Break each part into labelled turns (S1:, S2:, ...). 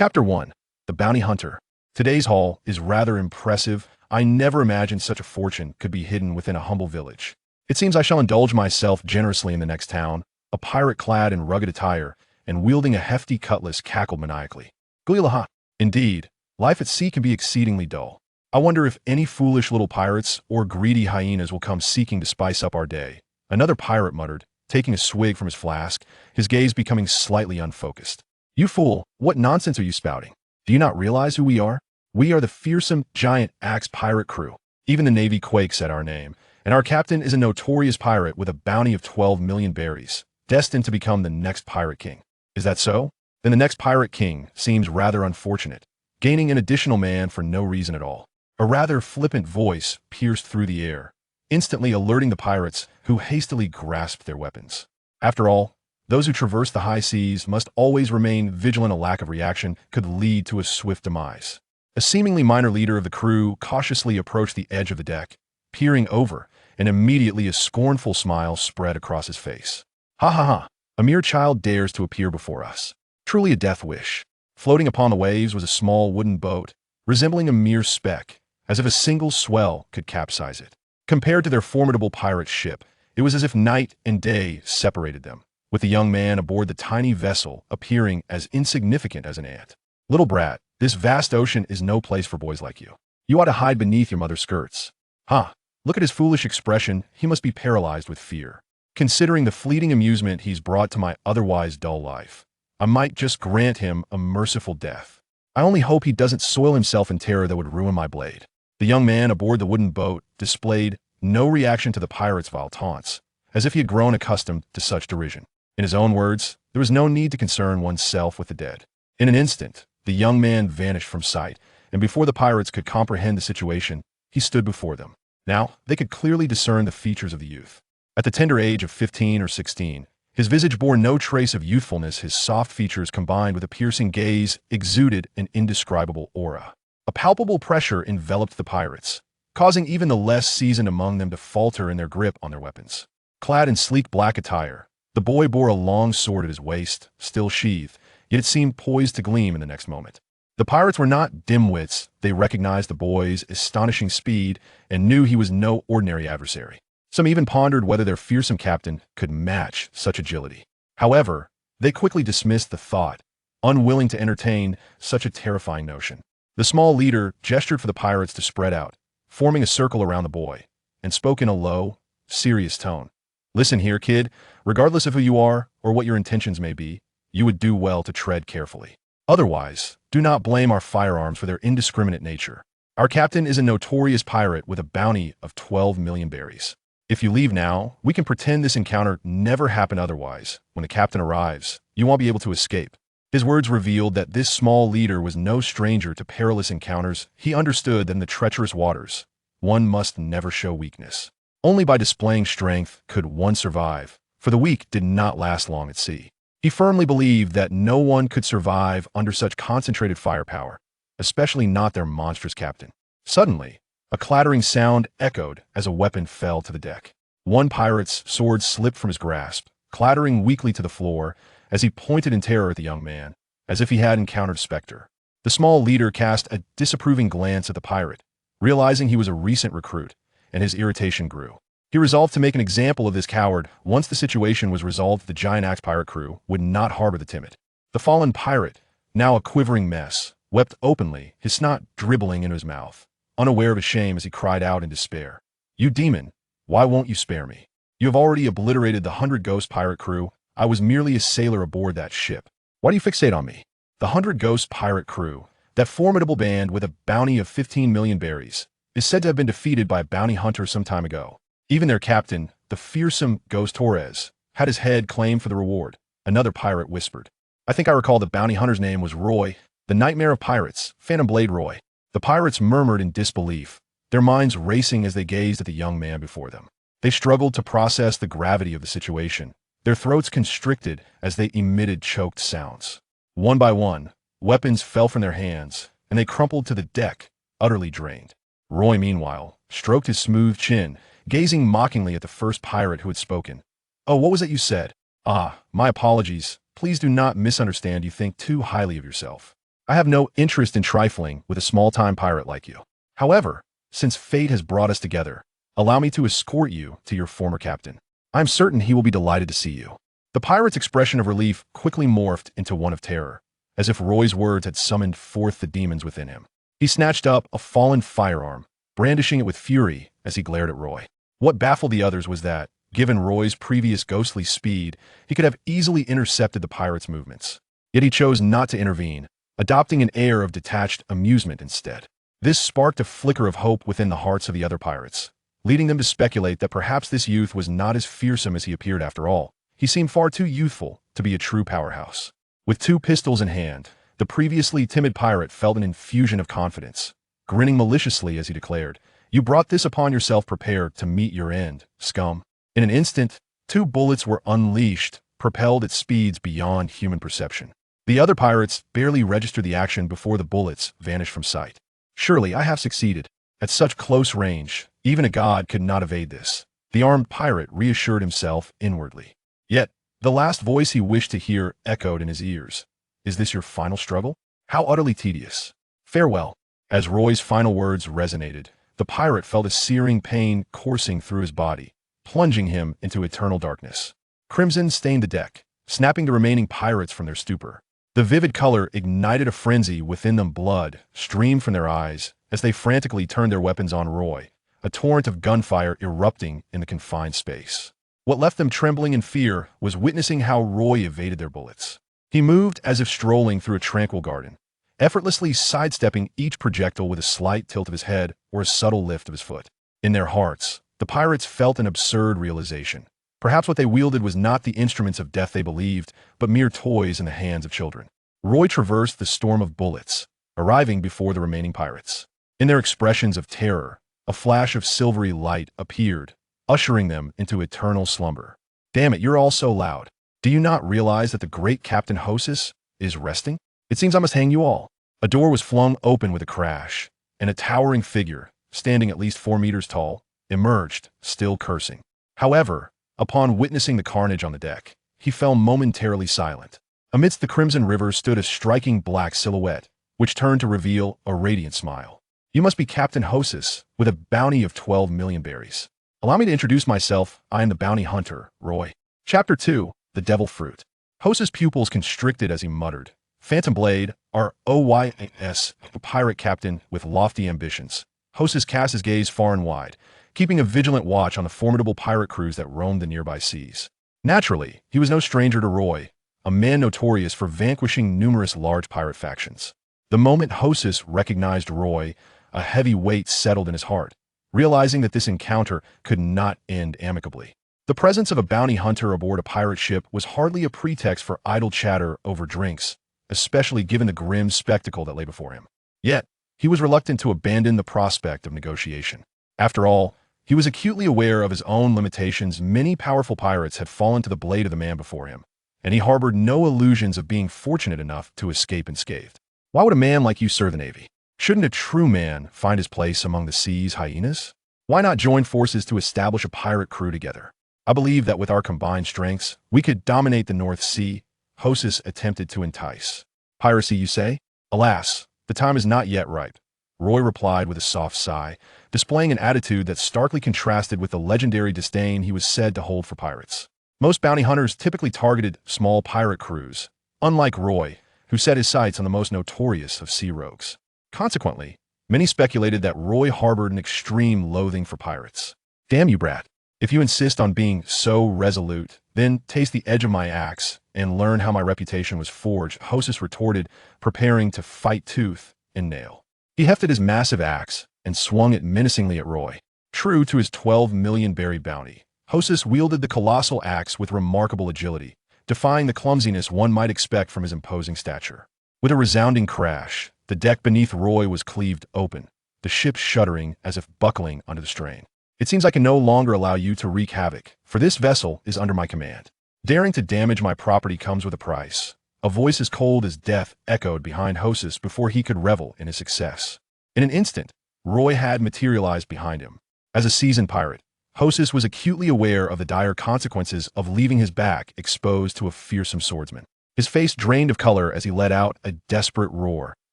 S1: Chapter 1. The Bounty Hunter. Today's haul is rather impressive. I never imagined such a fortune could be hidden within a humble village. It seems I shall indulge myself generously in the next town. A pirate clad in rugged attire and wielding a hefty cutlass cackled maniacally. Gulilaha. Indeed, life at sea can be exceedingly dull. I wonder if any foolish little pirates or greedy hyenas will come seeking to spice up our day. Another pirate muttered, taking a swig from his flask, his gaze becoming slightly unfocused. You fool, what nonsense are you spouting? Do you not realize who we are? We are the fearsome, giant axe pirate crew. Even the Navy quakes at our name, and our captain is a notorious pirate with a bounty of 12 million berries, destined to become the next pirate king. Is that so? Then the next pirate king seems rather unfortunate, gaining an additional man for no reason at all. A rather flippant voice pierced through the air, instantly alerting the pirates who hastily grasped their weapons. After all, those who traverse the high seas must always remain vigilant. A lack of reaction could lead to a swift demise. A seemingly minor leader of the crew cautiously approached the edge of the deck, peering over, and immediately a scornful smile spread across his face. Ha ha ha, a mere child dares to appear before us. Truly a death wish. Floating upon the waves was a small wooden boat, resembling a mere speck, as if a single swell could capsize it. Compared to their formidable pirate ship, it was as if night and day separated them, with the young man aboard the tiny vessel appearing as insignificant as an ant. Little brat, this vast ocean is no place for boys like you. You ought to hide beneath your mother's skirts. Ha! Look at his foolish expression. He must be paralyzed with fear. Considering the fleeting amusement he's brought to my otherwise dull life, I might just grant him a merciful death. I only hope he doesn't soil himself in terror that would ruin my blade. The young man aboard the wooden boat displayed no reaction to the pirate's vile taunts, as if he had grown accustomed to such derision. In his own words, there was no need to concern oneself with the dead. In an instant, the young man vanished from sight, and before the pirates could comprehend the situation, he stood before them. Now, they could clearly discern the features of the youth. At the tender age of 15 or 16, his visage bore no trace of youthfulness. His soft features combined with a piercing gaze exuded an indescribable aura. A palpable pressure enveloped the pirates, causing even the less seasoned among them to falter in their grip on their weapons. Clad in sleek black attire, the boy bore a long sword at his waist, still sheathed, yet it seemed poised to gleam in the next moment. The pirates were not dim-wits. They recognized the boy's astonishing speed and knew he was no ordinary adversary. Some even pondered whether their fearsome captain could match such agility. However, they quickly dismissed the thought, unwilling to entertain such a terrifying notion. The small leader gestured for the pirates to spread out, forming a circle around the boy, and spoke in a low, serious tone. Listen here, kid. Regardless of who you are or what your intentions may be, you would do well to tread carefully. Otherwise, do not blame our firearms for their indiscriminate nature. Our captain is a notorious pirate with a bounty of 12 million berries. If you leave now, we can pretend this encounter never happened. Otherwise, when the captain arrives, you won't be able to escape. His words revealed that this small leader was no stranger to perilous encounters. He understood that in the treacherous waters, one must never show weakness. Only by displaying strength could one survive, for the weak did not last long at sea. He firmly believed that no one could survive under such concentrated firepower, especially not their monstrous captain. Suddenly, a clattering sound echoed as a weapon fell to the deck. One pirate's sword slipped from his grasp, clattering weakly to the floor as he pointed in terror at the young man, as if he had encountered a specter. The small leader cast a disapproving glance at the pirate, realizing he was a recent recruit, and his irritation grew. He resolved to make an example of this coward. Once the situation was resolved, the giant axe pirate crew would not harbor the timid. The fallen pirate, now a quivering mess, wept openly, his snot dribbling into his mouth, unaware of his shame as he cried out in despair. You demon, why won't you spare me? You have already obliterated the 100 Ghost pirate crew. I was merely a sailor aboard that ship. Why do you fixate on me? The 100 Ghost pirate crew, that formidable band with a bounty of 15 million berries, is said to have been defeated by a bounty hunter some time ago. Even their captain, the fearsome Ghost Torres, had his head claimed for the reward. Another pirate whispered. I think I recall the bounty hunter's name was Roy, the nightmare of pirates, Phantom Blade Roy. The pirates murmured in disbelief, their minds racing as they gazed at the young man before them. They struggled to process the gravity of the situation. Their throats constricted as they emitted choked sounds. One by one, weapons fell from their hands, and they crumpled to the deck, utterly drained. Roy, meanwhile, stroked his smooth chin, gazing mockingly at the first pirate who had spoken. Oh, what was it you said? Ah, my apologies. Please do not misunderstand. You think too highly of yourself. I have no interest in trifling with a small-time pirate like you. However, since fate has brought us together, allow me to escort you to your former captain. I'm certain he will be delighted to see you." The pirate's expression of relief quickly morphed into one of terror, as if Roy's words had summoned forth the demons within him. He snatched up a fallen firearm, brandishing it with fury as he glared at Roy. What baffled the others was that, given Roy's previous ghostly speed, he could have easily intercepted the pirate's movements. Yet he chose not to intervene, adopting an air of detached amusement instead. This sparked a flicker of hope within the hearts of the other pirates, leading them to speculate that perhaps this youth was not as fearsome as he appeared after all. He seemed far too youthful to be a true powerhouse. With 2 pistols in hand, the previously timid pirate felt an infusion of confidence. Grinning maliciously as he declared, "You brought this upon yourself prepared to meet your end, scum." In an instant, 2 bullets were unleashed, propelled at speeds beyond human perception. The other pirates barely registered the action before the bullets vanished from sight. "Surely I have succeeded. At such close range, even a god could not evade this," the armed pirate reassured himself inwardly. Yet, the last voice he wished to hear echoed in his ears. "Is this your final struggle? How utterly tedious. Farewell." As Roy's final words resonated, the pirate felt a searing pain coursing through his body, plunging him into eternal darkness. Crimson stained the deck, snapping the remaining pirates from their stupor. The vivid color ignited a frenzy within them. Blood streamed from their eyes as they frantically turned their weapons on Roy, a torrent of gunfire erupting in the confined space. What left them trembling in fear was witnessing how Roy evaded their bullets. He moved as if strolling through a tranquil garden, effortlessly sidestepping each projectile with a slight tilt of his head or a subtle lift of his foot. In their hearts, the pirates felt an absurd realization. Perhaps what they wielded was not the instruments of death they believed, but mere toys in the hands of children. Roy traversed the storm of bullets, arriving before the remaining pirates. In their expressions of terror, a flash of silvery light appeared, ushering them into eternal slumber. "Damn it, you're all so loud. Do you not realize that the great Captain Hosis is resting? It seems I must hang you all." A door was flung open with a crash, and a towering figure, standing at least 4 meters tall, emerged, still cursing. However, upon witnessing the carnage on the deck, he fell momentarily silent. Amidst the crimson river stood a striking black silhouette, which turned to reveal a radiant smile. "You must be Captain Hosis, with a bounty of 12 million berries. Allow me to introduce myself. I am the bounty hunter, Roy." Chapter 2, The Devil Fruit. Hosis' pupils constricted as he muttered, "Phantom Blade, ROYS, a pirate captain with lofty ambitions." Hosis cast his gaze far and wide, keeping a vigilant watch on the formidable pirate crews that roamed the nearby seas. Naturally, he was no stranger to Roy, a man notorious for vanquishing numerous large pirate factions. The moment Hosis recognized Roy, a heavy weight settled in his heart, realizing that this encounter could not end amicably. The presence of a bounty hunter aboard a pirate ship was hardly a pretext for idle chatter over drinks, especially given the grim spectacle that lay before him. Yet, he was reluctant to abandon the prospect of negotiation. After all, he was acutely aware of his own limitations. Many powerful pirates had fallen to the blade of the man before him, and he harbored no illusions of being fortunate enough to escape unscathed. Why would a man like you serve the Navy? Shouldn't a true man find his place among the sea's hyenas? Why not join forces to establish a pirate crew together? I believe that with our combined strengths, we could dominate the North Sea. Hosis attempted to entice. Piracy, you say? Alas, the time is not yet ripe. Roy replied with a soft sigh, displaying an attitude that starkly contrasted with the legendary disdain he was said to hold for pirates. Most bounty hunters typically targeted small pirate crews, unlike Roy, who set his sights on the most notorious of sea rogues. Consequently, many speculated that Roy harbored an extreme loathing for pirates. "Damn you, brat. If you insist on being so resolute, then taste the edge of my axe and learn how my reputation was forged," Hosis retorted, preparing to fight tooth and nail. He hefted his massive axe and swung it menacingly at Roy. True to his 12 million berry bounty, Hosis wielded the colossal axe with remarkable agility, defying the clumsiness one might expect from his imposing stature. With a resounding crash, the deck beneath Roy was cleaved open, the ship shuddering as if buckling under the strain. "It seems I can no longer allow you to wreak havoc, for this vessel is under my command. Daring to damage my property comes with a price." A voice as cold as death echoed behind Hosis before he could revel in his success. In an instant, Roy had materialized behind him. As a seasoned pirate, Hosis was acutely aware of the dire consequences of leaving his back exposed to a fearsome swordsman. His face drained of color as he let out a desperate roar,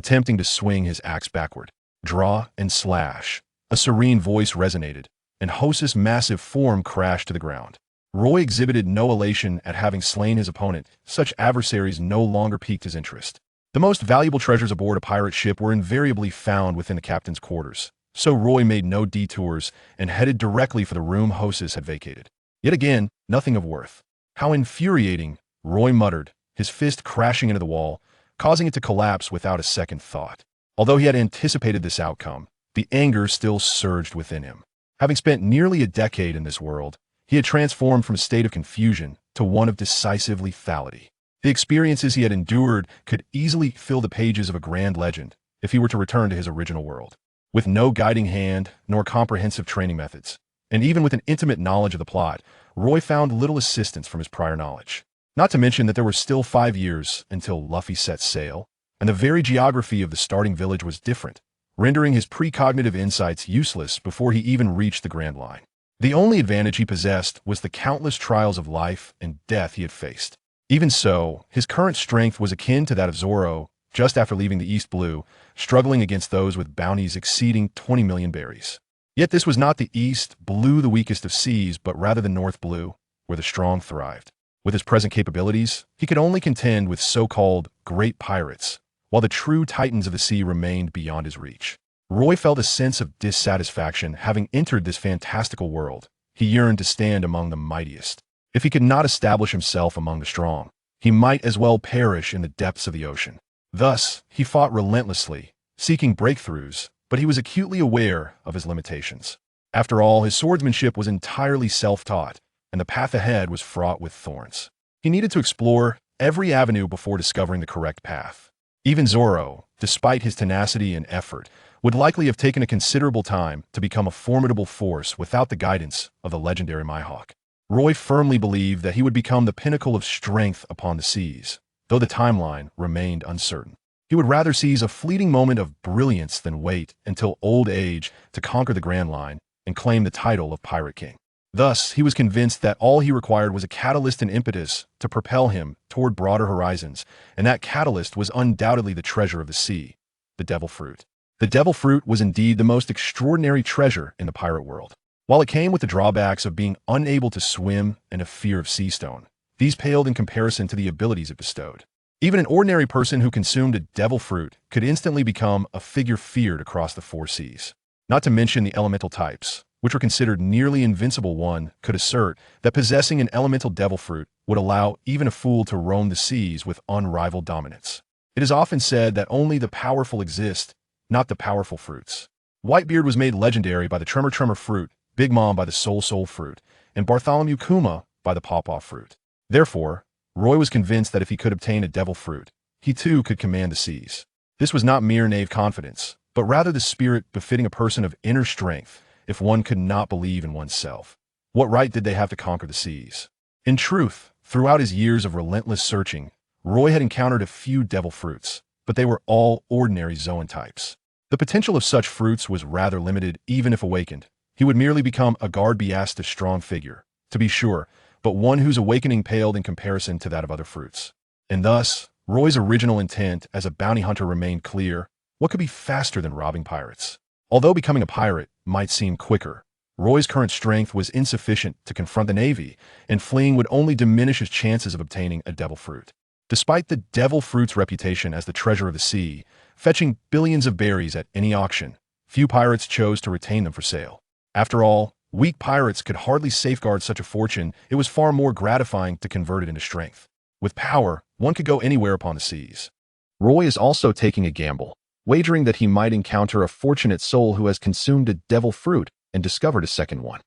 S1: attempting to swing his axe backward. Draw and slash. A serene voice resonated, and Hos's massive form crashed to the ground. Roy exhibited no elation at having slain his opponent. Such adversaries no longer piqued his interest. The most valuable treasures aboard a pirate ship were invariably found within the captain's quarters, so Roy made no detours and headed directly for the room Hoses had vacated. Yet again, nothing of worth. How infuriating, Roy muttered, his fist crashing into the wall, causing it to collapse without a second thought. Although he had anticipated this outcome, the anger still surged within him. Having spent nearly a decade in this world, he had transformed from a state of confusion to one of decisive lethality. The experiences he had endured could easily fill the pages of a grand legend if he were to return to his original world. With no guiding hand nor comprehensive training methods, and even with an intimate knowledge of the plot, Roy found little assistance from his prior knowledge. Not to mention that there were still 5 years until Luffy set sail, and the very geography of the starting village was different, rendering his precognitive insights useless before he even reached the Grand Line. The only advantage he possessed was the countless trials of life and death he had faced. Even so, his current strength was akin to that of Zoro just after leaving the East Blue, struggling against those with bounties exceeding 20 million berries. Yet this was not the East Blue, the weakest of seas, but rather the North Blue, where the strong thrived. With his present capabilities, he could only contend with so-called great pirates, while the true titans of the sea remained beyond his reach. Roy felt a sense of dissatisfaction having entered this fantastical world. He yearned to stand among the mightiest. If he could not establish himself among the strong, he might as well perish in the depths of the ocean. Thus, he fought relentlessly, seeking breakthroughs, but he was acutely aware of his limitations. After all, his swordsmanship was entirely self-taught, and the path ahead was fraught with thorns. He needed to explore every avenue before discovering the correct path. Even Zoro, despite his tenacity and effort, would likely have taken a considerable time to become a formidable force without the guidance of the legendary Mihawk. Roy firmly believed that he would become the pinnacle of strength upon the seas, though the timeline remained uncertain. He would rather seize a fleeting moment of brilliance than wait until old age to conquer the Grand Line and claim the title of Pirate King. Thus, he was convinced that all he required was a catalyst and impetus to propel him toward broader horizons, and that catalyst was undoubtedly the treasure of the sea, the Devil Fruit. The Devil Fruit was indeed the most extraordinary treasure in the pirate world. While it came with the drawbacks of being unable to swim and a fear of sea stone, these paled in comparison to the abilities it bestowed. Even an ordinary person who consumed a devil fruit could instantly become a figure feared across the 4 seas. Not to mention the elemental types, which were considered nearly invincible. One could assert that possessing an elemental devil fruit would allow even a fool to roam the seas with unrivaled dominance. It is often said that only the powerful exist, not the powerful fruits. Whitebeard was made legendary by the Tremor Tremor fruit, Big Mom by the Soul Soul fruit, and Bartholomew Kuma by the Pawpaw fruit. Therefore, Roy was convinced that if he could obtain a devil fruit, he too could command the seas. This was not mere knave confidence, but rather the spirit befitting a person of inner strength if one could not believe in oneself. What right did they have to conquer the seas? In truth, throughout his years of relentless searching, Roy had encountered a few devil fruits, but they were all ordinary Zoan types. The potential of such fruits was rather limited. Even if awakened, he would merely become a guard-beast strong figure, to be sure, but one whose awakening paled in comparison to that of other fruits. And thus, Roy's original intent as a bounty hunter remained clear. What could be faster than robbing pirates? Although becoming a pirate might seem quicker, Roy's current strength was insufficient to confront the Navy, and fleeing would only diminish his chances of obtaining a devil fruit. Despite the devil fruit's reputation as the treasure of the sea, fetching billions of berries at any auction, few pirates chose to retain them for sale. After all, weak pirates could hardly safeguard such a fortune. It was far more gratifying to convert it into strength. With power, one could go anywhere upon the seas. Roy is also taking a gamble, wagering that he might encounter a fortunate soul who has consumed a devil fruit and discovered a second one.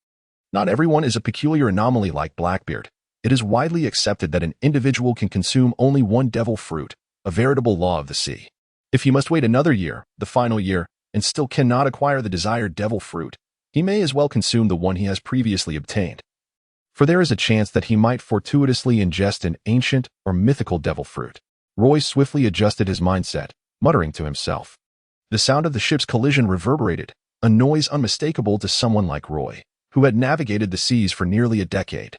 S1: Not everyone is a peculiar anomaly like Blackbeard. It is widely accepted that an individual can consume only one devil fruit, a veritable law of the sea. If he must wait another year, the final year, and still cannot acquire the desired devil fruit, he may as well consume the one he has previously obtained. For there is a chance that he might fortuitously ingest an ancient or mythical devil fruit. Roy swiftly adjusted his mindset, muttering to himself. The sound of the ship's collision reverberated, a noise unmistakable to someone like Roy, who had navigated the seas for nearly a decade.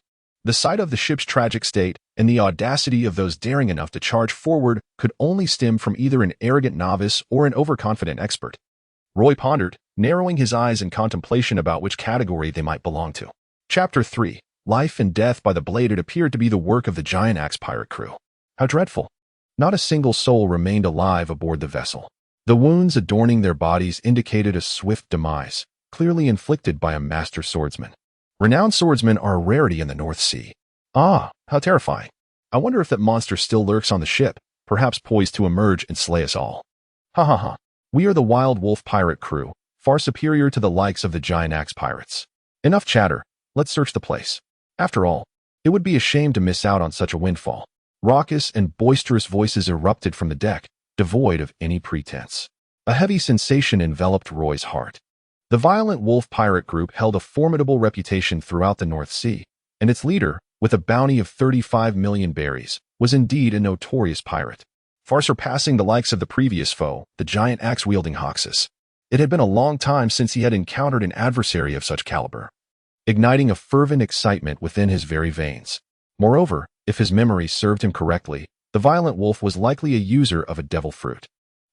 S1: The sight of the ship's tragic state and the audacity of those daring enough to charge forward could only stem from either an arrogant novice or an overconfident expert. Roy pondered, narrowing his eyes in contemplation about which category they might belong to. Chapter 3. Life and Death by the Blade. It appeared to be the work of the giant axe pirate crew. How dreadful. Not a single soul remained alive aboard the vessel. The wounds adorning their bodies indicated a swift demise, clearly inflicted by a master swordsman. Renowned swordsmen are a rarity in the North Sea. Ah, how terrifying. I wonder if that monster still lurks on the ship, perhaps poised to emerge and slay us all. Ha ha ha. We are the Wild Wolf pirate crew, far superior to the likes of the giant axe pirates. Enough chatter, let's search the place. After all, it would be a shame to miss out on such a windfall. Raucous and boisterous voices erupted from the deck, devoid of any pretense. A heavy sensation enveloped Roy's heart. The Violent Wolf pirate group held a formidable reputation throughout the North Sea, and its leader, with a bounty of 35 million berries, was indeed a notorious pirate, far surpassing the likes of the previous foe, the giant axe-wielding Hoxus. It had been a long time since he had encountered an adversary of such caliber, igniting a fervent excitement within his very veins. Moreover, if his memory served him correctly, the Violent Wolf was likely a user of a devil fruit.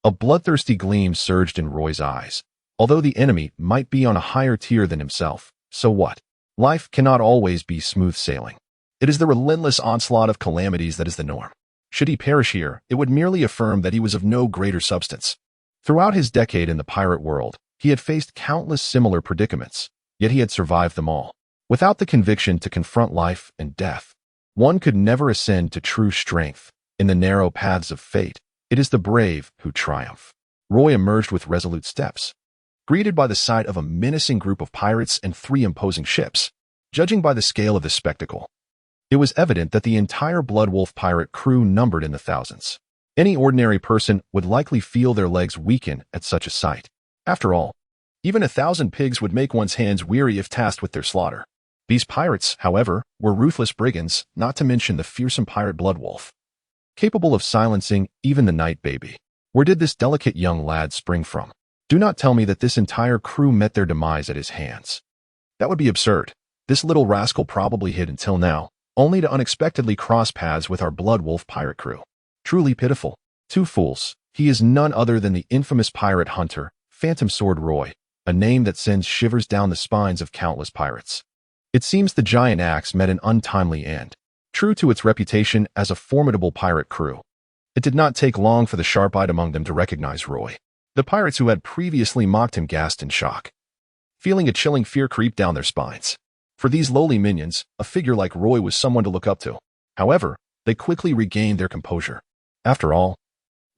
S1: A bloodthirsty gleam surged in Roy's eyes. Although the enemy might be on a higher tier than himself, so what? Life cannot always be smooth sailing. It is the relentless onslaught of calamities that is the norm. Should he perish here, it would merely affirm that he was of no greater substance. Throughout his decade in the pirate world, he had faced countless similar predicaments, yet he had survived them all. Without the conviction to confront life and death, one could never ascend to true strength. In the narrow paths of fate, it is the brave who triumph. Roy emerged with resolute steps, greeted by the sight of a menacing group of pirates and 3 imposing ships. Judging by the scale of this spectacle, it was evident that the entire Bloodwolf pirate crew numbered in the thousands. Any ordinary person would likely feel their legs weaken at such a sight. After all, even 1,000 pigs would make one's hands weary if tasked with their slaughter. These pirates, however, were ruthless brigands, not to mention the fearsome pirate Bloodwolf, capable of silencing even the night baby. Where did this delicate young lad spring from? Do not tell me that this entire crew met their demise at his hands. That would be absurd. This little rascal probably hid until now, only to unexpectedly cross paths with our Bloodwolf pirate crew. Truly pitiful. 2 fools. He is none other than the infamous pirate hunter, Phantom Sword Roy, a name that sends shivers down the spines of countless pirates. It seems the giant axe met an untimely end. True to its reputation as a formidable pirate crew, it did not take long for the sharp-eyed among them to recognize Roy. The pirates who had previously mocked him gasped in shock, feeling a chilling fear creep down their spines. For these lowly minions, a figure like Roy was someone to look up to. However, they quickly regained their composure. After all,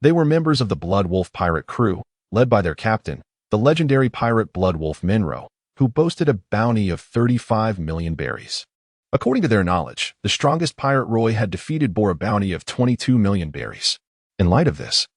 S1: they were members of the Bloodwolf pirate crew, led by their captain, the legendary pirate Bloodwolf Monroe, who boasted a bounty of 35 million berries. According to their knowledge, the strongest pirate Roy had defeated bore a bounty of 22 million berries. In light of this,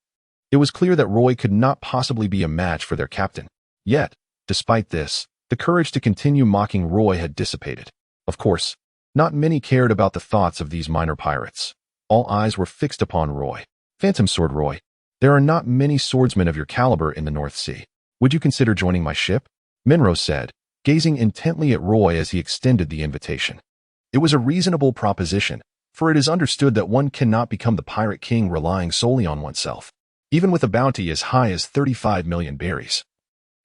S1: it was clear that Roy could not possibly be a match for their captain. Yet, despite this, the courage to continue mocking Roy had dissipated. Of course, not many cared about the thoughts of these minor pirates. All eyes were fixed upon Roy. Phantom Sword Roy, there are not many swordsmen of your caliber in the North Sea. Would you consider joining my ship? Monroe said, gazing intently at Roy as he extended the invitation. It was a reasonable proposition, for it is understood that one cannot become the pirate king relying solely on oneself, even with a bounty as high as 35 million berries.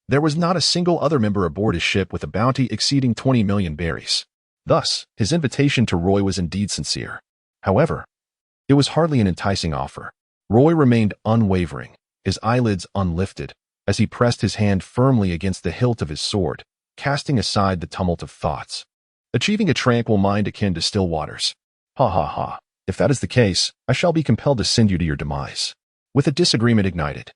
S1: There was not a single other member aboard his ship with a bounty exceeding 20 million berries. Thus, his invitation to Roy was indeed sincere. However, it was hardly an enticing offer. Roy remained unwavering, his eyelids unlifted, as he pressed his hand firmly against the hilt of his sword, casting aside the tumult of thoughts, achieving a tranquil mind akin to still waters. Ha ha ha. If that is the case, I shall be compelled to send you to your demise. With a disagreement ignited,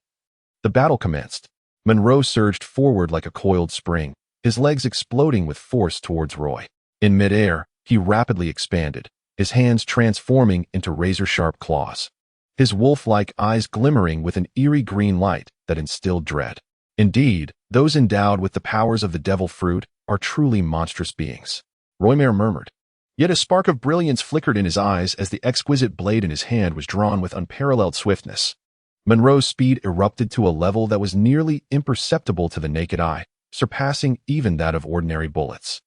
S1: the battle commenced. Monroe surged forward like a coiled spring, his legs exploding with force towards Roy. In midair, he rapidly expanded, his hands transforming into razor-sharp claws, his wolf-like eyes glimmering with an eerie green light that instilled dread. Indeed, those endowed with the powers of the devil fruit are truly monstrous beings, Roymare murmured. Yet a spark of brilliance flickered in his eyes as the exquisite blade in his hand was drawn with unparalleled swiftness. Monroe's speed erupted to a level that was nearly imperceptible to the naked eye, surpassing even that of ordinary bullets.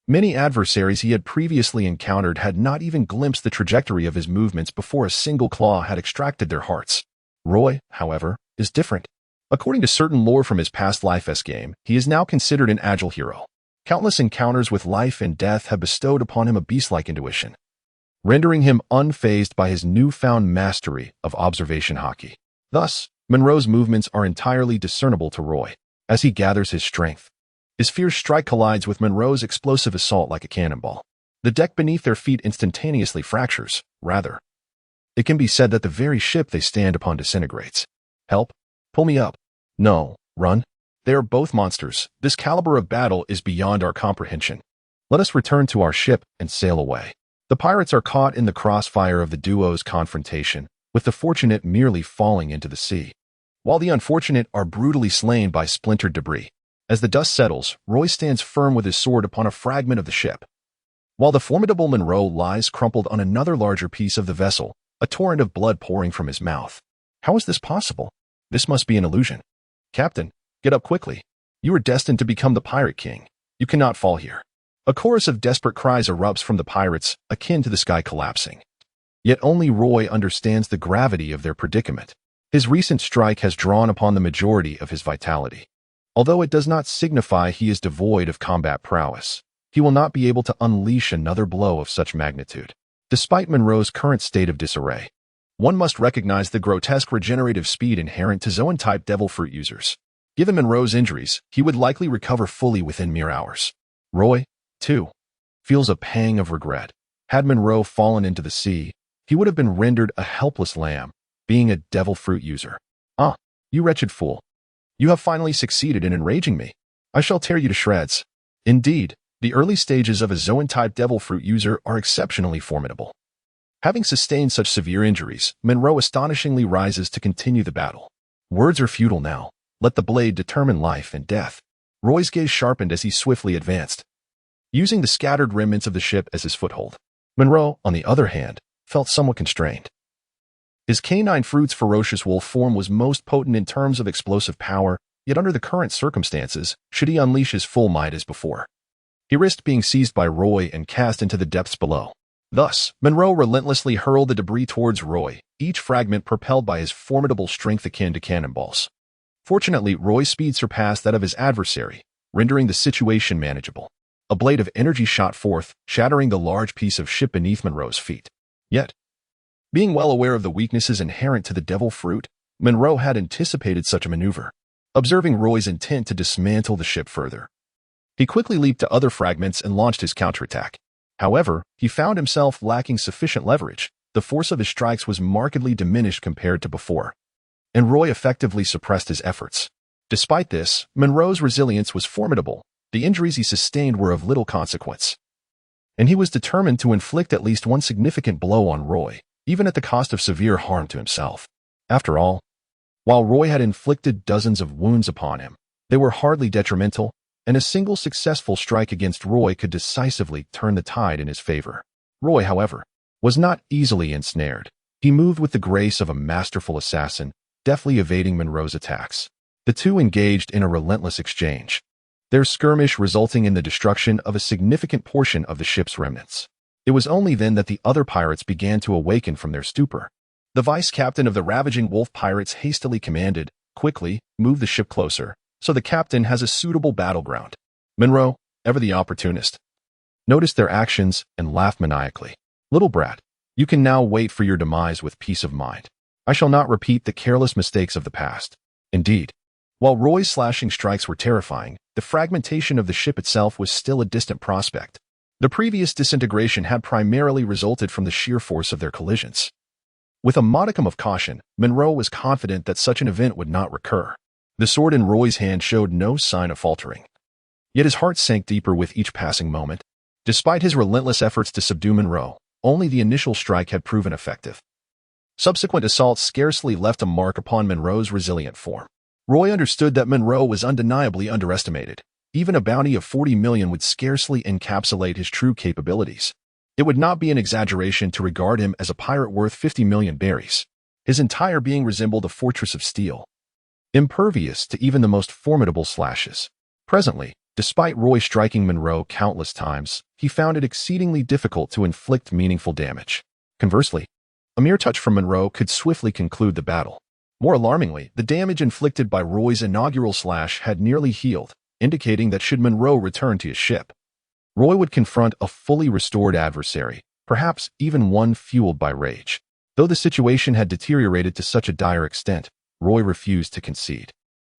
S1: Many adversaries he had previously encountered had not even glimpsed the trajectory of his movements before a single claw had extracted their hearts. Roy, however, is different. According to certain lore from his past life game, he is now considered an agile hero. Countless encounters with life and death have bestowed upon him a beast-like intuition, rendering him unfazed by his newfound mastery of observation Haki. Thus, Monroe's movements are entirely discernible to Roy. As he gathers his strength, his fierce strike collides with Monroe's explosive assault like a cannonball. The deck beneath their feet instantaneously fractures. Rather, it can be said that the very ship they stand upon disintegrates. Help! Pull me up! No, run! They are both monsters. This caliber of battle is beyond our comprehension. Let us return to our ship and sail away. The pirates are caught in the crossfire of the duo's confrontation, with the fortunate merely falling into the sea, while the unfortunate are brutally slain by splintered debris. As the dust settles, Roy stands firm with his sword upon a fragment of the ship, while the formidable Monroe lies crumpled on another larger piece of the vessel, a torrent of blood pouring from his mouth. How is this possible? This must be an illusion. Captain, get up quickly. You are destined to become the Pirate King. You cannot fall here. A chorus of desperate cries erupts from the pirates, akin to the sky collapsing. Yet only Roy understands the gravity of their predicament. His recent strike has drawn upon the majority of his vitality. Although it does not signify he is devoid of combat prowess, he will not be able to unleash another blow of such magnitude. Despite Monroe's current state of disarray, one must recognize the grotesque regenerative speed inherent to Zoan-type devil fruit users. Given Monroe's injuries, he would likely recover fully within mere hours. Roy, too, feels a pang of regret. Had Monroe fallen into the sea, he would have been rendered a helpless lamb, being a devil fruit user. Ah, you wretched fool. You have finally succeeded in enraging me. I shall tear you to shreds. Indeed, the early stages of a Zoan-type devil fruit user are exceptionally formidable. Having sustained such severe injuries, Monroe astonishingly rises to continue the battle. Words are futile now. Let the blade determine life and death. Roy's gaze sharpened as he swiftly advanced, using the scattered remnants of the ship as his foothold. Monroe, on the other hand, felt somewhat constrained. His canine fruit's ferocious wolf form was most potent in terms of explosive power, yet under the current circumstances, should he unleash his full might as before, he risked being seized by Roy and cast into the depths below. Thus, Monroe relentlessly hurled the debris towards Roy, each fragment propelled by his formidable strength akin to cannonballs. Fortunately, Roy's speed surpassed that of his adversary, rendering the situation manageable. A blade of energy shot forth, shattering the large piece of ship beneath Monroe's feet. Yet, being well aware of the weaknesses inherent to the devil fruit, Monroe had anticipated such a maneuver. Observing Roy's intent to dismantle the ship further, he quickly leaped to other fragments and launched his counterattack. However, he found himself lacking sufficient leverage. The force of his strikes was markedly diminished compared to before, and Roy effectively suppressed his efforts. Despite this, Monroe's resilience was formidable. The injuries he sustained were of little consequence, and he was determined to inflict at least one significant blow on Roy, even at the cost of severe harm to himself. After all, while Roy had inflicted dozens of wounds upon him, they were hardly detrimental, and a single successful strike against Roy could decisively turn the tide in his favor. Roy, however, was not easily ensnared. He moved with the grace of a masterful assassin, deftly evading Monroe's attacks. The two engaged in a relentless exchange, their skirmish resulting in the destruction of a significant portion of the ship's remnants. It was only then that the other pirates began to awaken from their stupor. The vice-captain of the ravaging wolf pirates hastily commanded, "Quickly, move the ship closer, so the captain has a suitable battleground." Monroe, ever the opportunist, noticed their actions and laughed maniacally. "Little brat, you can now wait for your demise with peace of mind. I shall not repeat the careless mistakes of the past." Indeed, while Roy's slashing strikes were terrifying, the fragmentation of the ship itself was still a distant prospect. The previous disintegration had primarily resulted from the sheer force of their collisions. With a modicum of caution, Monroe was confident that such an event would not recur. The sword in Roy's hand showed no sign of faltering. Yet his heart sank deeper with each passing moment. Despite his relentless efforts to subdue Monroe, only the initial strike had proven effective. Subsequent assaults scarcely left a mark upon Monroe's resilient form. Roy understood that Monroe was undeniably underestimated. Even a bounty of 40 million would scarcely encapsulate his true capabilities. It would not be an exaggeration to regard him as a pirate worth 50 million berries. His entire being resembled a fortress of steel, impervious to even the most formidable slashes. Presently, Despite Roy striking Monroe countless times, he found it exceedingly difficult to inflict meaningful damage. Conversely, a mere touch from Monroe could swiftly conclude the battle. More alarmingly, the damage inflicted by Roy's inaugural slash had nearly healed, indicating that should Monroe return to his ship, Roy would confront a fully restored adversary, perhaps even one fueled by rage. Though the situation had deteriorated to such a dire extent, Roy refused to concede.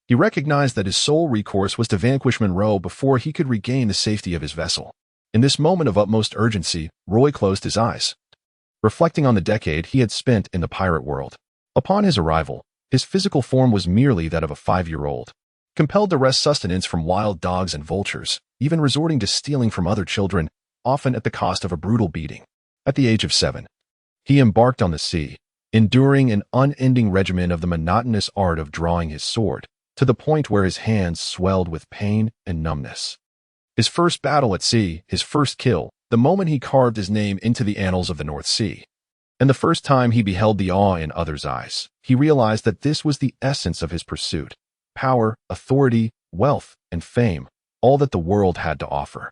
S1: He recognized that his sole recourse was to vanquish Monroe before he could regain the safety of his vessel. In this moment of utmost urgency, Roy closed his eyes, reflecting on the decade he had spent in the pirate world. Upon his arrival, his physical form was merely that of a 5-year-old, compelled to wrest sustenance from wild dogs and vultures, even resorting to stealing from other children, often at the cost of a brutal beating. At the age of 7, he embarked on the sea, enduring an unending regimen of the monotonous art of drawing his sword, to the point where his hands swelled with pain and numbness. His first battle at sea, his first kill, the moment he carved his name into the annals of the North Sea. And the first time he beheld the awe in others' eyes, he realized that this was the essence of his pursuit: power, authority, wealth, and fame, all that the world had to offer.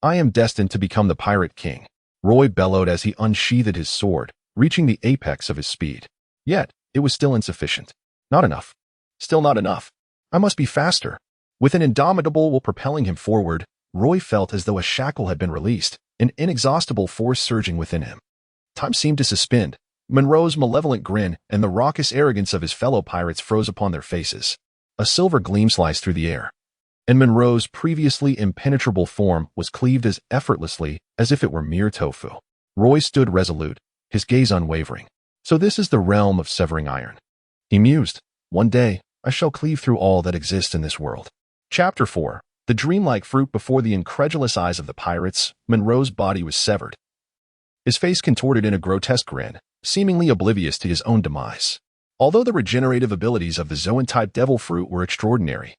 S1: "I am destined to become the Pirate King," Roy bellowed as he unsheathed his sword, reaching the apex of his speed. Yet, it was still insufficient. Not enough. Still not enough. I must be faster. With an indomitable will propelling him forward, Roy felt as though a shackle had been released, an inexhaustible force surging within him. Time seemed to suspend. Monroe's malevolent grin and the raucous arrogance of his fellow pirates froze upon their faces. A silver gleam sliced through the air, and Monroe's previously impenetrable form was cleaved as effortlessly as if it were mere tofu. Roy stood resolute, his gaze unwavering. So this is the realm of severing iron, he mused. One day, I shall cleave through all that exists in this world. Chapter 4. The dreamlike fruit. Before the incredulous eyes of the pirates, Monroe's body was severed, his face contorted in a grotesque grin, seemingly oblivious to his own demise. Although the regenerative abilities of the Zoan-type devil fruit were extraordinary,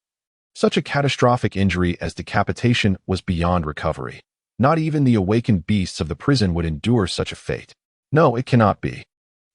S1: such a catastrophic injury as decapitation was beyond recovery. Not even the awakened beasts of the prison would endure such a fate. No, it cannot be.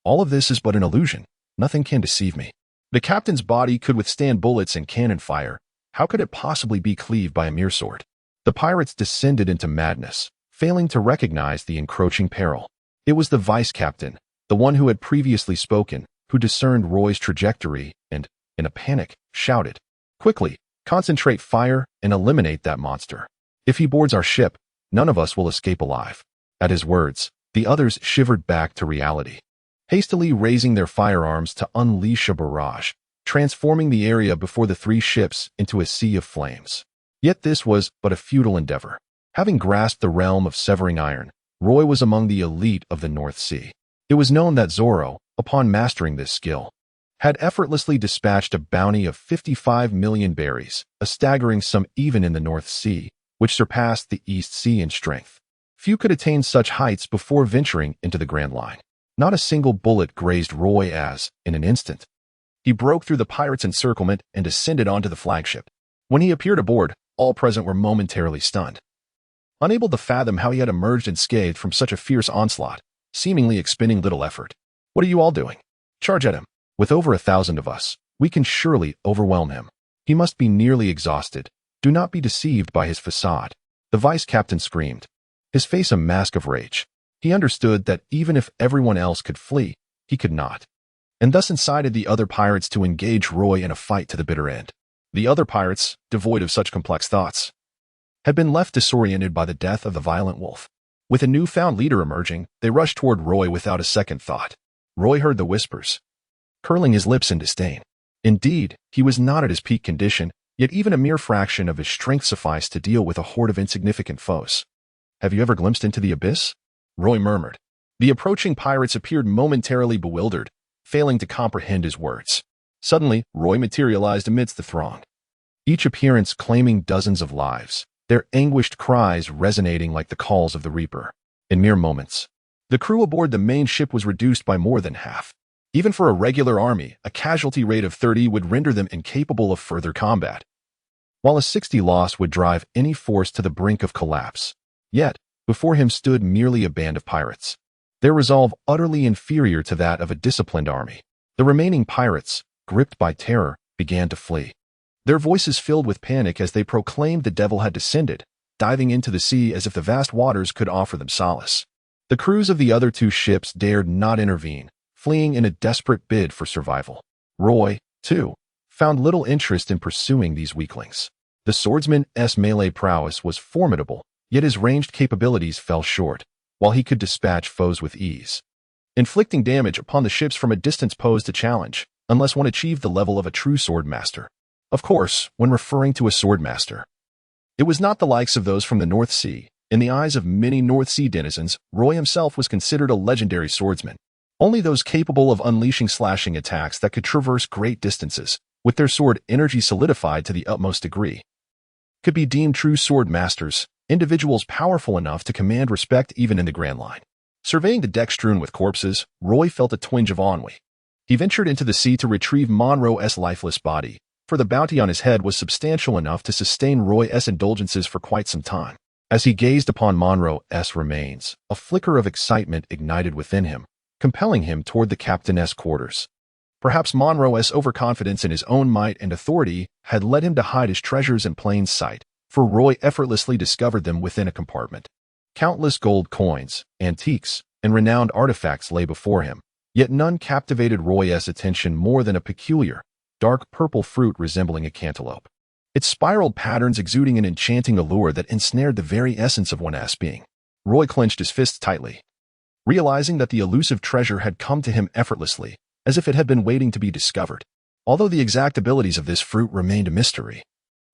S1: All of this is but an illusion. Nothing can deceive me. The captain's body could withstand bullets and cannon fire. How could it possibly be cleaved by a mere sword? The pirates descended into madness, failing to recognize the encroaching peril. It was the vice-captain, the one who had previously spoken, who discerned Roy's trajectory and, in a panic, shouted, "Quickly, concentrate fire and eliminate that monster. If he boards our ship, none of us will escape alive." At his words, the others shivered back to reality, hastily raising their firearms to unleash a barrage, transforming the area before the 3 ships into a sea of flames. Yet this was but a futile endeavor. Having grasped the realm of severing iron, Roy was among the elite of the North Sea. It was known that Zorro, upon mastering this skill, had effortlessly dispatched a bounty of 55 million berries, a staggering sum even in the North Sea, which surpassed the East Sea in strength. Few could attain such heights before venturing into the Grand Line. Not a single bullet grazed Roy as, in an instant, he broke through the pirates' encirclement and descended onto the flagship. When he appeared aboard, all present were momentarily stunned, unable to fathom how he had emerged unscathed from such a fierce onslaught, seemingly expending little effort. "What are you all doing? Charge at him. With over 1,000 of us, we can surely overwhelm him. He must be nearly exhausted. Do not be deceived by his facade." The vice-captain screamed, his face a mask of rage. He understood that even if everyone else could flee, he could not, and thus incited the other pirates to engage Roy in a fight to the bitter end. The other pirates, devoid of such complex thoughts, had been left disoriented by the death of the violent wolf. With a newfound leader emerging, they rushed toward Roy without a second thought. Roy heard the whispers, curling his lips in disdain. Indeed, he was not at his peak condition, yet even a mere fraction of his strength sufficed to deal with a horde of insignificant foes. "Have you ever glimpsed into the abyss?" Roy murmured. The approaching pirates appeared momentarily bewildered, failing to comprehend his words. Suddenly, Roy materialized amidst the throng, each appearance claiming dozens of lives, their anguished cries resonating like the calls of the Reaper. In mere moments, the crew aboard the main ship was reduced by more than half. Even for a regular army, a casualty rate of 30 would render them incapable of further combat, while a 60 loss would drive any force to the brink of collapse. Yet, before him stood merely a band of pirates, their resolve utterly inferior to that of a disciplined army. The remaining pirates, gripped by terror, began to flee. their voices filled with panic as they proclaimed the devil had descended, diving into the sea as if the vast waters could offer them solace. The crews of the other two ships dared not intervene, fleeing in a desperate bid for survival. Roy, too, found little interest in pursuing these weaklings. The swordsman's melee prowess was formidable, yet his ranged capabilities fell short, while he could dispatch foes with ease. Inflicting damage upon the ships from a distance posed a challenge, unless one achieved the level of a true swordmaster. Of course, when referring to a swordmaster, it was not the likes of those from the North Sea. In the eyes of many North Sea denizens, Roy himself was considered a legendary swordsman. Only those capable of unleashing slashing attacks that could traverse great distances, with their sword energy solidified to the utmost degree, could be deemed true sword masters, individuals powerful enough to command respect even in the Grand Line. Surveying the deck strewn with corpses, Roy felt a twinge of ennui. He ventured into the sea to retrieve Monroe's lifeless body, for the bounty on his head was substantial enough to sustain Roy's indulgences for quite some time. As he gazed upon Monroe's remains, a flicker of excitement ignited within him, compelling him toward the captain's quarters. Perhaps Monroe's overconfidence in his own might and authority had led him to hide his treasures in plain sight, for Roy effortlessly discovered them within a compartment. Countless gold coins, antiques, and renowned artifacts lay before him, yet none captivated Roy's attention more than a peculiar, dark purple fruit resembling a cantaloupe. Its spiraled patterns exuding an enchanting allure that ensnared the very essence of one's being. Roy clenched his fists tightly, realizing that the elusive treasure had come to him effortlessly, as if it had been waiting to be discovered. Although the exact abilities of this fruit remained a mystery,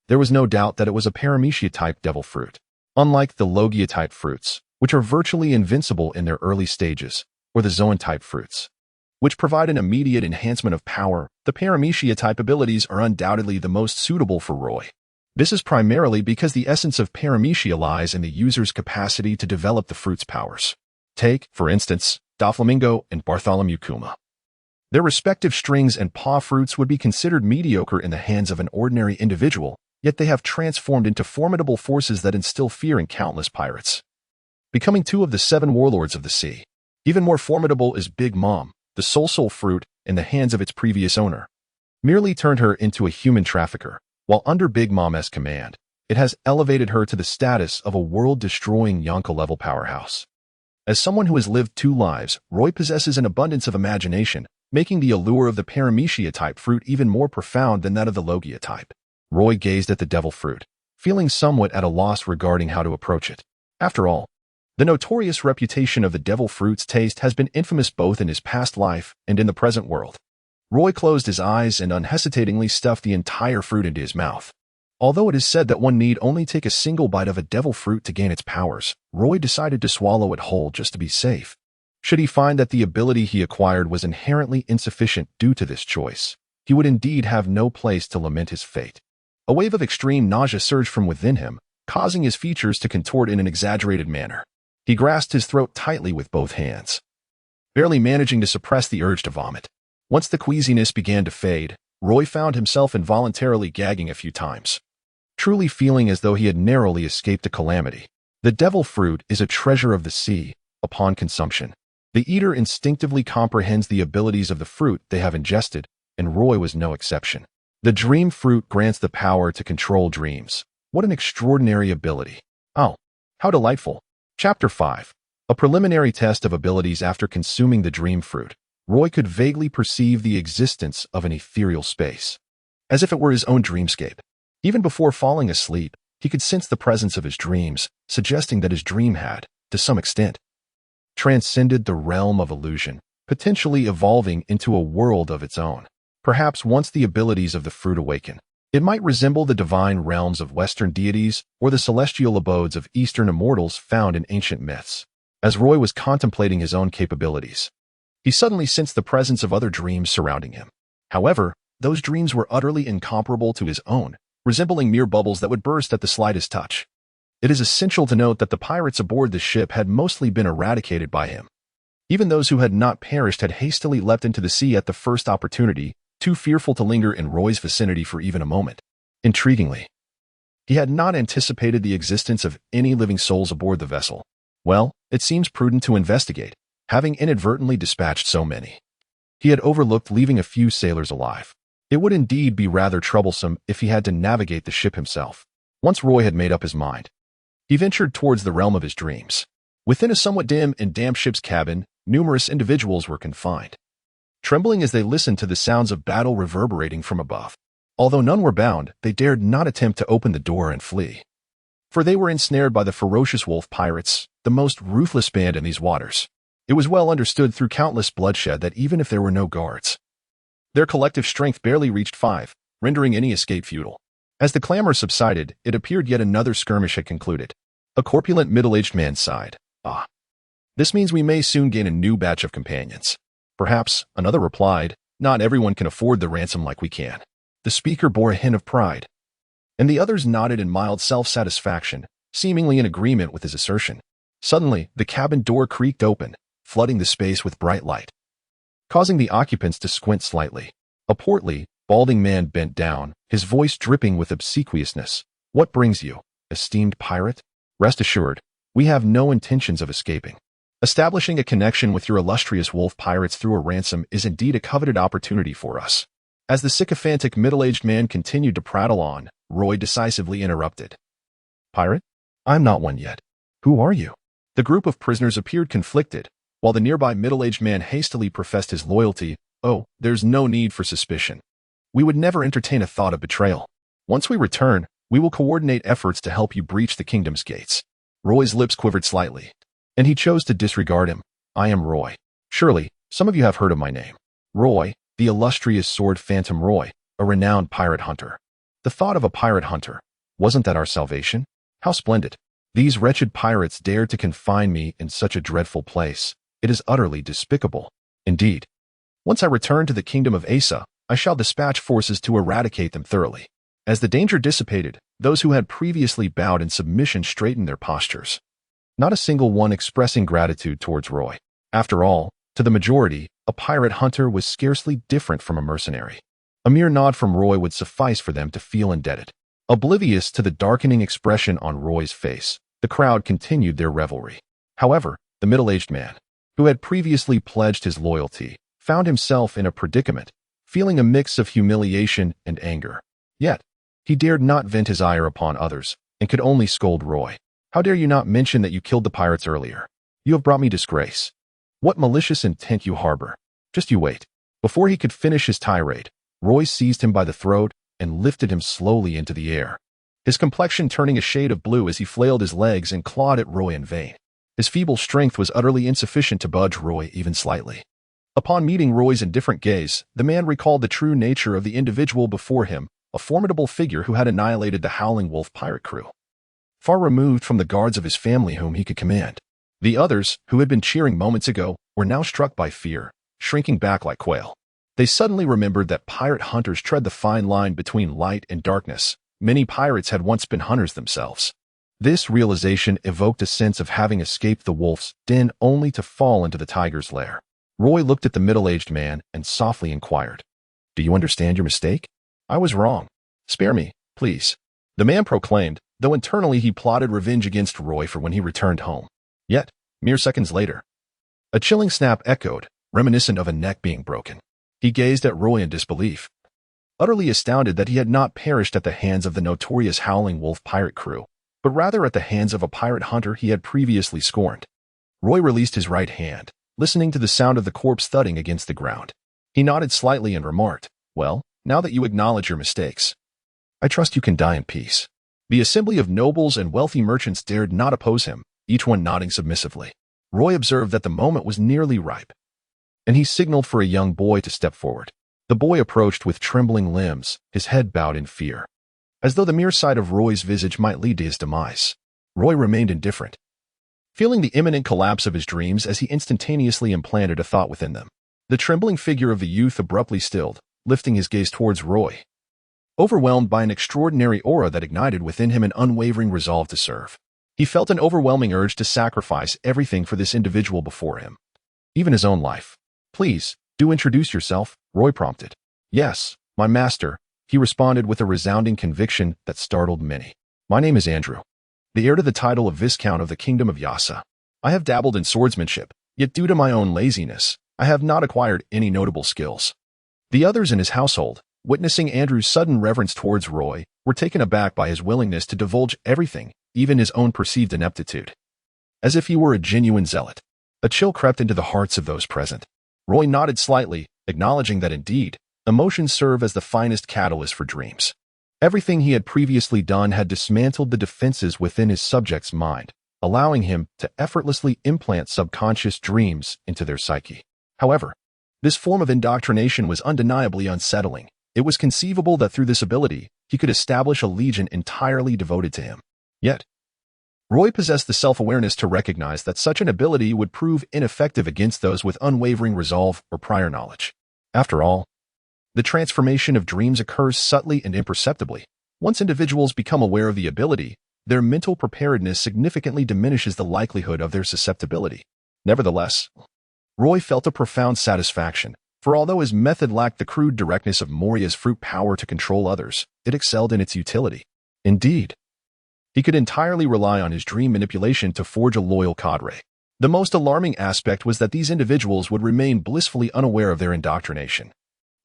S1: there was no doubt that it was a paramecia-type devil fruit. Unlike the logia-type fruits, which are virtually invincible in their early stages, or the zoan-type fruits, which provide an immediate enhancement of power, the paramecia-type abilities are undoubtedly the most suitable for Roy. This is primarily because the essence of paramecia lies in the user's capacity to develop the fruit's powers. Take, for instance, Doflamingo and Bartholomew Kuma. Their respective strings and paw fruits would be considered mediocre in the hands of an ordinary individual, yet they have transformed into formidable forces that instill fear in countless pirates, becoming two of the 7 warlords of the sea. Even more formidable is Big Mom, the soul fruit, in the hands of its previous owner. Merely turned her into a human trafficker, while under Big Mom's command, it has elevated her to the status of a world-destroying Yonka-level powerhouse. As someone who has lived 2 lives, Roy possesses an abundance of imagination, making the allure of the paramecia-type fruit even more profound than that of the logia type. Roy gazed at the devil fruit, feeling somewhat at a loss regarding how to approach it. After all, the notorious reputation of the devil fruit's taste has been infamous both in his past life and in the present world. Roy closed his eyes and unhesitatingly stuffed the entire fruit into his mouth. Although it is said that one need only take a single bite of a devil fruit to gain its powers, Roy decided to swallow it whole just to be safe. Should he find that the ability he acquired was inherently insufficient due to this choice, he would indeed have no place to lament his fate. A wave of extreme nausea surged from within him, causing his features to contort in an exaggerated manner. He grasped his throat tightly with both hands, barely managing to suppress the urge to vomit. Once the queasiness began to fade, Roy found himself involuntarily gagging a few times, truly feeling as though he had narrowly escaped a calamity. The devil fruit is a treasure of the sea. Upon consumption, the eater instinctively comprehends the abilities of the fruit they have ingested, and Roy was no exception. The dream fruit grants the power to control dreams. What an extraordinary ability. Oh, how delightful. Chapter 5. A preliminary test of abilities. After consuming the dream fruit, Roy could vaguely perceive the existence of an ethereal space, as if it were his own dreamscape. Even before falling asleep, he could sense the presence of his dreams, suggesting that his dream had, to some extent, transcended the realm of illusion, potentially evolving into a world of its own. Perhaps once the abilities of the fruit awaken, it might resemble the divine realms of Western deities or the celestial abodes of Eastern immortals found in ancient myths. As Roy was contemplating his own capabilities, he suddenly sensed the presence of other dreams surrounding him. However, those dreams were utterly incomparable to his own, resembling mere bubbles that would burst at the slightest touch. It is essential to note that the pirates aboard the ship had mostly been eradicated by him. Even those who had not perished had hastily leapt into the sea at the first opportunity, too fearful to linger in Roy's vicinity for even a moment. Intriguingly, he had not anticipated the existence of any living souls aboard the vessel. Well, it seems prudent to investigate, having inadvertently dispatched so many. He had overlooked leaving a few sailors alive. It would indeed be rather troublesome if he had to navigate the ship himself. Once Roy had made up his mind, he ventured towards the realm of his dreams. Within a somewhat dim and damp ship's cabin, numerous individuals were confined, trembling as they listened to the sounds of battle reverberating from above. Although none were bound, they dared not attempt to open the door and flee, for they were ensnared by the ferocious wolf pirates, the most ruthless band in these waters. It was well understood through countless bloodshed that even if there were no guards, their collective strength barely reached 5, rendering any escape futile. As the clamor subsided, it appeared yet another skirmish had concluded. A corpulent middle-aged man sighed. "Ah, this means we may soon gain a new batch of companions." "Perhaps," another replied, "not everyone can afford the ransom like we can." The speaker bore a hint of pride, and the others nodded in mild self-satisfaction, seemingly in agreement with his assertion. Suddenly, the cabin door creaked open, flooding the space with bright light, causing the occupants to squint slightly. A portly, balding man bent down, his voice dripping with obsequiousness. "What brings you, esteemed pirate? Rest assured, we have no intentions of escaping. Establishing a connection with your illustrious wolf pirates through a ransom is indeed a coveted opportunity for us." As the sycophantic middle-aged man continued to prattle on, Roy decisively interrupted. "Pirate? I'm not one yet. Who are you?" The group of prisoners appeared conflicted, while the nearby middle-aged man hastily professed his loyalty. "Oh, there's no need for suspicion. We would never entertain a thought of betrayal. Once we return, we will coordinate efforts to help you breach the kingdom's gates." Roy's lips quivered slightly, and he chose to disregard him. "I am Roy. Surely, some of you have heard of my name. Roy, the illustrious sword phantom Roy, a renowned pirate hunter." The thought of a pirate hunter. Wasn't that our salvation? How splendid. These wretched pirates dared to confine me in such a dreadful place. It is utterly despicable. Indeed. Once I return to the kingdom of Asa, I shall dispatch forces to eradicate them thoroughly. As the danger dissipated, those who had previously bowed in submission straightened their postures, not a single one expressing gratitude towards Roy. After all, to the majority, a pirate hunter was scarcely different from a mercenary. A mere nod from Roy would suffice for them to feel indebted. Oblivious to the darkening expression on Roy's face, the crowd continued their revelry. However, the middle-aged man, who had previously pledged his loyalty, found himself in a predicament, feeling a mix of humiliation and anger. Yet, he dared not vent his ire upon others, and could only scold Roy. "How dare you not mention that you killed the pirates earlier? You have brought me disgrace. What malicious intent you harbor. Just you wait." Before he could finish his tirade, Roy seized him by the throat and lifted him slowly into the air, his complexion turning a shade of blue as he flailed his legs and clawed at Roy in vain. His feeble strength was utterly insufficient to budge Roy even slightly. Upon meeting Roy's indifferent gaze, the man recalled the true nature of the individual before him, a formidable figure who had annihilated the Howling Wolf pirate crew, far removed from the guards of his family whom he could command. The others, who had been cheering moments ago, were now struck by fear, shrinking back like quail. They suddenly remembered that pirate hunters tread the fine line between light and darkness. Many pirates had once been hunters themselves. This realization evoked a sense of having escaped the wolf's den only to fall into the tiger's lair. Roy looked at the middle-aged man and softly inquired, "Do you understand your mistake? I was wrong. Spare me, please." The man proclaimed, though internally he plotted revenge against Roy for when he returned home. Yet, mere seconds later, a chilling snap echoed, reminiscent of a neck being broken. He gazed at Roy in disbelief, utterly astounded that he had not perished at the hands of the notorious Howling Wolf pirate crew, but rather at the hands of a pirate hunter he had previously scorned. Roy released his right hand, listening to the sound of the corpse thudding against the ground. He nodded slightly and remarked, "Well, now that you acknowledge your mistakes, I trust you can die in peace." The assembly of nobles and wealthy merchants dared not oppose him, each one nodding submissively. Roy observed that the moment was nearly ripe, and he signaled for a young boy to step forward. The boy approached with trembling limbs, his head bowed in fear, as though the mere sight of Roy's visage might lead to his demise. Roy remained indifferent, feeling the imminent collapse of his dreams as he instantaneously implanted a thought within them. The trembling figure of the youth abruptly stilled, lifting his gaze towards Roy, overwhelmed by an extraordinary aura that ignited within him an unwavering resolve to serve. He felt an overwhelming urge to sacrifice everything for this individual before him, even his own life. "Please, do introduce yourself," Roy prompted. "Yes, my master," he responded with a resounding conviction that startled many. "My name is Andrew, the heir to the title of Viscount of the Kingdom of Yasa. I have dabbled in swordsmanship, yet due to my own laziness, I have not acquired any notable skills. The others in his household, witnessing Andrew's sudden reverence towards Roy, were taken aback by his willingness to divulge everything, even his own perceived ineptitude. As if he were a genuine zealot. A chill crept into the hearts of those present. Roy nodded slightly, acknowledging that indeed, emotions serve as the finest catalyst for dreams. Everything he had previously done had dismantled the defenses within his subject's mind, allowing him to effortlessly implant subconscious dreams into their psyche. However, this form of indoctrination was undeniably unsettling. It was conceivable that through this ability, he could establish a legion entirely devoted to him. Yet, Roy possessed the self-awareness to recognize that such an ability would prove ineffective against those with unwavering resolve or prior knowledge. After all, the transformation of dreams occurs subtly and imperceptibly. Once individuals become aware of the ability, their mental preparedness significantly diminishes the likelihood of their susceptibility. Nevertheless, Roy felt a profound satisfaction, for although his method lacked the crude directness of Moria's fruit power to control others, it excelled in its utility. Indeed, he could entirely rely on his dream manipulation to forge a loyal cadre. The most alarming aspect was that these individuals would remain blissfully unaware of their indoctrination,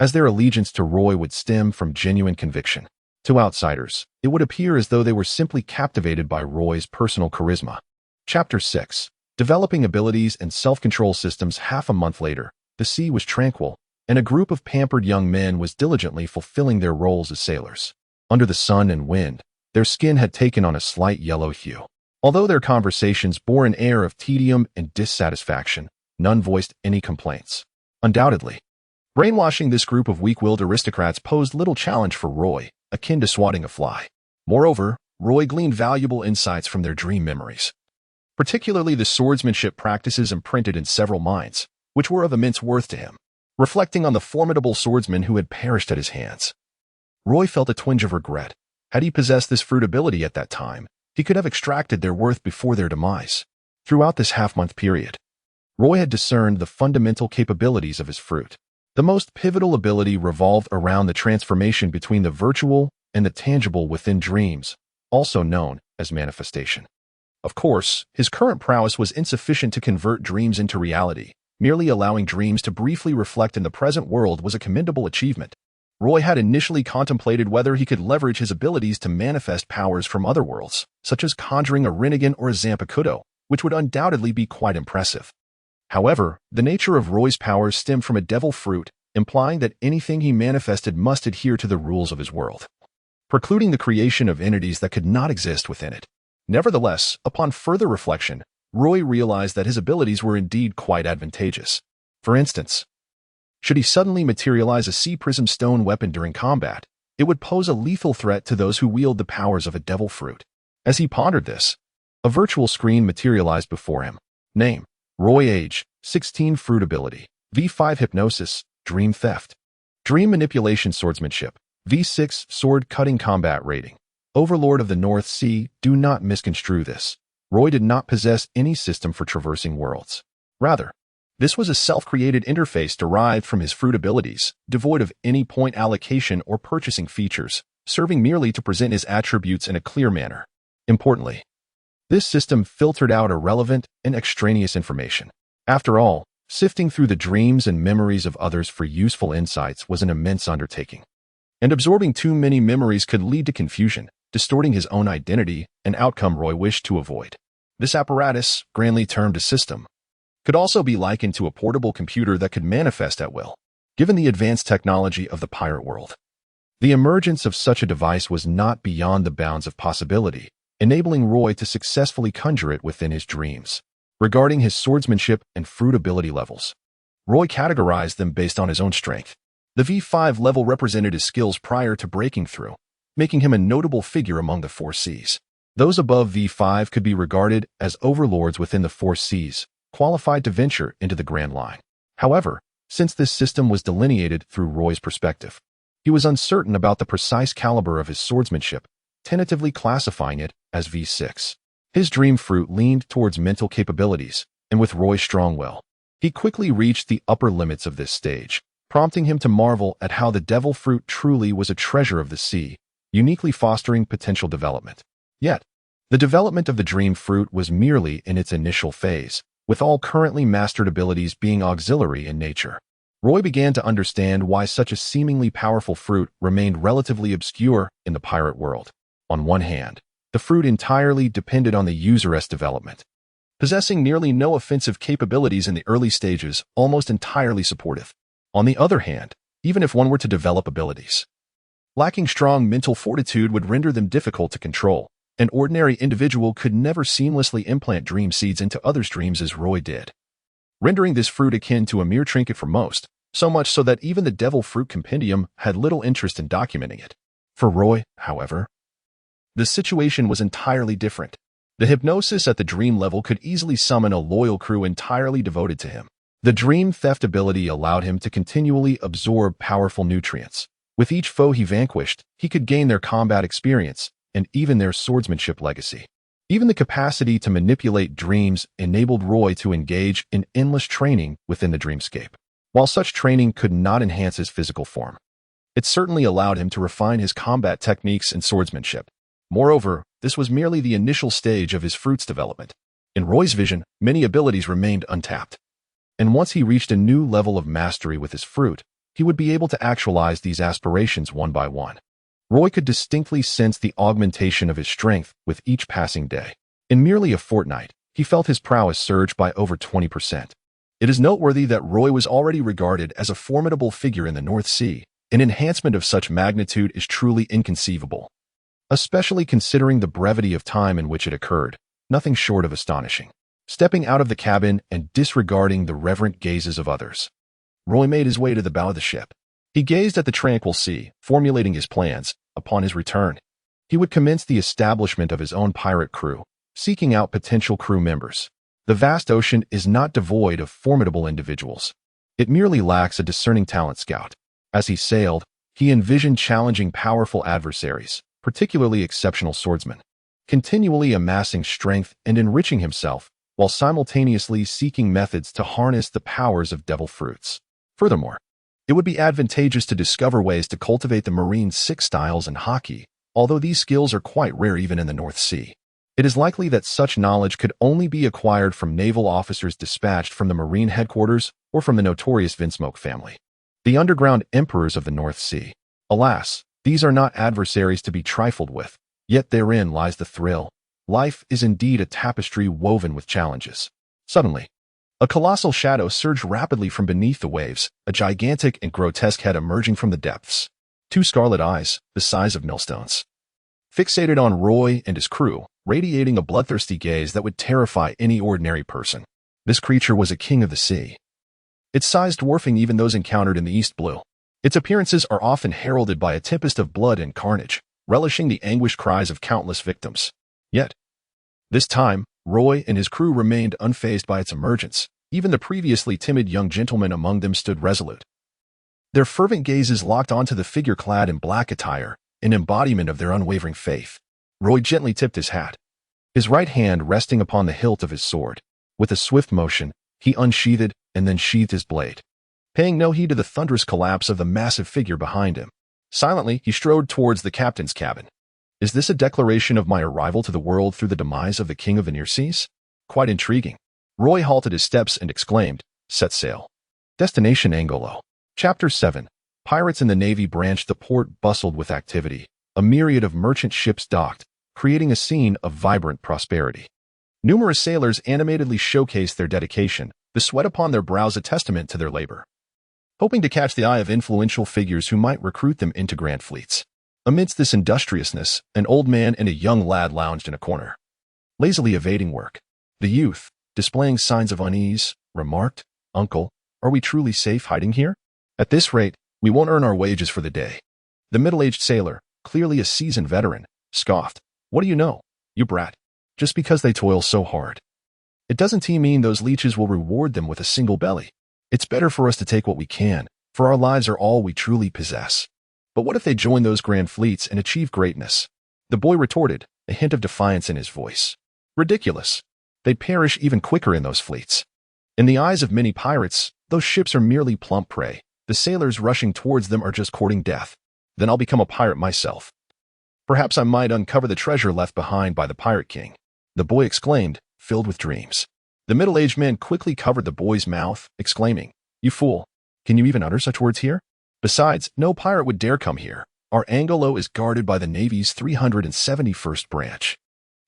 S1: as their allegiance to Roy would stem from genuine conviction. To outsiders, it would appear as though they were simply captivated by Roy's personal charisma. Chapter 6. Developing abilities and self-control systems. Half a month later, the sea was tranquil, and a group of pampered young men was diligently fulfilling their roles as sailors. Under the sun and wind, their skin had taken on a slight yellow hue. Although their conversations bore an air of tedium and dissatisfaction, none voiced any complaints. Undoubtedly, brainwashing this group of weak-willed aristocrats posed little challenge for Roy, akin to swatting a fly. Moreover, Roy gleaned valuable insights from their dream memories, particularly the swordsmanship practices imprinted in several minds, which were of immense worth to him. Reflecting on the formidable swordsmen who had perished at his hands, Roy felt a twinge of regret. Had he possessed this fruit ability at that time, he could have extracted their worth before their demise. Throughout this half-month period, Roy had discerned the fundamental capabilities of his fruit. The most pivotal ability revolved around the transformation between the virtual and the tangible within dreams, also known as manifestation. Of course, his current prowess was insufficient to convert dreams into reality. Merely allowing dreams to briefly reflect in the present world was a commendable achievement. Roy had initially contemplated whether he could leverage his abilities to manifest powers from other worlds, such as conjuring a Rinnegan or a Zampicudo, which would undoubtedly be quite impressive. However, the nature of Roy's powers stemmed from a devil fruit, implying that anything he manifested must adhere to the rules of his world, precluding the creation of entities that could not exist within it. Nevertheless, upon further reflection, Roy realized that his abilities were indeed quite advantageous. For instance, should he suddenly materialize a sea prism stone weapon during combat, it would pose a lethal threat to those who wield the powers of a devil fruit. As he pondered this, a virtual screen materialized before him. Name: Roy. Age: 16. Fruit ability: V5 Hypnosis, Dream Theft. Dream Manipulation Swordsmanship, V6 Sword Cutting Combat Rating. Overlord of the North Sea, do not misconstrue this. Roy did not possess any system for traversing worlds. Rather, this was a self-created interface derived from his fruit abilities, devoid of any point allocation or purchasing features, serving merely to present his attributes in a clear manner. Importantly, this system filtered out irrelevant and extraneous information. After all, sifting through the dreams and memories of others for useful insights was an immense undertaking. And absorbing too many memories could lead to confusion, distorting his own identity, an outcome Roy wished to avoid. This apparatus, grandly termed a system, could also be likened to a portable computer that could manifest at will. Given the advanced technology of the pirate world, the emergence of such a device was not beyond the bounds of possibility, enabling Roy to successfully conjure it within his dreams. Regarding his swordsmanship and fruit ability levels, Roy categorized them based on his own strength. The V5 level represented his skills prior to breaking through, making him a notable figure among the Four Seas. Those above V5 could be regarded as overlords within the Four Seas, qualified to venture into the Grand Line. However, since this system was delineated through Roy's perspective, he was uncertain about the precise caliber of his swordsmanship, tentatively classifying it as V6. His dream fruit leaned towards mental capabilities, and with Roy's strong will, he quickly reached the upper limits of this stage, prompting him to marvel at how the devil fruit truly was a treasure of the sea, uniquely fostering potential development. Yet, the development of the dream fruit was merely in its initial phase, with all currently mastered abilities being auxiliary in nature. Roy began to understand why such a seemingly powerful fruit remained relatively obscure in the pirate world. On one hand, the fruit entirely depended on the user's development, possessing nearly no offensive capabilities in the early stages, almost entirely supportive. On the other hand, even if one were to develop abilities, lacking strong mental fortitude would render them difficult to control. An ordinary individual could never seamlessly implant dream seeds into others' dreams as Roy did, rendering this fruit akin to a mere trinket for most, so much so that even the Devil Fruit Compendium had little interest in documenting it. For Roy, however, the situation was entirely different. The hypnosis at the dream level could easily summon a loyal crew entirely devoted to him. The dream theft ability allowed him to continually absorb powerful nutrients. With each foe he vanquished, he could gain their combat experience and even their swordsmanship legacy. Even the capacity to manipulate dreams enabled Roy to engage in endless training within the dreamscape. While such training could not enhance his physical form, it certainly allowed him to refine his combat techniques and swordsmanship. Moreover, this was merely the initial stage of his fruit's development. In Roy's vision, many abilities remained untapped, and once he reached a new level of mastery with his fruit, he would be able to actualize these aspirations one by one. Roy could distinctly sense the augmentation of his strength with each passing day. In merely a fortnight, he felt his prowess surge by over 20%. It is noteworthy that Roy was already regarded as a formidable figure in the North Sea. An enhancement of such magnitude is truly inconceivable, especially considering the brevity of time in which it occurred, nothing short of astonishing. Stepping out of the cabin and disregarding the reverent gazes of others, Roy made his way to the bow of the ship. He gazed at the tranquil sea, formulating his plans. Upon his return, he would commence the establishment of his own pirate crew, seeking out potential crew members. The vast ocean is not devoid of formidable individuals. It merely lacks a discerning talent scout. As he sailed, he envisioned challenging powerful adversaries, particularly exceptional swordsmen, continually amassing strength and enriching himself, while simultaneously seeking methods to harness the powers of devil fruits. Furthermore, it would be advantageous to discover ways to cultivate the marine six styles and Haki, although these skills are quite rare even in the North Sea. It is likely that such knowledge could only be acquired from naval officers dispatched from the Marine headquarters or from the notorious Vinsmoke family, the underground emperors of the North Sea. Alas, these are not adversaries to be trifled with, yet therein lies the thrill. Life is indeed a tapestry woven with challenges. Suddenly, a colossal shadow surged rapidly from beneath the waves, a gigantic and grotesque head emerging from the depths. Two scarlet eyes, the size of millstones, fixated on Roy and his crew, radiating a bloodthirsty gaze that would terrify any ordinary person. This creature was a king of the sea, its size dwarfing even those encountered in the East Blue. Its appearances are often heralded by a tempest of blood and carnage, relishing the anguished cries of countless victims. Yet, this time, Roy and his crew remained unfazed by its emergence. Even the previously timid young gentlemen among them stood resolute, their fervent gazes locked onto the figure clad in black attire, an embodiment of their unwavering faith. Roy gently tipped his hat, his right hand resting upon the hilt of his sword. With a swift motion, he unsheathed and then sheathed his blade, paying no heed to the thunderous collapse of the massive figure behind him. Silently, he strode towards the captain's cabin. Is this a declaration of my arrival to the world through the demise of the king of the near seas? Quite intriguing. Roy halted his steps and exclaimed, "Set sail." Destination Angolo. Chapter 7. Pirates in the Navy branch. The port bustled with activity. A myriad of merchant ships docked, creating a scene of vibrant prosperity. Numerous sailors animatedly showcased their dedication, the sweat upon their brows a testament to their labor, hoping to catch the eye of influential figures who might recruit them into grand fleets. Amidst this industriousness, an old man and a young lad lounged in a corner, lazily evading work. The youth, displaying signs of unease, remarked, "Uncle, are we truly safe hiding here? At this rate, we won't earn our wages for the day." The middle-aged sailor, clearly a seasoned veteran, scoffed, "What do you know, you brat? Just because they toil so hard, it doesn't mean those leeches will reward them with a single belly. It's better for us to take what we can, for our lives are all we truly possess. But what if they join those grand fleets and achieve greatness?" The boy retorted, a hint of defiance in his voice. "Ridiculous. They'd perish even quicker in those fleets. In the eyes of many pirates, those ships are merely plump prey. The sailors rushing towards them are just courting death. Then I'll become a pirate myself. Perhaps I might uncover the treasure left behind by the Pirate King," the boy exclaimed, filled with dreams. The middle-aged man quickly covered the boy's mouth, exclaiming, "You fool. Can you even utter such words here? Besides, no pirate would dare come here. Our Anglo is guarded by the Navy's 371st branch.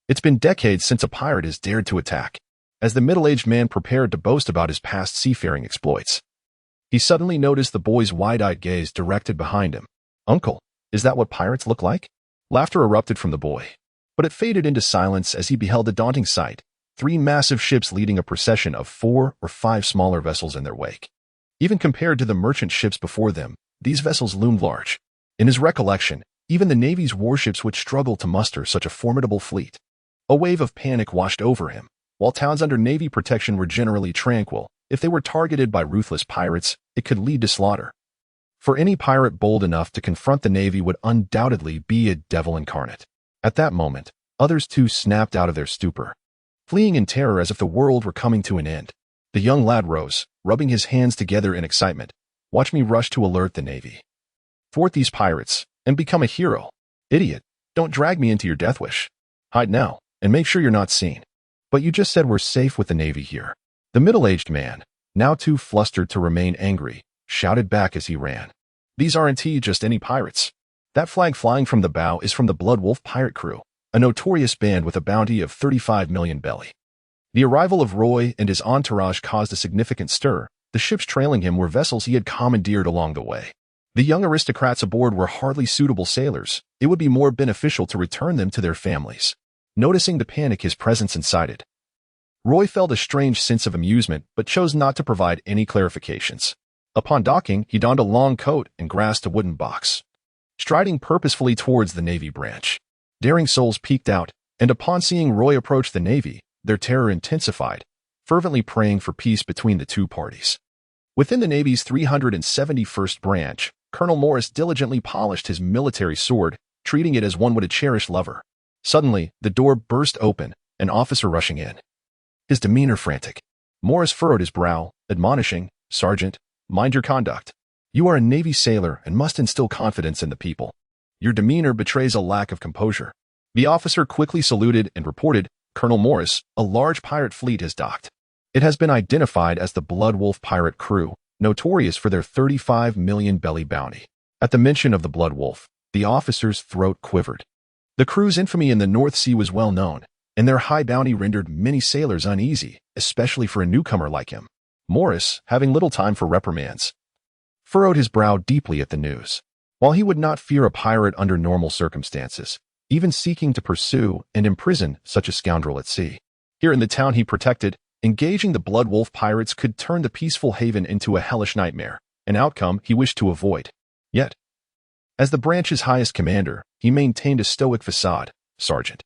S1: It's been decades since a pirate has dared to attack. As the middle-aged man prepared to boast about his past seafaring exploits, he suddenly noticed the boy's wide-eyed gaze directed behind him. "Uncle, is that what pirates look like?" Laughter erupted from the boy, but it faded into silence as he beheld a daunting sight: 3 massive ships leading a procession of 4 or 5 smaller vessels in their wake. Even compared to the merchant ships before them, these vessels loomed large. In his recollection, even the Navy's warships would struggle to muster such a formidable fleet. A wave of panic washed over him. While towns under Navy protection were generally tranquil, if they were targeted by ruthless pirates, it could lead to slaughter. For any pirate bold enough to confront the Navy would undoubtedly be a devil incarnate. At that moment, others too snapped out of their stupor, fleeing in terror as if the world were coming to an end. The young lad rose, rubbing his hands together in excitement. "Watch me rush to alert the Navy. Thwart these pirates, and become a hero. Idiot, don't drag me into your death wish. Hide now, and make sure you're not seen." "But you just said we're safe with the Navy here." The middle-aged man, now too flustered to remain angry, shouted back as he ran. "These aren't just any pirates. That flag flying from the bow is from the Bloodwolf pirate crew, a notorious band with a bounty of 35 million belly." The arrival of Roy and his entourage caused a significant stir. The ships trailing him were vessels he had commandeered along the way. The young aristocrats aboard were hardly suitable sailors. It would be more beneficial to return them to their families. Noticing the panic his presence incited, Roy felt a strange sense of amusement but chose not to provide any clarifications. Upon docking, he donned a long coat and grasped a wooden box, striding purposefully towards the Navy branch. Daring souls peeked out, and upon seeing Roy approach the Navy, their terror intensified, fervently praying for peace between the two parties. Within the Navy's 371st branch, Colonel Morris diligently polished his military sword, treating it as one would a cherished lover. Suddenly, the door burst open, an officer rushing in, his demeanor frantic. Morris furrowed his brow, admonishing, "Sergeant, mind your conduct. You are a Navy sailor and must instill confidence in the people. Your demeanor betrays a lack of composure." The officer quickly saluted and reported, "Colonel Morris, a large pirate fleet has docked. It has been identified as the Bloodwolf pirate crew, notorious for their 35 million belly bounty." At the mention of the Bloodwolf, the officer's throat quivered. The crew's infamy in the North Sea was well known, and their high bounty rendered many sailors uneasy, especially for a newcomer like him. Morris, having little time for reprimands, furrowed his brow deeply at the news. While he would not fear a pirate under normal circumstances, even seeking to pursue and imprison such a scoundrel at sea, here in the town he protected, engaging the Bloodwolf pirates could turn the peaceful haven into a hellish nightmare, an outcome he wished to avoid. Yet, as the branch's highest commander, he maintained a stoic facade. "Sergeant,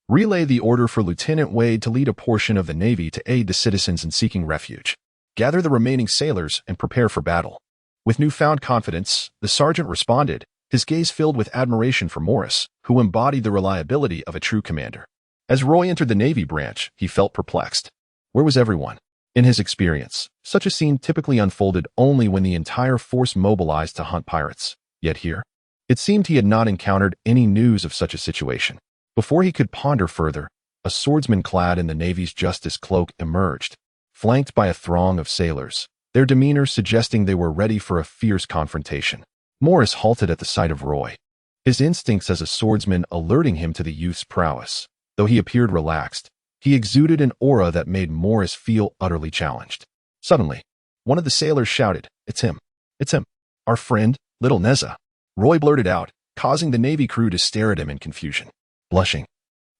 S1: relay the order for Lieutenant Wade to lead a portion of the Navy to aid the citizens in seeking refuge. Gather the remaining sailors and prepare for battle." With newfound confidence, the sergeant responded, his gaze filled with admiration for Morris, who embodied the reliability of a true commander. As Roy entered the Navy branch, he felt perplexed. Where was everyone? In his experience, such a scene typically unfolded only when the entire force mobilized to hunt pirates. Yet here, it seemed he had not encountered any news of such a situation. Before he could ponder further, a swordsman clad in the Navy's justice cloak emerged, flanked by a throng of sailors, their demeanor suggesting they were ready for a fierce confrontation. Morris halted at the sight of Roy, his instincts as a swordsman alerting him to the youth's prowess. Though he appeared relaxed, he exuded an aura that made Morris feel utterly challenged. Suddenly, one of the sailors shouted, "It's him! It's him! Our friend, Little Neza!" Roy blurted out, causing the Navy crew to stare at him in confusion. Blushing,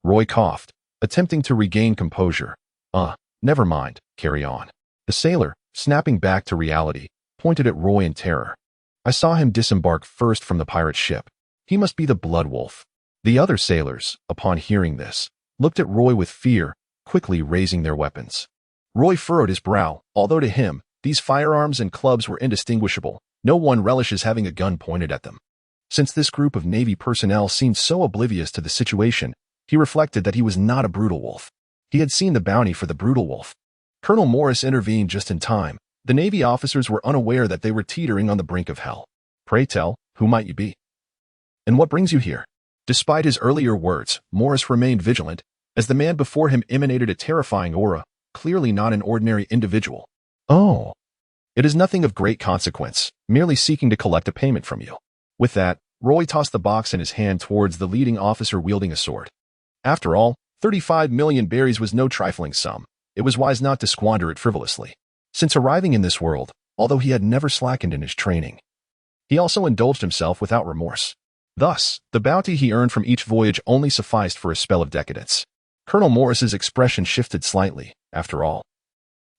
S1: Roy coughed, attempting to regain composure. Never mind, carry on." The sailor, snapping back to reality, pointed at Roy in terror. "I saw him disembark first from the pirate ship. He must be the Bloodwolf." The other sailors, upon hearing this, looked at Roy with fear, quickly raising their weapons. Roy furrowed his brow, although to him, these firearms and clubs were indistinguishable. No one relishes having a gun pointed at them. Since this group of Navy personnel seemed so oblivious to the situation, he reflected that he was not a brutal wolf. He had seen the bounty for the brutal wolf. Colonel Morris intervened just in time. The Navy officers were unaware that they were teetering on the brink of hell. "Pray tell, who might you be? And what brings you here?" Despite his earlier words, Morris remained vigilant, as the man before him emanated a terrifying aura, clearly not an ordinary individual. "Oh, It is nothing of great consequence, merely seeking to collect a payment from you." With that, Roy tossed the box in his hand towards the leading officer wielding a sword. After all, 35 million berries was no trifling sum. It was wise not to squander it frivolously. Since arriving in this world, although he had never slackened in his training, he also indulged himself without remorse. Thus, the bounty he earned from each voyage only sufficed for a spell of decadence. Colonel Morris's expression shifted slightly. After all,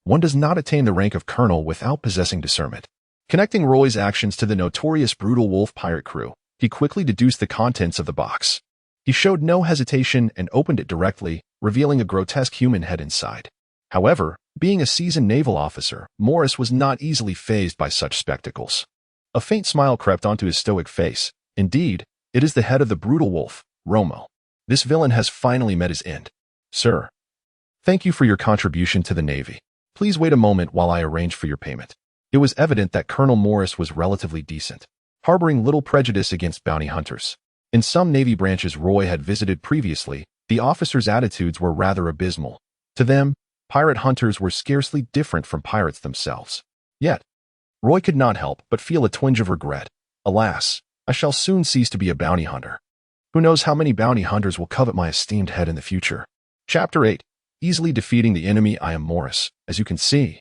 S1: one does not attain the rank of colonel without possessing discernment. Connecting Roy's actions to the notorious brutal wolf pirate crew, he quickly deduced the contents of the box. He showed no hesitation and opened it directly, revealing a grotesque human head inside. However, being a seasoned naval officer, Morris was not easily fazed by such spectacles. A faint smile crept onto his stoic face. Indeed, it is the head of the brutal wolf, Romo. This villain has finally met his end. Sir, thank you for your contribution to the Navy. Please wait a moment while I arrange for your payment. It was evident that Colonel Morris was relatively decent, harboring little prejudice against bounty hunters. In some Navy branches Roy had visited previously, the officers' attitudes were rather abysmal. To them, pirate hunters were scarcely different from pirates themselves. Yet, Roy could not help but feel a twinge of regret. Alas, I shall soon cease to be a bounty hunter. Who knows how many bounty hunters will covet my esteemed head in the future? Chapter 8. Easily defeating the enemy. I am Morris, as you can see,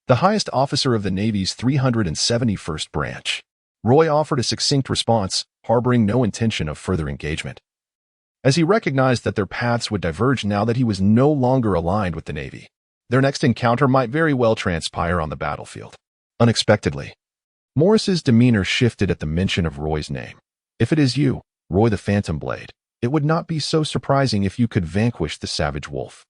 S1: the highest officer of the Navy's 371st branch. Roy offered a succinct response, harboring no intention of further engagement, as he recognized that their paths would diverge now that he was no longer aligned with the Navy. Their next encounter might very well transpire on the battlefield. Unexpectedly, Morris's demeanor shifted at the mention of Roy's name. If it is you, Roy the Phantom Blade, it would not be so surprising if you could vanquish the savage wolf.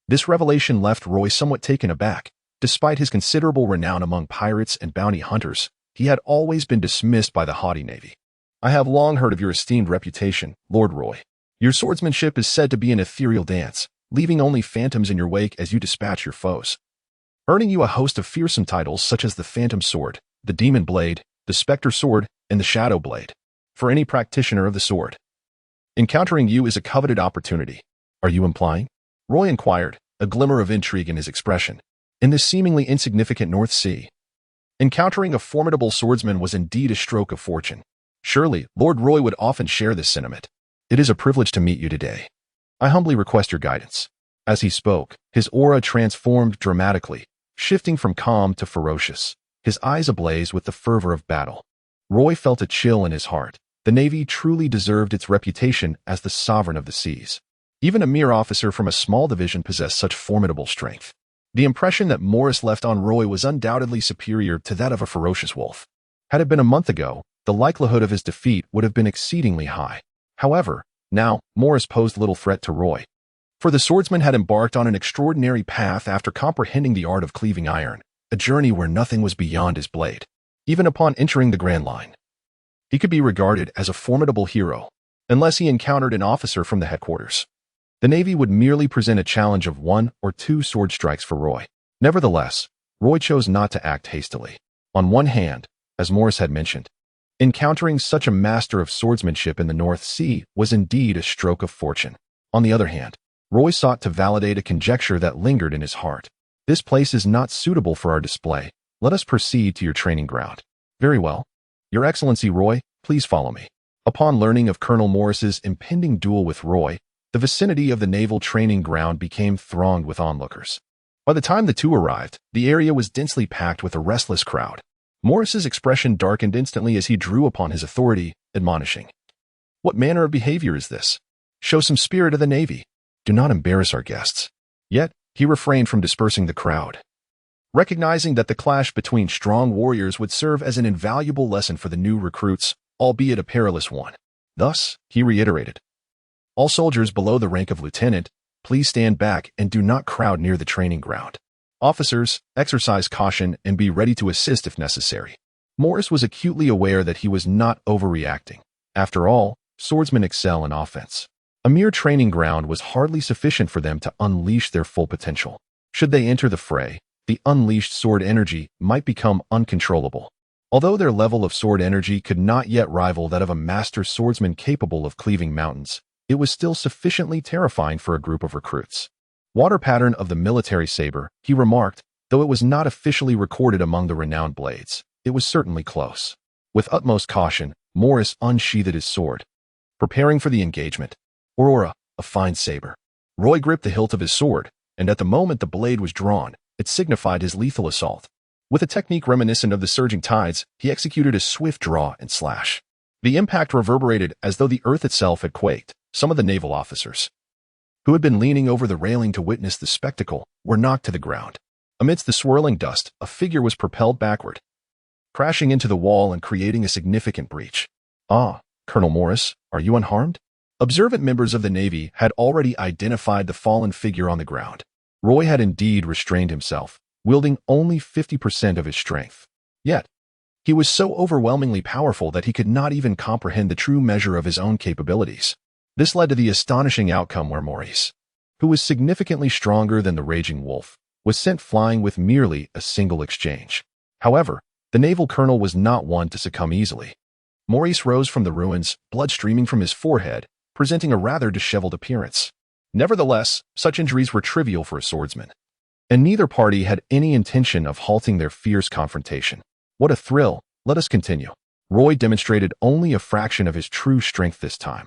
S1: This revelation left Roy somewhat taken aback. Despite his considerable renown among pirates and bounty hunters, he had always been dismissed by the haughty Navy. I have long heard of your esteemed reputation, Lord Roy. Your swordsmanship is said to be an ethereal dance, leaving only phantoms in your wake as you dispatch your foes, earning you a host of fearsome titles such as the Phantom Sword, the Demon Blade, the Spectre Sword, and the Shadow Blade. For any practitioner of the sword, encountering you is a coveted opportunity. Are you implying? Roy inquired, a glimmer of intrigue in his expression. In this seemingly insignificant North Sea, encountering a formidable swordsman was indeed a stroke of fortune. Surely, Lord Roy would often share this sentiment. It is a privilege to meet you today. I humbly request your guidance. As he spoke, his aura transformed dramatically, shifting from calm to ferocious, his eyes ablaze with the fervor of battle. Roy felt a chill in his heart. The Navy truly deserved its reputation as the sovereign of the seas. Even a mere officer from a small division possessed such formidable strength. The impression that Morris left on Roy was undoubtedly superior to that of a ferocious wolf. Had it been a month ago, the likelihood of his defeat would have been exceedingly high. However, now, Morris posed little threat to Roy. For the swordsman had embarked on an extraordinary path after comprehending the art of cleaving iron, a journey where nothing was beyond his blade. Even upon entering the Grand Line, he could be regarded as a formidable hero, unless he encountered an officer from the headquarters. The Navy would merely present a challenge of 1 or 2 sword strikes for Roy. Nevertheless, Roy chose not to act hastily. On one hand, as Morris had mentioned, encountering such a master of swordsmanship in the North Sea was indeed a stroke of fortune. On the other hand, Roy sought to validate a conjecture that lingered in his heart. This place is not suitable for our display. Let us proceed to your training ground. Very well. Your Excellency Roy, please follow me. Upon learning of Colonel Morris's impending duel with Roy, the vicinity of the naval training ground became thronged with onlookers. By the time the two arrived, the area was densely packed with a restless crowd. Morris's expression darkened instantly as he drew upon his authority, admonishing, "What manner of behavior is this? Show some spirit of the Navy. Do not embarrass our guests." Yet, he refrained from dispersing the crowd, recognizing that the clash between strong warriors would serve as an invaluable lesson for the new recruits, albeit a perilous one. Thus, he reiterated, "All soldiers below the rank of lieutenant, please stand back and do not crowd near the training ground. Officers, exercise caution and be ready to assist if necessary." Morris was acutely aware that he was not overreacting. After all, swordsmen excel in offense. A mere training ground was hardly sufficient for them to unleash their full potential. Should they enter the fray, the unleashed sword energy might become uncontrollable. Although their level of sword energy could not yet rival that of a master swordsman capable of cleaving mountains, it was still sufficiently terrifying for a group of recruits. Water pattern of the military saber, he remarked, Though it was not officially recorded among the renowned blades, it was certainly close. With utmost caution, Morris unsheathed his sword, preparing for the engagement. Aurora, a fine saber. Roy gripped the hilt of his sword, and at the moment the blade was drawn, it signified his lethal assault. With a technique reminiscent of the surging tides, he executed a swift draw and slash. The impact reverberated as though the earth itself had quaked. Some of the naval officers, who had been leaning over the railing to witness the spectacle, were knocked to the ground. Amidst the swirling dust, a figure was propelled backward, crashing into the wall and creating a significant breach. Ah, Colonel Morris, are you unharmed? Observant members of the Navy had already identified the fallen figure on the ground. Roy had indeed restrained himself, wielding only 50% of his strength. Yet, he was so overwhelmingly powerful that he could not even comprehend the true measure of his own capabilities. This led to the astonishing outcome where Maurice, who was significantly stronger than the raging wolf, was sent flying with merely a single exchange. However, the naval colonel was not one to succumb easily. Maurice rose from the ruins, blood streaming from his forehead, presenting a rather disheveled appearance. Nevertheless, such injuries were trivial for a swordsman, and neither party had any intention of halting their fierce confrontation. What a thrill! Let us continue. Roy demonstrated only a fraction of his true strength this time,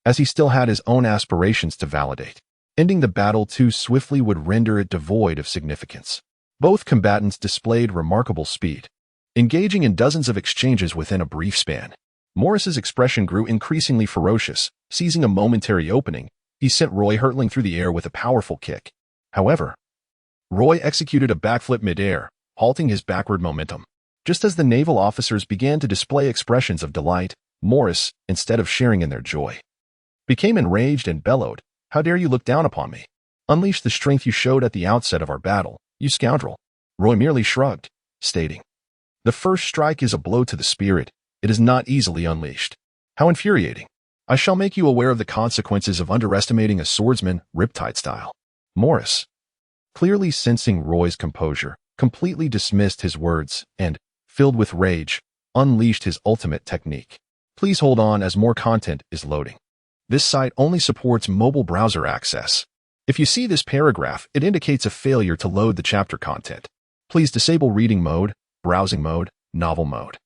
S1: as he still had his own aspirations to validate. Ending the battle too swiftly would render it devoid of significance. Both combatants displayed remarkable speed, engaging in dozens of exchanges within a brief span. Morris's expression grew increasingly ferocious. Seizing a momentary opening, he sent Roy hurtling through the air with a powerful kick. However, Roy executed a backflip mid-air, halting his backward momentum. Just as the naval officers began to display expressions of delight, Morris, instead of sharing in their joy, became enraged and bellowed, "How dare you look down upon me? Unleash the strength you showed at the outset of our battle, you scoundrel." Roy merely shrugged, stating, "The first strike is a blow to the spirit. It is not easily unleashed." How infuriating. I shall make you aware of the consequences of underestimating a swordsman, Riptide style. Morris, clearly sensing Roy's composure, completely dismissed his words and, filled with rage, unleashed his ultimate technique. Please hold on as more content is loading. This site only supports mobile browser access. If you see this paragraph, it indicates a failure to load the chapter content. Please disable reading mode, browsing mode, novel mode,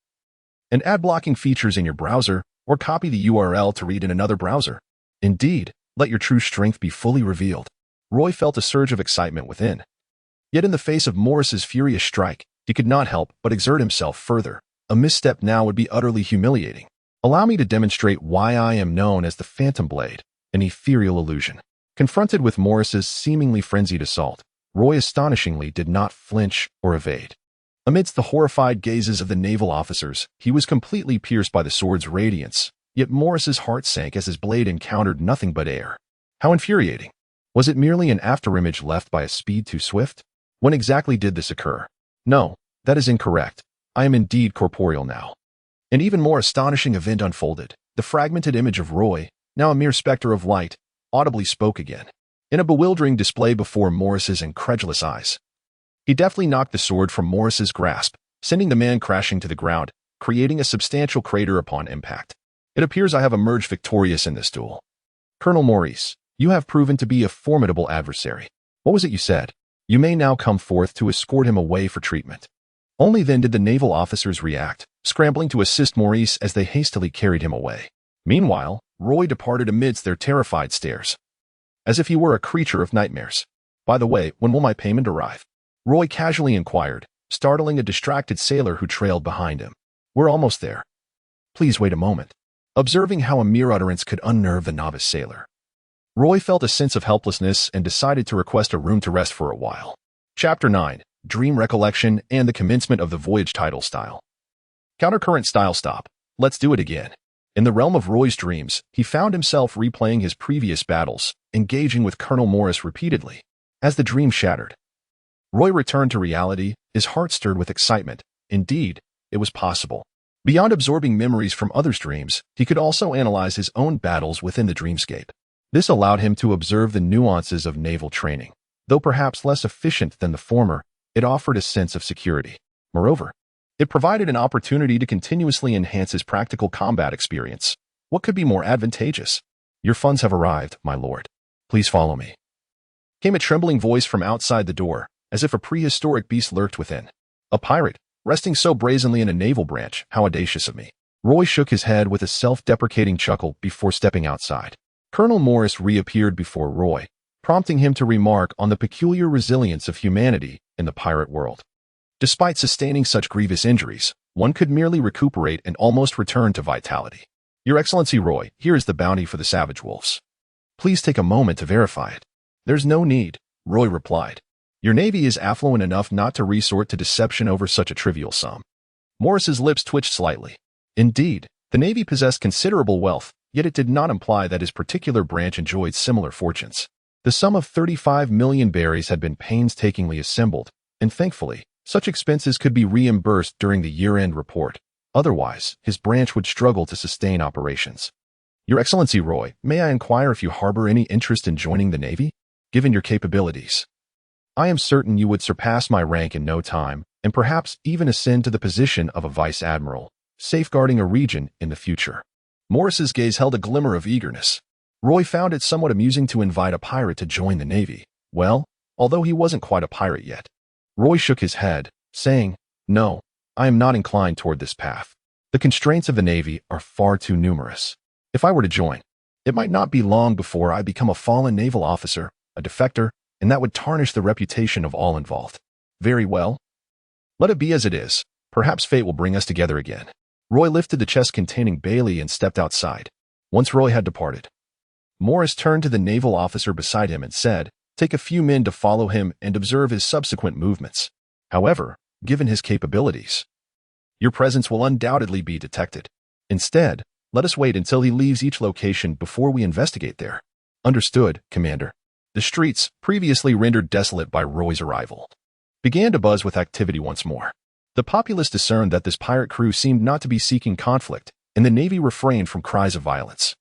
S1: and ad blocking features in your browser, or copy the URL to read in another browser. Indeed, let your true strength be fully revealed. Roy felt a surge of excitement within. Yet in the face of Morris's furious strike, he could not help but exert himself further. A misstep now would be utterly humiliating. Allow me to demonstrate why I am known as the Phantom Blade, an ethereal illusion. Confronted with Morris's seemingly frenzied assault, Roy astonishingly did not flinch or evade. Amidst the horrified gazes of the naval officers, he was completely pierced by the sword's radiance, yet Morris's heart sank as his blade encountered nothing but air. How infuriating. Was it merely an afterimage left by a speed too swift? When exactly did this occur? No, that is incorrect. I am indeed corporeal now. An even more astonishing event unfolded. The fragmented image of Roy, now a mere specter of light, audibly spoke again. In a bewildering display before Morris's incredulous eyes, he deftly knocked the sword from Morris's grasp, sending the man crashing to the ground, creating a substantial crater upon impact. It appears I have emerged victorious in this duel. Colonel Maurice, you have proven to be a formidable adversary. What was it you said? You may now come forth to escort him away for treatment. Only then did the naval officers react, scrambling to assist Maurice as they hastily carried him away. Meanwhile, Roy departed amidst their terrified stares, as if he were a creature of nightmares. By the way, when will my payment arrive? Roy casually inquired, startling a distracted sailor who trailed behind him. We're almost there. Please wait a moment. Observing how a mere utterance could unnerve the novice sailor, Roy felt a sense of helplessness and decided to request a room to rest for a while. Chapter 9. Dream Recollection and the Commencement of the Voyage Title Style. Countercurrent style stop. Let's do it again. In the realm of Roy's dreams, he found himself replaying his previous battles, engaging with Colonel Morris repeatedly. As the dream shattered, Roy returned to reality, his heart stirred with excitement. Indeed, it was possible. Beyond absorbing memories from others' dreams, he could also analyze his own battles within the dreamscape. This allowed him to observe the nuances of naval training. Though perhaps less efficient than the former, it offered a sense of security. Moreover, it provided an opportunity to continuously enhance his practical combat experience. What could be more advantageous? Your funds have arrived, my lord. Please follow me. Came a trembling voice from outside the door, as if a prehistoric beast lurked within. A pirate, resting so brazenly in a naval branch, how audacious of me. Roy shook his head with a self-deprecating chuckle before stepping outside. Colonel Morris reappeared before Roy, prompting him to remark on the peculiar resilience of humanity in the pirate world. Despite sustaining such grievous injuries, one could merely recuperate and almost return to vitality. Your Excellency Roy, here is the bounty for the savage wolves. Please take a moment to verify it. There's no need, Roy replied. Your navy is affluent enough not to resort to deception over such a trivial sum. Morris's lips twitched slightly. Indeed, the navy possessed considerable wealth, yet it did not imply that his particular branch enjoyed similar fortunes. The sum of 35 million berries had been painstakingly assembled, and thankfully, such expenses could be reimbursed during the year-end report. Otherwise, his branch would struggle to sustain operations. Your Excellency Roy, may I inquire if you harbor any interest in joining the navy? Given your capabilities, I am certain you would surpass my rank in no time, and perhaps even ascend to the position of a vice admiral, safeguarding a region in the future. Morris's gaze held a glimmer of eagerness. Roy found it somewhat amusing to invite a pirate to join the navy. Well, although he wasn't quite a pirate yet. Roy shook his head, saying, No, I am not inclined toward this path. The constraints of the navy are far too numerous. If I were to join, it might not be long before I become a fallen naval officer, a defector, and that would tarnish the reputation of all involved. Very well. Let it be as it is. Perhaps fate will bring us together again. Roy lifted the chest containing Bailey and stepped outside. Once Roy had departed, Morris turned to the naval officer beside him and said, Take a few men to follow him and observe his subsequent movements. However, given his capabilities, your presence will undoubtedly be detected. Instead, let us wait until he leaves each location before we investigate there. Understood, Commander. The streets, previously rendered desolate by Roy's arrival, began to buzz with activity once more. The populace discerned that this pirate crew seemed not to be seeking conflict, and the navy refrained from cries of violence,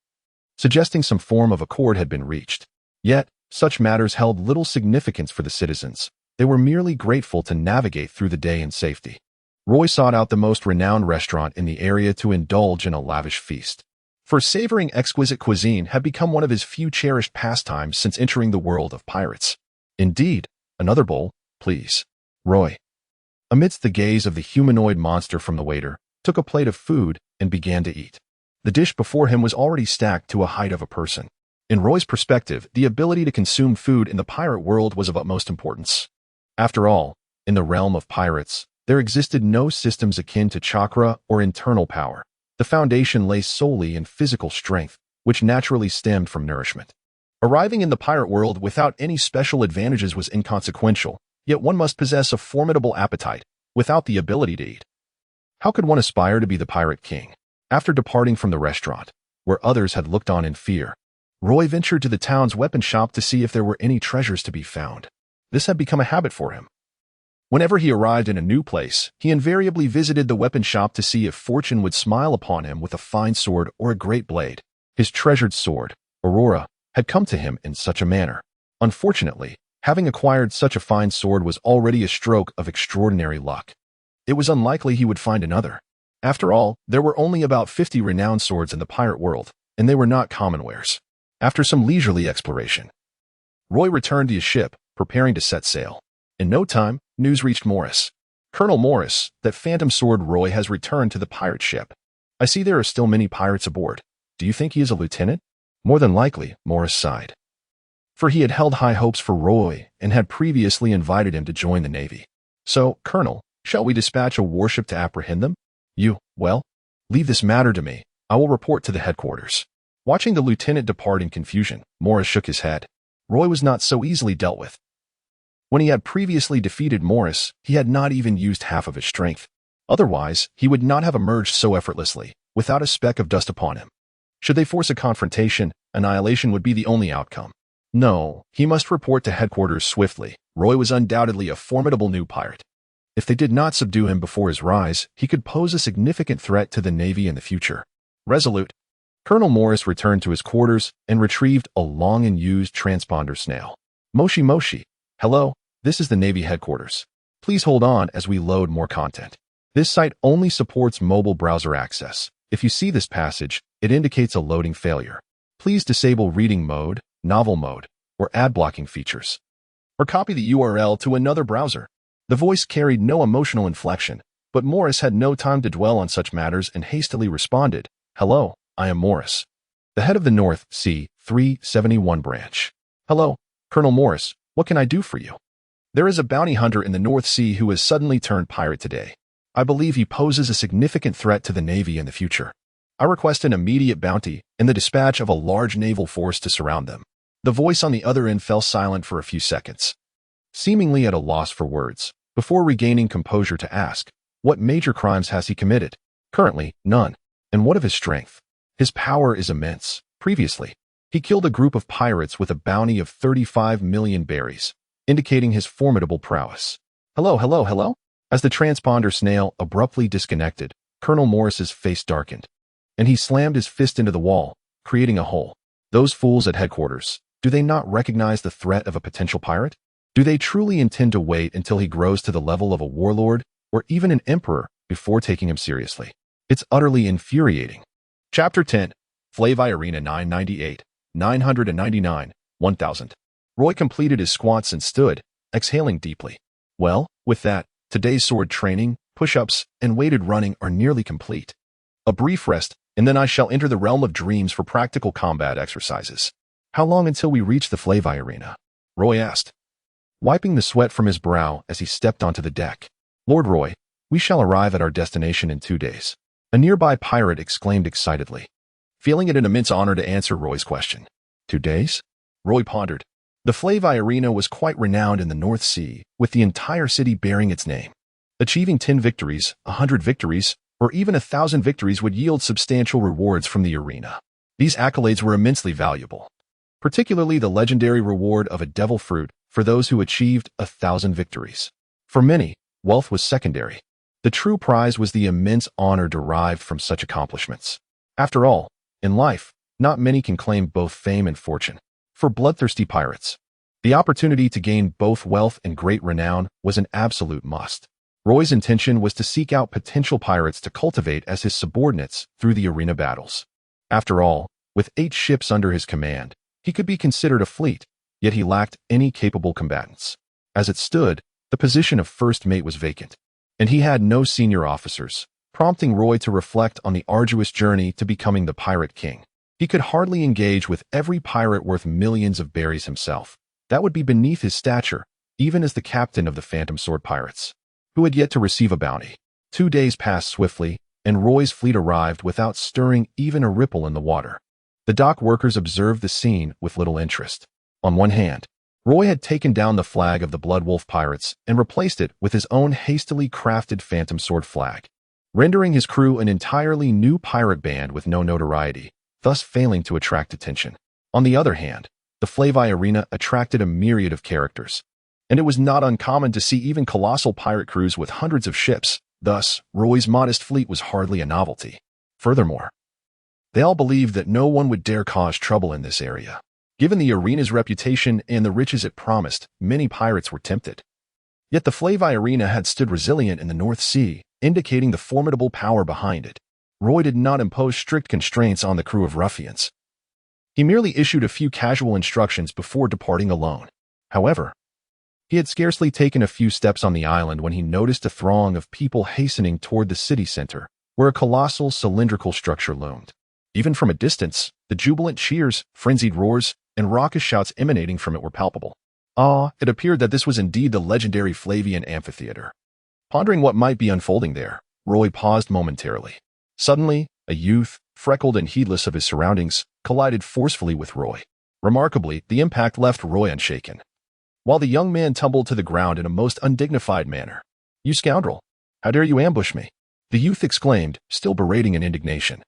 S1: suggesting some form of accord had been reached. Yet, such matters held little significance for the citizens. They were merely grateful to navigate through the day in safety. Roy sought out the most renowned restaurant in the area to indulge in a lavish feast. For savoring exquisite cuisine had become one of his few cherished pastimes since entering the world of pirates. Indeed, another bowl, please. Roy, amidst the gaze of the humanoid monster from the waiter, took a plate of food and began to eat. The dish before him was already stacked to a height of a person. In Roy's perspective, the ability to consume food in the pirate world was of utmost importance. After all, in the realm of pirates, there existed no systems akin to chakra or internal power. The foundation lay solely in physical strength, which naturally stemmed from nourishment. Arriving in the pirate world without any special advantages was inconsequential, yet one must possess a formidable appetite, without the ability to eat. How could one aspire to be the pirate king? After departing from the restaurant, where others had looked on in fear, Roy ventured to the town's weapon shop to see if there were any treasures to be found. This had become a habit for him. Whenever he arrived in a new place, he invariably visited the weapon shop to see if fortune would smile upon him with a fine sword or a great blade. His treasured sword, Aurora, had come to him in such a manner. Unfortunately, having acquired such a fine sword was already a stroke of extraordinary luck. It was unlikely he would find another. After all, there were only about 50 renowned swords in the pirate world, and they were not common wares. After some leisurely exploration, Roy returned to his ship, preparing to set sail. In no time, news reached Morris. Colonel Morris, that phantom sword Roy has returned to the pirate ship. I see there are still many pirates aboard. Do you think he is a lieutenant? More than likely, Morris sighed. For he had held high hopes for Roy and had previously invited him to join the navy. So, Colonel, shall we dispatch a warship to apprehend them? Well, leave this matter to me. I will report to the headquarters. Watching the lieutenant depart in confusion, Morris shook his head. Roy was not so easily dealt with. When he had previously defeated Morris, he had not even used half of his strength. Otherwise, he would not have emerged so effortlessly, without a speck of dust upon him. Should they force a confrontation, annihilation would be the only outcome. No, he must report to headquarters swiftly. Roy was undoubtedly a formidable new pirate. If they did not subdue him before his rise, he could pose a significant threat to the navy in the future. Resolute, Colonel Morris returned to his quarters and retrieved a long and used transponder snail. Moshi Moshi. Hello, this is the Navy headquarters. Please hold on as we load more content. This site only supports mobile browser access. If you see this passage, it indicates a loading failure. Please disable reading mode, novel mode, or ad blocking features. or copy the URL to another browser. The voice carried no emotional inflection, but Morris had no time to dwell on such matters and hastily responded, "Hello, I am Morris, the head of the North Sea 371 branch. Hello, Colonel Morris, what can I do for you? There is a bounty hunter in the North Sea who has suddenly turned pirate today. I believe he poses a significant threat to the Navy in the future. I request an immediate bounty and the dispatch of a large naval force to surround them." The voice on the other end fell silent for a few seconds, seemingly at a loss for words, before regaining composure to ask, "What major crimes has he committed?" "Currently, none. And what of his strength?" "His power is immense. Previously, he killed a group of pirates with a bounty of 35 million berries, indicating his formidable prowess." "Hello, hello, hello?" As the transponder snail abruptly disconnected, Colonel Morris's face darkened, and he slammed his fist into the wall, creating a hole. Those fools at headquarters, do they not recognize the threat of a potential pirate? Do they truly intend to wait until he grows to the level of a warlord or even an emperor before taking him seriously? It's utterly infuriating. Chapter 10, Flavii Arena 998, 999, 1000. Roy completed his squats and stood, exhaling deeply. Well, with that, today's sword training, push-ups, and weighted running are nearly complete. A brief rest, and then I shall enter the realm of dreams for practical combat exercises. How long until we reach the Flavii Arena? Roy asked, wiping the sweat from his brow as he stepped onto the deck. Lord Roy, we shall arrive at our destination in 2 days. A nearby pirate exclaimed excitedly, feeling it an immense honor to answer Roy's question. 2 days? Roy pondered. The Flavii Arena was quite renowned in the North Sea, with the entire city bearing its name. Achieving 10 victories, 100 victories, or even 1,000 victories would yield substantial rewards from the arena. These accolades were immensely valuable, particularly the legendary reward of a devil fruit for those who achieved 1,000 victories. For many, wealth was secondary. The true prize was the immense honor derived from such accomplishments. After all, in life, not many can claim both fame and fortune. For bloodthirsty pirates, the opportunity to gain both wealth and great renown was an absolute must. Roy's intention was to seek out potential pirates to cultivate as his subordinates through the arena battles. After all, with 8 ships under his command, he could be considered a fleet, yet he lacked any capable combatants. As it stood, the position of first mate was vacant, and he had no senior officers, prompting Roy to reflect on the arduous journey to becoming the pirate king. He could hardly engage with every pirate worth millions of berries himself. That would be beneath his stature, even as the captain of the Phantom Sword Pirates, who had yet to receive a bounty. 2 days passed swiftly, and Roy's fleet arrived without stirring even a ripple in the water. The dock workers observed the scene with little interest. On one hand, Roy had taken down the flag of the Bloodwolf pirates and replaced it with his own hastily crafted Phantom Sword flag, rendering his crew an entirely new pirate band with no notoriety, thus failing to attract attention. On the other hand, the Flavii Arena attracted a myriad of characters, and it was not uncommon to see even colossal pirate crews with hundreds of ships. Thus, Roy's modest fleet was hardly a novelty. Furthermore, they all believed that no one would dare cause trouble in this area. Given the arena's reputation and the riches it promised, many pirates were tempted. Yet the Flavii Arena had stood resilient in the North Sea, indicating the formidable power behind it. Roy did not impose strict constraints on the crew of ruffians. He merely issued a few casual instructions before departing alone. However, he had scarcely taken a few steps on the island when he noticed a throng of people hastening toward the city center, where a colossal cylindrical structure loomed. Even from a distance, the jubilant cheers, frenzied roars, and raucous shouts emanating from it were palpable. It appeared that this was indeed the legendary Flavian amphitheater. Pondering what might be unfolding there, Roy paused momentarily. Suddenly, a youth, freckled and heedless of his surroundings, collided forcefully with Roy. Remarkably, the impact left Roy unshaken, while the young man tumbled to the ground in a most undignified manner. "You scoundrel! How dare you ambush me?" the youth exclaimed, still berating in indignation,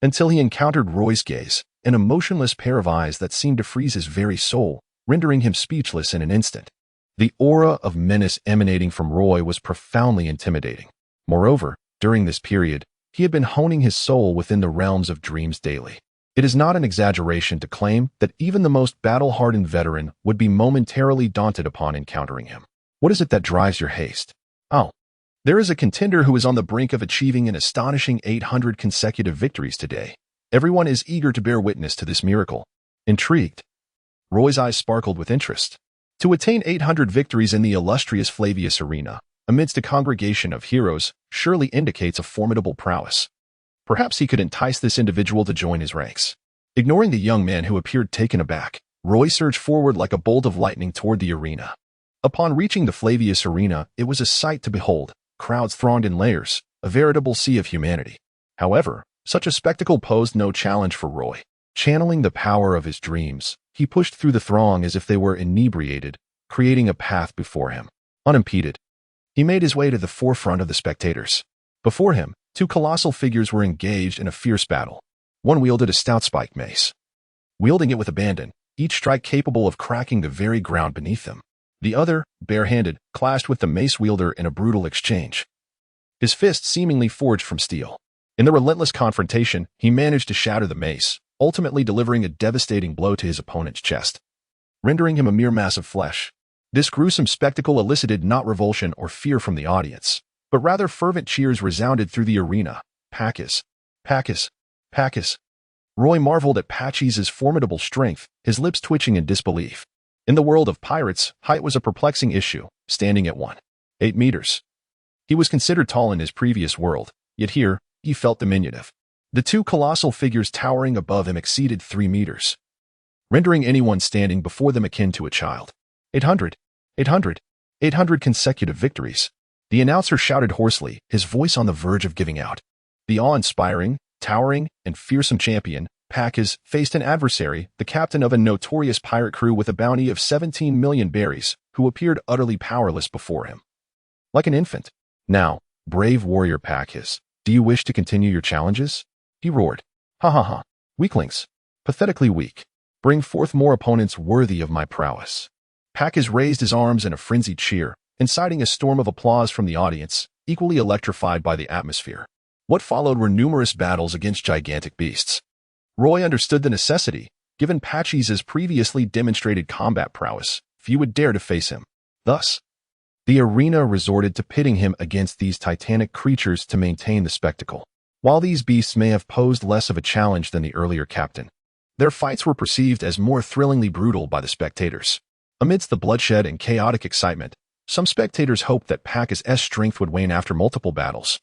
S1: until he encountered Roy's gaze, an emotionless pair of eyes that seemed to freeze his very soul, rendering him speechless in an instant. The aura of menace emanating from Roy was profoundly intimidating. Moreover, during this period, he had been honing his soul within the realms of dreams daily. It is not an exaggeration to claim that even the most battle-hardened veteran would be momentarily daunted upon encountering him. What is it that drives your haste? Oh, there is a contender who is on the brink of achieving an astonishing 800 consecutive victories today. Everyone is eager to bear witness to this miracle. Intrigued, Roy's eyes sparkled with interest. To attain 800 victories in the illustrious Flavius arena, amidst a congregation of heroes, surely indicates a formidable prowess. Perhaps he could entice this individual to join his ranks. Ignoring the young man who appeared taken aback, Roy surged forward like a bolt of lightning toward the arena. Upon reaching the Flavius arena, it was a sight to behold. Crowds thronged in layers, a veritable sea of humanity. However, such a spectacle posed no challenge for Roy. Channeling the power of his dreams, he pushed through the throng as if they were inebriated, creating a path before him. Unimpeded, he made his way to the forefront of the spectators. Before him, two colossal figures were engaged in a fierce battle. One wielded a stout spiked mace, wielding it with abandon, each strike capable of cracking the very ground beneath them. The other, barehanded, clashed with the mace wielder in a brutal exchange, his fists seemingly forged from steel. In the relentless confrontation, he managed to shatter the mace, ultimately delivering a devastating blow to his opponent's chest, rendering him a mere mass of flesh. This gruesome spectacle elicited not revulsion or fear from the audience, but rather fervent cheers resounded through the arena. Pacus, Pacus, Pacus. Roy marveled at Pachys's formidable strength, his lips twitching in disbelief. In the world of pirates, height was a perplexing issue, standing at 1.8 meters. He was considered tall in his previous world, yet here, he felt diminutive. The two colossal figures towering above him exceeded 3 meters, rendering anyone standing before them akin to a child. 800, 800, 800 consecutive victories. The announcer shouted hoarsely, his voice on the verge of giving out. The awe-inspiring, towering, and fearsome champion, Pacus, faced an adversary, the captain of a notorious pirate crew with a bounty of 17 million berries, who appeared utterly powerless before him. Like an infant. Now, brave warrior Pacus, do you wish to continue your challenges? He roared. Ha ha ha. Weaklings. Pathetically weak. Bring forth more opponents worthy of my prowess. Pacus raised his arms in a frenzied cheer, inciting a storm of applause from the audience, equally electrified by the atmosphere. What followed were numerous battles against gigantic beasts. Roy understood the necessity. Given Pachys's previously demonstrated combat prowess, few would dare to face him. Thus, the arena resorted to pitting him against these titanic creatures to maintain the spectacle. While these beasts may have posed less of a challenge than the earlier captain, their fights were perceived as more thrillingly brutal by the spectators. Amidst the bloodshed and chaotic excitement, some spectators hoped that Pacus' strength would wane after multiple battles,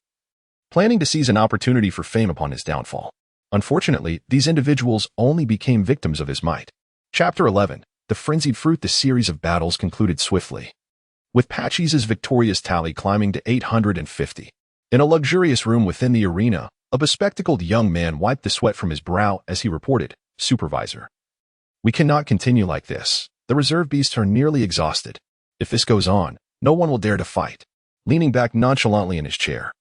S1: planning to seize an opportunity for fame upon his downfall. Unfortunately, these individuals only became victims of his might. Chapter 11. The Frenzied Fruit. The series of battles concluded swiftly, with Pachys's victorious tally climbing to 850. In a luxurious room within the arena, a bespectacled young man wiped the sweat from his brow as he reported, "Supervisor, we cannot continue like this. The reserve beasts are nearly exhausted. If this goes on, no one will dare to fight." Leaning back nonchalantly in his chair,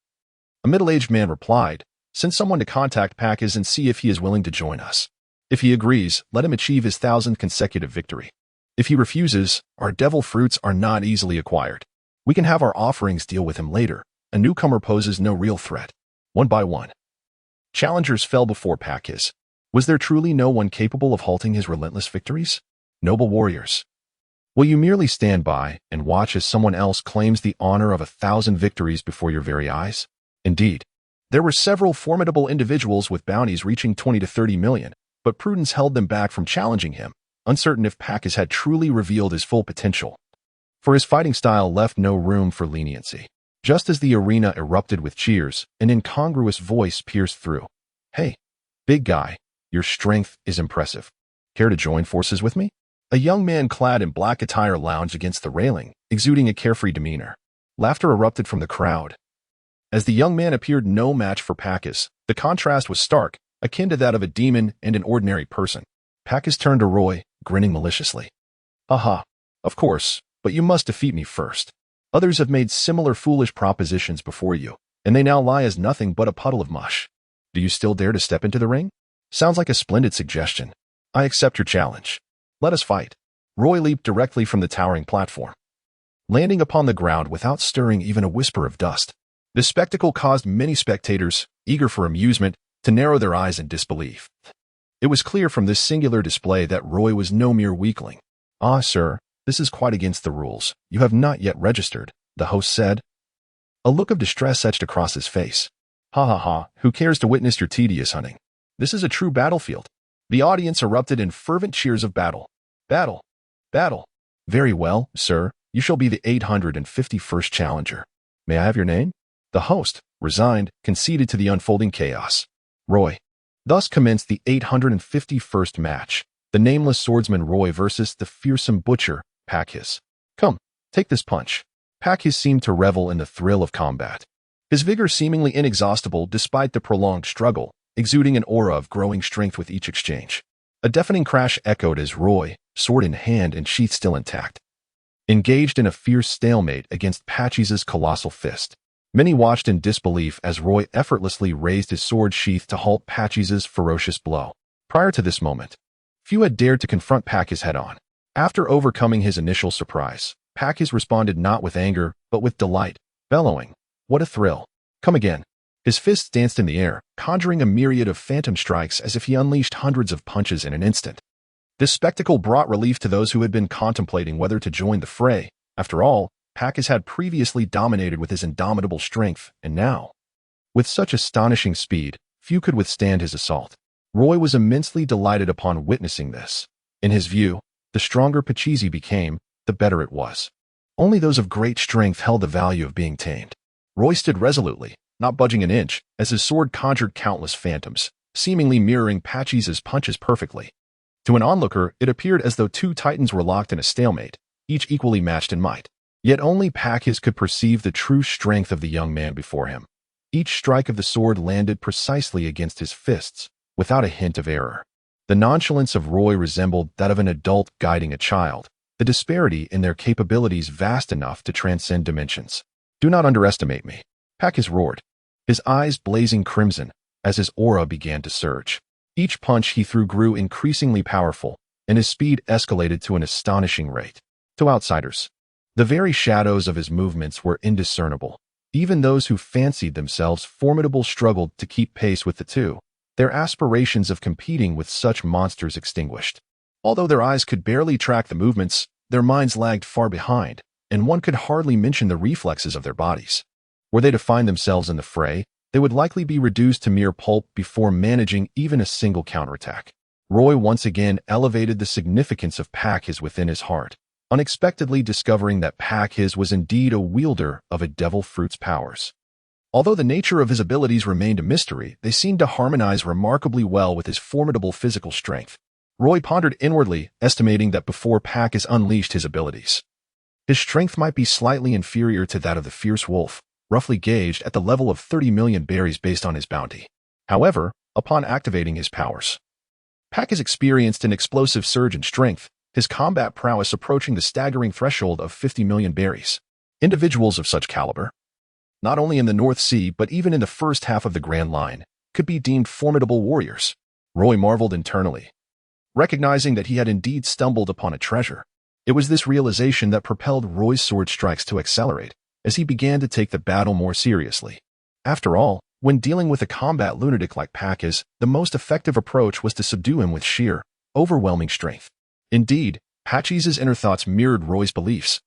S1: a middle-aged man replied, "Send someone to contact Pacus and see if he is willing to join us. If he agrees, let him achieve his 1,000th consecutive victory. If he refuses, our devil fruits are not easily acquired. We can have our offerings deal with him later. A newcomer poses no real threat." One by one, challengers fell before Pacus. Was there truly no one capable of halting his relentless victories? Noble warriors, will you merely stand by and watch as someone else claims the honor of 1,000 victories before your very eyes? Indeed, there were several formidable individuals with bounties reaching 20 to 30 million, but prudence held them back from challenging him, uncertain if Pacus had truly revealed his full potential. For his fighting style left no room for leniency. Just as the arena erupted with cheers, an incongruous voice pierced through. "Hey, big guy, your strength is impressive. Care to join forces with me?" A young man clad in black attire lounged against the railing, exuding a carefree demeanor. Laughter erupted from the crowd. As the young man appeared no match for Pacus, the contrast was stark, akin to that of a demon and an ordinary person. Pacus turned to Roy, grinning maliciously. "Aha, of course, but you must defeat me first. Others have made similar foolish propositions before you, and they now lie as nothing but a puddle of mush. Do you still dare to step into the ring? Sounds like a splendid suggestion. I accept your challenge. Let us fight." Roy leaped directly from the towering platform, landing upon the ground without stirring even a whisper of dust. The spectacle caused many spectators, eager for amusement, to narrow their eyes in disbelief. It was clear from this singular display that Roy was no mere weakling. "Ah, sir, this is quite against the rules. You have not yet registered," the host said. A look of distress etched across his face. "Ha ha ha, who cares to witness your tedious hunting? This is a true battlefield." The audience erupted in fervent cheers of battle. Battle! Battle! Very well, sir. You shall be the 851st challenger. May I have your name? The host, resigned, conceded to the unfolding chaos. Roy. Thus commenced the 851st match, the nameless swordsman Roy versus the fearsome butcher, Pakis. Come, take this punch. Pakis seemed to revel in the thrill of combat. His vigor seemingly inexhaustible despite the prolonged struggle, exuding an aura of growing strength with each exchange. A deafening crash echoed as Roy, sword in hand and sheath still intact, engaged in a fierce stalemate against Pakis's colossal fist. Many watched in disbelief as Roy effortlessly raised his sword sheath to halt Pakis's ferocious blow. Prior to this moment, few had dared to confront Pakis head-on. After overcoming his initial surprise, Pakis responded not with anger, but with delight, bellowing, "What a thrill! Come again." His fists danced in the air, conjuring a myriad of phantom strikes as if he unleashed hundreds of punches in an instant. This spectacle brought relief to those who had been contemplating whether to join the fray. After all, Pakis had previously dominated with his indomitable strength, and now, with such astonishing speed, few could withstand his assault. Roy was immensely delighted upon witnessing this. In his view, the stronger Pachisi became, the better it was. Only those of great strength held the value of being tamed. Roy stood resolutely, not budging an inch, as his sword conjured countless phantoms, seemingly mirroring Pachisi's punches perfectly. To an onlooker, it appeared as though two titans were locked in a stalemate, each equally matched in might. Yet only Pakis could perceive the true strength of the young man before him. Each strike of the sword landed precisely against his fists, without a hint of error. The nonchalance of Roy resembled that of an adult guiding a child, the disparity in their capabilities vast enough to transcend dimensions. "Do not underestimate me," Pakis roared, his eyes blazing crimson as his aura began to surge. Each punch he threw grew increasingly powerful, and his speed escalated to an astonishing rate. To outsiders, the very shadows of his movements were indiscernible. Even those who fancied themselves formidable struggled to keep pace with the two, their aspirations of competing with such monsters extinguished. Although their eyes could barely track the movements, their minds lagged far behind, and one could hardly mention the reflexes of their bodies. Were they to find themselves in the fray, they would likely be reduced to mere pulp before managing even a single counterattack. Roy once again elevated the significance of Pakis within his heart, unexpectedly discovering that Pakis was indeed a wielder of a devil fruit's powers. Although the nature of his abilities remained a mystery, they seemed to harmonize remarkably well with his formidable physical strength. Roy pondered inwardly, estimating that before Pakis unleashed his abilities, his strength might be slightly inferior to that of the fierce wolf, roughly gauged at the level of 30 million berries based on his bounty. However, upon activating his powers, Pakis experienced an explosive surge in strength, his combat prowess approaching the staggering threshold of 50 million berries. Individuals of such caliber, not only in the North Sea but even in the first half of the Grand Line, could be deemed formidable warriors. Roy marveled internally, recognizing that he had indeed stumbled upon a treasure. It was this realization that propelled Roy's sword strikes to accelerate, as he began to take the battle more seriously. After all, when dealing with a combat lunatic like Pakis, the most effective approach was to subdue him with sheer, overwhelming strength. Indeed, Pakis's inner thoughts mirrored Roy's beliefs.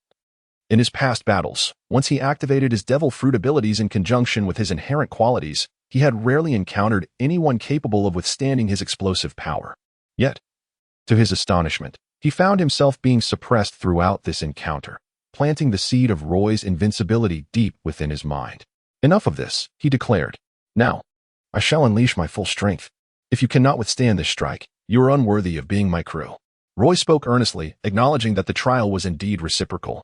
S1: In his past battles, once he activated his devil fruit abilities in conjunction with his inherent qualities, he had rarely encountered anyone capable of withstanding his explosive power. Yet, to his astonishment, he found himself being suppressed throughout this encounter, planting the seed of Roy's invincibility deep within his mind. "Enough of this," he declared. "Now, I shall unleash my full strength. If you cannot withstand this strike, you are unworthy of being my crew." Roy spoke earnestly, acknowledging that the trial was indeed reciprocal.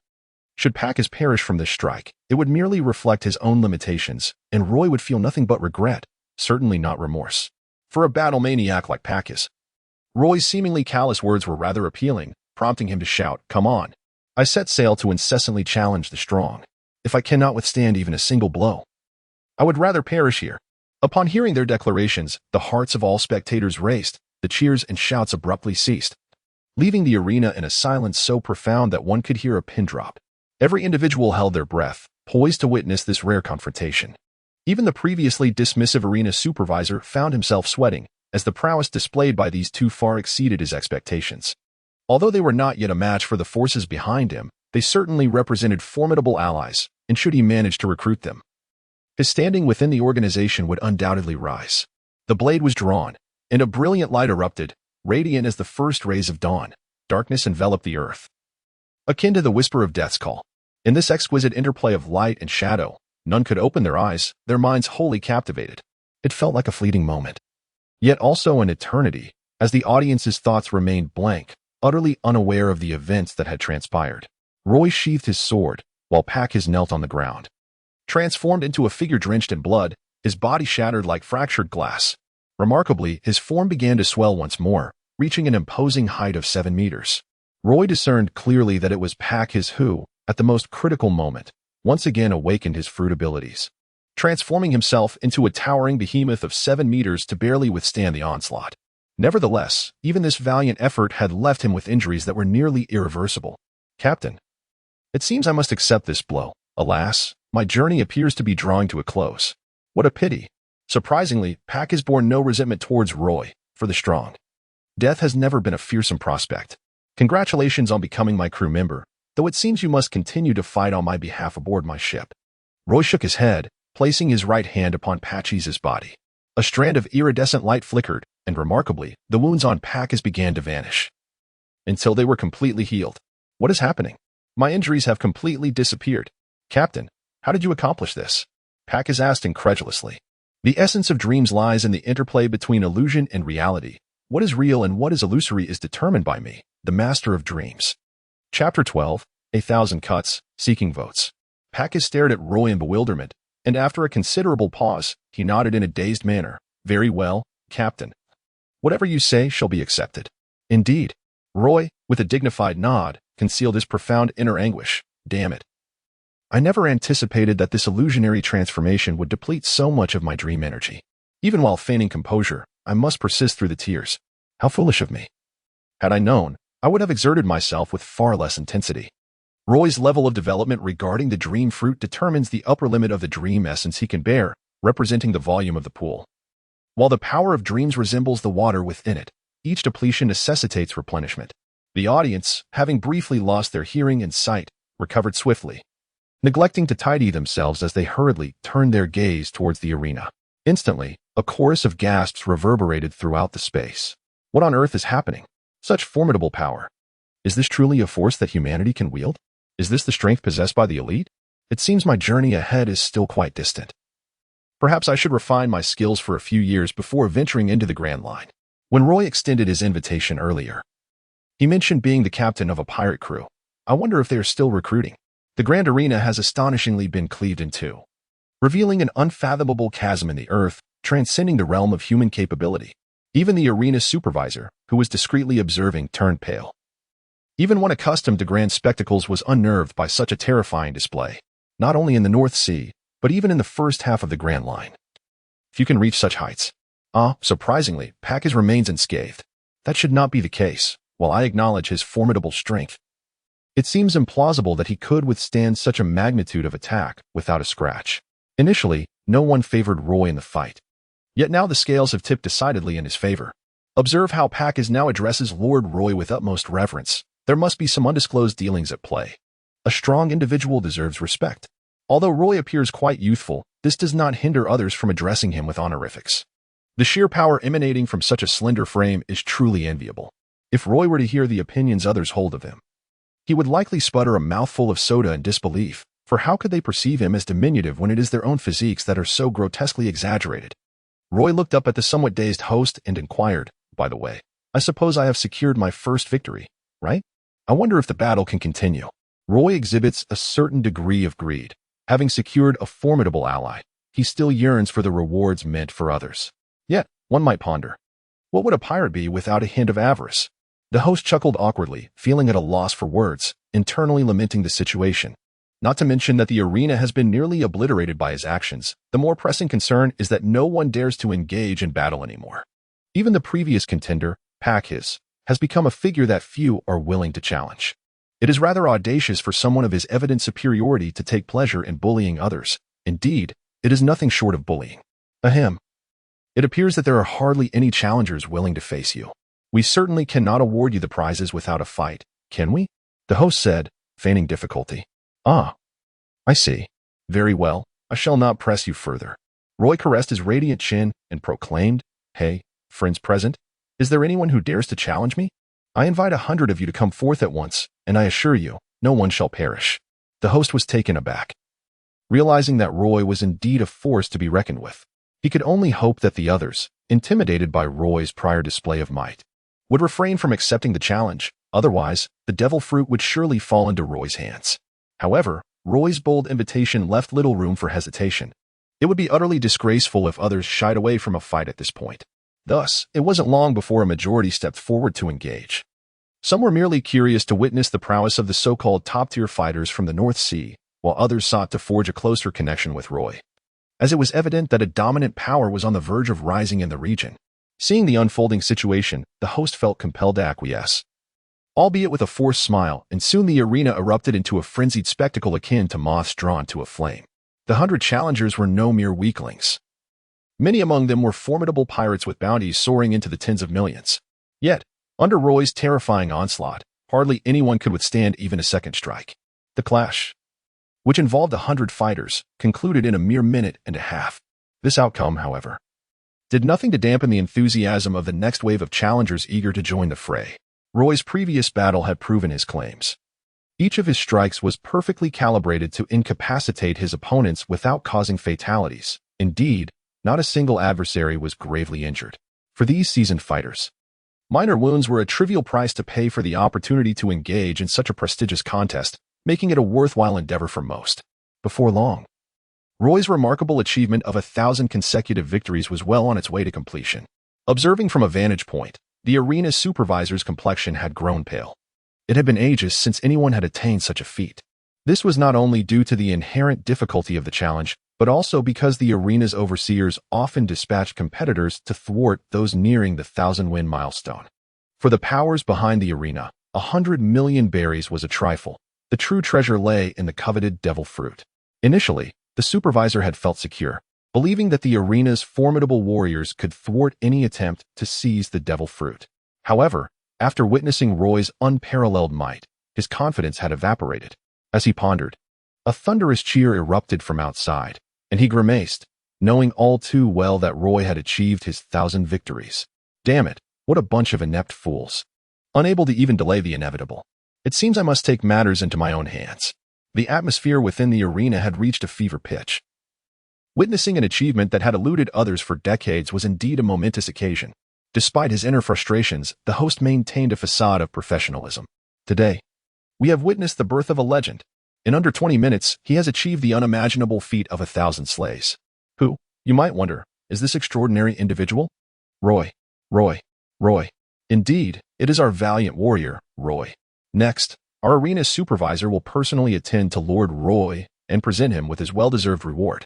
S1: Should Pakis perish from this strike, it would merely reflect his own limitations, and Roy would feel nothing but regret, certainly not remorse. For a battle maniac like Pakis, Roy's seemingly callous words were rather appealing, prompting him to shout, "Come on. I set sail to incessantly challenge the strong. If I cannot withstand even a single blow, I would rather perish here." Upon hearing their declarations, the hearts of all spectators raced, the cheers and shouts abruptly ceased, leaving the arena in a silence so profound that one could hear a pin drop. Every individual held their breath, poised to witness this rare confrontation. Even the previously dismissive arena supervisor found himself sweating, as the prowess displayed by these two far exceeded his expectations. Although they were not yet a match for the forces behind him, they certainly represented formidable allies, and should he manage to recruit them, his standing within the organization would undoubtedly rise. The blade was drawn, and a brilliant light erupted, radiant as the first rays of dawn. Darkness enveloped the earth, akin to the whisper of death's call. In this exquisite interplay of light and shadow, none could open their eyes, their minds wholly captivated. It felt like a fleeting moment, yet also an eternity, as the audience's thoughts remained blank, utterly unaware of the events that had transpired. Roy sheathed his sword, while Packhis knelt on the ground. Transformed into a figure drenched in blood, his body shattered like fractured glass. Remarkably, his form began to swell once more, reaching an imposing height of 7 meters. Roy discerned clearly that it was Packhis who, at the most critical moment, once again awakened his fruit abilities, transforming himself into a towering behemoth of 7 meters to barely withstand the onslaught. Nevertheless, even this valiant effort had left him with injuries that were nearly irreversible. Captain, it seems I must accept this blow. Alas, my journey appears to be drawing to a close. What a pity. Surprisingly, Pack has borne no resentment towards Roy, for the strong. Death has never been a fearsome prospect. Congratulations on becoming my crew member, though it seems you must continue to fight on my behalf aboard my ship. Roy shook his head, placing his right hand upon Packhis' body. A strand of iridescent light flickered, and remarkably, the wounds on Packhis began to vanish, until they were completely healed. What is happening? My injuries have completely disappeared. Captain, how did you accomplish this? Packhis asked incredulously. The essence of dreams lies in the interplay between illusion and reality. What is real and what is illusory is determined by me, the master of dreams. Chapter 12, 1,000 Cuts, Seeking Votes. Packhis stared at Roy in bewilderment, and after a considerable pause, he nodded in a dazed manner. Very well, Captain. Whatever you say shall be accepted. Indeed. Roy, with a dignified nod, concealed his profound inner anguish. Damn it. I never anticipated that this illusionary transformation would deplete so much of my dream energy. Even while feigning composure, I must persist through the tears. How foolish of me. Had I known, I would have exerted myself with far less intensity. Roy's level of development regarding the dream fruit determines the upper limit of the dream essence he can bear, representing the volume of the pool. While the power of dreams resembles the water within it, each depletion necessitates replenishment. The audience, having briefly lost their hearing and sight, recovered swiftly, neglecting to tidy themselves as they hurriedly turned their gaze towards the arena. Instantly, a chorus of gasps reverberated throughout the space. What on earth is happening? Such formidable power. Is this truly a force that humanity can wield? Is this the strength possessed by the elite? It seems my journey ahead is still quite distant. Perhaps I should refine my skills for a few years before venturing into the Grand Line. When Roy extended his invitation earlier, he mentioned being the captain of a pirate crew. I wonder if they are still recruiting. The Grand Arena has astonishingly been cleaved in two, revealing an unfathomable chasm in the earth, transcending the realm of human capability. Even the arena supervisor, who was discreetly observing, turned pale. Even one accustomed to grand spectacles was unnerved by such a terrifying display, not only in the North Sea, but even in the first half of the Grand Line. If you can reach such heights. Surprisingly, Packhis remains unscathed. That should not be the case, while I acknowledge his formidable strength. It seems implausible that he could withstand such a magnitude of attack without a scratch. Initially, no one favored Roy in the fight. Yet now the scales have tipped decidedly in his favor. Observe how Packhis now addresses Lord Roy with utmost reverence. There must be some undisclosed dealings at play. A strong individual deserves respect. Although Roy appears quite youthful, this does not hinder others from addressing him with honorifics. The sheer power emanating from such a slender frame is truly enviable. If Roy were to hear the opinions others hold of him, he would likely sputter a mouthful of soda in disbelief, for how could they perceive him as diminutive when it is their own physiques that are so grotesquely exaggerated? Roy looked up at the somewhat dazed host and inquired, by the way, I suppose I have secured my first victory, right? I wonder if the battle can continue. Roy exhibits a certain degree of greed. Having secured a formidable ally, he still yearns for the rewards meant for others. Yet, one might ponder, what would a pirate be without a hint of avarice? The host chuckled awkwardly, feeling at a loss for words, internally lamenting the situation. Not to mention that the arena has been nearly obliterated by his actions. The more pressing concern is that no one dares to engage in battle anymore. Even the previous contender, Packhis, has become a figure that few are willing to challenge. It is rather audacious for someone of his evident superiority to take pleasure in bullying others. Indeed, it is nothing short of bullying. Ahem. It appears that there are hardly any challengers willing to face you. We certainly cannot award you the prizes without a fight, can we? The host said, feigning difficulty. Ah, I see. Very well, I shall not press you further. Roy caressed his radiant chin and proclaimed, Hey, friends present, is there anyone who dares to challenge me? I invite 100 of you to come forth at once, and I assure you, no one shall perish. The host was taken aback, realizing that Roy was indeed a force to be reckoned with. He could only hope that the others, intimidated by Roy's prior display of might, would refrain from accepting the challenge. Otherwise, the devil fruit would surely fall into Roy's hands. However, Roy's bold invitation left little room for hesitation. It would be utterly disgraceful if others shied away from a fight at this point. Thus, it wasn't long before a majority stepped forward to engage. Some were merely curious to witness the prowess of the so-called top-tier fighters from the North Sea, while others sought to forge a closer connection with Roy, as it was evident that a dominant power was on the verge of rising in the region. Seeing the unfolding situation, the host felt compelled to acquiesce, albeit with a forced smile, and soon the arena erupted into a frenzied spectacle akin to moths drawn to a flame. The 100 challengers were no mere weaklings. Many among them were formidable pirates with bounties soaring into the tens of millions. Yet, under Roy's terrifying onslaught, hardly anyone could withstand even a second strike. The clash, which involved 100 fighters, concluded in a mere minute and a half. This outcome, however, did nothing to dampen the enthusiasm of the next wave of challengers eager to join the fray. Roy's previous battle had proven his claims. Each of his strikes was perfectly calibrated to incapacitate his opponents without causing fatalities. Indeed, not a single adversary was gravely injured. For these seasoned fighters, minor wounds were a trivial price to pay for the opportunity to engage in such a prestigious contest, making it a worthwhile endeavor for most. Before long, Roy's remarkable achievement of 1,000 consecutive victories was well on its way to completion. Observing from a vantage point, the arena's supervisor's complexion had grown pale. It had been ages since anyone had attained such a feat. This was not only due to the inherent difficulty of the challenge, but also because the arena's overseers often dispatched competitors to thwart those nearing the 1,000-win milestone. For the powers behind the arena, 100 million berries was a trifle. The true treasure lay in the coveted devil fruit. Initially, the supervisor had felt secure, believing that the arena's formidable warriors could thwart any attempt to seize the devil fruit. However, after witnessing Roy's unparalleled might, his confidence had evaporated. As he pondered, a thunderous cheer erupted from outside, and he grimaced, knowing all too well that Roy had achieved his 1,000 victories. Damn it, what a bunch of inept fools. Unable to even delay the inevitable. It seems I must take matters into my own hands. The atmosphere within the arena had reached a fever pitch. Witnessing an achievement that had eluded others for decades was indeed a momentous occasion. Despite his inner frustrations, the host maintained a facade of professionalism. Today, we have witnessed the birth of a legend. In under 20 minutes, he has achieved the unimaginable feat of 1,000 slays. Who, you might wonder, is this extraordinary individual? Roy. Indeed, it is our valiant warrior, Roy. Next, our arena supervisor will personally attend to Lord Roy and present him with his well-deserved reward.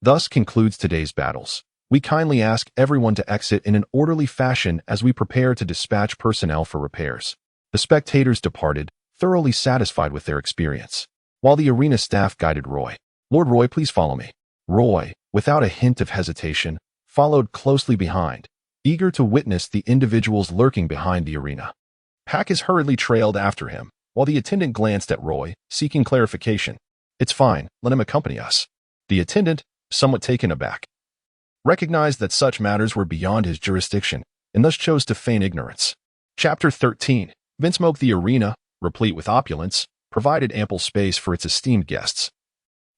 S1: Thus concludes today's battles. We kindly ask everyone to exit in an orderly fashion as we prepare to dispatch personnel for repairs. The spectators departed, thoroughly satisfied with their experience, while the arena staff guided Roy. Lord Roy, please follow me. Roy, without a hint of hesitation, followed closely behind, eager to witness the individuals lurking behind the arena. Packus hurriedly trailed after him, while the attendant glanced at Roy, seeking clarification. It's fine, let him accompany us. The attendant, somewhat taken aback, recognized that such matters were beyond his jurisdiction, and thus chose to feign ignorance. Chapter 13. Vinsmoke. The arena, replete with opulence, provided ample space for its esteemed guests.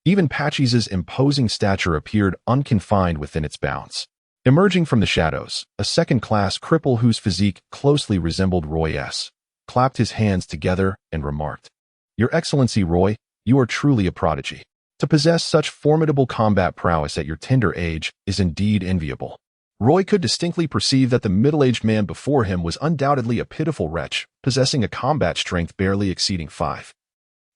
S1: Even Patchy's imposing stature appeared unconfined within its bounds. Emerging from the shadows, a second-class cripple whose physique closely resembled Roy's, clapped his hands together and remarked, "Your Excellency Roy, you are truly a prodigy. To possess such formidable combat prowess at your tender age is indeed enviable." Roy could distinctly perceive that the middle-aged man before him was undoubtedly a pitiful wretch, possessing a combat strength barely exceeding 5.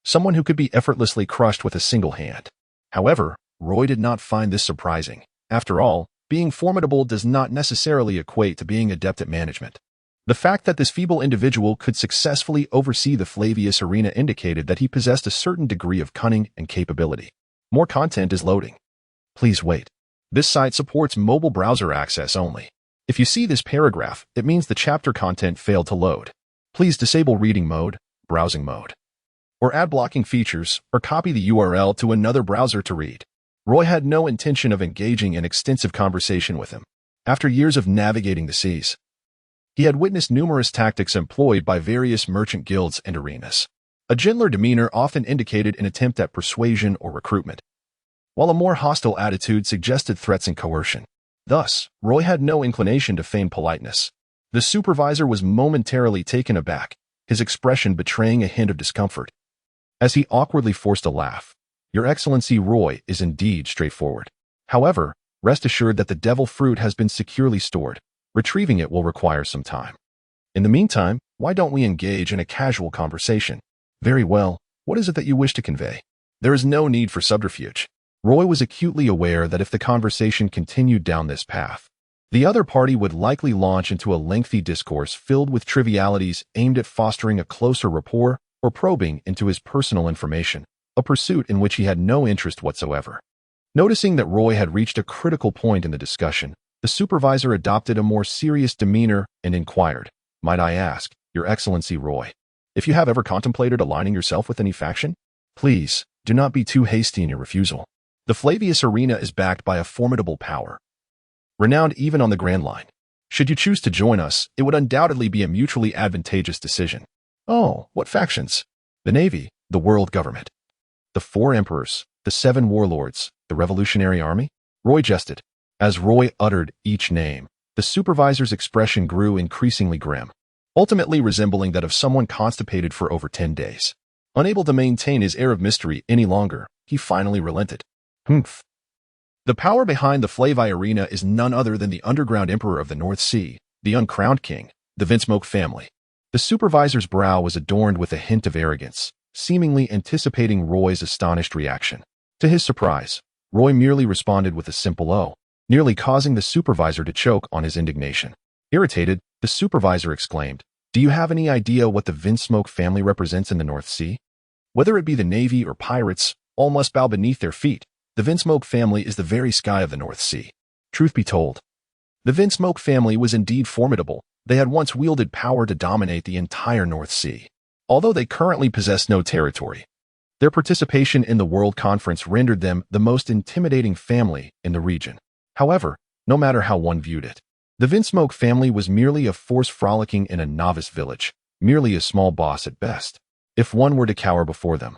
S1: Someone who could be effortlessly crushed with a single hand. However, Roy did not find this surprising. After all, being formidable does not necessarily equate to being adept at management. The fact that this feeble individual could successfully oversee the Flavius arena indicated that he possessed a certain degree of cunning and capability. More content is loading. Please wait. This site supports mobile browser access only. If you see this paragraph, it means the chapter content failed to load. Please disable reading mode, browsing mode, or ad blocking features, or copy the URL to another browser to read. Roy had no intention of engaging in extensive conversation with him. After years of navigating the seas, he had witnessed numerous tactics employed by various merchant guilds and arenas. A gentler demeanor often indicated an attempt at persuasion or recruitment, while a more hostile attitude suggested threats and coercion. Thus, Roy had no inclination to feign politeness. The supervisor was momentarily taken aback, his expression betraying a hint of discomfort. As he awkwardly forced a laugh, "Your Excellency, Roy is indeed straightforward. However, rest assured that the devil fruit has been securely stored. Retrieving it will require some time. In the meantime, why don't we engage in a casual conversation?" "Very well. What is it that you wish to convey?" There is no need for subterfuge. Roy was acutely aware that if the conversation continued down this path, the other party would likely launch into a lengthy discourse filled with trivialities aimed at fostering a closer rapport or probing into his personal information, a pursuit in which he had no interest whatsoever. Noticing that Roy had reached a critical point in the discussion, the supervisor adopted a more serious demeanor and inquired, "Might I ask, Your Excellency Roy, if you have ever contemplated aligning yourself with any faction? Please, do not be too hasty in your refusal. The Flavius Arena is backed by a formidable power, renowned even on the Grand Line. Should you choose to join us, it would undoubtedly be a mutually advantageous decision." "Oh, what factions?" "The Navy, the world government, the 4 emperors, the 7 warlords, the Revolutionary Army." Roy jested. As Roy uttered each name, the supervisor's expression grew increasingly grim, ultimately resembling that of someone constipated for over 10 days. Unable to maintain his air of mystery any longer, he finally relented. "Humph. The power behind the Flavi Arena is none other than the underground emperor of the North Sea, the uncrowned king, the Vinsmoke family." The supervisor's brow was adorned with a hint of arrogance, seemingly anticipating Roy's astonished reaction. To his surprise, Roy merely responded with a simple "oh," nearly causing the supervisor to choke on his indignation. Irritated, the supervisor exclaimed, "Do you have any idea what the Vinsmoke family represents in the North Sea? Whether it be the Navy or pirates, all must bow beneath their feet. The Vinsmoke family is the very sky of the North Sea." Truth be told, the Vinsmoke family was indeed formidable. They had once wielded power to dominate the entire North Sea. Although they currently possess no territory, their participation in the World Conference rendered them the most intimidating family in the region. However, no matter how one viewed it, the Vinsmoke family was merely a force frolicking in a novice village, merely a small boss at best. If one were to cower before them,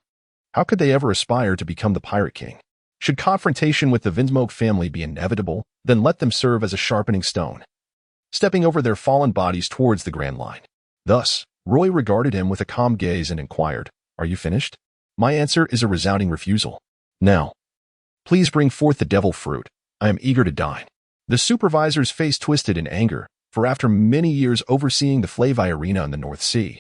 S1: how could they ever aspire to become the Pirate King? Should confrontation with the Vinsmoke family be inevitable, then let them serve as a sharpening stone, stepping over their fallen bodies towards the Grand Line. Thus, Roy regarded him with a calm gaze and inquired, "Are you finished?" "My answer is a resounding refusal. Now, please bring forth the devil fruit. I am eager to dine." The supervisor's face twisted in anger, for after many years overseeing the Flavi Arena in the North Sea,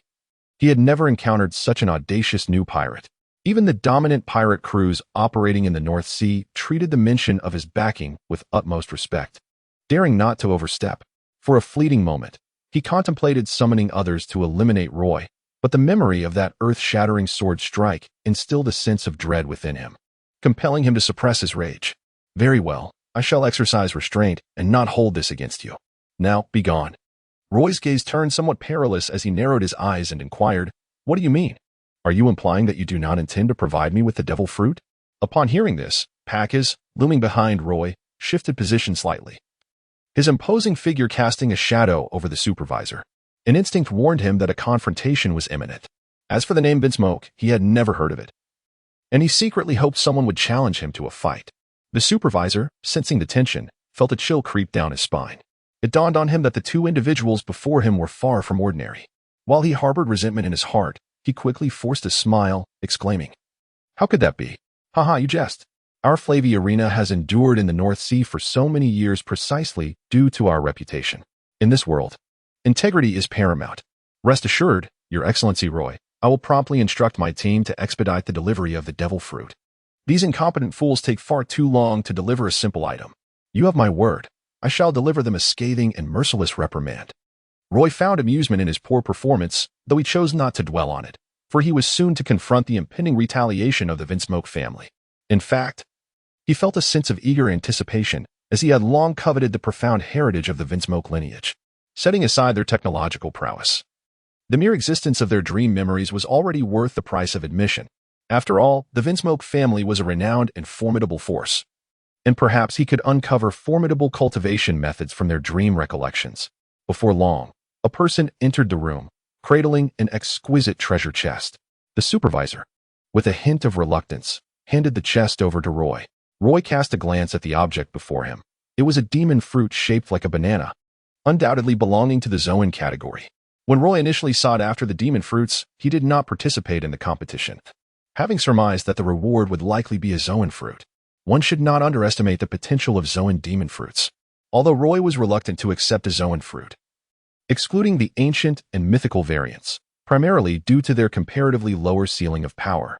S1: he had never encountered such an audacious new pirate. Even the dominant pirate crews operating in the North Sea treated the mention of his backing with utmost respect. Daring not to overstep, for a fleeting moment, he contemplated summoning others to eliminate Roy, but the memory of that earth-shattering sword strike instilled a sense of dread within him, compelling him to suppress his rage. "Very well, I shall exercise restraint and not hold this against you. Now, be gone." Roy's gaze turned somewhat perilous as he narrowed his eyes and inquired, "What do you mean? Are you implying that you do not intend to provide me with the devil fruit?" Upon hearing this, Pacas, looming behind Roy, shifted position slightly, his imposing figure casting a shadow over the supervisor. An instinct warned him that a confrontation was imminent. As for the name Vinsmoke, he had never heard of it, and he secretly hoped someone would challenge him to a fight. The supervisor, sensing the tension, felt a chill creep down his spine. It dawned on him that the 2 individuals before him were far from ordinary. While he harbored resentment in his heart, he quickly forced a smile, exclaiming, "How could that be? Haha, you jest. Our Flavi Arena has endured in the North Sea for so many years precisely due to our reputation. In this world, integrity is paramount. Rest assured, Your Excellency Roy, I will promptly instruct my team to expedite the delivery of the devil fruit. These incompetent fools take far too long to deliver a simple item. You have my word. I shall deliver them a scathing and merciless reprimand." Roy found amusement in his poor performance, though he chose not to dwell on it, for he was soon to confront the impending retaliation of the Vinsmoke family. In fact, he felt a sense of eager anticipation, as he had long coveted the profound heritage of the Vinsmoke lineage. Setting aside their technological prowess, the mere existence of their dream memories was already worth the price of admission. After all, the Vinsmoke family was a renowned and formidable force, and perhaps he could uncover formidable cultivation methods from their dream recollections. Before long, a person entered the room, cradling an exquisite treasure chest. The The supervisor, with a hint of reluctance, handed the chest over to Roy. Roy cast a glance at the object before him. It was a demon fruit shaped like a banana, undoubtedly belonging to the Zoan category. When Roy initially sought after the demon fruits, he did not participate in the competition. Having surmised that the reward would likely be a Zoan fruit, one should not underestimate the potential of Zoan demon fruits. Although Roy was reluctant to accept a Zoan fruit, excluding the ancient and mythical variants, primarily due to their comparatively lower ceiling of power.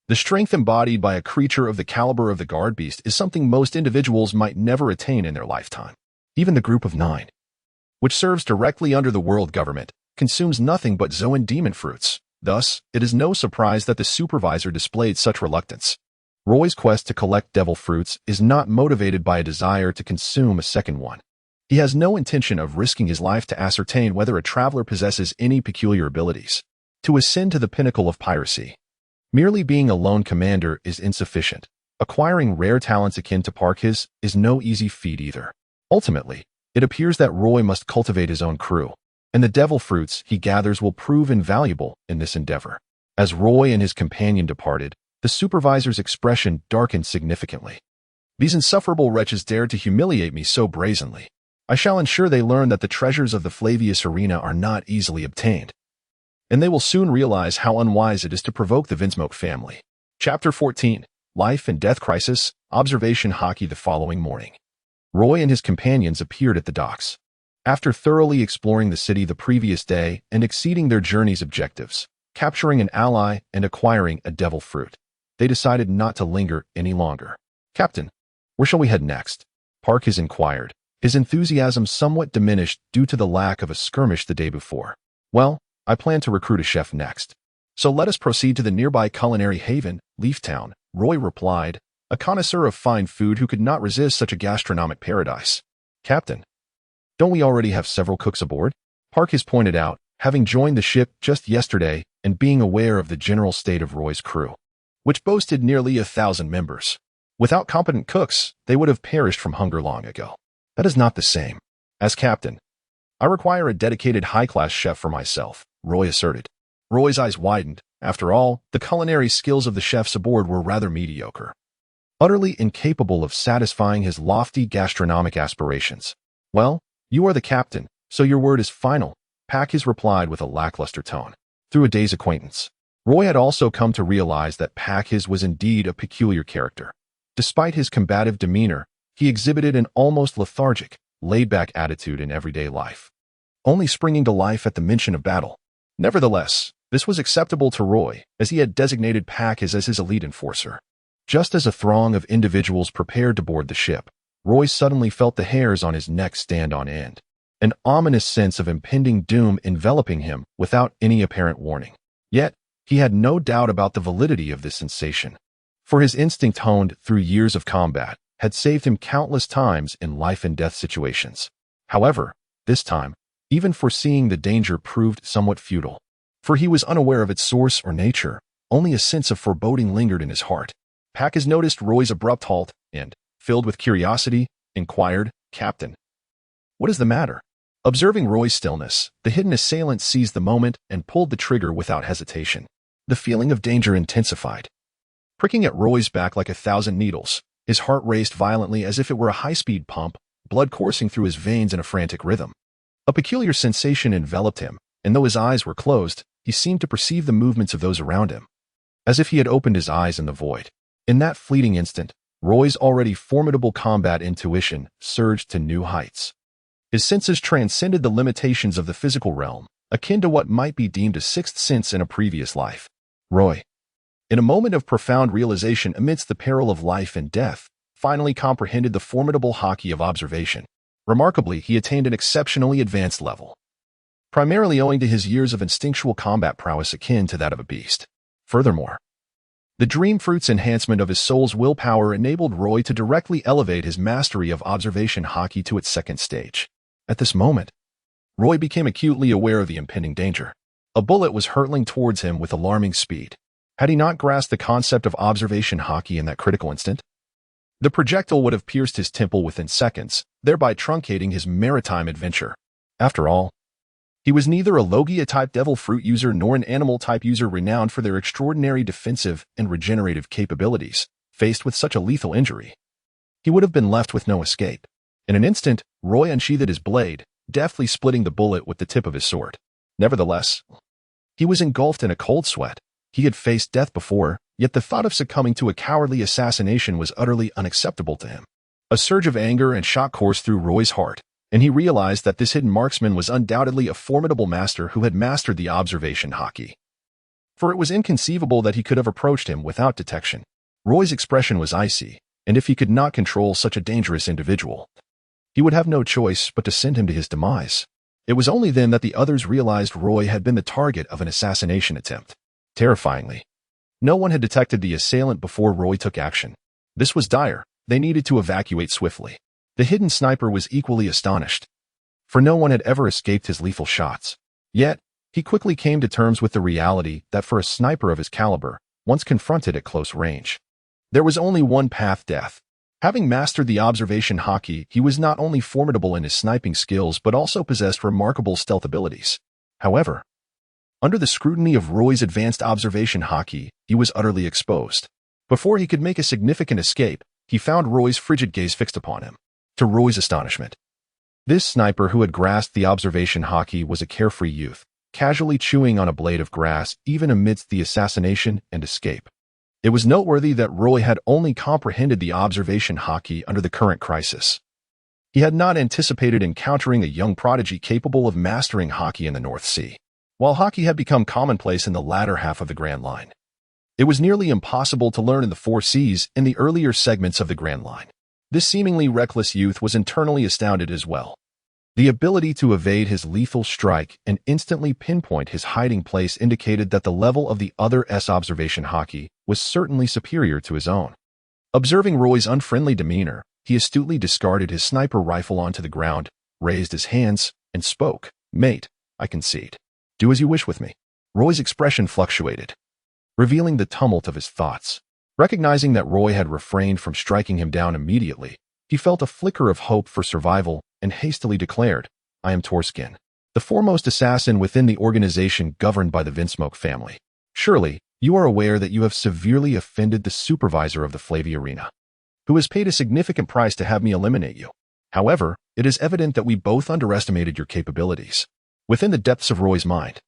S1: The strength embodied by a creature of the caliber of the guard beast is something most individuals might never attain in their lifetime. Even the group of 9, which serves directly under the world government, consumes nothing but Zoan demon fruits. Thus, it is no surprise that the supervisor displayed such reluctance. Roy's quest to collect devil fruits is not motivated by a desire to consume a second one. He has no intention of risking his life to ascertain whether a traveler possesses any peculiar abilities to ascend to the pinnacle of piracy. Merely being a lone commander is insufficient. Acquiring rare talents akin to Parkis is no easy feat either. Ultimately, it appears that Roy must cultivate his own crew, and the devil fruits he gathers will prove invaluable in this endeavor. As Roy and his companion departed, the supervisor's expression darkened significantly. These insufferable wretches dared to humiliate me so brazenly. I shall ensure they learn that the treasures of the Flavius arena are not easily obtained, and they will soon realize how unwise it is to provoke the Vinsmoke family. Chapter 14. Life and Death Crisis. Observation Haki. The following morning, Roy and his companions appeared at the docks. After thoroughly exploring the city the previous day and exceeding their journey's objectives, capturing an ally and acquiring a devil fruit, they decided not to linger any longer. "Captain, where shall we head next?" Parkis inquired, his enthusiasm somewhat diminished due to the lack of a skirmish the day before. "Well, I plan to recruit a chef next, so let us proceed to the nearby culinary haven, Leaftown," Roy replied, a connoisseur of fine food who could not resist such a gastronomic paradise. "Captain, don't we already have several cooks aboard?" Parkis pointed out, having joined the ship just yesterday and being aware of the general state of Roy's crew, which boasted nearly 1,000 members. Without competent cooks, they would have perished from hunger long ago. "That is not the same. As captain, I require a dedicated high-class chef for myself," Roy asserted. Roy's eyes widened. After all, the culinary skills of the chefs aboard were rather mediocre, utterly incapable of satisfying his lofty gastronomic aspirations. "Well, you are the captain, so your word is final," Parkis replied with a lackluster tone. Through a day's acquaintance, Roy had also come to realize that Parkis was indeed a peculiar character. Despite his combative demeanor, he exhibited an almost lethargic, laid-back attitude in everyday life, only springing to life at the mention of battle. Nevertheless, this was acceptable to Roy, as he had designated Parkis as his elite enforcer. Just as a throng of individuals prepared to board the ship, Roy suddenly felt the hairs on his neck stand on end, an ominous sense of impending doom enveloping him without any apparent warning. Yet, he had no doubt about the validity of this sensation, for his instinct honed through years of combat had saved him countless times in life-and-death situations. However, this time, even foreseeing the danger proved somewhat futile, for he was unaware of its source or nature. Only a sense of foreboding lingered in his heart. Parkis noticed Roy's abrupt halt and, filled with curiosity, inquired, "Captain, what is the matter?" Observing Roy's stillness, the hidden assailant seized the moment and pulled the trigger without hesitation. The feeling of danger intensified, pricking at Roy's back like 1,000 needles. His heart raced violently as if it were a high-speed pump, blood coursing through his veins in a frantic rhythm. A peculiar sensation enveloped him, and though his eyes were closed, he seemed to perceive the movements of those around him, as if he had opened his eyes in the void. In that fleeting instant, Roy's already formidable combat intuition surged to new heights. His senses transcended the limitations of the physical realm, akin to what might be deemed a sixth sense in a previous life. Roy, in a moment of profound realization amidst the peril of life and death, finally comprehended the formidable Haki of observation. Remarkably, he attained an exceptionally advanced level, primarily owing to his years of instinctual combat prowess akin to that of a beast. Furthermore, the Dream Fruit's enhancement of his soul's willpower enabled Roy to directly elevate his mastery of observation Haki to its second stage. At this moment, Roy became acutely aware of the impending danger. A bullet was hurtling towards him with alarming speed. Had he not grasped the concept of observation Haki in that critical instant, the projectile would have pierced his temple within seconds, thereby truncating his maritime adventure. After all, He was neither a Logia-type devil fruit user nor an animal-type user renowned for their extraordinary defensive and regenerative capabilities. Faced with such a lethal injury, he would have been left with no escape. In an instant, Roy unsheathed his blade, deftly splitting the bullet with the tip of his sword. Nevertheless, he was engulfed in a cold sweat. He had faced death before, yet the thought of succumbing to a cowardly assassination was utterly unacceptable to him. A surge of anger and shock coursed through Roy's heart, and he realized that this hidden marksman was undoubtedly a formidable master who had mastered the observation Haki. For it was inconceivable that he could have approached him without detection. Roy's expression was icy, and if he could not control such a dangerous individual, he would have no choice but to send him to his demise. It was only then that the others realized Roy had been the target of an assassination attempt. Terrifyingly, no one had detected the assailant before Roy took action. This was dire. They needed to evacuate swiftly. The hidden sniper was equally astonished, for no one had ever escaped his lethal shots. Yet, he quickly came to terms with the reality that for a sniper of his caliber, once confronted at close range, there was only one path: death. Having mastered the observation Haki, he was not only formidable in his sniping skills but also possessed remarkable stealth abilities. However, under the scrutiny of Roy's advanced observation Haki, he was utterly exposed. Before he could make a significant escape, he found Roy's frigid gaze fixed upon him. To Roy's astonishment, this sniper who had grasped the observation Haki was a carefree youth, casually chewing on a blade of grass even amidst the assassination and escape. It was noteworthy that Roy had only comprehended the observation Haki under the current crisis. He had not anticipated encountering a young prodigy capable of mastering Haki in the North Sea. While Haki had become commonplace in the latter half of the Grand Line, it was nearly impossible to learn in the Four Seas in the earlier segments of the Grand Line. This seemingly reckless youth was internally astounded as well. The ability to evade his lethal strike and instantly pinpoint his hiding place indicated that the level of the other's observation Haki was certainly superior to his own. Observing Roy's unfriendly demeanor, he astutely discarded his sniper rifle onto the ground, raised his hands, and spoke. "Mate, I concede. Do as you wish with me." Roy's expression fluctuated, revealing the tumult of his thoughts. Recognizing that Roy had refrained from striking him down immediately, he felt a flicker of hope for survival and hastily declared, "I am Torskin, the foremost assassin within the organization governed by the Vinsmoke family. Surely, you are aware that you have severely offended the supervisor of the Flavy Arena, who has paid a significant price to have me eliminate you. However, it is evident that we both underestimated your capabilities." Within the depths of Roy's mind,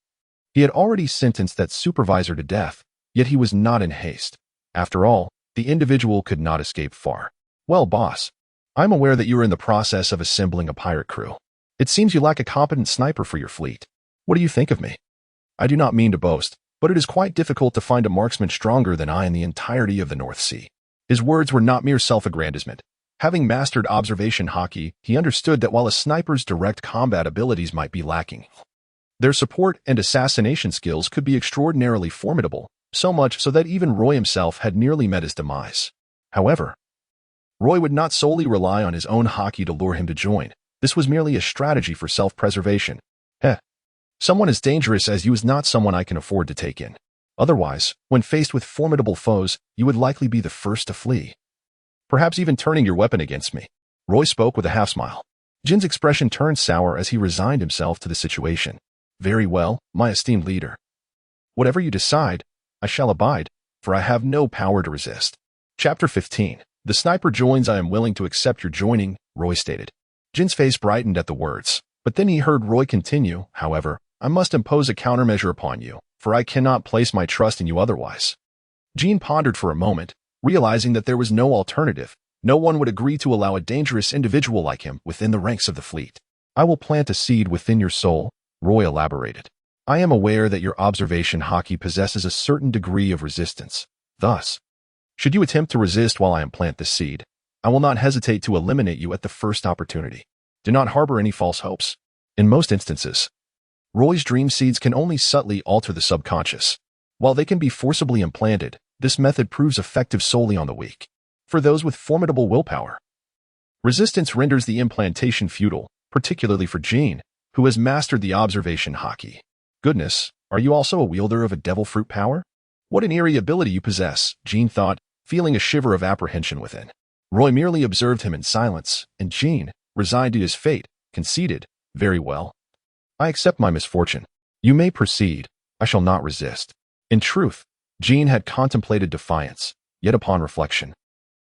S1: he had already sentenced that supervisor to death, yet he was not in haste. After all, the individual could not escape far. "Well, boss, I'm aware that you are in the process of assembling a pirate crew. It seems you lack a competent sniper for your fleet. What do you think of me? I do not mean to boast, but it is quite difficult to find a marksman stronger than I in the entirety of the North Sea." His words were not mere self-aggrandizement. Having mastered observation Haki, he understood that while a sniper's direct combat abilities might be lacking, their support and assassination skills could be extraordinarily formidable, so much so that even Roy himself had nearly met his demise. However, Roy would not solely rely on his own Haki to lure him to join. This was merely a strategy for self-preservation. Someone as dangerous as you is not someone I can afford to take in. Otherwise, when faced with formidable foes, you would likely be the first to flee, perhaps even turning your weapon against me." Roy spoke with a half-smile. Jin's expression turned sour as he resigned himself to the situation. "Very well, my esteemed leader. Whatever you decide, I shall abide, for I have no power to resist." Chapter 15. The sniper joins. "I am willing to accept your joining," Roy stated. Jin's face brightened at the words, but then he heard Roy continue, "However, I must impose a countermeasure upon you, for I cannot place my trust in you otherwise." Jin pondered for a moment, realizing that there was no alternative. No one would agree to allow a dangerous individual like him within the ranks of the fleet. "I will plant a seed within your soul," Roy elaborated. "I am aware that your observation Haki possesses a certain degree of resistance. Thus, should you attempt to resist while I implant this seed, I will not hesitate to eliminate you at the first opportunity. Do not harbor any false hopes." In most instances, Roy's dream seeds can only subtly alter the subconscious. While they can be forcibly implanted, this method proves effective solely on the weak. For those with formidable willpower, resistance renders the implantation futile, particularly for Jin, who has mastered the observation Haki. "Goodness, are you also a wielder of a devil fruit power? What an eerie ability you possess," Jin thought, feeling a shiver of apprehension within. Roy merely observed him in silence, and Jin, resigned to his fate, conceded, "Very well. I accept my misfortune. You may proceed. I shall not resist. In truth, Jean had contemplated defiance, yet upon reflection,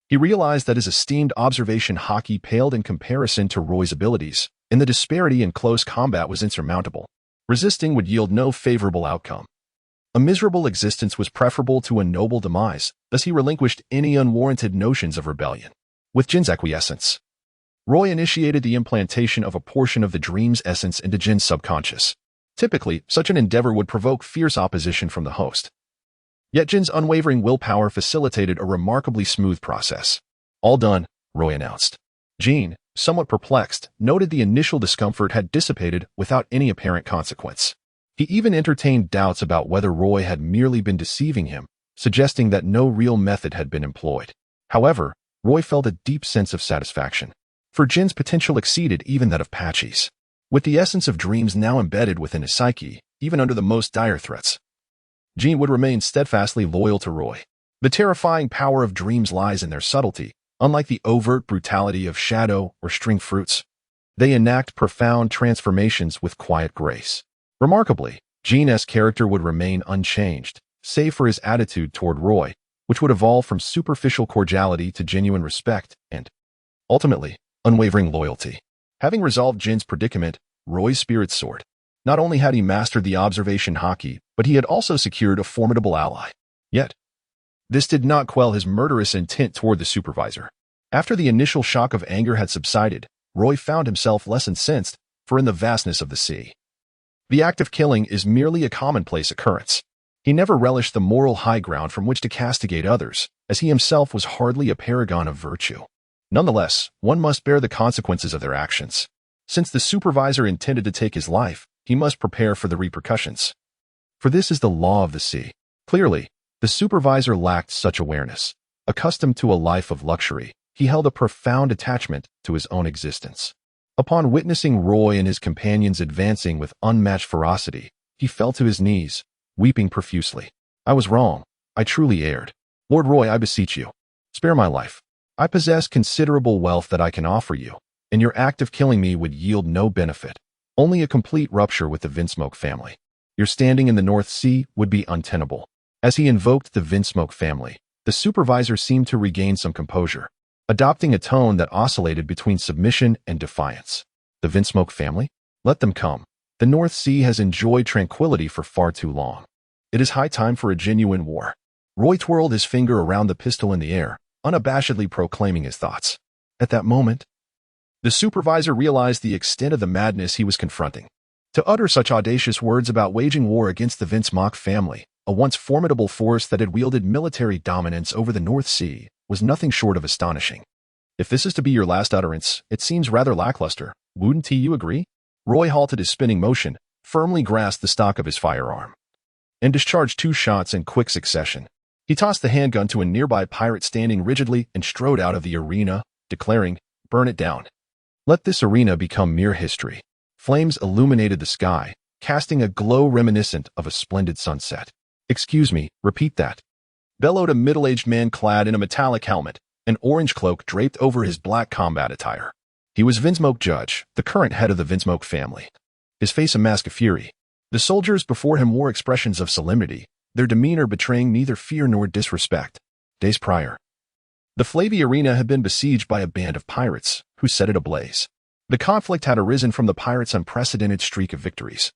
S1: he realized that his esteemed observation Haki paled in comparison to Roy's abilities, and the disparity in close combat was insurmountable. Resisting would yield no favorable outcome. A miserable existence was preferable to a noble demise, thus he relinquished any unwarranted notions of rebellion. With Jin's acquiescence, Roy initiated the implantation of a portion of the dream's essence into Jin's subconscious. Typically, such an endeavor would provoke fierce opposition from the host. Yet Jin's unwavering willpower facilitated a remarkably smooth process. All done, Roy announced. Jean, somewhat perplexed, noted the initial discomfort had dissipated without any apparent consequence. He even entertained doubts about whether Roy had merely been deceiving him, suggesting that no real method had been employed. However, Roy felt a deep sense of satisfaction, for Jin's potential exceeded even that of Patchy's. With the essence of dreams now embedded within his psyche, even under the most dire threats, Jean would remain steadfastly loyal to Roy. The terrifying power of dreams lies in their subtlety. Unlike the overt brutality of shadow or string fruits, they enact profound transformations with quiet grace. Remarkably, Jean's character would remain unchanged, save for his attitude toward Roy, which would evolve from superficial cordiality to genuine respect and, ultimately, unwavering loyalty. Having resolved Jin's predicament, Roy's spirits soared. Not only had he mastered the observation Haki, but he had also secured a formidable ally. Yet, this did not quell his murderous intent toward the supervisor. After the initial shock of anger had subsided, Roy found himself less incensed, for in the vastness of the sea, the act of killing is merely a commonplace occurrence. He never relished the moral high ground from which to castigate others, as he himself was hardly a paragon of virtue. Nonetheless, one must bear the consequences of their actions. Since the supervisor intended to take his life, he must prepare for the repercussions. For this is the law of the sea. Clearly, the supervisor lacked such awareness. Accustomed to a life of luxury, he held a profound attachment to his own existence. Upon witnessing Roy and his companions advancing with unmatched ferocity, he fell to his knees, weeping profusely. I was wrong. I truly erred. Lord Roy, I beseech you, spare my life. I possess considerable wealth that I can offer you, and your act of killing me would yield no benefit, only a complete rupture with the Vinsmoke family. Your standing in the North Sea would be untenable. As he invoked the Vinsmoke family, the supervisor seemed to regain some composure, adopting a tone that oscillated between submission and defiance. The Vinsmoke family? Let them come. The North Sea has enjoyed tranquility for far too long. It is high time for a genuine war. Roy twirled his finger around the pistol in the air, unabashedly proclaiming his thoughts. At that moment, the supervisor realized the extent of the madness he was confronting. To utter such audacious words about waging war against the Vinsmoke family, a once formidable force that had wielded military dominance over the North Sea, was nothing short of astonishing. If this is to be your last utterance, it seems rather lackluster. Wouldn't you agree? Roy halted his spinning motion, firmly grasped the stock of his firearm, and discharged 2 shots in quick succession. He tossed the handgun to a nearby pirate standing rigidly and strode out of the arena, declaring, "Burn it down. Let this arena become mere history." Flames illuminated the sky, casting a glow reminiscent of a splendid sunset. "Excuse me, repeat that," bellowed a middle-aged man clad in a metallic helmet, an orange cloak draped over his black combat attire. He was Vinsmoke Judge, the current head of the Vinsmoke family. His face a mask of fury. The soldiers before him wore expressions of solemnity, their demeanor betraying neither fear nor disrespect. Days prior, the Flavy Arena had been besieged by a band of pirates, who set it ablaze. The conflict had arisen from the pirates' unprecedented streak of victories,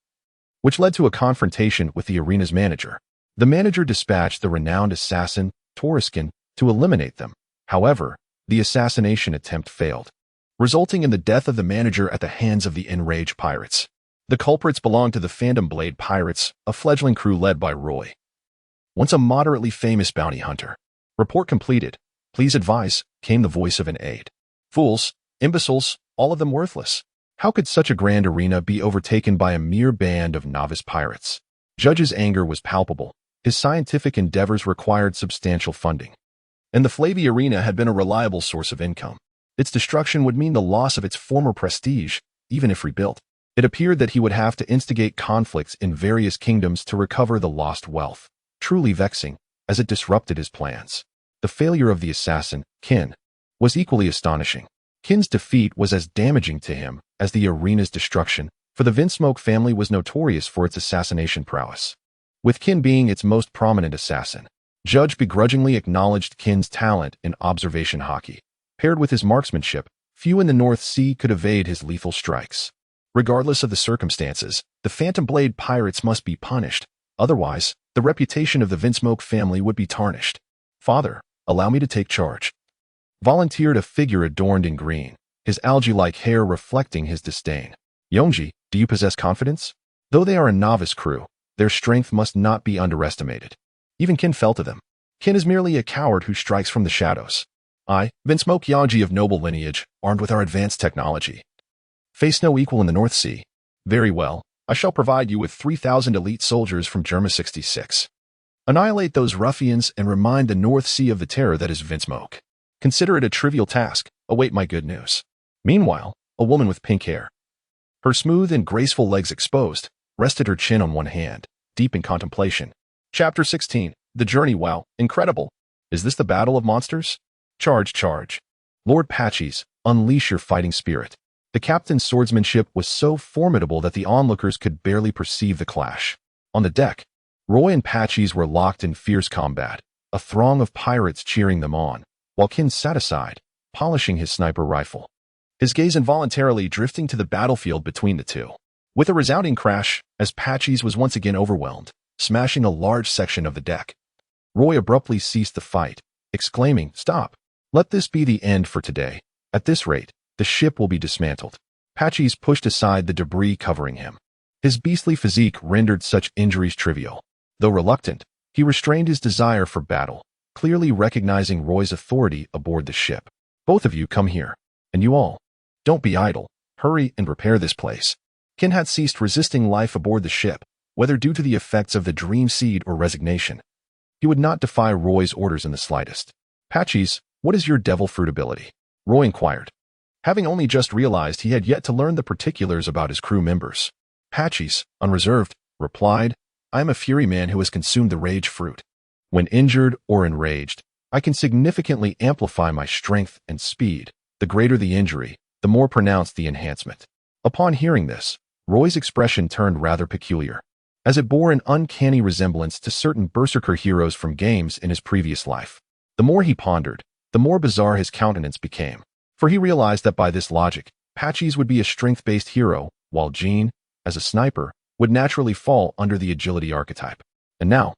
S1: which led to a confrontation with the arena's manager. The manager dispatched the renowned assassin, Torreskin, to eliminate them. However, the assassination attempt failed, resulting in the death of the manager at the hands of the enraged pirates. The culprits belonged to the Phantom Blade Pirates, a fledgling crew led by Roy, once a moderately famous bounty hunter. Report completed. Please advise, came the voice of an aide. Fools, imbeciles, all of them worthless. How could such a grand arena be overtaken by a mere band of novice pirates? Judge's anger was palpable. His scientific endeavors required substantial funding, and the Flavy Arena had been a reliable source of income. Its destruction would mean the loss of its former prestige, even if rebuilt. It appeared that he would have to instigate conflicts in various kingdoms to recover the lost wealth, truly vexing, as it disrupted his plans. The failure of the assassin, Kin, was equally astonishing. Kin's defeat was as damaging to him as the arena's destruction, for for the Vinsmoke family was notorious for its assassination prowess, with Kin being its most prominent assassin. Judge begrudgingly acknowledged Kin's talent in observation Haki. Paired with his marksmanship, few in the North Sea could evade his lethal strikes. Regardless of the circumstances, the Phantom Blade pirates must be punished. Otherwise, the reputation of the Vinsmoke family would be tarnished. Father, allow me to take charge. Volunteered a figure adorned in green, his algae-like hair reflecting his disdain. Yongji, do you possess confidence? Though they are a novice crew, their strength must not be underestimated. Even Kin fell to them. Kin is merely a coward who strikes from the shadows. I, Vinsmoke Yongji of noble lineage, armed with our advanced technology, face no equal in the North Sea. Very well, I shall provide you with 3,000 elite soldiers from Germa 66. Annihilate those ruffians and remind the North Sea of the terror that is Vinsmoke. Consider it a trivial task. Await my good news. Meanwhile, a woman with pink hair, her smooth and graceful legs exposed, rested her chin on one hand, deep in contemplation. Chapter 16. The Journey. Wow, incredible. Is this the battle of monsters? Charge, charge. Lord Patches, unleash your fighting spirit. The captain's swordsmanship was so formidable that the onlookers could barely perceive the clash. On the deck, Roy and Patches were locked in fierce combat, a throng of pirates cheering them on, while Kin sat aside, polishing his sniper rifle, his gaze involuntarily drifting to the battlefield between the two. With a resounding crash, as Patches was once again overwhelmed, smashing a large section of the deck, Roy abruptly ceased the fight, exclaiming, "Stop! Let this be the end for today. At this rate, the ship will be dismantled." Patches pushed aside the debris covering him. His beastly physique rendered such injuries trivial. Though reluctant, he restrained his desire for battle, clearly recognizing Roy's authority aboard the ship. "Both of you come here. And you all, don't be idle. Hurry and repair this place." Kin had ceased resisting life aboard the ship, whether due to the effects of the dream seed or resignation. He would not defy Roy's orders in the slightest. "Patches, what is your devil fruit ability?" Roy inquired, having only just realized he had yet to learn the particulars about his crew members. Patches, unreserved, replied, "I am a fury man who has consumed the rage fruit. When injured or enraged, I can significantly amplify my strength and speed. The greater the injury, the more pronounced the enhancement." Upon hearing this, Roy's expression turned rather peculiar, as it bore an uncanny resemblance to certain berserker heroes from games in his previous life. The more he pondered, the more bizarre his countenance became, for he realized that by this logic, Patches would be a strength-based hero, while Jean, as a sniper, would naturally fall under the agility archetype. And now,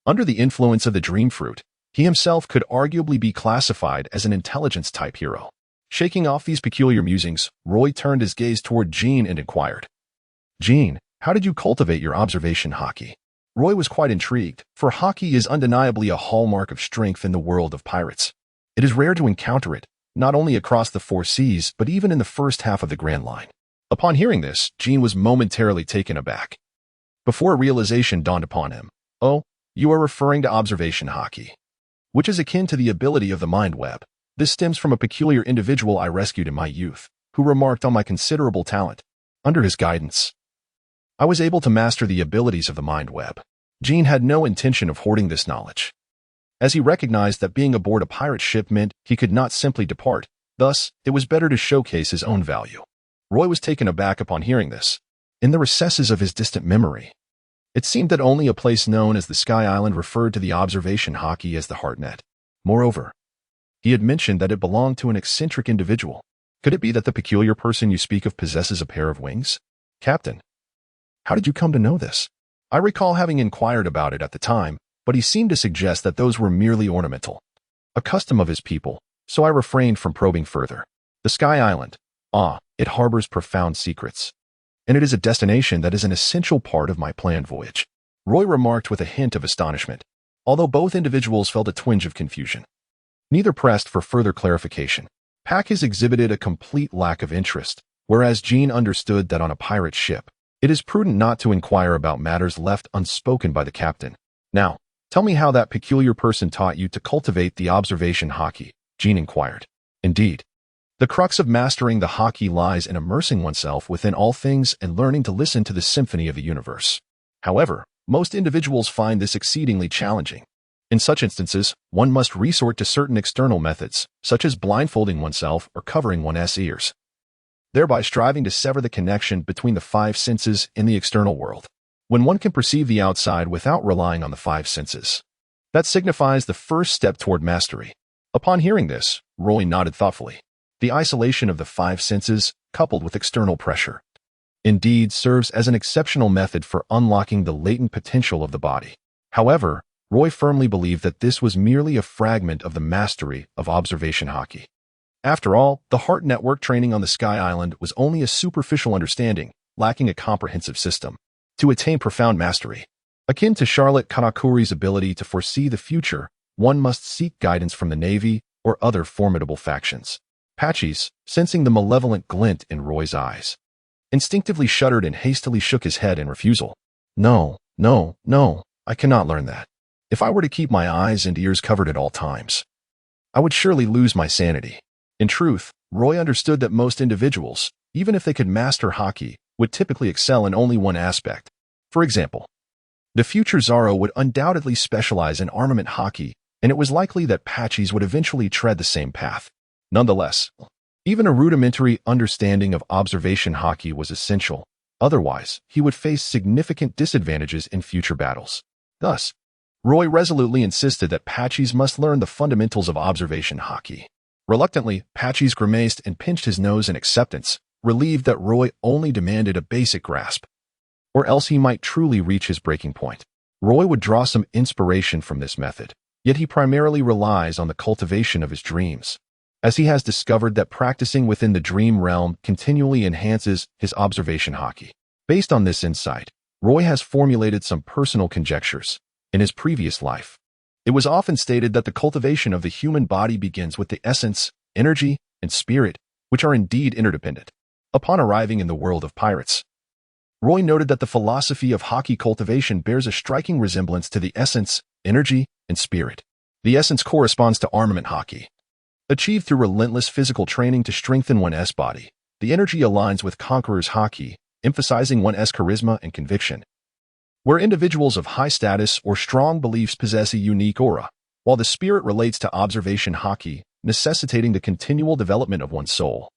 S1: under the influence of the dream fruit, he himself could arguably be classified as an intelligence-type hero. Shaking off these peculiar musings, Roy turned his gaze toward Jean and inquired, "Jean, how did you cultivate your observation Haki?" Roy was quite intrigued, for Haki is undeniably a hallmark of strength in the world of pirates. It is rare to encounter it, not only across the four seas, but even in the first half of the Grand Line. Upon hearing this, Jean was momentarily taken aback, before a realization dawned upon him. "Oh, you are referring to observation Haki, which is akin to the ability of the mind web. This stems from a peculiar individual I rescued in my youth, who remarked on my considerable talent. Under his guidance, I was able to master the abilities of the mind web." Jean had no intention of hoarding this knowledge, as he recognized that being aboard a pirate ship meant he could not simply depart. Thus, it was better to showcase his own value. Roy was taken aback upon hearing this. In the recesses of his distant memory, it seemed that only a place known as the Sky Island referred to the observation Haki as the Heartnet. Moreover, he had mentioned that it belonged to an eccentric individual. Could it be that the peculiar person you speak of possesses a pair of wings? "Captain, how did you come to know this?" I recall having inquired about it at the time, but he seemed to suggest that those were merely ornamental, a custom of his people, so I refrained from probing further. "The Sky Island. Ah, it harbors profound secrets, and it is a destination that is an essential part of my planned voyage," Roy remarked with a hint of astonishment, although both individuals felt a twinge of confusion. Neither pressed for further clarification. Patches exhibited a complete lack of interest, whereas Jean understood that on a pirate ship, it is prudent not to inquire about matters left unspoken by the captain. "Now, tell me how that peculiar person taught you to cultivate the observation Haki," Jean inquired. "Indeed, the crux of mastering the Haki lies in immersing oneself within all things and learning to listen to the symphony of the universe. However, most individuals find this exceedingly challenging. In such instances, one must resort to certain external methods, such as blindfolding oneself or covering one's ears. thereby striving to sever the connection between the five senses and the external world. When one can perceive the outside without relying on the five senses, that signifies the first step toward mastery. Upon hearing this, Roy nodded thoughtfully. The isolation of the five senses, coupled with external pressure, indeed serves as an exceptional method for unlocking the latent potential of the body. However, Roy firmly believed that this was merely a fragment of the mastery of observation Haki. After all, the heart network training on the Sky Island was only a superficial understanding, lacking a comprehensive system. To attain profound mastery, akin to Charlotte Kanakuri's ability to foresee the future, one must seek guidance from the Navy or other formidable factions. Patches, sensing the malevolent glint in Roy's eyes, instinctively shuddered and hastily shook his head in refusal. No, I cannot learn that. If I were to keep my eyes and ears covered at all times, I would surely lose my sanity. In truth, Roy understood that most individuals, even if they could master Haki, would typically excel in only one aspect. For example, the future Zaro would undoubtedly specialize in armament Haki, and it was likely that Patches would eventually tread the same path. Nonetheless, even a rudimentary understanding of observation Haki was essential. Otherwise, he would face significant disadvantages in future battles. Thus, Roy resolutely insisted that Patches must learn the fundamentals of observation Haki. Reluctantly, Patches grimaced and pinched his nose in acceptance, relieved that Roy only demanded a basic grasp, or else he might truly reach his breaking point. Roy would draw some inspiration from this method, yet he primarily relies on the cultivation of his dreams, as he has discovered that practicing within the dream realm continually enhances his observation Haki. Based on this insight, Roy has formulated some personal conjectures. In his previous life, it was often stated that the cultivation of the human body begins with the essence, energy, and spirit, which are indeed interdependent. Upon arriving in the world of pirates, Roy noted that the philosophy of Haki cultivation bears a striking resemblance to the essence, energy, and spirit. The essence corresponds to armament Haki, achieved through relentless physical training to strengthen one's body. The energy aligns with conqueror's Haki, emphasizing one's charisma and conviction, where individuals of high status or strong beliefs possess a unique aura, while the spirit relates to observation Haki, necessitating the continual development of one's soul,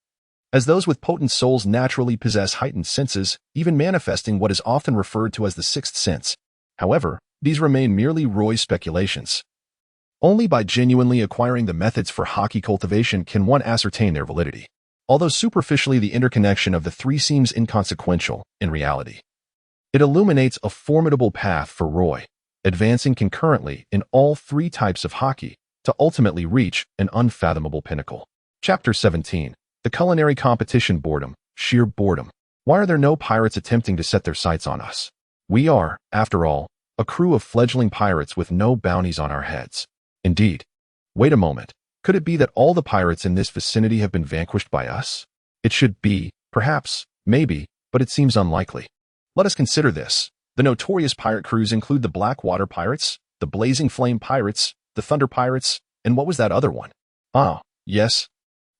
S1: as those with potent souls naturally possess heightened senses, even manifesting what is often referred to as the sixth sense. However, these remain merely Roy's speculations. Only by genuinely acquiring the methods for Haki cultivation can one ascertain their validity. Although superficially the interconnection of the three seems inconsequential, in reality, it illuminates a formidable path for Roy, advancing concurrently in all three types of Haki to ultimately reach an unfathomable pinnacle. Chapter 17. The Culinary Competition. Boredom. Sheer boredom. Why are there no pirates attempting to set their sights on us? We are, after all, a crew of fledgling pirates with no bounties on our heads. Indeed. Wait a moment. Could it be that all the pirates in this vicinity have been vanquished by us? It should be, perhaps, maybe, but it seems unlikely. Let us consider this. The notorious pirate crews include the Blackwater Pirates, the Blazing Flame Pirates, the Thunder Pirates, and what was that other one? Ah, yes,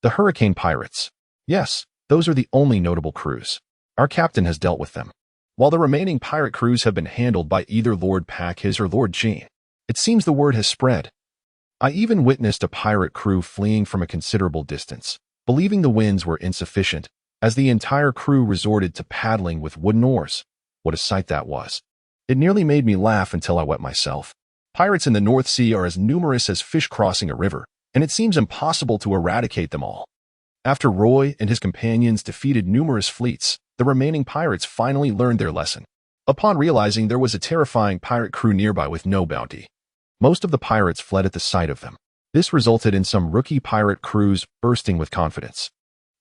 S1: the Hurricane Pirates. Yes, those are the only notable crews. Our captain has dealt with them, while the remaining pirate crews have been handled by either Lord Packhis or Lord Jean. It seems the word has spread. I even witnessed a pirate crew fleeing from a considerable distance, believing the winds were insufficient, as the entire crew resorted to paddling with wooden oars. What a sight that was. It nearly made me laugh until I wet myself. Pirates in the North Sea are as numerous as fish crossing a river, and it seems impossible to eradicate them all. After Roy and his companions defeated numerous fleets, the remaining pirates finally learned their lesson. Upon realizing there was a terrifying pirate crew nearby with no bounty, most of the pirates fled at the sight of them. This resulted in some rookie pirate crews bursting with confidence,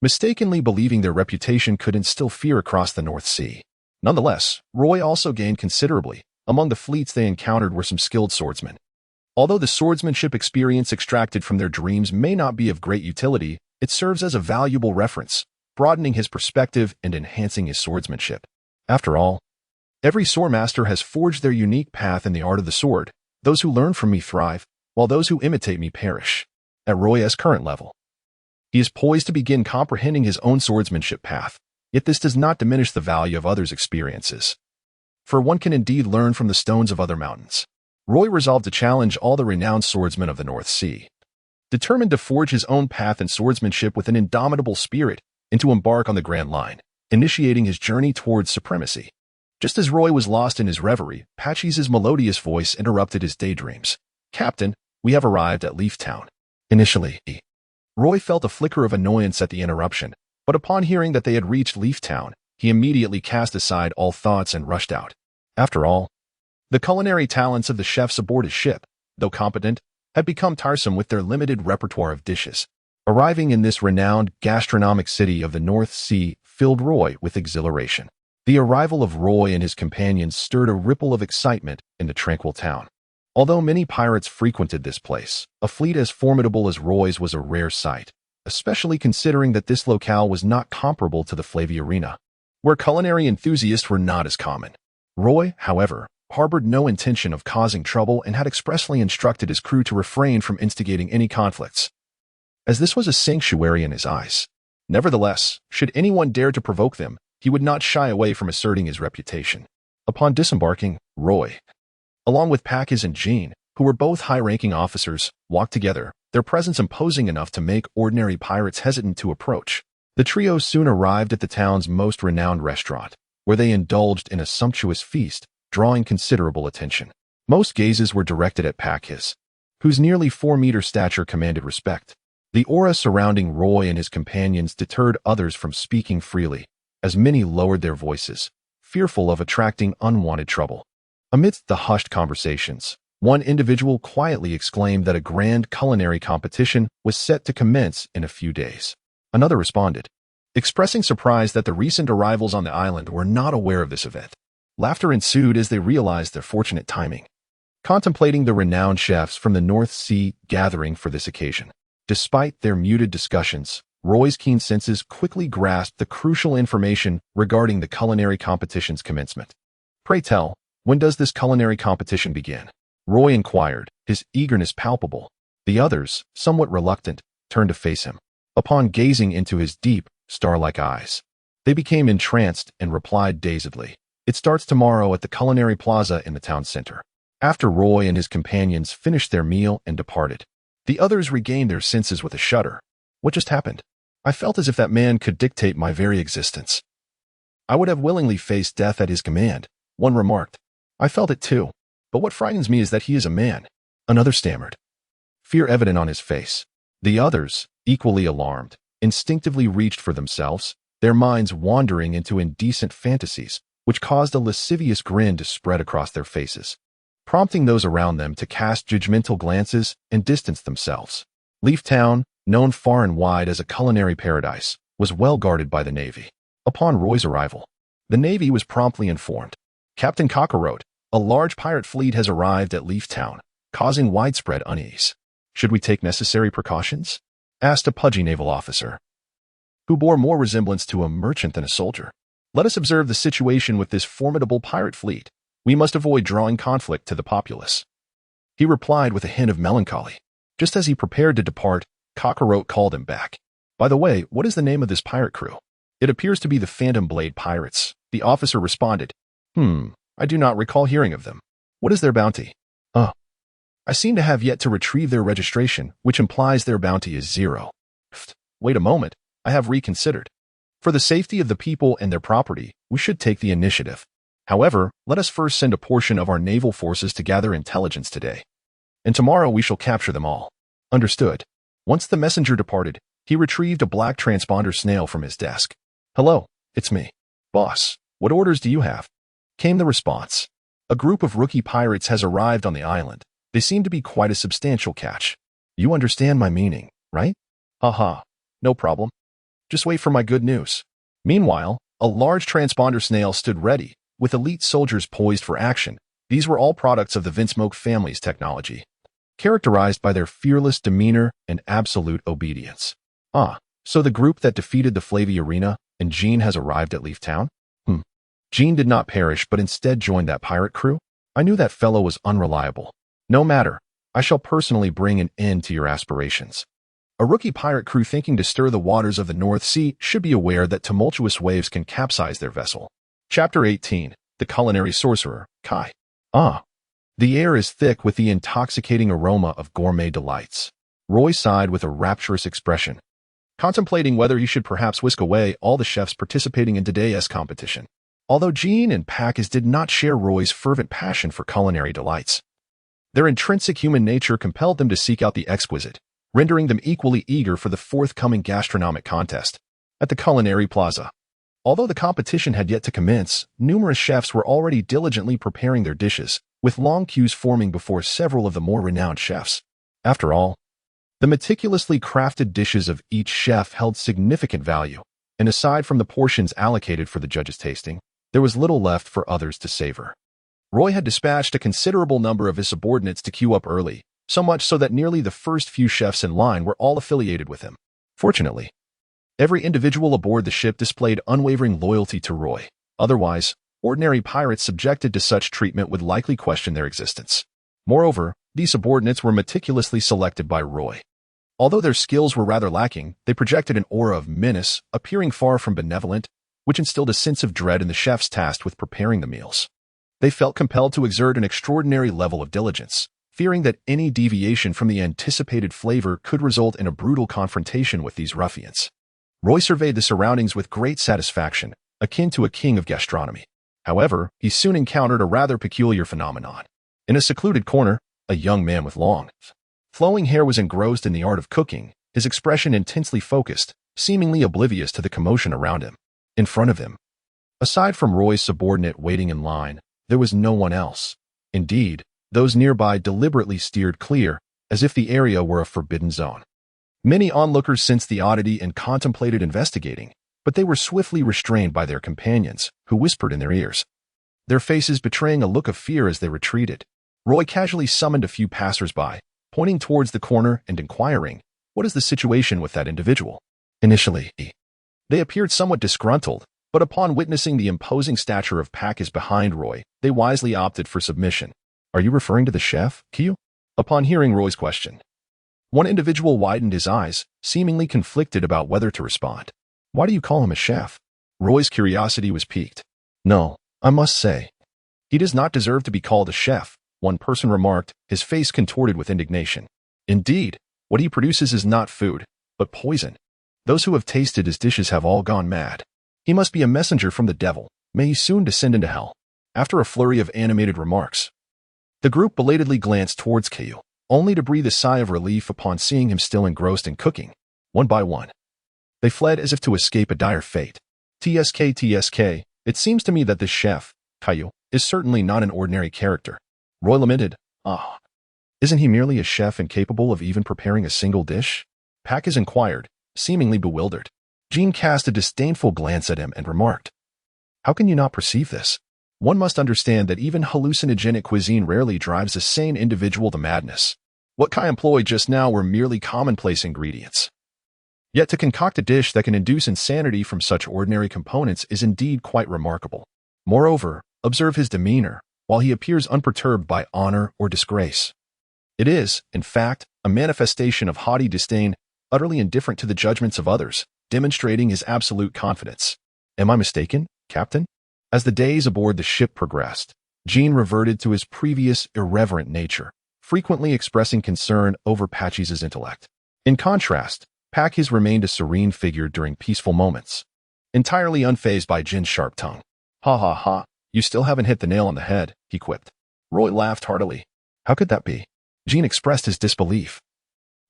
S1: mistakenly believing their reputation could instill fear across the North Sea. Nonetheless, Roy also gained considerably. Among the fleets they encountered were some skilled swordsmen. Although the swordsmanship experience extracted from their dreams may not be of great utility, it serves as a valuable reference, broadening his perspective and enhancing his swordsmanship. After all, every swordmaster has forged their unique path in the art of the sword. Those who learn from me thrive, while those who imitate me perish. At Roy's current level, he is poised to begin comprehending his own swordsmanship path. Yet this does not diminish the value of others' experiences, for one can indeed learn from the stones of other mountains. Roy resolved to challenge all the renowned swordsmen of the North Sea. Determined to forge his own path in swordsmanship with an indomitable spirit, and to embark on the Grand Line, initiating his journey towards supremacy. Just as Roy was lost in his reverie, Patchy's melodious voice interrupted his daydreams. "Captain, we have arrived at Leaf Town." Initially, Roy felt a flicker of annoyance at the interruption, but upon hearing that they had reached Leaf Town, he immediately cast aside all thoughts and rushed out. After all, the culinary talents of the chefs aboard his ship, though competent, had become tiresome with their limited repertoire of dishes. Arriving in this renowned gastronomic city of the North Sea filled Roy with exhilaration. The arrival of Roy and his companions stirred a ripple of excitement in the tranquil town. Although many pirates frequented this place, a fleet as formidable as Roy's was a rare sight, especially considering that this locale was not comparable to the Flavia Arena, where culinary enthusiasts were not as common. Roy, however, harbored no intention of causing trouble and had expressly instructed his crew to refrain from instigating any conflicts, as this was a sanctuary in his eyes. Nevertheless, should anyone dare to provoke them, he would not shy away from asserting his reputation. Upon disembarking, Roy, along with Packies and Jean, who were both high-ranking officers, walked together, their presence imposing enough to make ordinary pirates hesitant to approach. The trio soon arrived at the town's most renowned restaurant, where they indulged in a sumptuous feast, drawing considerable attention. Most gazes were directed at Packies, whose nearly 4-meter stature commanded respect. The aura surrounding Roy and his companions deterred others from speaking freely, as many lowered their voices, fearful of attracting unwanted trouble. Amidst the hushed conversations, one individual quietly exclaimed that a grand culinary competition was set to commence in a few days. Another responded, expressing surprise that the recent arrivals on the island were not aware of this event. Laughter ensued as they realized their fortunate timing, contemplating the renowned chefs from the North Sea gathering for this occasion. Despite their muted discussions, Roy's keen senses quickly grasped the crucial information regarding the culinary competition's commencement. "Pray tell, when does this culinary competition begin?" Roy inquired, his eagerness palpable. The others, somewhat reluctant, turned to face him. Upon gazing into his deep, star-like eyes, they became entranced and replied dazedly, "It starts tomorrow at the Culinary Plaza in the town center." After Roy and his companions finished their meal and departed, the others regained their senses with a shudder. What just happened? I felt as if that man could dictate my very existence. I would have willingly faced death at his command, one remarked. I felt it too, but what frightens me is that he is a man, another stammered, fear evident on his face. The others, equally alarmed, instinctively reached for themselves, their minds wandering into indecent fantasies, which caused a lascivious grin to spread across their faces, prompting those around them to cast judgmental glances and distance themselves. Leaf Town, known far and wide as a culinary paradise, was well guarded by the Navy. Upon Roy's arrival, the Navy was promptly informed. Captain Cocker wrote, "A large pirate fleet has arrived at Leaf Town, causing widespread unease. Should we take necessary precautions?" asked a pudgy naval officer, who bore more resemblance to a merchant than a soldier. "Let us observe the situation with this formidable pirate fleet. We must avoid drawing conflict to the populace," he replied with a hint of melancholy. Just as he prepared to depart, Cockroach called him back. "By the way, what is the name of this pirate crew?" "It appears to be the Phantom Blade Pirates," the officer responded. I do not recall hearing of them. What is their bounty?" I seem to have yet to retrieve their registration, which implies their bounty is 0. Wait a moment, I have reconsidered. For the safety of the people and their property, we should take the initiative. However, let us first send a portion of our naval forces to gather intelligence today, and tomorrow we shall capture them all." Understood. Once the messenger departed, he retrieved a black transponder snail from his desk. "Hello, it's me. Boss, what orders do you have?" came the response. "A group of rookie pirates has arrived on the island. They seem to be quite a substantial catch. You understand my meaning, right?" "Haha, no problem. Just wait for my good news." Meanwhile, a large transponder snail stood ready, with elite soldiers poised for action. These were all products of the Vinsmoke family's technology, characterized by their fearless demeanor and absolute obedience. So the group that defeated the Flavia Arena and Jean has arrived at Leaf Town? Jean did not perish but instead joined that pirate crew? I knew that fellow was unreliable. No matter, I shall personally bring an end to your aspirations. A rookie pirate crew thinking to stir the waters of the North Sea should be aware that tumultuous waves can capsize their vessel. Chapter 18, The Culinary Sorcerer, Kai. The air is thick with the intoxicating aroma of gourmet delights. Roy sighed with a rapturous expression. contemplating whether he should perhaps whisk away all the chefs participating in today's competition. Although Jean and Packus did not share Roy's fervent passion for culinary delights, their intrinsic human nature compelled them to seek out the exquisite, rendering them equally eager for the forthcoming gastronomic contest at the Culinary Plaza. Although the competition had yet to commence, numerous chefs were already diligently preparing their dishes, with long queues forming before several of the more renowned chefs. After all, the meticulously crafted dishes of each chef held significant value, and aside from the portions allocated for the judges' tasting, there was little left for others to savor. Roy had dispatched a considerable number of his subordinates to queue up early, so much so that nearly the first few chefs in line were all affiliated with him. Fortunately, every individual aboard the ship displayed unwavering loyalty to Roy. Otherwise, ordinary pirates subjected to such treatment would likely question their existence. Moreover, these subordinates were meticulously selected by Roy. Although their skills were rather lacking, they projected an aura of menace, appearing far from benevolent, which instilled a sense of dread in the chefs tasked with preparing the meals. They felt compelled to exert an extraordinary level of diligence, fearing that any deviation from the anticipated flavor could result in a brutal confrontation with these ruffians. Roy surveyed the surroundings with great satisfaction, akin to a king of gastronomy. However, he soon encountered a rather peculiar phenomenon. In a secluded corner, a young man with long, flowing hair was engrossed in the art of cooking, his expression intensely focused, seemingly oblivious to the commotion around him. In front of him, aside from Roy's subordinate waiting in line, there was no one else. Indeed, those nearby deliberately steered clear, as if the area were a forbidden zone. Many onlookers sensed the oddity and contemplated investigating, but they were swiftly restrained by their companions, who whispered in their ears, their faces betraying a look of fear as they retreated. Roy casually summoned a few passers-by, pointing towards the corner and inquiring, "What is the situation with that individual?" Initially, they appeared somewhat disgruntled, but upon witnessing the imposing stature of Packus behind Roy, they wisely opted for submission. "Are you referring to the chef, Kyu?" Upon hearing Roy's question, one individual widened his eyes, seemingly conflicted about whether to respond. "Why do you call him a chef?" Roy's curiosity was piqued. "No, I must say, he does not deserve to be called a chef," one person remarked, his face contorted with indignation. "Indeed, what he produces is not food, but poison. Those who have tasted his dishes have all gone mad. He must be a messenger from the devil. May he soon descend into hell." After a flurry of animated remarks, the group belatedly glanced towards Kyu, only to breathe a sigh of relief upon seeing him still engrossed in cooking. One by one, they fled as if to escape a dire fate. TSK, it seems to me that this chef, Kyu, is certainly not an ordinary character." Roy lamented. "Ah, isn't he merely a chef incapable of even preparing a single dish?" Packus inquired, seemingly bewildered. Jean cast a disdainful glance at him and remarked, "How can you not perceive this? One must understand that even hallucinogenic cuisine rarely drives a sane individual to madness. What Kai employed just now were merely commonplace ingredients. Yet to concoct a dish that can induce insanity from such ordinary components is indeed quite remarkable. Moreover, observe his demeanor, while he appears unperturbed by honor or disgrace. It is, in fact, a manifestation of haughty disdain, utterly indifferent to the judgments of others, demonstrating his absolute confidence. Am I mistaken, Captain?" As the days aboard the ship progressed, Jean reverted to his previous irreverent nature, frequently expressing concern over Packy's intellect. In contrast, Packy's remained a serene figure during peaceful moments, entirely unfazed by Jin's sharp tongue. "Ha ha ha, you still haven't hit the nail on the head," he quipped. Roy laughed heartily. "How could that be?" Jean expressed his disbelief,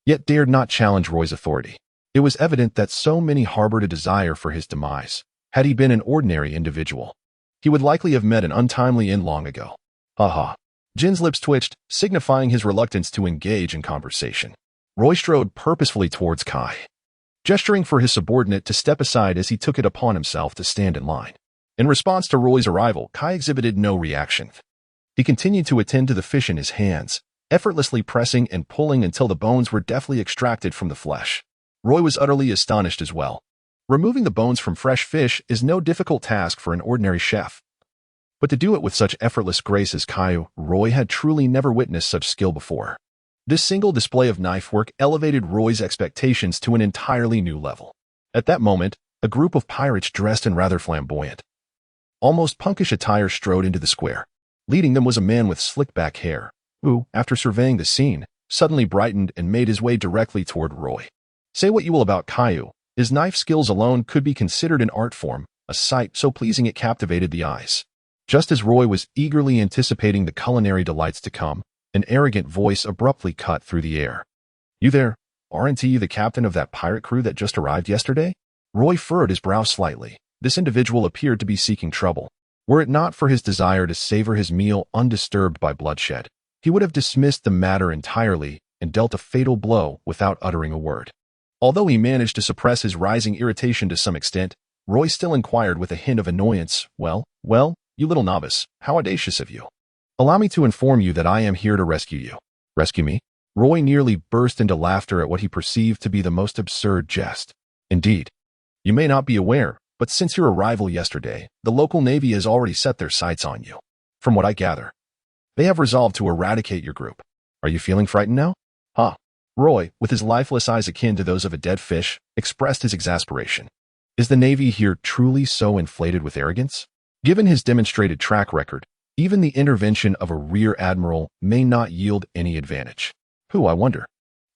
S1: yet dared not challenge Roy's authority. It was evident that so many harbored a desire for his demise. Had he been an ordinary individual, he would likely have met an untimely end long ago. "Ha ha." Jin's lips twitched, signifying his reluctance to engage in conversation. Roy strode purposefully towards Kai, gesturing for his subordinate to step aside as he took it upon himself to stand in line. In response to Roy's arrival, Kai exhibited no reaction. He continued to attend to the fish in his hands, effortlessly pressing and pulling until the bones were deftly extracted from the flesh. Roy was utterly astonished as well. Removing the bones from fresh fish is no difficult task for an ordinary chef. But to do it with such effortless grace as Caillou, Roy had truly never witnessed such skill before. This single display of knife work elevated Roy's expectations to an entirely new level. At that moment, a group of pirates dressed in rather flamboyant, almost punkish attire strode into the square. Leading them was a man with slick-back hair, who, after surveying the scene, suddenly brightened and made his way directly toward Roy. "Say what you will about Caillou, His knife skills alone could be considered an art form, a sight so pleasing it captivated the eyes. Just as Roy was eagerly anticipating the culinary delights to come, an arrogant voice abruptly cut through the air. "You there? Aren't you the captain of that pirate crew that just arrived yesterday?" Roy furrowed his brow slightly. This individual appeared to be seeking trouble. Were it not for his desire to savor his meal undisturbed by bloodshed, he would have dismissed the matter entirely and dealt a fatal blow without uttering a word. Although he managed to suppress his rising irritation to some extent, Roy still inquired with a hint of annoyance, Well, you little novice, how audacious of you. Allow me to inform you that I am here to rescue you." "Rescue me?" Roy nearly burst into laughter at what he perceived to be the most absurd jest. "Indeed. You may not be aware, but since your arrival yesterday, the local navy has already set their sights on you. From what I gather, they have resolved to eradicate your group. Are you feeling frightened now?" "Huh." Roy, with his lifeless eyes akin to those of a dead fish, expressed his exasperation. Is the navy here truly so inflated with arrogance? Given his demonstrated track record, even the intervention of a rear admiral may not yield any advantage. Who, I wonder?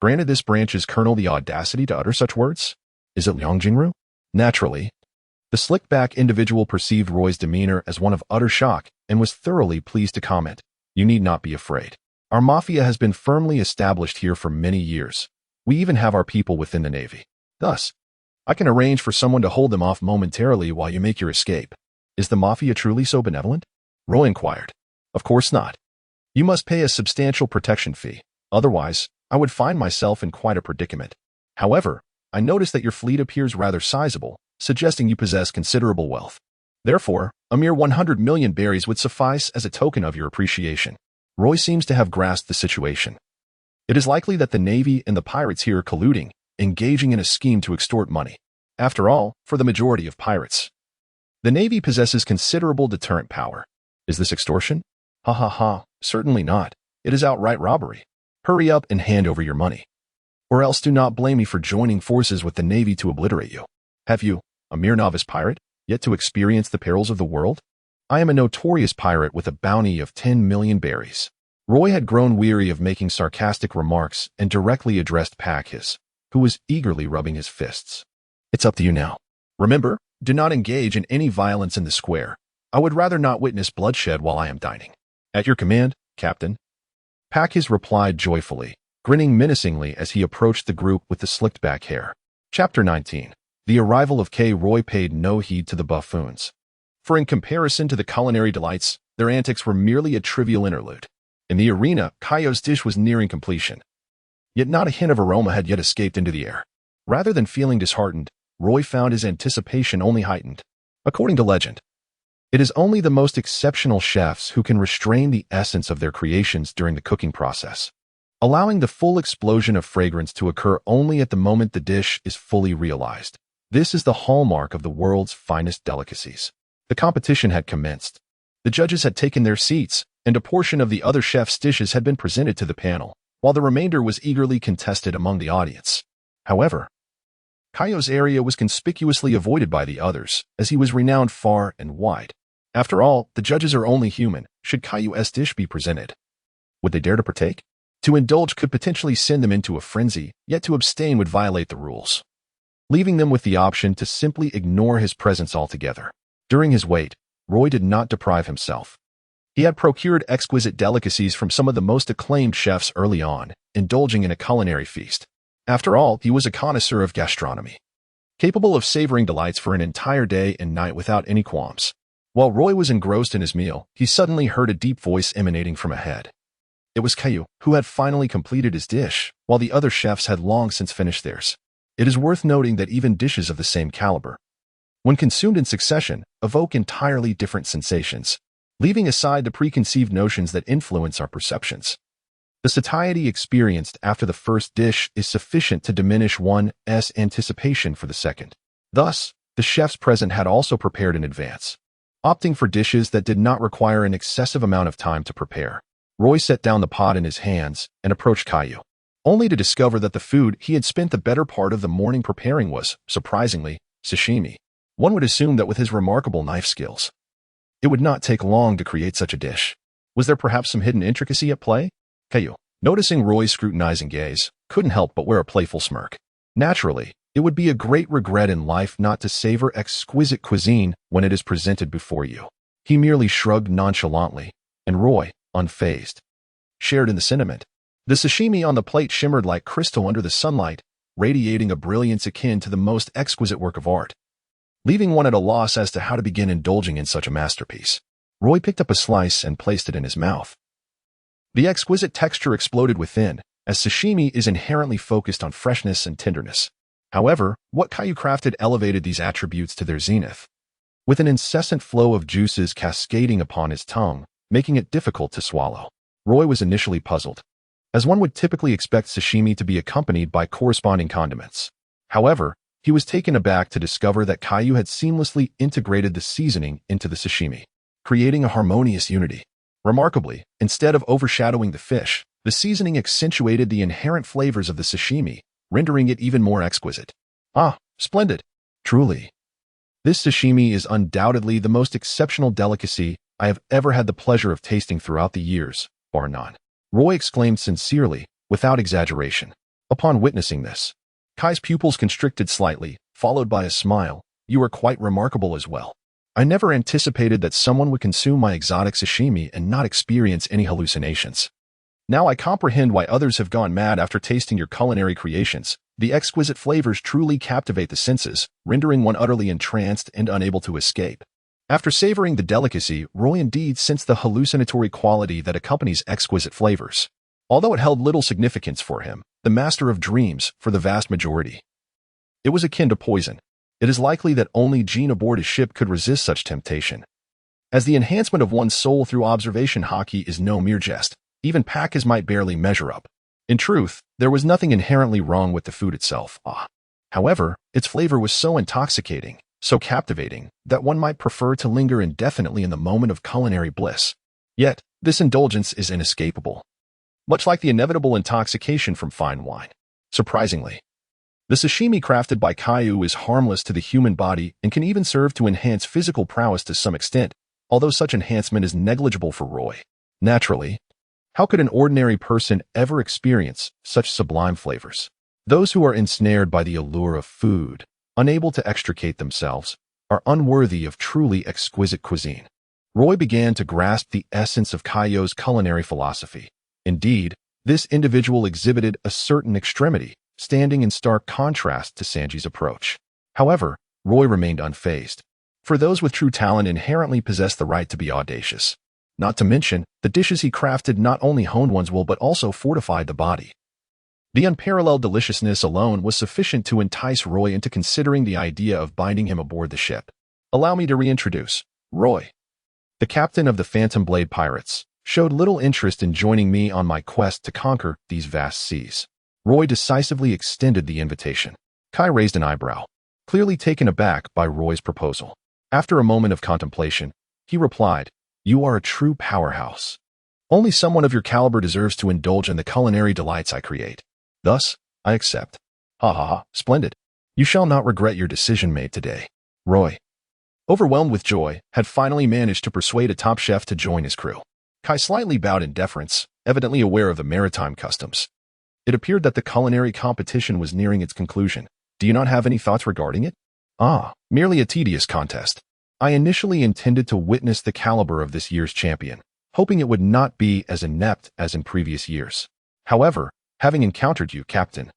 S1: Granted this branch's colonel the audacity to utter such words? Is it Liang Jingru? Naturally. The slick-back individual perceived Roy's demeanor as one of utter shock and was thoroughly pleased to comment, "You need not be afraid. Our mafia has been firmly established here for many years. We even have our people within the navy. Thus, I can arrange for someone to hold them off momentarily while you make your escape." "Is the mafia truly so benevolent?" Roy inquired. "Of course not. You must pay a substantial protection fee. Otherwise, I would find myself in quite a predicament. However, I notice that your fleet appears rather sizable, suggesting you possess considerable wealth. Therefore, a mere 100 million berries would suffice as a token of your appreciation." Roy seems to have grasped the situation. It is likely that the navy and the pirates here are colluding, engaging in a scheme to extort money. After all, for the majority of pirates, the navy possesses considerable deterrent power. Is this extortion? Ha ha ha, certainly not. It is outright robbery. Hurry up and hand over your money. Or else do not blame me for joining forces with the navy to obliterate you. Have you, a mere novice pirate, yet to experience the perils of the world? I am a notorious pirate with a bounty of 10 million berries. Roy had grown weary of making sarcastic remarks and directly addressed Packhis, who was eagerly rubbing his fists. "It's up to you now. Remember, do not engage in any violence in the square. I would rather not witness bloodshed while I am dining." "At your command, Captain." Packhis replied joyfully, grinning menacingly as he approached the group with the slicked-back hair. Chapter 19. The arrival of K. Roy paid no heed to the buffoons. For in comparison to the culinary delights, their antics were merely a trivial interlude. In the arena, Kaio's dish was nearing completion. Yet not a hint of aroma had yet escaped into the air. Rather than feeling disheartened, Roy found his anticipation only heightened. According to legend, it is only the most exceptional chefs who can restrain the essence of their creations during the cooking process, allowing the full explosion of fragrance to occur only at the moment the dish is fully realized. This is the hallmark of the world's finest delicacies. The competition had commenced. The judges had taken their seats, and a portion of the other chefs' dishes had been presented to the panel, while the remainder was eagerly contested among the audience. However, Kaio's area was conspicuously avoided by the others, as he was renowned far and wide. After all, the judges are only human. Should Kaio's dish be presented, would they dare to partake? To indulge could potentially send them into a frenzy, yet to abstain would violate the rules, leaving them with the option to simply ignore his presence altogether. During his wait, Roy did not deprive himself. He had procured exquisite delicacies from some of the most acclaimed chefs early on, indulging in a culinary feast. After all, he was a connoisseur of gastronomy, capable of savoring delights for an entire day and night without any qualms. While Roy was engrossed in his meal, he suddenly heard a deep voice emanating from ahead. It was Kaio, who had finally completed his dish, while the other chefs had long since finished theirs. It is worth noting that even dishes of the same caliber, when consumed in succession, evoke entirely different sensations, leaving aside the preconceived notions that influence our perceptions. The satiety experienced after the first dish is sufficient to diminish one's anticipation for the second. Thus, the chefs present had also prepared in advance, opting for dishes that did not require an excessive amount of time to prepare. Roy set down the pot in his hands and approached Kaio, only to discover that the food he had spent the better part of the morning preparing was, surprisingly, sashimi. One would assume that with his remarkable knife skills, it would not take long to create such a dish. Was there perhaps some hidden intricacy at play? Kaio, noticing Roy's scrutinizing gaze, couldn't help but wear a playful smirk. Naturally, It would be a great regret in life not to savor exquisite cuisine when it is presented before you. He merely shrugged nonchalantly, and Roy, unfazed, shared in the sentiment. The sashimi on the plate shimmered like crystal under the sunlight, radiating a brilliance akin to the most exquisite work of art. Leaving one at a loss as to how to begin indulging in such a masterpiece, Roy picked up a slice and placed it in his mouth. The exquisite texture exploded within, as sashimi is inherently focused on freshness and tenderness. However, what Caillou crafted elevated these attributes to their zenith, with an incessant flow of juices cascading upon his tongue, making it difficult to swallow. Roy was initially puzzled, as one would typically expect sashimi to be accompanied by corresponding condiments. However, he was taken aback to discover that Caillou had seamlessly integrated the seasoning into the sashimi, creating a harmonious unity. Remarkably, instead of overshadowing the fish, the seasoning accentuated the inherent flavors of the sashimi, rendering it even more exquisite. Ah, splendid! Truly. This sashimi is undoubtedly the most exceptional delicacy I have ever had the pleasure of tasting throughout the years, bar none. Roy exclaimed sincerely, without exaggeration. Upon witnessing this, Kai's pupils constricted slightly, followed by a smile. You are quite remarkable as well. I never anticipated that someone would consume my exotic sashimi and not experience any hallucinations. Now I comprehend why others have gone mad after tasting your culinary creations. The exquisite flavors truly captivate the senses, rendering one utterly entranced and unable to escape. After savoring the delicacy, Roy indeed sensed the hallucinatory quality that accompanies exquisite flavors. Although it held little significance for him, the master of dreams, for the vast majority, it was akin to poison. It is likely that only Jean aboard his ship could resist such temptation, as the enhancement of one's soul through observation Haki is no mere jest. Even Pacas might barely measure up. In truth, there was nothing inherently wrong with the food itself. However, its flavor was so intoxicating, so captivating, that one might prefer to linger indefinitely in the moment of culinary bliss. Yet, this indulgence is inescapable, much like the inevitable intoxication from fine wine. Surprisingly, the sashimi crafted by Caillou is harmless to the human body and can even serve to enhance physical prowess to some extent, although such enhancement is negligible for Roy. Naturally, how could an ordinary person ever experience such sublime flavors? Those who are ensnared by the allure of food, unable to extricate themselves, are unworthy of truly exquisite cuisine. Roy began to grasp the essence of Caillou's culinary philosophy. Indeed, this individual exhibited a certain extremity, standing in stark contrast to Sanji's approach. However, Roy remained unfazed, for those with true talent inherently possess the right to be audacious. Not to mention, the dishes he crafted not only honed one's will but also fortified the body. The unparalleled deliciousness alone was sufficient to entice Roy into considering the idea of binding him aboard the ship. Allow me to reintroduce Roy. The captain of the Phantom Blade Pirates showed little interest in joining me on my quest to conquer these vast seas. Roy decisively extended the invitation. Kai raised an eyebrow, clearly taken aback by Roy's proposal. After a moment of contemplation, he replied, "You are a true powerhouse. Only someone of your caliber deserves to indulge in the culinary delights I create. Thus, I accept." Ha ha ha, splendid. You shall not regret your decision made today. Roy, overwhelmed with joy, had finally managed to persuade a top chef to join his crew. Kai slightly bowed in deference, evidently aware of the maritime customs. It appeared that the culinary competition was nearing its conclusion. Do you not have any thoughts regarding it? Merely a tedious contest. I initially intended to witness the caliber of this year's champion, hoping it would not be as inept as in previous years. However, having encountered you, Captain,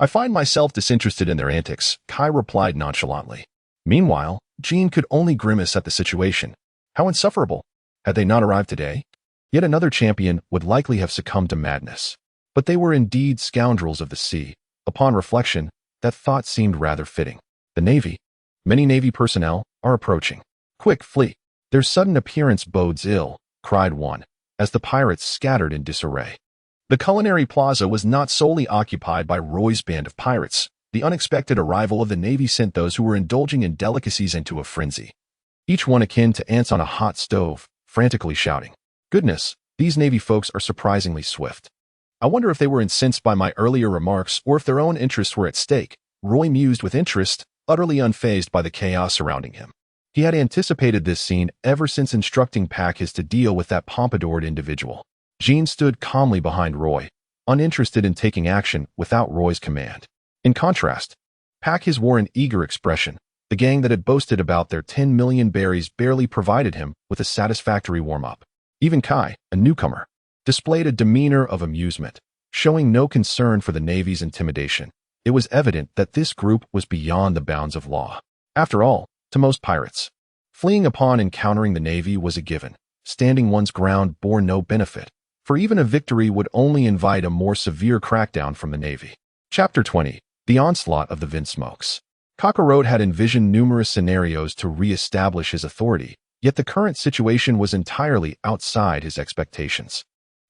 S1: I find myself disinterested in their antics, Kai replied nonchalantly. Meanwhile, Jean could only grimace at the situation. How insufferable! Had they not arrived today? Yet another champion would likely have succumbed to madness. But they were indeed scoundrels of the sea. Upon reflection, that thought seemed rather fitting. The Navy, many Navy personnel, are approaching. Quick, flee! Their sudden appearance bodes ill, cried one, as the pirates scattered in disarray. The culinary plaza was not solely occupied by Roy's band of pirates. The unexpected arrival of the Navy sent those who were indulging in delicacies into a frenzy. Each one akin to ants on a hot stove, frantically shouting, "Goodness, these Navy folks are surprisingly swift." I wonder if they were incensed by my earlier remarks or if their own interests were at stake. Roy mused with interest, utterly unfazed by the chaos surrounding him. He had anticipated this scene ever since instructing Pacas to deal with that pompadoured individual. Jean stood calmly behind Roy, uninterested in taking action without Roy's command. In contrast, His wore an eager expression. The gang that had boasted about their 10 million berries barely provided him with a satisfactory warm-up. Even Kai, a newcomer, displayed a demeanor of amusement, showing no concern for the Navy's intimidation. It was evident that this group was beyond the bounds of law. After all, to most pirates, fleeing upon encountering the Navy was a given. Standing one's ground bore no benefit, for even a victory would only invite a more severe crackdown from the Navy. Chapter 20. The Onslaught of the Vinsmokes. Cockroach had envisioned numerous scenarios to re-establish his authority, yet the current situation was entirely outside his expectations.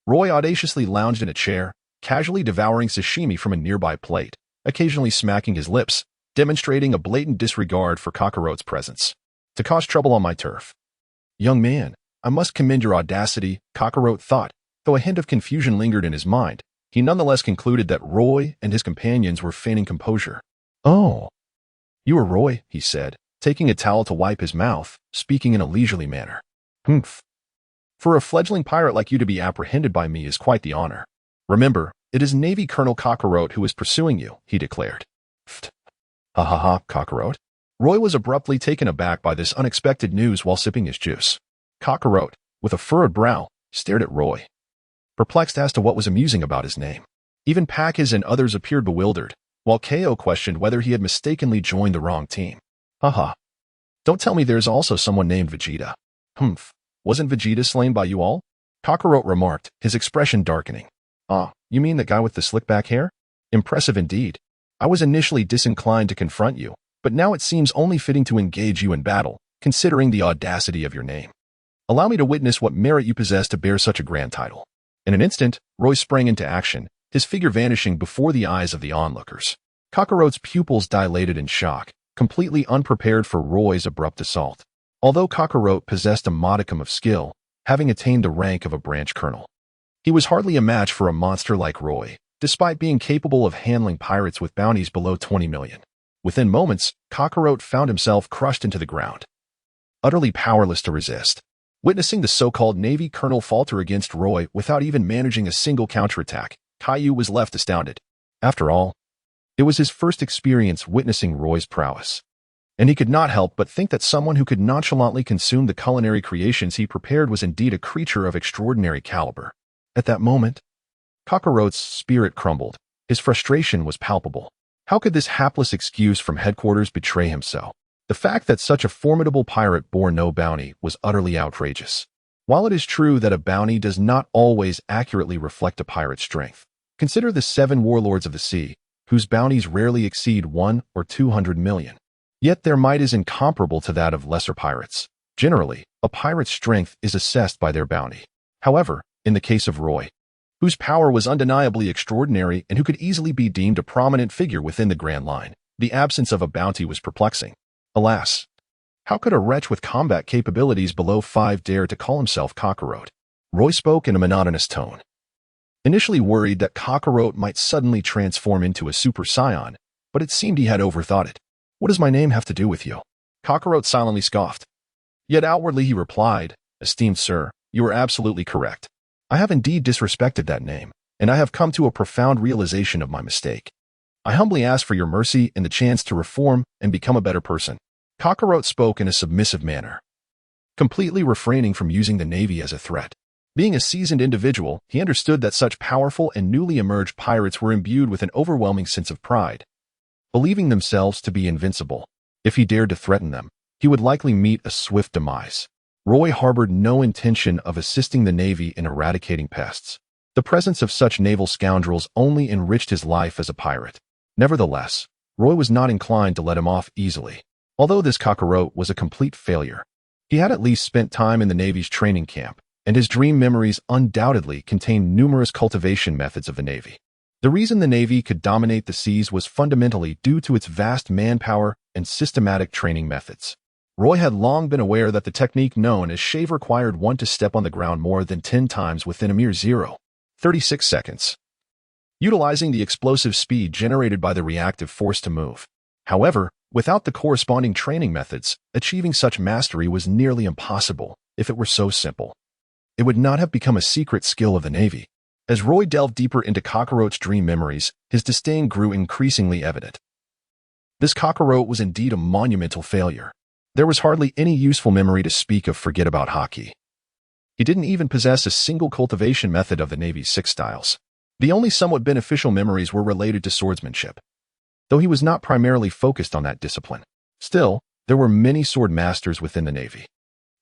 S1: Roy audaciously lounged in a chair, casually devouring sashimi from a nearby plate, occasionally smacking his lips, demonstrating a blatant disregard for Cockroach's presence. To cause trouble on my turf. Young man, I must commend your audacity, Cockroach thought. Though a hint of confusion lingered in his mind, he nonetheless concluded that Roy and his companions were feigning composure. Oh, you are Roy, he said, taking a towel to wipe his mouth, speaking in a leisurely manner. Humph. For a fledgling pirate like you to be apprehended by me is quite the honor. Remember, it is Navy Colonel Cockroach who is pursuing you, he declared. Pfft. Ha ha ha, Cockroach. Roy was abruptly taken aback by this unexpected news while sipping his juice. Cockroach, with a furrowed brow, stared at Roy, perplexed as to what was amusing about his name. Even Packas and others appeared bewildered, while Ko questioned whether he had mistakenly joined the wrong team. Haha. Don't tell me there's also someone named Vegeta. Humph. Wasn't Vegeta slain by you all? Cockroach remarked, his expression darkening. Ah, you mean that guy with the slick back hair? Impressive indeed. I was initially disinclined to confront you, but now it seems only fitting to engage you in battle, considering the audacity of your name. Allow me to witness what merit you possess to bear such a grand title. In an instant, Roy sprang into action, his figure vanishing before the eyes of the onlookers. Cockroach's pupils dilated in shock, completely unprepared for Roy's abrupt assault. Although Cockroach possessed a modicum of skill, having attained the rank of a branch colonel, he was hardly a match for a monster like Roy, despite being capable of handling pirates with bounties below 20 million. Within moments, Cockroach found himself crushed into the ground, utterly powerless to resist. Witnessing the so-called Navy colonel falter against Roy without even managing a single counterattack, Caillou was left astounded. After all, it was his first experience witnessing Roy's prowess, and he could not help but think that someone who could nonchalantly consume the culinary creations he prepared was indeed a creature of extraordinary caliber. At that moment, Cockroach's spirit crumbled. His frustration was palpable. How could this hapless excuse from headquarters betray him so? The fact that such a formidable pirate bore no bounty was utterly outrageous. While it is true that a bounty does not always accurately reflect a pirate's strength, consider the 7 warlords of the sea, whose bounties rarely exceed 1 or 200 million. Yet their might is incomparable to that of lesser pirates. Generally, a pirate's strength is assessed by their bounty. However, in the case of Roy, whose power was undeniably extraordinary and who could easily be deemed a prominent figure within the Grand Line, the absence of a bounty was perplexing. Alas, how could a wretch with combat capabilities below 5 dare to call himself Cockroach? Roy spoke in a monotonous tone. Initially worried that Cockroach might suddenly transform into a super scion, but it seemed he had overthought it. What does my name have to do with you? Cockroach silently scoffed. Yet outwardly he replied, Esteemed sir, you are absolutely correct. I have indeed disrespected that name, and I have come to a profound realization of my mistake. I humbly ask for your mercy and the chance to reform and become a better person. Cockroach spoke in a submissive manner, completely refraining from using the Navy as a threat. Being a seasoned individual, he understood that such powerful and newly emerged pirates were imbued with an overwhelming sense of pride, believing themselves to be invincible. If he dared to threaten them, he would likely meet a swift demise. Roy harbored no intention of assisting the Navy in eradicating pests. The presence of such naval scoundrels only enriched his life as a pirate. Nevertheless, Roy was not inclined to let him off easily. Although this Cockroach was a complete failure, he had at least spent time in the Navy's training camp, and his dream memories undoubtedly contained numerous cultivation methods of the Navy. The reason the Navy could dominate the seas was fundamentally due to its vast manpower and systematic training methods. Roy had long been aware that the technique known as shave required one to step on the ground more than 10 times within a mere 0.36 seconds, utilizing the explosive speed generated by the reactive force to move. However, without the corresponding training methods, achieving such mastery was nearly impossible. If it were so simple, it would not have become a secret skill of the Navy. As Roy delved deeper into Cockroach's dream memories, his disdain grew increasingly evident. This Kakarot was indeed a monumental failure. There was hardly any useful memory to speak of forget about Haki. He didn't even possess a single cultivation method of the Navy's 6 styles. The only somewhat beneficial memories were related to swordsmanship, though he was not primarily focused on that discipline. Still, there were many sword masters within the Navy,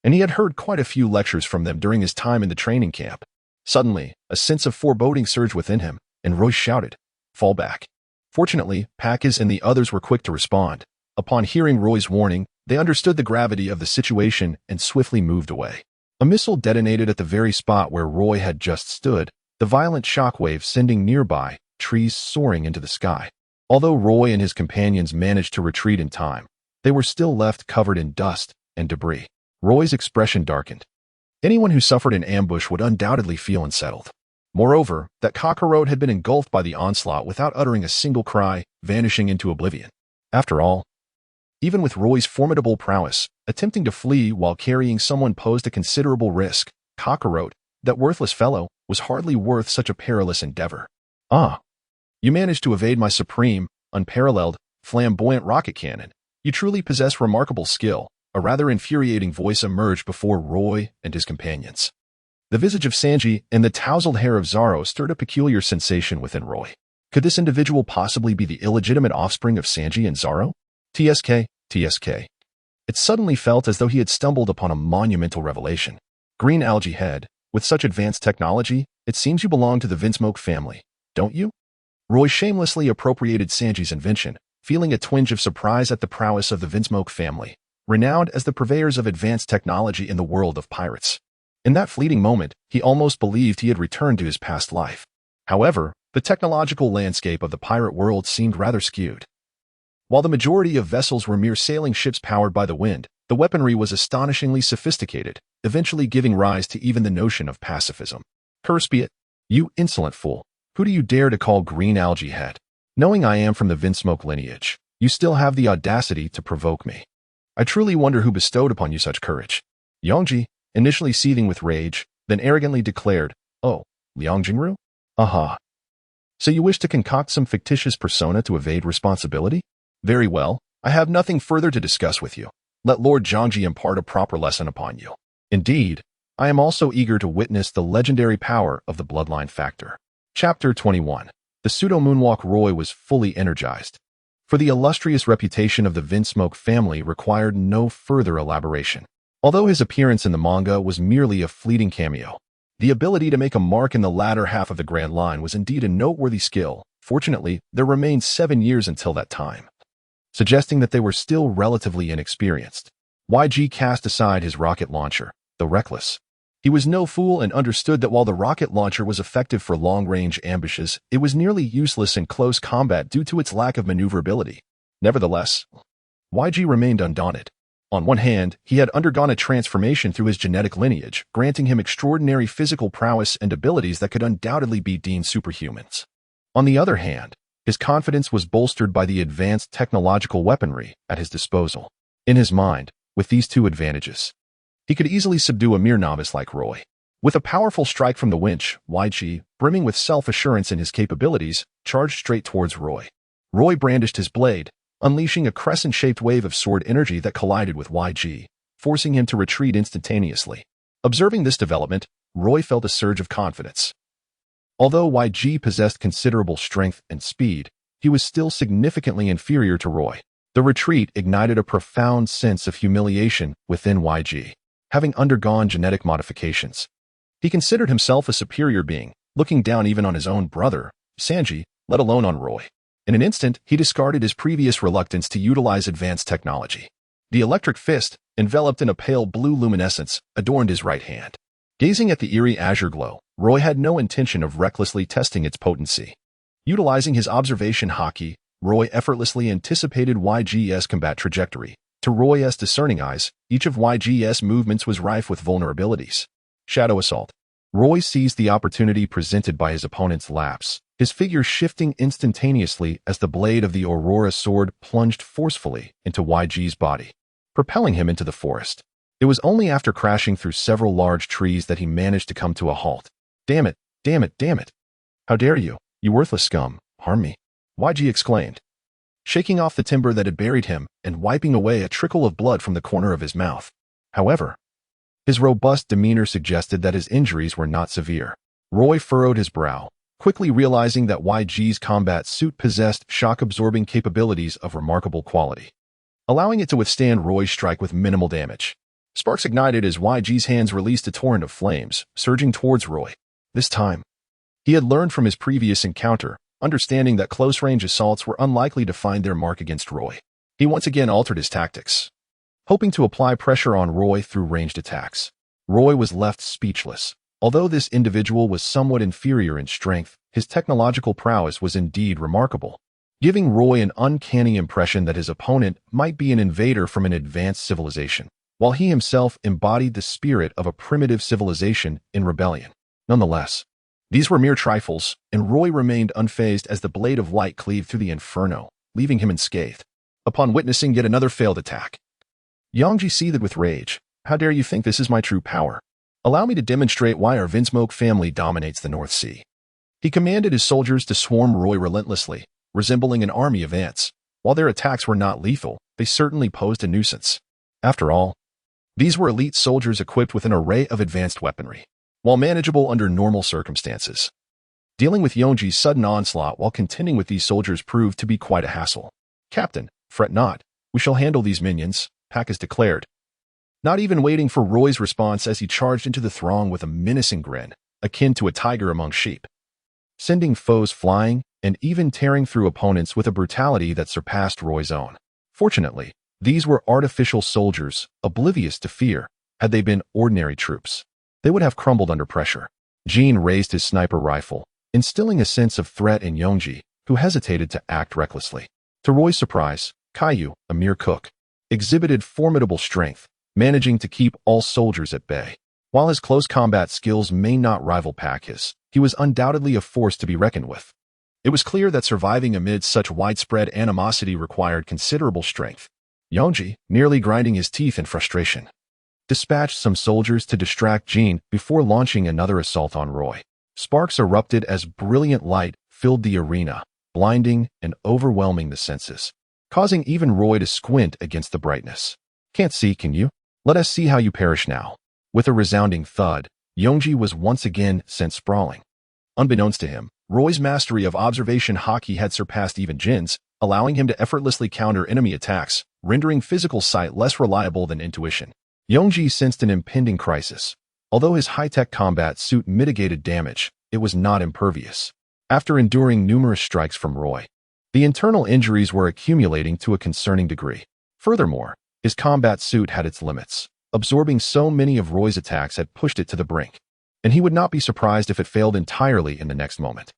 S1: and he had heard quite a few lectures from them during his time in the training camp. Suddenly, a sense of foreboding surged within him, and Roy shouted, "Fall back." Fortunately, Packas and the others were quick to respond. Upon hearing Roy's warning, they understood the gravity of the situation and swiftly moved away. A missile detonated at the very spot where Roy had just stood, the violent shockwave sending nearby trees soaring into the sky. Although Roy and his companions managed to retreat in time, they were still left covered in dust and debris. Roy's expression darkened. Anyone who suffered an ambush would undoubtedly feel unsettled. Moreover, that Kakarot had been engulfed by the onslaught without uttering a single cry, vanishing into oblivion. After all, even with Roy's formidable prowess, attempting to flee while carrying someone posed a considerable risk. Kakarot, that worthless fellow, was hardly worth such a perilous endeavor. "Ah, you managed to evade my supreme, unparalleled, flamboyant rocket cannon. You truly possess remarkable skill." A rather infuriating voice emerged before Roy and his companions. The visage of Sanji and the tousled hair of Zaro stirred a peculiar sensation within Roy. Could this individual possibly be the illegitimate offspring of Sanji and Zaro? TSK. It suddenly felt as though he had stumbled upon a monumental revelation. Green algae head, with such advanced technology, it seems you belong to the Vinsmoke family, don't you? Roy shamelessly appropriated Sanji's invention, feeling a twinge of surprise at the prowess of the Vinsmoke family, renowned as the purveyors of advanced technology in the world of pirates. In that fleeting moment, he almost believed he had returned to his past life. However, the technological landscape of the pirate world seemed rather skewed. While the majority of vessels were mere sailing ships powered by the wind, the weaponry was astonishingly sophisticated, eventually giving rise to even the notion of pacifism. "Curse be it, you insolent fool! Who do you dare to call green algae head? Knowing I am from the Vinsmoke lineage, you still have the audacity to provoke me. I truly wonder who bestowed upon you such courage." Yongji, initially seething with rage, then arrogantly declared, "Oh, Liang Jingru? Aha. So you wish to concoct some fictitious persona to evade responsibility? Very well, I have nothing further to discuss with you. Let Lord Zhangji impart a proper lesson upon you. Indeed, I am also eager to witness the legendary power of the bloodline factor." Chapter 21. The pseudo-moonwalk. Roy was fully energized. For the illustrious reputation of the Vinsmoke family required no further elaboration. Although his appearance in the manga was merely a fleeting cameo, the ability to make a mark in the latter half of the Grand Line was indeed a noteworthy skill. Fortunately, there remained 7 years until that time, suggesting that they were still relatively inexperienced. YG cast aside his rocket launcher, though reckless. He was no fool and understood that while the rocket launcher was effective for long-range ambushes, it was nearly useless in close combat due to its lack of maneuverability. Nevertheless, YG remained undaunted. On one hand, he had undergone a transformation through his genetic lineage, granting him extraordinary physical prowess and abilities that could undoubtedly be deemed superhumans. On the other hand, his confidence was bolstered by the advanced technological weaponry at his disposal. In his mind, with these two advantages, he could easily subdue a mere novice like Roy. With a powerful strike from the winch, YG, brimming with self-assurance in his capabilities, charged straight towards Roy. Roy brandished his blade, unleashing a crescent-shaped wave of sword energy that collided with YG, forcing him to retreat instantaneously. Observing this development, Roy felt a surge of confidence. Although YG possessed considerable strength and speed, he was still significantly inferior to Roy. The retreat ignited a profound sense of humiliation within YG. Having undergone genetic modifications, he considered himself a superior being, looking down even on his own brother, Sanji, let alone on Roy. In an instant, he discarded his previous reluctance to utilize advanced technology. The electric fist, enveloped in a pale blue luminescence, adorned his right hand. Gazing at the eerie azure glow, Roy had no intention of recklessly testing its potency. Utilizing his observation Haki, Roy effortlessly anticipated YG's combat trajectory. To Roy's discerning eyes, each of YG's movements was rife with vulnerabilities. Shadow assault. Roy seized the opportunity presented by his opponent's lapse, his figure shifting instantaneously as the blade of the Aurora sword plunged forcefully into YG's body, propelling him into the forest. It was only after crashing through several large trees that he managed to come to a halt. "Damn it, damn it, damn it. How dare you, you worthless scum, harm me," YG exclaimed. shaking off the timber that had buried him and wiping away a trickle of blood from the corner of his mouth. However, his robust demeanor suggested that his injuries were not severe. Roy furrowed his brow, quickly realizing that YG's combat suit possessed shock-absorbing capabilities of remarkable quality, allowing it to withstand Roy's strike with minimal damage. Sparks ignited as YG's hands released a torrent of flames, surging towards Roy. This time, he had learned from his previous encounter, understanding that close-range assaults were unlikely to find their mark against Roy. He once again altered his tactics, hoping to apply pressure on Roy through ranged attacks. Roy was left speechless. Although this individual was somewhat inferior in strength, his technological prowess was indeed remarkable, giving Roy an uncanny impression that his opponent might be an invader from an advanced civilization, while he himself embodied the spirit of a primitive civilization in rebellion. Nonetheless, these were mere trifles, and Roy remained unfazed as the blade of light cleaved through the inferno, leaving him unscathed. Upon witnessing yet another failed attack, Yongji seethed with rage. How dare you think this is my true power? Allow me to demonstrate why our Vinsmoke family dominates the North Sea. He commanded his soldiers to swarm Roy relentlessly, resembling an army of ants. While their attacks were not lethal, they certainly posed a nuisance. After all, these were elite soldiers equipped with an array of advanced weaponry, while manageable under normal circumstances. Dealing with Yongji's sudden onslaught while contending with these soldiers proved to be quite a hassle. Captain, fret not. We shall handle these minions, Haki declared, not even waiting for Roy's response as he charged into the throng with a menacing grin, akin to a tiger among sheep, sending foes flying and even tearing through opponents with a brutality that surpassed Roy's own. Fortunately, these were artificial soldiers, oblivious to fear. Had they been ordinary troops, they would have crumbled under pressure. Jean raised his sniper rifle, instilling a sense of threat in Yongji, who hesitated to act recklessly. To Roy's surprise, Caillou, a mere cook, exhibited formidable strength, managing to keep all soldiers at bay. While his close combat skills may not rival Haki's, he was undoubtedly a force to be reckoned with. It was clear that surviving amidst such widespread animosity required considerable strength. Yongji, nearly grinding his teeth in frustration, dispatched some soldiers to distract Jean before launching another assault on Roy. Sparks erupted as brilliant light filled the arena, blinding and overwhelming the senses, causing even Roy to squint against the brightness. Can't see, can you? Let us see how you perish now. With a resounding thud, Yongji was once again sent sprawling. Unbeknownst to him, Roy's mastery of observation Haki had surpassed even Jin's, allowing him to effortlessly counter enemy attacks, rendering physical sight less reliable than intuition. Yongji sensed an impending crisis. Although his high-tech combat suit mitigated damage, it was not impervious. After enduring numerous strikes from Roy, the internal injuries were accumulating to a concerning degree. Furthermore, his combat suit had its limits. Absorbing so many of Roy's attacks had pushed it to the brink, and he would not be surprised if it failed entirely in the next moment.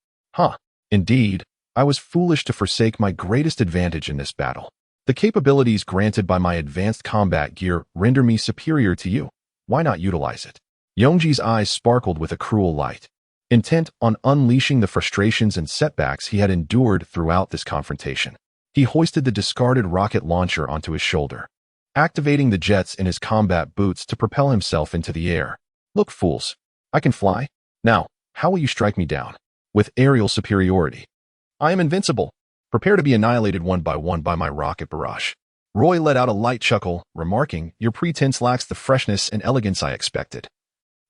S1: Indeed, I was foolish to forsake my greatest advantage in this battle. The capabilities granted by my advanced combat gear render me superior to you. Why not utilize it? Yongji's eyes sparkled with a cruel light, intent on unleashing the frustrations and setbacks he had endured throughout this confrontation. He hoisted the discarded rocket launcher onto his shoulder, activating the jets in his combat boots to propel himself into the air. Look, fools, I can fly. Now, how will you strike me down? With aerial superiority. I am invincible. Prepare to be annihilated one by my rocket barrage. Roy let out a light chuckle, remarking, your pretense lacks the freshness and elegance I expected.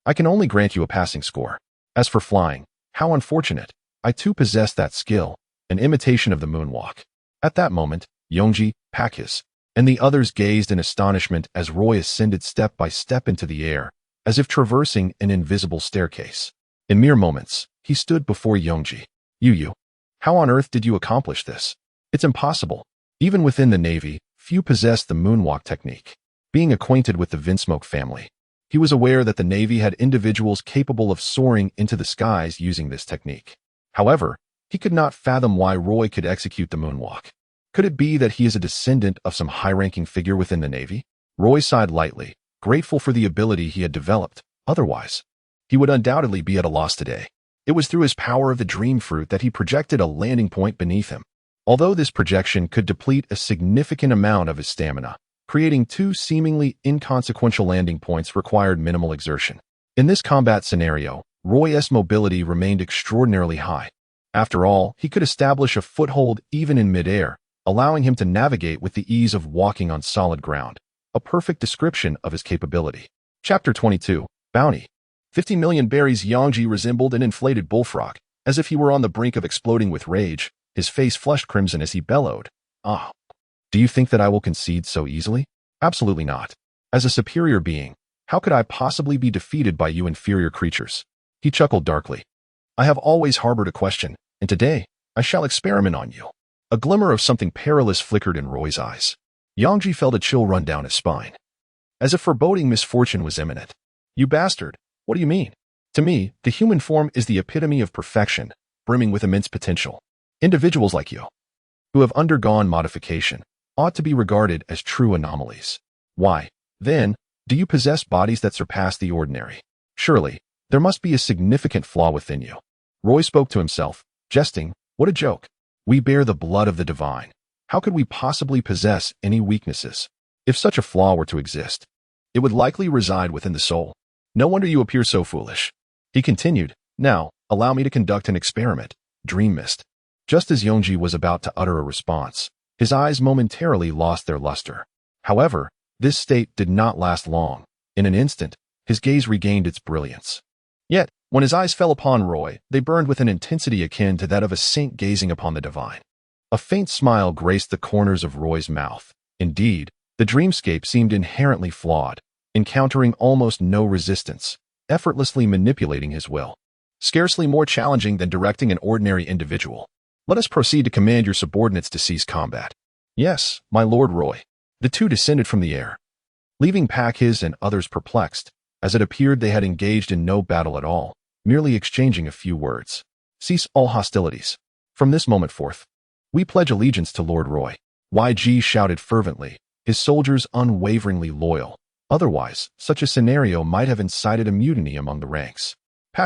S1: I can only grant you a passing score. As for flying, how unfortunate. I too possess that skill, an imitation of the moonwalk. At that moment, Yongji, Haki, and the others gazed in astonishment as Roy ascended step by step into the air, as if traversing an invisible staircase. In mere moments, he stood before Yongji. You, how on earth did you accomplish this? It's impossible. Even within the Navy, few possessed the moonwalk technique. Being acquainted with the Vinsmoke family, he was aware that the Navy had individuals capable of soaring into the skies using this technique. However, he could not fathom why Roy could execute the moonwalk. Could it be that he is a descendant of some high-ranking figure within the Navy? Roy sighed lightly, grateful for the ability he had developed. Otherwise, he would undoubtedly be at a loss today. It was through his power of the dream fruit that he projected a landing point beneath him. Although this projection could deplete a significant amount of his stamina, creating two seemingly inconsequential landing points required minimal exertion. In this combat scenario, Roy's mobility remained extraordinarily high. After all, he could establish a foothold even in midair, allowing him to navigate with the ease of walking on solid ground. A perfect description of his capability. Chapter 22. Bounty. 50 million berries. Yangji resembled an inflated bullfrog, as if he were on the brink of exploding with rage, his face flushed crimson as he bellowed. Ah. Do you think that I will concede so easily? Absolutely not. As a superior being, how could I possibly be defeated by you inferior creatures? He chuckled darkly. I have always harbored a question, and today, I shall experiment on you. A glimmer of something perilous flickered in Roy's eyes. Yangji felt a chill run down his spine, as if foreboding misfortune was imminent. You bastard, what do you mean? To me, the human form is the epitome of perfection, brimming with immense potential. Individuals like you, who have undergone modification, ought to be regarded as true anomalies. Why, then, do you possess bodies that surpass the ordinary? Surely, there must be a significant flaw within you. Roy spoke to himself, jesting, what a joke. We bear the blood of the divine. How could we possibly possess any weaknesses? If such a flaw were to exist, it would likely reside within the soul. No wonder you appear so foolish. He continued, now, allow me to conduct an experiment. Dream mist. Just as Yongji was about to utter a response, his eyes momentarily lost their luster. However, this state did not last long. In an instant, his gaze regained its brilliance. Yet, when his eyes fell upon Roy, they burned with an intensity akin to that of a saint gazing upon the divine. A faint smile graced the corners of Roy's mouth. Indeed, the dreamscape seemed inherently flawed, encountering almost no resistance, effortlessly manipulating his will. Scarcely more challenging than directing an ordinary individual. Let us proceed to command your subordinates to cease combat. Yes, my Lord Roy. The two descended from the air, leaving His and others perplexed, as it appeared they had engaged in no battle at all, merely exchanging a few words. Cease all hostilities. From this moment forth, we pledge allegiance to Lord Roy. YG shouted fervently, his soldiers unwaveringly loyal. Otherwise, such a scenario might have incited a mutiny among the ranks.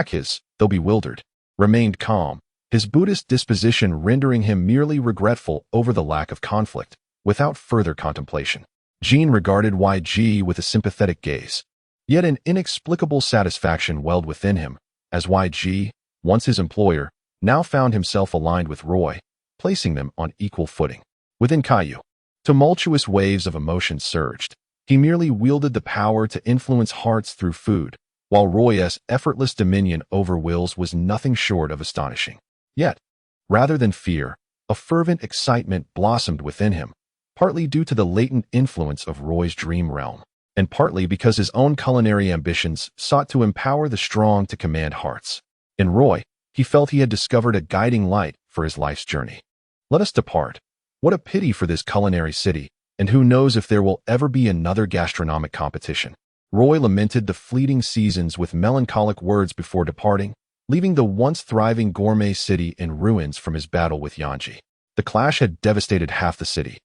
S1: His, though bewildered, remained calm, his Buddhist disposition rendering him merely regretful over the lack of conflict. Without further contemplation, Jean regarded YG with a sympathetic gaze. Yet an inexplicable satisfaction welled within him, as YG, once his employer, now found himself aligned with Roy, placing them on equal footing. Within Caillou, tumultuous waves of emotion surged. He merely wielded the power to influence hearts through food, while Roy's effortless dominion over wills was nothing short of astonishing. Yet, rather than fear, a fervent excitement blossomed within him, partly due to the latent influence of Roy's dream realm, and partly because his own culinary ambitions sought to empower the strong to command hearts. In Roy, he felt he had discovered a guiding light for his life's journey. Let us depart. What a pity for this culinary city, and who knows if there will ever be another gastronomic competition. Roy lamented the fleeting seasons with melancholic words before departing, leaving the once thriving gourmet city in ruins from his battle with Yanji. The clash had devastated half the city,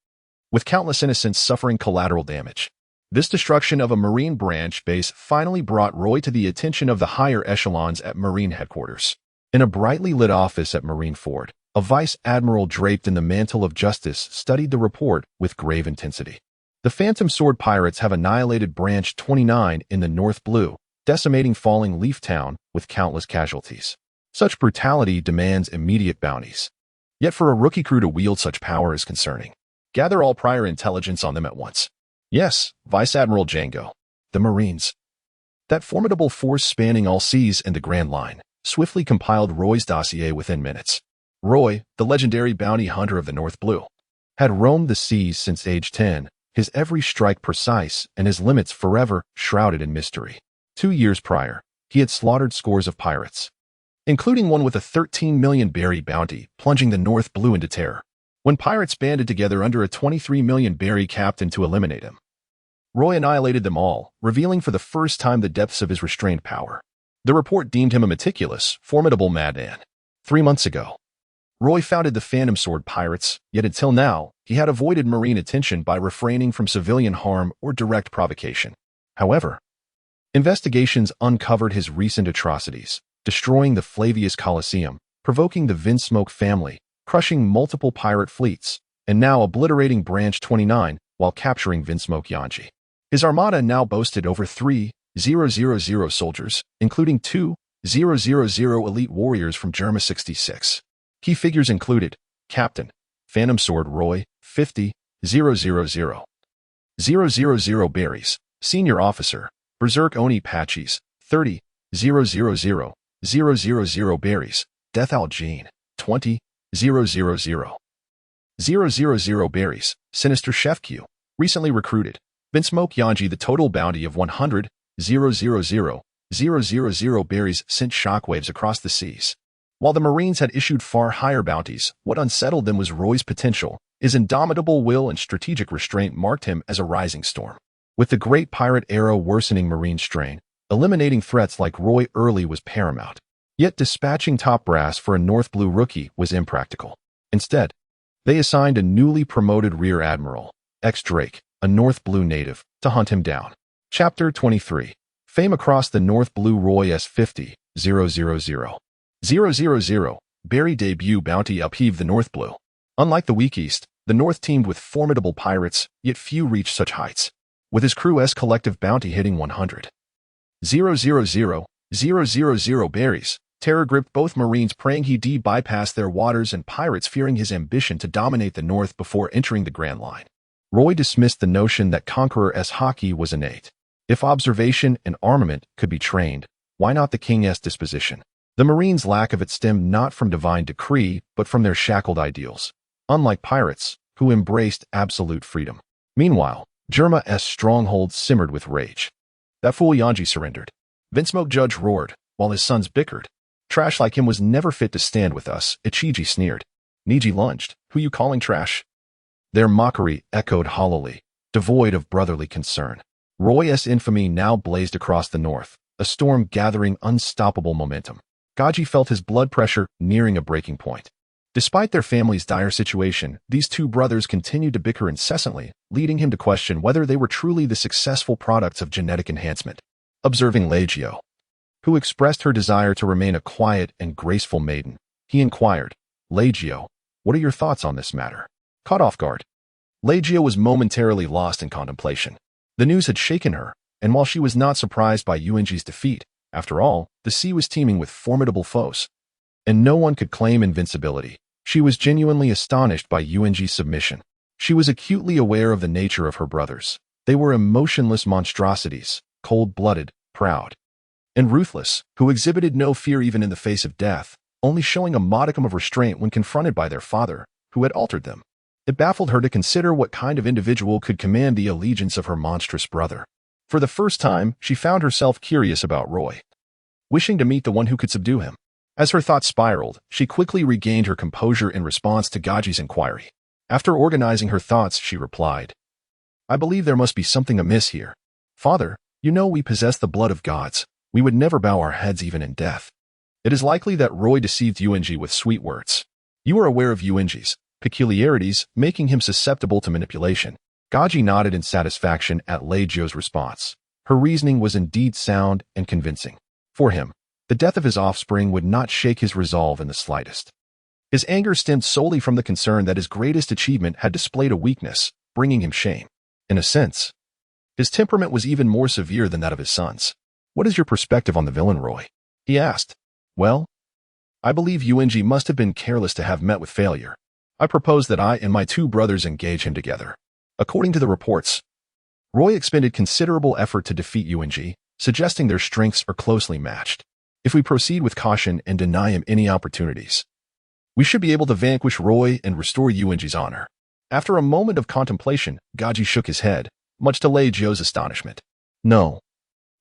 S1: with countless innocents suffering collateral damage. This destruction of a Marine branch base finally brought Roy to the attention of the higher echelons at Marine headquarters. In a brightly lit office at Marine Ford, a vice admiral draped in the mantle of justice studied the report with grave intensity. The Phantom Sword Pirates have annihilated Branch 29 in the North Blue, decimating Falling Leaf Town with countless casualties. Such brutality demands immediate bounties. Yet for a rookie crew to wield such power is concerning. Gather all prior intelligence on them at once. Yes, Vice Admiral Django. The Marines. That formidable force spanning all seas and the Grand Line, swiftly compiled Roy's dossier within minutes. Roy, the legendary bounty hunter of the North Blue, had roamed the seas since age 10, his every strike precise and his limits forever shrouded in mystery. 2 years prior, he had slaughtered scores of pirates, including one with a 13 million berry bounty, plunging the North Blue into terror. When pirates banded together under a 23 million berry captain to eliminate him, Roy annihilated them all, revealing for the first time the depths of his restrained power. The report deemed him a meticulous, formidable madman. 3 months ago, Roy founded the Phantom Sword Pirates, yet until now, he had avoided Marine attention by refraining from civilian harm or direct provocation. However, investigations uncovered his recent atrocities, destroying the Flavius Colosseum, provoking the Vinsmoke family, crushing multiple pirate fleets, and now obliterating Branch 29 while capturing Vinsmoke Yanji. His armada now boasted over 3,000 soldiers, including 2,000 elite warriors from Germa 66. Key figures included Captain Phantom Sword Roy, 50, 000. 000 Berries, Senior Officer, Berserk Oni Patches, 30, 000. 000 Berries, Death Owl Jean, 20, 000. 000 Berries, Sinister Chef Q, recently recruited. Vinsmoke Yanji, the total bounty of 100, 000. 000 Berries sent shockwaves across the seas. While the Marines had issued far higher bounties, what unsettled them was Roy's potential. His indomitable will and strategic restraint marked him as a rising storm. With the Great Pirate era worsening Marine strain, eliminating threats like Roy early was paramount. Yet dispatching top brass for a North Blue rookie was impractical. Instead, they assigned a newly promoted Rear Admiral, X Drake, a North Blue native, to hunt him down. Chapter 23. Fame across the North Blue. Roy S50, 000. 000 Berry debut bounty upheaved the North Blue. Unlike the Weak East, the North teamed with formidable pirates, yet few reached such heights. With his crew's collective bounty hitting 100. 000 Berries, terror gripped both Marines, praying he'd bypass their waters, and pirates fearing his ambition to dominate the North before entering the Grand Line. Roy dismissed the notion that Conqueror's Haki was innate. If observation and armament could be trained, why not the King's disposition? The Marines' lack of it stemmed not from divine decree, but from their shackled ideals. Unlike pirates, who embraced absolute freedom. Meanwhile, Germa's stronghold simmered with rage. That fool Yanji surrendered. Vinsmoke Judge roared, while his sons bickered. Trash like him was never fit to stand with us, Ichiji sneered. Niji lunged. Who you calling trash? Their mockery echoed hollowly, devoid of brotherly concern. Roy's infamy now blazed across the North, a storm gathering unstoppable momentum. Gaji felt his blood pressure nearing a breaking point. Despite their family's dire situation, these two brothers continued to bicker incessantly, leading him to question whether they were truly the successful products of genetic enhancement. Observing Leggio, who expressed her desire to remain a quiet and graceful maiden, he inquired, Leggio, what are your thoughts on this matter? Caught off guard, Leggio was momentarily lost in contemplation. The news had shaken her, and while she was not surprised by Yuanji's defeat, after all, the sea was teeming with formidable foes, and no one could claim invincibility. She was genuinely astonished by Yuanji's submission. She was acutely aware of the nature of her brothers. They were emotionless monstrosities, cold-blooded, proud, and ruthless, who exhibited no fear even in the face of death, only showing a modicum of restraint when confronted by their father, who had altered them. It baffled her to consider what kind of individual could command the allegiance of her monstrous brother. For the first time, she found herself curious about Roy, wishing to meet the one who could subdue him. As her thoughts spiraled, she quickly regained her composure in response to Gaji's inquiry. After organizing her thoughts, she replied, I believe there must be something amiss here. Father, you know we possess the blood of gods. We would never bow our heads even in death. It is likely that Roy deceived Yuanji with sweet words. You are aware of Yuanji's peculiarities, making him susceptible to manipulation. Gaji nodded in satisfaction at Leggio's response. Her reasoning was indeed sound and convincing. For him, the death of his offspring would not shake his resolve in the slightest. His anger stemmed solely from the concern that his greatest achievement had displayed a weakness, bringing him shame. In a sense, his temperament was even more severe than that of his sons. What is your perspective on the villain, Roy? He asked. Well, I believe Yuanji must have been careless to have met with failure. I propose that I and my two brothers engage him together. According to the reports, Roy expended considerable effort to defeat Yuanji, suggesting their strengths are closely matched. If we proceed with caution and deny him any opportunities, we should be able to vanquish Roy and restore Yuanji's honor. After a moment of contemplation, Gaji shook his head, much to Leggio's astonishment. No.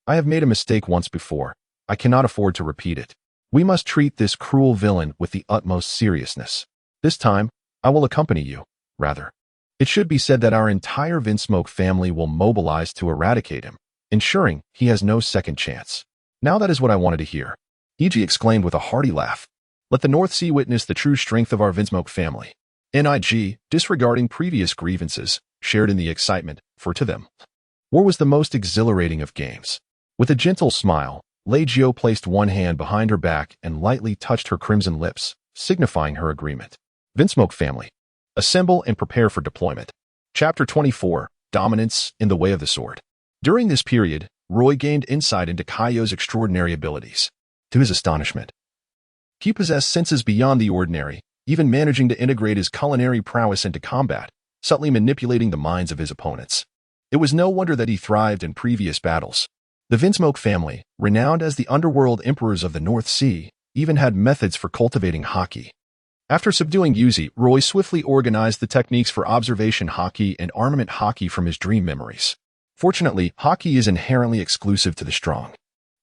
S1: I have made a mistake once before. I cannot afford to repeat it. We must treat this cruel villain with the utmost seriousness. This time, I will accompany you, rather. It should be said that our entire Vinsmoke family will mobilize to eradicate him, ensuring he has no second chance. Now that is what I wanted to hear. Iji exclaimed with a hearty laugh. Let the North Sea witness the true strength of our Vinsmoke family. Nig, disregarding previous grievances, shared in the excitement, for to them, war was the most exhilarating of games. With a gentle smile, Leggio placed one hand behind her back and lightly touched her crimson lips, signifying her agreement. Vinsmoke family, assemble and prepare for deployment. Chapter 24, Dominance in the Way of the Sword. During this period, Roy gained insight into Kaio's extraordinary abilities. To his astonishment, he possessed senses beyond the ordinary, even managing to integrate his culinary prowess into combat, subtly manipulating the minds of his opponents. It was no wonder that he thrived in previous battles. The Vinsmoke family, renowned as the underworld emperors of the North Sea, even had methods for cultivating Haki. After subduing Yuzi, Roy swiftly organized the techniques for observation Haki and armament Haki from his dream memories. Fortunately, Haki is inherently exclusive to the strong.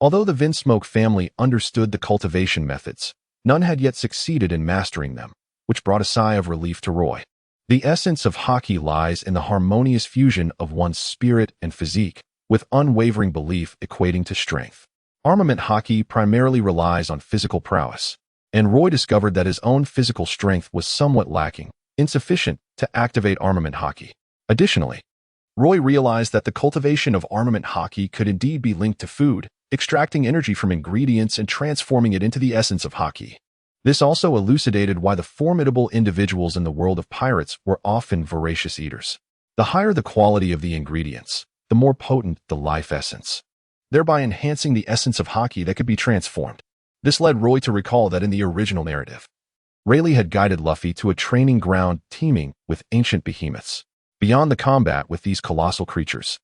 S1: Although the Vinsmoke family understood the cultivation methods, none had yet succeeded in mastering them, which brought a sigh of relief to Roy. The essence of Haki lies in the harmonious fusion of one's spirit and physique, with unwavering belief equating to strength. Armament Haki primarily relies on physical prowess, and Roy discovered that his own physical strength was somewhat lacking, insufficient to activate armament Haki. Additionally, Roy realized that the cultivation of armament Haki could indeed be linked to food, extracting energy from ingredients and transforming it into the essence of Haki. This also elucidated why the formidable individuals in the world of pirates were often voracious eaters. The higher the quality of the ingredients, the more potent the life essence, thereby enhancing the essence of Haki that could be transformed. This led Roy to recall that in the original narrative, Rayleigh had guided Luffy to a training ground teeming with ancient behemoths. Beyond the combat with these colossal creatures,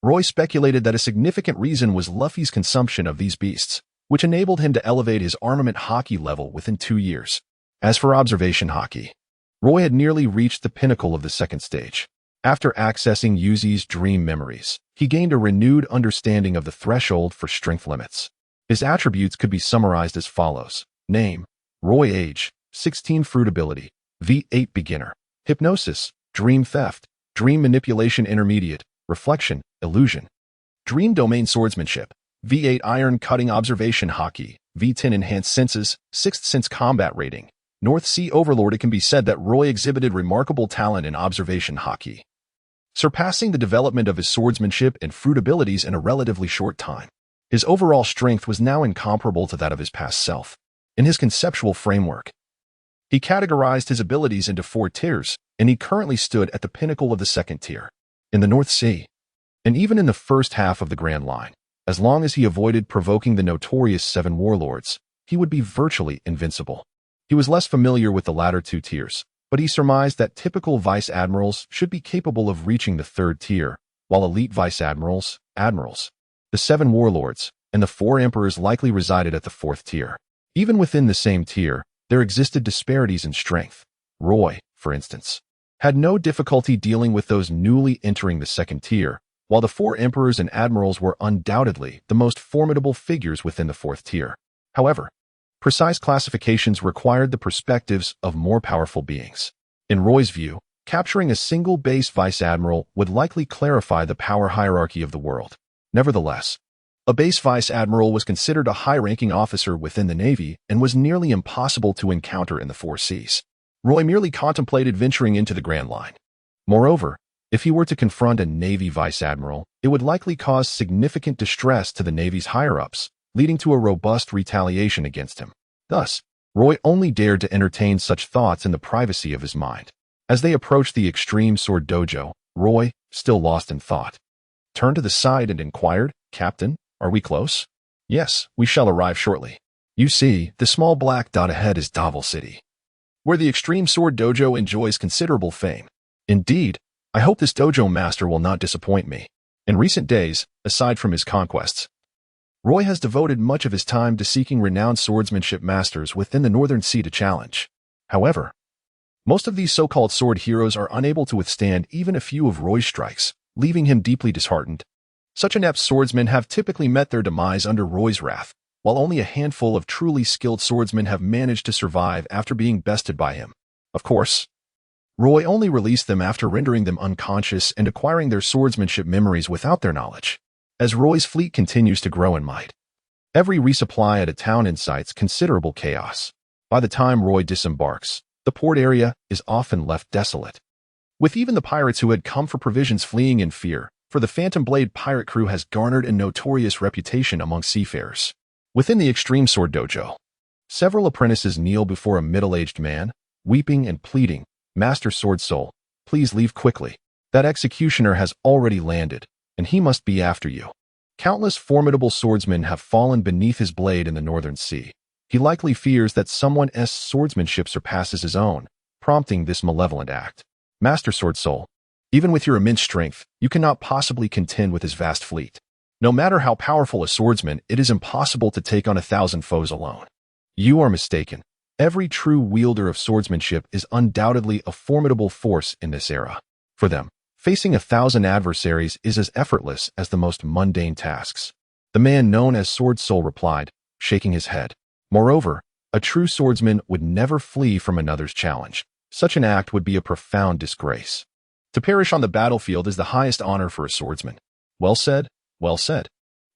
S1: Roy speculated that a significant reason was Luffy's consumption of these beasts, which enabled him to elevate his armament Haki level within 2 years. As for observation Haki, Roy had nearly reached the pinnacle of the second stage. After accessing Yuzi's dream memories, he gained a renewed understanding of the threshold for strength limits. His attributes could be summarized as follows. Name: Roy. Age: 16. Fruit ability: V8 beginner. Hypnosis: dream theft, dream manipulation intermediate, reflection, illusion. Dream domain swordsmanship: V8 iron cutting observation Haki, V10 enhanced senses, 6th sense combat rating. North Sea Overlord. It can be said that Roy exhibited remarkable talent in observation Haki, surpassing the development of his swordsmanship and fruit abilities in a relatively short time. His overall strength was now incomparable to that of his past self. In his conceptual framework, he categorized his abilities into 4 tiers, and he currently stood at the pinnacle of the second tier, in the North Sea. And even in the first half of the Grand Line, as long as he avoided provoking the notorious 7 warlords, he would be virtually invincible. He was less familiar with the latter 2 tiers, but he surmised that typical vice admirals should be capable of reaching the 3rd tier, while elite vice admirals, admirals, the 7 warlords, and the 4 emperors likely resided at the 4th tier. Even within the same tier, there existed disparities in strength. Roy, for instance, had no difficulty dealing with those newly entering the 2nd tier, while the 4 emperors and admirals were undoubtedly the most formidable figures within the 4th tier. However, precise classifications required the perspectives of more powerful beings. In Roy's view, capturing a single base vice admiral would likely clarify the power hierarchy of the world. Nevertheless, a base vice admiral was considered a high-ranking officer within the Navy and was nearly impossible to encounter in the 4 seas. Roy merely contemplated venturing into the Grand Line. Moreover, if he were to confront a Navy vice admiral, it would likely cause significant distress to the Navy's higher-ups, leading to a robust retaliation against him. Thus, Roy only dared to entertain such thoughts in the privacy of his mind. As they approached the Extreme Sword Dojo, Roy, still lost in thought, turned to the side and inquired, "Captain, are we close?" "Yes, we shall arrive shortly. You see, the small black dot ahead is Davil City, where the Extreme Sword Dojo enjoys considerable fame. Indeed, I hope this dojo master will not disappoint me." In recent days, aside from his conquests, Roy has devoted much of his time to seeking renowned swordsmanship masters within the Northern Sea to challenge. However, most of these so-called sword heroes are unable to withstand even a few of Roy's strikes, leaving him deeply disheartened. Such inept swordsmen have typically met their demise under Roy's wrath, while only a handful of truly skilled swordsmen have managed to survive after being bested by him. Of course, Roy only released them after rendering them unconscious and acquiring their swordsmanship memories without their knowledge. As Roy's fleet continues to grow in might, every resupply at a town incites considerable chaos. By the time Roy disembarks, the port area is often left desolate, with even the pirates who had come for provisions fleeing in fear, for the Phantom Blade pirate crew has garnered a notorious reputation among seafarers. Within the Extreme Sword Dojo, several apprentices kneel before a middle-aged man, weeping and pleading, "Master Sword Soul, please leave quickly. That executioner has already landed, and he must be after you." Countless formidable swordsmen have fallen beneath his blade in the Northern Sea, He likely fears that someone's swordsmanship surpasses his own, prompting this malevolent act. Master Sword Soul, even with your immense strength, you cannot possibly contend with his vast fleet. No matter how powerful a swordsman, it is impossible to take on 1,000 foes alone. You are mistaken. Every true wielder of swordsmanship is undoubtedly a formidable force in this era. For them, facing 1,000 adversaries is as effortless as the most mundane tasks. The man known as Sword Soul replied, shaking his head. Moreover, a true swordsman would never flee from another's challenge. Such an act would be a profound disgrace. To perish on the battlefield is the highest honor for a swordsman. Well said, well said.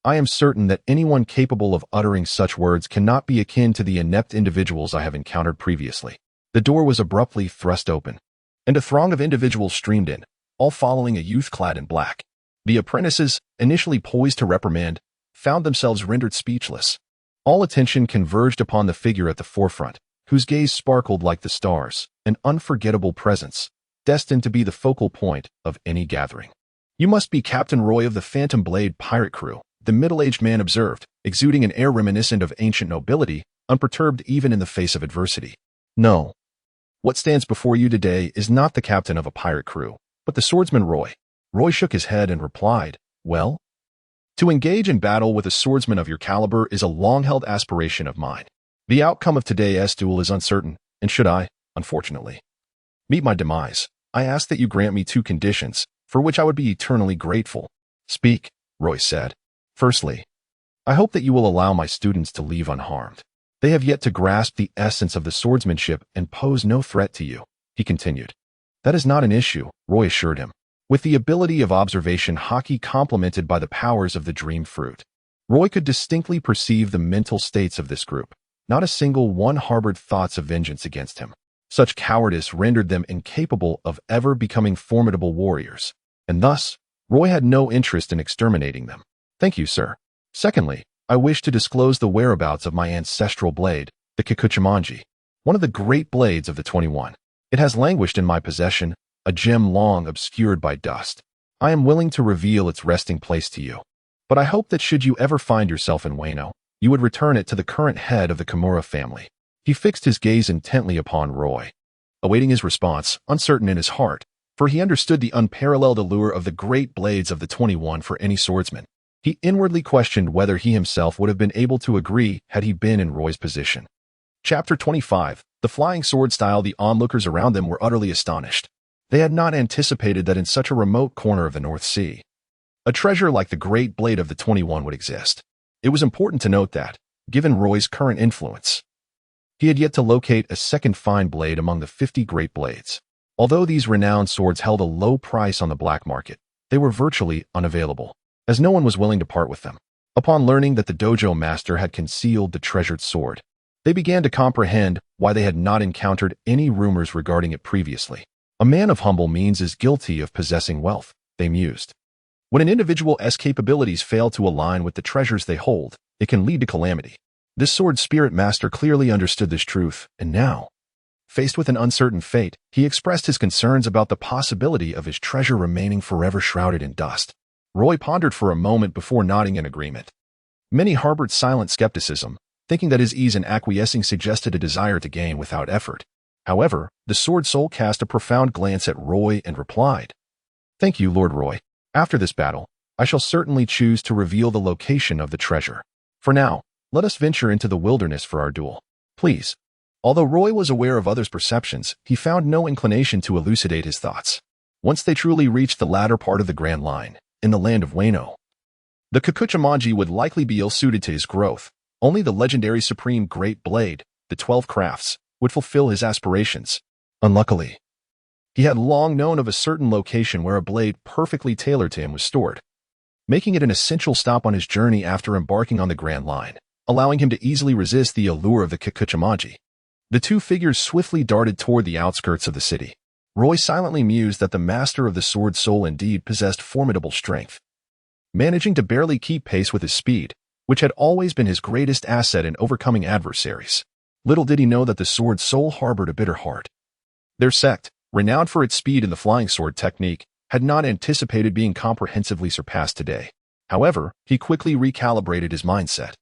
S1: I am certain that anyone capable of uttering such words cannot be akin to the inept individuals I have encountered previously. The door was abruptly thrust open, and a throng of individuals streamed in, all following a youth clad in black. The apprentices, initially poised to reprimand, found themselves rendered speechless. All attention converged upon the figure at the forefront, whose gaze sparkled like the stars, an unforgettable presence, destined to be the focal point of any gathering. You must be Captain Roy of the Phantom Blade pirate crew, the middle-aged man observed, exuding an air reminiscent of ancient nobility, unperturbed even in the face of adversity. No. What stands before you today is not the captain of a pirate crew, but the swordsman Roy. Roy shook his head and replied, well, to engage in battle with a swordsman of your caliber is a long-held aspiration of mine. The outcome of today's duel is uncertain, and should I, unfortunately, meet my demise, I ask that you grant me 2 conditions, for which I would be eternally grateful. Speak, Roy said. Firstly, I hope that you will allow my students to leave unharmed. They have yet to grasp the essence of the swordsmanship and pose no threat to you, he continued. That is not an issue, Roy assured him. With the ability of observation Haki complemented by the powers of the dream fruit, Roy could distinctly perceive the mental states of this group. Not a single one harbored thoughts of vengeance against him. Such cowardice rendered them incapable of ever becoming formidable warriors, and thus, Roy had no interest in exterminating them. Thank you, sir. Secondly, I wish to disclose the whereabouts of my ancestral blade, the Kikuchimanji, one of the great blades of the 21. It has languished in my possession, a gem long obscured by dust. I am willing to reveal its resting place to you, but I hope that should you ever find yourself in Wano, you would return it to the current head of the Kimura family. He fixed his gaze intently upon Roy, awaiting his response, uncertain in his heart, for he understood the unparalleled allure of the great blades of the 21 for any swordsman. He inwardly questioned whether he himself would have been able to agree had he been in Roy's position. Chapter 25. The flying sword style. The onlookers around them were utterly astonished. They had not anticipated that in such a remote corner of the North Sea, a treasure like the great blade of the 21 would exist. It was important to note that, given Roy's current influence, he had yet to locate a second fine blade among the 50 great blades. Although these renowned swords held a low price on the black market, they were virtually unavailable, as no one was willing to part with them. Upon learning that the dojo master had concealed the treasured sword, they began to comprehend why they had not encountered any rumors regarding it previously. A man of humble means is guilty of possessing wealth, they mused. When an individual's capabilities fail to align with the treasures they hold, it can lead to calamity. This sword spirit master clearly understood this truth, and now, faced with an uncertain fate, he expressed his concerns about the possibility of his treasure remaining forever shrouded in dust. Roy pondered for a moment before nodding in agreement. Many harbored silent skepticism, thinking that his ease in acquiescing suggested a desire to gain without effort. However, the sword soul cast a profound glance at Roy and replied, Thank you, Lord Roy. After this battle, I shall certainly choose to reveal the location of the treasure. For now, let us venture into the wilderness for our duel. Please. Although Roy was aware of others' perceptions, he found no inclination to elucidate his thoughts. Once they truly reached the latter part of the Grand Line, in the land of Wano, the Kikuchimanji would likely be ill-suited to his growth. Only the legendary supreme great blade, the 12 crafts, would fulfill his aspirations. Unluckily, he had long known of a certain location where a blade perfectly tailored to him was stored, making it an essential stop on his journey after embarking on the Grand Line, allowing him to easily resist the allure of the Kikuchimanji. The two figures swiftly darted toward the outskirts of the city. Roy silently mused that the master of the sword soul indeed possessed formidable strength, managing to barely keep pace with his speed, which had always been his greatest asset in overcoming adversaries. Little did he know that the sword soul harbored a bitter heart. Their sect, renowned for its speed in the flying sword technique, had not anticipated being comprehensively surpassed today. However, he quickly recalibrated his mindset.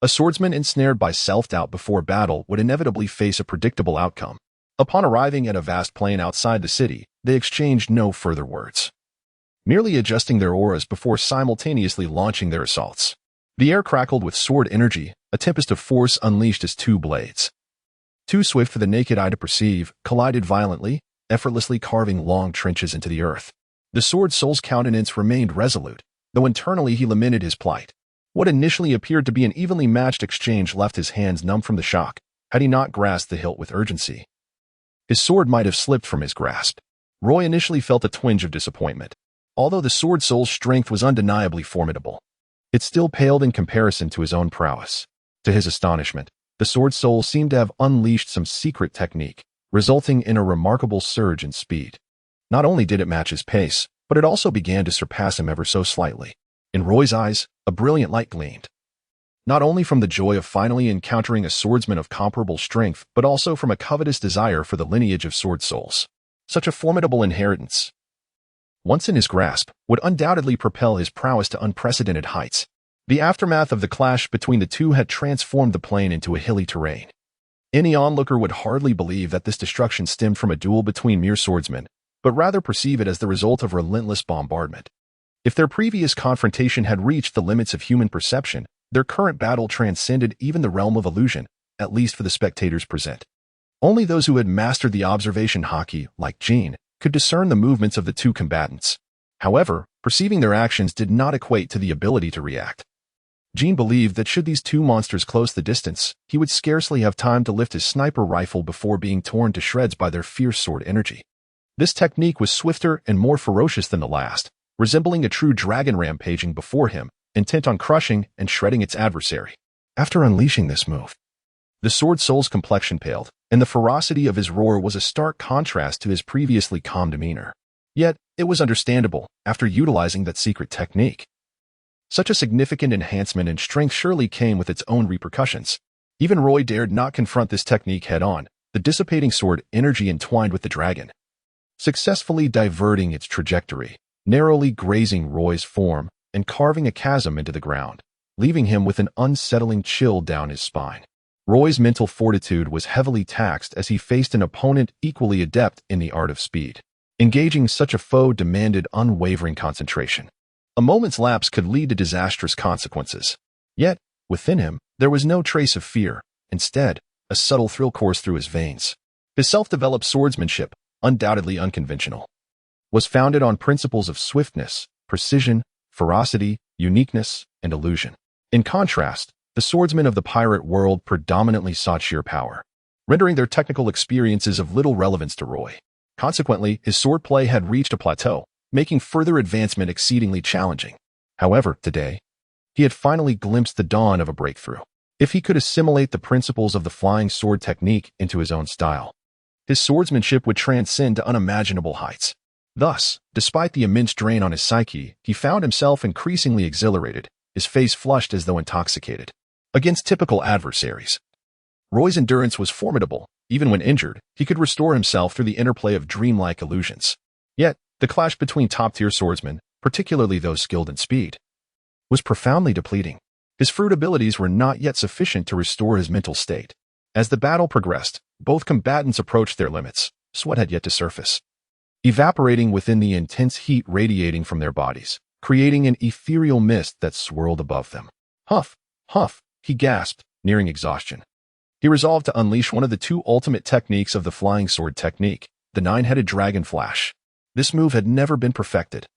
S1: A swordsman ensnared by self-doubt before battle would inevitably face a predictable outcome. Upon arriving at a vast plain outside the city, they exchanged no further words, merely adjusting their auras before simultaneously launching their assaults. The air crackled with sword energy, a tempest of force unleashed as two blades, too swift for the naked eye to perceive, collided violently, effortlessly carving long trenches into the earth. The sword soul's countenance remained resolute, though internally he lamented his plight. What initially appeared to be an evenly matched exchange left his hands numb from the shock, had he not grasped the hilt with urgency. His sword might have slipped from his grasp. Roy initially felt a twinge of disappointment. Although the sword soul's strength was undeniably formidable, it still paled in comparison to his own prowess. To his astonishment, the sword soul seemed to have unleashed some secret technique, resulting in a remarkable surge in speed. Not only did it match his pace, but it also began to surpass him ever so slightly. In Roy's eyes, a brilliant light gleamed, not only from the joy of finally encountering a swordsman of comparable strength, but also from a covetous desire for the lineage of sword souls. Such a formidable inheritance, once in his grasp, would undoubtedly propel his prowess to unprecedented heights. The aftermath of the clash between the two had transformed the plain into a hilly terrain. Any onlooker would hardly believe that this destruction stemmed from a duel between mere swordsmen, but rather perceive it as the result of relentless bombardment. If their previous confrontation had reached the limits of human perception, their current battle transcended even the realm of illusion, at least for the spectators present. Only those who had mastered the observation Haki, like Jean, could discern the movements of the two combatants. However, perceiving their actions did not equate to the ability to react. Jean believed that should these two monsters close the distance, he would scarcely have time to lift his sniper rifle before being torn to shreds by their fierce sword energy. This technique was swifter and more ferocious than the last, resembling a true dragon rampaging before him, intent on crushing and shredding its adversary. After unleashing this move, the sword soul's complexion paled, and the ferocity of his roar was a stark contrast to his previously calm demeanor. Yet, it was understandable, after utilizing that secret technique. Such a significant enhancement in strength surely came with its own repercussions. Even Roy dared not confront this technique head-on, the dissipating sword energy entwined with the dragon, successfully diverting its trajectory, narrowly grazing Roy's form, and carving a chasm into the ground, leaving him with an unsettling chill down his spine. Roy's mental fortitude was heavily taxed as he faced an opponent equally adept in the art of speed. Engaging such a foe demanded unwavering concentration. A moment's lapse could lead to disastrous consequences. Yet, within him, there was no trace of fear. Instead, a subtle thrill coursed through his veins. His self-developed swordsmanship, undoubtedly unconventional, was founded on principles of swiftness, precision, ferocity, uniqueness, and illusion. In contrast, the swordsmen of the pirate world predominantly sought sheer power, rendering their technical experiences of little relevance to Roy. Consequently, his swordplay had reached a plateau, making further advancement exceedingly challenging. However, today, he had finally glimpsed the dawn of a breakthrough. If he could assimilate the principles of the flying sword technique into his own style, his swordsmanship would transcend to unimaginable heights. Thus, despite the immense drain on his psyche, he found himself increasingly exhilarated, his face flushed as though intoxicated. Against typical adversaries, Roy's endurance was formidable. Even when injured, he could restore himself through the interplay of dreamlike illusions. Yet, the clash between top-tier swordsmen, particularly those skilled in speed, was profoundly depleting. His fruit abilities were not yet sufficient to restore his mental state. As the battle progressed, both combatants approached their limits. Sweat had yet to surface, evaporating within the intense heat radiating from their bodies, creating an ethereal mist that swirled above them. Huff, huff, he gasped, nearing exhaustion. He resolved to unleash one of the two ultimate techniques of the flying sword technique, the nine-headed dragon flash. This move had never been perfected,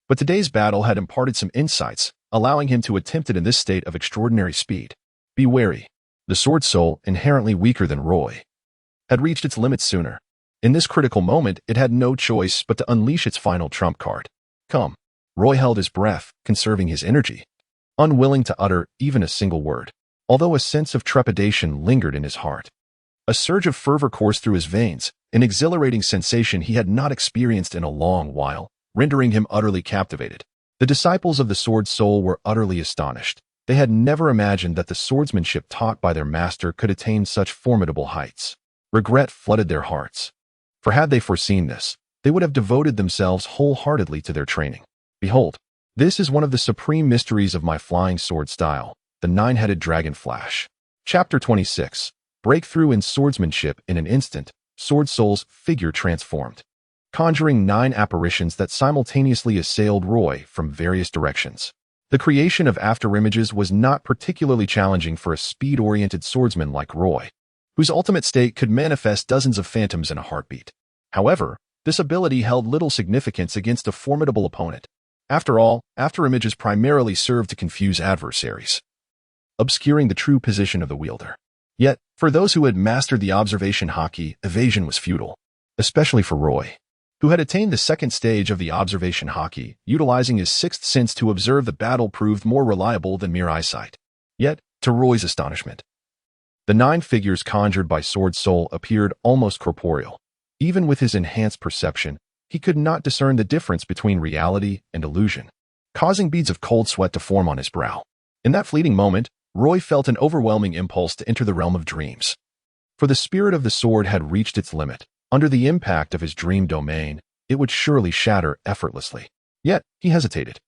S1: but today's battle had imparted some insights, allowing him to attempt it in this state of extraordinary speed. Be wary. The sword soul, inherently weaker than Roy, had reached its limits sooner. In this critical moment, it had no choice but to unleash its final trump card. Come. Roy held his breath, conserving his energy, unwilling to utter even a single word, although a sense of trepidation lingered in his heart. A surge of fervor coursed through his veins, an exhilarating sensation he had not experienced in a long while, rendering him utterly captivated. The disciples of the sword soul were utterly astonished. They had never imagined that the swordsmanship taught by their master could attain such formidable heights. Regret flooded their hearts, for had they foreseen this, they would have devoted themselves wholeheartedly to their training. Behold, this is one of the supreme mysteries of my flying sword style, the nine-headed dragon flash. Chapter 26. Breakthrough in swordsmanship in an instant, Sword Soul's figure transformed, conjuring 9 apparitions that simultaneously assailed Roy from various directions. The creation of afterimages was not particularly challenging for a speed-oriented swordsman like Roy, whose ultimate state could manifest dozens of phantoms in a heartbeat. However, this ability held little significance against a formidable opponent. After all, afterimages primarily serve to confuse adversaries, obscuring the true position of the wielder. Yet, for those who had mastered the observation Haki, evasion was futile, especially for Roy, who had attained the second stage of the observation Haki. Utilizing his sixth sense to observe the battle proved more reliable than mere eyesight. Yet, to Roy's astonishment, the 9 figures conjured by Sword Soul appeared almost corporeal. Even with his enhanced perception, he could not discern the difference between reality and illusion, causing beads of cold sweat to form on his brow. In that fleeting moment, Roy felt an overwhelming impulse to enter the realm of dreams. For the spirit of the sword had reached its limit. Under the impact of his dream domain, it would surely shatter effortlessly. Yet, he hesitated.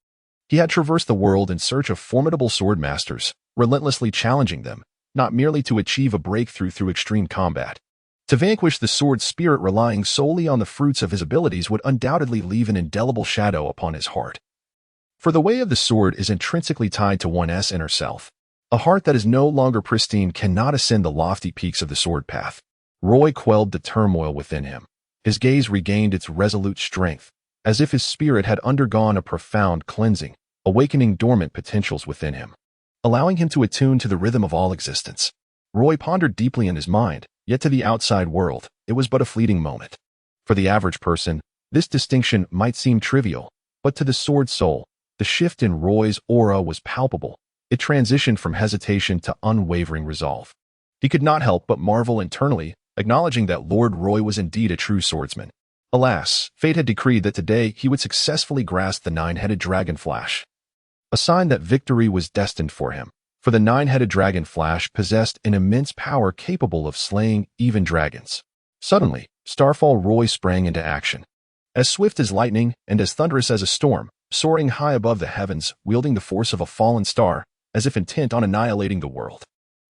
S1: He had traversed the world in search of formidable sword masters, relentlessly challenging them, not merely to achieve a breakthrough through extreme combat. To vanquish the sword spirit relying solely on the fruits of his abilities would undoubtedly leave an indelible shadow upon his heart. For the way of the sword is intrinsically tied to one's inner self. A heart that is no longer pristine cannot ascend the lofty peaks of the sword path. Roy quelled the turmoil within him. His gaze regained its resolute strength, as if his spirit had undergone a profound cleansing, awakening dormant potentials within him, allowing him to attune to the rhythm of all existence. Roy pondered deeply in his mind, yet to the outside world, it was but a fleeting moment. For the average person, this distinction might seem trivial, but to the Sword Soul, the shift in Roy's aura was palpable. It transitioned from hesitation to unwavering resolve. He could not help but marvel internally, acknowledging that Lord Roy was indeed a true swordsman. Alas, fate had decreed that today he would successfully grasp the 9-headed dragon flash, a sign that victory was destined for him. For the 9-headed dragon flash possessed an immense power capable of slaying even dragons. Suddenly, Starfall Roy sprang into action. As swift as lightning and as thunderous as a storm, soaring high above the heavens, wielding the force of a fallen star, as if intent on annihilating the world.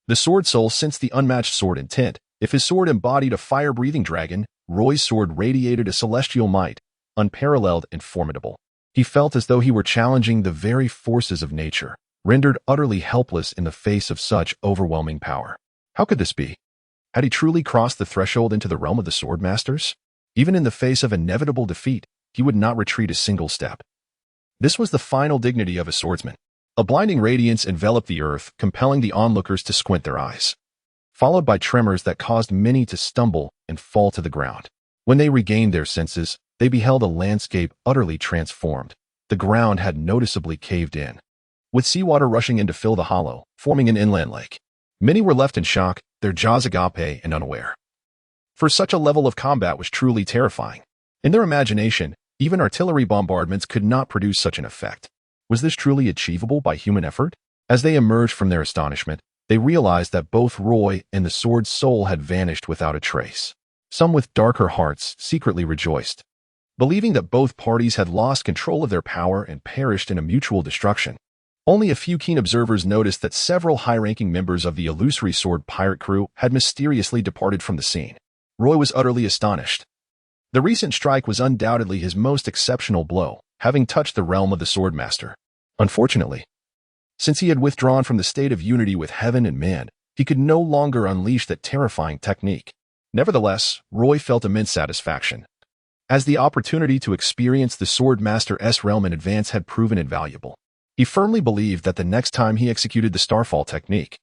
S1: The Sword Soul sensed the unmatched sword intent. If his sword embodied a fire-breathing dragon, Roy's sword radiated a celestial might, unparalleled and formidable. He felt as though he were challenging the very forces of nature, rendered utterly helpless in the face of such overwhelming power. How could this be? Had he truly crossed the threshold into the realm of the sword masters? Even in the face of inevitable defeat, he would not retreat a single step. This was the final dignity of a swordsman. A blinding radiance enveloped the earth, compelling the onlookers to squint their eyes, followed by tremors that caused many to stumble and fall to the ground. When they regained their senses, they beheld a landscape utterly transformed. The ground had noticeably caved in, with seawater rushing in to fill the hollow, forming an inland lake. Many were left in shock, their jaws agape and unaware. For such a level of combat was truly terrifying. In their imagination, even artillery bombardments could not produce such an effect. Was this truly achievable by human effort? As they emerged from their astonishment, they realized that both Roy and the Sword Soul had vanished without a trace. Some with darker hearts secretly rejoiced, believing that both parties had lost control of their power and perished in a mutual destruction. Only a few keen observers noticed that several high-ranking members of the illusory sword pirate crew had mysteriously departed from the scene. Roy was utterly astonished. The recent strike was undoubtedly his most exceptional blow, having touched the realm of the swordmaster. Unfortunately, since he had withdrawn from the state of unity with heaven and man, he could no longer unleash that terrifying technique. Nevertheless, Roy felt immense satisfaction, as the opportunity to experience the Swordmaster's realm in advance had proven invaluable. He firmly believed that the next time he executed the Starfall technique,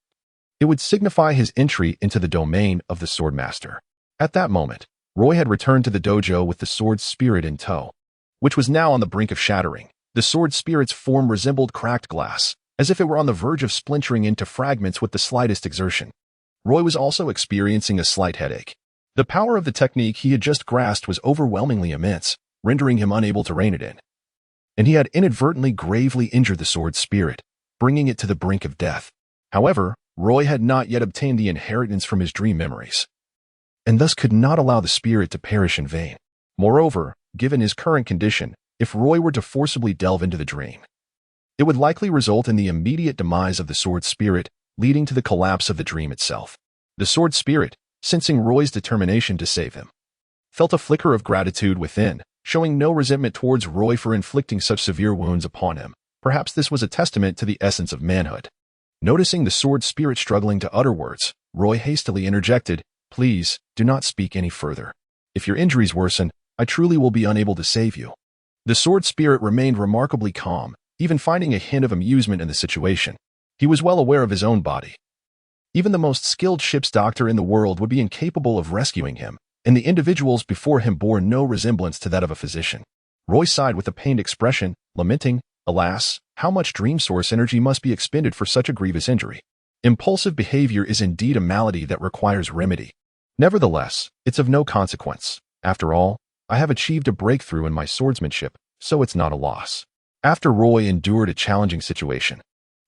S1: it would signify his entry into the domain of the Swordmaster. At that moment, Roy had returned to the dojo with the sword spirit in tow, which was now on the brink of shattering. The sword spirit's form resembled cracked glass, as if it were on the verge of splintering into fragments with the slightest exertion. Roy was also experiencing a slight headache. The power of the technique he had just grasped was overwhelmingly immense, rendering him unable to rein it in. And he had inadvertently gravely injured the sword spirit, bringing it to the brink of death. However, Roy had not yet obtained the inheritance from his dream memories, and thus could not allow the spirit to perish in vain. Moreover, given his current condition, if Roy were to forcibly delve into the dream, It would likely result in the immediate demise of the sword spirit, leading to the collapse of the dream itself. The sword spirit, sensing Roy's determination to save him, felt a flicker of gratitude within, showing no resentment towards Roy for inflicting such severe wounds upon him. Perhaps this was a testament to the essence of manhood. Noticing the sword spirit struggling to utter words, Roy hastily interjected, "Please, do not speak any further. If your injuries worsen, I truly will be unable to save you." The sword spirit remained remarkably calm, even finding a hint of amusement in the situation. He was well aware of his own body. Even the most skilled ship's doctor in the world would be incapable of rescuing him, and the individuals before him bore no resemblance to that of a physician. Roy sighed with a pained expression, lamenting, "Alas, how much dream source energy must be expended for such a grievous injury. Impulsive behavior is indeed a malady that requires remedy. Nevertheless, it's of no consequence. After all, I have achieved a breakthrough in my swordsmanship, so it's not a loss." After Roy endured a challenging situation,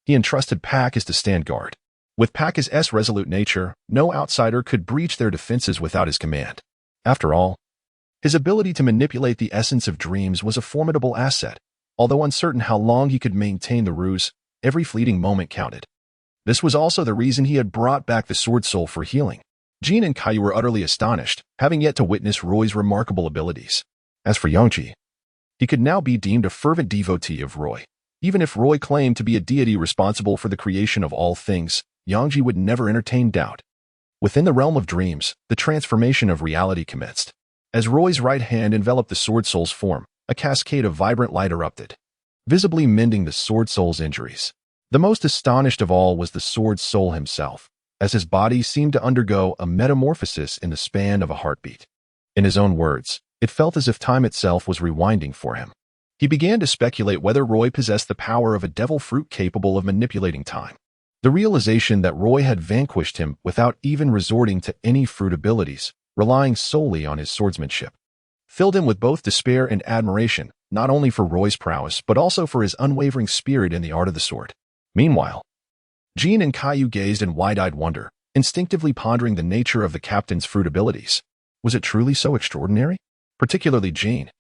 S1: he entrusted Pakis to stand guard. With Pakis' resolute nature, no outsider could breach their defenses without his command. After all, his ability to manipulate the essence of dreams was a formidable asset. Although uncertain how long he could maintain the ruse, every fleeting moment counted. This was also the reason he had brought back the sword soul for healing. Jean and Caillou were utterly astonished, having yet to witness Roy's remarkable abilities. As for Yangji, he could now be deemed a fervent devotee of Roy. Even if Roy claimed to be a deity responsible for the creation of all things, Yangji would never entertain doubt. Within the realm of dreams, the transformation of reality commenced. As Roy's right hand enveloped the sword soul's form, a cascade of vibrant light erupted, visibly mending the sword soul's injuries. The most astonished of all was the sword soul himself, as his body seemed to undergo a metamorphosis in the span of a heartbeat. In his own words, it felt as if time itself was rewinding for him. He began to speculate whether Roy possessed the power of a devil fruit capable of manipulating time. The realization that Roy had vanquished him without even resorting to any fruit abilities, relying solely on his swordsmanship, filled him with both despair and admiration, not only for Roy's prowess but also for his unwavering spirit in the art of the sword. Meanwhile, Jean and Caillou gazed in wide-eyed wonder, instinctively pondering the nature of the captain's fruit abilities. Was it truly so extraordinary? Particularly Jean,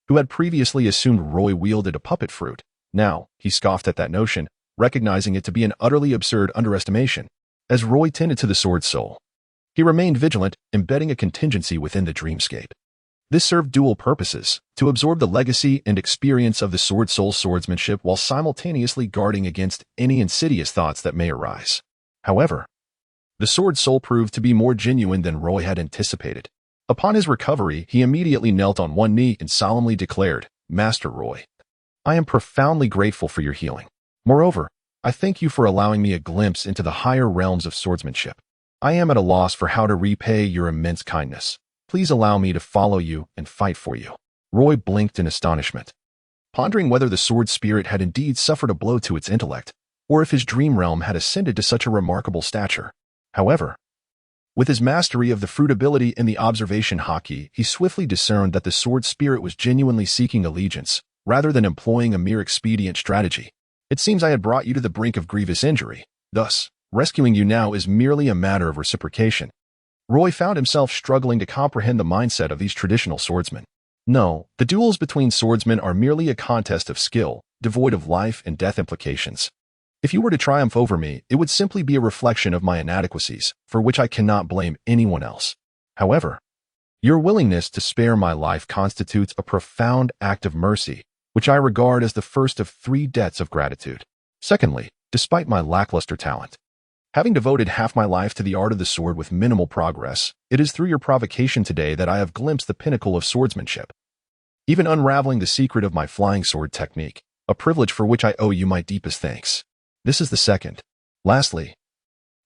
S1: who had previously assumed Roy wielded a puppet fruit. Now, he scoffed at that notion, recognizing it to be an utterly absurd underestimation. As Roy tended to the sword soul, he remained vigilant, embedding a contingency within the dreamscape. This served dual purposes, to absorb the legacy and experience of the sword soul's swordsmanship while simultaneously guarding against any insidious thoughts that may arise. However, the sword soul proved to be more genuine than Roy had anticipated. Upon his recovery, he immediately knelt on one knee and solemnly declared, "Master Roy, I am profoundly grateful for your healing. Moreover, I thank you for allowing me a glimpse into the higher realms of swordsmanship. I am at a loss for how to repay your immense kindness. Please allow me to follow you and fight for you." Roy blinked in astonishment, pondering whether the sword spirit had indeed suffered a blow to its intellect, or if his dream realm had ascended to such a remarkable stature. However, with his mastery of the fruit ability and the observation Haki, he swiftly discerned that the sword spirit was genuinely seeking allegiance, rather than employing a mere expedient strategy. "It seems I had brought you to the brink of grievous injury. Thus, rescuing you now is merely a matter of reciprocation." Roy found himself struggling to comprehend the mindset of these traditional swordsmen. No, the duels between swordsmen are merely a contest of skill, devoid of life and death implications. If you were to triumph over me, it would simply be a reflection of my inadequacies, for which I cannot blame anyone else. However, your willingness to spare my life constitutes a profound act of mercy, which I regard as the first of 3 debts of gratitude. Secondly, despite my lackluster talent, having devoted half my life to the art of the sword with minimal progress, it is through your provocation today that I have glimpsed the pinnacle of swordsmanship, even unraveling the secret of my flying sword technique, a privilege for which I owe you my deepest thanks. This is the second. Lastly,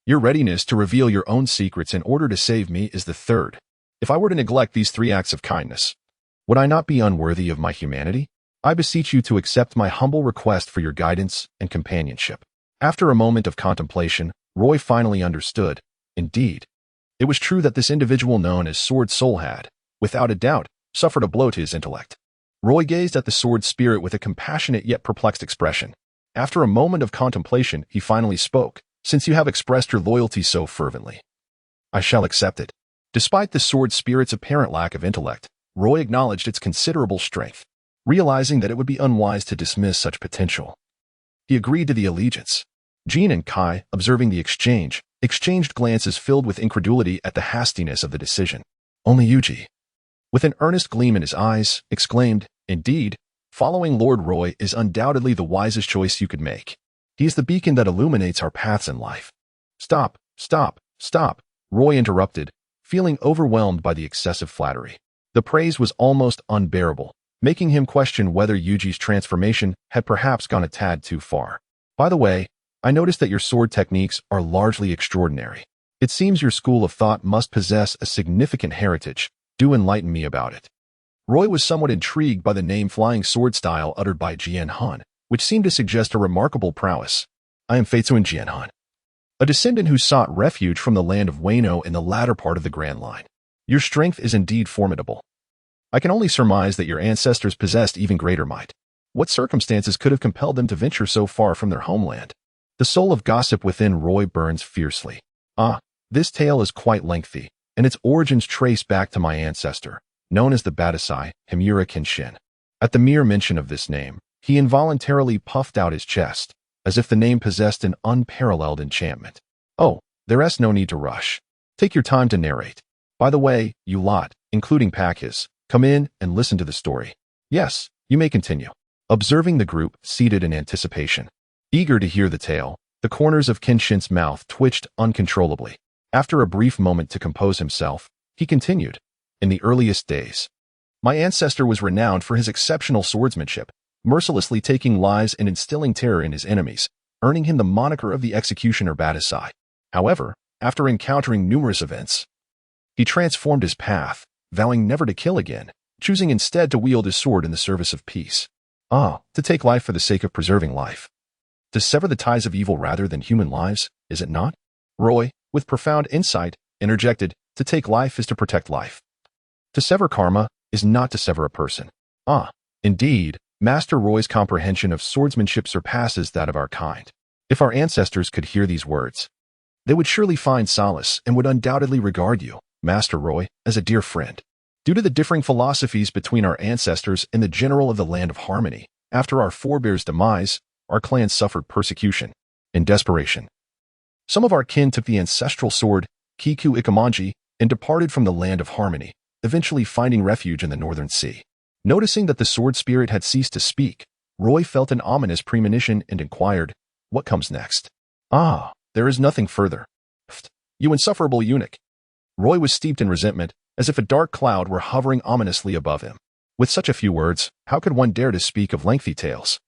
S1: your readiness to reveal your own secrets in order to save me is the third. If I were to neglect these 3 acts of kindness, would I not be unworthy of my humanity? I beseech you to accept my humble request for your guidance and companionship." After a moment of contemplation, Roy finally understood. Indeed, it was true that this individual known as Sword Soul had, without a doubt, suffered a blow to his intellect. Roy gazed at the sword spirit with a compassionate yet perplexed expression. After a moment of contemplation, he finally spoke. "Since you have expressed your loyalty so fervently, I shall accept it." Despite the sword spirit's apparent lack of intellect, Roy acknowledged its considerable strength, realizing that it would be unwise to dismiss such potential. He agreed to the allegiance. Jean and Kai, observing the exchange, exchanged glances filled with incredulity at the hastiness of the decision. Only Yuji, with an earnest gleam in his eyes, exclaimed, "Indeed, following Lord Roy is undoubtedly the wisest choice you could make. He is the beacon that illuminates our paths in life." "Stop, stop, stop," Roy interrupted, feeling overwhelmed by the excessive flattery. The praise was almost unbearable, making him question whether Yuji's transformation had perhaps gone a tad too far. "By the way, I noticed that your sword techniques are largely extraordinary. It seems your school of thought must possess a significant heritage. Do enlighten me about it." Roy was somewhat intrigued by the name flying sword style uttered by Jian Han, which seemed to suggest a remarkable prowess. "I am Feitsuan Jian Han, a descendant who sought refuge from the land of Wano in the latter part of the Grand Line. Your strength is indeed formidable. I can only surmise that your ancestors possessed even greater might. What circumstances could have compelled them to venture so far from their homeland?" The soul of gossip within Roy burns fiercely. This tale is quite lengthy, and its origins trace back to my ancestor, known as the Badasai Himura Kenshin. At the mere mention of this name, he involuntarily puffed out his chest, as if the name possessed an unparalleled enchantment. "Oh, there's no need to rush. Take your time to narrate. By the way, you lot, including Pakis, come in and listen to the story." "Yes, you may continue." Observing the group seated in anticipation, eager to hear the tale, the corners of Kenshin's mouth twitched uncontrollably. After a brief moment to compose himself, he continued, "In the earliest days, my ancestor was renowned for his exceptional swordsmanship, mercilessly taking lives and instilling terror in his enemies, earning him the moniker of the executioner Badasai. However, after encountering numerous events, he transformed his path, vowing never to kill again, choosing instead to wield his sword in the service of peace. To take life for the sake of preserving life. To sever the ties of evil rather than human lives, is it not?" Roy, with profound insight, interjected, "To take life is to protect life. To sever karma is not to sever a person." Indeed, Master Roy's comprehension of swordsmanship surpasses that of our kind. If our ancestors could hear these words, they would surely find solace and would undoubtedly regard you, Master Roy, as a dear friend. Due to the differing philosophies between our ancestors and the general of the Land of Harmony, after our forebears' demise, our clan suffered persecution. In desperation, some of our kin took the ancestral sword, Kiku Ikamanji, and departed from the Land of Harmony, eventually finding refuge in the Northern Sea. Noticing that the sword spirit had ceased to speak, Roy felt an ominous premonition and inquired, "What comes next?" There is nothing further. You insufferable eunuch." Roy was steeped in resentment, as if a dark cloud were hovering ominously above him. With such a few words, how could one dare to speak of lengthy tales?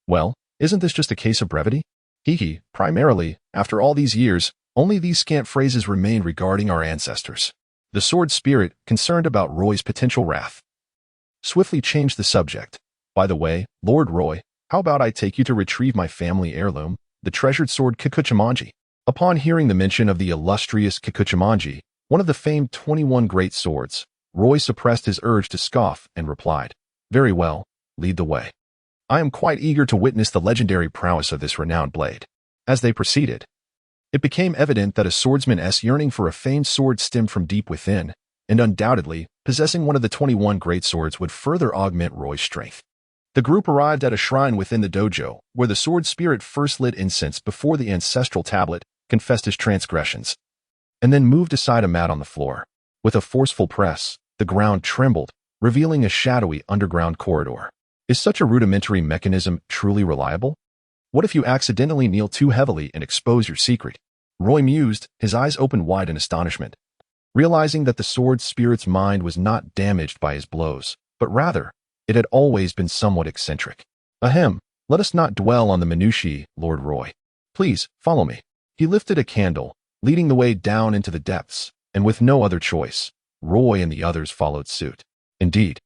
S1: Well, isn't this just a case of brevity? Hiki, primarily, after all these years, only these scant phrases remained regarding our ancestors. The sword spirit, concerned about Roy's potential wrath, swiftly changed the subject. "By the way, Lord Roy, how about I take you to retrieve my family heirloom, the treasured sword Kikuchimanji?" Upon hearing the mention of the illustrious Kikuchimanji, one of the famed 21 great swords, Roy suppressed his urge to scoff and replied, "Very well, lead the way. I am quite eager to witness the legendary prowess of this renowned blade." As they proceeded, it became evident that a swordsman's yearning for a famed sword stemmed from deep within, and undoubtedly, possessing one of the 21 great swords would further augment Roy's strength. The group arrived at a shrine within the dojo, where the sword spirit first lit incense before the ancestral tablet, confessed his transgressions, and then moved aside a mat on the floor. With a forceful press, the ground trembled, revealing a shadowy underground corridor. Is such a rudimentary mechanism truly reliable? What if you accidentally kneel too heavily and expose your secret? Roy mused, his eyes opened wide in astonishment, realizing that the sword spirit's mind was not damaged by his blows, but rather, it had always been somewhat eccentric. Let us not dwell on the minutiae, Lord Roy. Please, follow me. He lifted a candle, leading the way down into the depths, and with no other choice, Roy and the others followed suit. Indeed,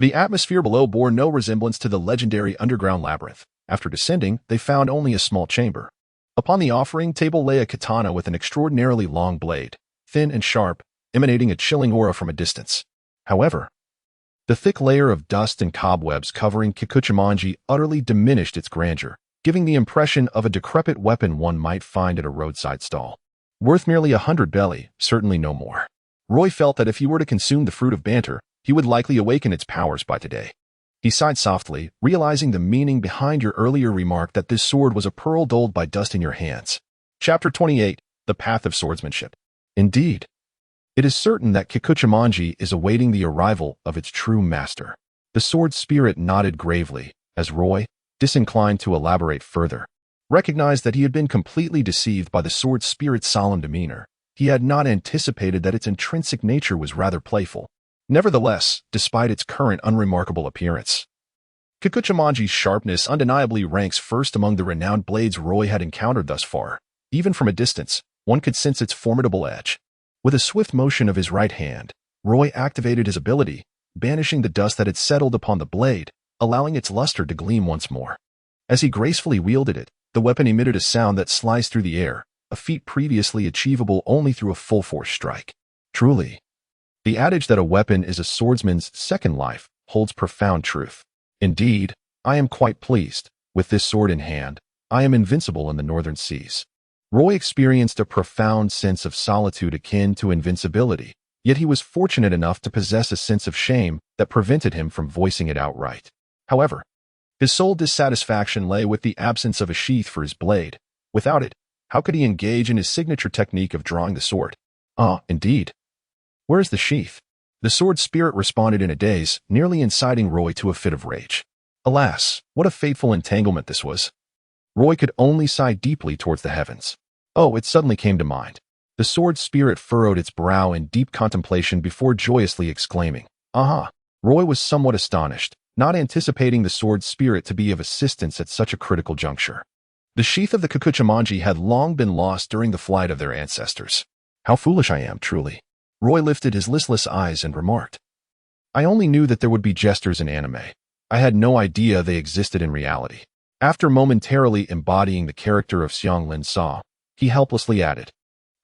S1: the atmosphere below bore no resemblance to the legendary underground labyrinth. After descending, they found only a small chamber. Upon the offering table lay a katana with an extraordinarily long blade, thin and sharp, emanating a chilling aura from a distance. However, the thick layer of dust and cobwebs covering Kikuchimanji utterly diminished its grandeur, giving the impression of a decrepit weapon one might find at a roadside stall. Worth merely 100 belly, certainly no more. Roy felt that if he were to consume the fruit of banter, he would likely awaken its powers by today. He sighed softly, realizing the meaning behind your earlier remark that this sword was a pearl dulled by dust in your hands. Chapter 28. The Path of Swordsmanship. Indeed, it is certain that Kikuchimanji is awaiting the arrival of its true master. The sword spirit nodded gravely, as Roy, disinclined to elaborate further, recognized that he had been completely deceived by the sword spirit's solemn demeanor. He had not anticipated that its intrinsic nature was rather playful. Nevertheless, despite its current unremarkable appearance, Kikuchimanji's sharpness undeniably ranks first among the renowned blades Roy had encountered thus far. Even from a distance, one could sense its formidable edge. With a swift motion of his right hand, Roy activated his ability, banishing the dust that had settled upon the blade, allowing its luster to gleam once more. As he gracefully wielded it, the weapon emitted a sound that sliced through the air, a feat previously achievable only through a full-force strike. Truly, the adage that a weapon is a swordsman's second life holds profound truth. Indeed, I am quite pleased. With this sword in hand, I am invincible in the northern seas. Roy experienced a profound sense of solitude akin to invincibility, yet he was fortunate enough to possess a sense of shame that prevented him from voicing it outright. However, his sole dissatisfaction lay with the absence of a sheath for his blade. Without it, how could he engage in his signature technique of drawing the sword? Indeed. Where is the sheath? The sword spirit responded in a daze, nearly inciting Roy to a fit of rage. Alas, what a fateful entanglement this was. Roy could only sigh deeply towards the heavens. It suddenly came to mind. The sword spirit furrowed its brow in deep contemplation before joyously exclaiming, "Aha!" Roy was somewhat astonished, not anticipating the sword spirit to be of assistance at such a critical juncture. The sheath of the Kikuchimanji had long been lost during the flight of their ancestors. How foolish I am, truly. Roy lifted his listless eyes and remarked, "I only knew that there would be jesters in anime. I had no idea they existed in reality." After momentarily embodying the character of Xiang Lin Sa, he helplessly added,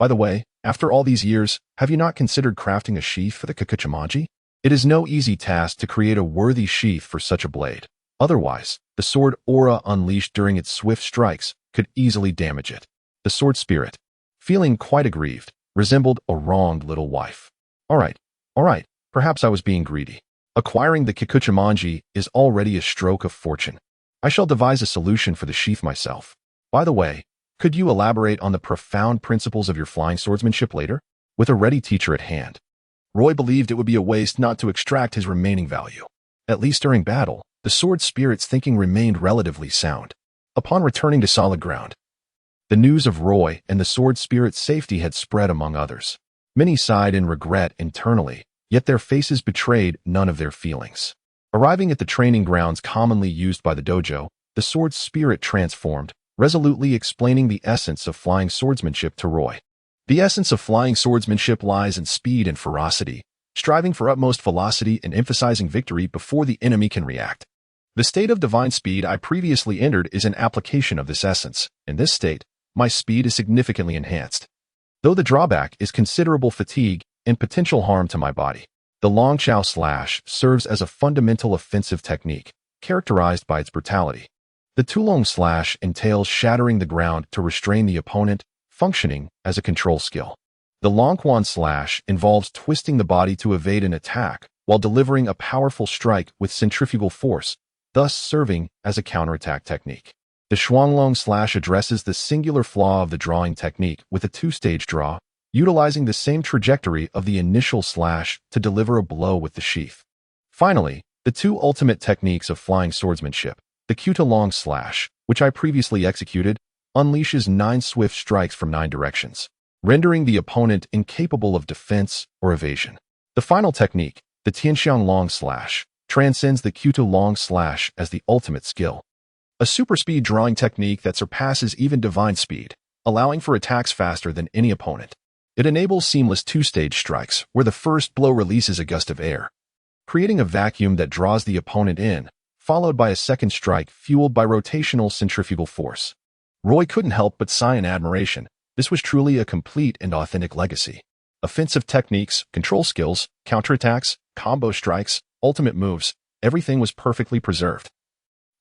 S1: "By the way, after all these years, have you not considered crafting a sheath for the Kikuchimanji? It is no easy task to create a worthy sheath for such a blade. Otherwise, the sword aura unleashed during its swift strikes could easily damage it." The sword spirit, feeling quite aggrieved, resembled a wronged little wife. All right, perhaps I was being greedy. Acquiring the Kikuchimanji is already a stroke of fortune. I shall devise a solution for the sheath myself. By the way, could you elaborate on the profound principles of your flying swordsmanship later? With a ready teacher at hand, Roy believed it would be a waste not to extract his remaining value. At least during battle, the sword spirit's thinking remained relatively sound. Upon returning to solid ground, the news of Roy and the sword spirit's safety had spread among others. Many sighed in regret internally, yet their faces betrayed none of their feelings. Arriving at the training grounds commonly used by the dojo, the sword spirit transformed, resolutely explaining the essence of flying swordsmanship to Roy. The essence of flying swordsmanship lies in speed and ferocity, striving for utmost velocity and emphasizing victory before the enemy can react. The state of divine speed I previously entered is an application of this essence. In this state, my speed is significantly enhanced, though the drawback is considerable fatigue and potential harm to my body. The long chow slash serves as a fundamental offensive technique, characterized by its brutality. The tulong slash entails shattering the ground to restrain the opponent, functioning as a control skill. The long quan slash involves twisting the body to evade an attack while delivering a powerful strike with centrifugal force, thus serving as a counterattack technique. The shuanglong slash addresses the singular flaw of the drawing technique with a two-stage draw, utilizing the same trajectory of the initial slash to deliver a blow with the sheath. Finally, the two ultimate techniques of flying swordsmanship, the Kyuta long slash, which I previously executed, unleashes 9 swift strikes from 9 directions, rendering the opponent incapable of defense or evasion. The final technique, the Tianxiang long slash, transcends the Kyuta long slash as the ultimate skill. A super speed drawing technique that surpasses even divine speed, allowing for attacks faster than any opponent. It enables seamless two-stage strikes, where the first blow releases a gust of air, creating a vacuum that draws the opponent in, followed by a second strike fueled by rotational centrifugal force. Roy couldn't help but sigh in admiration. This was truly a complete and authentic legacy. Offensive techniques, control skills, counterattacks, combo strikes, ultimate moves, everything was perfectly preserved,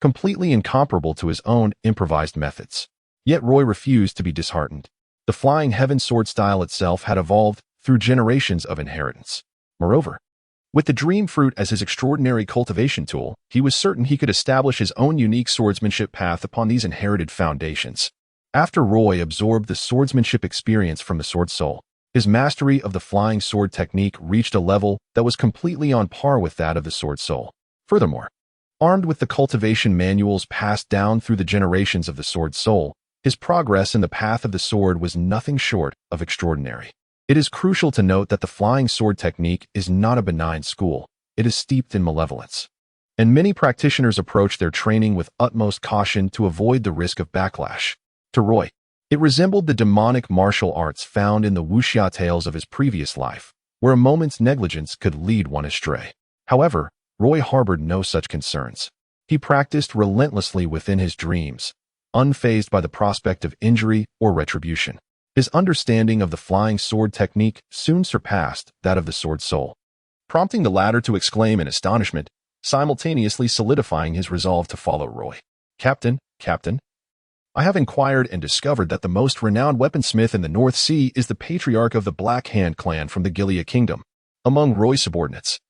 S1: completely incomparable to his own improvised methods. Yet Roy refused to be disheartened. The flying heaven sword style itself had evolved through generations of inheritance. Moreover, With the dream fruit as his extraordinary cultivation tool, he was certain he could establish his own unique swordsmanship path upon these inherited foundations. After Roy absorbed the swordsmanship experience from the Sword Soul, his mastery of the flying sword technique reached a level that was completely on par with that of the Sword Soul. Furthermore, armed with the cultivation manuals passed down through the generations of the Sword Soul, his progress in the path of the sword was nothing short of extraordinary. It is crucial to note that the flying sword technique is not a benign school. It is steeped in malevolence. And many practitioners approach their training with utmost caution to avoid the risk of backlash. To Roy, it resembled the demonic martial arts found in the wuxia tales of his previous life, where a moment's negligence could lead one astray. However, Roy harbored no such concerns. He practiced relentlessly within his dreams, unfazed by the prospect of injury or retribution. His understanding of the flying sword technique soon surpassed that of the Sword Soul, prompting the latter to exclaim in astonishment, simultaneously solidifying his resolve to follow Roy. Captain, I have inquired and discovered that the most renowned weaponsmith in the North Sea is the patriarch of the Black Hand clan from the Gilead Kingdom. Among Roy's subordinates,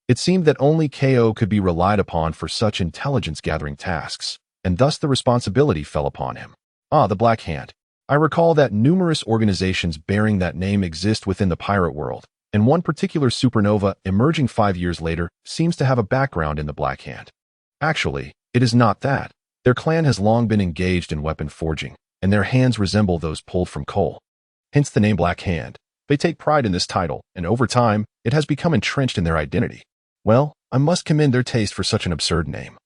S1: it seemed that only KO could be relied upon for such intelligence-gathering tasks, and thus the responsibility fell upon him. The Black Hand. I recall that numerous organizations bearing that name exist within the pirate world, and one particular supernova emerging 5 years later seems to have a background in the Black Hand. Actually, it is not that. Their clan has long been engaged in weapon forging, and their hands resemble those pulled from coal. Hence the name Black Hand. They take pride in this title, and over time, it has become entrenched in their identity. Well, I must commend their taste for such an absurd name.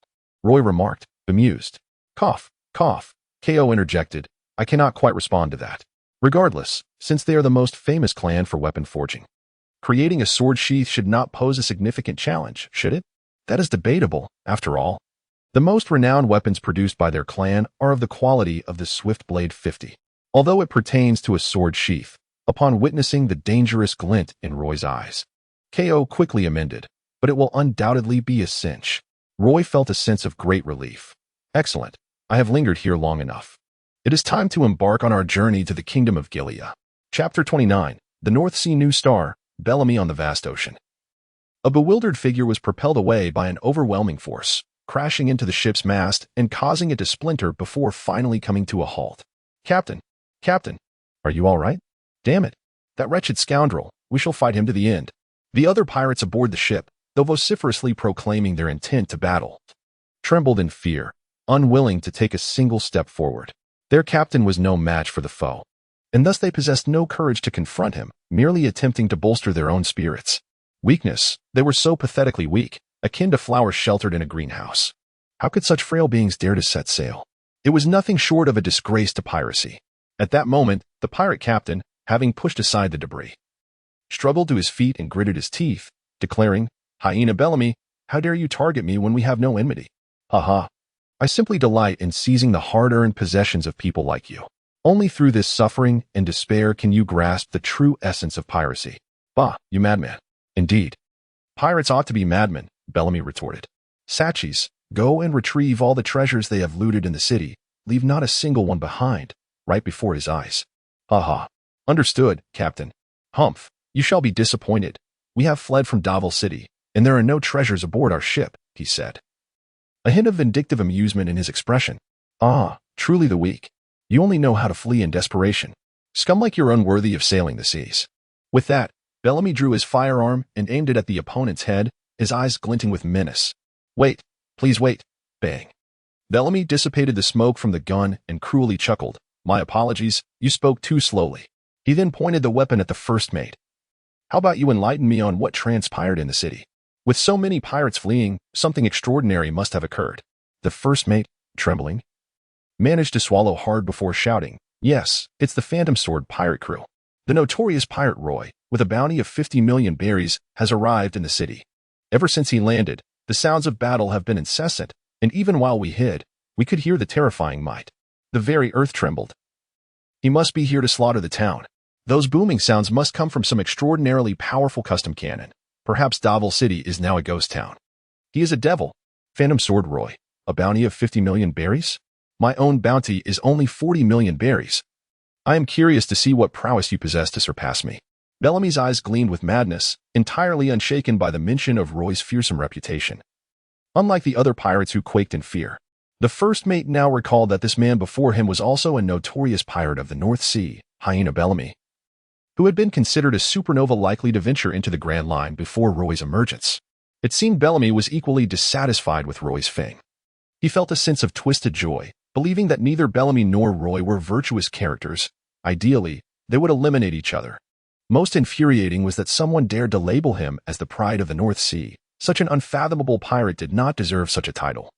S1: Roy remarked, bemused. Cough. KO interjected. I cannot quite respond to that. Regardless, since they are the most famous clan for weapon forging, creating a sword sheath should not pose a significant challenge, should it? That is debatable, after all. The most renowned weapons produced by their clan are of the quality of the Swift Blade 50. Although it pertains to a sword sheath, upon witnessing the dangerous glint in Roy's eyes, KO quickly amended, but it will undoubtedly be a cinch. Roy felt a sense of great relief. Excellent. I have lingered here long enough. It is time to embark on our journey to the Kingdom of Gilead. Chapter 29. The North Sea New Star, Bellamy on the Vast Ocean. A bewildered figure was propelled away by an overwhelming force, crashing into the ship's mast and causing it to splinter before finally coming to a halt. Captain, are you all right? Damn it. That wretched scoundrel. We shall fight him to the end. The other pirates aboard the ship, though vociferously proclaiming their intent to battle, trembled in fear, unwilling to take a single step forward. Their captain was no match for the foe, and thus they possessed no courage to confront him, merely attempting to bolster their own spirits. Weakness, they were so pathetically weak, akin to flowers sheltered in a greenhouse. How could such frail beings dare to set sail? It was nothing short of a disgrace to piracy. At that moment, the pirate captain, having pushed aside the debris, struggled to his feet and gritted his teeth, declaring, Hyena Bellamy, how dare you target me when we have no enmity? Ha. I simply delight in seizing the hard-earned possessions of people like you. Only through this suffering and despair can you grasp the true essence of piracy. Bah, you madman. Indeed. Pirates ought to be madmen, Bellamy retorted. Sachis, go and retrieve all the treasures they have looted in the city. Leave not a single one behind, right before his eyes. Ha. Understood, Captain. Humph, you shall be disappointed. We have fled from Davil City, and there are no treasures aboard our ship, he said, a hint of vindictive amusement in his expression. Truly the weak. You only know how to flee in desperation. Scum like you're unworthy of sailing the seas. With that, Bellamy drew his firearm and aimed it at the opponent's head, his eyes glinting with menace. Wait, please wait. Bang. Bellamy dissipated the smoke from the gun and cruelly chuckled. My apologies, you spoke too slowly. He then pointed the weapon at the first mate. How about you enlighten me on what transpired in the city? With so many pirates fleeing, something extraordinary must have occurred. The first mate, trembling, managed to swallow hard before shouting, Yes, it's the Phantom Sword pirate crew. The notorious pirate Roy, with a bounty of 50 million berries, has arrived in the city. Ever since he landed, the sounds of battle have been incessant, and even while we hid, we could hear the terrifying might. The very earth trembled. He must be here to slaughter the town. Those booming sounds must come from some extraordinarily powerful custom cannon. Perhaps Davil City is now a ghost town. He is a devil. Phantom Sword Roy, a bounty of 50 million berries? My own bounty is only 40 million berries. I am curious to see what prowess you possess to surpass me. Bellamy's eyes gleamed with madness, entirely unshaken by the mention of Roy's fearsome reputation. Unlike the other pirates who quaked in fear, the first mate now recalled that this man before him was also a notorious pirate of the North Sea, Hyena Bellamy, who had been considered a supernova likely to venture into the Grand Line before Roy's emergence. It seemed Bellamy was equally dissatisfied with Roy's fame. He felt a sense of twisted joy, believing that neither Bellamy nor Roy were virtuous characters. Ideally, they would eliminate each other. Most infuriating was that someone dared to label him as the pride of the North Sea. Such an unfathomable pirate did not deserve such a title.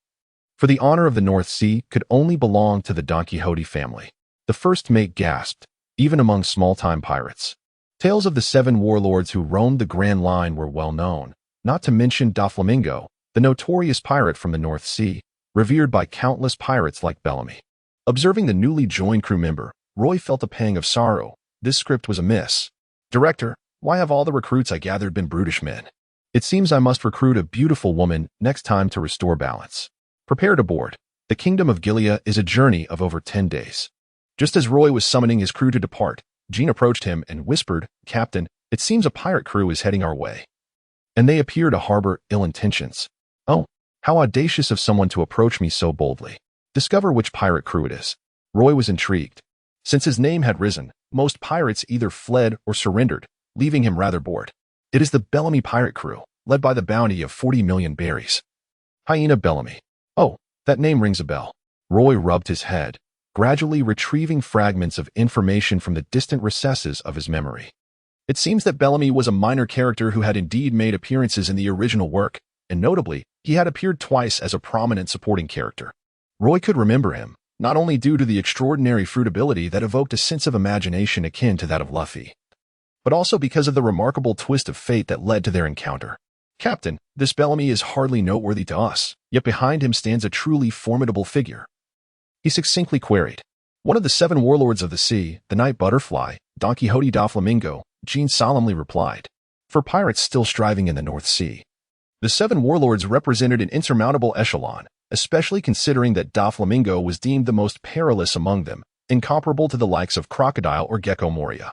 S1: For the honor of the North Sea could only belong to the Don Quixote family. The first mate gasped, even among small-time pirates. Tales of the 7 warlords who roamed the Grand Line were well known, not to mention Doflamingo, the notorious pirate from the North Sea, revered by countless pirates like Bellamy. Observing the newly joined crew member, Roy felt a pang of sorrow. This script was amiss. Director, why have all the recruits I gathered been brutish men? It seems I must recruit a beautiful woman next time to restore balance. Prepare to board. The kingdom of Gilead is a journey of over 10 days. Just as Roy was summoning his crew to depart, Jean approached him and whispered, "Captain, it seems a pirate crew is heading our way. And they appear to harbor ill intentions." "Oh, how audacious of someone to approach me so boldly. Discover which pirate crew it is." Roy was intrigued. Since his name had risen, most pirates either fled or surrendered, leaving him rather bored. "It is the Bellamy pirate crew, led by the bounty of 40 million berries." Hyena Bellamy. Oh, that name rings a bell. Roy rubbed his head, gradually retrieving fragments of information from the distant recesses of his memory. It seems that Bellamy was a minor character who had indeed made appearances in the original work, and notably, he had appeared twice as a prominent supporting character. Roy could remember him, not only due to the extraordinary fruitability that evoked a sense of imagination akin to that of Luffy, but also because of the remarkable twist of fate that led to their encounter. "Captain, this Bellamy is hardly noteworthy to us, yet behind him stands a truly formidable figure," he succinctly queried. "One of the 7 warlords of the sea, the Night Butterfly, Don Quixote Doflamingo," Jean solemnly replied. For pirates still striving in the North Sea, the 7 warlords represented an insurmountable echelon, especially considering that Doflamingo was deemed the most perilous among them, incomparable to the likes of Crocodile or Gecko Moria,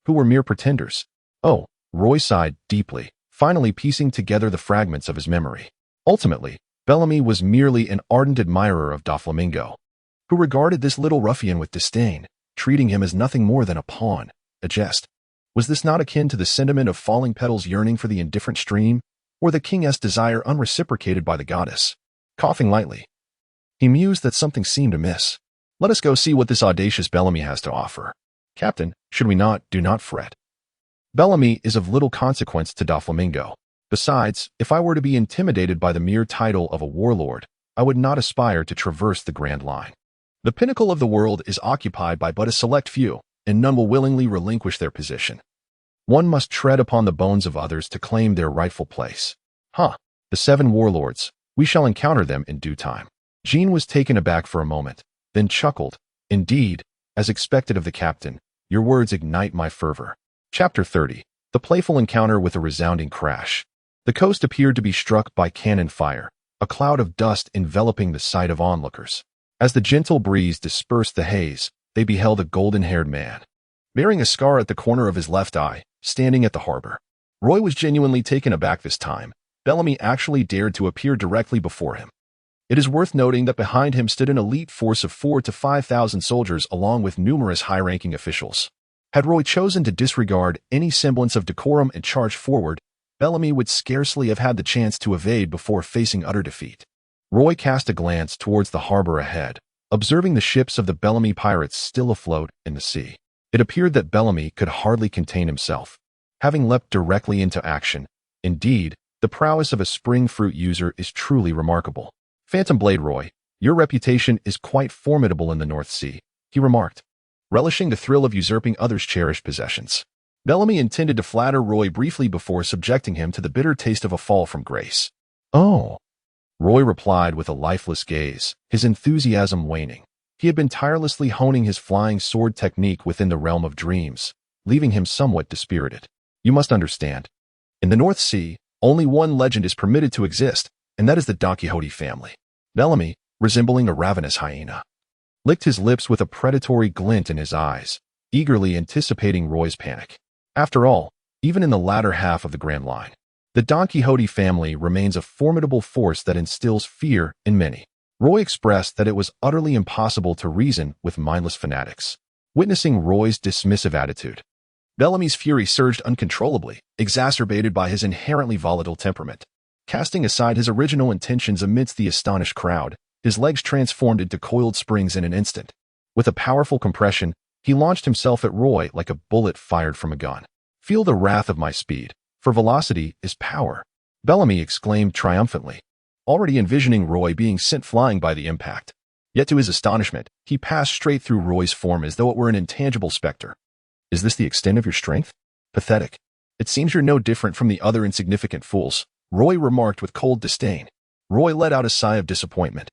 S1: who were mere pretenders. Oh, Roy sighed deeply, finally piecing together the fragments of his memory. Ultimately, Bellamy was merely an ardent admirer of Doflamingo, who regarded this little ruffian with disdain, treating him as nothing more than a pawn, a jest. Was this not akin to the sentiment of falling petals yearning for the indifferent stream, or the king's desire unreciprocated by the goddess? Coughing lightly, he mused that something seemed amiss. "Let us go see what this audacious Bellamy has to offer." "Captain, should we not, do not fret. Bellamy is of little consequence to Doflamingo. Besides, if I were to be intimidated by the mere title of a warlord, I would not aspire to traverse the Grand Line. The pinnacle of the world is occupied by but a select few, and none will willingly relinquish their position. One must tread upon the bones of others to claim their rightful place." "Huh, the 7 warlords. We shall encounter them in due time." Jean was taken aback for a moment, then chuckled. "Indeed, as expected of the captain, your words ignite my fervor." Chapter 30. The playful encounter with a resounding crash. The coast appeared to be struck by cannon fire, a cloud of dust enveloping the sight of onlookers. As the gentle breeze dispersed the haze, they beheld a golden-haired man, bearing a scar at the corner of his left eye, standing at the harbor. Roy was genuinely taken aback this time. Bellamy actually dared to appear directly before him. It is worth noting that behind him stood an elite force of 4,000 to 5,000 soldiers along with numerous high-ranking officials. Had Roy chosen to disregard any semblance of decorum and charge forward, Bellamy would scarcely have had the chance to evade before facing utter defeat. Roy cast a glance towards the harbor ahead, observing the ships of the Bellamy pirates still afloat in the sea. It appeared that Bellamy could hardly contain himself, having leapt directly into action. Indeed, the prowess of a spring fruit user is truly remarkable. "Phantom Blade Roy, your reputation is quite formidable in the North Sea," he remarked, relishing the thrill of usurping others' cherished possessions. Bellamy intended to flatter Roy briefly before subjecting him to the bitter taste of a fall from grace. "Oh," Roy replied with a lifeless gaze, his enthusiasm waning. He had been tirelessly honing his flying sword technique within the realm of dreams, leaving him somewhat dispirited. "You must understand. In the North Sea, only one legend is permitted to exist, and that is the Don Quixote family." Bellamy, resembling a ravenous hyena, licked his lips with a predatory glint in his eyes, eagerly anticipating Roy's panic. After all, even in the latter half of the Grand Line, the Don Quixote family remains a formidable force that instills fear in many. Roy expressed that it was utterly impossible to reason with mindless fanatics. Witnessing Roy's dismissive attitude, Bellamy's fury surged uncontrollably, exacerbated by his inherently volatile temperament. Casting aside his original intentions amidst the astonished crowd, his legs transformed into coiled springs in an instant. With a powerful compression, he launched himself at Roy like a bullet fired from a gun. "Feel the wrath of my speed, for velocity is power," Bellamy exclaimed triumphantly, already envisioning Roy being sent flying by the impact. Yet to his astonishment, he passed straight through Roy's form as though it were an intangible specter. "Is this the extent of your strength? Pathetic. It seems you're no different from the other insignificant fools," Roy remarked with cold disdain. Roy let out a sigh of disappointment.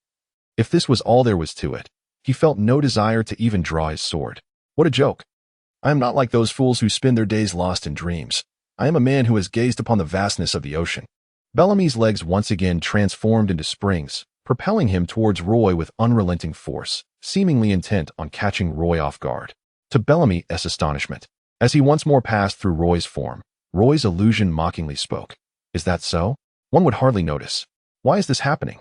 S1: If this was all there was to it, he felt no desire to even draw his sword. What a joke. "I am not like those fools who spend their days lost in dreams. I am a man who has gazed upon the vastness of the ocean." Bellamy's legs once again transformed into springs, propelling him towards Roy with unrelenting force, seemingly intent on catching Roy off guard. To Bellamy's astonishment, as he once more passed through Roy's form, Roy's illusion mockingly spoke. "Is that so? One would hardly notice. Why is this happening?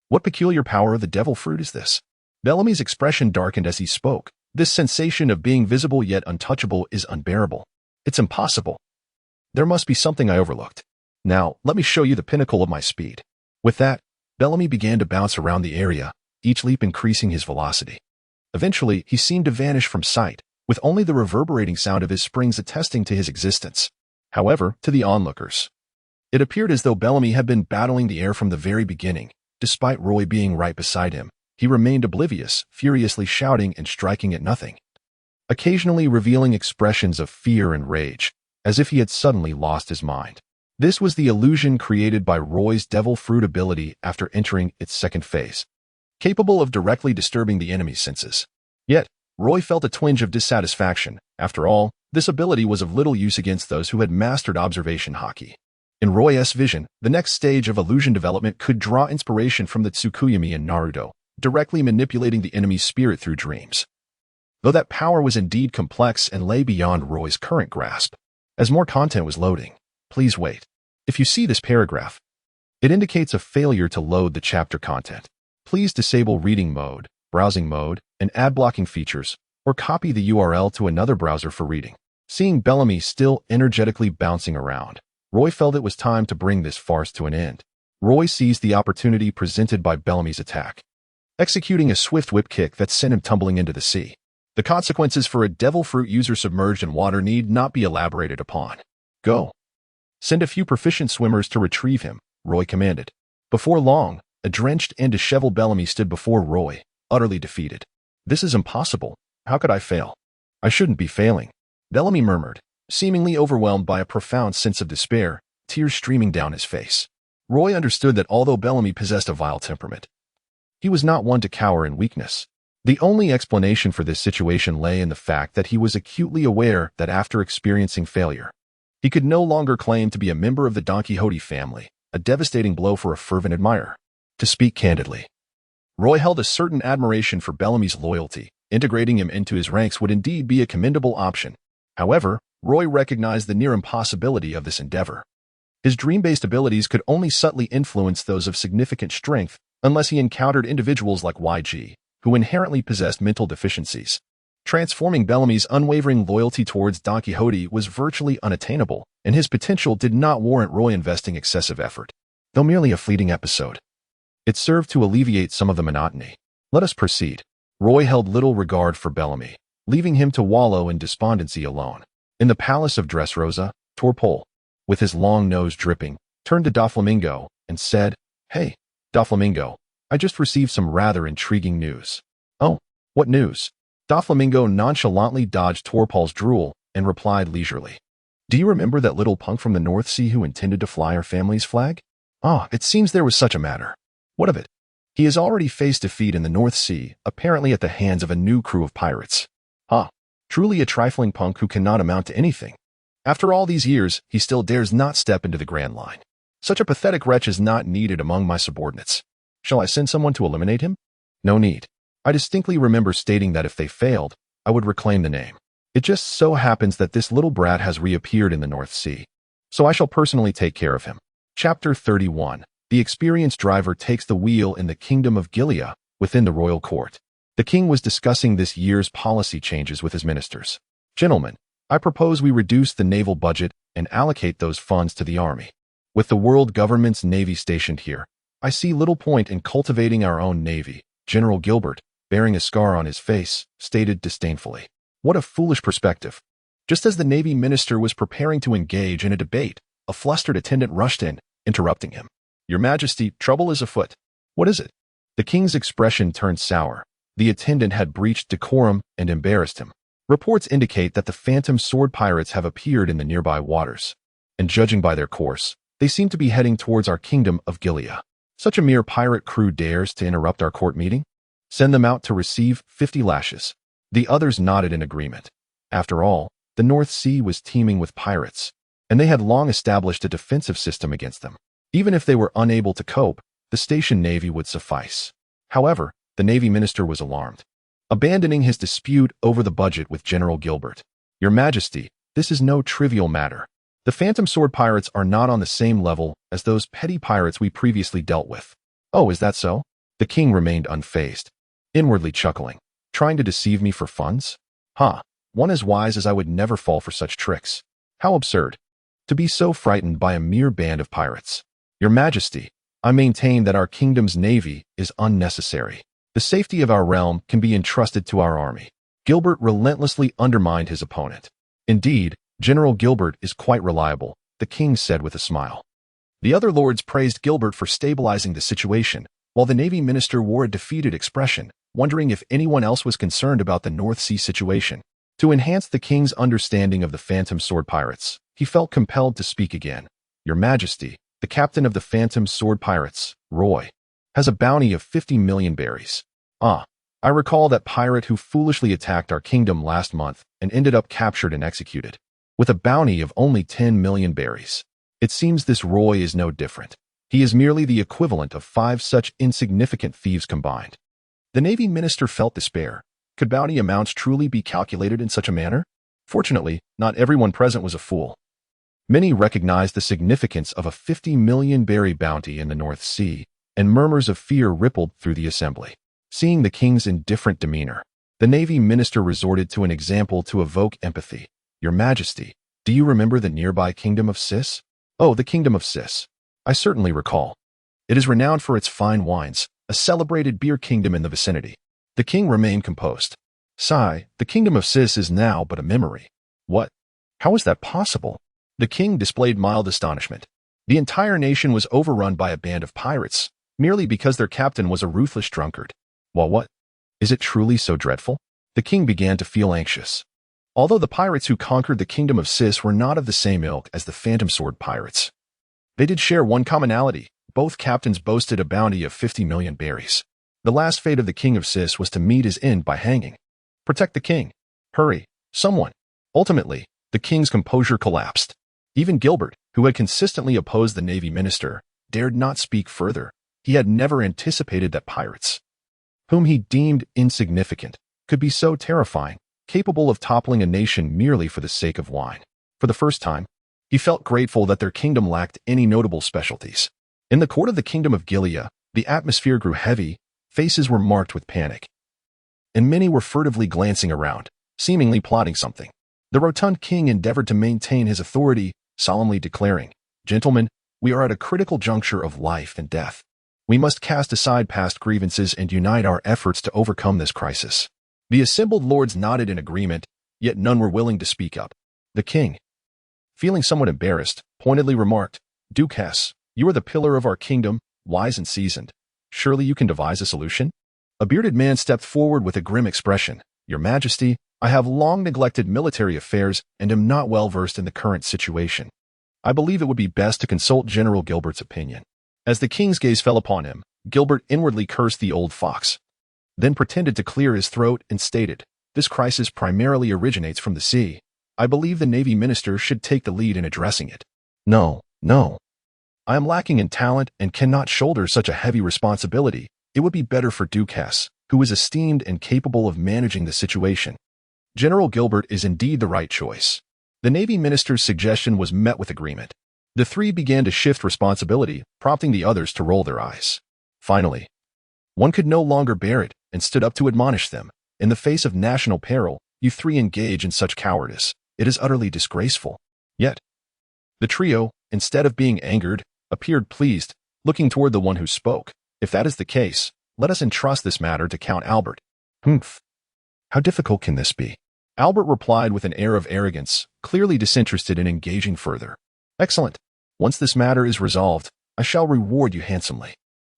S1: What peculiar power of the devil fruit is this?" Bellamy's expression darkened as he spoke. "This sensation of being visible yet untouchable is unbearable. It's impossible. There must be something I overlooked. Now, let me show you the pinnacle of my speed." With that, Bellamy began to bounce around the area, each leap increasing his velocity. Eventually, he seemed to vanish from sight, with only the reverberating sound of his springs attesting to his existence. However, to the onlookers, it appeared as though Bellamy had been battling the air from the very beginning. Despite Roy being right beside him, he remained oblivious, furiously shouting and striking at nothing, occasionally revealing expressions of fear and rage, as if he had suddenly lost his mind. This was the illusion created by Roy's devil fruit ability after entering its second phase, capable of directly disturbing the enemy's senses. Yet, Roy felt a twinge of dissatisfaction. After all, this ability was of little use against those who had mastered observation Haki. In Roy's vision, the next stage of illusion development could draw inspiration from the Tsukuyomi and Naruto, directly manipulating the enemy's spirit through dreams. Though that power was indeed complex and lay beyond Roy's current grasp. As more content was loading, please wait. If you see this paragraph, it indicates a failure to load the chapter content. Please disable reading mode, browsing mode, and ad blocking features, or copy the URL to another browser for reading. Seeing Bellamy still energetically bouncing around, Roy felt it was time to bring this farce to an end. Roy seized the opportunity presented by Bellamy's attack, executing a swift whip kick that sent him tumbling into the sea. The consequences for a devil fruit user submerged in water need not be elaborated upon. "Go. Send a few proficient swimmers to retrieve him," Roy commanded. Before long, a drenched and disheveled Bellamy stood before Roy, utterly defeated. "This is impossible. How could I fail? I shouldn't be failing," Bellamy murmured, seemingly overwhelmed by a profound sense of despair, tears streaming down his face. Roy understood that although Bellamy possessed a vile temperament, he was not one to cower in weakness. The only explanation for this situation lay in the fact that he was acutely aware that after experiencing failure, he could no longer claim to be a member of the Don Quixote family, a devastating blow for a fervent admirer. To speak candidly, Roy held a certain admiration for Bellamy's loyalty. Integrating him into his ranks would indeed be a commendable option. However, Roy recognized the near impossibility of this endeavor. His dream-based abilities could only subtly influence those of significant strength unless he encountered individuals like YG, who inherently possessed mental deficiencies. Transforming Bellamy's unwavering loyalty towards Don Quixote was virtually unattainable, and his potential did not warrant Roy investing excessive effort. Though merely a fleeting episode, it served to alleviate some of the monotony. Let us proceed. Roy held little regard for Bellamy, leaving him to wallow in despondency alone. In the palace of Dressrosa, Torpol, with his long nose dripping, turned to Doflamingo and said, "Hey, Doflamingo, I just received some rather intriguing news." "Oh, what news?" Doflamingo nonchalantly dodged Torpol's drool and replied leisurely, "Do you remember that little punk from the North Sea who intended to fly our family's flag? Ah, it seems there was such a matter. What of it? He has already faced defeat in the North Sea, apparently at the hands of a new crew of pirates. Truly a trifling punk who cannot amount to anything. After all these years, he still dares not step into the Grand Line. Such a pathetic wretch is not needed among my subordinates. Shall I send someone to eliminate him?" "No need. I distinctly remember stating that if they failed, I would reclaim the name. It just so happens that this little brat has reappeared in the North Sea. So I shall personally take care of him. Chapter 31. The experienced driver takes the wheel in the kingdom of Gilead within the royal court. The king was discussing this year's policy changes with his ministers. Gentlemen, I propose we reduce the naval budget and allocate those funds to the army. With the world government's navy stationed here, I see little point in cultivating our own navy, General Gilbert, bearing a scar on his face, stated disdainfully. What a foolish perspective. Just as the Navy minister was preparing to engage in a debate, a flustered attendant rushed in, interrupting him. Your Majesty, trouble is afoot. What is it? The king's expression turned sour. The attendant had breached decorum and embarrassed him. Reports indicate that the phantom sword pirates have appeared in the nearby waters, and judging by their course, they seem to be heading towards our kingdom of Gilead. Such a mere pirate crew dares to interrupt our court meeting? Send them out to receive 50 lashes. The others nodded in agreement. After all, the North Sea was teeming with pirates, and they had long established a defensive system against them. Even if they were unable to cope, the station navy would suffice. However, the Navy minister was alarmed, abandoning his dispute over the budget with General Gilbert. Your Majesty, this is no trivial matter. The phantom sword pirates are not on the same level as those petty pirates we previously dealt with. Oh, is that so? The king remained unfazed, inwardly chuckling. Trying to deceive me for funds? One as wise as I would never fall for such tricks. How absurd. To be so frightened by a mere band of pirates. Your Majesty, I maintain that our kingdom's navy is unnecessary. The safety of our realm can be entrusted to our army. Gilbert relentlessly undermined his opponent. Indeed, General Gilbert is quite reliable, the king said with a smile. The other lords praised Gilbert for stabilizing the situation, while the Navy minister wore a defeated expression, wondering if anyone else was concerned about the North Sea situation. To enhance the king's understanding of the phantom sword pirates, he felt compelled to speak again. Your Majesty, the captain of the phantom sword pirates, Roy, has a bounty of 50 million berries. I recall that pirate who foolishly attacked our kingdom last month and ended up captured and executed, with a bounty of only 10 million berries. It seems this Roy is no different. He is merely the equivalent of 5 such insignificant thieves combined. The Navy minister felt despair. Could bounty amounts truly be calculated in such a manner? Fortunately, not everyone present was a fool. Many recognized the significance of a 50 million berry bounty in the North Sea, and murmurs of fear rippled through the assembly. Seeing the king's indifferent demeanor, the Navy minister resorted to an example to evoke empathy. Your Majesty, do you remember the nearby kingdom of Sis? Oh, the kingdom of Sis. I certainly recall. It is renowned for its fine wines, a celebrated beer kingdom in the vicinity. The king remained composed. Sigh, the kingdom of Sis is now but a memory. What? How is that possible? The king displayed mild astonishment. The entire nation was overrun by a band of pirates, merely because their captain was a ruthless drunkard. Well, what? Is it truly so dreadful? The king began to feel anxious. Although the pirates who conquered the kingdom of Sis were not of the same ilk as the phantom sword pirates, they did share one commonality. Both captains boasted a bounty of 50 million berries. The last fate of the king of Sis was to meet his end by hanging. Protect the king. Hurry, someone. Ultimately, the king's composure collapsed. Even Gilbert, who had consistently opposed the Navy minister, dared not speak further. He had never anticipated that pirates, whom he deemed insignificant, could be so terrifying, capable of toppling a nation merely for the sake of wine. For the first time, he felt grateful that their kingdom lacked any notable specialties. In the court of the kingdom of Gilead, the atmosphere grew heavy, faces were marked with panic, and many were furtively glancing around, seemingly plotting something. The rotund king endeavored to maintain his authority, solemnly declaring, "Gentlemen, we are at a critical juncture of life and death. We must cast aside past grievances and unite our efforts to overcome this crisis." The assembled lords nodded in agreement, yet none were willing to speak up. The king, feeling somewhat embarrassed, pointedly remarked, "Duchess, you are the pillar of our kingdom, wise and seasoned. Surely you can devise a solution?" A bearded man stepped forward with a grim expression. "Your Majesty, I have long neglected military affairs and am not well versed in the current situation. I believe it would be best to consult General Gilbert's opinion." As the king's gaze fell upon him, Gilbert inwardly cursed the old fox, then pretended to clear his throat and stated, "This crisis primarily originates from the sea. I believe the Navy minister should take the lead in addressing it." No. I am lacking in talent and cannot shoulder such a heavy responsibility. It would be better for Duchess, who is esteemed and capable of managing the situation. General Gilbert is indeed the right choice. The Navy minister's suggestion was met with agreement. The three began to shift responsibility, prompting the others to roll their eyes. Finally, one could no longer bear it and stood up to admonish them. In the face of national peril, you three engage in such cowardice. It is utterly disgraceful. Yet, the trio, instead of being angered, appeared pleased, looking toward the one who spoke. If that is the case, let us entrust this matter to Count Albert. Humph. How difficult can this be? Albert replied with an air of arrogance, clearly disinterested in engaging further. Excellent. Once this matter is resolved, I shall reward you handsomely.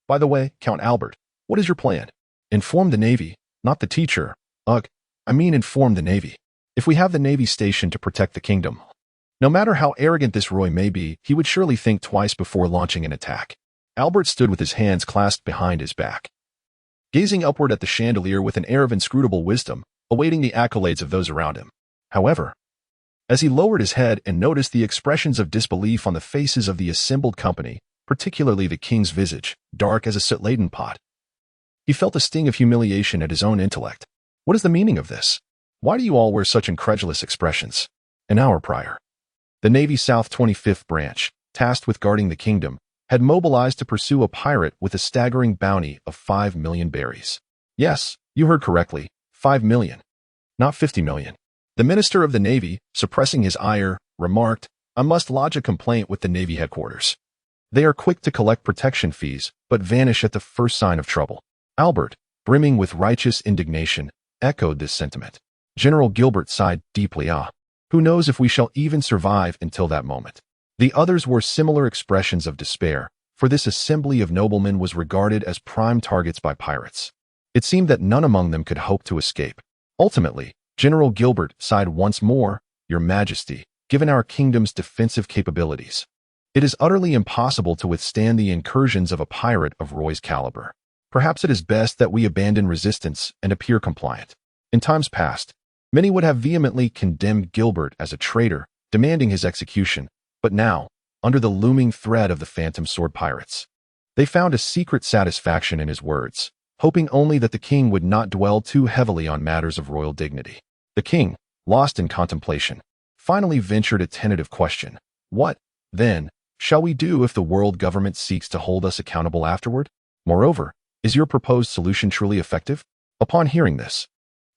S1: By the way, Count Albert, what is your plan? Inform the Navy, not the teacher. I mean inform the Navy. If we have the Navy stationed to protect the kingdom, no matter how arrogant this Roy may be, he would surely think twice before launching an attack. Albert stood with his hands clasped behind his back, gazing upward at the chandelier with an air of inscrutable wisdom, awaiting the accolades of those around him. However, as he lowered his head and noticed the expressions of disbelief on the faces of the assembled company, particularly the king's visage, dark as a soot-laden pot, he felt a sting of humiliation at his own intellect. What is the meaning of this? Why do you all wear such incredulous expressions? An hour prior, the Navy South 25th Branch, tasked with guarding the kingdom, had mobilized to pursue a pirate with a staggering bounty of 5 million berries. Yes, you heard correctly, 5 million, not 50 million. The Minister of the Navy, suppressing his ire, remarked, I must lodge a complaint with the Navy headquarters. They are quick to collect protection fees, but vanish at the first sign of trouble. Albert, brimming with righteous indignation, echoed this sentiment. General Gilbert sighed deeply. Who knows if we shall even survive until that moment? The others wore similar expressions of despair, for this assembly of noblemen was regarded as prime targets by pirates. It seemed that none among them could hope to escape. Ultimately, General Gilbert sighed once more, Your Majesty, given our kingdom's defensive capabilities, it is utterly impossible to withstand the incursions of a pirate of Roy's caliber. Perhaps it is best that we abandon resistance and appear compliant. In times past, many would have vehemently condemned Gilbert as a traitor, demanding his execution, but now, under the looming threat of the phantom sword pirates, they found a secret satisfaction in his words, hoping only that the king would not dwell too heavily on matters of royal dignity. The king, lost in contemplation, finally ventured a tentative question. What, then, shall we do if the world government seeks to hold us accountable afterward? Moreover, is your proposed solution truly effective? Upon hearing this,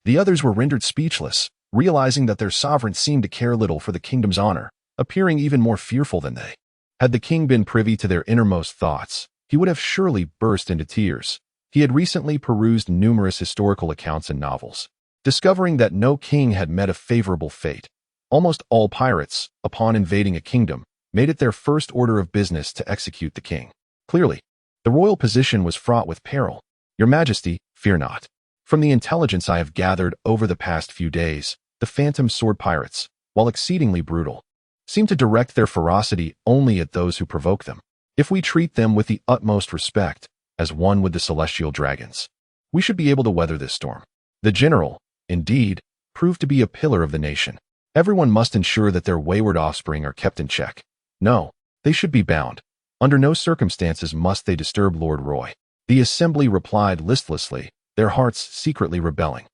S1: the others were rendered speechless, realizing that their sovereign seemed to care little for the kingdom's honor, appearing even more fearful than they. Had the king been privy to their innermost thoughts, he would have surely burst into tears. He had recently perused numerous historical accounts and novels, discovering that no king had met a favorable fate. Almost all pirates, upon invading a kingdom, made it their first order of business to execute the king. Clearly, the royal position was fraught with peril. Your Majesty, fear not. From the intelligence I have gathered over the past few days, the phantom sword pirates, while exceedingly brutal, seem to direct their ferocity only at those who provoke them. If we treat them with the utmost respect, as one with the celestial dragons, we should be able to weather this storm. The general, indeed, proved to be a pillar of the nation. Everyone must ensure that their wayward offspring are kept in check. No, they should be bound. Under no circumstances must they disturb Lord Roy. The assembly replied listlessly, their hearts secretly rebelling.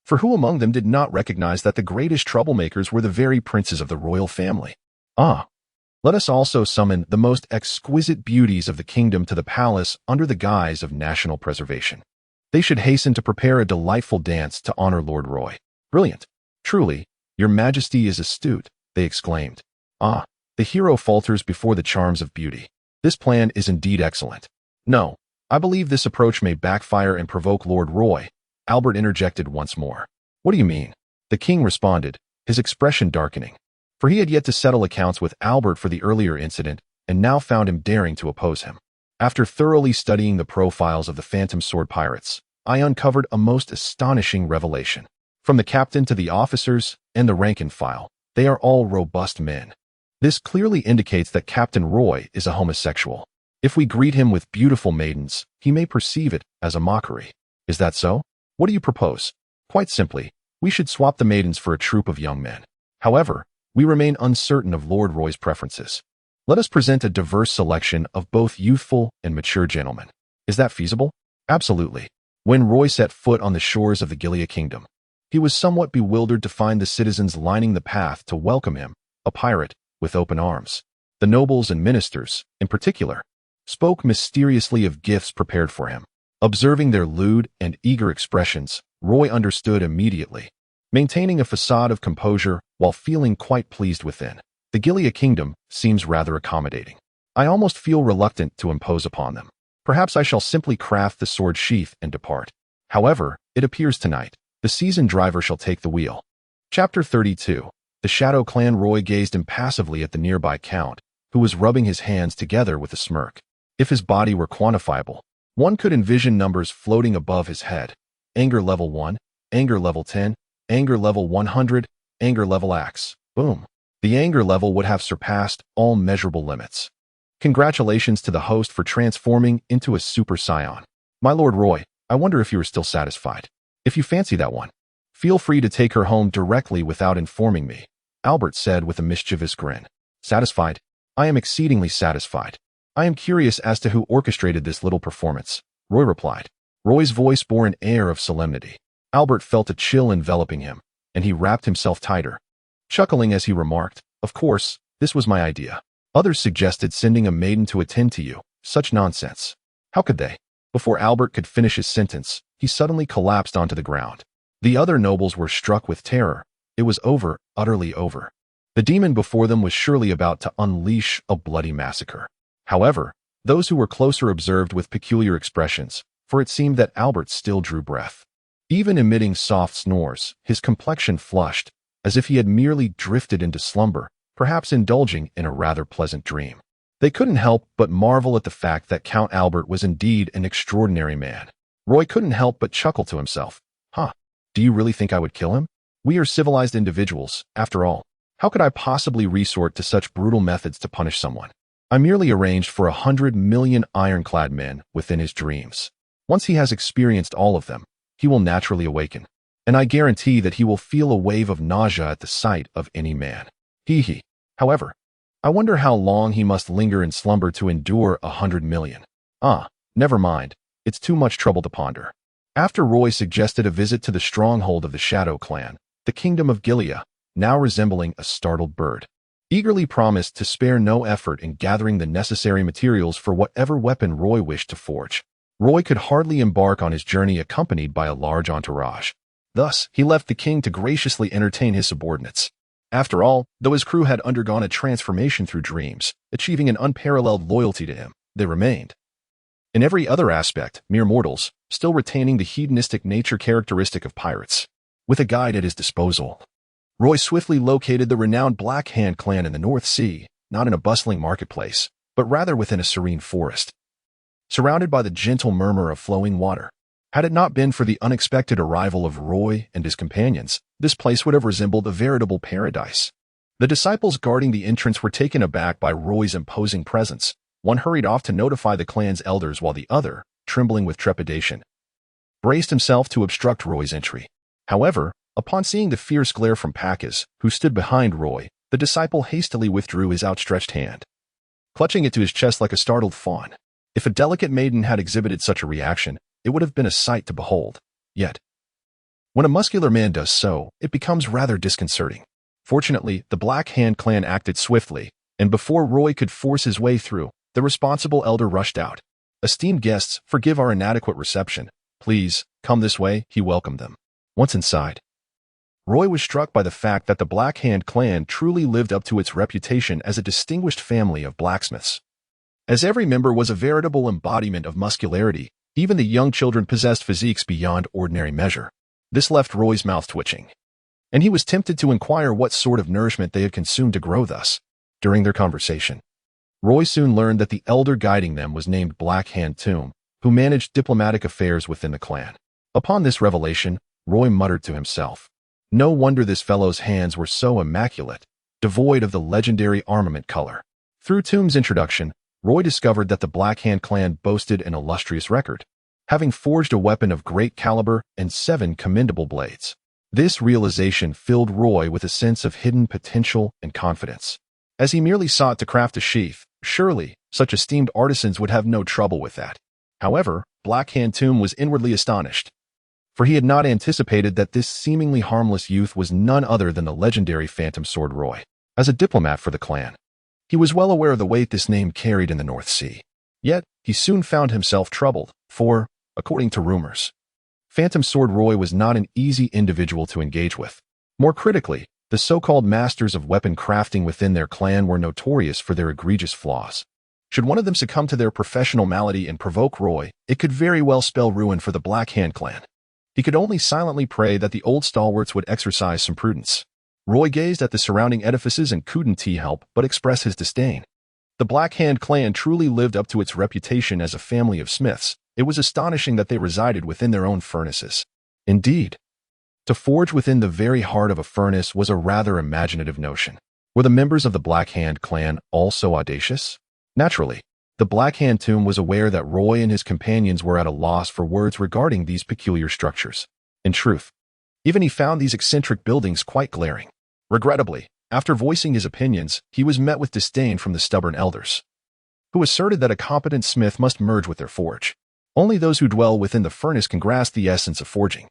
S1: For who among them did not recognize that the greatest troublemakers were the very princes of the royal family? Let us also summon the most exquisite beauties of the kingdom to the palace under the guise of national preservation. They should hasten to prepare a delightful dance to honor Lord Roy. Brilliant. Truly, Your Majesty is astute, they exclaimed. The hero falters before the charms of beauty. This plan is indeed excellent. No, I believe this approach may backfire and provoke Lord Roy, Albert interjected once more. What do you mean? The king responded, his expression darkening, for he had yet to settle accounts with Albert for the earlier incident and now found him daring to oppose him. After thoroughly studying the profiles of the phantom sword pirates, I uncovered a most astonishing revelation. From the captain to the officers and the rank and file, they are all robust men. This clearly indicates that Captain Roy is a homosexual. If we greet him with beautiful maidens, he may perceive it as a mockery. Is that so? What do you propose? Quite simply, we should swap the maidens for a troop of young men. However, we remain uncertain of Lord Roy's preferences. Let us present a diverse selection of both youthful and mature gentlemen. Is that feasible? Absolutely. When Roy set foot on the shores of the Gilead kingdom, He was somewhat bewildered to find the citizens lining the path to welcome him, a pirate, with open arms. The nobles and ministers, in particular, spoke mysteriously of gifts prepared for him. Observing their lewd and eager expressions, Roy understood immediately. Maintaining a facade of composure while feeling quite pleased within, the Gilead kingdom seems rather accommodating. I almost feel reluctant to impose upon them. Perhaps I shall simply craft the sword sheath and depart. However, it appears tonight, the seasoned driver shall take the wheel. Chapter 32. The Shadow Clan. Roy gazed impassively at the nearby count, who was rubbing his hands together with a smirk. If his body were quantifiable, one could envision numbers floating above his head. Anger level 1, anger level 10, anger level 100, anger level X. Boom. The anger level would have surpassed all measurable limits. Congratulations to the host for transforming into a super scion. My Lord Roy, I wonder if you are still satisfied. If you fancy that one, feel free to take her home directly without informing me, Albert said with a mischievous grin. Satisfied? I am exceedingly satisfied. I am curious as to who orchestrated this little performance, Roy replied. Roy's voice bore an air of solemnity. Albert felt a chill enveloping him, and he wrapped himself tighter, chuckling as he remarked, "Of course, this was my idea. Others suggested sending a maiden to attend to you. Such nonsense. How could they?" Before Albert could finish his sentence, he suddenly collapsed onto the ground. The other nobles were struck with terror. It was over, utterly over. The demon before them was surely about to unleash a bloody massacre. However, those who were closer observed with peculiar expressions, for it seemed that Albert still drew breath. Even emitting soft snores, his complexion flushed, as if he had merely drifted into slumber, perhaps indulging in a rather pleasant dream. They couldn't help but marvel at the fact that Count Albert was indeed an extraordinary man. Roy couldn't help but chuckle to himself. Do you really think I would kill him? We are civilized individuals, after all. How could I possibly resort to such brutal methods to punish someone? I merely arranged for 100 million ironclad men within his dreams. Once he has experienced all of them, he will naturally awaken, and I guarantee that he will feel a wave of nausea at the sight of any man. However, I wonder how long he must linger in slumber to endure 100 million. Never mind, it's too much trouble to ponder. After Roy suggested a visit to the stronghold of the Shadow Clan, the kingdom of Gilead, now resembling a startled bird, eagerly promised to spare no effort in gathering the necessary materials for whatever weapon Roy wished to forge. Roy could hardly embark on his journey accompanied by a large entourage. Thus, he left the king to graciously entertain his subordinates. After all, though his crew had undergone a transformation through dreams, achieving an unparalleled loyalty to him, they remained, in every other aspect, mere mortals, still retaining the hedonistic nature characteristic of pirates. With a guide at his disposal, Roy swiftly located the renowned Black Hand clan in the North Sea, not in a bustling marketplace, but rather within a serene forest, surrounded by the gentle murmur of flowing water. Had it not been for the unexpected arrival of Roy and his companions, this place would have resembled a veritable paradise. The disciples guarding the entrance were taken aback by Roy's imposing presence. One hurried off to notify the clan's elders while the other, trembling with trepidation, braced himself to obstruct Roy's entry. However, upon seeing the fierce glare from Pacas, who stood behind Roy, the disciple hastily withdrew his outstretched hand, clutching it to his chest like a startled fawn. If a delicate maiden had exhibited such a reaction, it would have been a sight to behold. Yet, when a muscular man does so, it becomes rather disconcerting. Fortunately, the Black Hand clan acted swiftly, and before Roy could force his way through, the responsible elder rushed out. "Esteemed guests, forgive our inadequate reception. Please, come this way," he welcomed them. Once inside, Roy was struck by the fact that the Black Hand clan truly lived up to its reputation as a distinguished family of blacksmiths. As every member was a veritable embodiment of muscularity, even the young children possessed physiques beyond ordinary measure. This left Roy's mouth twitching, and he was tempted to inquire what sort of nourishment they had consumed to grow thus. During their conversation, Roy soon learned that the elder guiding them was named Black Hand Tomb, who managed diplomatic affairs within the clan. Upon this revelation, Roy muttered to himself, "No wonder this fellow's hands were so immaculate, devoid of the legendary armament color." Through Tomb's introduction, Roy discovered that the Black Hand clan boasted an illustrious record, having forged a weapon of great caliber and 7 commendable blades. This realization filled Roy with a sense of hidden potential and confidence. As he merely sought to craft a sheath, surely such esteemed artisans would have no trouble with that. However, Black Hand Tomb was inwardly astonished, for he had not anticipated that this seemingly harmless youth was none other than the legendary Phantom Sword Roy. As a diplomat for the clan, he was well aware of the weight this name carried in the North Sea. Yet, he soon found himself troubled, for, according to rumors, Phantom Sword Roy was not an easy individual to engage with. More critically, the so-called masters of weapon crafting within their clan were notorious for their egregious flaws. Should one of them succumb to their professional malady and provoke Roy, it could very well spell ruin for the Black Hand clan. He could only silently pray that the old stalwarts would exercise some prudence. Roy gazed at the surrounding edifices and couldn't help but express his disdain. The Black Hand clan truly lived up to its reputation as a family of smiths. It was astonishing that they resided within their own furnaces. Indeed, to forge within the very heart of a furnace was a rather imaginative notion. Were the members of the Black Hand clan also audacious? Naturally, the Black Hand tomb was aware that Roy and his companions were at a loss for words regarding these peculiar structures. In truth, even he found these eccentric buildings quite glaring. Regrettably, after voicing his opinions, he was met with disdain from the stubborn elders, who asserted that a competent smith must merge with their forge. Only those who dwell within the furnace can grasp the essence of forging.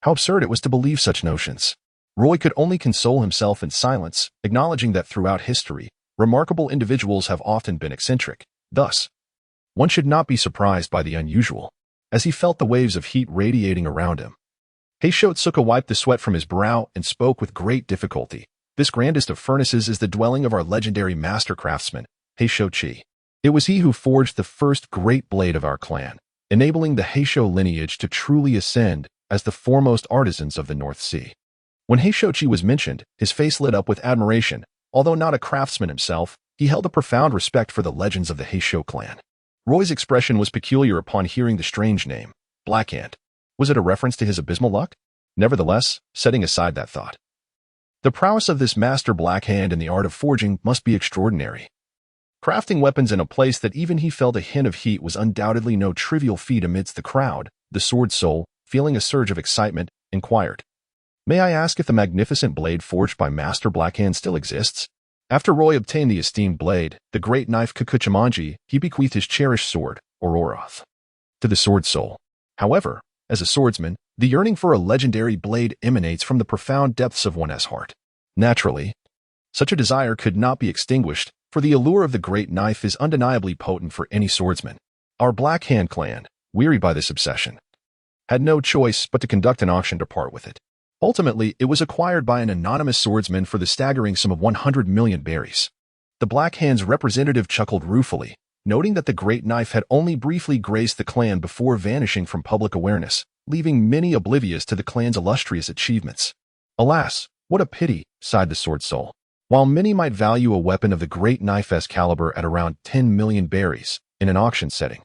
S1: How absurd it was to believe such notions. Roy could only console himself in silence, acknowledging that throughout history, remarkable individuals have often been eccentric. Thus, one should not be surprised by the unusual, as he felt the waves of heat radiating around him. Heishotsuka wiped the sweat from his brow and spoke with great difficulty. This grandest of furnaces is the dwelling of our legendary master craftsman, Heishochi. It was he who forged the first great blade of our clan, enabling the Heisho lineage to truly ascend as the foremost artisans of the North Sea. When Heishochi was mentioned, his face lit up with admiration. Although not a craftsman himself, he held a profound respect for the legends of the Heisho clan. Roy's expression was peculiar upon hearing the strange name, Blackhand. Was it a reference to his abysmal luck? Nevertheless, setting aside that thought, the prowess of this master Blackhand in the art of forging must be extraordinary. Crafting weapons in a place that even he felt a hint of heat was undoubtedly no trivial feat amidst the crowd. The sword soul, feeling a surge of excitement, inquired, "May I ask if the magnificent blade forged by Master Blackhand still exists?" After Roy obtained the esteemed blade, the great knife Kikuchimanji, he bequeathed his cherished sword, Ororoth, to the sword soul. However, as a swordsman, the yearning for a legendary blade emanates from the profound depths of one's heart. Naturally, such a desire could not be extinguished, for the allure of the great knife is undeniably potent for any swordsman. Our Black Hand clan, wearied by this obsession, had no choice but to conduct an auction to part with it. Ultimately, it was acquired by an anonymous swordsman for the staggering sum of 100 million berries. The Black Hand's representative chuckled ruefully, noting that the great knife had only briefly graced the clan before vanishing from public awareness, leaving many oblivious to the clan's illustrious achievements. Alas, what a pity, sighed the sword soul. While many might value a weapon of the great knife's caliber at around 10 million berries in an auction setting,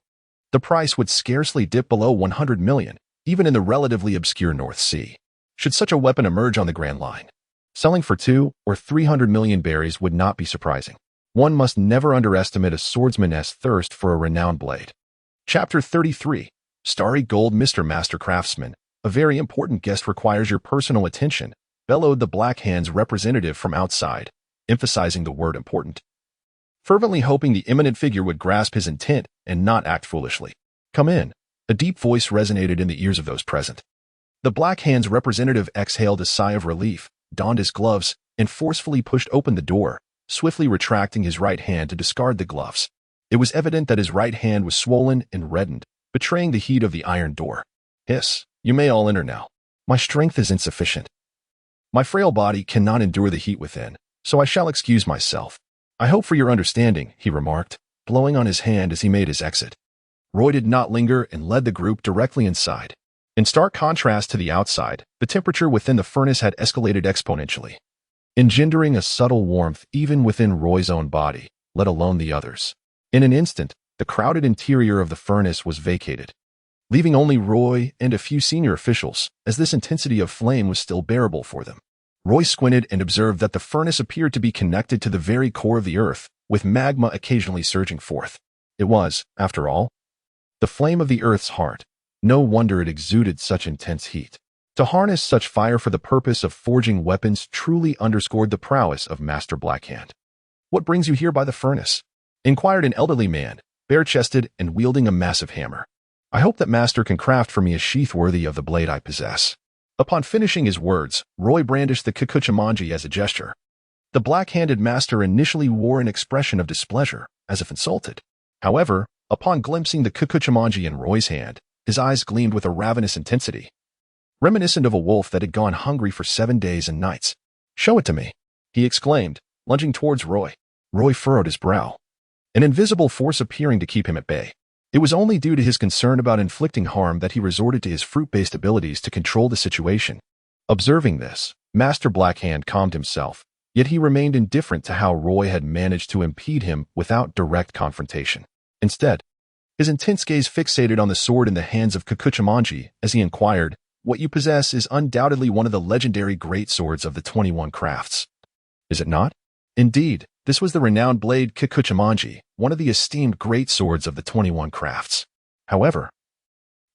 S1: the price would scarcely dip below 100 million, even in the relatively obscure North Sea. Should such a weapon emerge on the Grand Line, selling for 200 or 300 million berries would not be surprising. One must never underestimate a swordsman's thirst for a renowned blade. Chapter 33. Starry Gold. Mr. Master Craftsman, a very important guest requires your personal attention, bellowed the Black Hand's representative from outside, emphasizing the word important, fervently hoping the eminent figure would grasp his intent and not act foolishly. Come in. A deep voice resonated in the ears of those present. The Black Hand's representative exhaled a sigh of relief, donned his gloves, and forcefully pushed open the door, swiftly retracting his right hand to discard the gloves. It was evident that his right hand was swollen and reddened, betraying the heat of the iron door. Hiss, you may all enter now. My strength is insufficient. My frail body cannot endure the heat within, so I shall excuse myself. I hope for your understanding, he remarked, blowing on his hand as he made his exit. Roy did not linger and led the group directly inside. In stark contrast to the outside, the temperature within the furnace had escalated exponentially, engendering a subtle warmth even within Roy's own body, let alone the others. In an instant, the crowded interior of the furnace was vacated, leaving only Roy and a few senior officials, as this intensity of flame was still bearable for them. Roy squinted and observed that the furnace appeared to be connected to the very core of the earth, with magma occasionally surging forth. It was, after all, the flame of the earth's heart. No wonder it exuded such intense heat. To harness such fire for the purpose of forging weapons truly underscored the prowess of Master Blackhand. What brings you here by the furnace? Inquired an elderly man, bare-chested and wielding a massive hammer. I hope that Master can craft for me a sheath worthy of the blade I possess." Upon finishing his words, Roy brandished the kikuchimanji as a gesture. The black-handed master initially wore an expression of displeasure, as if insulted. However, upon glimpsing the kikuchimanji in Roy's hand, his eyes gleamed with a ravenous intensity, reminiscent of a wolf that had gone hungry for 7 days and nights. "Show it to me," he exclaimed, lunging towards Roy. Roy furrowed his brow, an invisible force appearing to keep him at bay. It was only due to his concern about inflicting harm that he resorted to his fruit-based abilities to control the situation. Observing this, Master Blackhand calmed himself, yet he remained indifferent to how Roy had managed to impede him without direct confrontation. Instead, his intense gaze fixated on the sword in the hands of Kikuchimanji as he inquired, "What you possess is undoubtedly one of the legendary great swords of the 21 crafts. Is it not?" Indeed, this was the renowned blade Kikuchimanji, one of the esteemed great swords of the 21 crafts. However,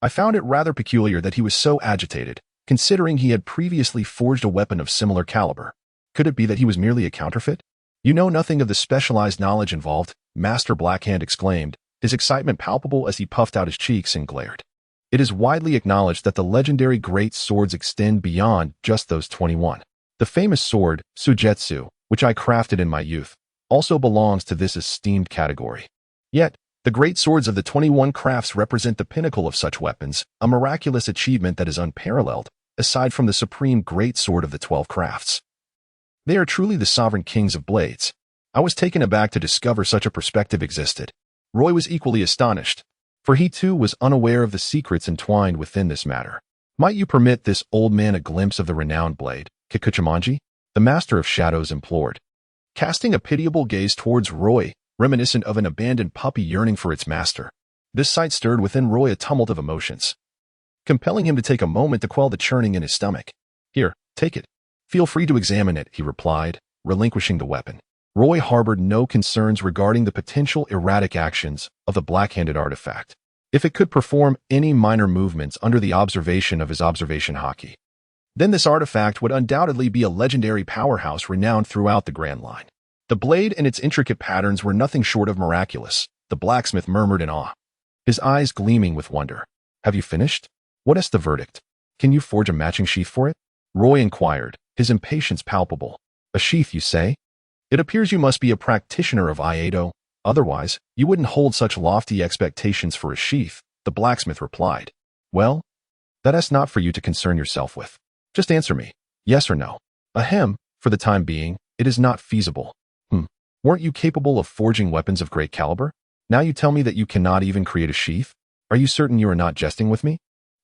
S1: I found it rather peculiar that he was so agitated, considering he had previously forged a weapon of similar caliber. Could it be that he was merely a counterfeit? "You know nothing of the specialized knowledge involved," Master Blackhand exclaimed, his excitement palpable as he puffed out his cheeks and glared. "It is widely acknowledged that the legendary great swords extend beyond just those 21. The famous sword, Sujetsu, which I crafted in my youth, also belongs to this esteemed category. Yet, the great swords of the 21 crafts represent the pinnacle of such weapons, a miraculous achievement that is unparalleled, aside from the supreme great sword of the 12 crafts. They are truly the sovereign kings of blades." I was taken aback to discover such a perspective existed. Roy was equally astonished, for he too was unaware of the secrets entwined within this matter. "Might you permit this old man a glimpse of the renowned blade, Kikuchimanji?" the Master of Shadows implored, casting a pitiable gaze towards Roy, reminiscent of an abandoned puppy yearning for its master. This sight stirred within Roy a tumult of emotions, compelling him to take a moment to quell the churning in his stomach. "Here, take it. Feel free to examine it," he replied, relinquishing the weapon. Roy harbored no concerns regarding the potential erratic actions of the black-handed artifact, if it could perform any minor movements under the observation of his observation Haki. Then this artifact would undoubtedly be a legendary powerhouse renowned throughout the Grand Line. The blade and its intricate patterns were nothing short of miraculous, the blacksmith murmured in awe, his eyes gleaming with wonder. "Have you finished? What is the verdict? Can you forge a matching sheath for it?" Roy inquired, his impatience palpable. "A sheath, you say? It appears you must be a practitioner of Iaido, otherwise you wouldn't hold such lofty expectations for a sheath," the blacksmith replied. "Well, that is not for you to concern yourself with. Just answer me, yes or no." "Ahem, for the time being, it is not feasible." Weren't you capable of forging weapons of great caliber? Now you tell me that you cannot even create a sheath? Are you certain you are not jesting with me?"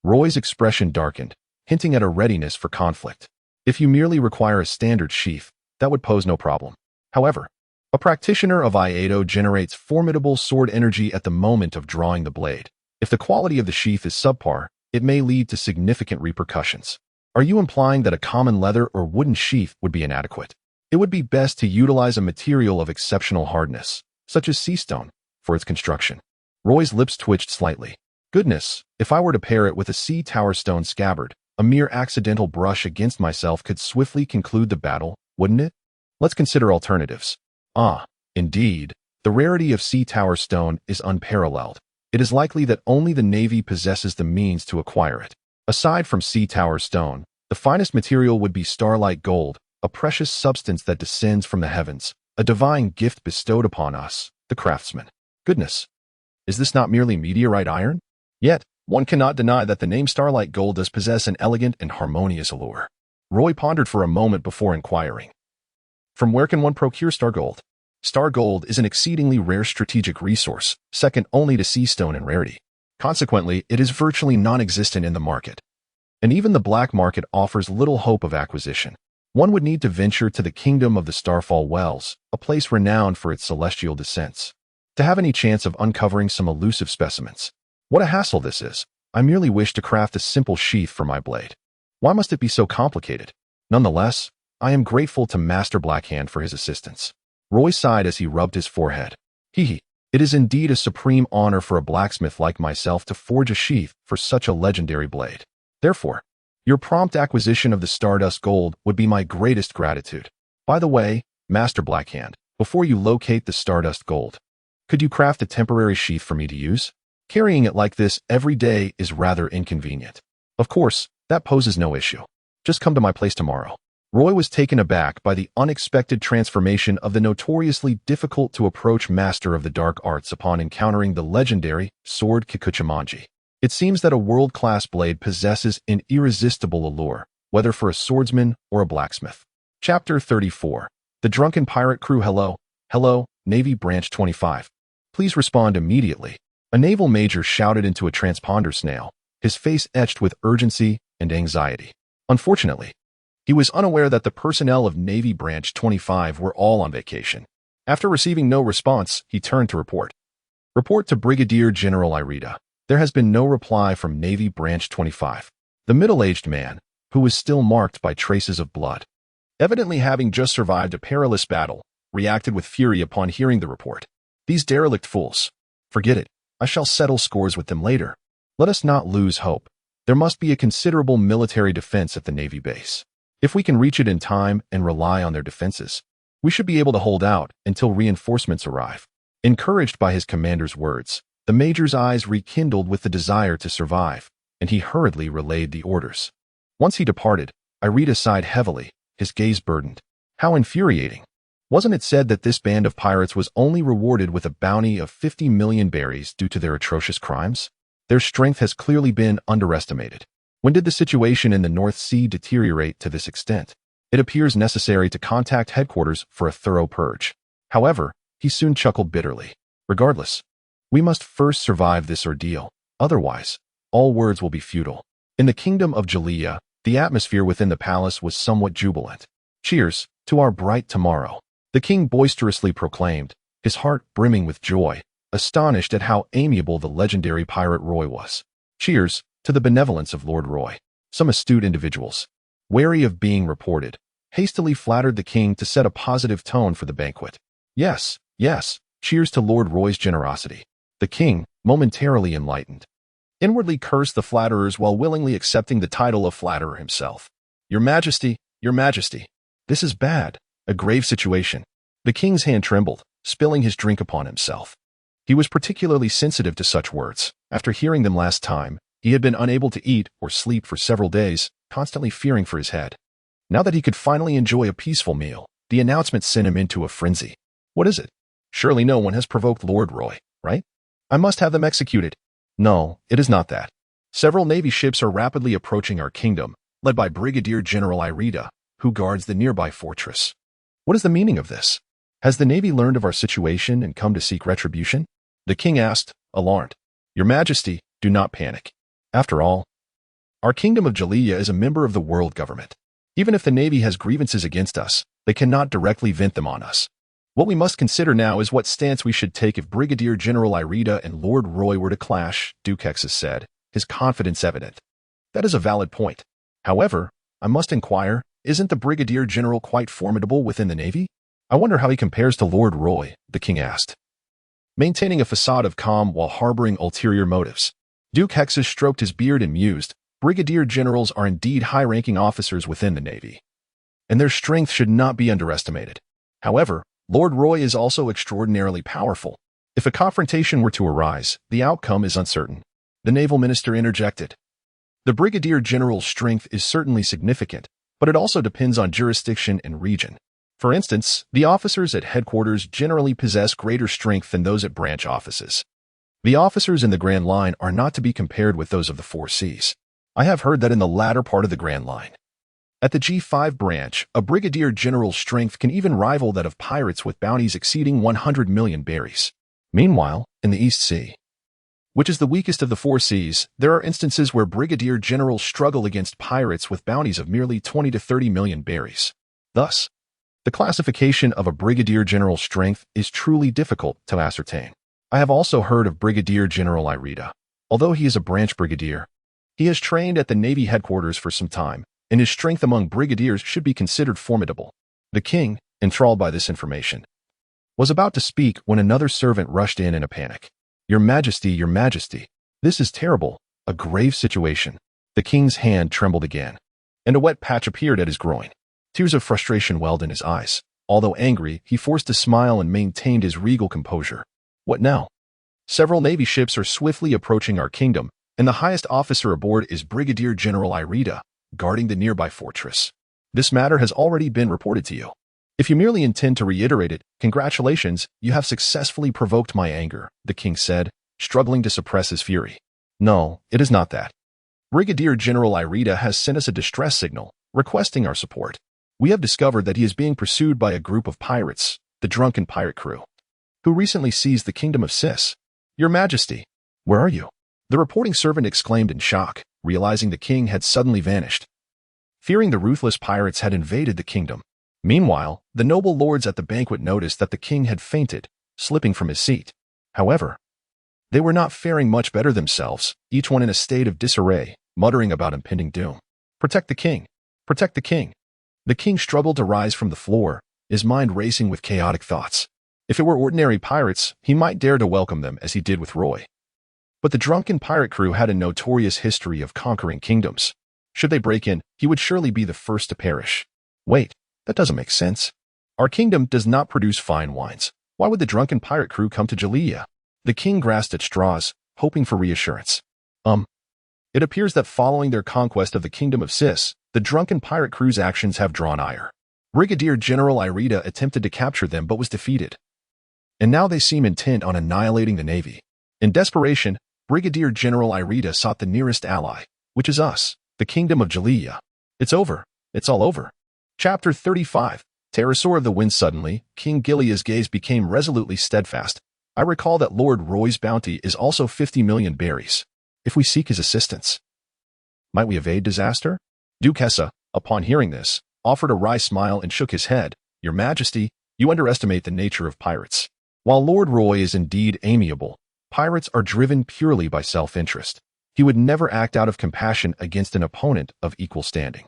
S1: Roy's expression darkened, hinting at a readiness for conflict. "If you merely require a standard sheath, that would pose no problem. However, a practitioner of Iaido generates formidable sword energy at the moment of drawing the blade. If the quality of the sheath is subpar, it may lead to significant repercussions. Are you implying that a common leather or wooden sheath would be inadequate? It would be best to utilize a material of exceptional hardness, such as sea stone, for its construction." Roy's lips twitched slightly. "Goodness, if I were to pair it with a sea tower stone scabbard, a mere accidental brush against myself could swiftly conclude the battle, wouldn't it? Let's consider alternatives." "Ah, indeed. The rarity of sea tower stone is unparalleled. It is likely that only the Navy possesses the means to acquire it. Aside from sea tower stone, the finest material would be starlight gold, a precious substance that descends from the heavens, a divine gift bestowed upon us, the craftsmen." "Goodness, is this not merely meteorite iron?" "Yet, one cannot deny that the name starlight gold does possess an elegant and harmonious allure." Roy pondered for a moment before inquiring, "From where can one procure star gold?" "Star gold is an exceedingly rare strategic resource, second only to sea stone in rarity. Consequently, it is virtually non-existent in the market. And even the black market offers little hope of acquisition. One would need to venture to the kingdom of the Starfall Wells, a place renowned for its celestial descents, to have any chance of uncovering some elusive specimens. What a hassle this is. I merely wish to craft a simple sheath for my blade. Why must it be so complicated? Nonetheless, I am grateful to Master Blackhand for his assistance." Roy sighed as he rubbed his forehead. It is indeed a supreme honor for a blacksmith like myself to forge a sheath for such a legendary blade. Therefore, your prompt acquisition of the Stardust Gold would be my greatest gratitude. By the way, Master Blackhand, before you locate the Stardust Gold, could you craft a temporary sheath for me to use?" Carrying it like this every day is rather inconvenient. Of course, that poses no issue. Just come to my place tomorrow. Roy was taken aback by the unexpected transformation of the notoriously difficult-to-approach master of the dark arts upon encountering the legendary sword Kikuchimanji. It seems that a world-class blade possesses an irresistible allure, whether for a swordsman or a blacksmith. Chapter 34. The Drunken Pirate Crew. Hello, Navy Branch 25. Please respond immediately. A naval major shouted into a transponder snail, his face etched with urgency and anxiety. Unfortunately, he was unaware that the personnel of Navy Branch 25 were all on vacation. After receiving no response, he turned to report. Report to Brigadier General Irida. There has been no reply from Navy Branch 25. The middle-aged man, who was still marked by traces of blood, evidently having just survived a perilous battle, reacted with fury upon hearing the report. These derelict fools. Forget it. I shall settle scores with them later. Let us not lose hope. There must be a considerable military defense at the Navy base. If we can reach it in time and rely on their defenses, we should be able to hold out until reinforcements arrive. Encouraged by his commander's words, the major's eyes rekindled with the desire to survive, and he hurriedly relayed the orders. Once he departed, Irida sighed heavily, his gaze burdened. How infuriating. Wasn't it said that this band of pirates was only rewarded with a bounty of 50 million berries due to their atrocious crimes? Their strength has clearly been underestimated. When did the situation in the North Sea deteriorate to this extent? It appears necessary to contact headquarters for a thorough purge. However, he soon chuckled bitterly. Regardless, we must first survive this ordeal. Otherwise, all words will be futile. In the kingdom of Jalea, the atmosphere within the palace was somewhat jubilant. Cheers to our bright tomorrow, the king boisterously proclaimed, his heart brimming with joy, astonished at how amiable the legendary pirate Roy was. Cheers to the benevolence of Lord Roy. Some astute individuals, wary of being reported, hastily flattered the king to set a positive tone for the banquet. Yes, cheers to Lord Roy's generosity. The king, momentarily enlightened, inwardly cursed the flatterers while willingly accepting the title of flatterer himself. Your Majesty, this is bad, a grave situation. The king's hand trembled, spilling his drink upon himself. He was particularly sensitive to such words. After hearing them last time, he had been unable to eat or sleep for several days, constantly fearing for his head. Now that he could finally enjoy a peaceful meal, the announcement sent him into a frenzy. What is it? Surely no one has provoked Lord Roy, right? I must have them executed. No, it is not that. Several Navy ships are rapidly approaching our kingdom, led by Brigadier General Irida, who guards the nearby fortress. What is the meaning of this? Has the Navy learned of our situation and come to seek retribution? The king asked, alarmed. Your Majesty, do not panic. After all, our kingdom of Jalea is a member of the world government. Even if the Navy has grievances against us, they cannot directly vent them on us. What we must consider now is what stance we should take if Brigadier General Irida and Lord Roy were to clash, Duquessis said, his confidence evident. That is a valid point. However, I must inquire, isn't the Brigadier General quite formidable within the Navy? I wonder how he compares to Lord Roy, the king asked, maintaining a facade of calm while harboring ulterior motives. Duquessis stroked his beard and mused, Brigadier Generals are indeed high-ranking officers within the Navy, and their strength should not be underestimated. However, Lord Roy is also extraordinarily powerful. If a confrontation were to arise, the outcome is uncertain. The naval minister interjected. The Brigadier General's strength is certainly significant, but it also depends on jurisdiction and region. For instance, the officers at headquarters generally possess greater strength than those at branch offices. The officers in the Grand Line are not to be compared with those of the Four Seas. I have heard that in the latter part of the Grand Line, at the G5 branch, a Brigadier General's strength can even rival that of pirates with bounties exceeding 100 million berries. Meanwhile, in the East Sea, which is the weakest of the Four Seas, there are instances where Brigadier Generals struggle against pirates with bounties of merely 20 to 30 million berries. Thus, the classification of a Brigadier General's strength is truly difficult to ascertain. I have also heard of Brigadier General Irida. Although he is a branch brigadier, he has trained at the Navy headquarters for some time, and his strength among brigadiers should be considered formidable. The king, enthralled by this information, was about to speak when another servant rushed in a panic. Your Majesty, this is terrible, a grave situation. The king's hand trembled again, and a wet patch appeared at his groin. Tears of frustration welled in his eyes. Although angry, he forced a smile and maintained his regal composure. What now? Several Navy ships are swiftly approaching our kingdom, and the highest officer aboard is Brigadier General Irida, guarding the nearby fortress. This matter has already been reported to you. If you merely intend to reiterate it, congratulations, you have successfully provoked my anger, the king said, struggling to suppress his fury. No, it is not that. Brigadier General Irida has sent us a distress signal, requesting our support. We have discovered that he is being pursued by a group of pirates, the drunken pirate crew, who recently seized the kingdom of Sis. Your Majesty, where are you? The reporting servant exclaimed in shock, realizing the king had suddenly vanished. Fearing the ruthless pirates had invaded the kingdom. Meanwhile, the noble lords at the banquet noticed that the king had fainted, slipping from his seat. However, they were not faring much better themselves, each one in a state of disarray, muttering about impending doom. Protect the king! Protect the king! The king struggled to rise from the floor, his mind racing with chaotic thoughts. If it were ordinary pirates, he might dare to welcome them as he did with Roy. But the drunken pirate crew had a notorious history of conquering kingdoms. Should they break in, he would surely be the first to perish. Wait, that doesn't make sense. Our kingdom does not produce fine wines. Why would the drunken pirate crew come to Jalea? The king grasped at straws, hoping for reassurance. It appears that following their conquest of the kingdom of Sis, the drunken pirate crew's actions have drawn ire. Brigadier General Irida attempted to capture them but was defeated. And now they seem intent on annihilating the navy. In desperation, Brigadier General Irida sought the nearest ally, which is us, the kingdom of Jalea. It's over. It's all over. Chapter 35. Pterosaur of the Wind. Suddenly, King Gilea's gaze became resolutely steadfast. I recall that Lord Roy's bounty is also 50 million berries. If we seek his assistance, might we evade disaster? Duquesa, upon hearing this, offered a wry smile and shook his head. Your Majesty, you underestimate the nature of pirates. While Lord Roy is indeed amiable, pirates are driven purely by self-interest. He would never act out of compassion against an opponent of equal standing.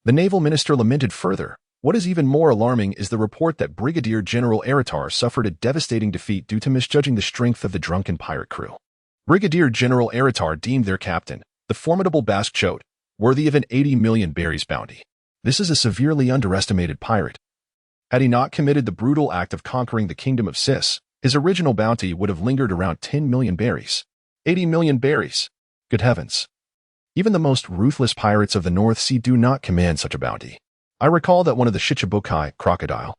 S1: The naval minister lamented further. What is even more alarming is the report that Brigadier General Eritar suffered a devastating defeat due to misjudging the strength of the drunken pirate crew. Brigadier General Eritar deemed their captain, the formidable Basque Chote, worthy of an 80 million berries bounty. This is a severely underestimated pirate. Had he not committed the brutal act of conquering the kingdom of Sis, his original bounty would have lingered around 10 million berries. 80 million berries. Good heavens. Even the most ruthless pirates of the North Sea do not command such a bounty. I recall that one of the Shichibukai, crocodile,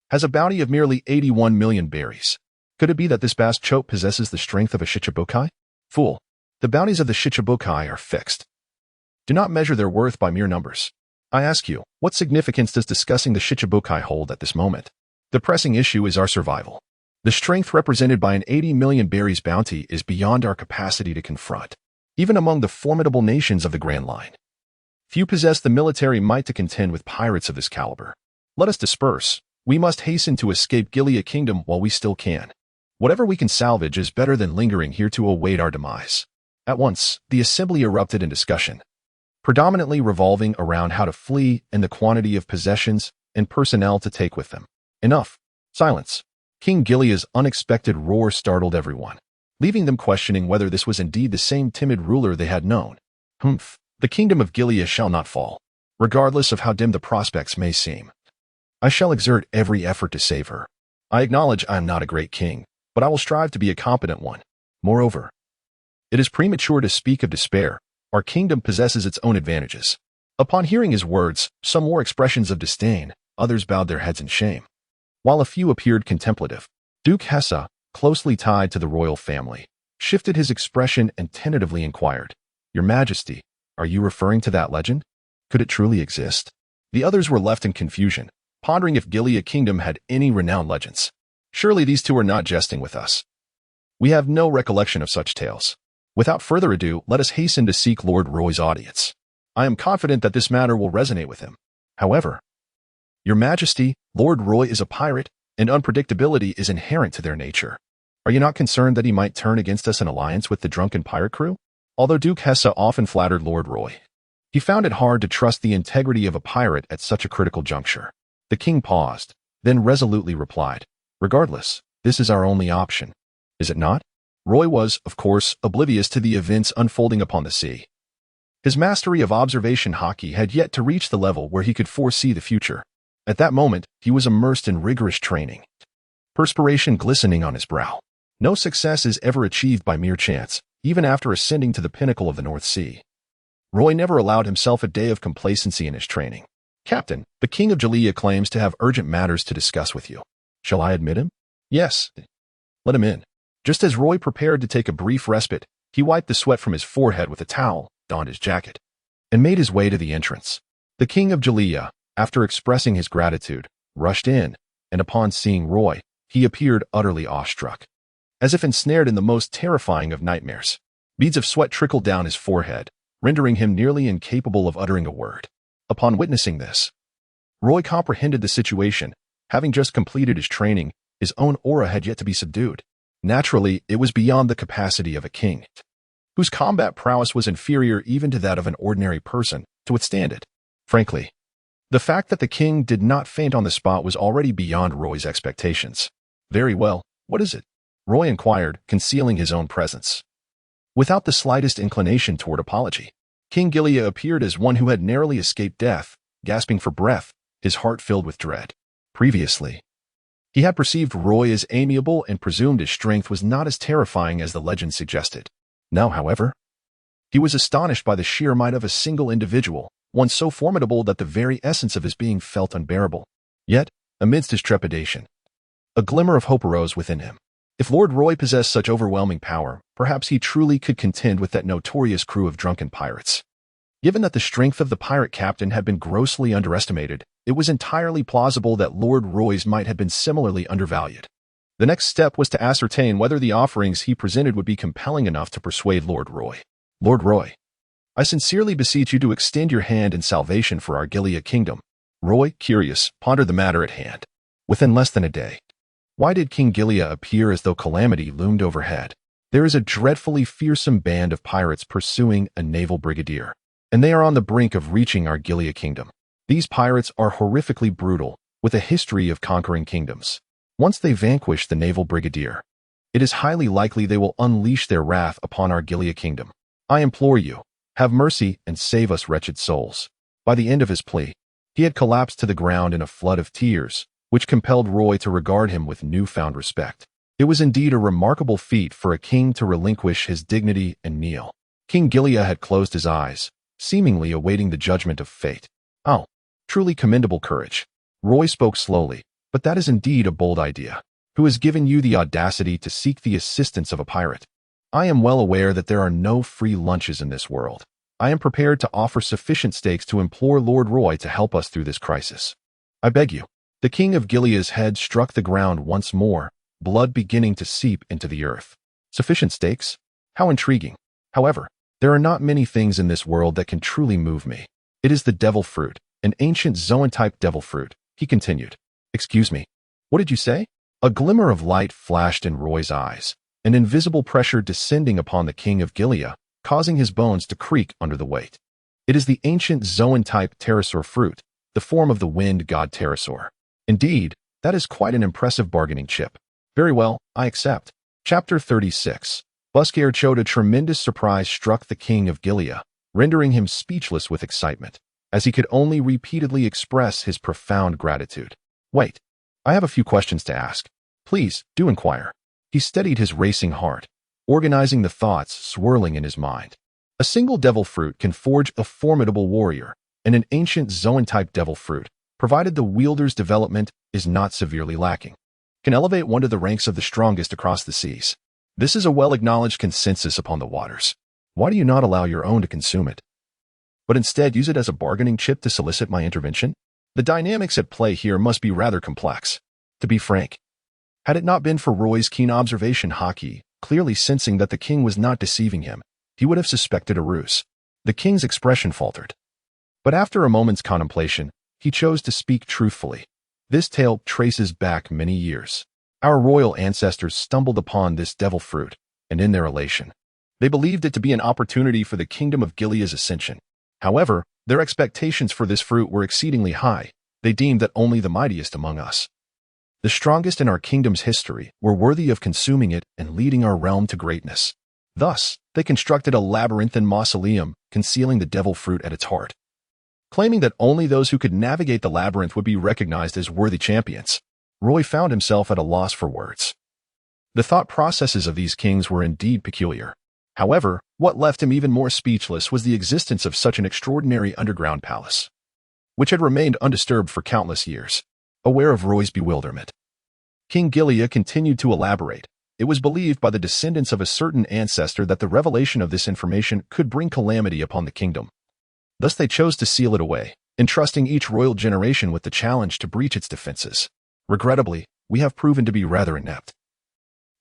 S1: has a bounty of merely 81 million berries. Could it be that this Basque Chote possesses the strength of a Shichibukai? Fool. The bounties of the Shichibukai are fixed. Do not measure their worth by mere numbers. I ask you, what significance does discussing the Shichibukai hold at this moment? The pressing issue is our survival. The strength represented by an 80 million berries bounty is beyond our capacity to confront, even among the formidable nations of the Grand Line. Few possess the military might to contend with pirates of this caliber. Let us disperse. We must hasten to escape Gilead Kingdom while we still can. Whatever we can salvage is better than lingering here to await our demise. At once, the assembly erupted in discussion, predominantly revolving around how to flee and the quantity of possessions and personnel to take with them. Enough. Silence. King Gilead's unexpected roar startled everyone, leaving them questioning whether this was indeed the same timid ruler they had known. Humph. The kingdom of Gilead shall not fall, regardless of how dim the prospects may seem. I shall exert every effort to save her. I acknowledge I am not a great king, but I will strive to be a competent one. Moreover, it is premature to speak of despair. Our kingdom possesses its own advantages. Upon hearing his words, some wore expressions of disdain, others bowed their heads in shame, while a few appeared contemplative. Duke Hessa, closely tied to the royal family, shifted his expression and tentatively inquired, Your Majesty, are you referring to that legend? Could it truly exist? The others were left in confusion, pondering if Gilead Kingdom had any renowned legends. Surely these two are not jesting with us. We have no recollection of such tales. Without further ado, let us hasten to seek Lord Roy's audience. I am confident that this matter will resonate with him. However, Your Majesty, Lord Roy is a pirate, and unpredictability is inherent to their nature. Are you not concerned that he might turn against us in alliance with the drunken pirate crew? Although Duke Hessa often flattered Lord Roy, he found it hard to trust the integrity of a pirate at such a critical juncture. The king paused, then resolutely replied, Regardless, this is our only option. Is it not? Roy was, of course, oblivious to the events unfolding upon the sea. His mastery of observation Haki had yet to reach the level where he could foresee the future. At that moment, he was immersed in rigorous training, perspiration glistening on his brow. No success is ever achieved by mere chance, even after ascending to the pinnacle of the North Sea. Roy never allowed himself a day of complacency in his training. Captain, the king of Jalea claims to have urgent matters to discuss with you. Shall I admit him? Yes. Let him in. Just as Roy prepared to take a brief respite, he wiped the sweat from his forehead with a towel, donned his jacket, and made his way to the entrance. The king of Jalea, after expressing his gratitude, rushed in, and upon seeing Roy, he appeared utterly awestruck. As if ensnared in the most terrifying of nightmares, beads of sweat trickled down his forehead, rendering him nearly incapable of uttering a word. Upon witnessing this, Roy comprehended the situation. Having just completed his training, his own aura had yet to be subdued. Naturally, it was beyond the capacity of a king, whose combat prowess was inferior even to that of an ordinary person, to withstand it. Frankly, the fact that the king did not faint on the spot was already beyond Roy's expectations. Very well, what is it? Roy inquired, concealing his own presence. Without the slightest inclination toward apology, King Gilead appeared as one who had narrowly escaped death, gasping for breath, his heart filled with dread. Previously, he had perceived Roy as amiable and presumed his strength was not as terrifying as the legend suggested. Now, however, he was astonished by the sheer might of a single individual, one so formidable that the very essence of his being felt unbearable. Yet, amidst his trepidation, a glimmer of hope arose within him. If Lord Roy possessed such overwhelming power, perhaps he truly could contend with that notorious crew of drunken pirates. Given that the strength of the pirate captain had been grossly underestimated, it was entirely plausible that Lord Roy's might had been similarly undervalued. The next step was to ascertain whether the offerings he presented would be compelling enough to persuade Lord Roy. Lord Roy, I sincerely beseech you to extend your hand in salvation for our Gilead kingdom. Roy, curious, pondered the matter at hand. Within less than a day, why did King Gilead appear as though calamity loomed overhead? There is a dreadfully fearsome band of pirates pursuing a naval brigadier, and they are on the brink of reaching our Gilead kingdom. These pirates are horrifically brutal, with a history of conquering kingdoms. Once they vanquish the naval brigadier, it is highly likely they will unleash their wrath upon our Gilead kingdom. I implore you, have mercy and save us wretched souls. By the end of his plea, he had collapsed to the ground in a flood of tears, which compelled Roy to regard him with newfound respect. It was indeed a remarkable feat for a king to relinquish his dignity and kneel. King Gilead had closed his eyes, seemingly awaiting the judgment of fate. Oh, truly commendable courage. Roy spoke slowly, but that is indeed a bold idea. Who has given you the audacity to seek the assistance of a pirate? I am well aware that there are no free lunches in this world. I am prepared to offer sufficient stakes to implore Lord Roy to help us through this crisis. I beg you. The king of Gilead's head struck the ground once more, blood beginning to seep into the earth. Sufficient stakes? How intriguing. However, there are not many things in this world that can truly move me. It is the devil fruit, an ancient zoan-type devil fruit, he continued. Excuse me, what did you say? A glimmer of light flashed in Roy's eyes, an invisible pressure descending upon the king of Gilead, causing his bones to creak under the weight. It is the ancient zoan-type pterosaur fruit, the form of the wind god pterosaur. Indeed, that is quite an impressive bargaining chip. Very well, I accept. Chapter 36. Buskair showed a tremendous surprise struck the king of Gilead, rendering him speechless with excitement, as he could only repeatedly express his profound gratitude. Wait, I have a few questions to ask. Please, do inquire. He steadied his racing heart, organizing the thoughts swirling in his mind. A single devil fruit can forge a formidable warrior, and an ancient zoan-type devil fruit, provided the wielder's development is not severely lacking, can elevate one to the ranks of the strongest across the seas. This is a well-acknowledged consensus upon the waters. Why do you not allow your own to consume it, but instead use it as a bargaining chip to solicit my intervention? The dynamics at play here must be rather complex. To be frank, had it not been for Roy's keen observation, Haki, clearly sensing that the king was not deceiving him, he would have suspected a ruse. The king's expression faltered. But after a moment's contemplation, he chose to speak truthfully. This tale traces back many years. Our royal ancestors stumbled upon this devil fruit, and in their elation, they believed it to be an opportunity for the kingdom of Gilead's ascension. However, their expectations for this fruit were exceedingly high. They deemed that only the mightiest among us, the strongest in our kingdom's history, were worthy of consuming it and leading our realm to greatness. Thus, they constructed a labyrinthine mausoleum, concealing the devil fruit at its heart, claiming that only those who could navigate the labyrinth would be recognized as worthy champions. Roy found himself at a loss for words. The thought processes of these kings were indeed peculiar. However, what left him even more speechless was the existence of such an extraordinary underground palace, which had remained undisturbed for countless years. Aware of Roy's bewilderment, King Gilead continued to elaborate. It was believed by the descendants of a certain ancestor that the revelation of this information could bring calamity upon the kingdom. Thus they chose to seal it away, entrusting each royal generation with the challenge to breach its defenses. Regrettably, we have proven to be rather inept,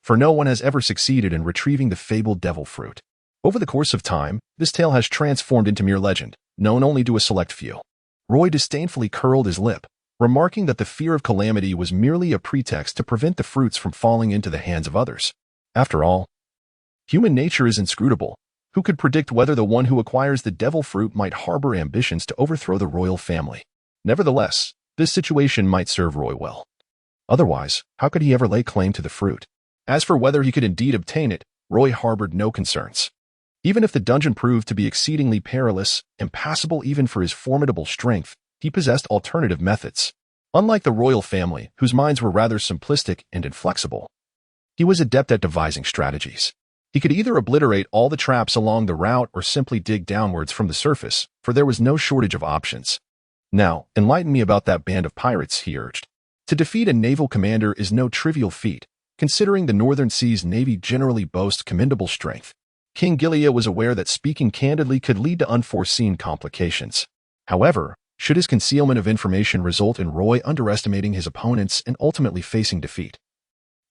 S1: for no one has ever succeeded in retrieving the fabled devil fruit. Over the course of time, this tale has transformed into mere legend, known only to a select few. Roy disdainfully curled his lip, remarking that the fear of calamity was merely a pretext to prevent the fruits from falling into the hands of others. After all, human nature is inscrutable. Who could predict whether the one who acquires the devil fruit might harbor ambitions to overthrow the royal family? Nevertheless, this situation might serve Roy well. Otherwise, how could he ever lay claim to the fruit? As for whether he could indeed obtain it, Roy harbored no concerns. Even if the dungeon proved to be exceedingly perilous, impassable even for his formidable strength, he possessed alternative methods. Unlike the royal family, whose minds were rather simplistic and inflexible, he was adept at devising strategies. He could either obliterate all the traps along the route or simply dig downwards from the surface, for there was no shortage of options. Now, enlighten me about that band of pirates, he urged. To defeat a naval commander is no trivial feat, considering the Northern Seas Navy generally boasts commendable strength. King Gilead was aware that speaking candidly could lead to unforeseen complications. However, should his concealment of information result in Roy underestimating his opponents and ultimately facing defeat,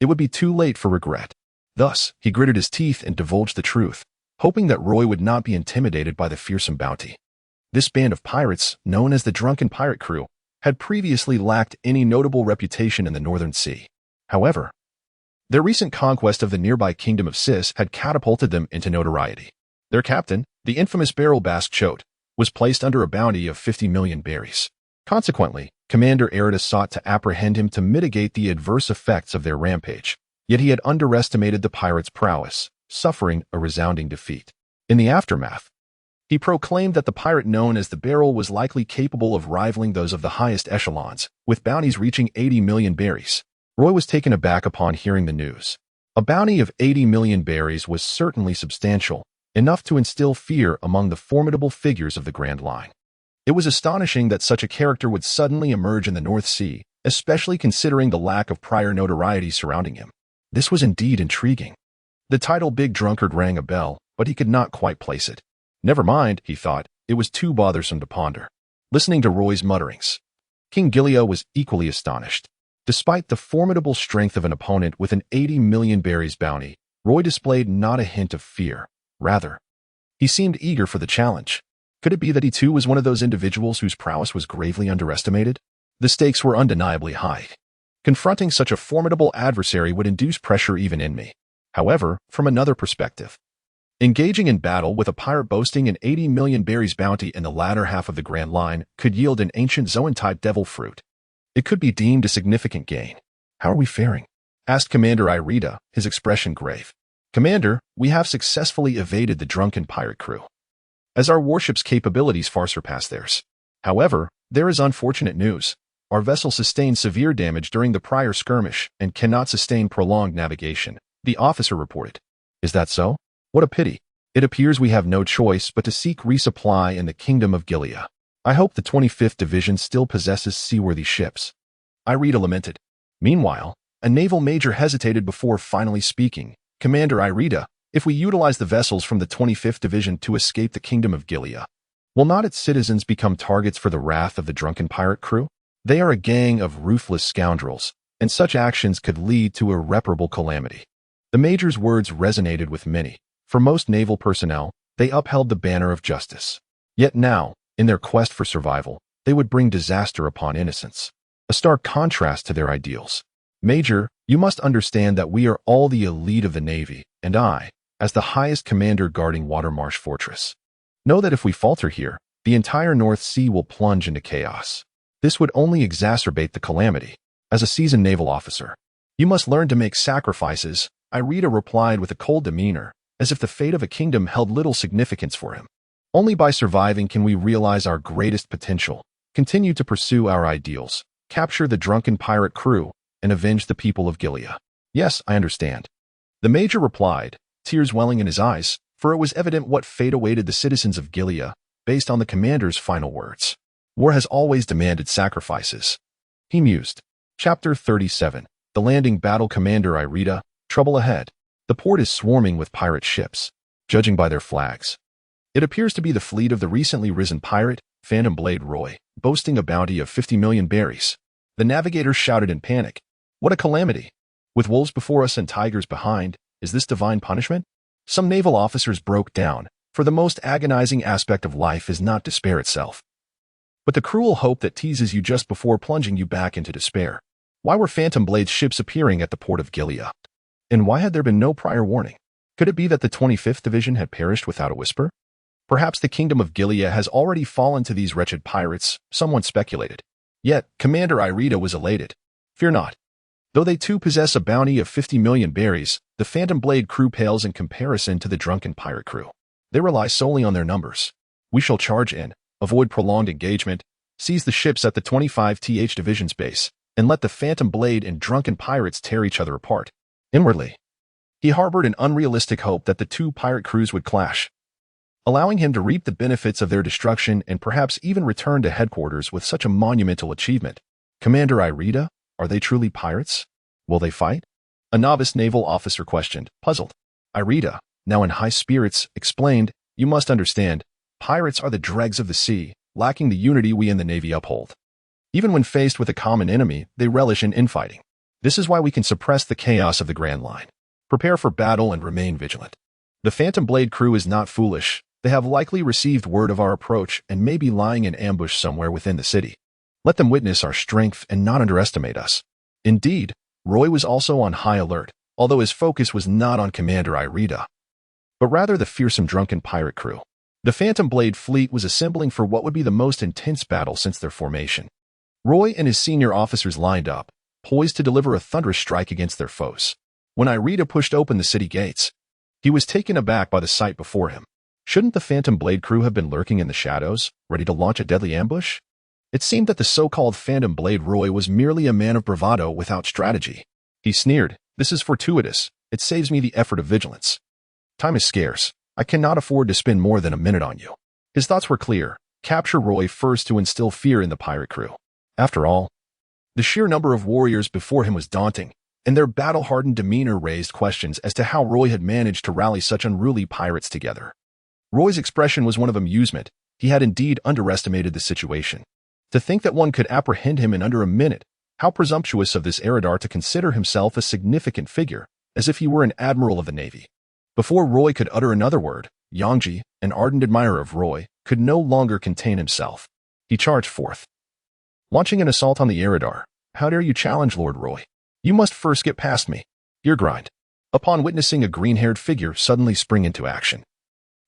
S1: it would be too late for regret. Thus, he gritted his teeth and divulged the truth, hoping that Roy would not be intimidated by the fearsome bounty. This band of pirates, known as the Drunken Pirate Crew, had previously lacked any notable reputation in the Northern Sea. However, their recent conquest of the nearby kingdom of Sis had catapulted them into notoriety. Their captain, the infamous Barrel Bask Choate, was placed under a bounty of 50 million berries. Consequently, Commander Erida sought to apprehend him to mitigate the adverse effects of their rampage. Yet he had underestimated the pirates' prowess, suffering a resounding defeat. In the aftermath, he proclaimed that the pirate known as the Barrel was likely capable of rivaling those of the highest echelons, with bounties reaching 80 million berries. Roy was taken aback upon hearing the news. A bounty of 80 million berries was certainly substantial, enough to instill fear among the formidable figures of the Grand Line. It was astonishing that such a character would suddenly emerge in the North Sea, especially considering the lack of prior notoriety surrounding him. This was indeed intriguing. The title Big Drunkard rang a bell, but he could not quite place it. Never mind, he thought, it was too bothersome to ponder. Listening to Roy's mutterings, King Gilead was equally astonished. Despite the formidable strength of an opponent with an 80 million berries bounty, Roy displayed not a hint of fear. Rather, he seemed eager for the challenge. Could it be that he too was one of those individuals whose prowess was gravely underestimated? The stakes were undeniably high. Confronting such a formidable adversary would induce pressure even in me. However, from another perspective, engaging in battle with a pirate boasting an 80 million berries bounty in the latter half of the Grand Line could yield an ancient Zoan-type devil fruit. It could be deemed a significant gain. How are we faring? Asked Commander Irida, his expression grave. Commander, we have successfully evaded the Drunken Pirate Crew, as our warship's capabilities far surpass theirs. However, there is unfortunate news. Our vessel sustained severe damage during the prior skirmish and cannot sustain prolonged navigation, the officer reported. Is that so? What a pity. It appears we have no choice but to seek resupply in the Kingdom of Gilead. I hope the 25th Division still possesses seaworthy ships. Irida lamented. Meanwhile, a naval major hesitated before finally speaking. Commander Irida, if we utilize the vessels from the 25th Division to escape the Kingdom of Gilead, will not its citizens become targets for the wrath of the Drunken Pirate Crew? They are a gang of ruthless scoundrels, and such actions could lead to irreparable calamity. The major's words resonated with many. For most naval personnel, they upheld the banner of justice. Yet now, in their quest for survival, they would bring disaster upon innocents. A stark contrast to their ideals. Major, you must understand that we are all the elite of the Navy, and I, as the highest commander guarding Watermarsh Fortress, know that if we falter here, the entire North Sea will plunge into chaos. This would only exacerbate the calamity. As a seasoned naval officer, you must learn to make sacrifices, Irida replied with a cold demeanor, as if the fate of a kingdom held little significance for him. Only by surviving can we realize our greatest potential, continue to pursue our ideals, capture the Drunken Pirate Crew, and avenge the people of Gilead. Yes, I understand. The major replied, tears welling in his eyes, for it was evident what fate awaited the citizens of Gilead, based on the commander's final words. War has always demanded sacrifices. He mused. Chapter 37. The landing battle commander Irida, trouble ahead. The port is swarming with pirate ships, judging by their flags. It appears to be the fleet of the recently risen pirate, Phantom Blade Roy, boasting a bounty of 50 million berries. The navigators shouted in panic. What a calamity! With wolves before us and tigers behind, is this divine punishment? Some naval officers broke down, for the most agonizing aspect of life is not despair itself, but the cruel hope that teases you just before plunging you back into despair. Why were Phantom Blade's ships appearing at the port of Gilead? And why had there been no prior warning? Could it be that the 25th Division had perished without a whisper? Perhaps the kingdom of Gilead has already fallen to these wretched pirates, someone speculated. Yet, Commander Irida was elated. Fear not. Though they too possess a bounty of 50 million berries, the Phantom Blade crew pales in comparison to the drunken pirate crew. They rely solely on their numbers. We shall charge in, avoid prolonged engagement, seize the ships at the 25th Division's base, and let the Phantom Blade and drunken pirates tear each other apart. Inwardly, he harbored an unrealistic hope that the two pirate crews would clash, allowing him to reap the benefits of their destruction and perhaps even return to headquarters with such a monumental achievement. Commander Irida, are they truly pirates? Will they fight? A novice naval officer questioned, puzzled. Irida, now in high spirits, explained, you must understand, pirates are the dregs of the sea, lacking the unity we in the Navy uphold. Even when faced with a common enemy, they relish in infighting. This is why we can suppress the chaos of the Grand Line, prepare for battle and remain vigilant. The Phantom Blade crew is not foolish. They have likely received word of our approach and may be lying in ambush somewhere within the city. Let them witness our strength and not underestimate us. Indeed, Roy was also on high alert, although his focus was not on Commander Irida, but rather the fearsome drunken pirate crew. The Phantom Blade fleet was assembling for what would be the most intense battle since their formation. Roy and his senior officers lined up, poised to deliver a thunderous strike against their foes. When Irida pushed open the city gates, he was taken aback by the sight before him. Shouldn't the Phantom Blade crew have been lurking in the shadows, ready to launch a deadly ambush? It seemed that the so-called Phantom Blade Roy was merely a man of bravado without strategy. He sneered, this is fortuitous. It saves me the effort of vigilance. Time is scarce. I cannot afford to spend more than a minute on you. His thoughts were clear. Capture Roy first to instill fear in the pirate crew. After all, the sheer number of warriors before him was daunting, and their battle-hardened demeanor raised questions as to how Roy had managed to rally such unruly pirates together. Roy's expression was one of amusement. He had indeed underestimated the situation. To think that one could apprehend him in under a minute, how presumptuous of this Eridar to consider himself a significant figure, as if he were an admiral of the Navy. Before Roy could utter another word, Yongji, an ardent admirer of Roy, could no longer contain himself. He charged forth, launching an assault on the Eridar. How dare you challenge Lord Roy? You must first get past me. Ear grind. Upon witnessing a green-haired figure suddenly spring into action,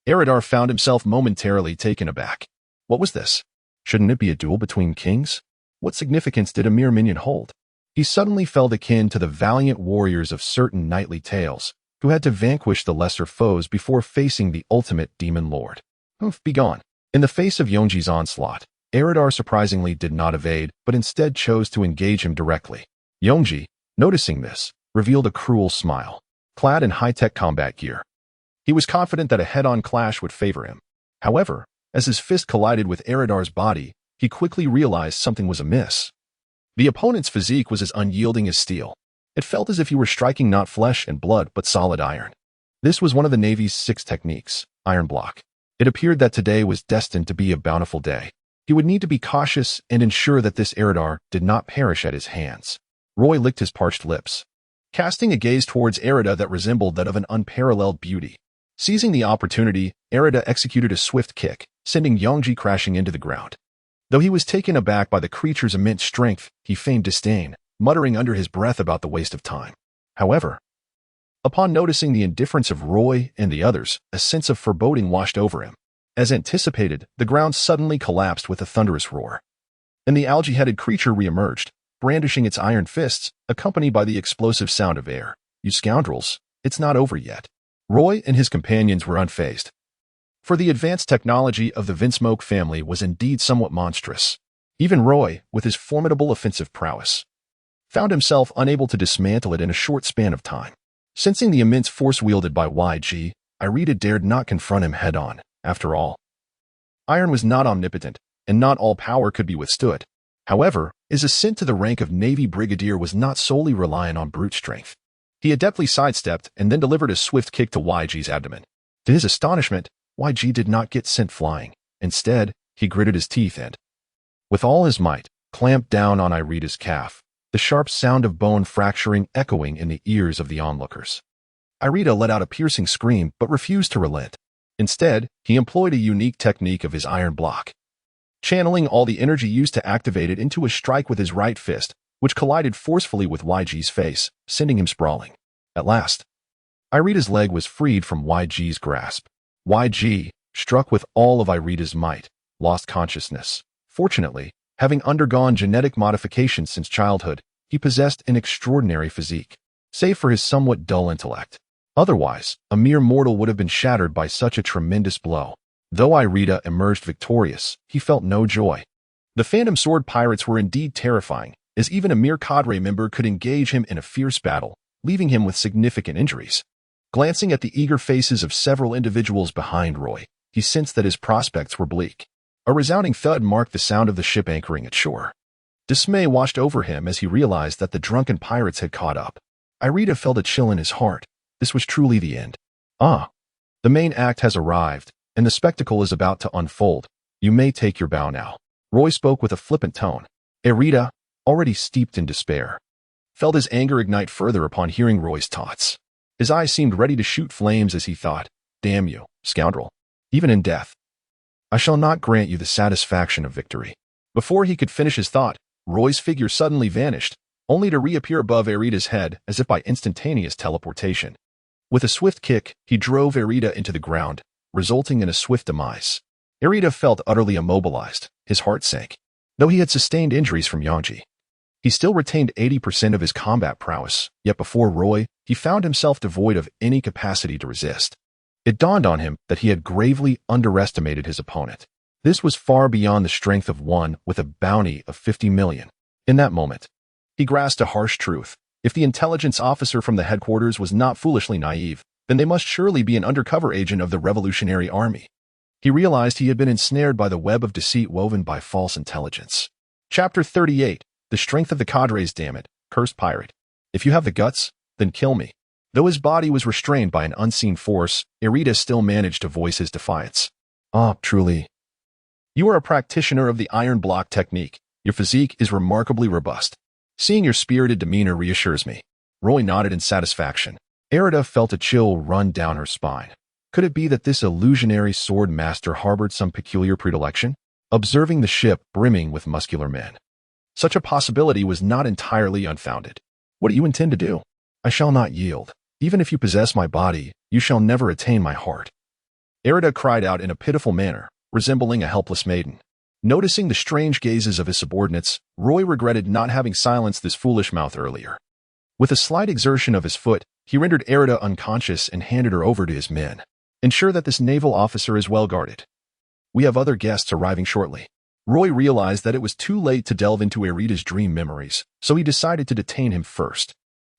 S1: Eridar found himself momentarily taken aback. What was this? Shouldn't it be a duel between kings? What significance did a mere minion hold? He suddenly felt akin to the valiant warriors of certain knightly tales, who had to vanquish the lesser foes before facing the ultimate demon lord. Begone. In the face of Yongji's onslaught, Eridar surprisingly did not evade, but instead chose to engage him directly. Yongji, noticing this, revealed a cruel smile. Clad in high-tech combat gear, he was confident that a head-on clash would favor him. However, as his fist collided with Eridar's body, he quickly realized something was amiss. The opponent's physique was as unyielding as steel. It felt as if he were striking not flesh and blood but solid iron. This was one of the Navy's 6 techniques, iron block. It appeared that today was destined to be a bountiful day. He would need to be cautious and ensure that this Eridar did not perish at his hands. Roy licked his parched lips, casting a gaze towards Erida that resembled that of an unparalleled beauty. Seizing the opportunity, Erida executed a swift kick, sending Yongji crashing into the ground. Though he was taken aback by the creature's immense strength, he feigned disdain, muttering under his breath about the waste of time. However, upon noticing the indifference of Roy and the others, a sense of foreboding washed over him. As anticipated, the ground suddenly collapsed with a thunderous roar, and the algae-headed creature reemerged, brandishing its iron fists, accompanied by the explosive sound of air. You scoundrels, it's not over yet. Roy and his companions were unfazed, for the advanced technology of the Vinsmoke family was indeed somewhat monstrous. Even Roy, with his formidable offensive prowess, found himself unable to dismantle it in a short span of time. Sensing the immense force wielded by YG, Irida dared not confront him head-on. After all, iron was not omnipotent, and not all power could be withstood. However, his ascent to the rank of Navy Brigadier was not solely reliant on brute strength. He adeptly sidestepped and then delivered a swift kick to YG's abdomen. To his astonishment, YG did not get sent flying. Instead, he gritted his teeth and, with all his might, clamped down on Irida's calf, the sharp sound of bone fracturing echoing in the ears of the onlookers. Irida let out a piercing scream but refused to relent. Instead, he employed a unique technique of his iron block, channeling all the energy used to activate it into a strike with his right fist, which collided forcefully with YG's face, sending him sprawling. At last, Irida's leg was freed from YG's grasp. YG, struck with all of Irida's might, lost consciousness. Fortunately, having undergone genetic modification since childhood, he possessed an extraordinary physique, save for his somewhat dull intellect. Otherwise, a mere mortal would have been shattered by such a tremendous blow. Though Irida emerged victorious, he felt no joy. The Phantom Sword pirates were indeed terrifying, as even a mere cadre member could engage him in a fierce battle, leaving him with significant injuries. Glancing at the eager faces of several individuals behind Roy, he sensed that his prospects were bleak. A resounding thud marked the sound of the ship anchoring at shore. Dismay washed over him as he realized that the drunken pirates had caught up. Irida felt a chill in his heart. This was truly the end. The main act has arrived, and the spectacle is about to unfold. You may take your bow now. Roy spoke with a flippant tone. Irida, already steeped in despair, felt his anger ignite further upon hearing Roy's taunts. His eyes seemed ready to shoot flames as he thought, damn you, scoundrel. Even in death, I shall not grant you the satisfaction of victory. Before he could finish his thought, Roy's figure suddenly vanished, only to reappear above Irida's head as if by instantaneous teleportation. With a swift kick, he drove Irida into the ground, resulting in a swift demise. Irida felt utterly immobilized. His heart sank. Though he had sustained injuries from Yangji, he still retained 80% of his combat prowess, yet before Roy, he found himself devoid of any capacity to resist. It dawned on him that he had gravely underestimated his opponent. This was far beyond the strength of one with a bounty of 50 million. In that moment, he grasped a harsh truth. If the intelligence officer from the headquarters was not foolishly naive, then they must surely be an undercover agent of the Revolutionary Army. He realized he had been ensnared by the web of deceit woven by false intelligence. Chapter 38. The Strength of the Cadres. Damn it, cursed pirate. If you have the guts, then kill me. Though his body was restrained by an unseen force, Irida still managed to voice his defiance. Truly. You are a practitioner of the iron block technique. Your physique is remarkably robust. Seeing your spirited demeanor reassures me. Roy nodded in satisfaction. Irida felt a chill run down her spine. Could it be that this illusionary sword master harbored some peculiar predilection? Observing the ship brimming with muscular men, such a possibility was not entirely unfounded. What do you intend to do? I shall not yield. Even if you possess my body, you shall never attain my heart. Irida cried out in a pitiful manner, resembling a helpless maiden. Noticing the strange gazes of his subordinates, Roy regretted not having silenced this foolish mouth earlier. With a slight exertion of his foot, he rendered Irida unconscious and handed her over to his men. Ensure that this naval officer is well guarded. We have other guests arriving shortly. Roy realized that it was too late to delve into Irida's dream memories, so he decided to detain him first.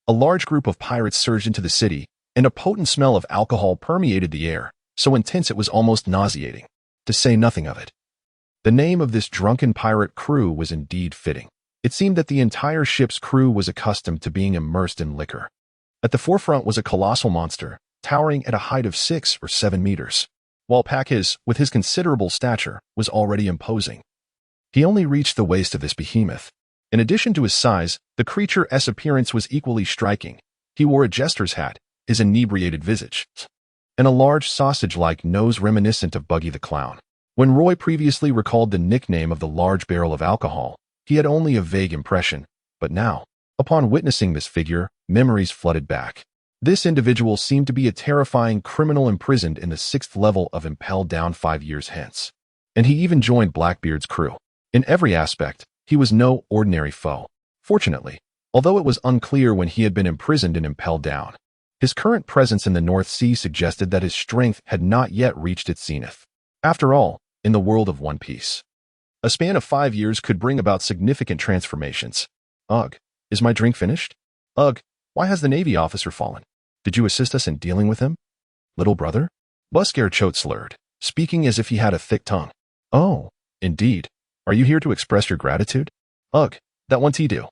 S1: A large group of pirates surged into the city, and a potent smell of alcohol permeated the air, so intense it was almost nauseating, to say nothing of it. The name of this drunken pirate crew was indeed fitting. It seemed that the entire ship's crew was accustomed to being immersed in liquor. At the forefront was a colossal monster, towering at a height of 6 or 7 meters, while Pakis, with his considerable stature, was already imposing. He only reached the waist of this behemoth. In addition to his size, the creature's appearance was equally striking. He wore a jester's hat, his inebriated visage, and a large sausage-like nose reminiscent of Buggy the Clown. When Roy previously recalled the nickname of the large barrel of alcohol, he had only a vague impression, but now, upon witnessing this figure, memories flooded back. This individual seemed to be a terrifying criminal imprisoned in the 6th level of Impelled Down 5 years hence. And he even joined Blackbeard's crew. In every aspect, he was no ordinary foe. Fortunately, although it was unclear when he had been imprisoned and Impelled Down, his current presence in the North Sea suggested that his strength had not yet reached its zenith. After all, in the world of One Piece, a span of 5 years could bring about significant transformations. Ugh, Is my drink finished? Ugh, why has the Navy officer fallen? Did you assist us in dealing with him? Little brother? Busker Choate slurred, speaking as if he had a thick tongue. Oh, indeed. Are you here to express your gratitude? Ugh, that won't do.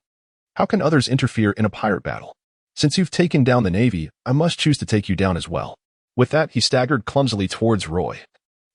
S1: How can others interfere in a pirate battle? Since you've taken down the Navy, I must choose to take you down as well. With that, he staggered clumsily towards Roy,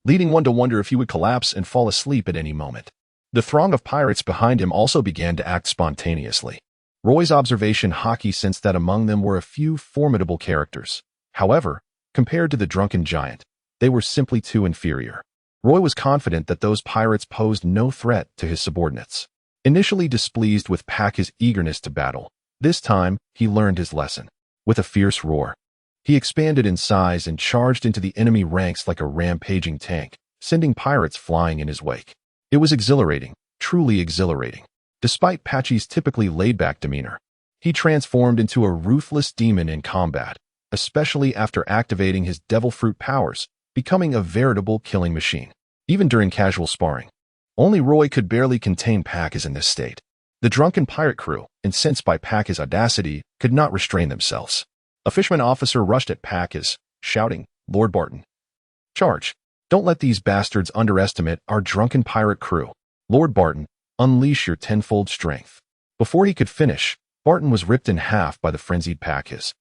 S1: leading one to wonder if he would collapse and fall asleep at any moment. The throng of pirates behind him also began to act spontaneously. Roy's observation Haki sensed that among them were a few formidable characters. However, compared to the drunken giant, they were simply too inferior. Roy was confident that those pirates posed no threat to his subordinates. Initially displeased with Pak's eagerness to battle, this time he learned his lesson. With a fierce roar, he expanded in size and charged into the enemy ranks like a rampaging tank, sending pirates flying in his wake. It was exhilarating, truly exhilarating. Despite Patchy's typically laid-back demeanor, he transformed into a ruthless demon in combat, especially after activating his devil fruit powers, becoming a veritable killing machine. Even during casual sparring, only Roy could barely contain Pak's in this state. The drunken pirate crew, incensed by Pak's audacity, could not restrain themselves. A fisherman officer rushed at Pak's, shouting, "Lord Barton, charge! Don't let these bastards underestimate our drunken pirate crew. Lord Barton, unleash your tenfold strength." Before he could finish, Barton was ripped in half by the frenzied Pak's,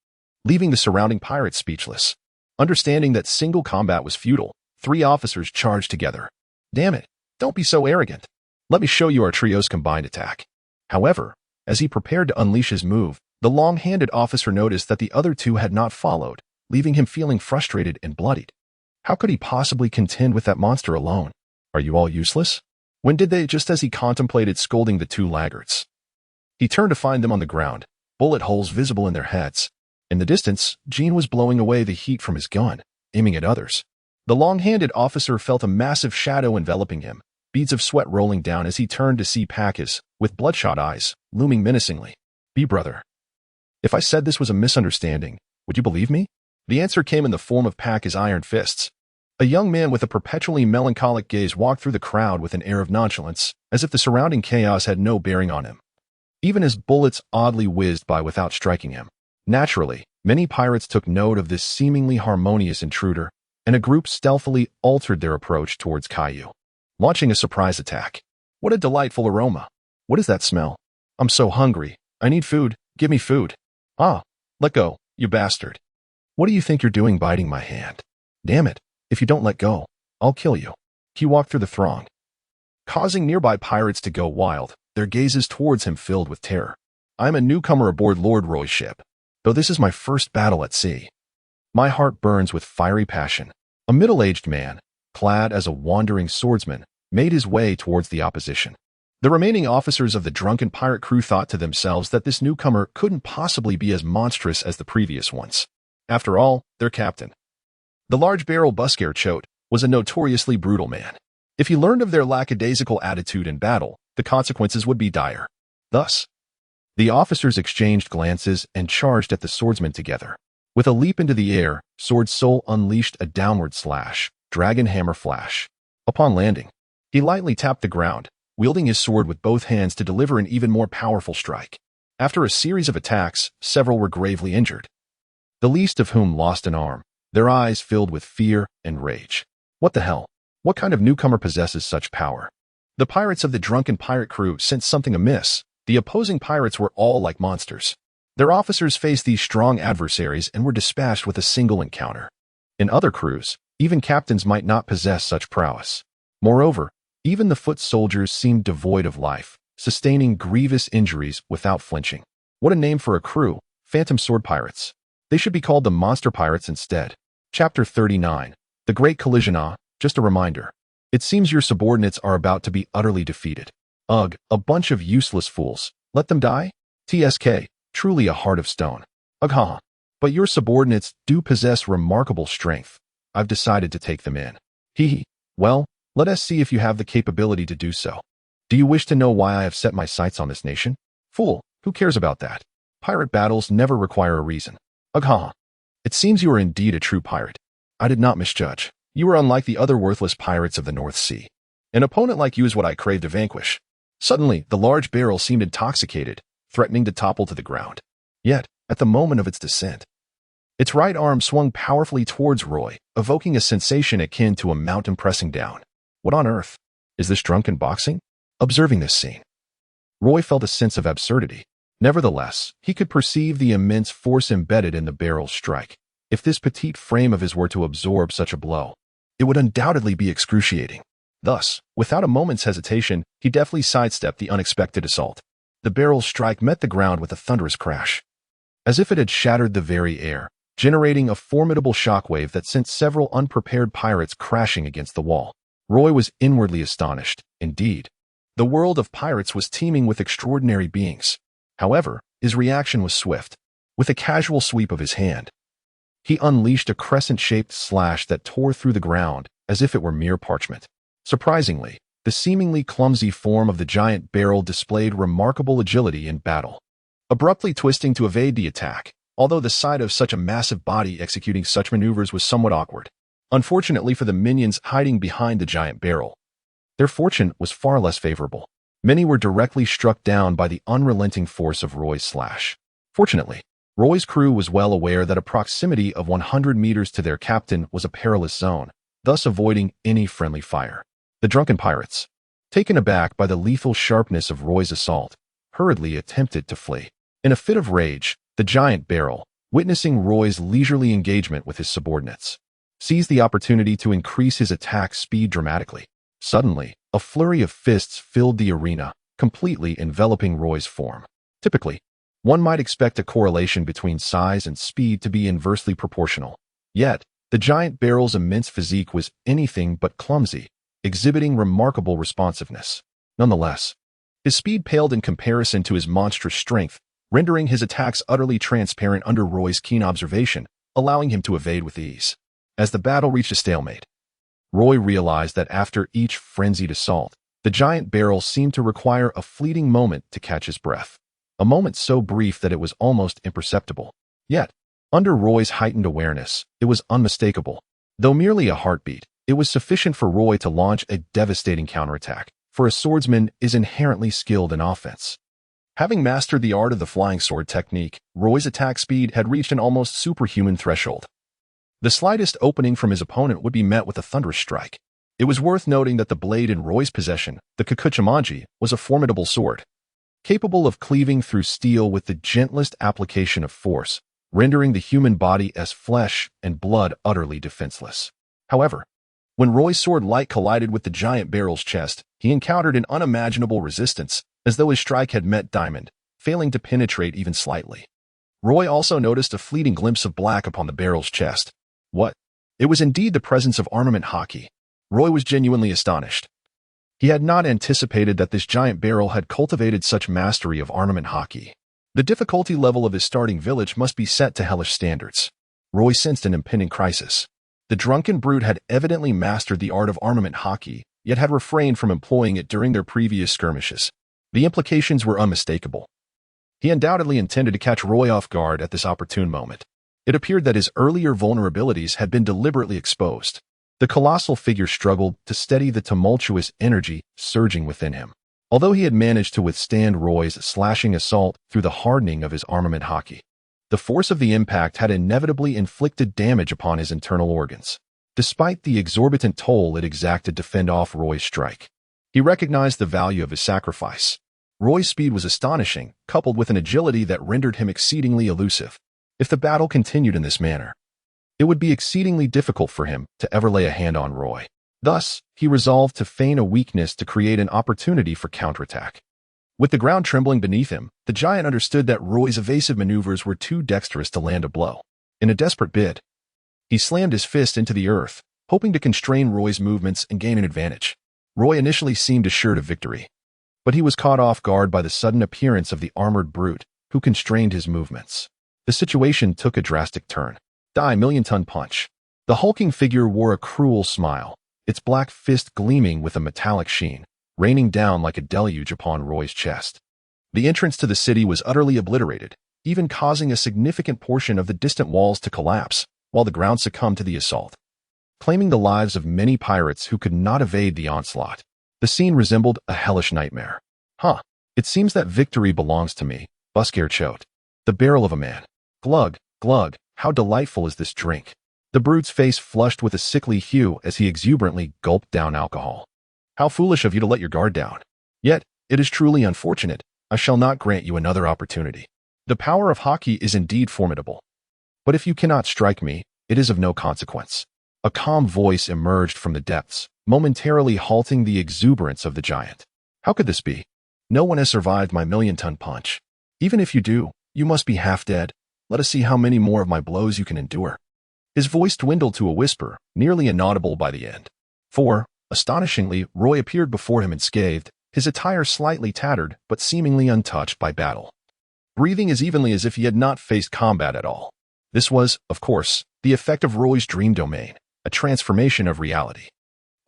S1: leaving the surrounding pirates speechless. Understanding that single combat was futile, 3 officers charged together. "Damn it, don't be so arrogant. Let me show you our trio's combined attack." However, as he prepared to unleash his move, the long-handed officer noticed that the other 2 had not followed, leaving him feeling frustrated and bloodied. How could he possibly contend with that monster alone? Are you all useless? When did they? Just as he contemplated scolding the 2 laggards, he turned to find them on the ground, bullet holes visible in their heads. In the distance, Gene was blowing away the heat from his gun, aiming at others. The long-handed officer felt a massive shadow enveloping him, beads of sweat rolling down as he turned to see Pak's, with bloodshot eyes, looming menacingly. "Be brother. If I said this was a misunderstanding, would you believe me?" The answer came in the form of Pak's iron fists. A young man with a perpetually melancholic gaze walked through the crowd with an air of nonchalance, as if the surrounding chaos had no bearing on him. Even as bullets oddly whizzed by without striking him. Naturally, many pirates took note of this seemingly harmonious intruder, and a group stealthily altered their approach towards Caillou, launching a surprise attack. What a delightful aroma. What is that smell? I'm so hungry. I need food. Give me food. Ah, let go, you bastard. What do you think you're doing biting my hand? Damn it. If you don't let go, I'll kill you. He walked through the throng, causing nearby pirates to go wild, their gazes towards him filled with terror. I'm a newcomer aboard Lord Roy's ship, though this is my first battle at sea. My heart burns with fiery passion. A middle-aged man, clad as a wandering swordsman, made his way towards the opposition. The remaining officers of the drunken pirate crew thought to themselves that this newcomer couldn't possibly be as monstrous as the previous ones. After all, their captain, the large-barrel Busker Choate, was a notoriously brutal man. If he learned of their lackadaisical attitude in battle, the consequences would be dire. Thus, the officers exchanged glances and charged at the swordsman together. With a leap into the air, Sword Soul unleashed a downward slash, dragon hammer flash. Upon landing, he lightly tapped the ground, wielding his sword with both hands to deliver an even more powerful strike. After a series of attacks, several were gravely injured, the least of whom lost an arm, their eyes filled with fear and rage. What the hell? What kind of newcomer possesses such power? The pirates of the drunken pirate crew sensed something amiss. The opposing pirates were all like monsters. Their officers faced these strong adversaries and were dispatched with a single encounter. In other crews, even captains might not possess such prowess. Moreover, even the foot soldiers seemed devoid of life, sustaining grievous injuries without flinching. What a name for a crew, Phantom Sword Pirates. They should be called the Monster Pirates instead. Chapter 39. The Great Collision. Just a reminder. It seems your subordinates are about to be utterly defeated. Ugh, a bunch of useless fools. Let them die? TSK, truly a heart of stone. Ugh, but your subordinates do possess remarkable strength. I've decided to take them in. Hee. Well, let us see if you have the capability to do so. Do you wish to know why I have set my sights on this nation? Fool, who cares about that? Pirate battles never require a reason. Ugh. It seems you are indeed a true pirate. I did not misjudge. You are unlike the other worthless pirates of the North Sea. An opponent like you is what I crave to vanquish. Suddenly, the large barrel seemed intoxicated, threatening to topple to the ground. Yet, at the moment of its descent, its right arm swung powerfully towards Roy, evoking a sensation akin to a mountain pressing down. What on earth? Is this drunken boxing? Observing this scene, Roy felt a sense of absurdity. Nevertheless, he could perceive the immense force embedded in the barrel's strike. If this petite frame of his were to absorb such a blow, it would undoubtedly be excruciating. Thus, without a moment's hesitation, he deftly sidestepped the unexpected assault. The barrel's strike met the ground with a thunderous crash, as if it had shattered the very air, generating a formidable shockwave that sent several unprepared pirates crashing against the wall. Roy was inwardly astonished. Indeed, the world of pirates was teeming with extraordinary beings. However, his reaction was swift. With a casual sweep of his hand, he unleashed a crescent-shaped slash that tore through the ground as if it were mere parchment. Surprisingly, the seemingly clumsy form of the giant barrel displayed remarkable agility in battle, abruptly twisting to evade the attack, although the sight of such a massive body executing such maneuvers was somewhat awkward. Unfortunately for the minions hiding behind the giant barrel, their fortune was far less favorable. Many were directly struck down by the unrelenting force of Roy's slash. Fortunately, Roy's crew was well aware that a proximity of 100 meters to their captain was a perilous zone, thus avoiding any friendly fire. The drunken pirates, taken aback by the lethal sharpness of Roy's assault, hurriedly attempted to flee. In a fit of rage, the giant barrel, witnessing Roy's leisurely engagement with his subordinates, seized the opportunity to increase his attack speed dramatically. Suddenly, a flurry of fists filled the arena, completely enveloping Roy's form. Typically, one might expect a correlation between size and speed to be inversely proportional. Yet, the giant barrel's immense physique was anything but clumsy, exhibiting remarkable responsiveness. Nonetheless, his speed paled in comparison to his monstrous strength, rendering his attacks utterly transparent under Roy's keen observation, allowing him to evade with ease. As the battle reached a stalemate, Roy realized that after each frenzied assault, the giant barrel seemed to require a fleeting moment to catch his breath. A moment so brief that it was almost imperceptible. Yet, under Roy's heightened awareness, it was unmistakable. Though merely a heartbeat, it was sufficient for Roy to launch a devastating counterattack, for a swordsman is inherently skilled in offense. Having mastered the art of the flying sword technique, Roy's attack speed had reached an almost superhuman threshold. The slightest opening from his opponent would be met with a thunderous strike. It was worth noting that the blade in Roy's possession, the Kikuchimanji, was a formidable sword, capable of cleaving through steel with the gentlest application of force, rendering the human body as flesh and blood utterly defenseless. However, when Roy's sword light collided with the giant barrel's chest, he encountered an unimaginable resistance, as though his strike had met diamond, failing to penetrate even slightly. Roy also noticed a fleeting glimpse of black upon the barrel's chest. What? It was indeed the presence of armament Haki. Roy was genuinely astonished. He had not anticipated that this giant barrel had cultivated such mastery of armament Haki. The difficulty level of his starting village must be set to hellish standards. Roy sensed an impending crisis. The drunken brute had evidently mastered the art of armament Haki, yet had refrained from employing it during their previous skirmishes. The implications were unmistakable. He undoubtedly intended to catch Roy off guard at this opportune moment. It appeared that his earlier vulnerabilities had been deliberately exposed. The colossal figure struggled to steady the tumultuous energy surging within him. Although he had managed to withstand Roy's slashing assault through the hardening of his armament Haki, the force of the impact had inevitably inflicted damage upon his internal organs. Despite the exorbitant toll it exacted to fend off Roy's strike, he recognized the value of his sacrifice. Roy's speed was astonishing, coupled with an agility that rendered him exceedingly elusive. If the battle continued in this manner, it would be exceedingly difficult for him to ever lay a hand on Roy. Thus, he resolved to feign a weakness to create an opportunity for counterattack. With the ground trembling beneath him, the giant understood that Roy's evasive maneuvers were too dexterous to land a blow. In a desperate bid, he slammed his fist into the earth, hoping to constrain Roy's movements and gain an advantage. Roy initially seemed assured of victory, but he was caught off guard by the sudden appearance of the armored brute, who constrained his movements. The situation took a drastic turn. Die million-ton punch. The hulking figure wore a cruel smile, its black fist gleaming with a metallic sheen, raining down like a deluge upon Roy's chest. The entrance to the city was utterly obliterated, even causing a significant portion of the distant walls to collapse, while the ground succumbed to the assault, claiming the lives of many pirates who could not evade the onslaught. The scene resembled a hellish nightmare. It seems that victory belongs to me, Busker choked. The barrel of a man. Glug, glug, how delightful is this drink? The brute's face flushed with a sickly hue as he exuberantly gulped down alcohol. How foolish of you to let your guard down. Yet, it is truly unfortunate. I shall not grant you another opportunity. The power of Haki is indeed formidable. But if you cannot strike me, it is of no consequence. A calm voice emerged from the depths, momentarily halting the exuberance of the giant. How could this be? No one has survived my million-ton punch. Even if you do, you must be half dead. Let us see how many more of my blows you can endure. His voice dwindled to a whisper, nearly inaudible by the end. For, astonishingly, Roy appeared before him unscathed, his attire slightly tattered but seemingly untouched by battle. Breathing as evenly as if he had not faced combat at all. This was, of course, the effect of Roy's dream domain, a transformation of reality.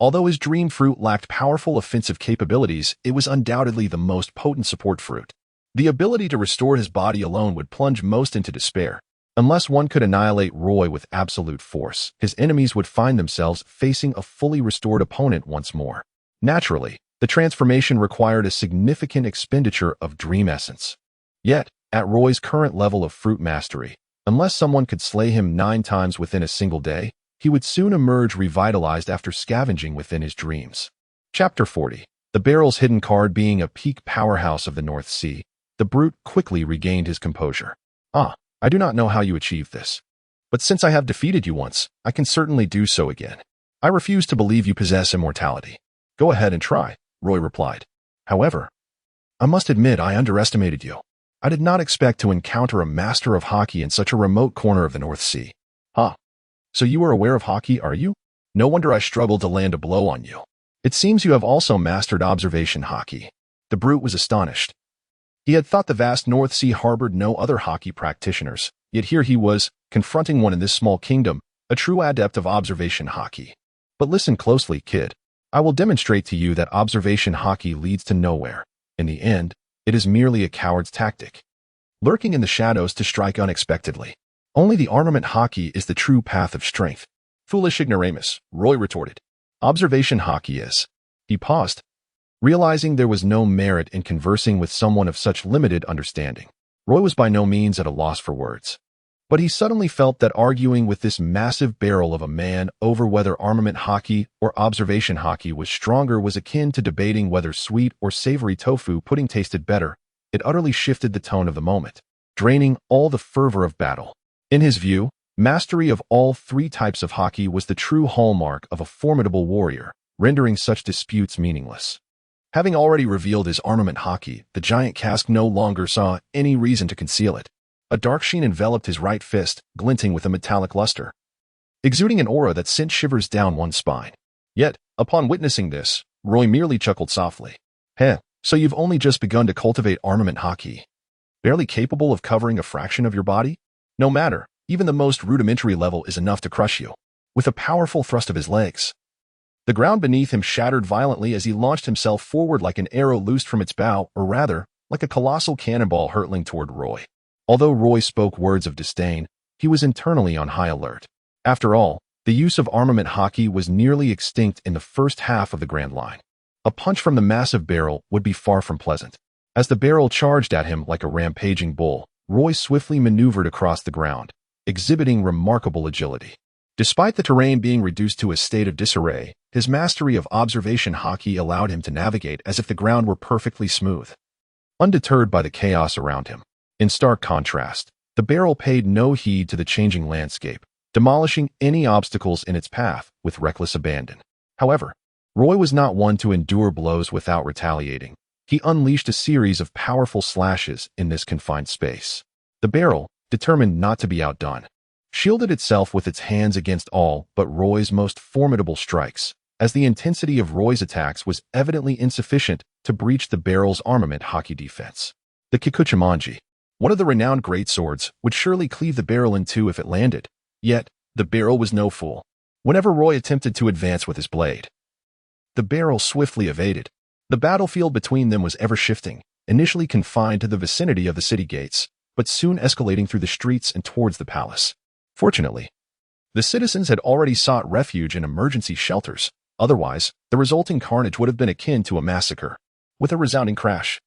S1: Although his dream fruit lacked powerful offensive capabilities, it was undoubtedly the most potent support fruit. The ability to restore his body alone would plunge most into despair. Unless one could annihilate Roy with absolute force, his enemies would find themselves facing a fully restored opponent once more. Naturally, the transformation required a significant expenditure of dream essence. Yet, at Roy's current level of fruit mastery, unless someone could slay him 9 times within a single day, he would soon emerge revitalized after scavenging within his dreams. Chapter 40. The barrel's hidden card being a peak powerhouse of the North Sea, the brute quickly regained his composure. I do not know how you achieved this. But since I have defeated you once, I can certainly do so again. I refuse to believe you possess immortality. Go ahead and try, Roy replied. However, I must admit I underestimated you. I did not expect to encounter a master of Haki in such a remote corner of the North Sea. So you are aware of Haki, are you? No wonder I struggled to land a blow on you. It seems you have also mastered observation Haki. The brute was astonished. He had thought the vast North Sea harbored no other Haki practitioners, yet here he was, confronting one in this small kingdom, a true adept of observation Haki. But listen closely, kid. I will demonstrate to you that observation Haki leads to nowhere. In the end, it is merely a coward's tactic. Lurking in the shadows to strike unexpectedly. Only the armament Haki is the true path of strength. Foolish ignoramus, Roy retorted. Observation Haki is. He paused, realizing there was no merit in conversing with someone of such limited understanding. Roy was by no means at a loss for words. But he suddenly felt that arguing with this massive barrel of a man over whether armament Haki or observation Haki was stronger was akin to debating whether sweet or savory tofu pudding tasted better. It utterly shifted the tone of the moment, draining all the fervor of battle. In his view, mastery of all 3 types of Haki was the true hallmark of a formidable warrior, rendering such disputes meaningless. Having already revealed his armament Haki, the giant cask no longer saw any reason to conceal it. A dark sheen enveloped his right fist, glinting with a metallic luster, exuding an aura that sent shivers down one's spine. Yet, upon witnessing this, Roy merely chuckled softly. So you've only just begun to cultivate armament Haki? Barely capable of covering a fraction of your body? No matter, even the most rudimentary level is enough to crush you. With a powerful thrust of his legs, the ground beneath him shattered violently as he launched himself forward like an arrow loosed from its bow, or rather, like a colossal cannonball hurtling toward Roy. Although Roy spoke words of disdain, he was internally on high alert. After all, the use of armament Haki was nearly extinct in the first half of the Grand Line. A punch from the massive barrel would be far from pleasant. As the barrel charged at him like a rampaging bull, Roy swiftly maneuvered across the ground, exhibiting remarkable agility. Despite the terrain being reduced to a state of disarray, his mastery of observation Haki allowed him to navigate as if the ground were perfectly smooth, undeterred by the chaos around him. In stark contrast, the barrel paid no heed to the changing landscape, demolishing any obstacles in its path with reckless abandon. However, Roy was not one to endure blows without retaliating. He unleashed a series of powerful slashes in this confined space. The barrel, determined not to be outdone, shielded itself with its hands against all but Roy's most formidable strikes, as the intensity of Roy's attacks was evidently insufficient to breach the barrel's armament Haki defense. The Kikuchimanji, one of the renowned greatswords, would surely cleave the barrel in 2 if it landed. Yet, the barrel was no fool. Whenever Roy attempted to advance with his blade, the barrel swiftly evaded. The battlefield between them was ever-shifting, initially confined to the vicinity of the city gates, but soon escalating through the streets and towards the palace. Fortunately, the citizens had already sought refuge in emergency shelters. Otherwise, the resulting carnage would have been akin to a massacre. With a resounding crash,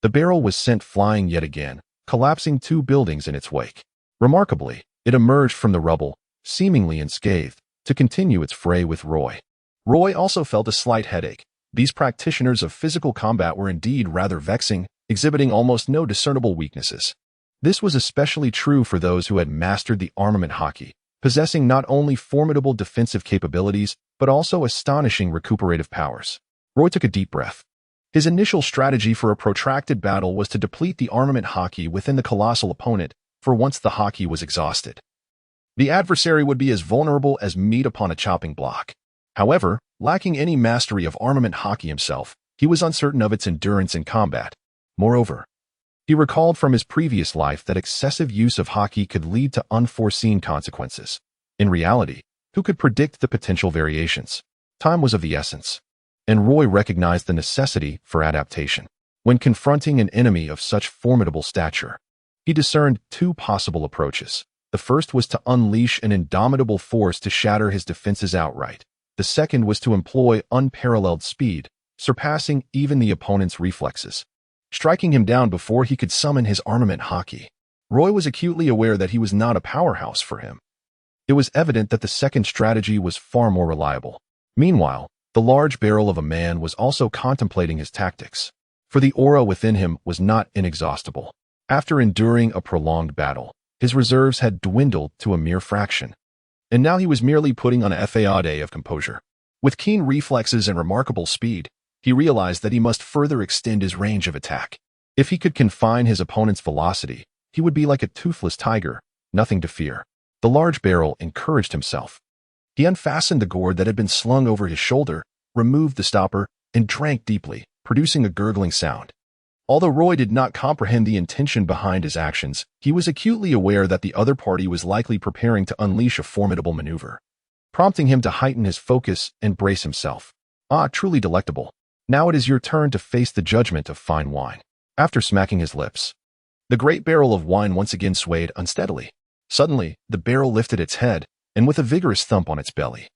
S1: The barrel was sent flying yet again, collapsing 2 buildings in its wake. Remarkably, it emerged from the rubble, seemingly unscathed, to continue its fray with Roy. Roy also felt a slight headache. These practitioners of physical combat were indeed rather vexing, exhibiting almost no discernible weaknesses. This was especially true for those who had mastered the armament Haki, possessing not only formidable defensive capabilities, but also astonishing recuperative powers. Roy took a deep breath. His initial strategy for a protracted battle was to deplete the armament Haki within the colossal opponent, for once the Haki was exhausted, the adversary would be as vulnerable as meat upon a chopping block. However, lacking any mastery of armament Haki himself, he was uncertain of its endurance in combat. Moreover, he recalled from his previous life that excessive use of Haki could lead to unforeseen consequences. In reality, who could predict the potential variations? Time was of the essence, and Roy recognized the necessity for adaptation. When confronting an enemy of such formidable stature, he discerned 2 possible approaches. The first was to unleash an indomitable force to shatter his defenses outright. The second was to employ unparalleled speed, surpassing even the opponent's reflexes, striking him down before he could summon his armament Haki. Roy was acutely aware that he was not a powerhouse for him. It was evident that the second strategy was far more reliable. Meanwhile, the large barrel of a man was also contemplating his tactics, for the aura within him was not inexhaustible. After enduring a prolonged battle, his reserves had dwindled to a mere fraction, and now he was merely putting on a facade of composure. With keen reflexes and remarkable speed, he realized that he must further extend his range of attack. If he could confine his opponent's velocity, he would be like a toothless tiger, nothing to fear. The large barrel encouraged himself. He unfastened the gourd that had been slung over his shoulder, removed the stopper, and drank deeply, producing a gurgling sound. Although Roy did not comprehend the intention behind his actions, he was acutely aware that the other party was likely preparing to unleash a formidable maneuver, prompting him to heighten his focus and brace himself. Ah, truly delectable. Now it is your turn to face the judgment of fine wine. After smacking his lips, the great barrel of wine once again swayed unsteadily. Suddenly, the barrel lifted its head, and with a vigorous thump on its belly,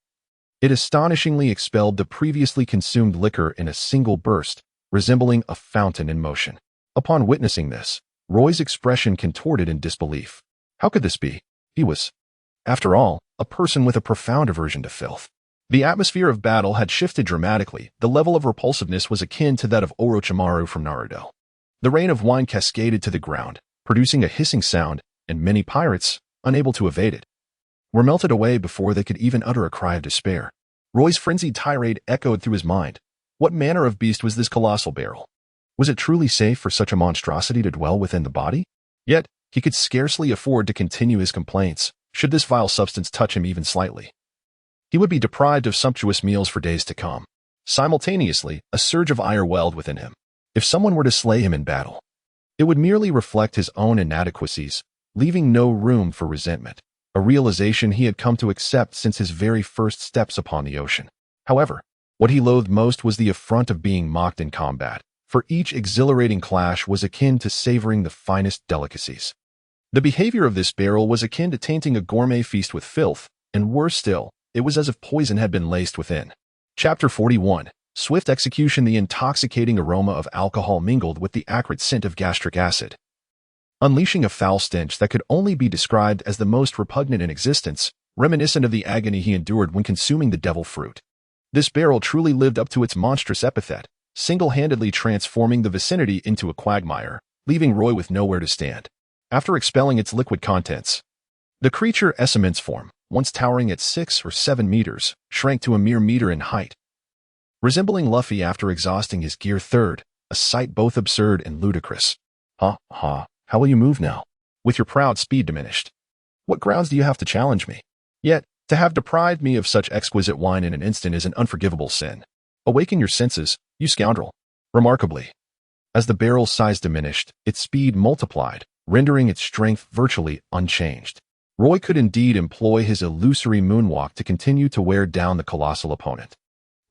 S1: it astonishingly expelled the previously consumed liquor in a single burst, resembling a fountain in motion. Upon witnessing this, Roy's expression contorted in disbelief. How could this be? He was, after all, a person with a profound aversion to filth. The atmosphere of battle had shifted dramatically. The level of repulsiveness was akin to that of Orochimaru from Naruto. The rain of wine cascaded to the ground, producing a hissing sound, and many pirates, unable to evade it, were melted away before they could even utter a cry of despair. Roy's frenzied tirade echoed through his mind. What manner of beast was this colossal barrel? Was it truly safe for such a monstrosity to dwell within the body? Yet, he could scarcely afford to continue his complaints, should this vile substance touch him even slightly. He would be deprived of sumptuous meals for days to come. Simultaneously, a surge of ire welled within him. If someone were to slay him in battle, it would merely reflect his own inadequacies, leaving no room for resentment, a realization he had come to accept since his very first steps upon the ocean. However, what he loathed most was the affront of being mocked in combat, for each exhilarating clash was akin to savoring the finest delicacies. The behavior of this barrel was akin to tainting a gourmet feast with filth, and worse still, it was as if poison had been laced within. Chapter 41. Swift execution. The intoxicating aroma of alcohol mingled with the acrid scent of gastric acid, unleashing a foul stench that could only be described as the most repugnant in existence, reminiscent of the agony he endured when consuming the devil fruit. This barrel truly lived up to its monstrous epithet, single-handedly transforming the vicinity into a quagmire, leaving Roy with nowhere to stand. After expelling its liquid contents, the creature Escalation form, once towering at 6 or 7 meters, shrank to a mere meter in height, resembling Luffy after exhausting his gear third, a sight both absurd and ludicrous. How will you move now, with your proud speed diminished? What grounds do you have to challenge me? Yet, to have deprived me of such exquisite wine in an instant is an unforgivable sin. Awaken your senses, you scoundrel. Remarkably, as the barrel's size diminished, its speed multiplied, rendering its strength virtually unchanged. Roy could indeed employ his illusory moonwalk to continue to wear down the colossal opponent.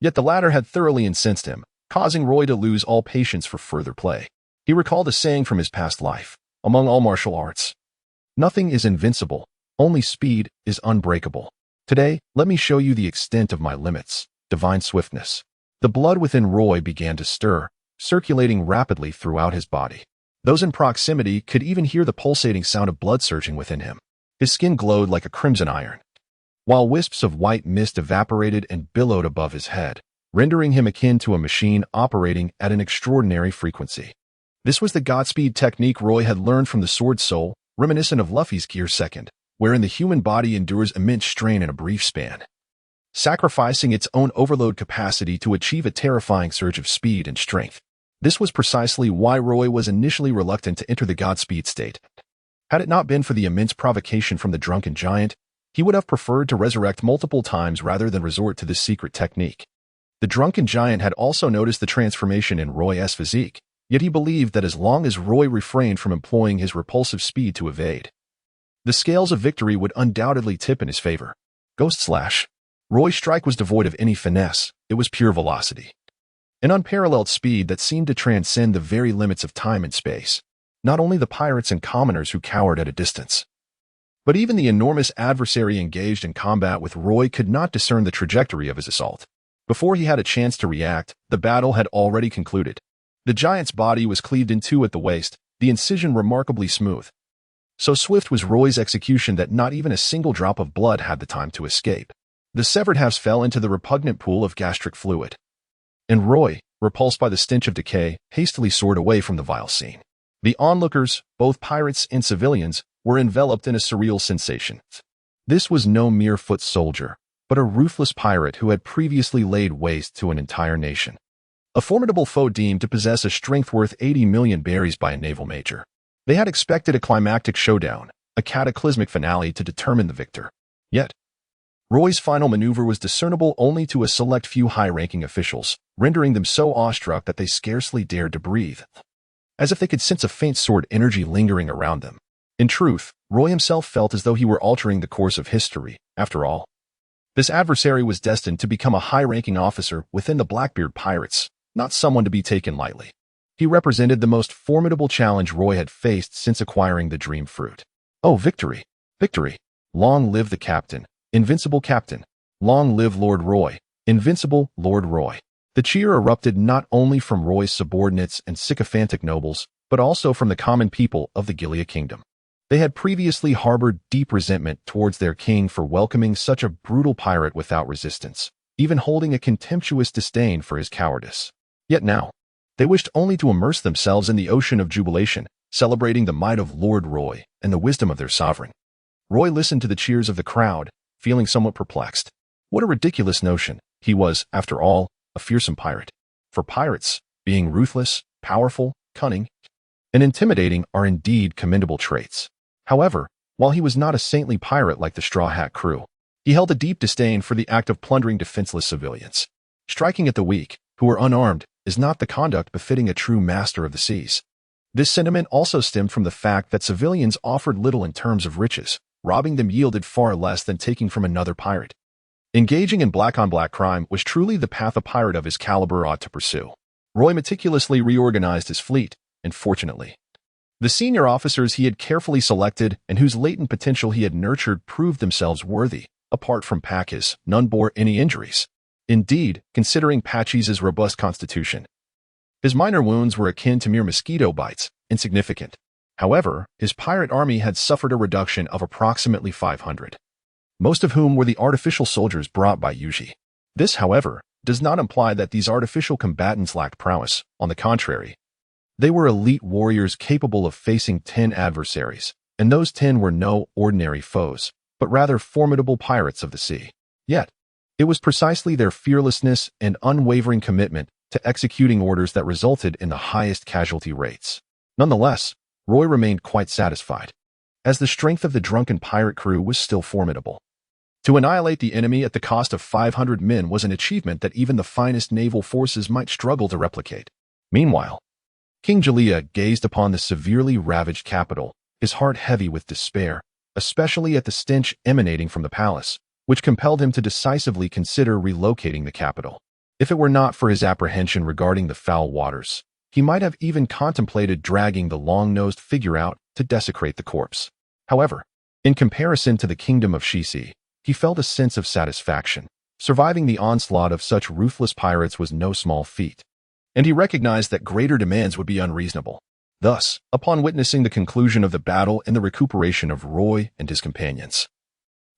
S1: Yet the latter had thoroughly incensed him, causing Roy to lose all patience for further play. He recalled a saying from his past life: among all martial arts, nothing is invincible, only speed is unbreakable. Today, let me show you the extent of my limits, divine swiftness. The blood within Roy began to stir, circulating rapidly throughout his body. Those in proximity could even hear the pulsating sound of blood surging within him. His skin glowed like a crimson iron, while wisps of white mist evaporated and billowed above his head, rendering him akin to a machine operating at an extraordinary frequency. This was the Godspeed technique Roy had learned from the Sword Soul, reminiscent of Luffy's Gear Second, wherein the human body endures immense strain in a brief span, sacrificing its own overload capacity to achieve a terrifying surge of speed and strength. This was precisely why Roy was initially reluctant to enter the Godspeed state. Had it not been for the immense provocation from the drunken giant, he would have preferred to resurrect multiple times rather than resort to this secret technique. The drunken giant had also noticed the transformation in Roy's physique, yet he believed that as long as Roy refrained from employing his repulsive speed to evade, the scales of victory would undoubtedly tip in his favor. Ghost Slash. Roy's strike was devoid of any finesse, it was pure velocity. An unparalleled speed that seemed to transcend the very limits of time and space. Not only the pirates and commoners who cowered at a distance, but even the enormous adversary engaged in combat with Roy could not discern the trajectory of his assault. Before he had a chance to react, the battle had already concluded. The giant's body was cleaved in two at the waist, the incision remarkably smooth. So swift was Roy's execution that not even a single drop of blood had the time to escape. The severed halves fell into the repugnant pool of gastric fluid, and Roy, repulsed by the stench of decay, hastily soared away from the vile scene. The onlookers, both pirates and civilians, were enveloped in a surreal sensation. This was no mere foot soldier, but a ruthless pirate who had previously laid waste to an entire nation. A formidable foe deemed to possess a strength worth 80 million berries by a naval major. They had expected a climactic showdown, a cataclysmic finale to determine the victor. Yet, Roy's final maneuver was discernible only to a select few high-ranking officials, rendering them so awestruck that they scarcely dared to breathe, as if they could sense a faint sword energy lingering around them. In truth, Roy himself felt as though he were altering the course of history. After all, this adversary was destined to become a high-ranking officer within the Blackbeard Pirates, not someone to be taken lightly. He represented the most formidable challenge Roy had faced since acquiring the Dream Fruit. Oh, victory! Victory! Long live the captain! Invincible captain! Long live Lord Roy! Invincible Lord Roy! The cheer erupted not only from Roy's subordinates and sycophantic nobles, but also from the common people of the Gilead Kingdom. They had previously harbored deep resentment towards their king for welcoming such a brutal pirate without resistance, even holding a contemptuous disdain for his cowardice. Yet now, they wished only to immerse themselves in the ocean of jubilation, celebrating the might of Lord Roy and the wisdom of their sovereign. Roy listened to the cheers of the crowd, feeling somewhat perplexed. What a ridiculous notion. He was, after all, a fearsome pirate. For pirates, being ruthless, powerful, cunning, and intimidating are indeed commendable traits. However, while he was not a saintly pirate like the Straw Hat crew, he held a deep disdain for the act of plundering defenseless civilians. Striking at the weak, who were unarmed, is not the conduct befitting a true master of the seas. This sentiment also stemmed from the fact that civilians offered little in terms of riches. Robbing them yielded far less than taking from another pirate. Engaging in black-on-black crime was truly the path a pirate of his caliber ought to pursue. Roy meticulously reorganized his fleet, and fortunately, the senior officers he had carefully selected and whose latent potential he had nurtured proved themselves worthy. Apart from Pachys, none bore any injuries. Indeed, considering Pachys' robust constitution, his minor wounds were akin to mere mosquito bites, insignificant. However, his pirate army had suffered a reduction of approximately 500, most of whom were the artificial soldiers brought by Yuji. This, however, does not imply that these artificial combatants lacked prowess. On the contrary, they were elite warriors capable of facing 10 adversaries, and those 10 were no ordinary foes, but rather formidable pirates of the sea. Yet, it was precisely their fearlessness and unwavering commitment to executing orders that resulted in the highest casualty rates. Nonetheless, Roy remained quite satisfied, as the strength of the drunken pirate crew was still formidable. To annihilate the enemy at the cost of 500 men was an achievement that even the finest naval forces might struggle to replicate. Meanwhile, King Jalea gazed upon the severely ravaged capital, his heart heavy with despair, especially at the stench emanating from the palace, which compelled him to decisively consider relocating the capital. If it were not for his apprehension regarding the foul waters, he might have even contemplated dragging the long-nosed figure out to desecrate the corpse. However, in comparison to the kingdom of Shisi, he felt a sense of satisfaction. Surviving the onslaught of such ruthless pirates was no small feat. and he recognized that greater demands would be unreasonable. Thus, upon witnessing the conclusion of the battle and the recuperation of Roy and his companions,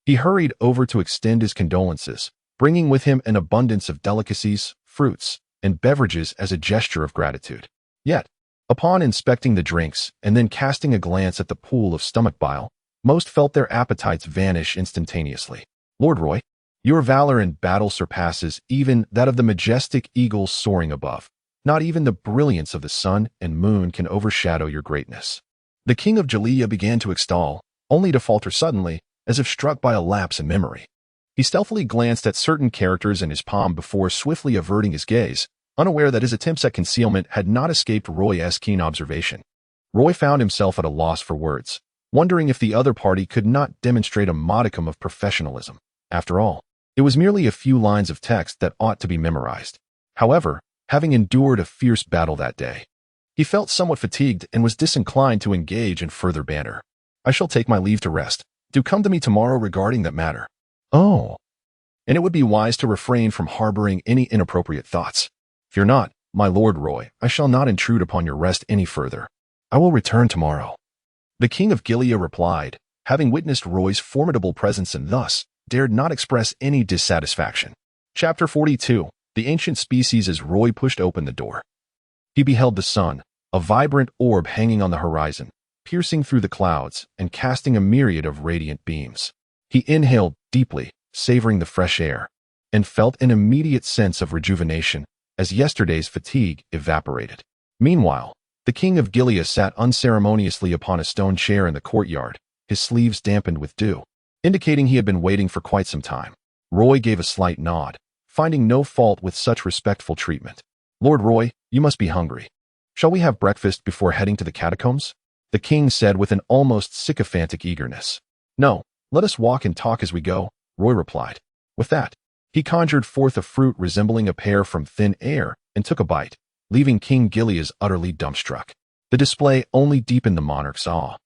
S1: he hurried over to extend his condolences, bringing with him an abundance of delicacies, fruits, and beverages as a gesture of gratitude. Yet, upon inspecting the drinks and then casting a glance at the pool of stomach bile, most felt their appetites vanish instantaneously. Lord Roy, your valor in battle surpasses even that of the majestic eagles soaring above. Not even the brilliance of the sun and moon can overshadow your greatness. The king of Jalea began to extol, only to falter suddenly, as if struck by a lapse in memory. He stealthily glanced at certain characters in his palm before swiftly averting his gaze, unaware that his attempts at concealment had not escaped Roy's keen observation. Roy found himself at a loss for words, wondering if the other party could not demonstrate a modicum of professionalism. After all, it was merely a few lines of text that ought to be memorized. However, having endured a fierce battle that day, he felt somewhat fatigued and was disinclined to engage in further banter. I shall take my leave to rest. Do come to me tomorrow regarding that matter. Oh. And it would be wise to refrain from harboring any inappropriate thoughts. Fear not, my Lord Roy, I shall not intrude upon your rest any further. I will return tomorrow. The king of Gilead replied, having witnessed Roy's formidable presence and thus dared not express any dissatisfaction. Chapter 42. The Ancient Species. As Roy pushed open the door, he beheld the sun, a vibrant orb hanging on the horizon, piercing through the clouds and casting a myriad of radiant beams. He inhaled deeply, savoring the fresh air, and felt an immediate sense of rejuvenation as yesterday's fatigue evaporated. Meanwhile, the king of Gilead sat unceremoniously upon a stone chair in the courtyard, his sleeves dampened with dew, indicating he had been waiting for quite some time. Roy gave a slight nod, finding no fault with such respectful treatment. Lord Roy, you must be hungry. Shall we have breakfast before heading to the catacombs? The king said with an almost sycophantic eagerness. No, let us walk and talk as we go, Roy replied. With that, he conjured forth a fruit resembling a pear from thin air and took a bite, leaving King Gilead utterly dumbstruck. The display only deepened the monarch's awe,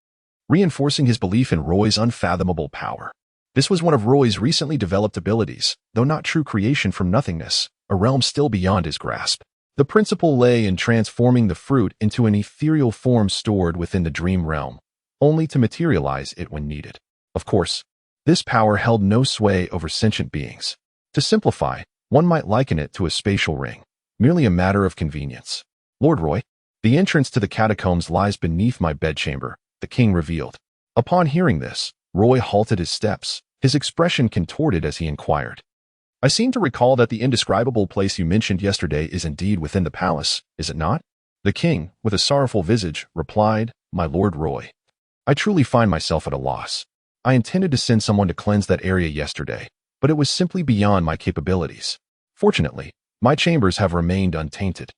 S1: reinforcing his belief in Roy's unfathomable power. This was one of Roy's recently developed abilities, though not true creation from nothingness, a realm still beyond his grasp. The principle lay in transforming the fruit into an ethereal form stored within the dream realm, only to materialize it when needed. Of course, this power held no sway over sentient beings. To simplify, one might liken it to a spatial ring, merely a matter of convenience. Lord Roy, the entrance to the catacombs lies beneath my bedchamber, the king revealed. Upon hearing this, Roy halted his steps, his expression contorted as he inquired. I seem to recall that the indescribable place you mentioned yesterday is indeed within the palace, is it not? The king, with a sorrowful visage, replied, My Lord Roy, I truly find myself at a loss. I intended to send someone to cleanse that area yesterday, but it was simply beyond my capabilities. Fortunately, my chambers have remained untainted,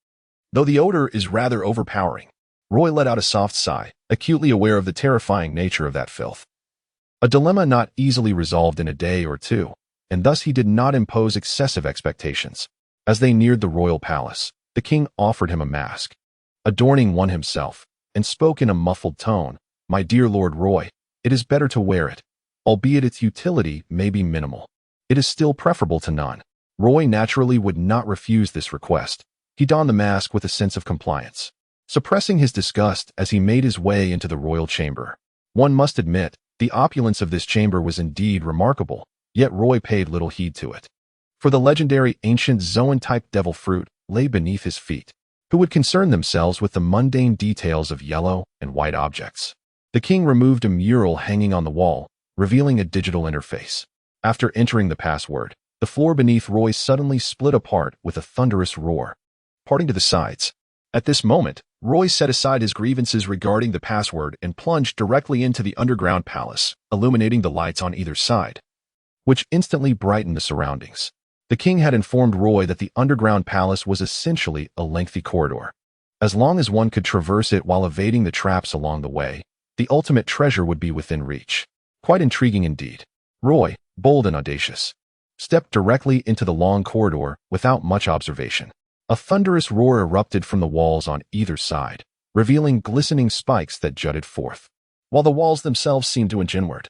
S1: though the odor is rather overpowering. Roy let out a soft sigh, acutely aware of the terrifying nature of that filth. A dilemma not easily resolved in a day or two, and thus he did not impose excessive expectations. As they neared the royal palace, the king offered him a mask, adorning one himself, and spoke in a muffled tone, My dear Lord Roy, it is better to wear it, albeit its utility may be minimal. It is still preferable to none. Roy naturally would not refuse this request. He donned the mask with a sense of compliance, suppressing his disgust as he made his way into the royal chamber. One must admit, the opulence of this chamber was indeed remarkable, yet Roy paid little heed to it. For the legendary ancient Zoan-type devil fruit lay beneath his feet, who would concern themselves with the mundane details of yellow and white objects. The king removed a mural hanging on the wall, revealing a digital interface. After entering the password, the floor beneath Roy suddenly split apart with a thunderous roar, parting to the sides. At this moment, Roy set aside his grievances regarding the password and plunged directly into the underground palace, illuminating the lights on either side, which instantly brightened the surroundings. The king had informed Roy that the underground palace was essentially a lengthy corridor. As long as one could traverse it while evading the traps along the way, the ultimate treasure would be within reach. Quite intriguing indeed. Roy, bold and audacious, stepped directly into the long corridor without much observation. A thunderous roar erupted from the walls on either side, revealing glistening spikes that jutted forth, while the walls themselves seemed to inch inward,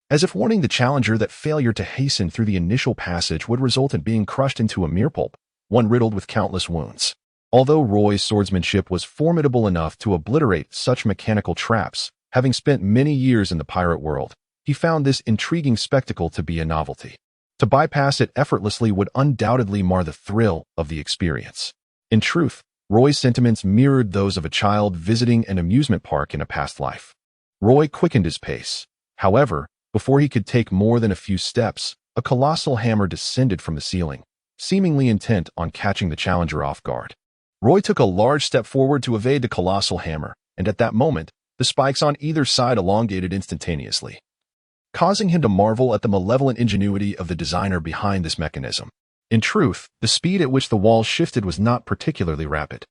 S1: as if warning the challenger that failure to hasten through the initial passage would result in being crushed into a mere pulp, one riddled with countless wounds. Although Roy's swordsmanship was formidable enough to obliterate such mechanical traps, having spent many years in the pirate world, he found this intriguing spectacle to be a novelty. To bypass it effortlessly would undoubtedly mar the thrill of the experience. In truth, Roy's sentiments mirrored those of a child visiting an amusement park in a past life. Roy quickened his pace. However, before he could take more than a few steps, a colossal hammer descended from the ceiling, seemingly intent on catching the challenger off guard. Roy took a large step forward to evade the colossal hammer, and at that moment, the spikes on either side elongated instantaneously, causing him to marvel at the malevolent ingenuity of the designer behind this mechanism. In truth, the speed at which the wall shifted was not particularly rapid.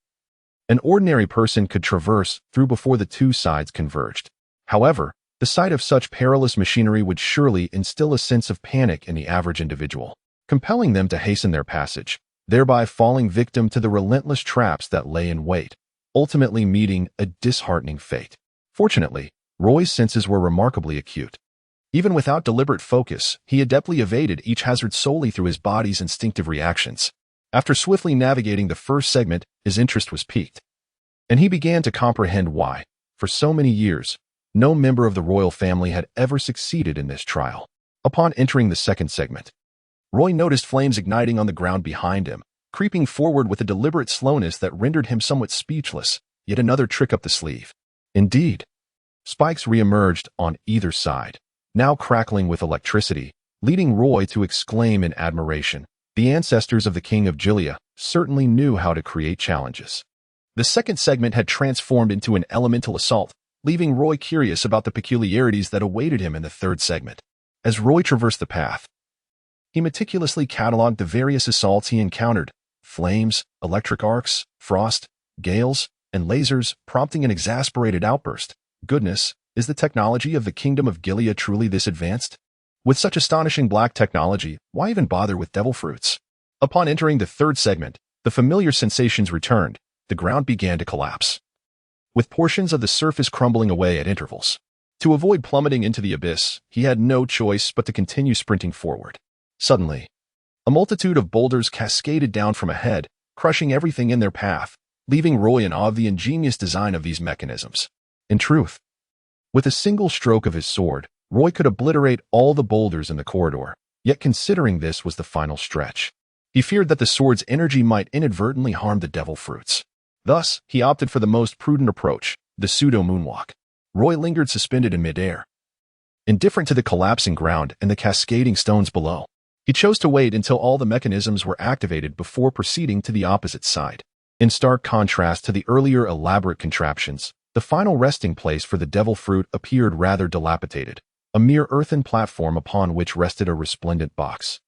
S1: An ordinary person could traverse through before the two sides converged. However, the sight of such perilous machinery would surely instill a sense of panic in the average individual, compelling them to hasten their passage, thereby falling victim to the relentless traps that lay in wait, ultimately meeting a disheartening fate. Fortunately, Roy's senses were remarkably acute. Even without deliberate focus, he adeptly evaded each hazard solely through his body's instinctive reactions. After swiftly navigating the first segment, his interest was piqued, and he began to comprehend why, for so many years, no member of the royal family had ever succeeded in this trial. Upon entering the second segment, Roy noticed flames igniting on the ground behind him, creeping forward with a deliberate slowness that rendered him somewhat speechless, yet another trick up the sleeve. Indeed, spikes re-emerged on either side, now crackling with electricity, leading Roy to exclaim in admiration. The ancestors of the King of Gilead certainly knew how to create challenges. The second segment had transformed into an elemental assault, leaving Roy curious about the peculiarities that awaited him in the third segment. As Roy traversed the path, he meticulously catalogued the various assaults he encountered: flames, electric arcs, frost, gales, and lasers, prompting an exasperated outburst. Goodness, is the technology of the Kingdom of Gilead truly this advanced? With such astonishing black technology, why even bother with devil fruits? Upon entering the third segment, the familiar sensations returned. The ground began to collapse, with portions of the surface crumbling away at intervals. To avoid plummeting into the abyss, he had no choice but to continue sprinting forward. Suddenly, a multitude of boulders cascaded down from ahead, crushing everything in their path, leaving Roy in awe of the ingenious design of these mechanisms. In truth, with a single stroke of his sword, Roy could obliterate all the boulders in the corridor, yet considering this was the final stretch, he feared that the sword's energy might inadvertently harm the devil fruits. Thus, he opted for the most prudent approach, the pseudo-moonwalk. Roy lingered suspended in midair, indifferent to the collapsing ground and the cascading stones below. He chose to wait until all the mechanisms were activated before proceeding to the opposite side. In stark contrast to the earlier elaborate contraptions, the final resting place for the devil fruit appeared rather dilapidated, a mere earthen platform upon which rested a resplendent box,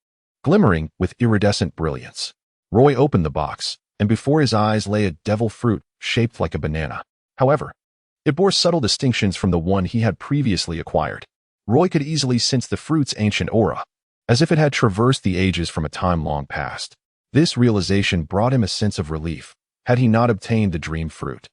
S1: glimmering with iridescent brilliance. Roy opened the box, and before his eyes lay a devil fruit shaped like a banana. However, it bore subtle distinctions from the one he had previously acquired. Roy could easily sense the fruit's ancient aura, as if it had traversed the ages from a time long past. This realization brought him a sense of relief. Had he not obtained the dream fruit,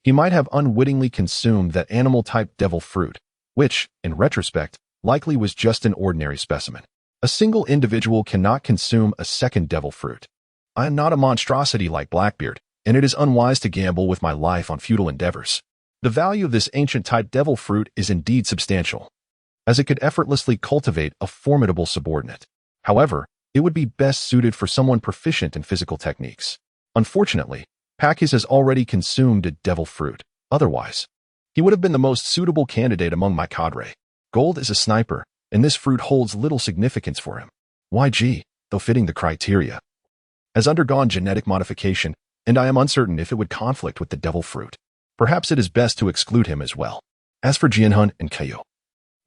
S1: he might have unwittingly consumed that animal-type devil fruit, which, in retrospect, likely was just an ordinary specimen. A single individual cannot consume a second devil fruit. I am not a monstrosity like Blackbeard, and it is unwise to gamble with my life on futile endeavors. The value of this ancient-type devil fruit is indeed substantial, as it could effortlessly cultivate a formidable subordinate. However, it would be best suited for someone proficient in physical techniques. Unfortunately, Haki has already consumed a devil fruit. Otherwise, he would have been the most suitable candidate among my cadre. Gold is a sniper, and this fruit holds little significance for him. YG, though fitting the criteria, has undergone genetic modification, and I am uncertain if it would conflict with the devil fruit. Perhaps it is best to exclude him as well. As for Jianhun and Kaio,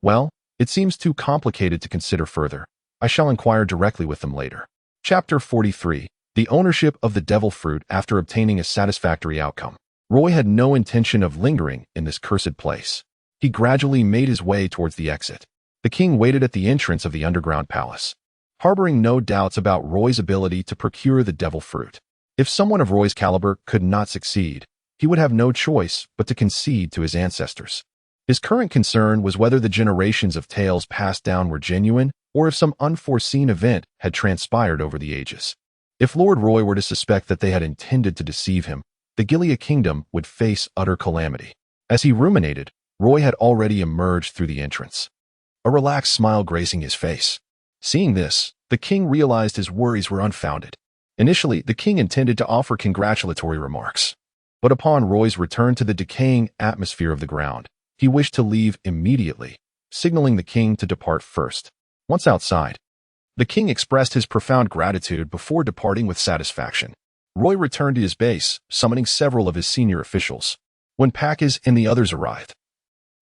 S1: well, it seems too complicated to consider further. I shall inquire directly with them later. Chapter 43. The ownership of the devil fruit after obtaining a satisfactory outcome. Roy had no intention of lingering in this cursed place. He gradually made his way towards the exit. The king waited at the entrance of the underground palace, harboring no doubts about Roy's ability to procure the devil fruit. If someone of Roy's caliber could not succeed, he would have no choice but to concede to his ancestors. His current concern was whether the generations of tales passed down were genuine, or if some unforeseen event had transpired over the ages. If Lord Roy were to suspect that they had intended to deceive him, the Gilead kingdom would face utter calamity. As he ruminated, Roy had already emerged through the entrance, a relaxed smile gracing his face. Seeing this, the king realized his worries were unfounded. Initially, the king intended to offer congratulatory remarks, but upon Roy's return to the decaying atmosphere of the ground, he wished to leave immediately, signaling the king to depart first. Once outside, the king expressed his profound gratitude before departing with satisfaction. Roy returned to his base, summoning several of his senior officials. When Packas and the others arrived,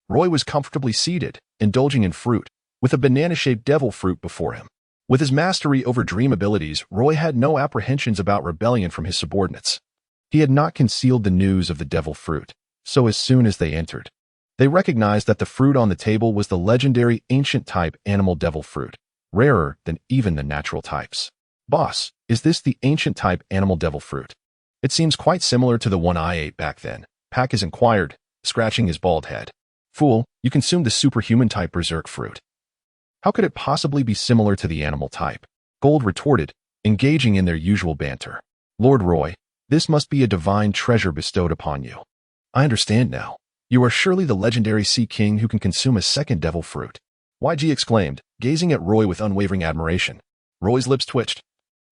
S1: Roy was comfortably seated, indulging in fruit, with a banana-shaped devil fruit before him. With his mastery over dream abilities, Roy had no apprehensions about rebellion from his subordinates. He had not concealed the news of the devil fruit, so as soon as they entered, they recognized that the fruit on the table was the legendary ancient type animal devil fruit, rarer than even the natural types. Boss, is this the ancient type animal devil fruit? It seems quite similar to the one I ate back then, Packas inquired, scratching his bald head. Fool, you consumed the superhuman type berserk fruit. How could it possibly be similar to the animal type? Gold retorted, engaging in their usual banter. Lord Roy, this must be a divine treasure bestowed upon you. I understand now. You are surely the legendary Sea King who can consume a second devil fruit. YG exclaimed, gazing at Roy with unwavering admiration. Roy's lips twitched,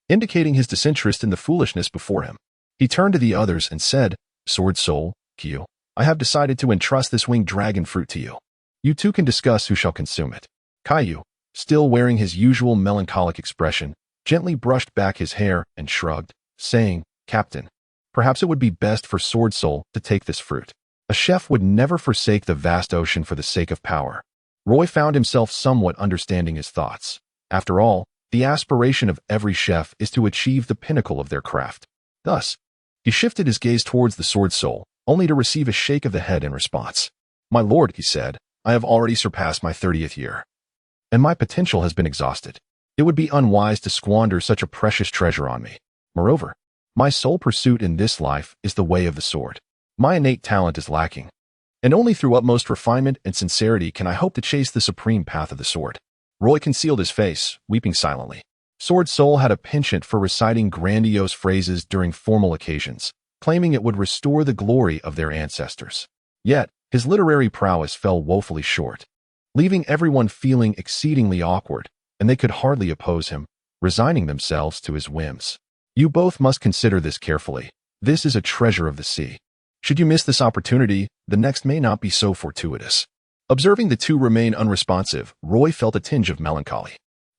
S1: indicating his disinterest in the foolishness before him. He turned to the others and said, Sword Soul, Kyu, I have decided to entrust this winged dragon fruit to you. You two can discuss who shall consume it. Caillou, still wearing his usual melancholic expression, gently brushed back his hair and shrugged, saying, Captain, perhaps it would be best for Sword Soul to take this fruit. A chef would never forsake the vast ocean for the sake of power. Roy found himself somewhat understanding his thoughts. After all, the aspiration of every chef is to achieve the pinnacle of their craft. Thus, he shifted his gaze towards the Sword Soul, only to receive a shake of the head in response. My lord, he said, I have already surpassed my 30th year, and my potential has been exhausted. It would be unwise to squander such a precious treasure on me. Moreover, my sole pursuit in this life is the way of the sword. My innate talent is lacking, and only through utmost refinement and sincerity can I hope to chase the supreme path of the sword. Roy concealed his face, weeping silently. Sword Soul had a penchant for reciting grandiose phrases during formal occasions, claiming it would restore the glory of their ancestors. Yet, his literary prowess fell woefully short, leaving everyone feeling exceedingly awkward, and they could hardly oppose him, resigning themselves to his whims. You both must consider this carefully. This is a treasure of the sea. Should you miss this opportunity, the next may not be so fortuitous. Observing the two remain unresponsive, Roy felt a tinge of melancholy.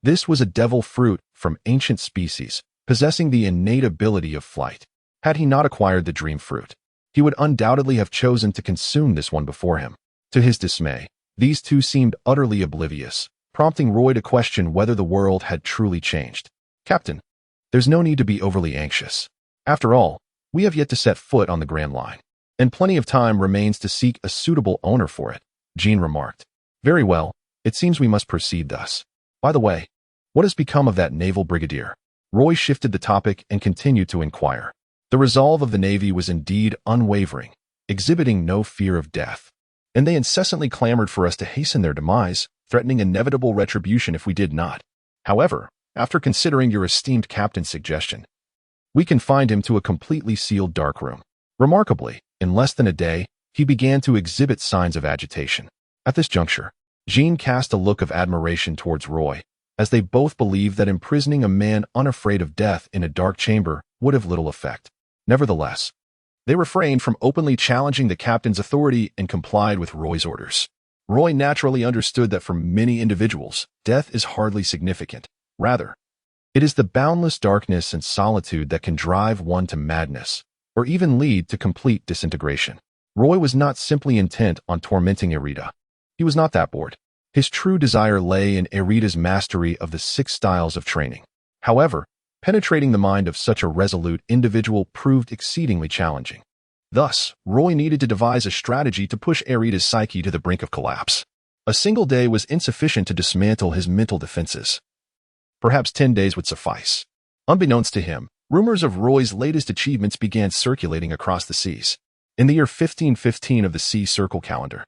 S1: This was a devil fruit from ancient species, possessing the innate ability of flight. Had he not acquired the dream fruit, he would undoubtedly have chosen to consume this one before him. To his dismay, these two seemed utterly oblivious, prompting Roy to question whether the world had truly changed. Captain, there's no need to be overly anxious. After all, we have yet to set foot on the Grand Line, and plenty of time remains to seek a suitable owner for it, Jean remarked. Very well, it seems we must proceed thus. By the way, what has become of that naval brigadier? Roy shifted the topic and continued to inquire. The resolve of the Navy was indeed unwavering, exhibiting no fear of death, and they incessantly clamored for us to hasten their demise, threatening inevitable retribution if we did not. However, after considering your esteemed captain's suggestion, we confined him to a completely sealed darkroom. Remarkably, in less than a day, he began to exhibit signs of agitation. At this juncture, Jean cast a look of admiration towards Roy, as they both believed that imprisoning a man unafraid of death in a dark chamber would have little effect. Nevertheless, they refrained from openly challenging the captain's authority and complied with Roy's orders. Roy naturally understood that for many individuals, death is hardly significant. Rather, it is the boundless darkness and solitude that can drive one to madness, or even lead to complete disintegration. Roy was not simply intent on tormenting Erida. He was not that bored. His true desire lay in Erida's mastery of the 6 styles of training. However, penetrating the mind of such a resolute individual proved exceedingly challenging. Thus, Roy needed to devise a strategy to push Erida's psyche to the brink of collapse. A single day was insufficient to dismantle his mental defenses. Perhaps 10 days would suffice. Unbeknownst to him, rumors of Roy's latest achievements began circulating across the seas. In the year 1515 of the Sea Circle calendar,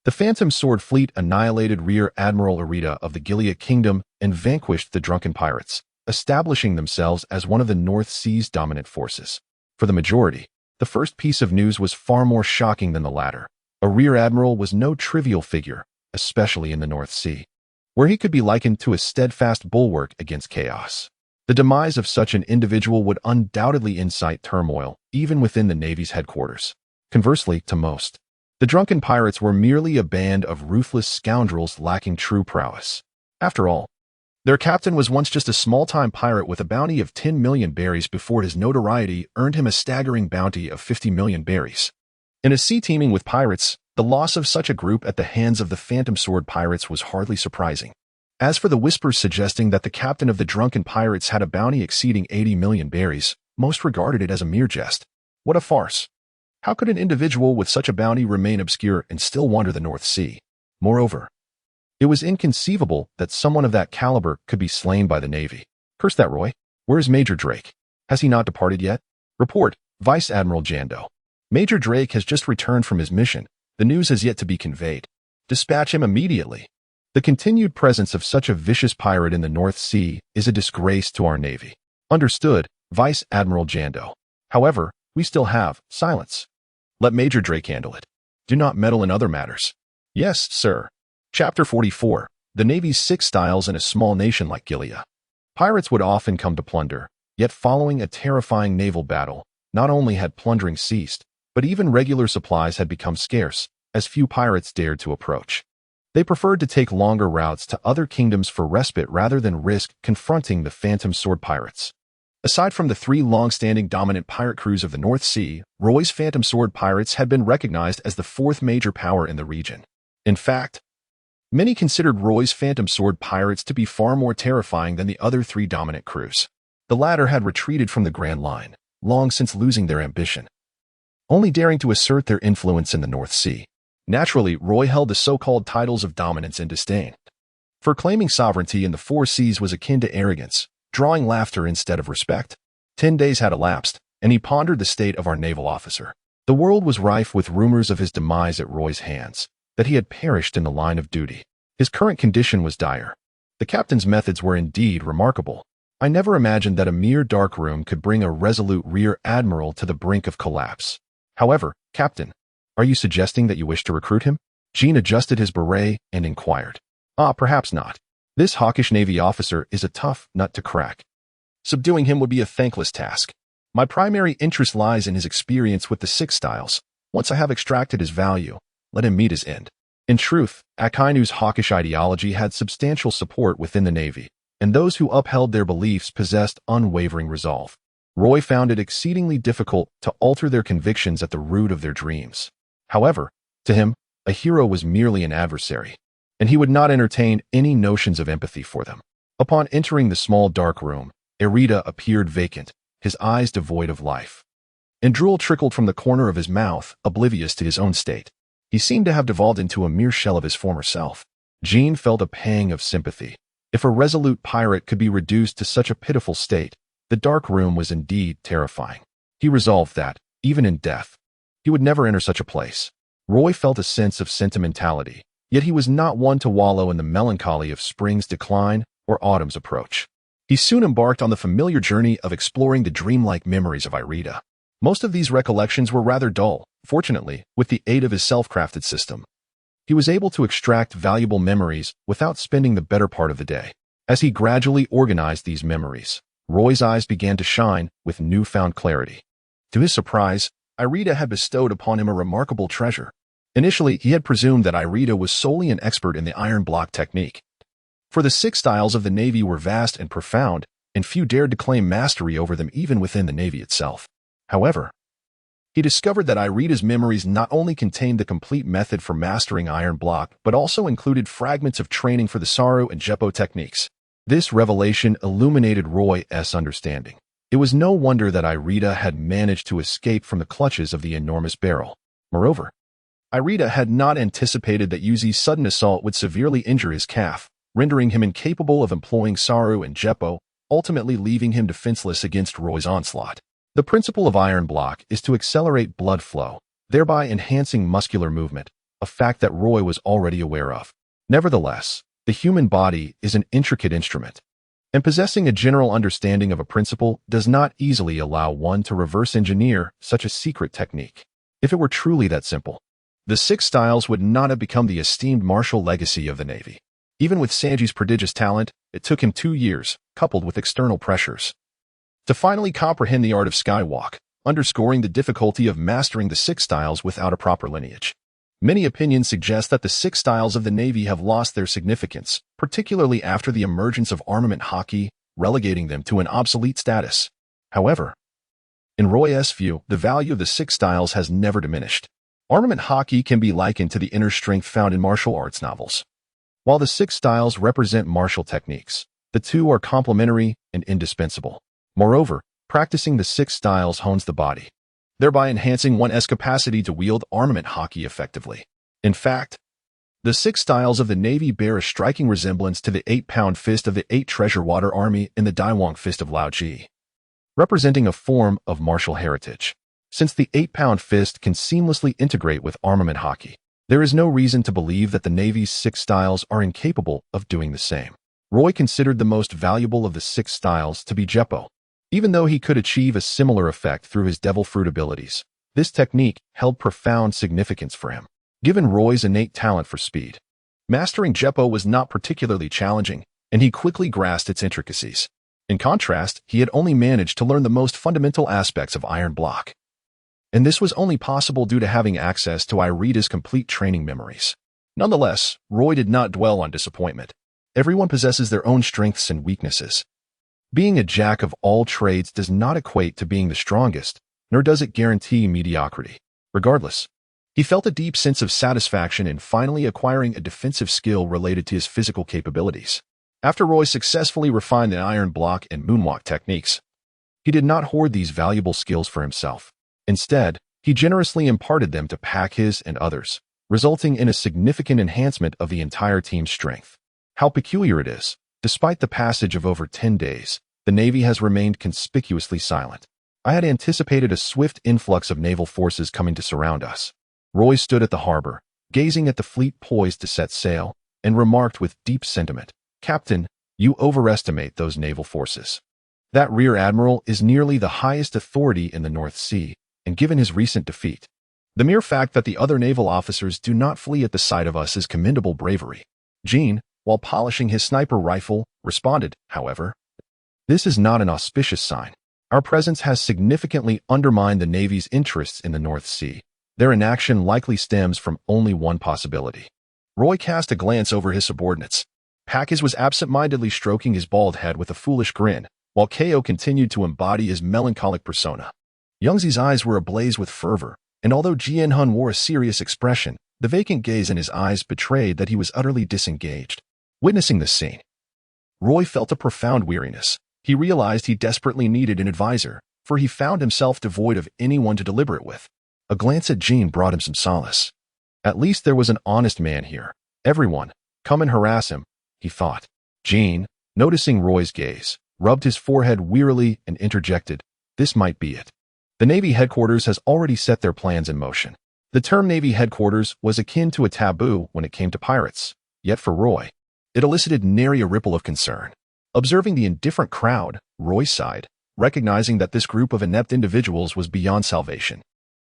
S1: the Phantom Sword Fleet annihilated Rear Admiral Erida of the Gilead Kingdom and vanquished the drunken pirates. establishing themselves as one of the North Sea's dominant forces. For the majority, the first piece of news was far more shocking than the latter. A rear admiral was no trivial figure, especially in the North Sea, where he could be likened to a steadfast bulwark against chaos. The demise of such an individual would undoubtedly incite turmoil, even within the Navy's headquarters. Conversely, to most, the drunken pirates were merely a band of ruthless scoundrels lacking true prowess. After all, their captain was once just a small-time pirate with a bounty of 10 million berries before his notoriety earned him a staggering bounty of 50 million berries. In a sea teeming with pirates, the loss of such a group at the hands of the Phantom Sword pirates was hardly surprising. As for the whispers suggesting that the captain of the drunken pirates had a bounty exceeding 80 million berries, most regarded it as a mere jest. What a farce! How could an individual with such a bounty remain obscure and still wander the North Sea? Moreover, it was inconceivable that someone of that caliber could be slain by the Navy. Curse that, Roy. Where is Major Drake? Has he not departed yet? Report, Vice Admiral Jando. Major Drake has just returned from his mission. The news has yet to be conveyed. Dispatch him immediately. The continued presence of such a vicious pirate in the North Sea is a disgrace to our Navy. Understood, Vice Admiral Jando. However, we still have silence. Let Major Drake handle it. Do not meddle in other matters. Yes, sir. Chapter 44. The Navy's 6 styles in a small nation like Gilead. Pirates would often come to plunder, yet following a terrifying naval battle, not only had plundering ceased, but even regular supplies had become scarce, as few pirates dared to approach. They preferred to take longer routes to other kingdoms for respite rather than risk confronting the Phantom Sword pirates. Aside from the 3 long-standing dominant pirate crews of the North Sea, Roy's Phantom Sword pirates had been recognized as the 4th major power in the region. In fact, many considered Roy's Phantom Sword pirates to be far more terrifying than the other 3 dominant crews. The latter had retreated from the Grand Line, long since losing their ambition, only daring to assert their influence in the North Sea. Naturally, Roy held the so-called titles of dominance in disdain. For claiming sovereignty in the 4 seas was akin to arrogance, drawing laughter instead of respect. 10 days had elapsed, and he pondered the state of our naval officer. The world was rife with rumors of his demise at Roy's hands, that he had perished in the line of duty. His current condition was dire. The captain's methods were indeed remarkable. I never imagined that a mere dark room could bring a resolute rear admiral to the brink of collapse. However, Captain, are you suggesting that you wish to recruit him? Jean adjusted his beret and inquired. Perhaps not. This hawkish Navy officer is a tough nut to crack. Subduing him would be a thankless task. My primary interest lies in his experience with the 6 styles. Once I have extracted his value, let him meet his end. In truth, Akainu's hawkish ideology had substantial support within the Navy, and those who upheld their beliefs possessed unwavering resolve. Roy found it exceedingly difficult to alter their convictions at the root of their dreams. However, to him, a hero was merely an adversary, and he would not entertain any notions of empathy for them. Upon entering the small dark room, Erida appeared vacant, his eyes devoid of life, and drool trickled from the corner of his mouth, oblivious to his own state. He seemed to have devolved into a mere shell of his former self. Jean felt a pang of sympathy. If a resolute pirate could be reduced to such a pitiful state, the dark room was indeed terrifying. He resolved that, even in death, he would never enter such a place. Roy felt a sense of sentimentality, yet he was not one to wallow in the melancholy of spring's decline or autumn's approach. He soon embarked on the familiar journey of exploring the dreamlike memories of Irida. Most of these recollections were rather dull. Fortunately, with the aid of his self-crafted system, he was able to extract valuable memories without spending the better part of the day. As he gradually organized these memories, Roy's eyes began to shine with newfound clarity. To his surprise, Irida had bestowed upon him a remarkable treasure. Initially, he had presumed that Irida was solely an expert in the iron block technique. For the 6 styles of the Navy were vast and profound, and few dared to claim mastery over them even within the Navy itself. However, he discovered that Irida's memories not only contained the complete method for mastering iron block, but also included fragments of training for the Saru and Jeppo techniques. This revelation illuminated Roy's understanding. It was no wonder that Irida had managed to escape from the clutches of the enormous barrel. Moreover, Irida had not anticipated that Yuzi's sudden assault would severely injure his calf, rendering him incapable of employing Saru and Jeppo, ultimately leaving him defenseless against Roy's onslaught. The principle of iron block is to accelerate blood flow, thereby enhancing muscular movement, a fact that Roy was already aware of. Nevertheless, the human body is an intricate instrument, and possessing a general understanding of a principle does not easily allow one to reverse engineer such a secret technique. If it were truly that simple, the Six Styles would not have become the esteemed martial legacy of the Navy. Even with Sanji's prodigious talent, it took him 2 years, coupled with external pressures, to finally comprehend the art of skywalk, underscoring the difficulty of mastering the Six Styles without a proper lineage. Many opinions suggest that the Six Styles of the Navy have lost their significance, particularly after the emergence of armament Haki, relegating them to an obsolete status. However, in Roy's view, the value of the Six Styles has never diminished. Armament Haki can be likened to the inner strength found in martial arts novels. While the Six Styles represent martial techniques, the two are complementary and indispensable. Moreover, practicing the Six Styles hones the body, thereby enhancing one's capacity to wield armament Haki effectively. In fact, the Six Styles of the Navy bear a striking resemblance to the 8-pound fist of the 8 Treasure Water Army and the Daiwang Fist of Lao Ji, representing a form of martial heritage. Since the 8-pound fist can seamlessly integrate with armament Haki, there is no reason to believe that the Navy's Six Styles are incapable of doing the same. Roy considered the most valuable of the Six Styles to be Jeppo. Even though he could achieve a similar effect through his devil fruit abilities, this technique held profound significance for him. Given Roy's innate talent for speed, mastering Jeppo was not particularly challenging, and he quickly grasped its intricacies. In contrast, he had only managed to learn the most fundamental aspects of Iron Block, and this was only possible due to having access to Irida's complete training memories. Nonetheless, Roy did not dwell on disappointment. Everyone possesses their own strengths and weaknesses. Being a jack of all trades does not equate to being the strongest, nor does it guarantee mediocrity. Regardless, he felt a deep sense of satisfaction in finally acquiring a defensive skill related to his physical capabilities. After Roy successfully refined the Iron Block and Moonwalk techniques, he did not hoard these valuable skills for himself. Instead, he generously imparted them to Haki and others, resulting in a significant enhancement of the entire team's strength. How peculiar it is, despite the passage of over 10 days, the Navy has remained conspicuously silent. I had anticipated a swift influx of naval forces coming to surround us. Roy stood at the harbor, gazing at the fleet poised to set sail, and remarked with deep sentiment, "Captain, you overestimate those naval forces. That rear admiral is nearly the highest authority in the North Sea, and given his recent defeat, the mere fact that the other naval officers do not flee at the sight of us is commendable bravery." Jean, while polishing his sniper rifle, responded, "However, this is not an auspicious sign. Our presence has significantly undermined the Navy's interests in the North Sea. Their inaction likely stems from only one possibility." Roy cast a glance over his subordinates. Haki was absent-mindedly stroking his bald head with a foolish grin, while Ko continued to embody his melancholic persona. Youngzi's eyes were ablaze with fervor, and although Jianhun wore a serious expression, the vacant gaze in his eyes betrayed that he was utterly disengaged. Witnessing this scene, Roy felt a profound weariness. He realized he desperately needed an advisor, for he found himself devoid of anyone to deliberate with. A glance at Jean brought him some solace. At least there was an honest man here. Everyone, come and harass him, he thought. Jean, noticing Roy's gaze, rubbed his forehead wearily and interjected, "This might be it. The Navy headquarters has already set their plans in motion." The term Navy headquarters was akin to a taboo when it came to pirates, yet for Roy, it elicited nary a ripple of concern. Observing the indifferent crowd, Roy sighed, recognizing that this group of inept individuals was beyond salvation.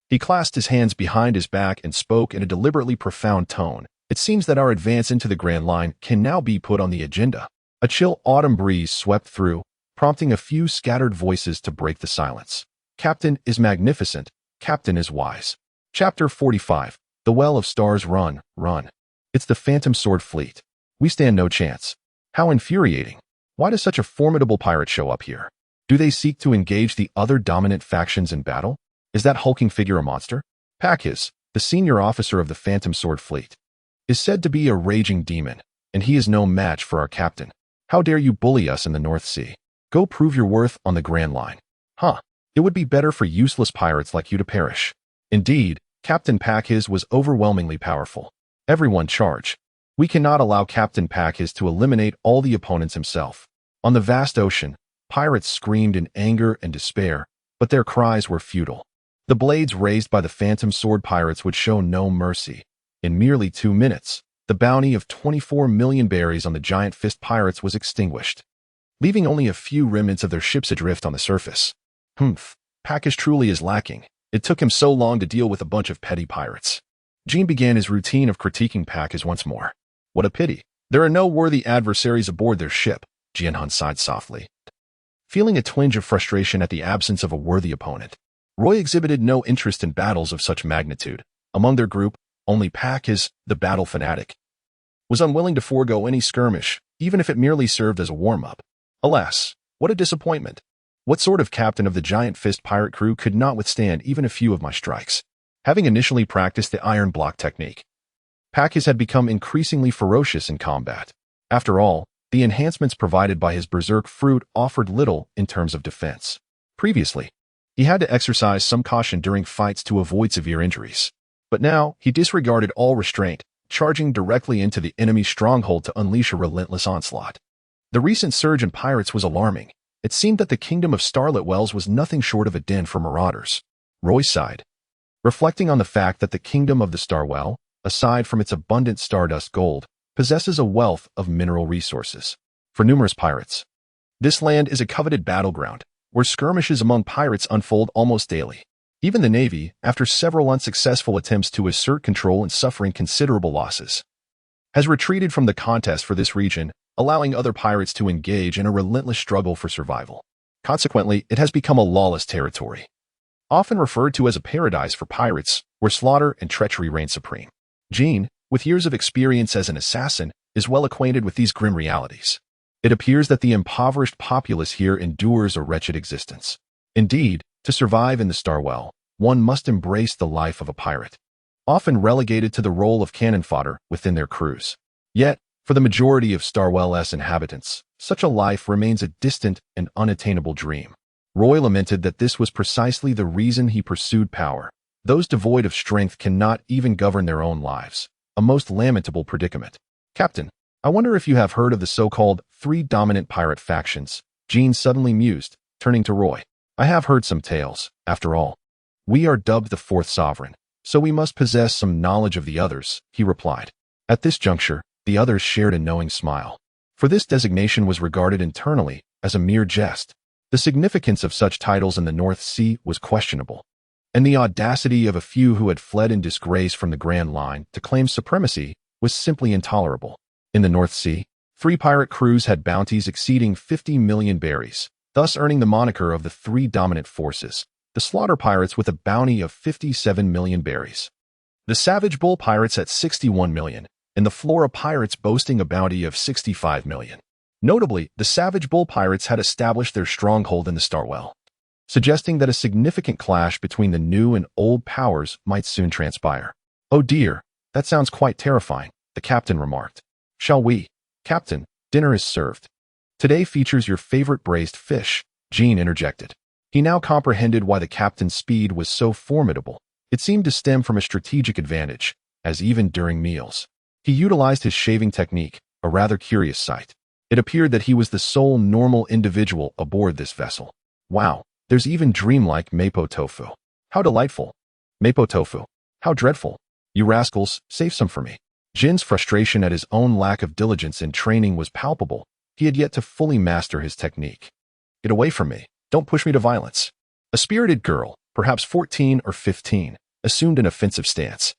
S1: He clasped his hands behind his back and spoke in a deliberately profound tone. "It seems that our advance into the Grand Line can now be put on the agenda." A chill autumn breeze swept through, prompting a few scattered voices to break the silence. "Captain is magnificent. Captain is wise." Chapter 45. The Well of Stars. Run, run. It's the Phantom Sword Fleet. We stand no chance. How infuriating. Why does such a formidable pirate show up here? Do they seek to engage the other dominant factions in battle? Is that hulking figure a monster? Haki, the senior officer of the Phantom Sword Fleet, is said to be a raging demon, and he is no match for our captain. How dare you bully us in the North Sea? Go prove your worth on the Grand Line. Huh. It would be better for useless pirates like you to perish. Indeed, Captain Haki was overwhelmingly powerful. Everyone charge. We cannot allow Captain Haki to eliminate all the opponents himself. On the vast ocean, pirates screamed in anger and despair, but their cries were futile. The blades raised by the Phantom Sword pirates would show no mercy. In merely 2 minutes, the bounty of 24 million berries on the giant fist pirates was extinguished. leaving only a few remnants of their ships adrift on the surface. Humph, Pack truly is lacking. It took him so long to deal with a bunch of petty pirates. Jean began his routine of critiquing Pack once more. What a pity. There are no worthy adversaries aboard their ship, Jianhan sighed softly. Feeling a twinge of frustration at the absence of a worthy opponent, Roy exhibited no interest in battles of such magnitude. Among their group, only Pack, the battle fanatic, was unwilling to forego any skirmish, even if it merely served as a warm-up. Alas, what a disappointment. What sort of captain of the giant fist pirate crew could not withstand even a few of my strikes? Having initially practiced the iron block technique, Pack had become increasingly ferocious in combat. After all, the enhancements provided by his berserk fruit offered little in terms of defense. Previously, he had to exercise some caution during fights to avoid severe injuries. But now, he disregarded all restraint, charging directly into the enemy's stronghold to unleash a relentless onslaught. The recent surge in pirates was alarming. It seemed that the kingdom of Starlit Wells was nothing short of a den for marauders. Roy sighed, reflecting on the fact that the kingdom of the Starwell, aside from its abundant stardust gold, possesses a wealth of mineral resources. For numerous pirates, this land is a coveted battleground, where skirmishes among pirates unfold almost daily. Even the Navy, after several unsuccessful attempts to assert control and suffering considerable losses, has retreated from the contest for this region, allowing other pirates to engage in a relentless struggle for survival. Consequently, it has become a lawless territory, often referred to as a paradise for pirates, where slaughter and treachery reign supreme. Jean, with years of experience as an assassin, is well acquainted with these grim realities. It appears that the impoverished populace here endures a wretched existence. Indeed, to survive in the Starwell, one must embrace the life of a pirate, often relegated to the role of cannon fodder within their crews. Yet, for the majority of Starwell's inhabitants, such a life remains a distant and unattainable dream. Roy lamented that this was precisely the reason he pursued power. Those devoid of strength cannot even govern their own lives. A most lamentable predicament. Captain, I wonder if you have heard of the so-called 3 dominant pirate factions, Jean suddenly mused, turning to Roy. I have heard some tales. After all, we are dubbed the 4th sovereign, so we must possess some knowledge of the others, he replied. At this juncture, the others shared a knowing smile, for this designation was regarded internally as a mere jest. The significance of such titles in the North Sea was questionable, and the audacity of a few who had fled in disgrace from the Grand Line to claim supremacy was simply intolerable. In the North Sea, 3 pirate crews had bounties exceeding 50 million berries, thus earning the moniker of the 3 dominant forces, the Slaughter Pirates with a bounty of 57 million berries, the Savage Bull Pirates at 61 million, and the Flora Pirates boasting a bounty of 65 million. Notably, the Savage Bull Pirates had established their stronghold in the Starwell, suggesting that a significant clash between the new and old powers might soon transpire. Oh dear, that sounds quite terrifying, the captain remarked. Shall we? Captain, dinner is served. Today features your favorite braised fish, Jean interjected. He now comprehended why the captain's speed was so formidable. It seemed to stem from a strategic advantage, as even during meals, he utilized his shaving technique, a rather curious sight. It appeared that he was the sole normal individual aboard this vessel. Wow, there's even dreamlike mapo tofu. How delightful. Mapo tofu. How dreadful. You rascals, save some for me. Jin's frustration at his own lack of diligence in training was palpable. He had yet to fully master his technique. Get away from me. Don't push me to violence. A spirited girl, perhaps 14 or 15, assumed an offensive stance,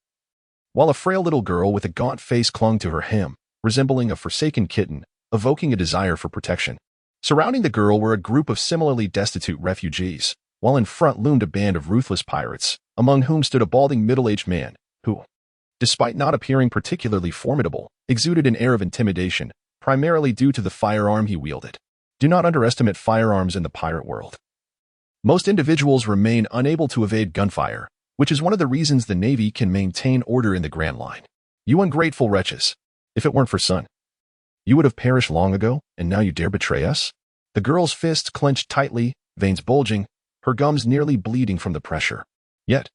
S1: while a frail little girl with a gaunt face clung to her hem, resembling a forsaken kitten, evoking a desire for protection. Surrounding the girl were a group of similarly destitute refugees, while in front loomed a band of ruthless pirates, among whom stood a balding middle-aged man, who, despite not appearing particularly formidable, exuded an air of intimidation, primarily due to the firearm he wielded. Do not underestimate firearms in the pirate world. Most individuals remain unable to evade gunfire, which is one of the reasons the Navy can maintain order in the Grand Line. You ungrateful wretches. If it weren't for Sun, you would have perished long ago, and now you dare betray us? The girl's fists clenched tightly, veins bulging, her gums nearly bleeding from the pressure. Yet,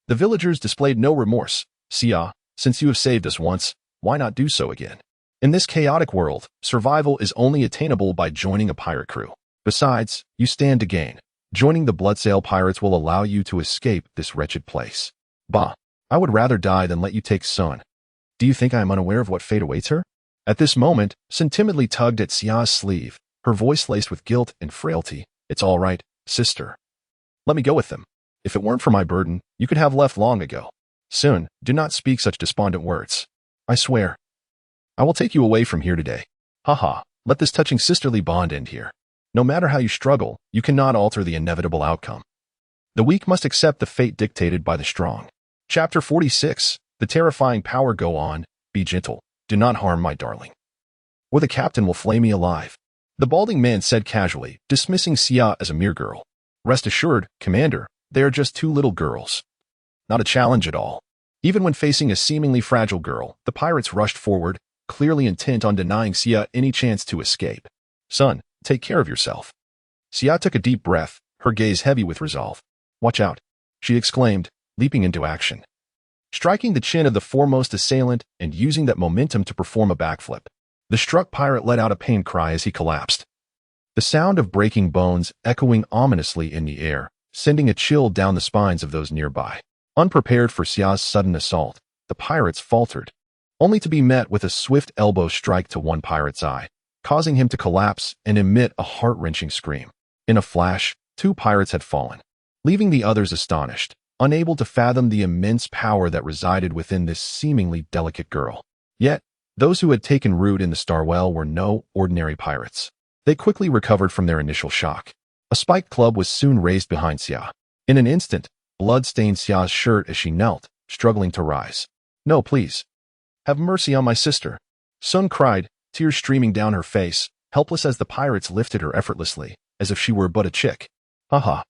S1: the villagers displayed no remorse. Sia, since you have saved us once, why not do so again? In this chaotic world, survival is only attainable by joining a pirate crew. Besides, you stand to gain. Joining the Bloodsail Pirates will allow you to escape this wretched place. Bah, I would rather die than let you take Sun. Do you think I am unaware of what fate awaits her? At this moment, Sun timidly tugged at Sia's sleeve, her voice laced with guilt and frailty. "It's all right, sister. Let me go with them. If it weren't for my burden, you could have left long ago. Soon, do not speak such despondent words. I swear. I will take you away from here today. Haha, let this touching sisterly bond end here. No matter how you struggle, you cannot alter the inevitable outcome. The weak must accept the fate dictated by the strong." Chapter 46. The terrifying power. Go on, be gentle. Do not harm my darling, or the captain will flay me alive. The balding man said casually, dismissing Xia as a mere girl. "Rest assured, Commander, they are just two little girls. Not a challenge at all." Even when facing a seemingly fragile girl, the pirates rushed forward, clearly intent on denying Xia any chance to escape. "Son, take care of yourself." Xia took a deep breath, her gaze heavy with resolve. "Watch out," she exclaimed, leaping into action. Striking the chin of the foremost assailant and using that momentum to perform a backflip, the struck pirate let out a pained cry as he collapsed. The sound of breaking bones echoing ominously in the air, sending a chill down the spines of those nearby. Unprepared for Xia's sudden assault, the pirates faltered, only to be met with a swift elbow strike to one pirate's eye, causing him to collapse and emit a heart-wrenching scream. In a flash, two pirates had fallen, leaving the others astonished, unable to fathom the immense power that resided within this seemingly delicate girl. Yet, those who had taken root in the Starwell were no ordinary pirates. They quickly recovered from their initial shock. A spiked club was soon raised behind Xia. In an instant, blood stained Xia's shirt as she knelt, struggling to rise. "No, please. Have mercy on my sister," Sun cried, tears streaming down her face, helpless as the pirates lifted her effortlessly, as if she were but a chick. "Haha.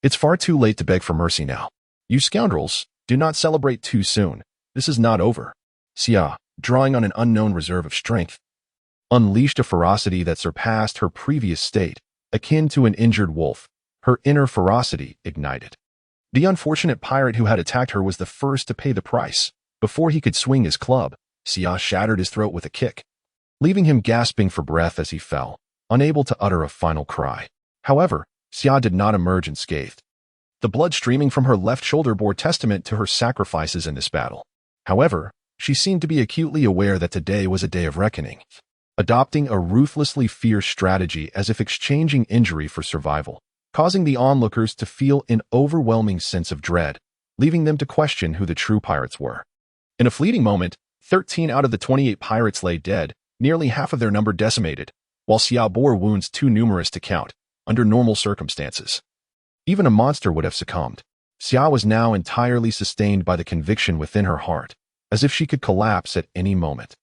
S1: It's far too late to beg for mercy now. You scoundrels, do not celebrate too soon. This is not over." Xia, drawing on an unknown reserve of strength, unleashed a ferocity that surpassed her previous state, akin to an injured wolf. Her inner ferocity ignited. The unfortunate pirate who had attacked her was the first to pay the price. Before he could swing his club, Xia shattered his throat with a kick, leaving him gasping for breath as he fell, unable to utter a final cry. However, Xia did not emerge unscathed. The blood streaming from her left shoulder bore testament to her sacrifices in this battle. However, she seemed to be acutely aware that today was a day of reckoning, adopting a ruthlessly fierce strategy as if exchanging injury for survival, causing the onlookers to feel an overwhelming sense of dread, leaving them to question who the true pirates were. In a fleeting moment, 13 out of the 28 pirates lay dead, nearly half of their number decimated, while Xia bore wounds too numerous to count, under normal circumstances. Even a monster would have succumbed. Xia was now entirely sustained by the conviction within her heart, as if she could collapse at any moment.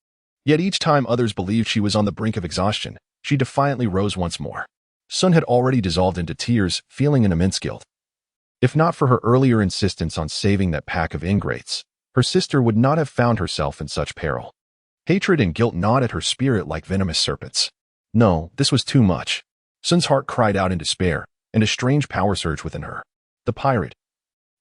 S1: Yet each time others believed she was on the brink of exhaustion, she defiantly rose once more. Sun had already dissolved into tears, feeling an immense guilt. If not for her earlier insistence on saving that pack of ingrates, her sister would not have found herself in such peril. Hatred and guilt gnawed at her spirit like venomous serpents. No, this was too much. Sun's heart cried out in despair, and a strange power surged within her. The pirate,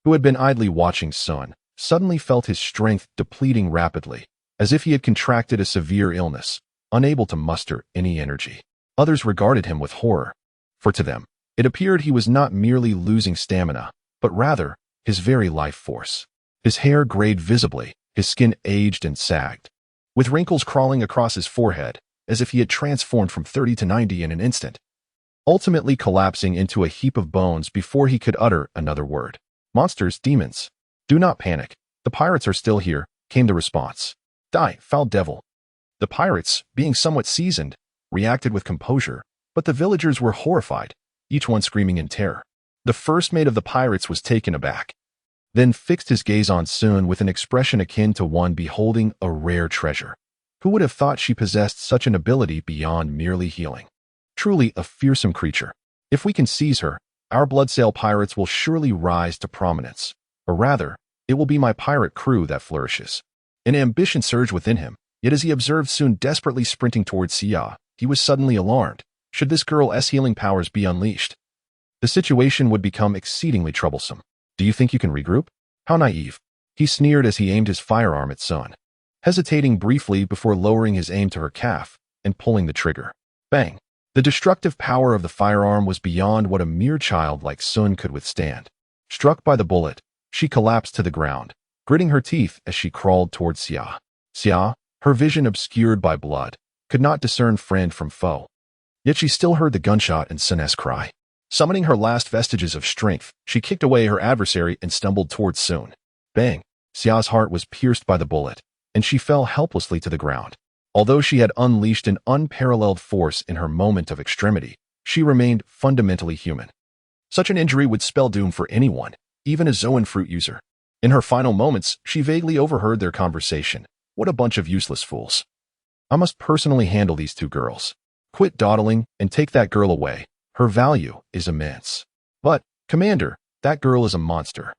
S1: who had been idly watching Sun, suddenly felt his strength depleting rapidly, as if he had contracted a severe illness, unable to muster any energy. Others regarded him with horror, for to them, it appeared he was not merely losing stamina, but rather his very life force. His hair grayed visibly, his skin aged and sagged, with wrinkles crawling across his forehead, as if he had transformed from 30 to 90 in an instant, ultimately collapsing into a heap of bones before he could utter another word. "Monsters, demons, do not panic. The pirates are still here," came the response. "Die, foul devil." The pirates, being somewhat seasoned, reacted with composure, but the villagers were horrified, each one screaming in terror. The first mate of the pirates was taken aback, then fixed his gaze on Sun with an expression akin to one beholding a rare treasure. Who would have thought she possessed such an ability beyond merely healing? Truly a fearsome creature. If we can seize her, our bloodsail pirates will surely rise to prominence. Or rather, it will be my pirate crew that flourishes. An ambition surged within him, yet as he observed Sun desperately sprinting towards Xia, he was suddenly alarmed. Should this girl's healing powers be unleashed, the situation would become exceedingly troublesome. "Do you think you can regroup? How naive," he sneered as he aimed his firearm at Sun, hesitating briefly before lowering his aim to her calf and pulling the trigger. Bang! The destructive power of the firearm was beyond what a mere child like Sun could withstand. Struck by the bullet, she collapsed to the ground, gritting her teeth as she crawled towards Xia. Xia, her vision obscured by blood, could not discern friend from foe. Yet she still heard the gunshot and Sun's cry. Summoning her last vestiges of strength, she kicked away her adversary and stumbled towards Sun. Bang! Xia's heart was pierced by the bullet, and she fell helplessly to the ground. Although she had unleashed an unparalleled force in her moment of extremity, she remained fundamentally human. Such an injury would spell doom for anyone, even a Zoan fruit user. In her final moments, she vaguely overheard their conversation. What a bunch of useless fools. I must personally handle these two girls. Quit dawdling and take that girl away. Her value is immense. But, Commander, that girl is a monster.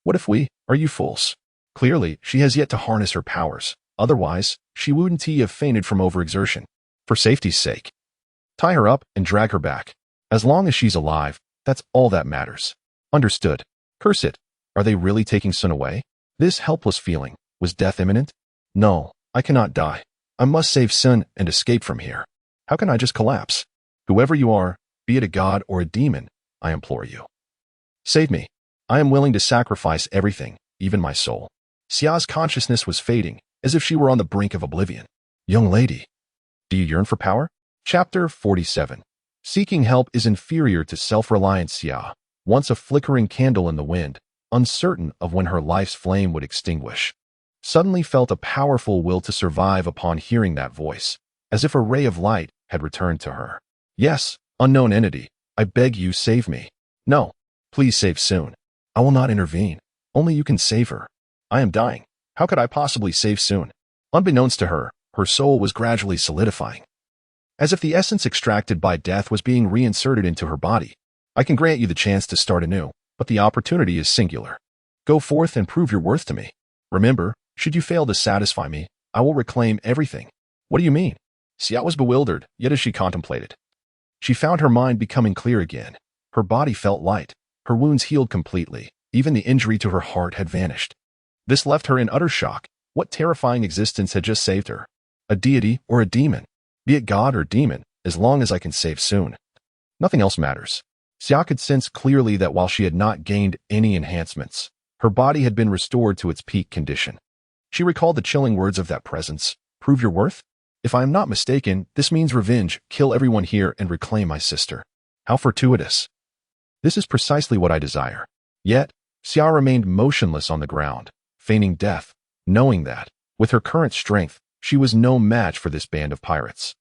S1: What if we? Are you fools? Clearly, she has yet to harness her powers. Otherwise, she wouldn't have fainted from overexertion. For safety's sake, tie her up and drag her back. As long as she's alive, that's all that matters. Understood. Curse it. Are they really taking Sun away? This helpless feeling. Was death imminent? No, I cannot die. I must save Sun and escape from here. How can I just collapse? Whoever you are, be it a god or a demon, I implore you. Save me. I am willing to sacrifice everything, even my soul. Xia's consciousness was fading, as if she were on the brink of oblivion. Young lady, do you yearn for power? Chapter 47. Seeking help is inferior to self-reliant Xia, once a flickering candle in the wind, uncertain of when her life's flame would extinguish. Suddenly felt a powerful will to survive upon hearing that voice, as if a ray of light had returned to her. Yes, unknown entity, I beg you save me. No, please save Sun. I will not intervene. Only you can save her. I am dying. How could I possibly save Sun? Unbeknownst to her, her soul was gradually solidifying. As if the essence extracted by death was being reinserted into her body. I can grant you the chance to start anew, but the opportunity is singular. Go forth and prove your worth to me. Remember, should you fail to satisfy me, I will reclaim everything. What do you mean? Xia was bewildered, yet as she contemplated, she found her mind becoming clear again. Her body felt light. Her wounds healed completely. Even the injury to her heart had vanished. This left her in utter shock. What terrifying existence had just saved her? A deity or a demon? Be it god or demon, as long as I can save Sun. Nothing else matters. Xia could sense clearly that while she had not gained any enhancements, her body had been restored to its peak condition. She recalled the chilling words of that presence. Prove your worth? If I am not mistaken, this means revenge. Kill everyone here and reclaim my sister. How fortuitous. This is precisely what I desire. Yet, Xia remained motionless on the ground, feigning death, knowing that, with her current strength, she was no match for this band of pirates.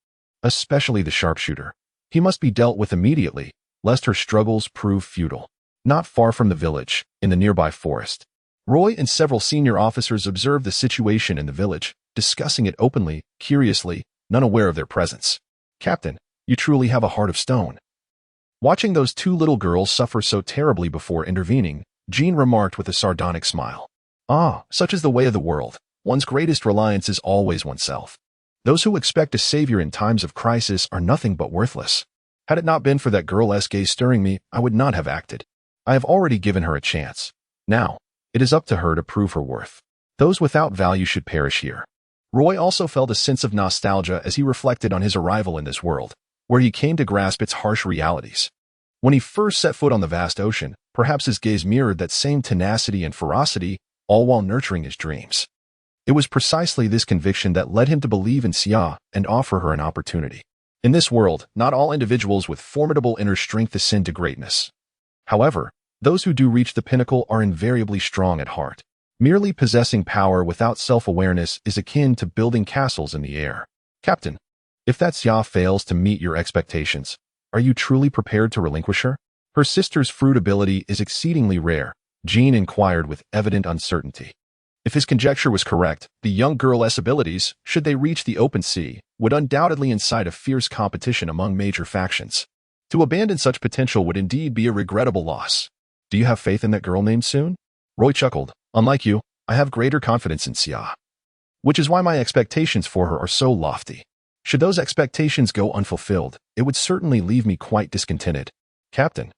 S1: Especially the sharpshooter. He must be dealt with immediately, lest her struggles prove futile. Not far from the village, in the nearby forest, Roy and several senior officers observed the situation in the village, discussing it openly, curiously, none aware of their presence. Captain, you truly have a heart of stone. Watching those two little girls suffer so terribly before intervening, Jean remarked with a sardonic smile. Ah, such is the way of the world. One's greatest reliance is always oneself. Those who expect a savior in times of crisis are nothing but worthless. Had it not been for that girl's gaze stirring me, I would not have acted. I have already given her a chance. Now, it is up to her to prove her worth. Those without value should perish here. Roy also felt a sense of nostalgia as he reflected on his arrival in this world, where he came to grasp its harsh realities. When he first set foot on the vast ocean, perhaps his gaze mirrored that same tenacity and ferocity, all while nurturing his dreams. It was precisely this conviction that led him to believe in Xia and offer her an opportunity. In this world, not all individuals with formidable inner strength ascend to greatness. However, those who do reach the pinnacle are invariably strong at heart. Merely possessing power without self-awareness is akin to building castles in the air. Captain, if that Xia fails to meet your expectations, are you truly prepared to relinquish her? Her sister's fruit ability is exceedingly rare, Jean inquired with evident uncertainty. If his conjecture was correct, the young girl's abilities, should they reach the open sea, would undoubtedly incite a fierce competition among major factions. To abandon such potential would indeed be a regrettable loss. Do you have faith in that girl named Sun? Roy chuckled. Unlike you, I have greater confidence in Xia. Which is why my expectations for her are so lofty. Should those expectations go unfulfilled, it would certainly leave me quite discontented. Captain,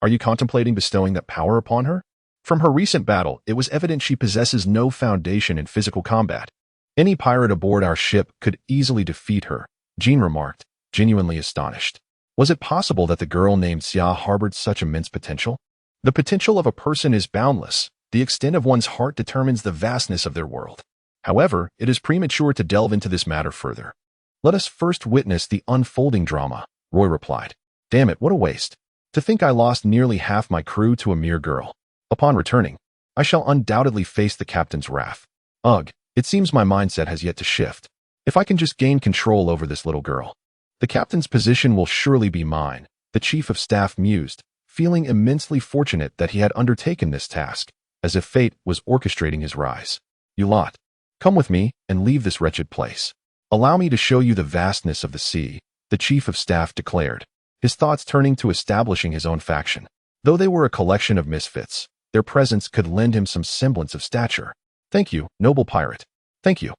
S1: are you contemplating bestowing that power upon her? From her recent battle, it was evident she possesses no foundation in physical combat. Any pirate aboard our ship could easily defeat her, Jean remarked, genuinely astonished. Was it possible that the girl named Xia harbored such immense potential? The potential of a person is boundless. The extent of one's heart determines the vastness of their world. However, it is premature to delve into this matter further. Let us first witness the unfolding drama. Roy replied. Damn it, what a waste. To think I lost nearly half my crew to a mere girl. Upon returning, I shall undoubtedly face the captain's wrath. Ugh, it seems my mindset has yet to shift. If I can just gain control over this little girl, the captain's position will surely be mine, the chief of staff mused, feeling immensely fortunate that he had undertaken this task, as if fate was orchestrating his rise. You lot, come with me and leave this wretched place. Allow me to show you the vastness of the sea, the chief of staff declared, his thoughts turning to establishing his own faction. Though they were a collection of misfits, their presence could lend him some semblance of stature. Thank you, noble pirate. Thank you.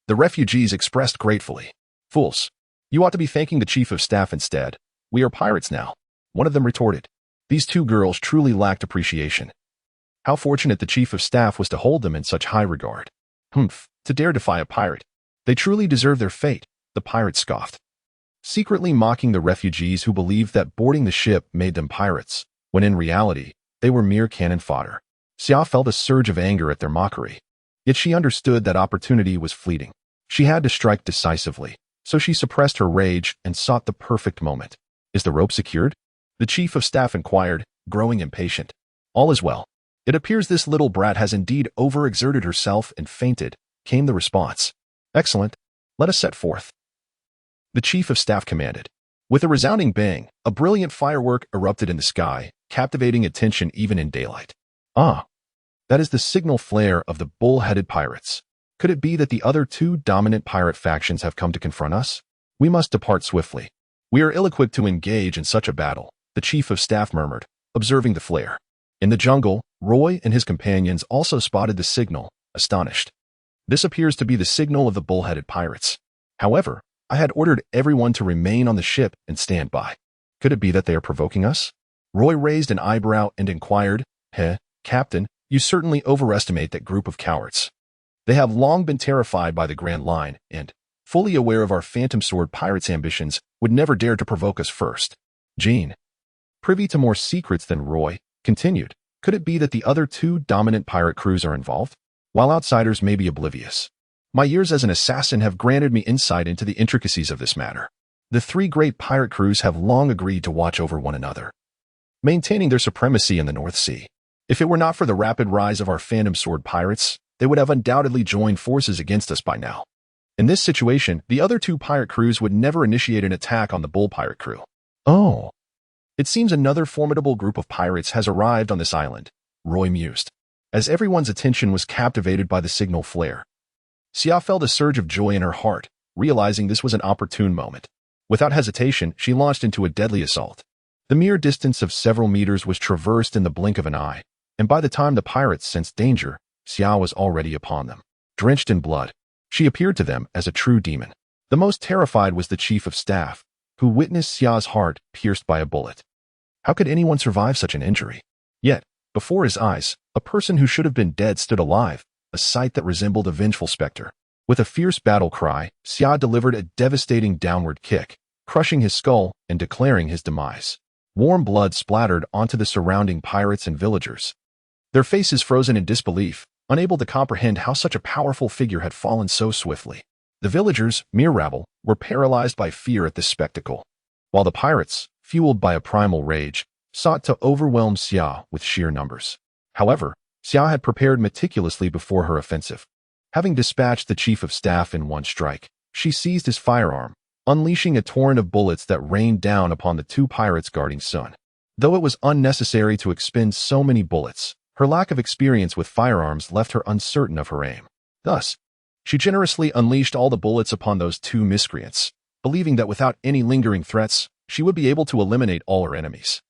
S1: The refugees expressed gratefully. Fools. You ought to be thanking the chief of staff instead. We are pirates now. One of them retorted. These two girls truly lacked appreciation. How fortunate the chief of staff was to hold them in such high regard. Humph, to dare defy a pirate. They truly deserve their fate, the pirate scoffed, secretly mocking the refugees who believed that boarding the ship made them pirates, when in reality, they were mere cannon fodder. Xia felt a surge of anger at their mockery. Yet she understood that opportunity was fleeting. She had to strike decisively, so she suppressed her rage and sought the perfect moment. Is the rope secured? The chief of staff inquired, growing impatient. All is well. It appears this little brat has indeed overexerted herself and fainted, came the response. Excellent. Let us set forth. The chief of staff commanded. With a resounding bang, a brilliant firework erupted in the sky, captivating attention even in daylight. Ah, that is the signal flare of the bull-headed pirates. Could it be that the other two dominant pirate factions have come to confront us? We must depart swiftly. We are ill-equipped to engage in such a battle, the chief of staff murmured, observing the flare. In the jungle, Roy and his companions also spotted the signal, astonished. This appears to be the signal of the bull-headed pirates. However, I had ordered everyone to remain on the ship and stand by. Could it be that they are provoking us? Roy raised an eyebrow and inquired, Captain, you certainly overestimate that group of cowards. They have long been terrified by the Grand Line and, fully aware of our Phantom Sword pirates' ambitions, would never dare to provoke us first. Jean, privy to more secrets than Roy, continued, could it be that the other two dominant pirate crews are involved? While outsiders may be oblivious, my years as an assassin have granted me insight into the intricacies of this matter. The three great pirate crews have long agreed to watch over one another, maintaining their supremacy in the North Sea. If it were not for the rapid rise of our Phantom Sword pirates, they would have undoubtedly joined forces against us by now. In this situation, the other two pirate crews would never initiate an attack on the Bull pirate crew. Oh. It seems another formidable group of pirates has arrived on this island, Roy mused, as everyone's attention was captivated by the signal flare. Xia felt a surge of joy in her heart, realizing this was an opportune moment. Without hesitation, she launched into a deadly assault. The mere distance of several meters was traversed in the blink of an eye, and by the time the pirates sensed danger, Xia was already upon them. Drenched in blood, she appeared to them as a true demon. The most terrified was the chief of staff, who witnessed Xia's heart pierced by a bullet. How could anyone survive such an injury? Yet, before his eyes, a person who should have been dead stood alive, a sight that resembled a vengeful specter. With a fierce battle cry, Xia delivered a devastating downward kick, crushing his skull and declaring his demise. Warm blood splattered onto the surrounding pirates and villagers, their faces frozen in disbelief, unable to comprehend how such a powerful figure had fallen so swiftly. The villagers, mere rabble, were paralyzed by fear at this spectacle, while the pirates, fueled by a primal rage, sought to overwhelm Xia with sheer numbers. However, Xia had prepared meticulously before her offensive. Having dispatched the chief of staff in one strike, she seized his firearm, unleashing a torrent of bullets that rained down upon the two pirates guarding Sun. Though it was unnecessary to expend so many bullets, her lack of experience with firearms left her uncertain of her aim. Thus, she generously unleashed all the bullets upon those two miscreants, believing that without any lingering threats, she would be able to eliminate all her enemies.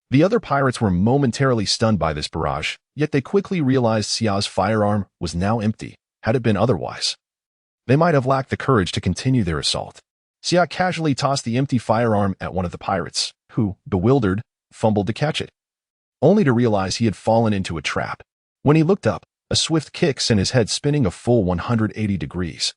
S1: The other pirates were momentarily stunned by this barrage, yet they quickly realized Xia's firearm was now empty. Had it been otherwise, they might have lacked the courage to continue their assault. Xia casually tossed the empty firearm at one of the pirates, who, bewildered, fumbled to catch it, only to realize he had fallen into a trap. When he looked up, a swift kick sent his head spinning a full 180 degrees,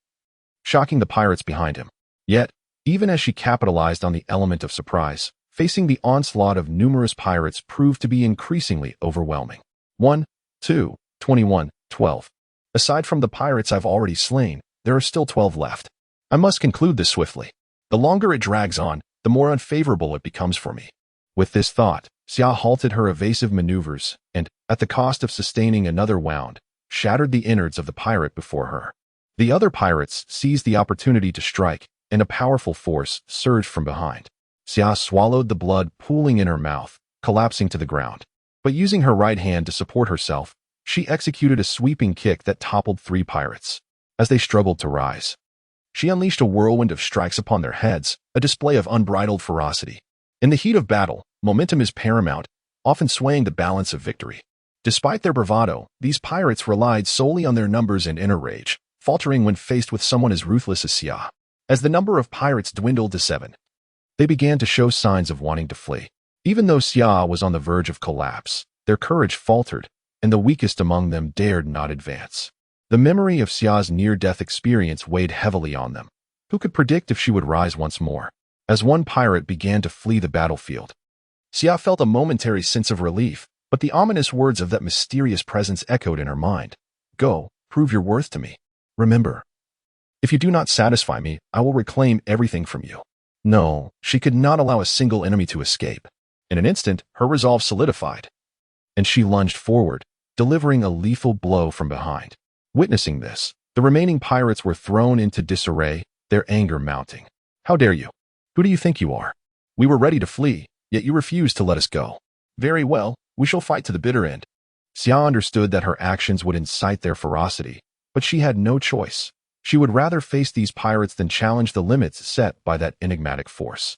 S1: shocking the pirates behind him. Yet, even as she capitalized on the element of surprise, facing the onslaught of numerous pirates proved to be increasingly overwhelming. 1, 2, 21, 12. Aside from the pirates I've already slain, there are still 12 left. I must conclude this swiftly. The longer it drags on, the the more unfavorable it becomes for me. With this thought, Xia halted her evasive maneuvers and, at the cost of sustaining another wound, shattered the innards of the pirate before her. The other pirates seized the opportunity to strike, and a powerful force surged from behind. Xia swallowed the blood pooling in her mouth, collapsing to the ground. But using her right hand to support herself, she executed a sweeping kick that toppled 3 pirates. As they struggled to rise, she unleashed a whirlwind of strikes upon their heads, a display of unbridled ferocity. In the heat of battle, momentum is paramount, often swaying the balance of victory. Despite their bravado, these pirates relied solely on their numbers and inner rage, faltering when faced with someone as ruthless as Xia. As the number of pirates dwindled to 7, they began to show signs of wanting to flee. Even though Xia was on the verge of collapse, their courage faltered, and the weakest among them dared not advance. The memory of Xia's near-death experience weighed heavily on them. Who could predict if she would rise once more? As one pirate began to flee the battlefield, Xia felt a momentary sense of relief, but the ominous words of that mysterious presence echoed in her mind. Go, prove your worth to me. Remember, if you do not satisfy me, I will reclaim everything from you. No, she could not allow a single enemy to escape. In an instant, her resolve solidified, and she lunged forward, delivering a lethal blow from behind. Witnessing this, the remaining pirates were thrown into disarray, their anger mounting. How dare you? Who do you think you are? We were ready to flee, yet you refused to let us go. Very well, we shall fight to the bitter end. Xia understood that her actions would incite their ferocity, but she had no choice. She would rather face these pirates than challenge the limits set by that enigmatic force.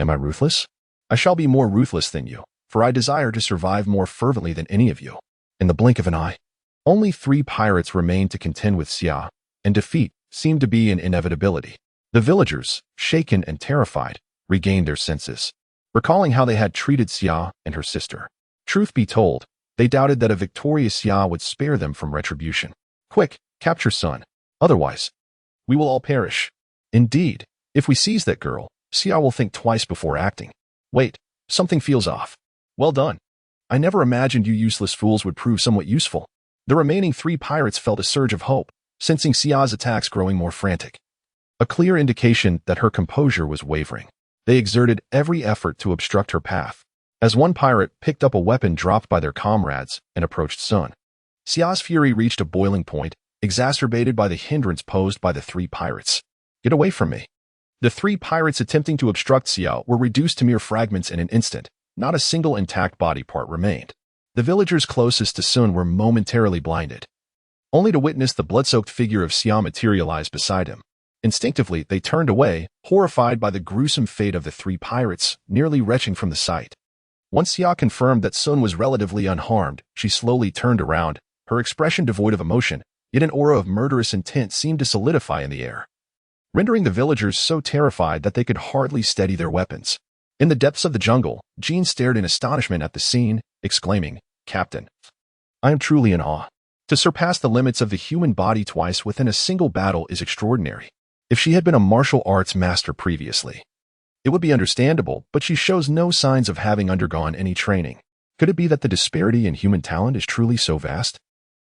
S1: Am I ruthless? I shall be more ruthless than you, for I desire to survive more fervently than any of you. In the blink of an eye, only 3 pirates remained to contend with Xia, and defeat seemed to be an inevitability. The villagers, shaken and terrified, regained their senses, recalling how they had treated Xia and her sister. Truth be told, they doubted that a victorious Xia would spare them from retribution. Quick, capture Sun. Otherwise, we will all perish. Indeed, if we seize that girl, Xia will think twice before acting. Wait, something feels off. Well done. I never imagined you useless fools would prove somewhat useful. The remaining 3 pirates felt a surge of hope, sensing Xia's attacks growing more frantic. A clear indication that her composure was wavering. They exerted every effort to obstruct her path. As one pirate picked up a weapon dropped by their comrades and approached Sun, Xia's fury reached a boiling point, exacerbated by the hindrance posed by the 3 pirates. Get away from me. The 3 pirates attempting to obstruct Xia were reduced to mere fragments in an instant. Not a single intact body part remained. The villagers closest to Sun were momentarily blinded, only to witness the blood-soaked figure of Xia materialize beside him. Instinctively, they turned away, horrified by the gruesome fate of the 3 pirates, nearly retching from the sight. Once Xia confirmed that Sun was relatively unharmed, she slowly turned around, her expression devoid of emotion, yet an aura of murderous intent seemed to solidify in the air, rendering the villagers so terrified that they could hardly steady their weapons. In the depths of the jungle, Jean stared in astonishment at the scene, exclaiming, Captain, I am truly in awe. To surpass the limits of the human body twice within a single battle is extraordinary. If she had been a martial arts master previously, it would be understandable, but she shows no signs of having undergone any training. Could it be that the disparity in human talent is truly so vast?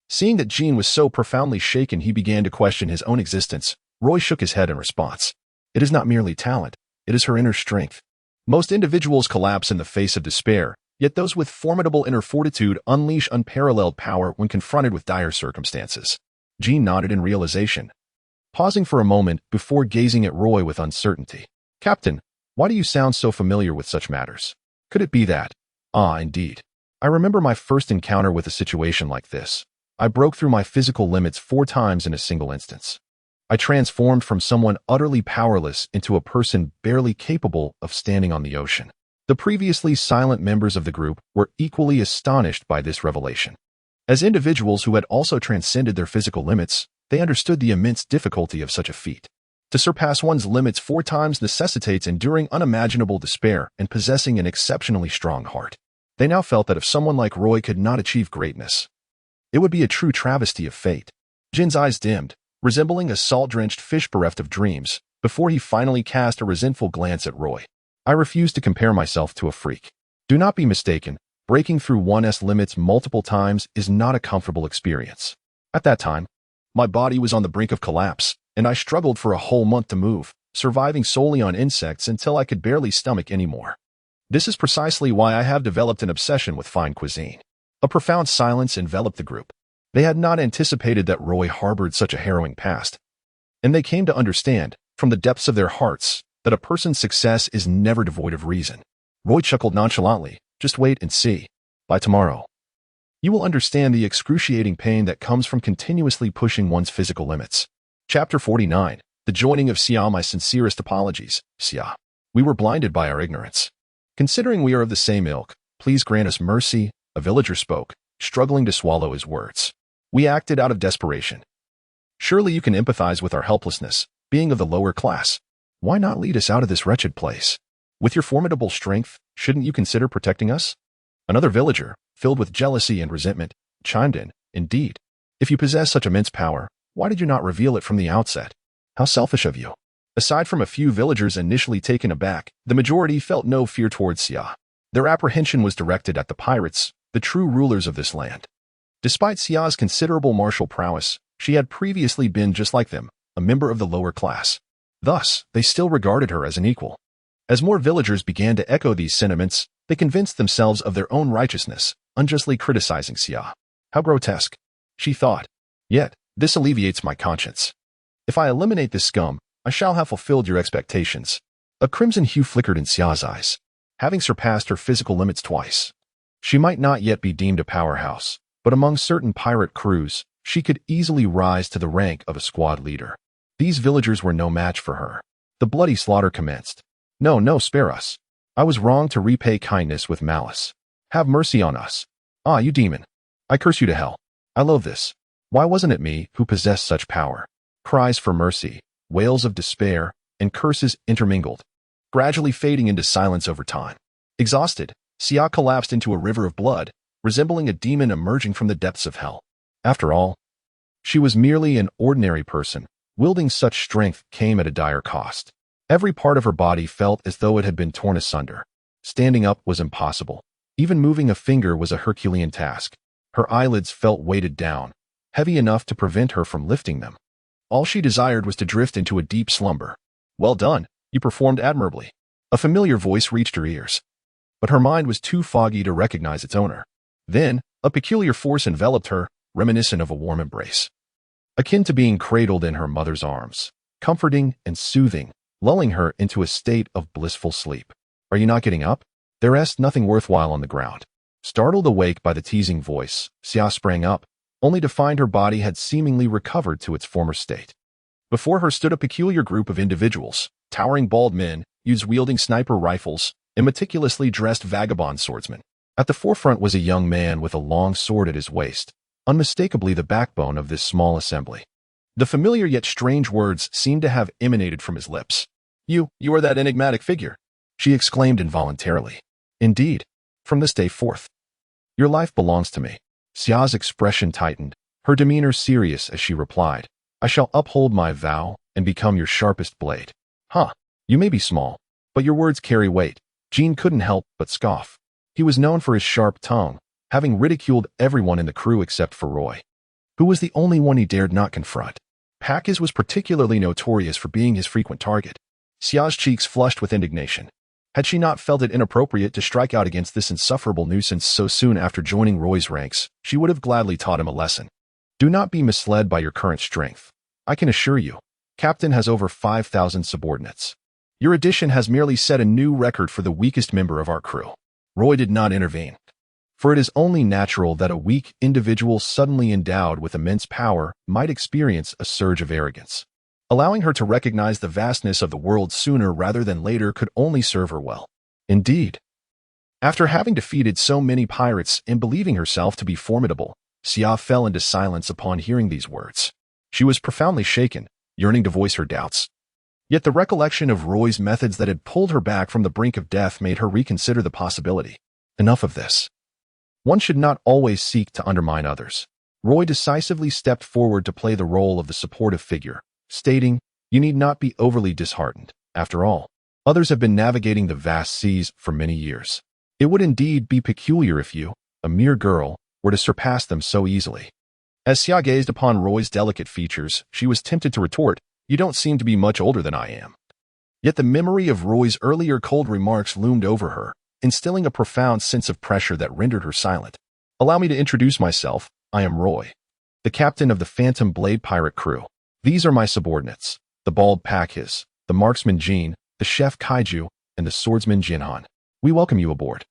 S1: Seeing that Jean was so profoundly shaken, he began to question his own existence. Roy shook his head in response. It is not merely talent, it is her inner strength. Most individuals collapse in the face of despair, yet those with formidable inner fortitude unleash unparalleled power when confronted with dire circumstances. Jean nodded in realization, pausing for a moment before gazing at Roy with uncertainty. Captain, why do you sound so familiar with such matters? Could it be that? Ah, indeed. I remember my first encounter with a situation like this. I broke through my physical limits 4 times in a single instance. I transformed from someone utterly powerless into a person barely capable of standing on the ocean. The previously silent members of the group were equally astonished by this revelation. As individuals who had also transcended their physical limits, they understood the immense difficulty of such a feat. To surpass one's limits 4 times necessitates enduring unimaginable despair and possessing an exceptionally strong heart. They now felt that if someone like Roy could not achieve greatness, it would be a true travesty of fate. Jin's eyes dimmed, resembling a salt-drenched fish bereft of dreams, before he finally cast a resentful glance at Roy. I refuse to compare myself to a freak. Do not be mistaken, breaking through one's limits multiple times is not a comfortable experience. At that time, my body was on the brink of collapse, and I struggled for a whole month to move. surviving solely on insects until I could barely stomach anymore. This is precisely why I have developed an obsession with fine cuisine. A profound silence enveloped the group. They had not anticipated that Roy harbored such a harrowing past, and they came to understand, from the depths of their hearts, that a person's success is never devoid of reason. Roy chuckled nonchalantly. Just wait and see. By tomorrow, you will understand the excruciating pain that comes from continuously pushing one's physical limits. Chapter 49. The joining of Xia. My sincerest apologies, Xia. We were blinded by our ignorance. Considering we are of the same ilk, please grant us mercy, a villager spoke, struggling to swallow his words. We acted out of desperation. Surely you can empathize with our helplessness, being of the lower class. Why not lead us out of this wretched place? With your formidable strength, shouldn't you consider protecting us? Another villager, filled with jealousy and resentment, chimed in. Indeed, if you possess such immense power, why did you not reveal it from the outset? How selfish of you. Aside from a few villagers initially taken aback, the majority felt no fear towards Xia. Their apprehension was directed at the pirates, the true rulers of this land. Despite Xia's considerable martial prowess, she had previously been just like them, a member of the lower class. Thus, they still regarded her as an equal. As more villagers began to echo these sentiments, they convinced themselves of their own righteousness, unjustly criticizing Xia. How grotesque, she thought. Yet, this alleviates my conscience. If I eliminate this scum, I shall have fulfilled your expectations. A crimson hue flickered in Xia's eyes. Having surpassed her physical limits twice, she might not yet be deemed a powerhouse, but among certain pirate crews, she could easily rise to the rank of a squad leader. These villagers were no match for her. The bloody slaughter commenced. No, spare us. I was wrong to repay kindness with malice. Have mercy on us. Ah, you demon. I curse you to hell. I loathe this. Why wasn't it me who possessed such power? Cries for mercy, wails of despair, and curses intermingled, gradually fading into silence over time. Exhausted, Xia collapsed into a river of blood, resembling a demon emerging from the depths of hell. After all, she was merely an ordinary person. Wielding such strength came at a dire cost. Every part of her body felt as though it had been torn asunder. Standing up was impossible. Even moving a finger was a Herculean task. Her eyelids felt weighted down, heavy enough to prevent her from lifting them. All she desired was to drift into a deep slumber. Well done, you performed admirably. A familiar voice reached her ears. But her mind was too foggy to recognize its owner. Then, a peculiar force enveloped her, reminiscent of a warm embrace. Akin to being cradled in her mother's arms, comforting and soothing, lulling her into a state of blissful sleep. Are you not getting up? There rests nothing worthwhile on the ground. Startled awake by the teasing voice, Xia sprang up, only to find her body had seemingly recovered to its former state. Before her stood a peculiar group of individuals, towering bald men, youths wielding sniper rifles, and meticulously dressed vagabond swordsmen. At the forefront was a young man with a long sword at his waist, unmistakably the backbone of this small assembly. The familiar yet strange words seemed to have emanated from his lips. You are that enigmatic figure, she exclaimed involuntarily. Indeed, from this day forth, your life belongs to me. Xia's expression tightened, her demeanor serious as she replied, I shall uphold my vow and become your sharpest blade. You may be small, but your words carry weight. Jean couldn't help but scoff. He was known for his sharp tongue, having ridiculed everyone in the crew except for Roy, who was the only one he dared not confront. Haki was particularly notorious for being his frequent target. Xia's cheeks flushed with indignation. Had she not felt it inappropriate to strike out against this insufferable nuisance so soon after joining Roy's ranks, she would have gladly taught him a lesson. Do not be misled by your current strength. I can assure you, Captain has over 5,000 subordinates. Your addition has merely set a new record for the weakest member of our crew. Roy did not intervene, for it is only natural that a weak individual suddenly endowed with immense power might experience a surge of arrogance. Allowing her to recognize the vastness of the world sooner rather than later could only serve her well. Indeed, after having defeated so many pirates and believing herself to be formidable, Xia fell into silence upon hearing these words. She was profoundly shaken, yearning to voice her doubts. Yet the recollection of Roy's methods that had pulled her back from the brink of death made her reconsider the possibility. Enough of this. One should not always seek to undermine others. Roy decisively stepped forward to play the role of the supportive figure, stating, you need not be overly disheartened. After all, others have been navigating the vast seas for many years. It would indeed be peculiar if you, a mere girl, were to surpass them so easily. As Xia gazed upon Roy's delicate features, she was tempted to retort, you don't seem to be much older than I am. Yet the memory of Roy's earlier cold remarks loomed over her, instilling a profound sense of pressure that rendered her silent. Allow me to introduce myself. I am Roy, the captain of the Phantom Blade pirate crew. These are my subordinates, the bald Pakhis, the marksman Jean, the chef Kaiju, and the swordsman Jinhan. We welcome you aboard.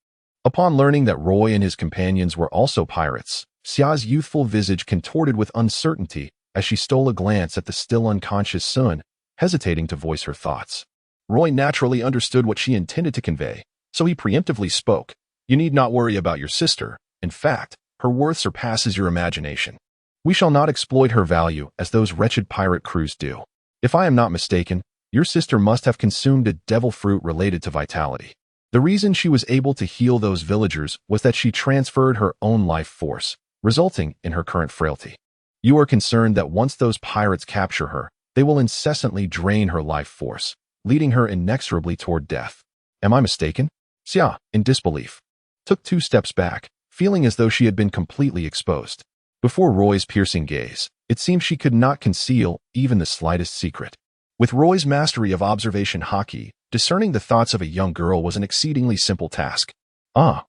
S1: Upon learning that Roy and his companions were also pirates, Xia's youthful visage contorted with uncertainty as she stole a glance at the still unconscious Sun, hesitating to voice her thoughts. Roy naturally understood what she intended to convey, so he preemptively spoke. You need not worry about your sister. In fact, her worth surpasses your imagination. We shall not exploit her value as those wretched pirate crews do. If I am not mistaken, your sister must have consumed a devil fruit related to vitality. The reason she was able to heal those villagers was that she transferred her own life force, resulting in her current frailty. You are concerned that once those pirates capture her, they will incessantly drain her life force, leading her inexorably toward death. Am I mistaken? Xia, in disbelief, took 2 steps back, feeling as though she had been completely exposed. Before Roy's piercing gaze, it seemed she could not conceal even the slightest secret. With Roy's mastery of observation Haki, discerning the thoughts of a young girl was an exceedingly simple task. Ah,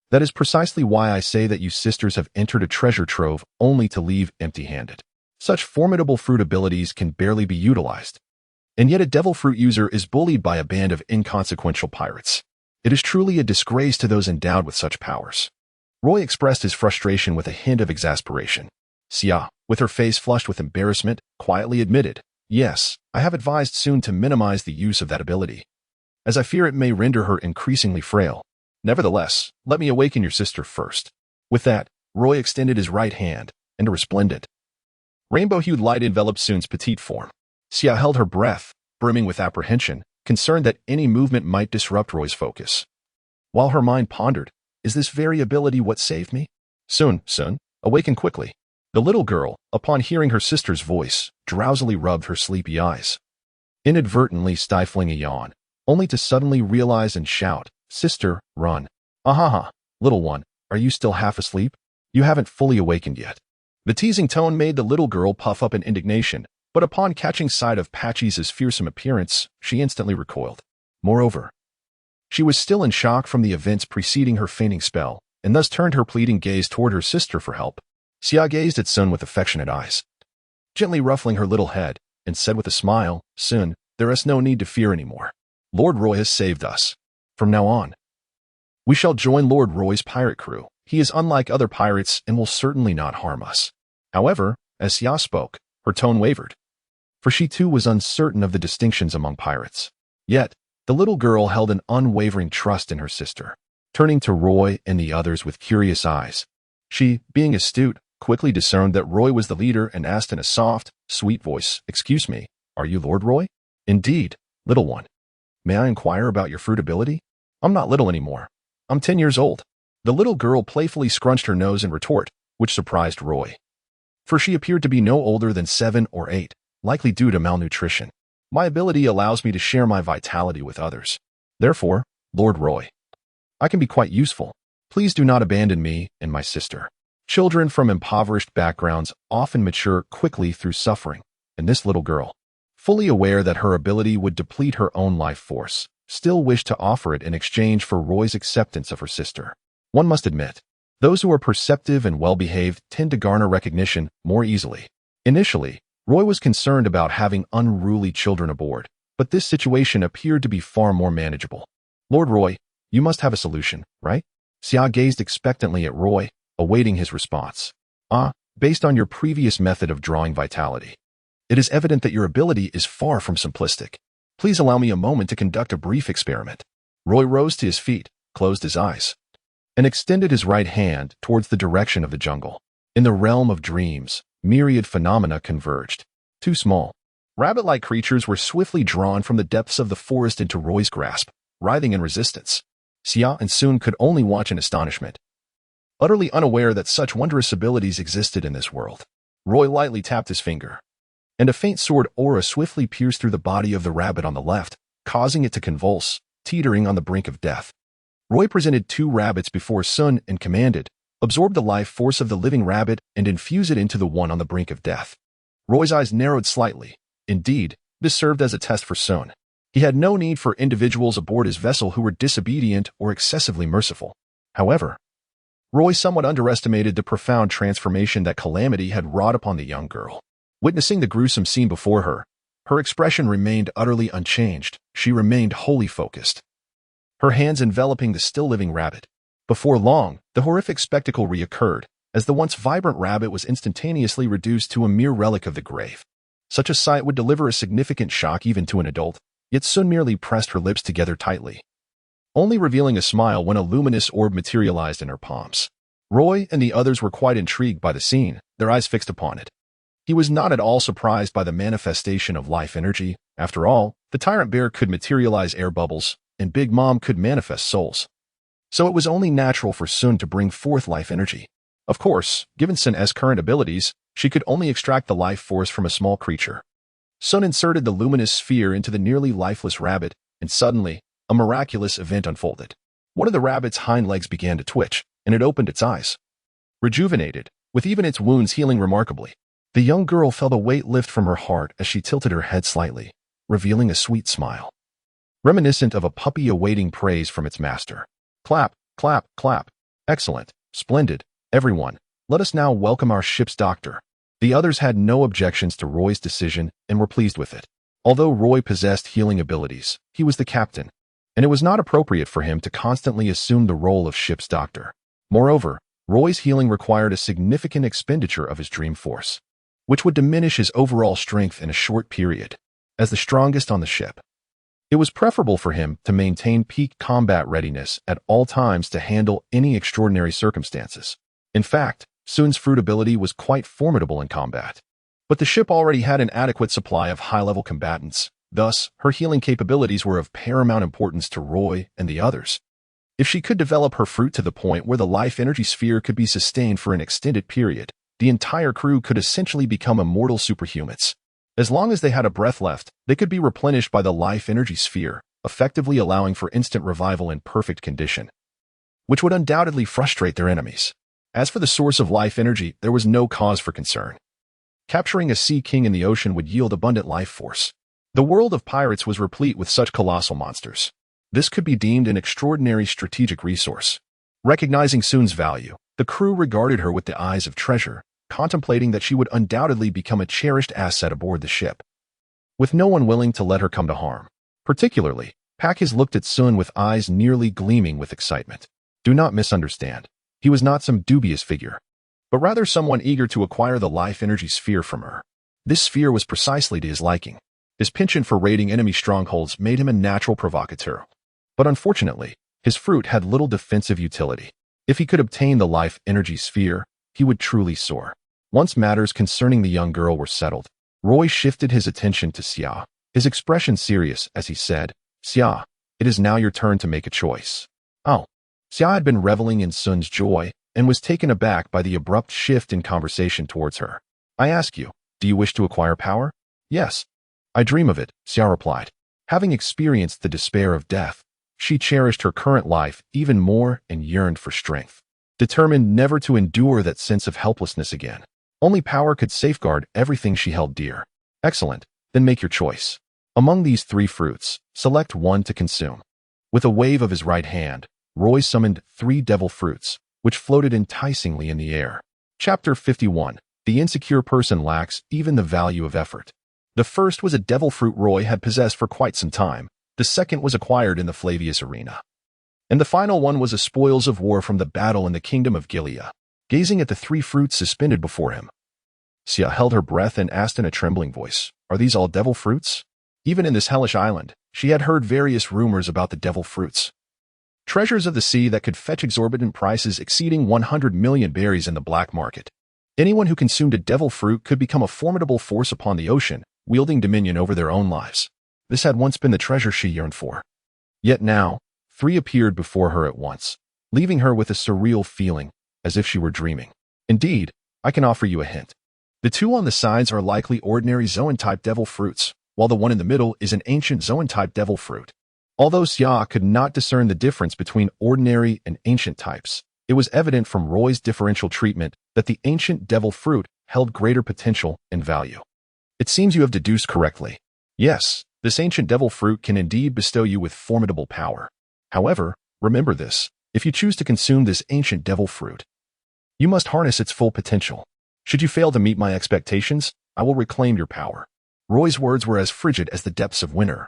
S1: that is precisely why I say that you sisters have entered a treasure trove only to leave empty-handed. Such formidable fruit abilities can barely be utilized. And yet a devil fruit user is bullied by a band of inconsequential pirates. It is truly a disgrace to those endowed with such powers. Roy expressed his frustration with a hint of exasperation. Xia, with her face flushed with embarrassment, quietly admitted, yes, I have advised Sun to minimize the use of that ability, as I fear it may render her increasingly frail. Nevertheless, let me awaken your sister first. With that, Roy extended his right hand, and a resplendent, rainbow-hued light enveloped Sun's petite form. Xia held her breath, brimming with apprehension, concerned that any movement might disrupt Roy's focus. While her mind pondered, is this very ability what saved me? Sun, awaken quickly. The little girl, upon hearing her sister's voice, drowsily rubbed her sleepy eyes, inadvertently stifling a yawn, only to suddenly realize and shout, Sister, run. Ahaha, little one, are you still half asleep? You haven't fully awakened yet. The teasing tone made the little girl puff up in indignation, but upon catching sight of Patchy's fearsome appearance, she instantly recoiled. Moreover, she was still in shock from the events preceding her fainting spell, and thus turned her pleading gaze toward her sister for help. Xia gazed at Sun with affectionate eyes, gently ruffling her little head, and said with a smile, Sun, there is no need to fear anymore. Lord Roy has saved us. From now on, we shall join Lord Roy's pirate crew. He is unlike other pirates and will certainly not harm us. However, as Xia spoke, her tone wavered, for she too was uncertain of the distinctions among pirates. Yet, the little girl held an unwavering trust in her sister. Turning to Roy and the others with curious eyes, she, being astute, quickly discerned that Roy was the leader and asked in a soft, sweet voice, Excuse me, are you Lord Roy? Indeed, little one. May I inquire about your fruit ability? I'm not little anymore. I'm 10 years old. The little girl playfully scrunched her nose in retort, which surprised Roy, for she appeared to be no older than 7 or 8, likely due to malnutrition. My ability allows me to share my vitality with others. Therefore, Lord Roy, I can be quite useful. Please do not abandon me and my sister. Children from impoverished backgrounds often mature quickly through suffering, and this little girl, fully aware that her ability would deplete her own life force, still wished to offer it in exchange for Roy's acceptance of her sister. One must admit, those who are perceptive and well-behaved tend to garner recognition more easily. Initially, Roy was concerned about having unruly children aboard, but this situation appeared to be far more manageable. Lord Roy, you must have a solution, right? Xia gazed expectantly at Roy, awaiting his response. Based on your previous method of drawing vitality, it is evident that your ability is far from simplistic. Please allow me a moment to conduct a brief experiment. Roy rose to his feet, closed his eyes, and extended his right hand towards the direction of the jungle. In the realm of dreams, myriad phenomena converged. 2 small, rabbit-like creatures were swiftly drawn from the depths of the forest into Roy's grasp, writhing in resistance. Xia and Sun could only watch in astonishment, utterly unaware that such wondrous abilities existed in this world. Roy lightly tapped his finger, and a faint sword aura swiftly pierced through the body of the rabbit on the left, causing it to convulse, teetering on the brink of death. Roy presented 2 rabbits before Sun and commanded, absorb the life force of the living rabbit and infuse it into the one on the brink of death. Roy's eyes narrowed slightly. Indeed, this served as a test for Sun. He had no need for individuals aboard his vessel who were disobedient or excessively merciful. However, Roy somewhat underestimated the profound transformation that calamity had wrought upon the young girl. Witnessing the gruesome scene before her, her expression remained utterly unchanged. She remained wholly focused, her hands enveloping the still-living rabbit. Before long, the horrific spectacle reoccurred, as the once vibrant rabbit was instantaneously reduced to a mere relic of the grave. Such a sight would deliver a significant shock even to an adult, yet Sun merely pressed her lips together tightly, only revealing a smile when a luminous orb materialized in her palms. Roy and the others were quite intrigued by the scene, their eyes fixed upon it. He was not at all surprised by the manifestation of life energy. After all, the tyrant bear could materialize air bubbles, and Big Mom could manifest souls. So it was only natural for Sun to bring forth life energy. Of course, given Sun's current abilities, she could only extract the life force from a small creature. Sun inserted the luminous sphere into the nearly lifeless rabbit, and suddenly, a miraculous event unfolded. One of the rabbit's hind legs began to twitch, and it opened its eyes. Rejuvenated, with even its wounds healing remarkably, the young girl felt a weight lift from her heart as she tilted her head slightly, revealing a sweet smile, reminiscent of a puppy awaiting praise from its master. Clap, clap, clap. Excellent, splendid, everyone. Let us now welcome our ship's doctor. The others had no objections to Roy's decision and were pleased with it. Although Roy possessed healing abilities, he was the captain, and it was not appropriate for him to constantly assume the role of ship's doctor. Moreover, Roy's healing required a significant expenditure of his dream force, which would diminish his overall strength in a short period. As the strongest on the ship, it was preferable for him to maintain peak combat readiness at all times to handle any extraordinary circumstances. In fact, Sun's fruit ability was quite formidable in combat. But the ship already had an adequate supply of high-level combatants. Thus, her healing capabilities were of paramount importance to Roy and the others. If she could develop her fruit to the point where the life energy sphere could be sustained for an extended period, the entire crew could essentially become immortal superhumans. As long as they had a breath left, they could be replenished by the life energy sphere, effectively allowing for instant revival in perfect condition, which would undoubtedly frustrate their enemies. As for the source of life energy, there was no cause for concern. Capturing a sea king in the ocean would yield abundant life force. The world of pirates was replete with such colossal monsters. This could be deemed an extraordinary strategic resource. Recognizing Sun's value, the crew regarded her with the eyes of treasure, contemplating that she would undoubtedly become a cherished asset aboard the ship, with no one willing to let her come to harm. Particularly, Pakis looked at Sun with eyes nearly gleaming with excitement. Do not misunderstand. He was not some dubious figure, but rather someone eager to acquire the life energy sphere from her. This sphere was precisely to his liking. His penchant for raiding enemy strongholds made him a natural provocateur. But unfortunately, his fruit had little defensive utility. If he could obtain the life energy sphere, he would truly soar. Once matters concerning the young girl were settled, Roy shifted his attention to Xia, his expression serious as he said, "Xia, it is now your turn to make a choice." Oh. Xia had been reveling in Sun's joy and was taken aback by the abrupt shift in conversation towards her. "I ask you, do you wish to acquire power?" "Yes. I dream of it," Xia replied. Having experienced the despair of death, she cherished her current life even more and yearned for strength, determined never to endure that sense of helplessness again. Only power could safeguard everything she held dear. "Excellent, then make your choice. Among these three fruits, select one to consume." With a wave of his right hand, Roy summoned 3 devil fruits, which floated enticingly in the air. Chapter 51. The insecure person lacks even the value of effort. The first was a devil fruit Roy had possessed for quite some time. The second was acquired in the Flavius arena. And the final one was a spoils of war from the battle in the kingdom of Gilead. Gazing at the 3 fruits suspended before him, Xia held her breath and asked in a trembling voice, "Are these all devil fruits?" Even in this hellish island, she had heard various rumors about the devil fruits. Treasures of the sea that could fetch exorbitant prices exceeding 100 million berries in the black market. Anyone who consumed a devil fruit could become a formidable force upon the ocean, wielding dominion over their own lives. This had once been the treasure she yearned for. Yet now, 3 appeared before her at once, leaving her with a surreal feeling, as if she were dreaming. Indeed, I can offer you a hint. The 2 on the sides are likely ordinary Zoan-type devil fruits, while the one in the middle is an ancient Zoan-type devil fruit. Although Xia could not discern the difference between ordinary and ancient types, it was evident from Roy's differential treatment that the ancient devil fruit held greater potential and value. "It seems you have deduced correctly." "Yes, This ancient devil fruit can indeed bestow you with formidable power. However, remember this, if you choose to consume this ancient devil fruit, you must harness its full potential. Should you fail to meet my expectations, I will reclaim your power. Roy's words were as frigid as the depths of winter,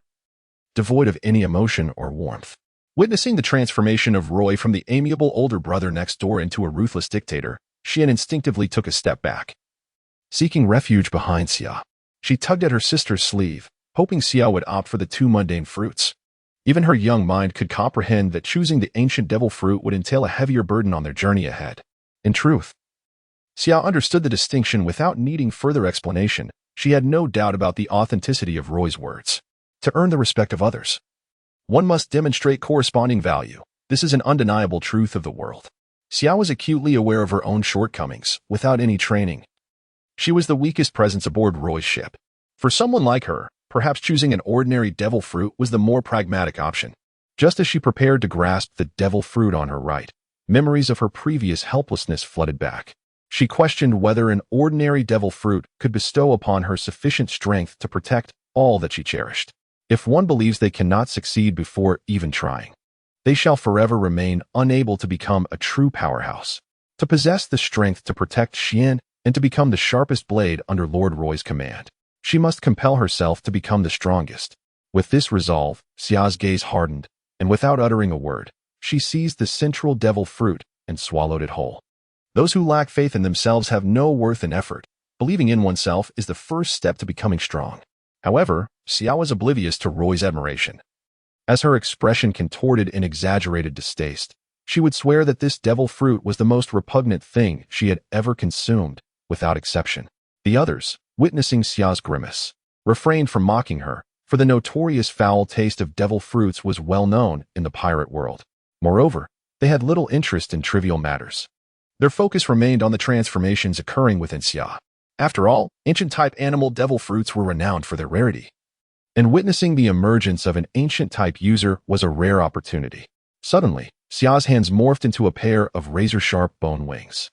S1: devoid of any emotion or warmth. Witnessing the transformation of Roy from the amiable older brother next door into a ruthless dictator, Xian instinctively took a step back. Seeking refuge behind Xia, she tugged at her sister's sleeve, hoping Xia would opt for the too mundane fruits. Even her young mind could comprehend that choosing the ancient devil fruit would entail a heavier burden on their journey ahead. In truth, Xia understood the distinction without needing further explanation. She had no doubt about the authenticity of Roy's words. To earn the respect of others, one must demonstrate corresponding value. This is an undeniable truth of the world. Xia was acutely aware of her own shortcomings. Without any training, she was the weakest presence aboard Roy's ship. For someone like her, perhaps choosing an ordinary devil fruit was the more pragmatic option. Just as she prepared to grasp the devil fruit on her right, memories of her previous helplessness flooded back. She questioned whether an ordinary devil fruit could bestow upon her sufficient strength to protect all that she cherished. If one believes they cannot succeed before even trying, they shall forever remain unable to become a true powerhouse. To possess the strength to protect Xian and to become the sharpest blade under Lord Roy's command, she must compel herself to become the strongest. With this resolve, Xia's gaze hardened, and without uttering a word, she seized the central devil fruit and swallowed it whole. Those who lack faith in themselves have no worth in effort. Believing in oneself is the first step to becoming strong. However, Xia was oblivious to Roy's admiration. As her expression contorted in exaggerated distaste, she would swear that this devil fruit was the most repugnant thing she had ever consumed, without exception. The others, witnessing Xia's grimace, refrained from mocking her, for the notorious foul taste of devil fruits was well known in the pirate world. Moreover, they had little interest in trivial matters. Their focus remained on the transformations occurring within Xia. After all, ancient-type animal devil fruits were renowned for their rarity, and witnessing the emergence of an ancient-type user was a rare opportunity. Suddenly, Xia's hands morphed into a pair of razor-sharp bone wings.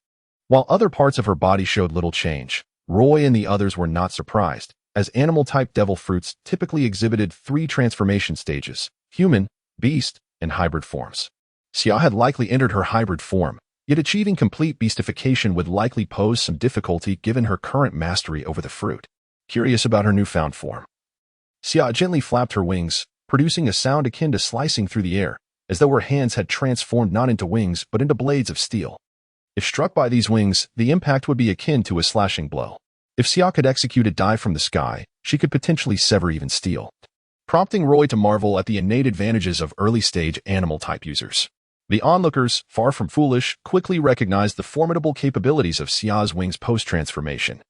S1: While other parts of her body showed little change, Roy and the others were not surprised, as animal-type devil fruits typically exhibited 3 transformation stages: human, beast, and hybrid forms. Xia had likely entered her hybrid form, yet achieving complete beastification would likely pose some difficulty given her current mastery over the fruit. Curious about her newfound form, Xia gently flapped her wings, producing a sound akin to slicing through the air, as though her hands had transformed not into wings but into blades of steel. If struck by these wings, the impact would be akin to a slashing blow. If Xia could execute a dive from the sky, she could potentially sever even steel, prompting Roy to marvel at the innate advantages of early-stage animal-type users. The onlookers, far from foolish, quickly recognized the formidable capabilities of Xia's wings post-transformation,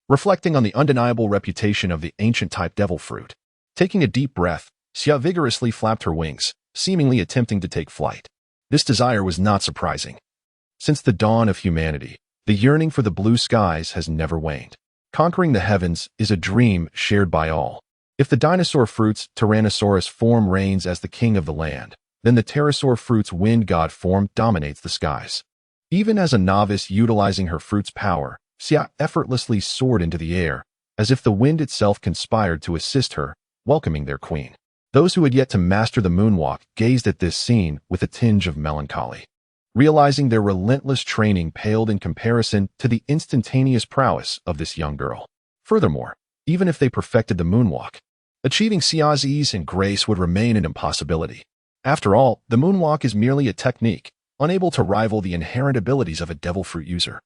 S1: reflecting on the undeniable reputation of the ancient-type devil fruit. Taking a deep breath, Xia vigorously flapped her wings, seemingly attempting to take flight. This desire was not surprising. Since the dawn of humanity, the yearning for the blue skies has never waned. Conquering the heavens is a dream shared by all. If the dinosaur fruit's Tyrannosaurus form reigns as the king of the land, then the pterosaur fruit's wind god form dominates the skies. Even as a novice utilizing her fruit's power, Xia effortlessly soared into the air, as if the wind itself conspired to assist her, welcoming their queen. Those who had yet to master the moonwalk gazed at this scene with a tinge of melancholy, realizing their relentless training paled in comparison to the instantaneous prowess of this young girl. Furthermore, even if they perfected the moonwalk, achieving Xia's ease and grace would remain an impossibility. After all, the moonwalk is merely a technique, unable to rival the inherent abilities of a devil fruit user.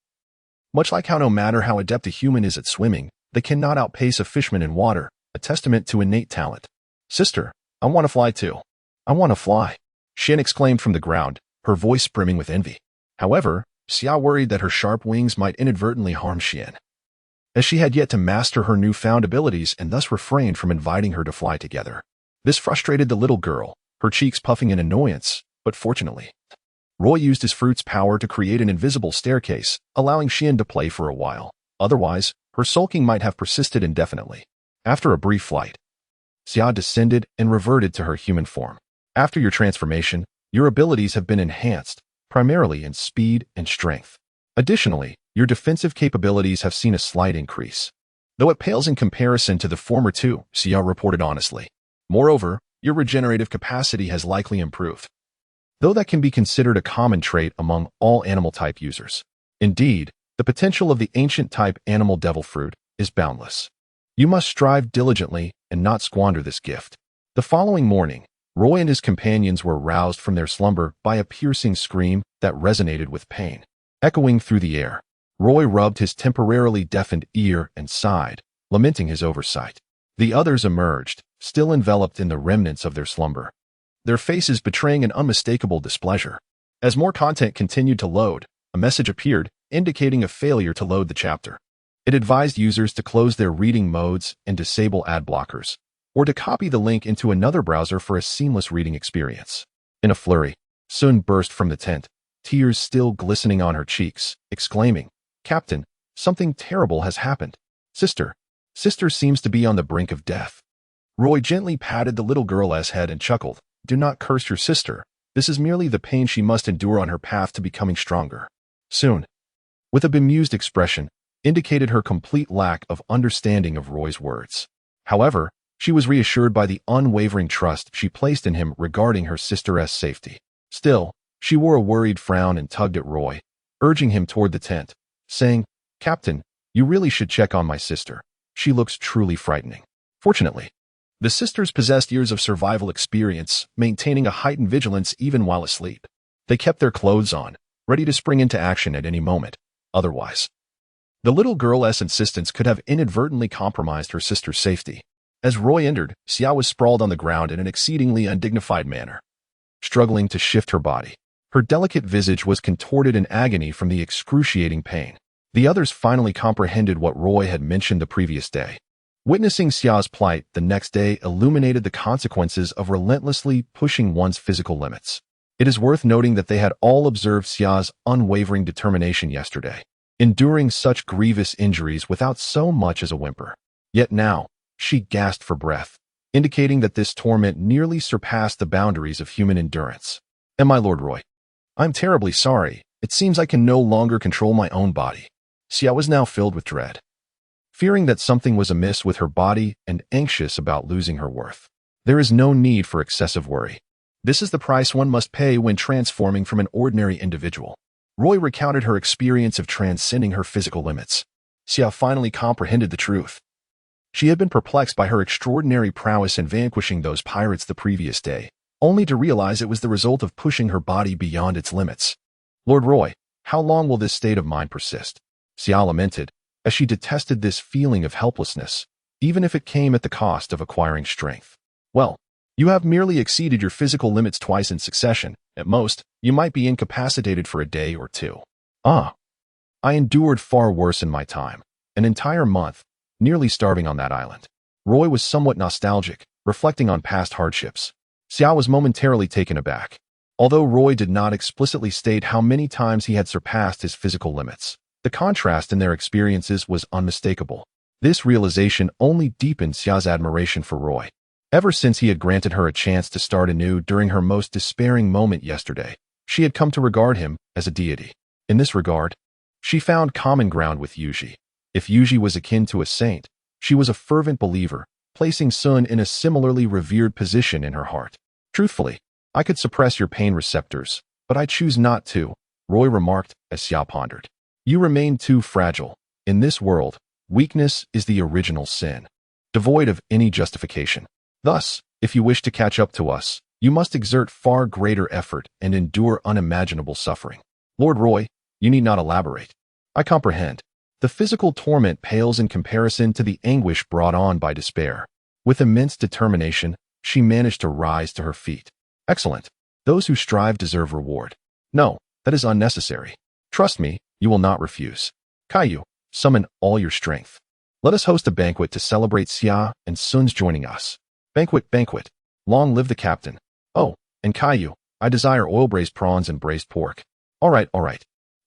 S1: Much like how no matter how adept a human is at swimming, they cannot outpace a fisherman in water, a testament to innate talent. "Sister, I want to fly too. I want to fly," Xin exclaimed from the ground, her voice brimming with envy. However, Xia worried that her sharp wings might inadvertently harm Xian, as she had yet to master her newfound abilities and thus refrained from inviting her to fly together. This frustrated the little girl, her cheeks puffing in annoyance, but fortunately, Roy used his fruit's power to create an invisible staircase, allowing Xian to play for a while. Otherwise, her sulking might have persisted indefinitely. After a brief flight, Xia descended and reverted to her human form. After your transformation, your abilities have been enhanced, primarily in speed and strength. Additionally, your defensive capabilities have seen a slight increase. though it pales in comparison to the former two, Xia reported honestly. Moreover, your regenerative capacity has likely improved, though that can be considered a common trait among all animal-type users. Indeed, the potential of the ancient-type animal devil fruit is boundless. You must strive diligently and not squander this gift. The following morning, Roy and his companions were roused from their slumber by a piercing scream that resonated with pain, echoing through the air. Roy rubbed his temporarily deafened ear and sighed, lamenting his oversight. The others emerged, still enveloped in the remnants of their slumber, their faces betraying an unmistakable displeasure. As more content continued to load, a message appeared, indicating a failure to load the chapter. It advised users to close their reading modes and disable ad blockers, or to copy the link into another browser for a seamless reading experience. In a flurry, Sun burst from the tent, tears still glistening on her cheeks, exclaiming, "Captain, something terrible has happened. Sister seems to be on the brink of death." Roy gently patted the little girl's head and chuckled, "Do not curse your sister. This is merely the pain she must endure on her path to becoming stronger." Sun, with a bemused expression, indicated her complete lack of understanding of Roy's words. However, she was reassured by the unwavering trust she placed in him regarding her sister's safety. Still, she wore a worried frown and tugged at Roy, urging him toward the tent, saying, "Captain, you really should check on my sister. She looks truly frightening." Fortunately, the sisters possessed years of survival experience, maintaining a heightened vigilance even while asleep. They kept their clothes on, ready to spring into action at any moment. Otherwise, the little girl's insistence could have inadvertently compromised her sister's safety. As Roy entered, Xia was sprawled on the ground in an exceedingly undignified manner, struggling to shift her body. Her delicate visage was contorted in agony from the excruciating pain. The others finally comprehended what Roy had mentioned the previous day. Witnessing Xia's plight the next day illuminated the consequences of relentlessly pushing one's physical limits. It is worth noting that they had all observed Xia's unwavering determination yesterday, enduring such grievous injuries without so much as a whimper. Yet now, she gasped for breath, indicating that this torment nearly surpassed the boundaries of human endurance. "And my Lord Roy, I'm terribly sorry. It seems I can no longer control my own body." Xia was now filled with dread, fearing that something was amiss with her body and anxious about losing her worth. There is no need for excessive worry. This is the price one must pay when transforming from an ordinary individual. Roy recounted her experience of transcending her physical limits. Xia finally comprehended the truth. She had been perplexed by her extraordinary prowess in vanquishing those pirates the previous day, only to realize it was the result of pushing her body beyond its limits. "Lord Roy, how long will this state of mind persist?" Xia lamented, as she detested this feeling of helplessness, even if it came at the cost of acquiring strength. "Well, you have merely exceeded your physical limits twice in succession. At most, you might be incapacitated for a day or two." "Ah, I endured far worse in my time. An entire month, nearly starving on that island." Roy was somewhat nostalgic, reflecting on past hardships. Xia was momentarily taken aback. Although Roy did not explicitly state how many times he had surpassed his physical limits, the contrast in their experiences was unmistakable. This realization only deepened Xia's admiration for Roy. Ever since he had granted her a chance to start anew during her most despairing moment yesterday, she had come to regard him as a deity. In this regard, she found common ground with Yuji. If Yuji was akin to a saint, she was a fervent believer, placing Sun in a similarly revered position in her heart. "Truthfully, I could suppress your pain receptors, but I choose not to," Roy remarked as Xia pondered. "You remain too fragile. In this world, weakness is the original sin, devoid of any justification. Thus, if you wish to catch up to us, you must exert far greater effort and endure unimaginable suffering." "Lord Roy, you need not elaborate. I comprehend. The physical torment pales in comparison to the anguish brought on by despair." With immense determination, she managed to rise to her feet. "Excellent. Those who strive deserve reward. No, that is unnecessary. Trust me, you will not refuse. Caillou, summon all your strength. Let us host a banquet to celebrate Xia and Sun's joining us. Banquet, banquet. Long live the captain. Oh, and Caillou, I desire oil-braised prawns and braised pork." All right.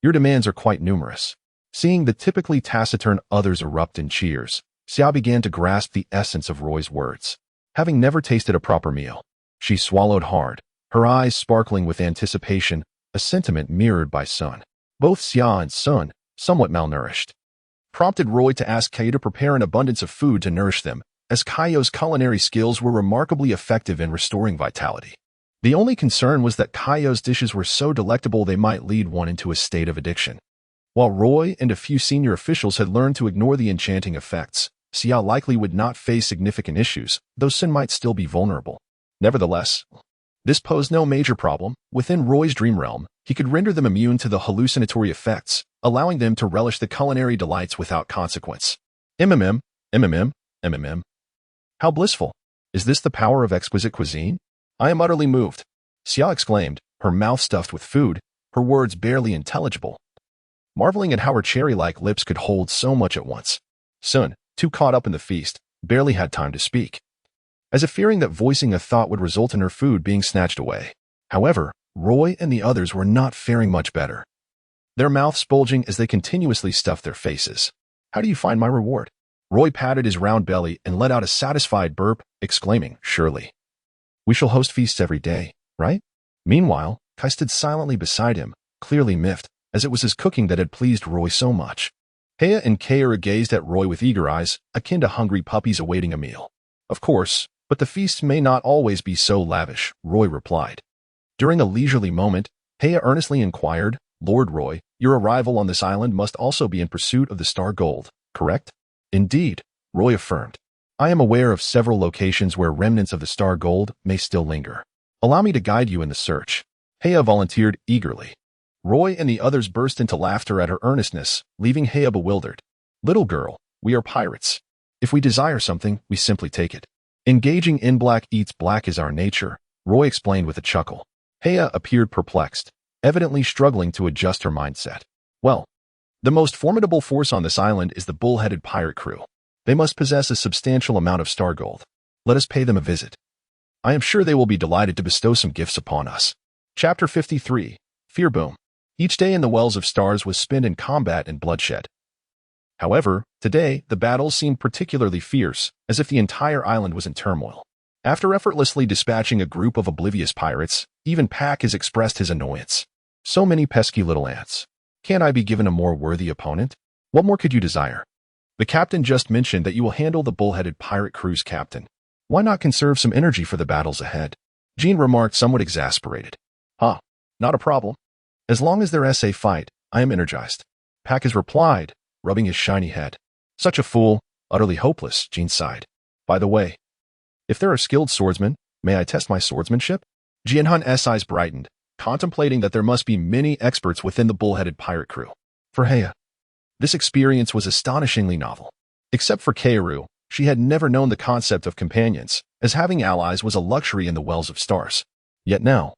S1: Your demands are quite numerous." Seeing the typically taciturn others erupt in cheers, Xia began to grasp the essence of Roy's words. Having never tasted a proper meal, she swallowed hard, her eyes sparkling with anticipation, a sentiment mirrored by Sun. Both Xia and Sun, somewhat malnourished, prompted Roy to ask Kaya to prepare an abundance of food to nourish them, as Kaya's culinary skills were remarkably effective in restoring vitality. The only concern was that Kaya's dishes were so delectable they might lead one into a state of addiction. While Roy and a few senior officials had learned to ignore the enchanting effects, Xia likely would not face significant issues, though Sun might still be vulnerable. Nevertheless, this posed no major problem. Within Roy's dream realm, he could render them immune to the hallucinatory effects, allowing them to relish the culinary delights without consequence. MMM, MMM, MMM. How blissful! Is this the power of exquisite cuisine? I am utterly moved, Xia exclaimed, her mouth stuffed with food, her words barely intelligible, marveling at how her cherry-like lips could hold so much at once. Sun, too caught up in the feast, barely had time to speak, as if fearing that voicing a thought would result in her food being snatched away. However, Roy and the others were not faring much better, their mouths bulging as they continuously stuffed their faces. How do you find my reward? Roy patted his round belly and let out a satisfied burp, exclaiming, surely. We shall host feasts every day, right? Meanwhile, Kai stood silently beside him, clearly miffed, as it was his cooking that had pleased Roy so much. Heya and Kaira gazed at Roy with eager eyes, akin to hungry puppies awaiting a meal. Of course, but the feasts may not always be so lavish, Roy replied. During a leisurely moment, Heya earnestly inquired, Lord Roy, your arrival on this island must also be in pursuit of the Star Gold, correct? Indeed, Roy affirmed. I am aware of several locations where remnants of the Star Gold may still linger. Allow me to guide you in the search. Heya volunteered eagerly. Roy and the others burst into laughter at her earnestness, leaving Heya bewildered. Little girl, we are pirates. If we desire something, we simply take it. Engaging in black eats black is our nature, Roy explained with a chuckle. Heya appeared perplexed, evidently struggling to adjust her mindset. Well, the most formidable force on this island is the bull-headed pirate crew. They must possess a substantial amount of Star Gold. Let us pay them a visit. I am sure they will be delighted to bestow some gifts upon us. Chapter 53. Fear Boom. Each day in the Wells of Stars was spent in combat and bloodshed. However, today, the battles seemed particularly fierce, as if the entire island was in turmoil. After effortlessly dispatching a group of oblivious pirates, even Pack has expressed his annoyance. So many pesky little ants. Can't I be given a more worthy opponent? What more could you desire? The captain just mentioned that you will handle the bull-headed pirate crew's captain. Why not conserve some energy for the battles ahead? Jean remarked, somewhat exasperated. Not a problem. As long as they're SA fight, I am energized. Pack has replied, rubbing his shiny head. Such a fool, utterly hopeless, Jean sighed. By the way, if there are skilled swordsmen, may I test my swordsmanship? Jianhun's eyes brightened, contemplating that there must be many experts within the bull-headed pirate crew. For Heya, this experience was astonishingly novel. Except for Keiru, she had never known the concept of companions, as having allies was a luxury in the Wells of Stars. Yet now,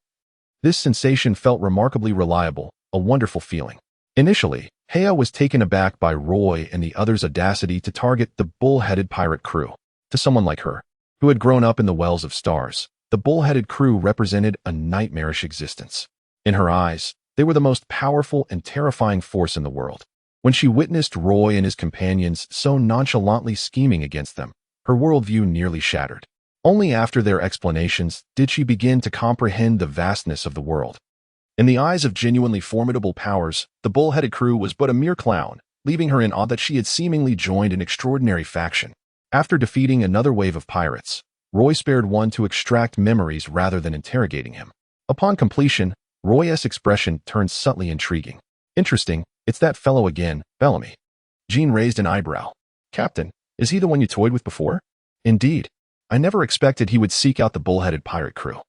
S1: this sensation felt remarkably reliable, a wonderful feeling. Initially, Heya was taken aback by Roy and the others' audacity to target the bull-headed pirate crew. To someone like her, who had grown up in the Wells of Stars, the bull-headed crew represented a nightmarish existence. In her eyes, they were the most powerful and terrifying force in the world. When she witnessed Roy and his companions so nonchalantly scheming against them, her worldview nearly shattered. Only after their explanations did she begin to comprehend the vastness of the world. In the eyes of genuinely formidable powers, the bull-headed crew was but a mere clown, leaving her in awe that she had seemingly joined an extraordinary faction. After defeating another wave of pirates, Roy spared one to extract memories rather than interrogating him. Upon completion, Roy's expression turned subtly intriguing. Interesting, it's that fellow again, Bellamy. Jean raised an eyebrow. Captain, is he the one you toyed with before? Indeed. I never expected he would seek out the bull-headed pirate crew.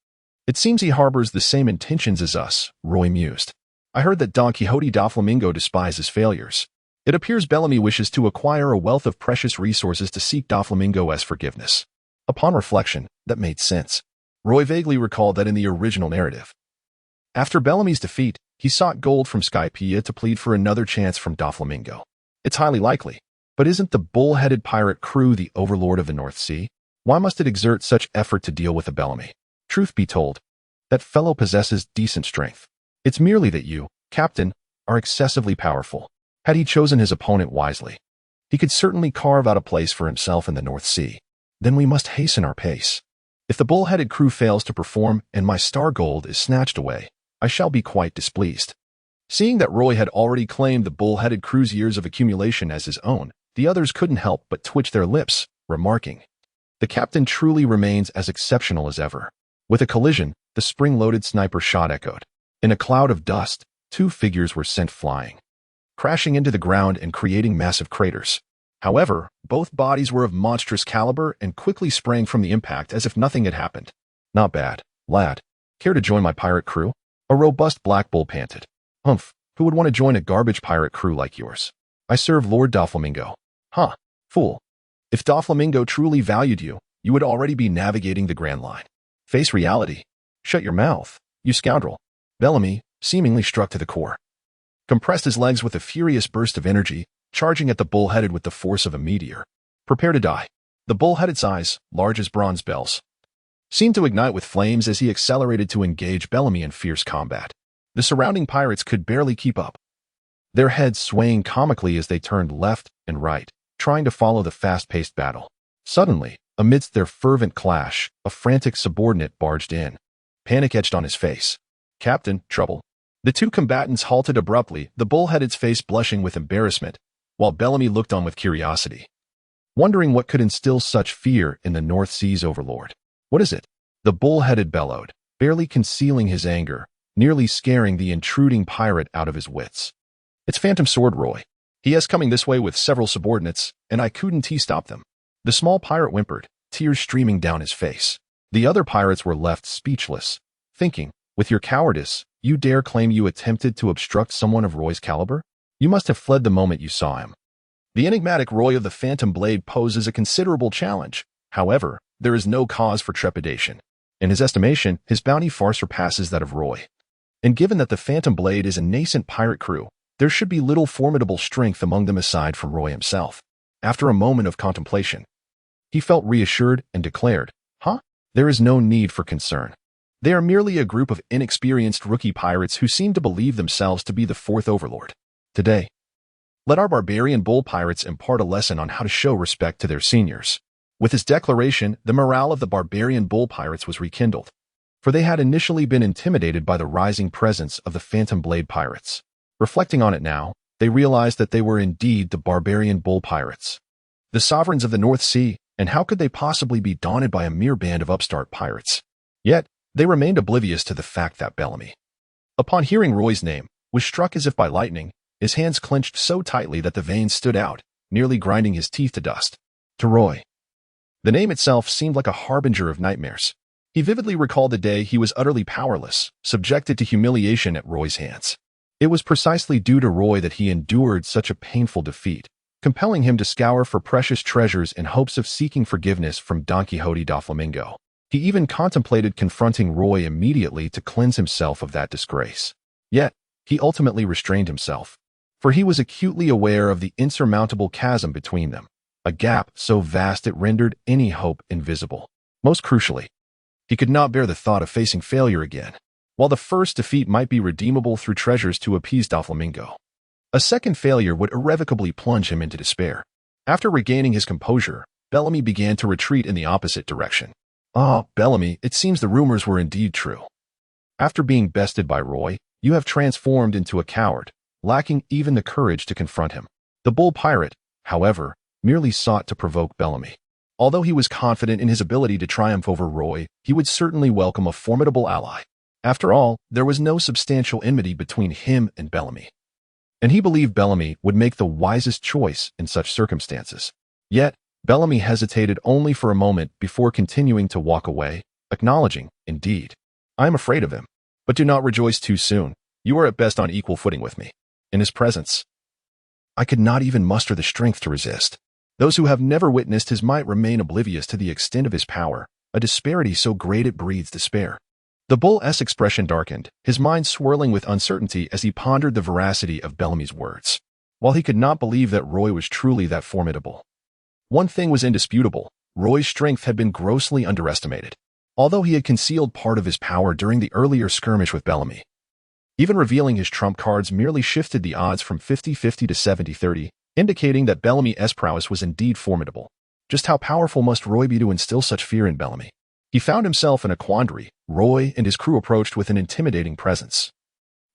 S1: It seems he harbors the same intentions as us, Roy mused. I heard that Don Quixote da Flamingo despises failures. It appears Bellamy wishes to acquire a wealth of precious resources to seek da Flamingo's forgiveness. Upon reflection, that made sense. Roy vaguely recalled that in the original narrative. After Bellamy's defeat, he sought gold from Skypiea to plead for another chance from da Flamingo. It's highly likely. But isn't the bull-headed pirate crew the overlord of the North Sea? Why must it exert such effort to deal with a Bellamy? Truth be told, that fellow possesses decent strength. It's merely that you, Captain, are excessively powerful. Had he chosen his opponent wisely, he could certainly carve out a place for himself in the North Sea. Then we must hasten our pace. If the bull-headed crew fails to perform and my Star Gold is snatched away, I shall be quite displeased. Seeing that Roy had already claimed the bull-headed crew's years of accumulation as his own, the others couldn't help but twitch their lips, remarking, "The captain truly remains as exceptional as ever." With a collision, the spring-loaded sniper shot echoed. In a cloud of dust, two figures were sent flying, crashing into the ground and creating massive craters. However, both bodies were of monstrous caliber and quickly sprang from the impact as if nothing had happened. "Not bad, lad. Care to join my pirate crew?" A robust black bull panted. "Humph, who would want to join a garbage pirate crew like yours? I serve Lord Doflamingo." "Huh, fool. If Doflamingo truly valued you, you would already be navigating the Grand Line. Face reality. Shut your mouth, you scoundrel." Bellamy, seemingly struck to the core, compressed his legs with a furious burst of energy, charging at the bull-headed with the force of a meteor. "Prepare to die." The bull-headed's eyes, large as bronze bells, seemed to ignite with flames as he accelerated to engage Bellamy in fierce combat. The surrounding pirates could barely keep up, their heads swaying comically as they turned left and right, trying to follow the fast-paced battle. Suddenly, amidst their fervent clash, a frantic subordinate barged in, panic etched on his face. "Captain, trouble." The two combatants halted abruptly, the bull-headed's face blushing with embarrassment, while Bellamy looked on with curiosity, wondering what could instill such fear in the North Sea's overlord. "What is it?" the bull-headed bellowed, barely concealing his anger, nearly scaring the intruding pirate out of his wits. "It's Phantom Sword Roy. He is coming this way with several subordinates, and I couldn't stop them." The small pirate whimpered, tears streaming down his face. The other pirates were left speechless, thinking, "With your cowardice, you dare claim you attempted to obstruct someone of Roy's caliber? You must have fled the moment you saw him." The enigmatic Roy of the Phantom Blade poses a considerable challenge. However, there is no cause for trepidation. In his estimation, his bounty far surpasses that of Roy. And given that the Phantom Blade is a nascent pirate crew, there should be little formidable strength among them aside from Roy himself. After a moment of contemplation, he felt reassured and declared, There is no need for concern. They are merely a group of inexperienced rookie pirates who seem to believe themselves to be the fourth overlord. Today, let our barbarian bull pirates impart a lesson on how to show respect to their seniors." With his declaration, the morale of the barbarian bull pirates was rekindled, for they had initially been intimidated by the rising presence of the Phantom Blade pirates. Reflecting on it now, they realized that they were indeed the barbarian bull pirates, the sovereigns of the North Sea, and how could they possibly be daunted by a mere band of upstart pirates? Yet, they remained oblivious to the fact that Bellamy, upon hearing Roy's name, was struck as if by lightning, his hands clenched so tightly that the veins stood out, nearly grinding his teeth to dust. To Roy, the name itself seemed like a harbinger of nightmares. He vividly recalled the day he was utterly powerless, subjected to humiliation at Roy's hands. It was precisely due to Roy that he endured such a painful defeat, compelling him to scour for precious treasures in hopes of seeking forgiveness from Don Quixote Doflamingo. He even contemplated confronting Roy immediately to cleanse himself of that disgrace. Yet, he ultimately restrained himself, for he was acutely aware of the insurmountable chasm between them, a gap so vast it rendered any hope invisible. Most crucially, he could not bear the thought of facing failure again. While the first defeat might be redeemable through treasures to appease Doflamingo, a second failure would irrevocably plunge him into despair. After regaining his composure, Bellamy began to retreat in the opposite direction. Bellamy, it seems the rumors were indeed true. After being bested by Roy, you have transformed into a coward, lacking even the courage to confront him." The bull pirate, however, merely sought to provoke Bellamy. Although he was confident in his ability to triumph over Roy, he would certainly welcome a formidable ally. After all, there was no substantial enmity between him and Bellamy, and he believed Bellamy would make the wisest choice in such circumstances. Yet, Bellamy hesitated only for a moment before continuing to walk away, acknowledging, "Indeed, I am afraid of him. But do not rejoice too soon. You are at best on equal footing with me. In his presence, I could not even muster the strength to resist." Those who have never witnessed his might remain oblivious to the extent of his power, a disparity so great it breeds despair. The bull's expression darkened, his mind swirling with uncertainty as he pondered the veracity of Bellamy's words. While he could not believe that Roy was truly that formidable, one thing was indisputable: Roy's strength had been grossly underestimated. Although he had concealed part of his power during the earlier skirmish with Bellamy, even revealing his trump cards merely shifted the odds from 50-50 to 70-30, indicating that Bellamy's prowess was indeed formidable. Just how powerful must Roy be to instill such fear in Bellamy? He found himself in a quandary. Roy and his crew approached with an intimidating presence,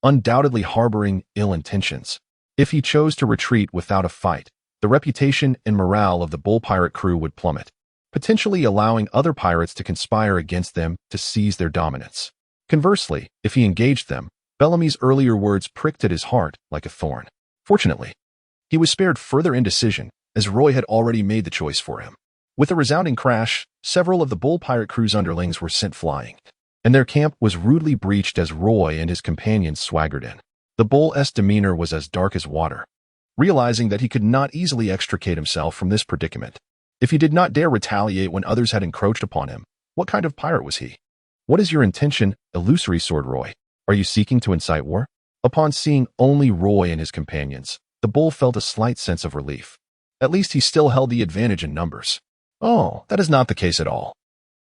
S1: undoubtedly harboring ill intentions. If he chose to retreat without a fight, the reputation and morale of the bull pirate crew would plummet, potentially allowing other pirates to conspire against them to seize their dominance. Conversely, if he engaged them, Bellamy's earlier words pricked at his heart like a thorn. Fortunately, he was spared further indecision, as Roy had already made the choice for him. With a resounding crash, several of the bull pirate crew's underlings were sent flying, and their camp was rudely breached as Roy and his companions swaggered in. The bull's demeanor was as dark as water, realizing that he could not easily extricate himself from this predicament. If he did not dare retaliate when others had encroached upon him, what kind of pirate was he? What is your intention, illusory sword Roy? Are you seeking to incite war? Upon seeing only Roy and his companions, the bull felt a slight sense of relief. At least he still held the advantage in numbers. Oh, that is not the case at all.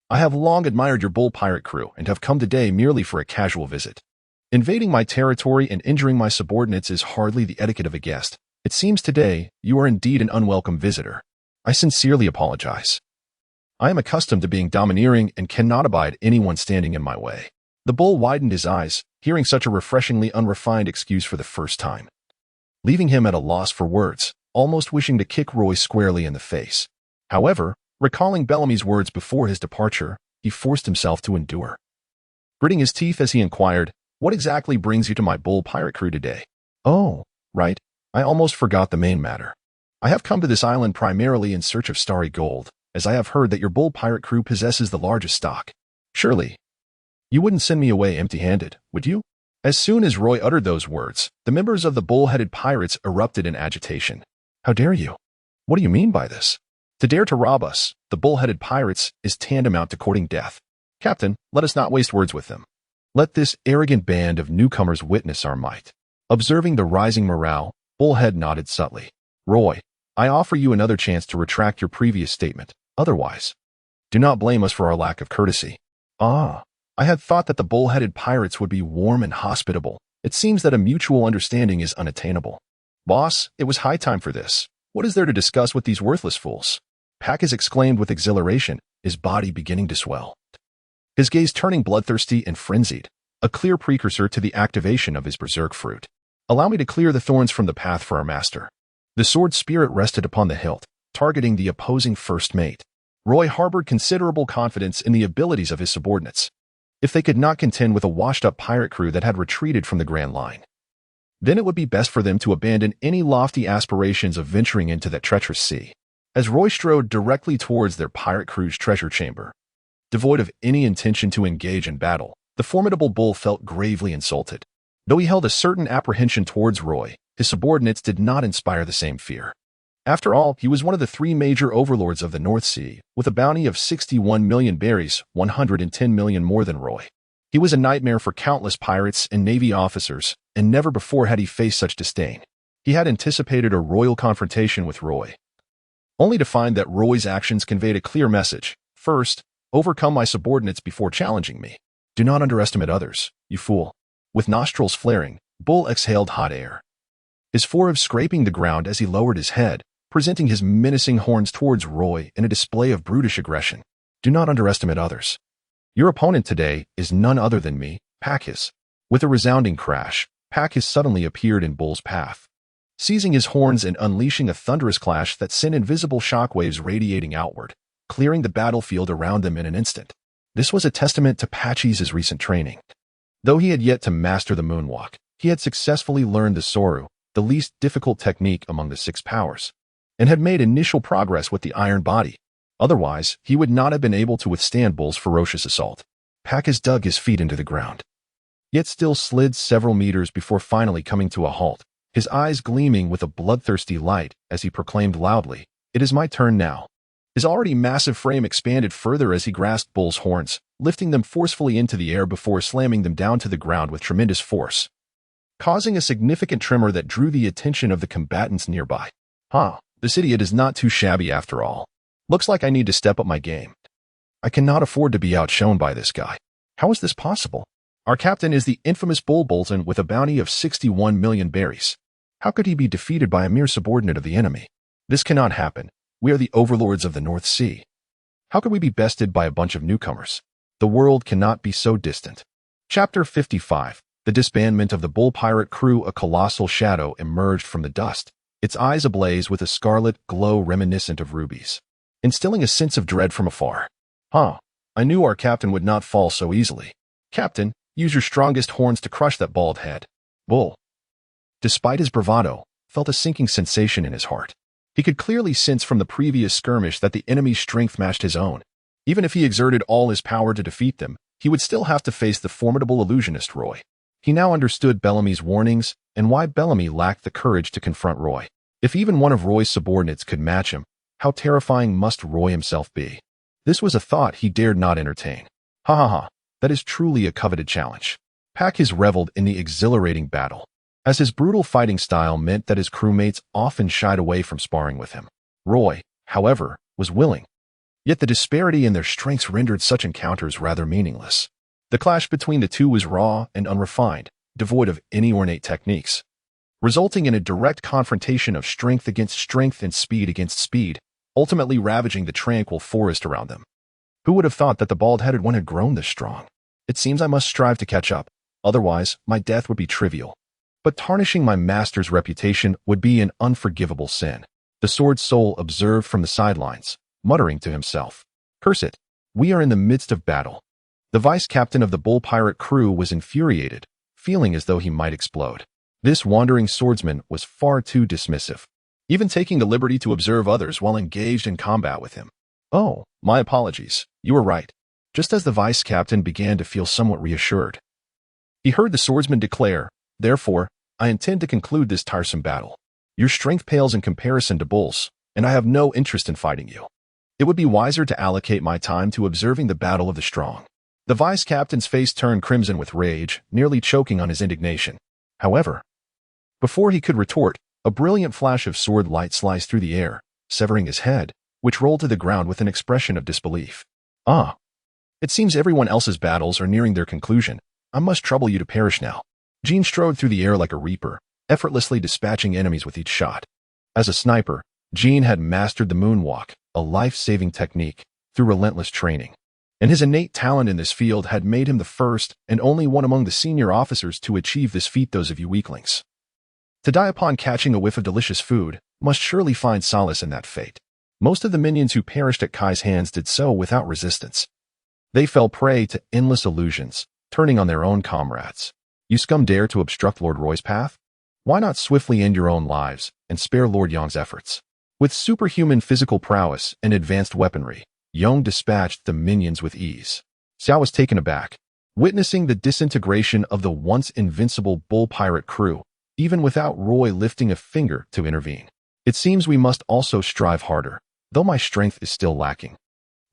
S1: I have long admired your bull pirate crew and have come today merely for a casual visit. Invading my territory and injuring my subordinates is hardly the etiquette of a guest. It seems today you are indeed an unwelcome visitor. I sincerely apologize. I am accustomed to being domineering and cannot abide anyone standing in my way. The bull widened his eyes, hearing such a refreshingly unrefined excuse for the first time, leaving him at a loss for words, almost wishing to kick Roy squarely in the face. However, recalling Bellamy's words before his departure, he forced himself to endure. Gritting his teeth as he inquired, "What exactly brings you to my bull pirate crew today?" "Oh, right. I almost forgot the main matter. I have come to this island primarily in search of starry gold, as I have heard that your bull pirate crew possesses the largest stock. Surely, you wouldn't send me away empty-handed, would you?" As soon as Roy uttered those words, the members of the bull-headed pirates erupted in agitation. "How dare you? What do you mean by this? To dare to rob us, the bull-headed pirates, is tantamount to courting death. Captain, let us not waste words with them. Let this arrogant band of newcomers witness our might." Observing the rising morale, Bullhead nodded subtly. "Roy, I offer you another chance to retract your previous statement. Otherwise, do not blame us for our lack of courtesy." "Ah, I had thought that the bull-headed pirates would be warm and hospitable. It seems that a mutual understanding is unattainable. Boss, it was high time for this. What is there to discuss with these worthless fools?" Packus exclaimed with exhilaration, his body beginning to swell, his gaze turning bloodthirsty and frenzied, a clear precursor to the activation of his berserk fruit. "Allow me to clear the thorns from the path for our master." The sword spirit rested upon the hilt, targeting the opposing first mate. Roy harbored considerable confidence in the abilities of his subordinates. If they could not contend with a washed-up pirate crew that had retreated from the Grand Line, then it would be best for them to abandon any lofty aspirations of venturing into that treacherous sea. As Roy strode directly towards their pirate crew's treasure chamber, devoid of any intention to engage in battle, the formidable bull felt gravely insulted. Though he held a certain apprehension towards Roy, his subordinates did not inspire the same fear. After all, he was one of the three major overlords of the North Sea, with a bounty of 61 million berries, 110 million more than Roy. He was a nightmare for countless pirates and navy officers, and never before had he faced such disdain. He had anticipated a royal confrontation with Roy, only to find that Roy's actions conveyed a clear message. First, overcome my subordinates before challenging me. Do not underestimate others, you fool. With nostrils flaring, Bull exhaled hot air, his forehead scraping the ground as he lowered his head, presenting his menacing horns towards Roy in a display of brutish aggression. Do not underestimate others. Your opponent today is none other than me, Packus. With a resounding crash, Packus suddenly appeared in Bull's path, seizing his horns and unleashing a thunderous clash that sent invisible shockwaves radiating outward, clearing the battlefield around them in an instant. This was a testament to Pachys's recent training. Though he had yet to master the moonwalk, he had successfully learned the Soru, the least difficult technique among the six powers, and had made initial progress with the iron body. Otherwise, he would not have been able to withstand Bull's ferocious assault. Packus dug his feet into the ground, yet still slid several meters before finally coming to a halt, his eyes gleaming with a bloodthirsty light as he proclaimed loudly, "It is my turn now." His already massive frame expanded further as he grasped Bull's horns, lifting them forcefully into the air before slamming them down to the ground with tremendous force, causing a significant tremor that drew the attention of the combatants nearby. This idiot is not too shabby after all. Looks like I need to step up my game. I cannot afford to be outshone by this guy. How is this possible? Our captain is the infamous Bull Bolton with a bounty of 61 million berries. How could he be defeated by a mere subordinate of the enemy? This cannot happen. We are the overlords of the North Sea. How could we be bested by a bunch of newcomers? The world cannot be so distant. Chapter 55. The disbandment of the bull pirate crew, a colossal shadow emerged from the dust, its eyes ablaze with a scarlet glow reminiscent of rubies, instilling a sense of dread from afar. Huh, I knew our captain would not fall so easily. Captain, use your strongest horns to crush that bald head. Bull, despite his bravado, felt a sinking sensation in his heart. He could clearly sense from the previous skirmish that the enemy's strength matched his own. Even if he exerted all his power to defeat them, he would still have to face the formidable illusionist Roy. He now understood Bellamy's warnings and why Bellamy lacked the courage to confront Roy. If even one of Roy's subordinates could match him, how terrifying must Roy himself be? This was a thought he dared not entertain. Ha ha ha, that is truly a coveted challenge. Pack has reveled in the exhilarating battle, as his brutal fighting style meant that his crewmates often shied away from sparring with him. Roy, however, was willing. Yet the disparity in their strengths rendered such encounters rather meaningless. The clash between the two was raw and unrefined, devoid of any ornate techniques, resulting in a direct confrontation of strength against strength and speed against speed, ultimately ravaging the tranquil forest around them. Who would have thought that the bald-headed one had grown this strong? It seems I must strive to catch up, otherwise my death would be trivial. But tarnishing my master's reputation would be an unforgivable sin. The sword soul observed from the sidelines, muttering to himself, "Curse it, we are in the midst of battle." The vice-captain of the bull pirate crew was infuriated, feeling as though he might explode. This wandering swordsman was far too dismissive, even taking the liberty to observe others while engaged in combat with him. "Oh, my apologies, you were right." Just as the vice-captain began to feel somewhat reassured, he heard the swordsman declare, "Therefore, I intend to conclude this tiresome battle. Your strength pales in comparison to Bull's, and I have no interest in fighting you. It would be wiser to allocate my time to observing the battle of the strong." The vice-captain's face turned crimson with rage, nearly choking on his indignation. However, before he could retort, a brilliant flash of sword light sliced through the air, severing his head, which rolled to the ground with an expression of disbelief. "Ah, it seems everyone else's battles are nearing their conclusion. I must trouble you to perish now." Jean strode through the air like a reaper, effortlessly dispatching enemies with each shot. As a sniper, Jean had mastered the moonwalk, a life-saving technique, through relentless training. And his innate talent in this field had made him the first and only one among the senior officers to achieve this feat. Those of you weaklings, to die upon catching a whiff of delicious food, must surely find solace in that fate. Most of the minions who perished at Kai's hands did so without resistance. They fell prey to endless illusions, turning on their own comrades. You scum dare to obstruct Lord Roy's path? Why not swiftly end your own lives and spare Lord Yong's efforts? With superhuman physical prowess and advanced weaponry, Yong dispatched the minions with ease. Xiao was taken aback, witnessing the disintegration of the once invincible bull pirate crew, even without Roy lifting a finger to intervene. "It seems we must also strive harder, though my strength is still lacking.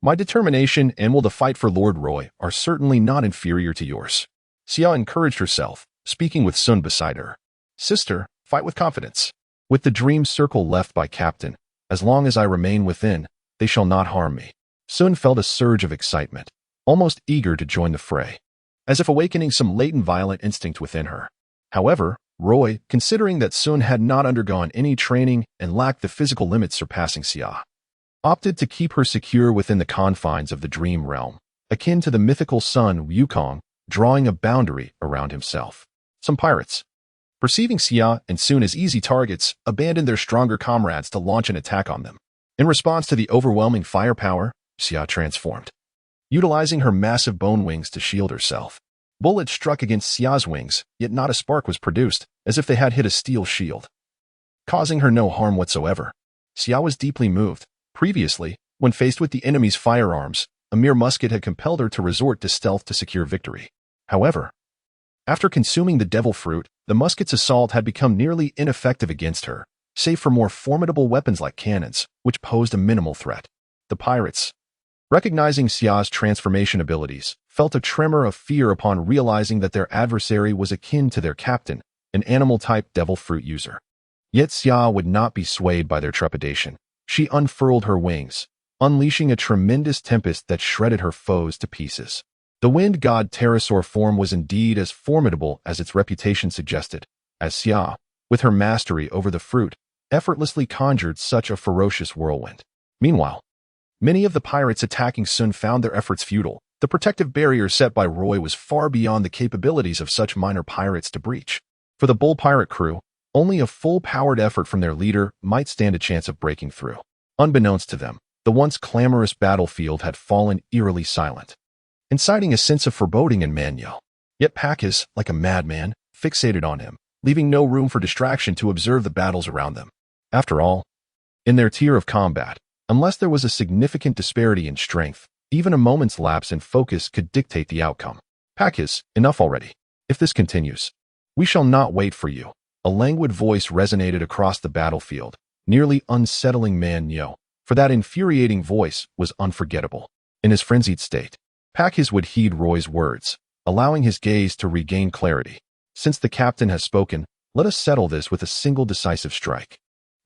S1: My determination and will to fight for Lord Roy are certainly not inferior to yours." Xiao encouraged herself, speaking with Sun beside her. "Sister, fight with confidence. With the dream circle left by Captain, as long as I remain within, they shall not harm me." Sun felt a surge of excitement, almost eager to join the fray, as if awakening some latent violent instinct within her. However, Roy, considering that Sun had not undergone any training and lacked the physical limits surpassing Xia, opted to keep her secure within the confines of the dream realm, akin to the mythical sun Wukong, drawing a boundary around himself. Some pirates, perceiving Xia and Sun as easy targets, abandoned their stronger comrades to launch an attack on them. In response to the overwhelming firepower, Xia transformed, utilizing her massive bone wings to shield herself. Bullets struck against Xia's wings, yet not a spark was produced, as if they had hit a steel shield, causing her no harm whatsoever. Xia was deeply moved. Previously, when faced with the enemy's firearms, a mere musket had compelled her to resort to stealth to secure victory. However, after consuming the devil fruit, the musket's assault had become nearly ineffective against her, save for more formidable weapons like cannons, which posed a minimal threat. The pirates, recognizing Xia's transformation abilities, felt a tremor of fear upon realizing that their adversary was akin to their captain, an animal-type devil fruit user. Yet Xia would not be swayed by their trepidation. She unfurled her wings, unleashing a tremendous tempest that shredded her foes to pieces. The wind god pterosaur form was indeed as formidable as its reputation suggested, as Xia, with her mastery over the fruit, effortlessly conjured such a ferocious whirlwind. Meanwhile, many of the pirates attacking Sun found their efforts futile. The protective barrier set by Roy was far beyond the capabilities of such minor pirates to breach. For the bull pirate crew, only a full-powered effort from their leader might stand a chance of breaking through. Unbeknownst to them, the once clamorous battlefield had fallen eerily silent, inciting a sense of foreboding in Manuel. Yet Pacus, like a madman, fixated on him, leaving no room for distraction to observe the battles around them. After all, in their tier of combat, unless there was a significant disparity in strength, even a moment's lapse in focus could dictate the outcome. Pacus, enough already. If this continues, we shall not wait for you. A languid voice resonated across the battlefield, nearly unsettling Manuel, for that infuriating voice was unforgettable. In his frenzied state, Pacus would heed Roy's words, allowing his gaze to regain clarity. Since the captain has spoken, let us settle this with a single decisive strike.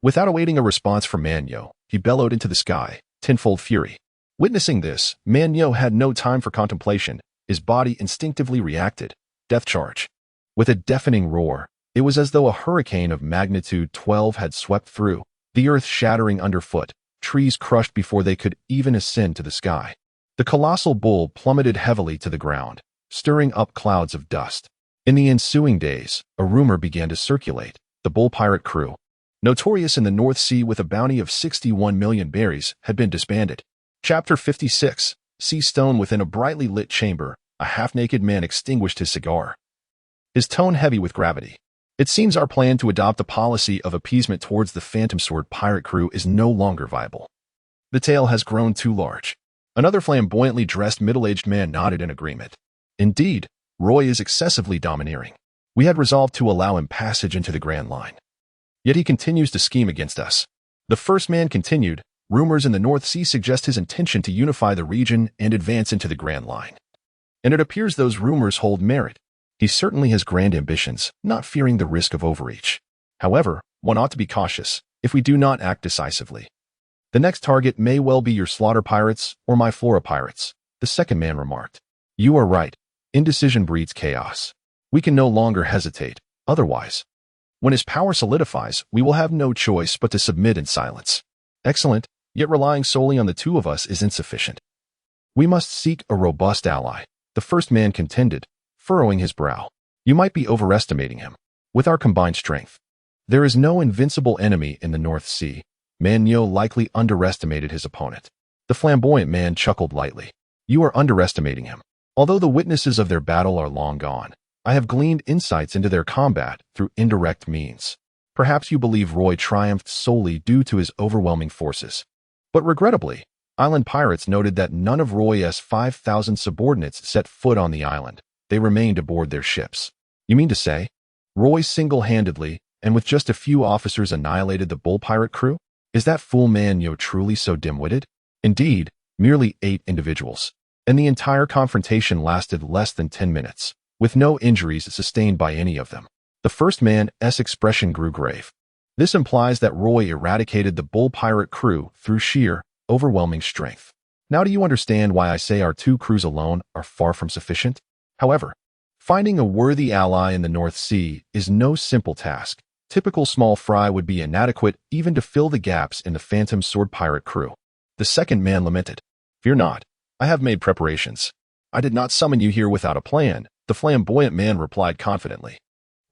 S1: Without awaiting a response from Manuel, he bellowed into the sky, tenfold fury. Witnessing this, Manuel had no time for contemplation. His body instinctively reacted. Death charge. With a deafening roar, it was as though a hurricane of magnitude 12 had swept through, the earth shattering underfoot, trees crushed before they could even ascend to the sky. The colossal bull plummeted heavily to the ground, stirring up clouds of dust. In the ensuing days, a rumor began to circulate. The bull pirate crew, notorious in the North Sea with a bounty of 61 million berries, had been disbanded. Chapter 56. Sea Stone. Within a brightly lit chamber, a half-naked man extinguished his cigar, his tone heavy with gravity. It seems our plan to adopt a policy of appeasement towards the Phantom Sword pirate crew is no longer viable. The tale has grown too large. Another flamboyantly dressed middle-aged man nodded in agreement. Indeed, Roy is excessively domineering. We had resolved to allow him passage into the Grand Line. Yet he continues to scheme against us. The first man continued. Rumors in the North Sea suggest his intention to unify the region and advance into the Grand Line. And it appears those rumors hold merit. He certainly has grand ambitions, not fearing the risk of overreach. However, one ought to be cautious if we do not act decisively. The next target may well be your slaughter pirates or my flora pirates, the second man remarked. You are right. Indecision breeds chaos. We can no longer hesitate. Otherwise, when his power solidifies, we will have no choice but to submit in silence. Excellent. Yet relying solely on the two of us is insufficient. We must seek a robust ally, the first man contended, furrowing his brow. You might be overestimating him. With our combined strength, there is no invincible enemy in the North Sea. Manuel likely underestimated his opponent. The flamboyant man chuckled lightly. You are underestimating him. Although the witnesses of their battle are long gone, I have gleaned insights into their combat through indirect means. Perhaps you believe Roy triumphed solely due to his overwhelming forces. But regrettably, island pirates noted that none of Roy's 5,000 subordinates set foot on the island. They remained aboard their ships. You mean to say, Roy single-handedly, and with just a few officers annihilated the bull pirate crew? Is that fool Manuel truly so dim-witted? Indeed, merely 8 individuals. And the entire confrontation lasted less than 10 minutes, with no injuries sustained by any of them. The first man's expression grew grave. This implies that Roy eradicated the bull pirate crew through sheer, overwhelming strength. Now do you understand why I say our 2 crews alone are far from sufficient? However, finding a worthy ally in the North Sea is no simple task. Typical small fry would be inadequate even to fill the gaps in the Phantom Sword pirate crew. The second man lamented. Fear not. I have made preparations. I did not summon you here without a plan, the flamboyant man replied confidently.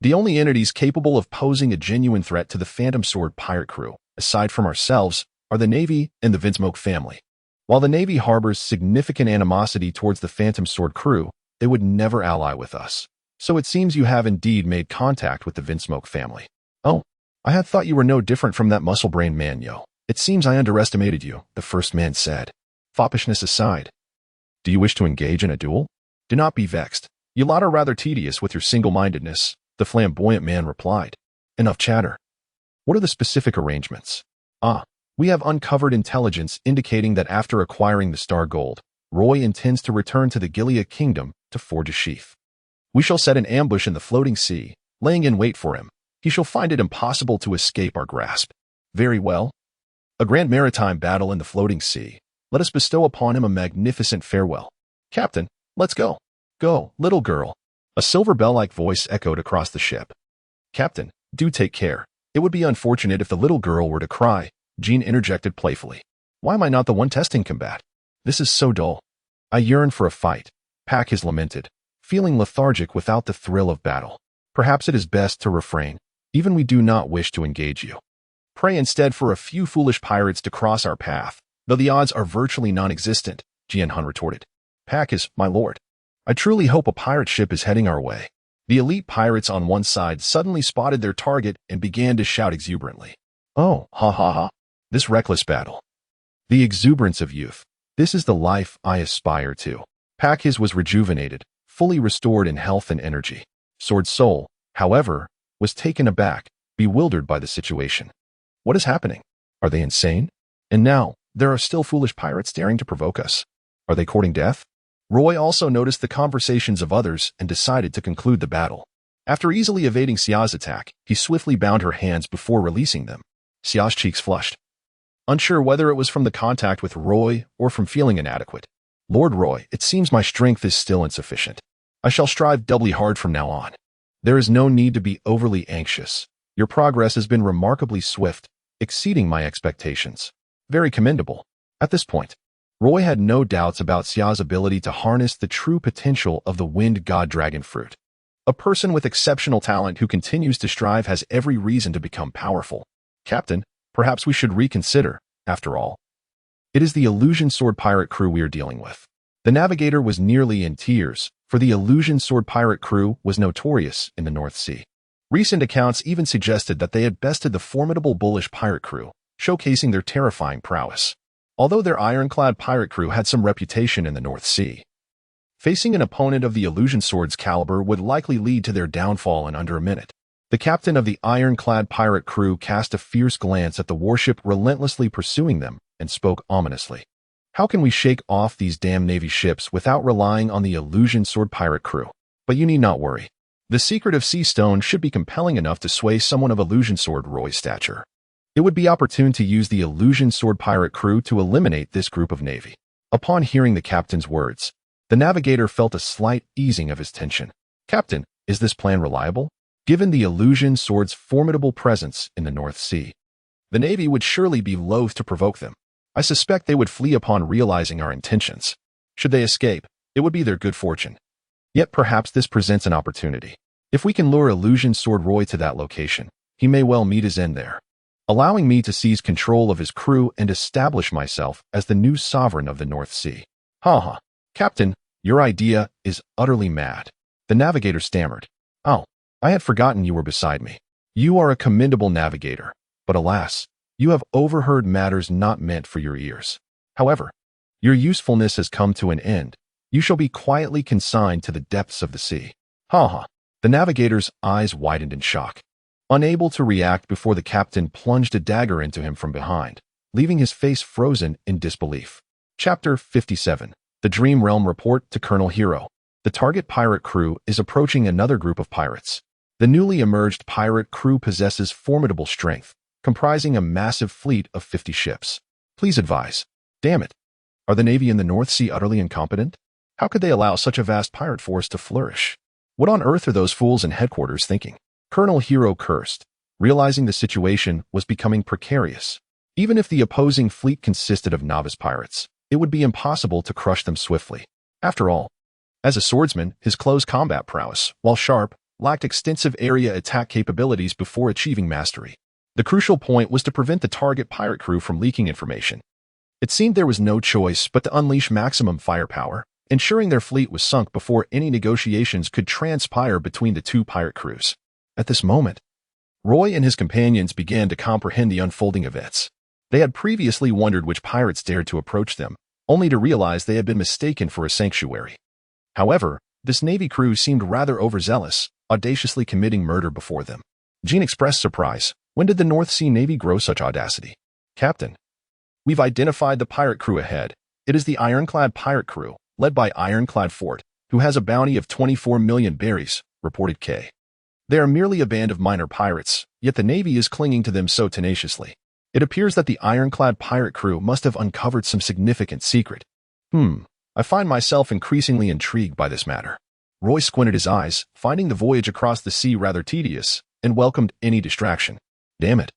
S1: The only entities capable of posing a genuine threat to the Phantom Sword pirate crew, aside from ourselves, are the Navy and the Vinsmoke family. While the Navy harbors significant animosity towards the Phantom Sword crew, they would never ally with us. So it seems you have indeed made contact with the Vinsmoke family. Oh, I had thought you were no different from that muscle-brained man, yo. It seems I underestimated you, the first man said. Foppishness aside, do you wish to engage in a duel? Do not be vexed. You lot are rather tedious with your single-mindedness, the flamboyant man replied. Enough chatter. What are the specific arrangements? We have uncovered intelligence indicating that after acquiring the Star Gold, Roy intends to return to the Gilead Kingdom to forge a sheath. We shall set an ambush in the floating sea, laying in wait for him. He shall find it impossible to escape our grasp. Very well. A grand maritime battle in the floating sea. Let us bestow upon him a magnificent farewell. Captain, let's go. Go, little girl. A silver bell-like voice echoed across the ship. Captain, do take care. It would be unfortunate if the little girl were to cry, Jean interjected playfully. Why am I not the one testing combat? This is so dull. I yearn for a fight, Pack has lamented, feeling lethargic without the thrill of battle. Perhaps it is best to refrain, even we do not wish to engage you. Pray instead for a few foolish pirates to cross our path, though the odds are virtually non-existent, Jianhun retorted. Pack is, my lord. I truly hope a pirate ship is heading our way. The elite pirates on one side suddenly spotted their target and began to shout exuberantly. Oh, ha ha ha. This reckless battle. The exuberance of youth. This is the life I aspire to. Pack his was rejuvenated, fully restored in health and energy. Sword Soul, however, was taken aback, bewildered by the situation. What is happening? Are they insane? And now, there are still foolish pirates daring to provoke us. Are they courting death? Roy also noticed the conversations of others and decided to conclude the battle. After easily evading Xia's attack, he swiftly bound her hands before releasing them. Xia's cheeks flushed, unsure whether it was from the contact with Roy or from feeling inadequate. Lord Roy, it seems my strength is still insufficient. I shall strive doubly hard from now on. There is no need to be overly anxious. Your progress has been remarkably swift, exceeding my expectations. Very commendable. At this point, Roy had no doubts about Xia's ability to harness the true potential of the wind god dragon fruit. A person with exceptional talent who continues to strive has every reason to become powerful. Captain, perhaps we should reconsider, after all. It is the Illusion Sword Pirate crew we are dealing with. The navigator was nearly in tears, for the Illusion Sword Pirate crew was notorious in the North Sea. Recent accounts even suggested that they had bested the formidable bullish pirate crew, showcasing their terrifying prowess. Although their ironclad pirate crew had some reputation in the North Sea, facing an opponent of the Illusion Sword's caliber would likely lead to their downfall in under a minute. The captain of the ironclad pirate crew cast a fierce glance at the warship relentlessly pursuing them and spoke ominously. How can we shake off these damn Navy ships without relying on the Illusion Sword Pirate crew? But you need not worry. The secret of Sea Stone should be compelling enough to sway someone of Illusion Sword Roy's stature. It would be opportune to use the Illusion Sword Pirate crew to eliminate this group of Navy. Upon hearing the captain's words, the navigator felt a slight easing of his tension. Captain, is this plan reliable? Given the Illusion Sword's formidable presence in the North Sea, the Navy would surely be loath to provoke them. I suspect they would flee upon realizing our intentions. Should they escape, it would be their good fortune. Yet perhaps this presents an opportunity. If we can lure Illusion Sword Roy to that location, he may well meet his end there, allowing me to seize control of his crew and establish myself as the new sovereign of the North Sea. Ha! Captain, your idea is utterly mad. The navigator stammered. Oh, I had forgotten you were beside me. You are a commendable navigator, but alas, you have overheard matters not meant for your ears. However, your usefulness has come to an end. You shall be quietly consigned to the depths of the sea. Ha! The navigator's eyes widened in shock. Unable to react before the captain plunged a dagger into him from behind, leaving his face frozen in disbelief. Chapter 57. The Dream Realm Report to Colonel Hero. The target pirate crew is approaching another group of pirates. The newly emerged pirate crew possesses formidable strength, comprising a massive fleet of 50 ships. Please advise. Damn it. Are the Navy in the North Sea utterly incompetent? How could they allow such a vast pirate force to flourish? What on earth are those fools in headquarters thinking? Colonel Hero cursed, realizing the situation was becoming precarious. Even if the opposing fleet consisted of novice pirates, it would be impossible to crush them swiftly. After all, as a swordsman, his close combat prowess, while sharp, lacked extensive area attack capabilities before achieving mastery. The crucial point was to prevent the target pirate crew from leaking information. It seemed there was no choice but to unleash maximum firepower, ensuring their fleet was sunk before any negotiations could transpire between the two pirate crews. At this moment, Roy and his companions began to comprehend the unfolding events. They had previously wondered which pirates dared to approach them, only to realize they had been mistaken for a sanctuary. However, this Navy crew seemed rather overzealous, audaciously committing murder before them. Jean expressed surprise. When did the North Sea Navy grow such audacity? Captain, we've identified the pirate crew ahead. It is the Ironclad pirate crew, led by Ironclad Fort, who has a bounty of 24 million berries, reported Kay. They are merely a band of minor pirates, yet the Navy is clinging to them so tenaciously. It appears that the Ironclad pirate crew must have uncovered some significant secret. I find myself increasingly intrigued by this matter. Roy squinted his eyes, finding the voyage across the sea rather tedious, and welcomed any distraction. Damn it.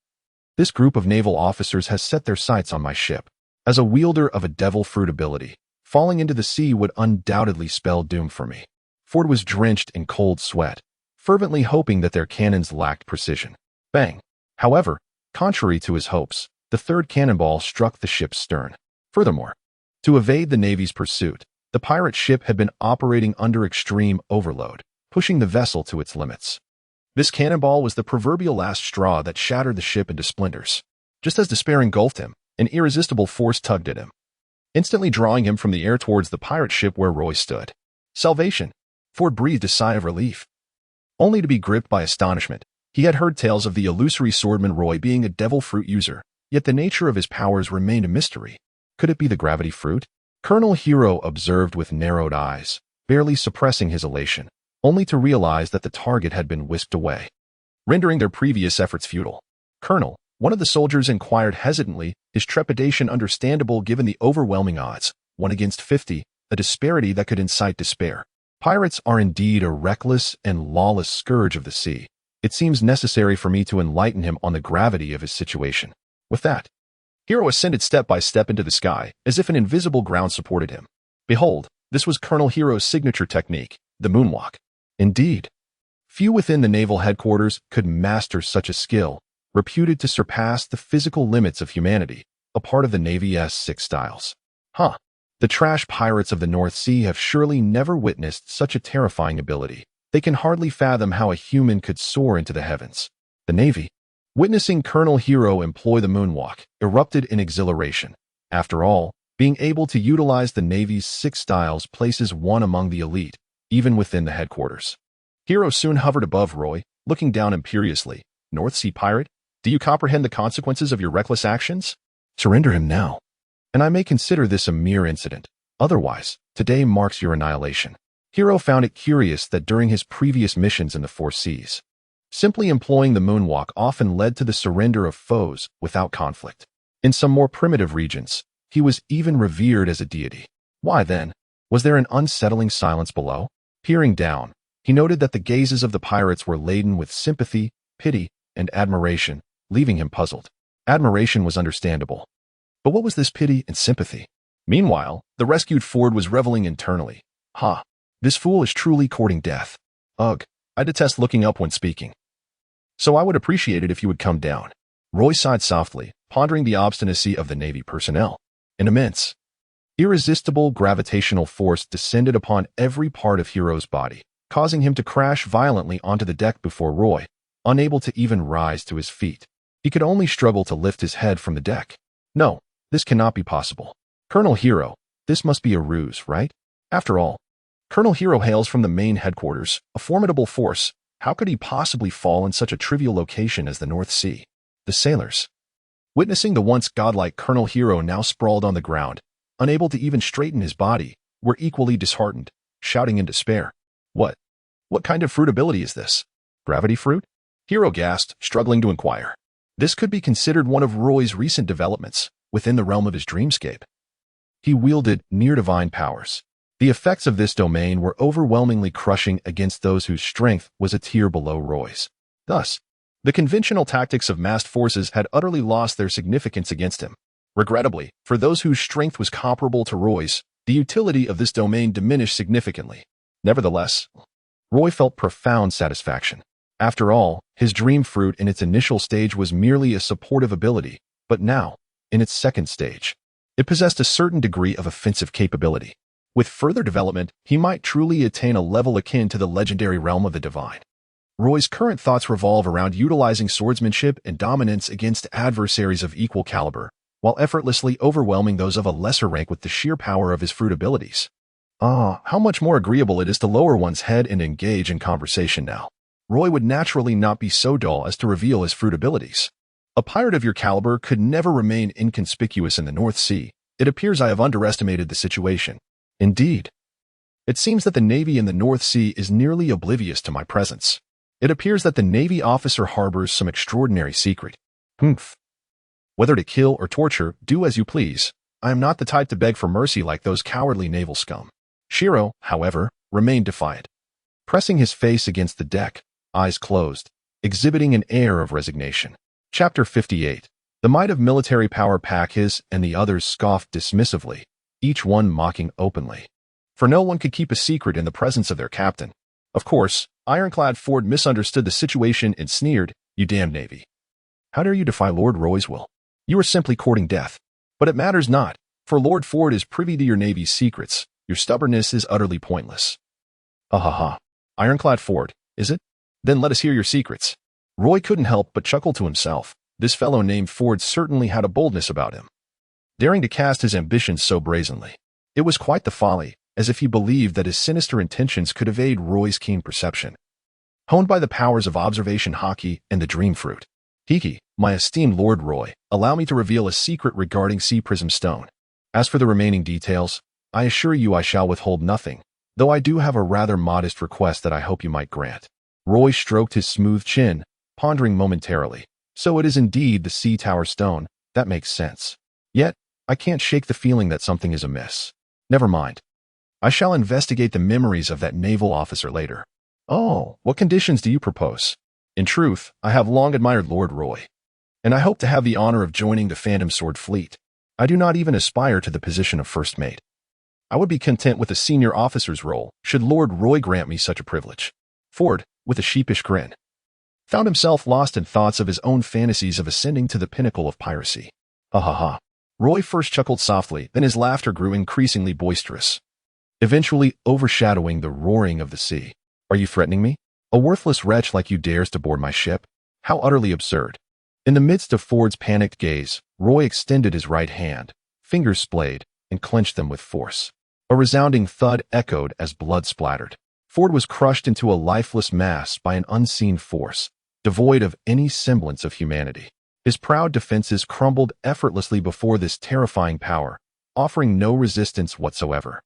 S1: This group of naval officers has set their sights on my ship. As a wielder of a devil fruit ability, Falling into the sea would undoubtedly spell doom for me. Ford was drenched in cold sweat, fervently hoping that their cannons lacked precision. Bang! However, contrary to his hopes, the third cannonball struck the ship's stern. Furthermore, to evade the Navy's pursuit, the pirate ship had been operating under extreme overload, pushing the vessel to its limits. This cannonball was the proverbial last straw that shattered the ship into splinters. Just as despair engulfed him, an irresistible force tugged at him, instantly drawing him from the air towards the pirate ship where Roy stood. Salvation! Ford breathed a sigh of relief, only to be gripped by astonishment. He had heard tales of the illusory swordman Roy being a devil fruit user, yet the nature of his powers remained a mystery. Could it be the gravity fruit? Colonel Hero observed with narrowed eyes, barely suppressing his elation, only to realize that the target had been whisked away, rendering their previous efforts futile. Colonel, one of the soldiers inquired hesitantly, his trepidation understandable given the overwhelming odds, 1 against 50, a disparity that could incite despair. Pirates are indeed a reckless and lawless scourge of the sea. It seems necessary for me to enlighten him on the gravity of his situation. With that, Hero ascended step by step into the sky, as if an invisible ground supported him. Behold, this was Colonel Hero's signature technique, the moonwalk. Indeed, few within the naval headquarters could master such a skill, reputed to surpass the physical limits of humanity, a part of the Navy's 6 styles. The trash pirates of the North Sea have surely never witnessed such a terrifying ability. They can hardly fathom how a human could soar into the heavens. The Navy, witnessing Colonel Hero employ the moonwalk, erupted in exhilaration. After all, being able to utilize the Navy's 6 styles places one among the elite, even within the headquarters. Hero soon hovered above Roy, looking down imperiously. North Sea pirate, do you comprehend the consequences of your reckless actions? Surrender him now, and I may consider this a mere incident. Otherwise, today marks your annihilation. Hero found it curious that during his previous missions in the 4 seas, simply employing the moonwalk often led to the surrender of foes without conflict. In some more primitive regions, he was even revered as a deity. Why then, was there an unsettling silence below? Peering down, he noted that the gazes of the pirates were laden with sympathy, pity, and admiration, leaving him puzzled. Admiration was understandable. But what was this pity and sympathy? Meanwhile, the rescued Ford was reveling internally. This fool is truly courting death. Ugh, I detest looking up when speaking. So I would appreciate it if you would come down. Roy sighed softly, pondering the obstinacy of the Navy personnel. An immense, irresistible gravitational force descended upon every part of Hero's body, causing him to crash violently onto the deck before Roy, unable to even rise to his feet. He could only struggle to lift his head from the deck. No, this cannot be possible. Colonel Hero, this must be a ruse, right? After all, Colonel Hero hails from the main headquarters, a formidable force. How could he possibly fall in such a trivial location as the North Sea? The sailors, witnessing the once godlike Colonel Hero now sprawled on the ground, unable to even straighten his body, were equally disheartened, shouting in despair. What kind of fruit ability is this? Gravity fruit? Hero gasped, struggling to inquire. This could be considered one of Roy's recent developments, within the realm of his dreamscape. He wielded near-divine powers. The effects of this domain were overwhelmingly crushing against those whose strength was a tier below Roy's. Thus, the conventional tactics of massed forces had utterly lost their significance against him. Regrettably, for those whose strength was comparable to Roy's, the utility of this domain diminished significantly. Nevertheless, Roy felt profound satisfaction. After all, his dream fruit in its initial stage was merely a supportive ability, but now, in its second stage, it possessed a certain degree of offensive capability. With further development, he might truly attain a level akin to the legendary realm of the divine. Roy's current thoughts revolve around utilizing swordsmanship and dominance against adversaries of equal caliber, while effortlessly overwhelming those of a lesser rank with the sheer power of his fruit abilities. How much more agreeable it is to lower one's head and engage in conversation now. Roy would naturally not be so dull as to reveal his fruit abilities. A pirate of your caliber could never remain inconspicuous in the North Sea. It appears I have underestimated the situation. Indeed, it seems that the Navy in the North Sea is nearly oblivious to my presence. It appears that the Navy officer harbors some extraordinary secret. Whether to kill or torture, do as you please. I am not the type to beg for mercy like those cowardly naval scum. Shiro, however, remained defiant, pressing his face against the deck, eyes closed, exhibiting an air of resignation. Chapter 58. The might of military power. His and the others scoffed dismissively, each one mocking openly. For no one could keep a secret in the presence of their captain. Of course, ironclad Ford misunderstood the situation and sneered, "You damned Navy. How dare you defy Lord Roy's will? You are simply courting death. But it matters not, for Lord Ford is privy to your Navy's secrets. Your stubbornness is utterly pointless." Ha ha ha. Ironclad Ford, is it? Then let us hear your secrets. Roy couldn't help but chuckle to himself. This fellow named Ford certainly had a boldness about him, daring to cast his ambitions so brazenly. It was quite the folly, as if he believed that his sinister intentions could evade Roy's keen perception. Honed by the powers of observation Haki and the dream fruit. Haki, my esteemed Lord Roy, allow me to reveal a secret regarding Sea Prism Stone. As for the remaining details, I assure you I shall withhold nothing, though I do have a rather modest request that I hope you might grant. Roy stroked his smooth chin, pondering momentarily. So it is indeed the Sea Tower Stone. That makes sense. Yet, I can't shake the feeling that something is amiss. Never mind. I shall investigate the memories of that naval officer later. Oh, what conditions do you propose? In truth, I have long admired Lord Roy, and I hope to have the honor of joining the Phantom Sword Fleet. I do not even aspire to the position of first mate. I would be content with a senior officer's role, should Lord Roy grant me such a privilege. Ford, with a sheepish grin, found himself lost in thoughts of his own fantasies of ascending to the pinnacle of piracy. Ha ha ha. Roy first chuckled softly, then his laughter grew increasingly boisterous, eventually overshadowing the roaring of the sea. Are you threatening me? A worthless wretch like you dares to board my ship? How utterly absurd. In the midst of Ford's panicked gaze, Roy extended his right hand, fingers splayed, and clenched them with force. A resounding thud echoed as blood splattered. Ford was crushed into a lifeless mass by an unseen force, devoid of any semblance of humanity. His proud defenses crumbled effortlessly before this terrifying power, offering no resistance whatsoever.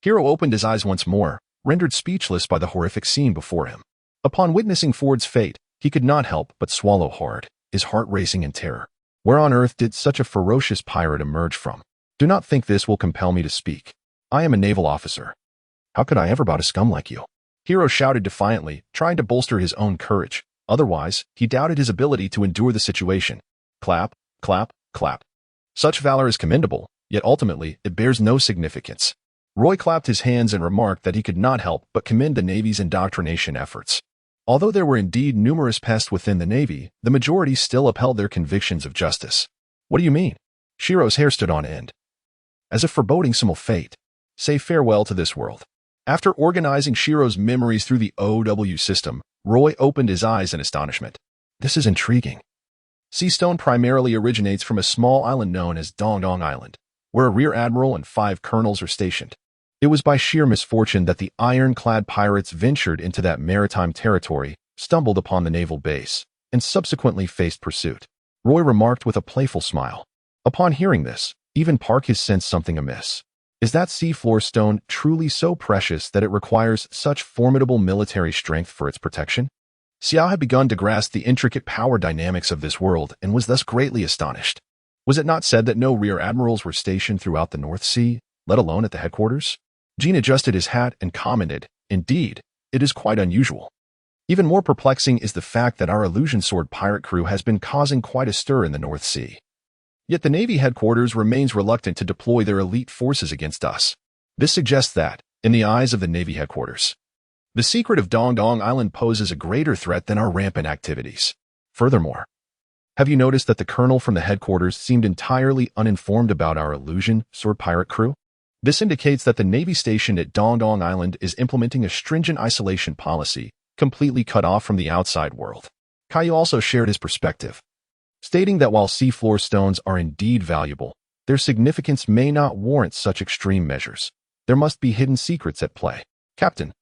S1: Hero opened his eyes once more, rendered speechless by the horrific scene before him. Upon witnessing Ford's fate, he could not help but swallow hard, his heart racing in terror. Where on earth did such a ferocious pirate emerge from? Do not think this will compel me to speak. I am a naval officer. How could I ever bow to scum like you? Hero shouted defiantly, trying to bolster his own courage. Otherwise, he doubted his ability to endure the situation. Clap, clap, clap. Such valor is commendable, yet ultimately, it bears no significance. Roy clapped his hands and remarked that he could not help but commend the Navy's indoctrination efforts. Although there were indeed numerous pests within the Navy, the majority still upheld their convictions of justice. What do you mean? Shiro's hair stood on end, as if foreboding some fate. Say farewell to this world. After organizing Shiro's memories through the OW system, Roy opened his eyes in astonishment. This is intriguing. Sea Stone primarily originates from a small island known as Dong Dong Island, where a rear admiral and 5 colonels are stationed. It was by sheer misfortune that the ironclad pirates ventured into that maritime territory, stumbled upon the naval base, and subsequently faced pursuit. Roy remarked with a playful smile. Upon hearing this, even Parkes sensed something amiss. Is that seafloor stone truly so precious that it requires such formidable military strength for its protection? Xiao had begun to grasp the intricate power dynamics of this world and was thus greatly astonished. Was it not said that no rear admirals were stationed throughout the North Sea, let alone at the headquarters? Jean adjusted his hat and commented, "Indeed, it is quite unusual." Even more perplexing is the fact that our Illusion Sword pirate crew has been causing quite a stir in the North Sea. Yet the Navy headquarters remains reluctant to deploy their elite forces against us. This suggests that, in the eyes of the Navy headquarters, the secret of Dong Dong Island poses a greater threat than our rampant activities. Furthermore, have you noticed that the colonel from the headquarters seemed entirely uninformed about our Illusion Sword pirate crew? This indicates that the Navy stationed at Dong Dong Island is implementing a stringent isolation policy, completely cut off from the outside world. Caillou also shared his perspective, stating that while seafloor stones are indeed valuable, their significance may not warrant such extreme measures. There must be hidden secrets at play. Captain,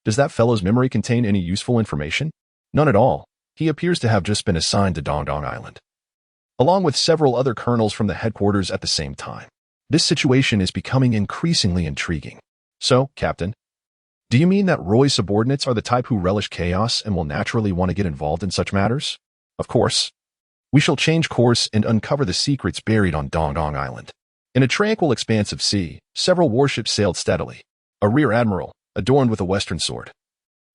S1: does that fellow's memory contain any useful information? None at all. He appears to have just been assigned to Dong Dong Island, along with several other colonels from the headquarters at the same time. This situation is becoming increasingly intriguing. So, Captain, do you mean that Roy's subordinates are the type who relish chaos and will naturally want to get involved in such matters? Of course. We shall change course and uncover the secrets buried on Dong Dong Island. In a tranquil expanse of sea, several warships sailed steadily. A rear admiral, adorned with a western sword,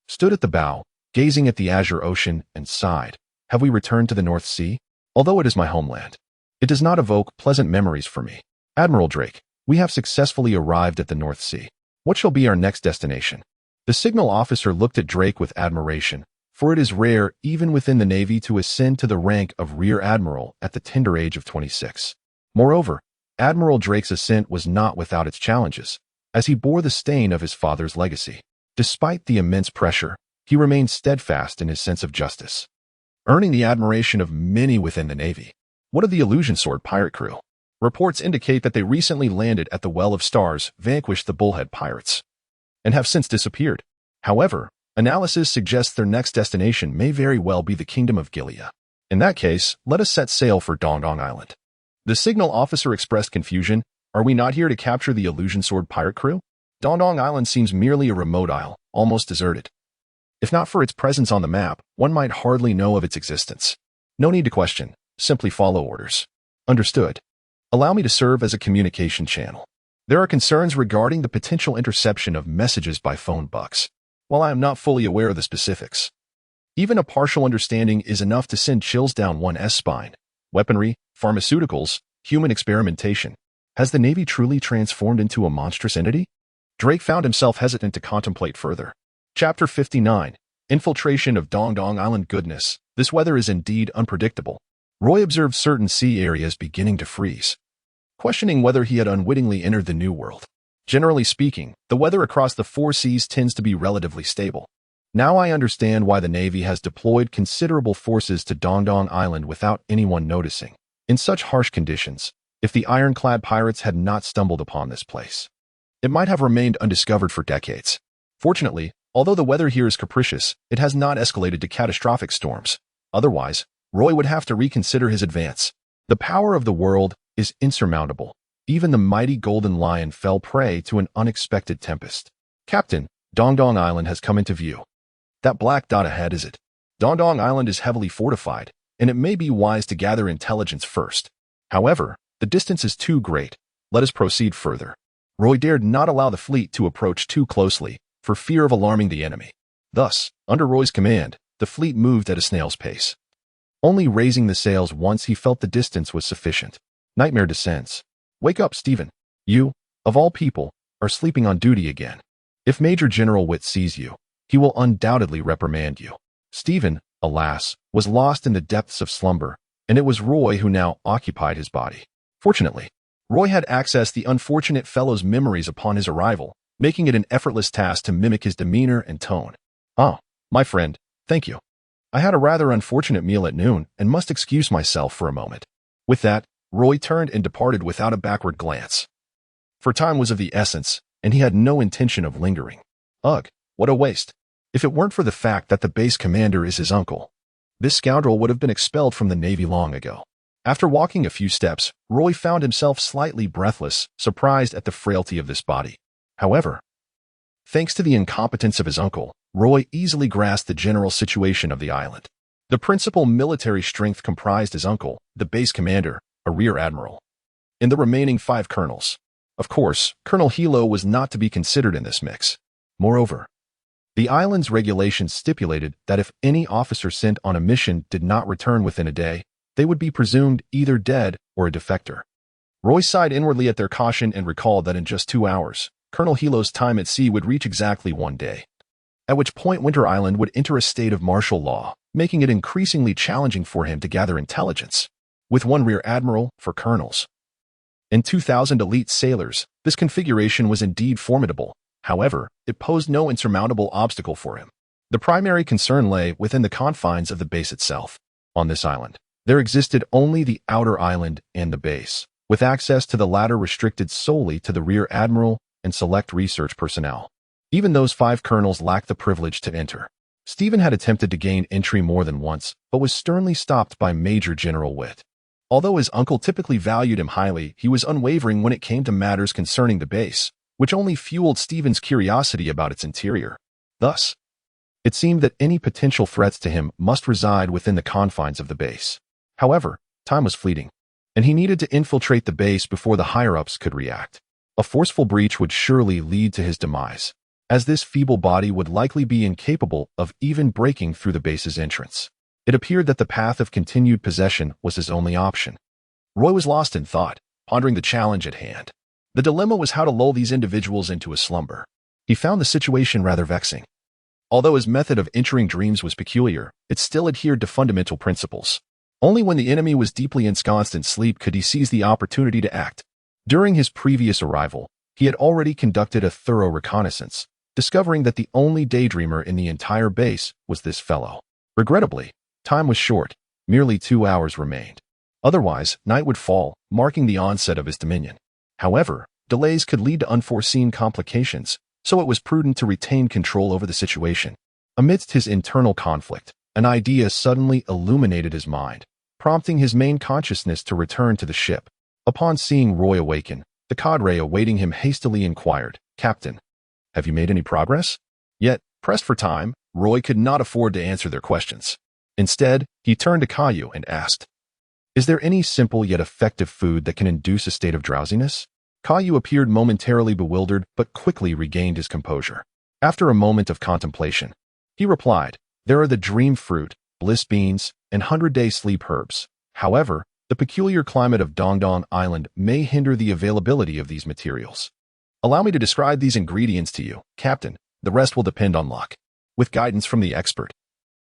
S1: stood at the bow, gazing at the azure ocean, and sighed. Have we returned to the North Sea? Although it is my homeland, it does not evoke pleasant memories for me. Admiral Drake, We have successfully arrived at the North Sea. What shall be our next destination? The signal officer looked at Drake with admiration, for it is rare, even within the Navy, to ascend to the rank of Rear Admiral at the tender age of 26. Moreover, Admiral Drake's ascent was not without its challenges, as he bore the stain of his father's legacy. Despite the immense pressure, he remained steadfast in his sense of justice, earning the admiration of many within the Navy. What of the Illusion Sword pirate crew? Reports indicate that they recently landed at the Well of Stars, vanquished the Bullhead pirates, and have since disappeared. However, analysis suggests their next destination may very well be the Kingdom of Gilead. In that case, let us set sail for Dong Dong Island. The signal officer expressed confusion. Are we not here to capture the Illusion Sword pirate crew? Dong Dong Island seems merely a remote isle, almost deserted. If not for its presence on the map, one might hardly know of its existence. No need to question, simply follow orders. Understood. Allow me to serve as a communication channel. There are concerns regarding the potential interception of messages by phone bugs. While I am not fully aware of the specifics, even a partial understanding is enough to send chills down one's spine. Weaponry, pharmaceuticals, human experimentation. Has the Navy truly transformed into a monstrous entity? Drake found himself hesitant to contemplate further. Chapter 59. Infiltration of Dong Dong Island. Goodness, this weather is indeed unpredictable. Roy observed certain sea areas beginning to freeze, questioning whether he had unwittingly entered the New World. Generally speaking, the weather across the four seas tends to be relatively stable. Now I understand why the Navy has deployed considerable forces to Dong Dong Island without anyone noticing. In such harsh conditions, if the ironclad pirates had not stumbled upon this place, it might have remained undiscovered for decades. Fortunately, although the weather here is capricious, it has not escalated to catastrophic storms. Otherwise, Roy would have to reconsider his advance. The power of the world is insurmountable. Even the mighty Golden Lion fell prey to an unexpected tempest. Captain, Dong Dong Island has come into view. That black dot ahead is it. Dong Dong Island is heavily fortified, and it may be wise to gather intelligence first. However, the distance is too great. Let us proceed further. Roy dared not allow the fleet to approach too closely, for fear of alarming the enemy. Thus, under Roy's command, the fleet moved at a snail's pace. Only raising the sails once he felt the distance was sufficient. Nightmare descends. Wake up, Stephen. You, of all people, are sleeping on duty again. If Major General Witt sees you, he will undoubtedly reprimand you. Stephen, alas, was lost in the depths of slumber, and it was Roy who now occupied his body. Fortunately, Roy had accessed the unfortunate fellow's memories upon his arrival, making it an effortless task to mimic his demeanor and tone. "Ah, my friend, thank you. I had a rather unfortunate meal at noon and must excuse myself for a moment." With that, Roy turned and departed without a backward glance. For time was of the essence, and he had no intention of lingering. Ugh, what a waste. If it weren't for the fact that the base commander is his uncle, this scoundrel would have been expelled from the Navy long ago. After walking a few steps, Roy found himself slightly breathless, surprised at the frailty of this body. However, thanks to the incompetence of his uncle, Roy easily grasped the general situation of the island. The principal military strength comprised his uncle, the base commander, a rear admiral, and the remaining 5 colonels. Of course, Colonel Hilo was not to be considered in this mix. Moreover, the island's regulations stipulated that if any officer sent on a mission did not return within a day, they would be presumed either dead or a defector. Roy sighed inwardly at their caution and recalled that in just 2 hours, Colonel Hilo's time at sea would reach exactly 1 day, at which point Winter Island would enter a state of martial law, making it increasingly challenging for him to gather intelligence. With 1 rear admiral for colonels and 2,000 elite sailors, this configuration was indeed formidable. However, it posed no insurmountable obstacle for him. The primary concern lay within the confines of the base itself. On this island, there existed only the outer island and the base, with access to the latter restricted solely to the rear admiral and select research personnel. Even those 5 colonels lacked the privilege to enter. Stephen had attempted to gain entry more than once, but was sternly stopped by Major General Witt. Although his uncle typically valued him highly, he was unwavering when it came to matters concerning the base, which only fueled Stephen's curiosity about its interior. Thus, it seemed that any potential threats to him must reside within the confines of the base. However, time was fleeting, and he needed to infiltrate the base before the higher-ups could react. A forceful breach would surely lead to his demise, as this feeble body would likely be incapable of even breaking through the base's entrance. It appeared that the path of continued possession was his only option. Roy was lost in thought, pondering the challenge at hand. The dilemma was how to lull these individuals into a slumber. He found the situation rather vexing. Although his method of entering dreams was peculiar, it still adhered to fundamental principles. Only when the enemy was deeply ensconced in sleep could he seize the opportunity to act. During his previous arrival, he had already conducted a thorough reconnaissance, discovering that the only daydreamer in the entire base was this fellow. Regrettably, time was short. Merely 2 hours remained. Otherwise, night would fall, marking the onset of his dominion. However, delays could lead to unforeseen complications, so it was prudent to retain control over the situation. Amidst his internal conflict, an idea suddenly illuminated his mind, prompting his main consciousness to return to the ship. Upon seeing Roy awaken, the cadre awaiting him hastily inquired, "Captain, have you made any progress?" Yet, pressed for time, Roy could not afford to answer their questions. Instead, he turned to Caillou and asked, "Is there any simple yet effective food that can induce a state of drowsiness?" Caillou appeared momentarily bewildered but quickly regained his composure. After a moment of contemplation, he replied, "There are the dream fruit, bliss beans, and 100-day sleep herbs. However, the peculiar climate of Dongdong Island may hinder the availability of these materials. Allow me to describe these ingredients to you, Captain. The rest will depend on luck." With guidance from the expert,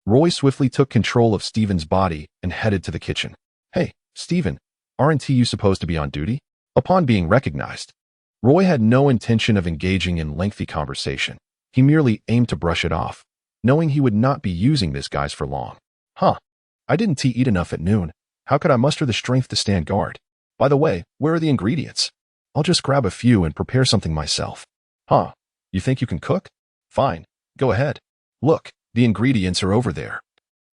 S1: Roy swiftly took control of Stephen's body and headed to the kitchen. "Hey, Stephen, aren't you supposed to be on duty?" Upon being recognized, Roy had no intention of engaging in lengthy conversation. He merely aimed to brush it off, knowing he would not be using this guise for long. I didn't eat enough at noon. How could I muster the strength to stand guard? By the way, where are the ingredients? I'll just grab a few and prepare something myself." You think you can cook? Fine, go ahead. Look, the ingredients are over there.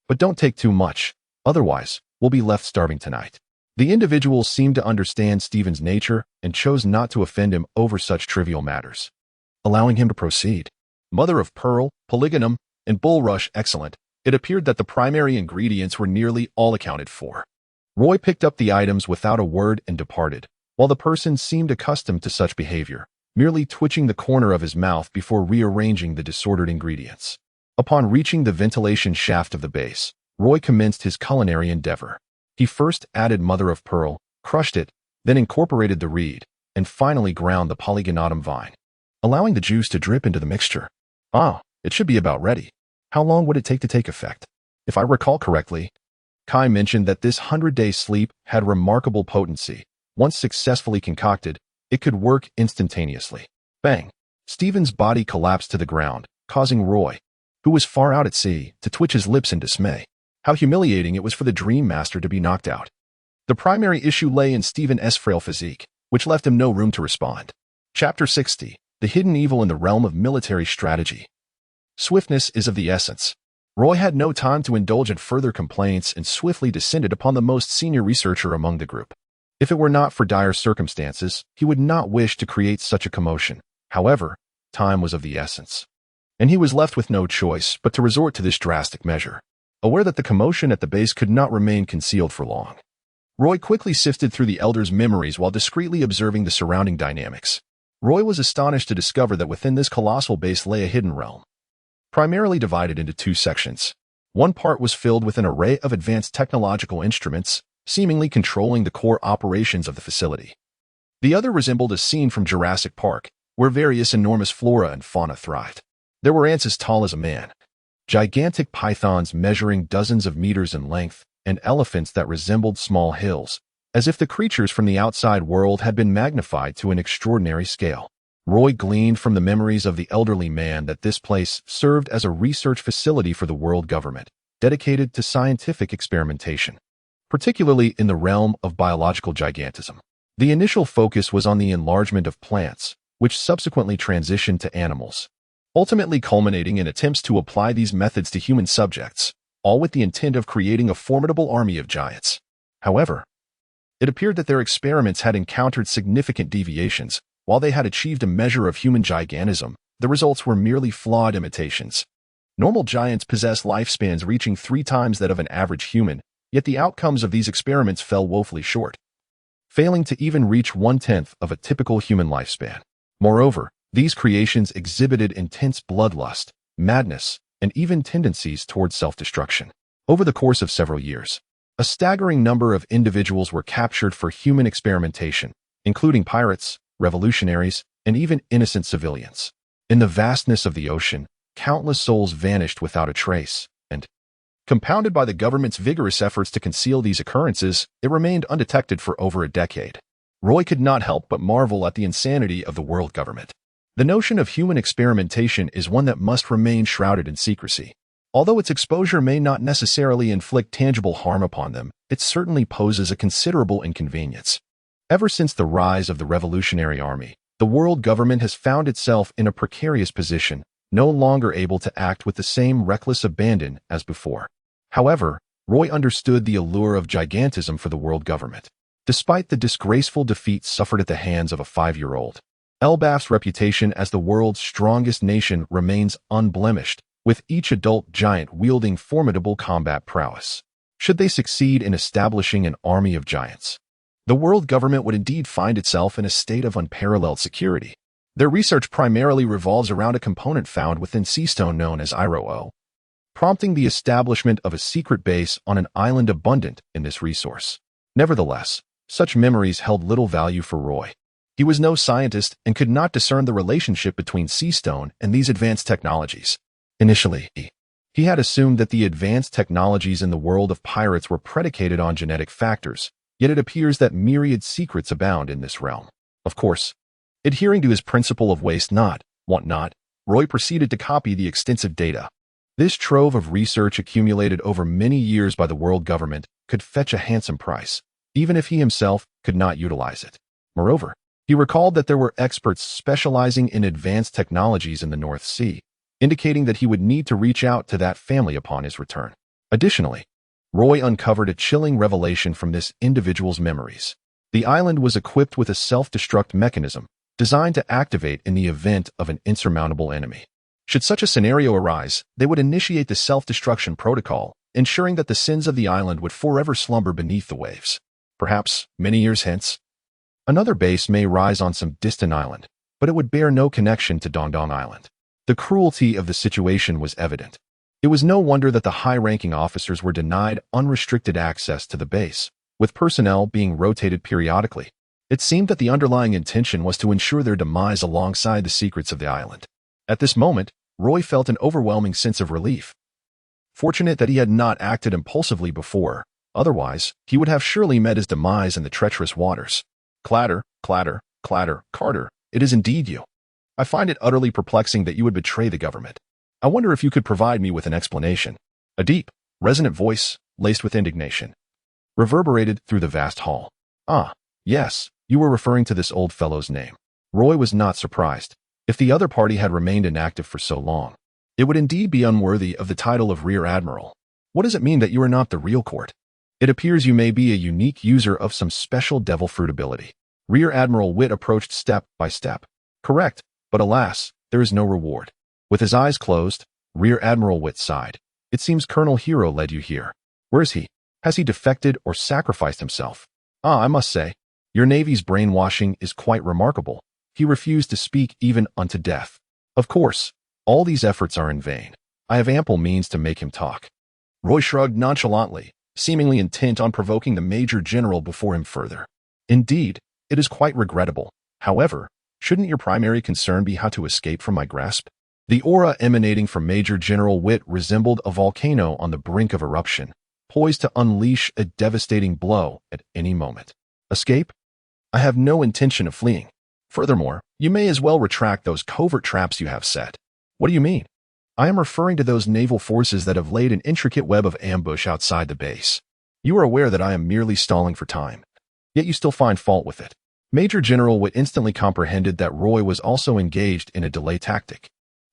S1: But don't take too much, otherwise, we'll be left starving tonight. The individual seemed to understand Stephen's nature and chose not to offend him over such trivial matters, allowing him to proceed. Mother of pearl, polygonum, and bulrush excellent. It appeared that the primary ingredients were nearly all accounted for. Roy picked up the items without a word and departed, while the person seemed accustomed to such behavior, merely twitching the corner of his mouth before rearranging the disordered ingredients. Upon reaching the ventilation shaft of the base, Roy commenced his culinary endeavor. He first added mother of pearl, crushed it, then incorporated the reed, and finally ground the polygonatum vine, allowing the juice to drip into the mixture. It should be about ready. How long would it take effect? If I recall correctly, Kai mentioned that this 100-day sleep had remarkable potency. Once successfully concocted, it could work instantaneously. Bang! Stephen's body collapsed to the ground, causing Roy, who was far out at sea, to twitch his lips in dismay. How humiliating it was for the Dream Master to be knocked out. The primary issue lay in Stephen's frail physique, which left him no room to respond. Chapter 60. The Hidden Evil in the Realm of Military Strategy. Swiftness is of the essence. Roy had no time to indulge in further complaints and swiftly descended upon the most senior researcher among the group. If it were not for dire circumstances, he would not wish to create such a commotion. However, time was of the essence, and he was left with no choice but to resort to this drastic measure. Aware that the commotion at the base could not remain concealed for long, Roy quickly sifted through the elder's memories while discreetly observing the surrounding dynamics. Roy was astonished to discover that within this colossal base lay a hidden realm, primarily divided into two sections. One part was filled with an array of advanced technological instruments, seemingly controlling the core operations of the facility. The other resembled a scene from Jurassic Park, where various enormous flora and fauna thrived. There were ants as tall as a man, gigantic pythons measuring dozens of meters in length, and elephants that resembled small hills, as if the creatures from the outside world had been magnified to an extraordinary scale. Roy gleaned from the memories of the elderly man that this place served as a research facility for the world government, dedicated to scientific experimentation, particularly in the realm of biological gigantism. The initial focus was on the enlargement of plants, which subsequently transitioned to animals, ultimately culminating in attempts to apply these methods to human subjects, all with the intent of creating a formidable army of giants. However, it appeared that their experiments had encountered significant deviations. While they had achieved a measure of human gigantism, the results were merely flawed imitations. Normal giants possess lifespans reaching 3 times that of an average human, yet the outcomes of these experiments fell woefully short, failing to even reach 1/10 of a typical human lifespan. Moreover, these creations exhibited intense bloodlust, madness, and even tendencies towards self-destruction. Over the course of several years, a staggering number of individuals were captured for human experimentation, including pirates, revolutionaries, and even innocent civilians. In the vastness of the ocean, countless souls vanished without a trace, and, compounded by the government's vigorous efforts to conceal these occurrences, it remained undetected for over a decade. Roy could not help but marvel at the insanity of the world government. The notion of human experimentation is one that must remain shrouded in secrecy. Although its exposure may not necessarily inflict tangible harm upon them, it certainly poses a considerable inconvenience. Ever since the rise of the Revolutionary Army, the world government has found itself in a precarious position, no longer able to act with the same reckless abandon as before. However, Roy understood the allure of gigantism for the world government. Despite the disgraceful defeat suffered at the hands of a 5-year-old, Elbaf's reputation as the world's strongest nation remains unblemished, with each adult giant wielding formidable combat prowess. Should they succeed in establishing an army of giants, the world government would indeed find itself in a state of unparalleled security. Their research primarily revolves around a component found within Seastone known as IRO, prompting the establishment of a secret base on an island abundant in this resource. Nevertheless, such memories held little value for Roy. He was no scientist and could not discern the relationship between Seastone and these advanced technologies. Initially, he had assumed that the advanced technologies in the world of pirates were predicated on genetic factors, yet it appears that myriad secrets abound in this realm. Of course, adhering to his principle of waste not, want not, Roy proceeded to copy the extensive data. This trove of research accumulated over many years by the world government could fetch a handsome price, even if he himself could not utilize it. Moreover, he recalled that there were experts specializing in advanced technologies in the North Sea, indicating that he would need to reach out to that family upon his return. Additionally, Roy uncovered a chilling revelation from this individual's memories. The island was equipped with a self-destruct mechanism designed to activate in the event of an insurmountable enemy. Should such a scenario arise, they would initiate the self-destruction protocol, ensuring that the sins of the island would forever slumber beneath the waves. Perhaps, many years hence, another base may rise on some distant island, but it would bear no connection to Dongdong Island. The cruelty of the situation was evident. It was no wonder that the high-ranking officers were denied unrestricted access to the base, with personnel being rotated periodically. It seemed that the underlying intention was to ensure their demise alongside the secrets of the island. At this moment, Roy felt an overwhelming sense of relief. Fortunate that he had not acted impulsively before, otherwise, he would have surely met his demise in the treacherous waters. Clatter, clatter, clatter, Carter, it is indeed you. I find it utterly perplexing that you would betray the government. I wonder if you could provide me with an explanation. A deep, resonant voice, laced with indignation, reverberated through the vast hall. Ah, yes, you were referring to this old fellow's name. Roy was not surprised. If the other party had remained inactive for so long, it would indeed be unworthy of the title of Rear Admiral. What does it mean that you are not the real court? It appears you may be a unique user of some special devil fruit ability. Rear Admiral Witt approached step by step. Correct, but alas, there is no reward. With his eyes closed, Rear Admiral Witt sighed. It seems Colonel Hero led you here. Where is he? Has he defected or sacrificed himself? Ah, I must say, your Navy's brainwashing is quite remarkable. He refused to speak even unto death. Of course, all these efforts are in vain. I have ample means to make him talk. Roy shrugged nonchalantly, seemingly intent on provoking the Major General before him further. Indeed, it is quite regrettable. However, shouldn't your primary concern be how to escape from my grasp? The aura emanating from Major General Witt resembled a volcano on the brink of eruption, poised to unleash a devastating blow at any moment. Escape? I have no intention of fleeing. Furthermore, you may as well retract those covert traps you have set. What do you mean? I am referring to those naval forces that have laid an intricate web of ambush outside the base. You are aware that I am merely stalling for time, yet you still find fault with it. Major General Witt instantly comprehended that Roy was also engaged in a delay tactic.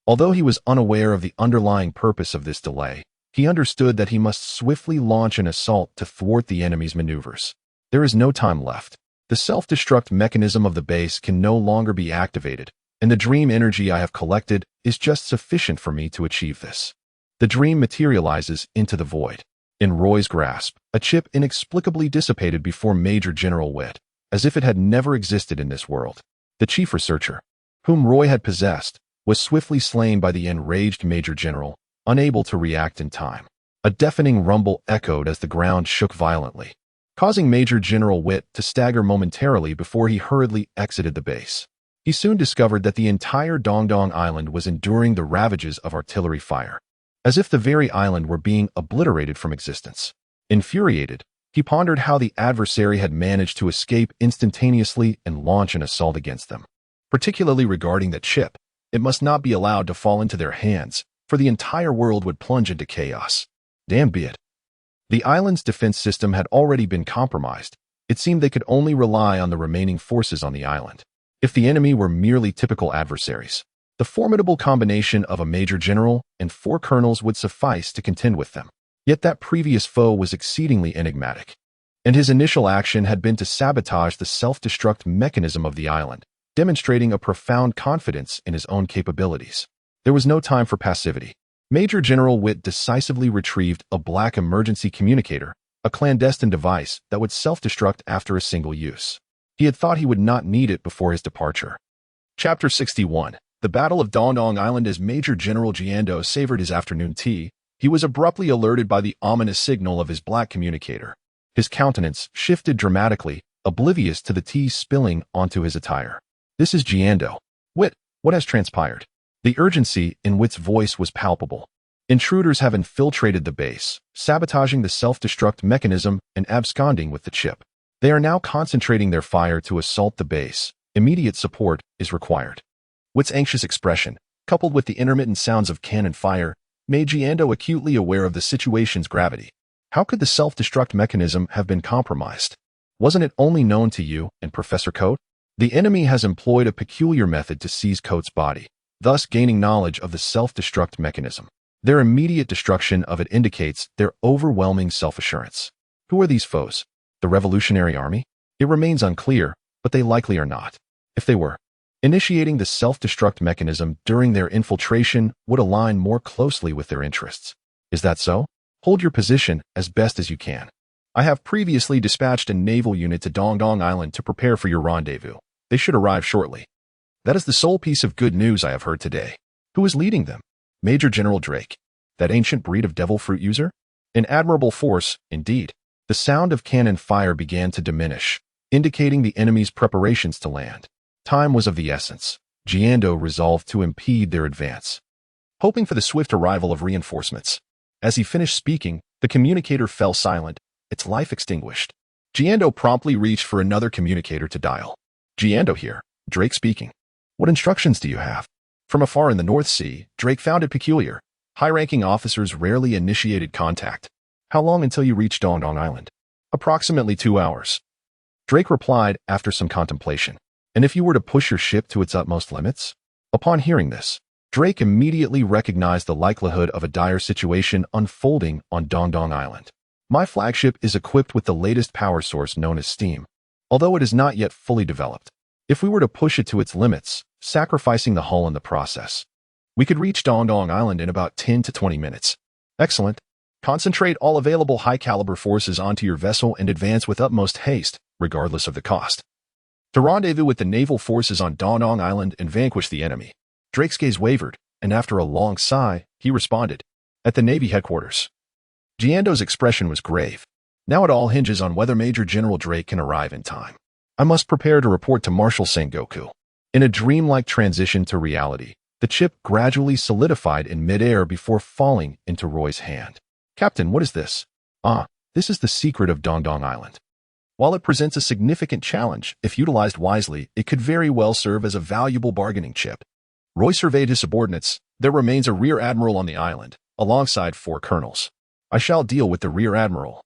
S1: Although he was unaware of the underlying purpose of this delay, he understood that he must swiftly launch an assault to thwart the enemy's maneuvers. There is no time left. The self-destruct mechanism of the base can no longer be activated, and the dream energy I have collected is just sufficient for me to achieve this. The dream materializes into the void. In Roy's grasp, a chip inexplicably dissipated before Major General Witt, as if it had never existed in this world. The chief researcher, whom Roy had possessed, was swiftly slain by the enraged Major General, unable to react in time. A deafening rumble echoed as the ground shook violently. causing Major General Witt to stagger momentarily before he hurriedly exited the base. He soon discovered that the entire Dongdong Island was enduring the ravages of artillery fire, as if the very island were being obliterated from existence. Infuriated, he pondered how the adversary had managed to escape instantaneously and launch an assault against them. Particularly regarding the chip, it must not be allowed to fall into their hands, for the entire world would plunge into chaos. Damn be it. The island's defense system had already been compromised. It seemed they could only rely on the remaining forces on the island. If the enemy were merely typical adversaries, the formidable combination of a major general and 4 colonels would suffice to contend with them. Yet that previous foe was exceedingly enigmatic, and his initial action had been to sabotage the self-destruct mechanism of the island, demonstrating a profound confidence in his own capabilities. There was no time for passivity. Major General Witt decisively retrieved a black emergency communicator, a clandestine device that would self-destruct after a single use. He had thought he would not need it before his departure. Chapter 61. The Battle of Dongdong Island. As Major General Jiando savored his afternoon tea, he was abruptly alerted by the ominous signal of his black communicator. His countenance shifted dramatically, oblivious to the tea spilling onto his attire. "This is Jiando. Witt, what has transpired?" The urgency in Witt's voice was palpable. "Intruders have infiltrated the base, sabotaging the self-destruct mechanism and absconding with the chip. They are now concentrating their fire to assault the base. Immediate support is required." Witt's anxious expression, coupled with the intermittent sounds of cannon fire, made Jiando acutely aware of the situation's gravity. How could the self-destruct mechanism have been compromised? Wasn't it only known to you and Professor Coate? The enemy has employed a peculiar method to seize Coate's body, thus gaining knowledge of the self-destruct mechanism. Their immediate destruction of it indicates their overwhelming self-assurance. Who are these foes? The Revolutionary Army? It remains unclear, but they likely are not. If they were, initiating the self-destruct mechanism during their infiltration would align more closely with their interests. Is that so? Hold your position as best as you can. I have previously dispatched a naval unit to Dongdong Island to prepare for your rendezvous. They should arrive shortly. That is the sole piece of good news I have heard today. Who is leading them? Major General Drake. That ancient breed of devil fruit user? An admirable force, indeed. The sound of cannon fire began to diminish, indicating the enemy's preparations to land. Time was of the essence. Jiando resolved to impede their advance, hoping for the swift arrival of reinforcements. As he finished speaking, the communicator fell silent, its life extinguished. Jiando promptly reached for another communicator to dial. "Jiando here, Drake speaking. What instructions do you have?" From afar in the North Sea, Drake found it peculiar. High-ranking officers rarely initiated contact. "How long until you reach Dongdong Island?" "Approximately 2 hours." Drake replied after some contemplation. "And if you were to push your ship to its utmost limits?" Upon hearing this, Drake immediately recognized the likelihood of a dire situation unfolding on Dongdong Island. "My flagship is equipped with the latest power source known as steam, although it is not yet fully developed. If we were to push it to its limits, sacrificing the hull in the process, we could reach Dongdong Island in about 10 to 20 minutes. Excellent. Concentrate all available high-caliber forces onto your vessel and advance with utmost haste, regardless of the cost, to rendezvous with the naval forces on Dongdong Island and vanquish the enemy." Drake's gaze wavered, and after a long sigh, he responded, "At the Navy headquarters." Jiando's expression was grave. Now it all hinges on whether Major General Drake can arrive in time. I must prepare to report to Marshal Sengoku. In a dreamlike transition to reality, the chip gradually solidified in midair before falling into Roy's hand. "Captain, what is this?" "Ah, this is the secret of Dongdong Island. While it presents a significant challenge, if utilized wisely, it could very well serve as a valuable bargaining chip." Roy surveyed his subordinates. "There remains a rear admiral on the island, alongside 4 colonels. I shall deal with the rear admiral.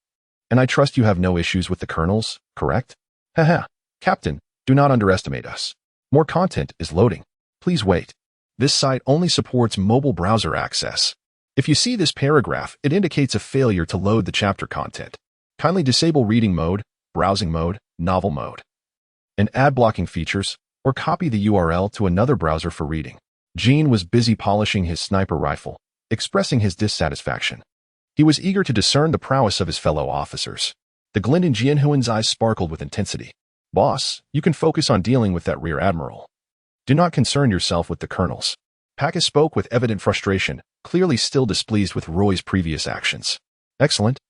S1: And I trust you have no issues with the colonels, correct?" "Haha. Captain, do not underestimate us. More content is loading. Please wait. This site only supports mobile browser access. If you see this paragraph, it indicates a failure to load the chapter content. Kindly disable reading mode, browsing mode, novel mode, and ad blocking features, or copy the URL to another browser for reading." Jean was busy polishing his sniper rifle, expressing his dissatisfaction. He was eager to discern the prowess of his fellow officers. The glint in Jianhuan's eyes sparkled with intensity. "Boss, you can focus on dealing with that rear admiral. Do not concern yourself with the colonels." Pacus spoke with evident frustration, clearly still displeased with Roy's previous actions. "Excellent.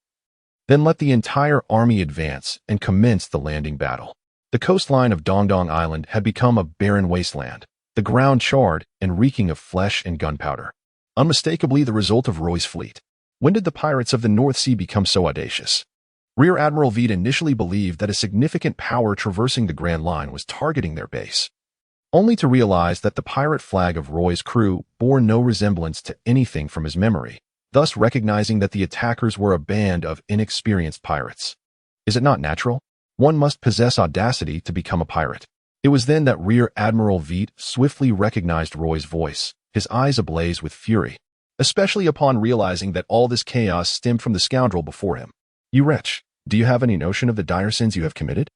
S1: Then let the entire army advance and commence the landing battle. The coastline of Dongdong Island had become a barren wasteland, the ground charred and reeking of flesh and gunpowder. Unmistakably the result of Roy's fleet. When did the pirates of the North Sea become so audacious? Rear Admiral Veet initially believed that a significant power traversing the Grand Line was targeting their base, only to realize that the pirate flag of Roy's crew bore no resemblance to anything from his memory, thus recognizing that the attackers were a band of inexperienced pirates. Is it not natural? One must possess audacity to become a pirate. It was then that Rear Admiral Veet swiftly recognized Roy's voice, his eyes ablaze with fury, especially upon realizing that all this chaos stemmed from the scoundrel before him. You wretch, do you have any notion of the dire sins you have committed?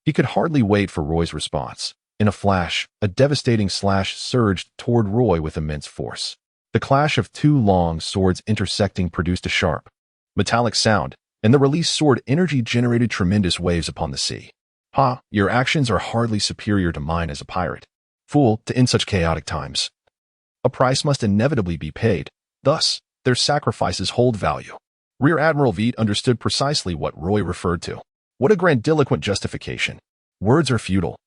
S1: He could hardly wait for Roy's response. In a flash, a devastating slash surged toward Roy with immense force. The clash of two long swords intersecting produced a sharp, metallic sound, and the released sword energy generated tremendous waves upon the sea. Ha, your actions are hardly superior to mine as a pirate. Fool, to end such chaotic times. A price must inevitably be paid, thus, their sacrifices hold value. Rear Admiral Veet understood precisely what Roy referred to. What a grandiloquent justification. Words are futile.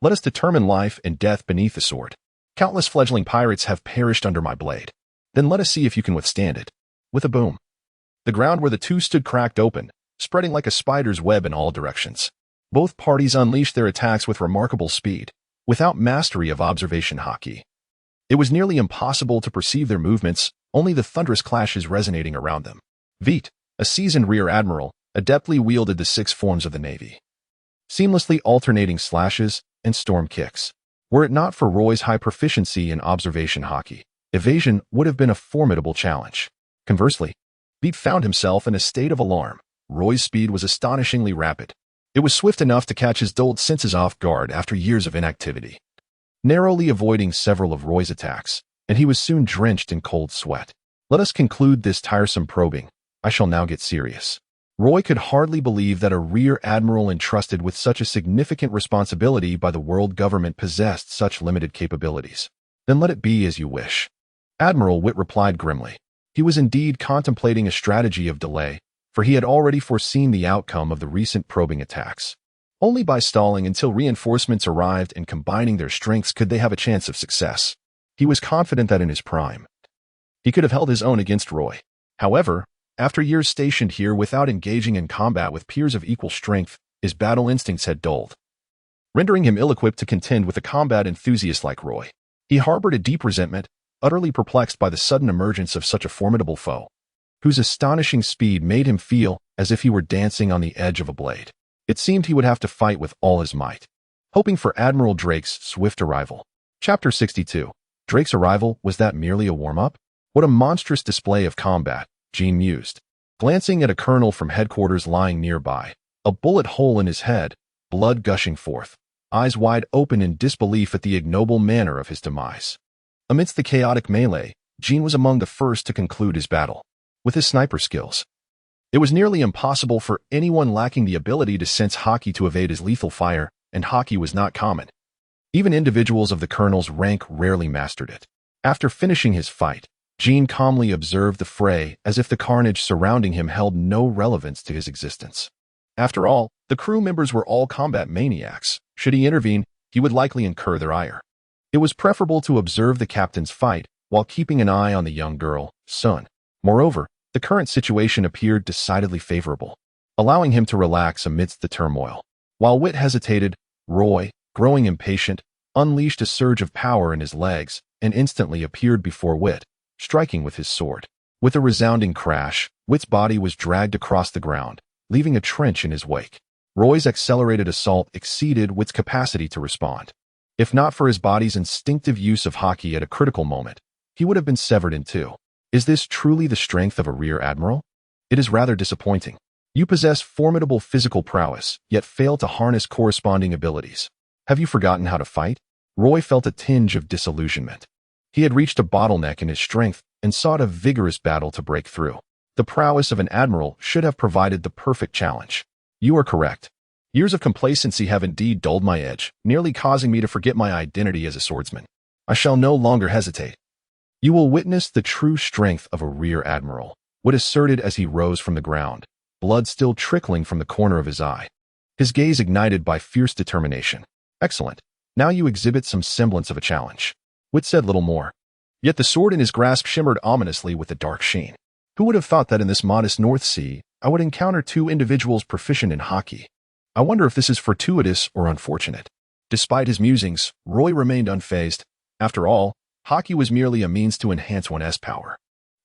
S1: Let us determine life and death beneath the sword. Countless fledgling pirates have perished under my blade. Then let us see if you can withstand it. With a boom. The ground where the two stood cracked open, spreading like a spider's web in all directions. Both parties unleashed their attacks with remarkable speed, without mastery of observation Haki. It was nearly impossible to perceive their movements, only the thunderous clashes resonating around them. Veet, a seasoned rear admiral, adeptly wielded the 6 forms of the Navy, seamlessly alternating slashes and storm kicks. Were it not for Roy's high proficiency in observation Haki, evasion would have been a formidable challenge. Conversely, Veet found himself in a state of alarm. Roy's speed was astonishingly rapid. It was swift enough to catch his dulled senses off guard after years of inactivity, narrowly avoiding several of Roy's attacks, and he was soon drenched in cold sweat. Let us conclude this tiresome probing. I shall now get serious. Roy could hardly believe that a rear admiral entrusted with such a significant responsibility by the world government possessed such limited capabilities. Then let it be as you wish. Admiral Witt replied grimly. He was indeed contemplating a strategy of delay, for he had already foreseen the outcome of the recent probing attacks. Only by stalling until reinforcements arrived and combining their strengths could they have a chance of success. He was confident that in his prime, he could have held his own against Roy. However, after years stationed here without engaging in combat with peers of equal strength, his battle instincts had dulled, rendering him ill-equipped to contend with a combat enthusiast like Roy. He harbored a deep resentment, utterly perplexed by the sudden emergence of such a formidable foe, whose astonishing speed made him feel as if he were dancing on the edge of a blade. It seemed he would have to fight with all his might, hoping for Admiral Drake's swift arrival. Chapter 62. Drake's arrival, was that merely a warm-up? What a monstrous display of combat, Jean mused, glancing at a colonel from headquarters lying nearby, a bullet hole in his head, blood gushing forth, eyes wide open in disbelief at the ignoble manner of his demise. Amidst the chaotic melee, Jean was among the first to conclude his battle. With his sniper skills, it was nearly impossible for anyone lacking the ability to sense Haki to evade his lethal fire, and Haki was not common. Even individuals of the colonel's rank rarely mastered it. After finishing his fight, Jean calmly observed the fray as if the carnage surrounding him held no relevance to his existence. After all, the crew members were all combat maniacs. Should he intervene, he would likely incur their ire. It was preferable to observe the captain's fight while keeping an eye on the young girl, Sun. Moreover, the current situation appeared decidedly favorable, allowing him to relax amidst the turmoil. While Witt hesitated, Roy, growing impatient, unleashed a surge of power in his legs and instantly appeared before Witt, striking with his sword. With a resounding crash, Witt's body was dragged across the ground, leaving a trench in his wake. Roy's accelerated assault exceeded Witt's capacity to respond. If not for his body's instinctive use of Haki at a critical moment, he would have been severed in two. Is this truly the strength of a rear admiral? It is rather disappointing. You possess formidable physical prowess, yet fail to harness corresponding abilities. Have you forgotten how to fight? Roy felt a tinge of disillusionment. He had reached a bottleneck in his strength and sought a vigorous battle to break through. The prowess of an admiral should have provided the perfect challenge. You are correct. Years of complacency have indeed dulled my edge, nearly causing me to forget my identity as a swordsman. I shall no longer hesitate. You will witness the true strength of a rear admiral, Witt asserted as he rose from the ground, blood still trickling from the corner of his eye. His gaze ignited by fierce determination. Excellent. Now you exhibit some semblance of a challenge. Wit said little more. Yet the sword in his grasp shimmered ominously with a dark sheen. Who would have thought that in this modest North Sea, I would encounter two individuals proficient in Haki? I wonder if this is fortuitous or unfortunate. Despite his musings, Roy remained unfazed. After all, Haki was merely a means to enhance one's power.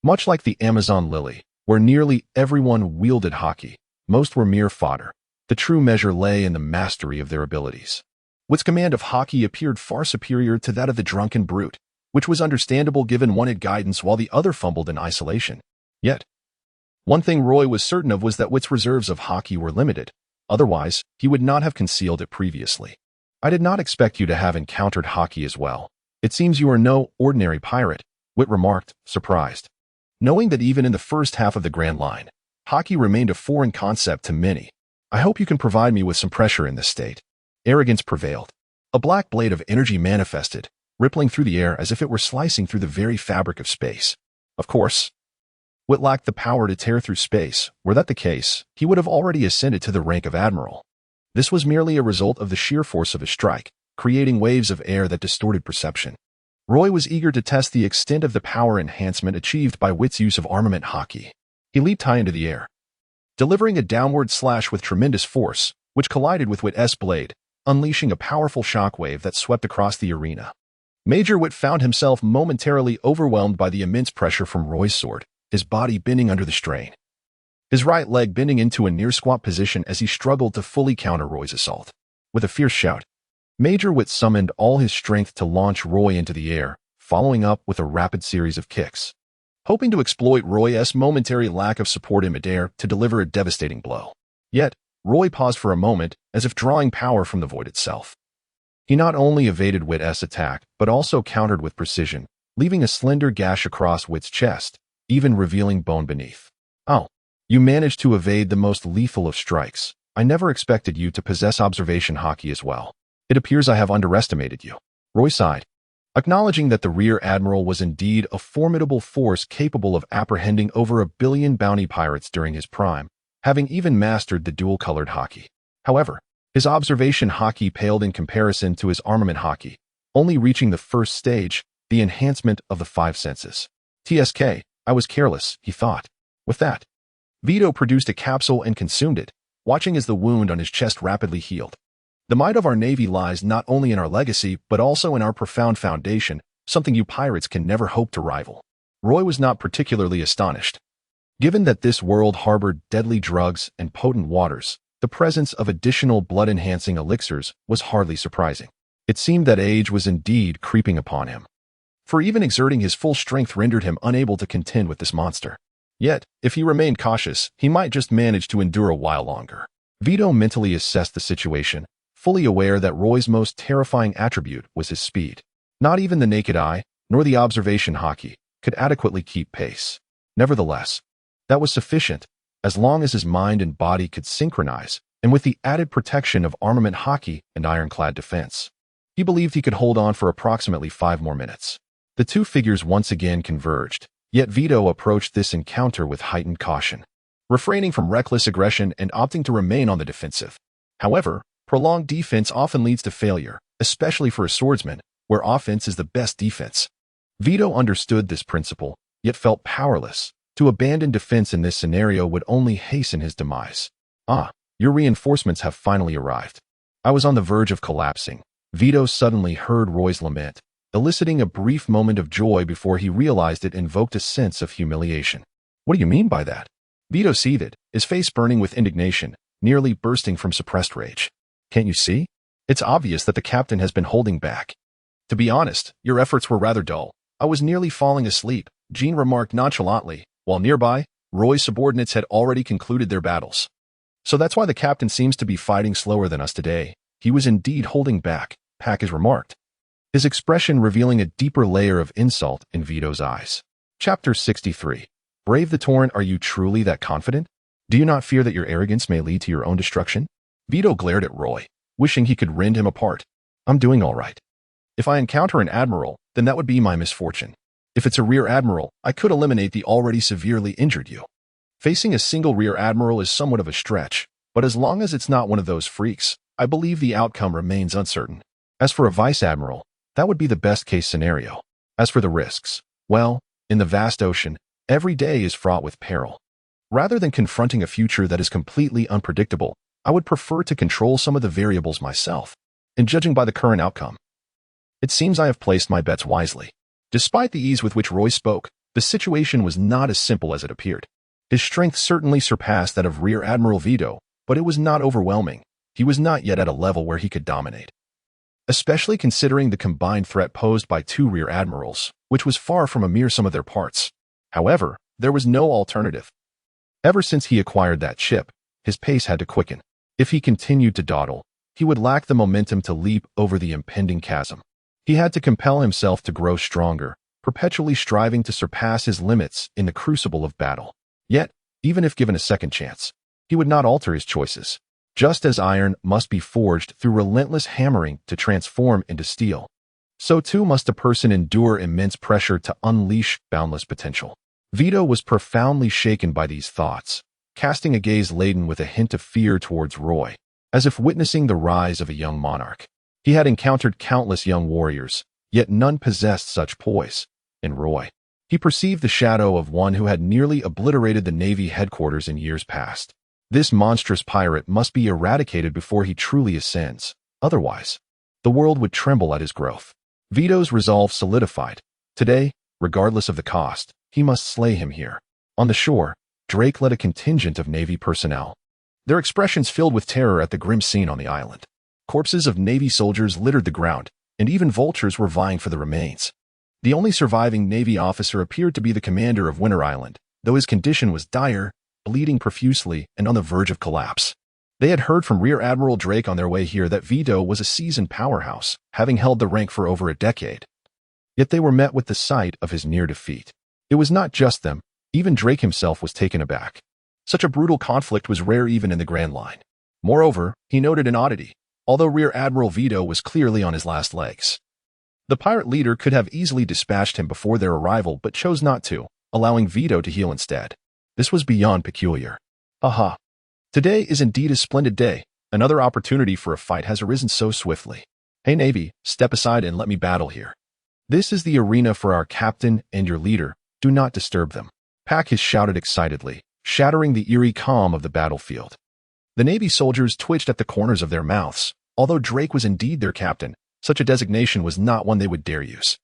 S1: Much like the Amazon lily, where nearly everyone wielded Haki, most were mere fodder. The true measure lay in the mastery of their abilities. Wit's command of Haki appeared far superior to that of the drunken brute, which was understandable given one had guidance while the other fumbled in isolation. Yet, one thing Roy was certain of was that Wit's reserves of Haki were limited. Otherwise, he would not have concealed it previously. I did not expect you to have encountered Haki as well. It seems you are no ordinary pirate, Wit remarked, surprised. Knowing that even in the first half of the Grand Line, Haki remained a foreign concept to many. I hope you can provide me with some pressure in this state. Arrogance prevailed. A black blade of energy manifested, rippling through the air as if it were slicing through the very fabric of space. Of course, Wit lacked the power to tear through space. Were that the case, he would have already ascended to the rank of admiral. This was merely a result of the sheer force of his strike, creating waves of air that distorted perception. Roy was eager to test the extent of the power enhancement achieved by Wit's use of armament Haki. He leaped high into the air, delivering a downward slash with tremendous force, which collided with Wit's blade, unleashing a powerful shockwave that swept across the arena. Major Wit found himself momentarily overwhelmed by the immense pressure from Roy's sword, his body bending under the strain. His right leg bending into a near-squat position as he struggled to fully counter Roy's assault. With a fierce shout, Major Wit summoned all his strength to launch Roy into the air, following up with a rapid series of kicks, hoping to exploit Roy's momentary lack of support in midair to deliver a devastating blow. Yet, Roy paused for a moment, as if drawing power from the void itself. He not only evaded Wit's attack, but also countered with precision, leaving a slender gash across Wit's chest, even revealing bone beneath. Oh, you managed to evade the most lethal of strikes. I never expected you to possess observation Haki as well. It appears I have underestimated you. Roy sighed, acknowledging that the Rear Admiral was indeed a formidable force capable of apprehending over 1 billion bounty pirates during his prime, having even mastered the dual-colored Haki. However, his observation Haki paled in comparison to his armament Haki, only reaching the first stage, the enhancement of the 5 senses. TSK, I was careless, he thought. With that, Vito produced a capsule and consumed it, watching as the wound on his chest rapidly healed. The might of our Navy lies not only in our legacy, but also in our profound foundation, something you pirates can never hope to rival. Roy was not particularly astonished. Given that this world harbored deadly drugs and potent waters, the presence of additional blood-enhancing elixirs was hardly surprising. It seemed that age was indeed creeping upon him, for even exerting his full strength rendered him unable to contend with this monster. Yet, if he remained cautious, he might just manage to endure a while longer. Vito mentally assessed the situation, fully aware that Roy's most terrifying attribute was his speed. Not even the naked eye, nor the observation Haki, could adequately keep pace. Nevertheless, that was sufficient, as long as his mind and body could synchronize, and with the added protection of armament Haki and ironclad defense. He believed he could hold on for approximately 5 more minutes. The two figures once again converged, yet Vito approached this encounter with heightened caution, refraining from reckless aggression and opting to remain on the defensive. However, prolonged defense often leads to failure, especially for a swordsman, where offense is the best defense. Vito understood this principle, yet felt powerless. To abandon defense in this scenario would only hasten his demise. Ah, your reinforcements have finally arrived. I was on the verge of collapsing. Vito suddenly heard Roy's lament, eliciting a brief moment of joy before he realized it invoked a sense of humiliation. What do you mean by that? Vito seethed, his face burning with indignation, nearly bursting from suppressed rage. Can't you see? It's obvious that the captain has been holding back. To be honest, your efforts were rather dull. I was nearly falling asleep, Jean remarked nonchalantly, while nearby, Roy's subordinates had already concluded their battles. So that's why the captain seems to be fighting slower than us today. He was indeed holding back, Package remarked, his expression revealing a deeper layer of insult in Vito's eyes. Chapter 63. Brave the torrent, are you truly that confident? Do you not fear that your arrogance may lead to your own destruction? Vito glared at Roy, wishing he could rend him apart. I'm doing all right. If I encounter an admiral, then that would be my misfortune. If it's a rear admiral, I could eliminate the already severely injured you. Facing a single rear admiral is somewhat of a stretch, but as long as it's not one of those freaks, I believe the outcome remains uncertain. As for a vice admiral, that would be the best-case scenario. As for the risks, well, in the vast ocean, every day is fraught with peril. Rather than confronting a future that is completely unpredictable, I would prefer to control some of the variables myself. And judging by the current outcome, it seems I have placed my bets wisely. Despite the ease with which Roy spoke, the situation was not as simple as it appeared. His strength certainly surpassed that of Rear Admiral Vito, but it was not overwhelming. He was not yet at a level where he could dominate. Especially considering the combined threat posed by two Rear Admirals, which was far from a mere sum of their parts. However, there was no alternative. Ever since he acquired that ship, his pace had to quicken. If he continued to dawdle, he would lack the momentum to leap over the impending chasm. He had to compel himself to grow stronger, perpetually striving to surpass his limits in the crucible of battle. Yet, even if given a second chance, he would not alter his choices. Just as iron must be forged through relentless hammering to transform into steel, so too must a person endure immense pressure to unleash boundless potential. Vito was profoundly shaken by these thoughts, casting a gaze laden with a hint of fear towards Roy, as if witnessing the rise of a young monarch. He had encountered countless young warriors, yet none possessed such poise. In Roy, he perceived the shadow of one who had nearly obliterated the Navy headquarters in years past. This monstrous pirate must be eradicated before he truly ascends. Otherwise, the world would tremble at his growth. Vito's resolve solidified. Today, regardless of the cost, he must slay him here. On the shore, Drake led a contingent of Navy personnel, their expressions filled with terror at the grim scene on the island. Corpses of Navy soldiers littered the ground, and even vultures were vying for the remains. The only surviving Navy officer appeared to be the commander of Winter Island, though his condition was dire, bleeding profusely and on the verge of collapse. They had heard from Rear Admiral Drake on their way here that Vito was a seasoned powerhouse, having held the rank for over a decade. Yet they were met with the sight of his near defeat. It was not just them, even Drake himself was taken aback. Such a brutal conflict was rare even in the Grand Line. Moreover, he noted an oddity. Although Rear Admiral Vito was clearly on his last legs, the pirate leader could have easily dispatched him before their arrival but chose not to, allowing Vito to heal instead. This was beyond peculiar. Aha! Today is indeed a splendid day. Another opportunity for a fight has arisen so swiftly. Hey Navy, step aside and let me battle here. This is the arena for our captain and your leader. Do not disturb them. Pack has shouted excitedly, shattering the eerie calm of the battlefield. The Navy soldiers twitched at the corners of their mouths. Although Drake was indeed their captain, such a designation was not one they would dare use.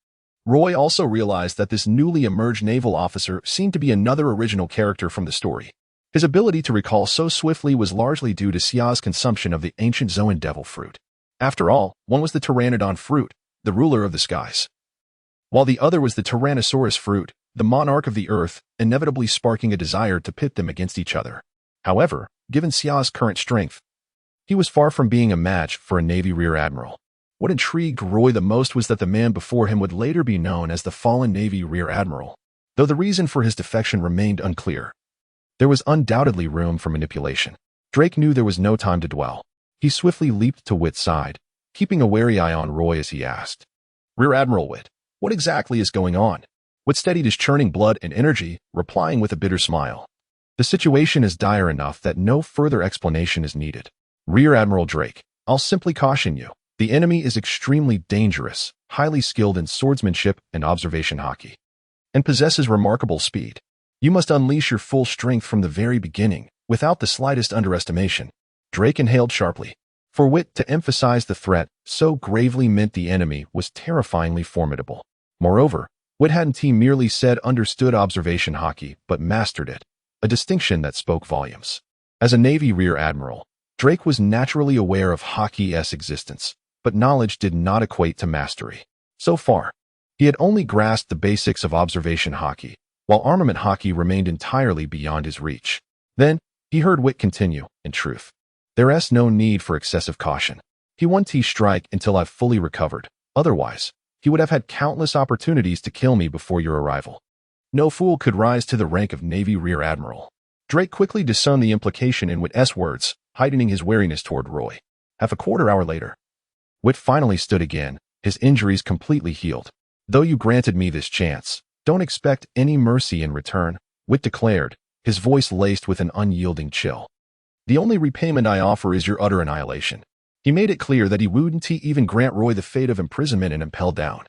S1: Roy also realized that this newly emerged naval officer seemed to be another original character from the story. His ability to recall so swiftly was largely due to Sia's consumption of the ancient Zoan devil fruit. After all, one was the Pteranodon fruit, the ruler of the skies, while the other was the Tyrannosaurus fruit, the monarch of the earth, inevitably sparking a desire to pit them against each other. However, given Sia's current strength, he was far from being a match for a Navy Rear Admiral. What intrigued Roy the most was that the man before him would later be known as the fallen Navy Rear Admiral, though the reason for his defection remained unclear. There was undoubtedly room for manipulation. Drake knew there was no time to dwell. He swiftly leaped to Wit's side, keeping a wary eye on Roy as he asked, "Rear Admiral Wit, what exactly is going on?" Wit steadied his churning blood and energy, replying with a bitter smile, "The situation is dire enough that no further explanation is needed. Rear Admiral Drake, I'll simply caution you. The enemy is extremely dangerous, highly skilled in swordsmanship and observation Haki, and possesses remarkable speed. You must unleash your full strength from the very beginning, without the slightest underestimation." Drake inhaled sharply. For Wit to emphasize the threat so gravely meant the enemy was terrifyingly formidable. Moreover, Wit hadn't merely said understood observation Haki, but mastered it, a distinction that spoke volumes. As a Navy Rear Admiral, Drake was naturally aware of Haki's existence, but knowledge did not equate to mastery. So far, he had only grasped the basics of observation Haki, while armament Haki remained entirely beyond his reach. Then, he heard Wit continue, "In truth, there's no need for excessive caution. He won't strike until I've fully recovered. Otherwise, he would have had countless opportunities to kill me before your arrival. No fool could rise to the rank of Navy Rear Admiral." Drake quickly discerned the implication in Wit's words, heightening his wariness toward Roy. Half a quarter hour later, Wit finally stood again, his injuries completely healed. "Though you granted me this chance, don't expect any mercy in return," Wit declared, his voice laced with an unyielding chill. "The only repayment I offer is your utter annihilation." He made it clear that he wouldn't even grant Roy the fate of imprisonment and impelled down.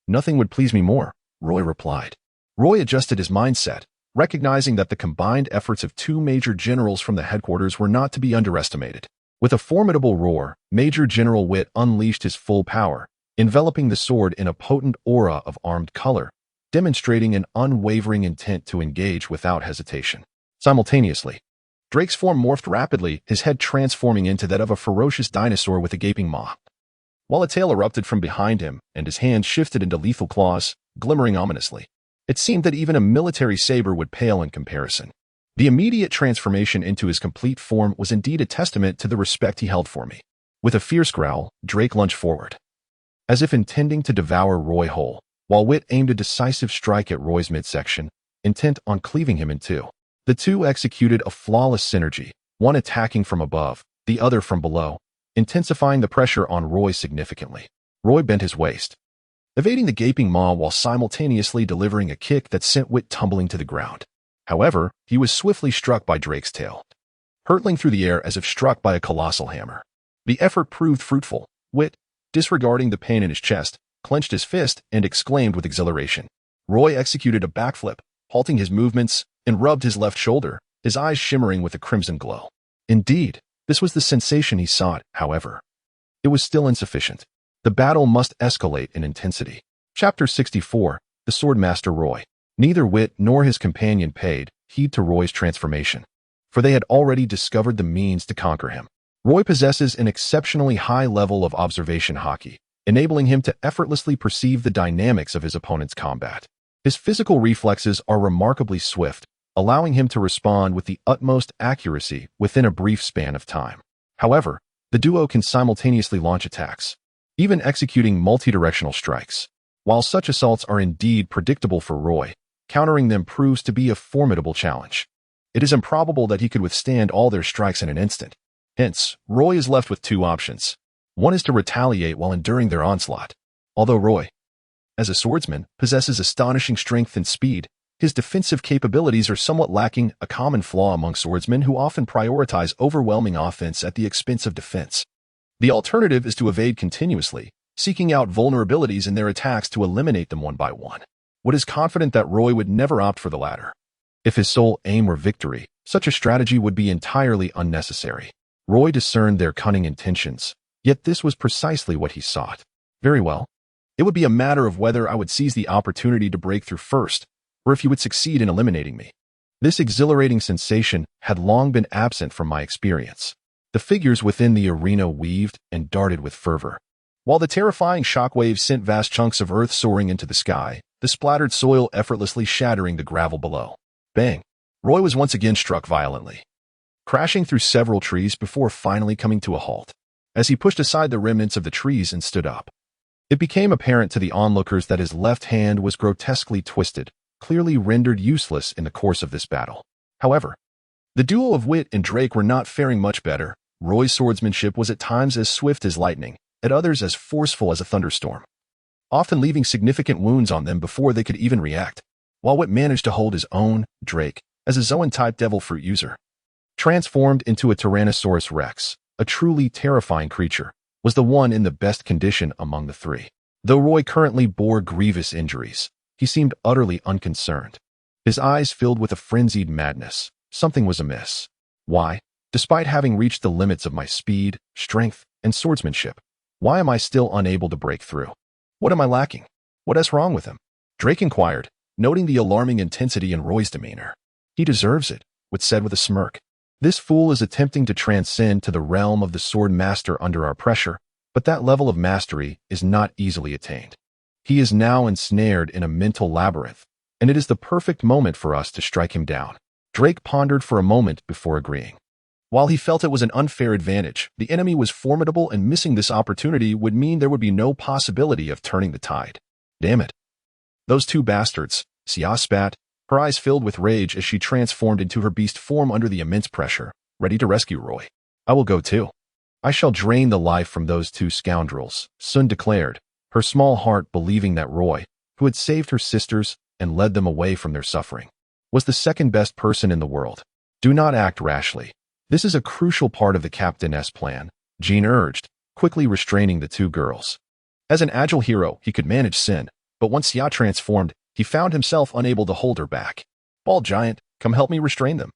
S1: "Nothing would please me more," Roy replied. Roy adjusted his mindset, recognizing that the combined efforts of two major generals from the headquarters were not to be underestimated. With a formidable roar, Major General Witt unleashed his full power, enveloping the sword in a potent aura of armed color, demonstrating an unwavering intent to engage without hesitation. Simultaneously, Drake's form morphed rapidly, his head transforming into that of a ferocious dinosaur with a gaping maw, while a tail erupted from behind him and his hands shifted into lethal claws, glimmering ominously. It seemed that even a military saber would pale in comparison. The immediate transformation into his complete form was indeed a testament to the respect he held for me. With a fierce growl, Drake lunged forward, as if intending to devour Roy whole, while Witt aimed a decisive strike at Roy's midsection, intent on cleaving him in two. The two executed a flawless synergy, one attacking from above, the other from below, intensifying the pressure on Roy significantly. Roy bent his waist, evading the gaping maw while simultaneously delivering a kick that sent Witt tumbling to the ground. However, he was swiftly struck by Drake's tail, hurtling through the air as if struck by a colossal hammer. The effort proved fruitful. Witt, disregarding the pain in his chest, clenched his fist and exclaimed with exhilaration. Roy executed a backflip, halting his movements, and rubbed his left shoulder, his eyes shimmering with a crimson glow. Indeed, this was the sensation he sought, however. It was still insufficient. The battle must escalate in intensity. Chapter 64, The Swordmaster Roy. Neither Witt nor his companion paid heed to Roy's transformation, for they had already discovered the means to conquer him. Roy possesses an exceptionally high level of observation Haki, enabling him to effortlessly perceive the dynamics of his opponent's combat. His physical reflexes are remarkably swift, allowing him to respond with the utmost accuracy within a brief span of time. However, the duo can simultaneously launch attacks, even executing multidirectional strikes. While such assaults are indeed predictable for Roy, countering them proves to be a formidable challenge. It is improbable that he could withstand all their strikes in an instant. Hence, Roy is left with two options. One is to retaliate while enduring their onslaught. Although Roy, as a swordsman, possesses astonishing strength and speed, his defensive capabilities are somewhat lacking, a common flaw among swordsmen who often prioritize overwhelming offense at the expense of defense. The alternative is to evade continuously, seeking out vulnerabilities in their attacks to eliminate them one by one. Wood is confident that Roy would never opt for the latter. If his sole aim were victory, such a strategy would be entirely unnecessary. Roy discerned their cunning intentions, yet this was precisely what he sought. Very well. It would be a matter of whether I would seize the opportunity to break through first, or if he would succeed in eliminating me. This exhilarating sensation had long been absent from my experience. The figures within the arena weaved and darted with fervor, while the terrifying shockwaves sent vast chunks of earth soaring into the sky, the splattered soil effortlessly shattering the gravel below. Bang! Roy was once again struck violently, crashing through several trees before finally coming to a halt. As he pushed aside the remnants of the trees and stood up, it became apparent to the onlookers that his left hand was grotesquely twisted, clearly rendered useless in the course of this battle. However, the duo of Witt and Drake were not faring much better. Roy's swordsmanship was at times as swift as lightning, at others as forceful as a thunderstorm, often leaving significant wounds on them before they could even react. While Witt managed to hold his own, Drake, as a Zoan-type devil fruit user, transformed into a Tyrannosaurus Rex, a truly terrifying creature, was the one in the best condition among the three. Though Roy currently bore grievous injuries, he seemed utterly unconcerned. His eyes filled with a frenzied madness. Something was amiss. Why, despite having reached the limits of my speed, strength, and swordsmanship, why am I still unable to break through? What am I lacking? What is wrong with him? Drake inquired, noting the alarming intensity in Roy's demeanor. He deserves it, Witt said with a smirk. This fool is attempting to transcend to the realm of the sword master under our pressure, but that level of mastery is not easily attained. He is now ensnared in a mental labyrinth, and it is the perfect moment for us to strike him down. Drake pondered for a moment before agreeing. While he felt it was an unfair advantage, the enemy was formidable and missing this opportunity would mean there would be no possibility of turning the tide. Damn it. Those two bastards, Sia spat, her eyes filled with rage as she transformed into her beast form under the immense pressure, ready to rescue Roy. I will go too. I shall drain the life from those two scoundrels, Sun declared, her small heart believing that Roy, who had saved her sisters and led them away from their suffering, was the second best person in the world. Do not act rashly. This is a crucial part of the captain's plan, Jean urged, quickly restraining the two girls. As an agile hero, he could manage Sin, but once Xia transformed, he found himself unable to hold her back. Bald giant, come help me restrain them.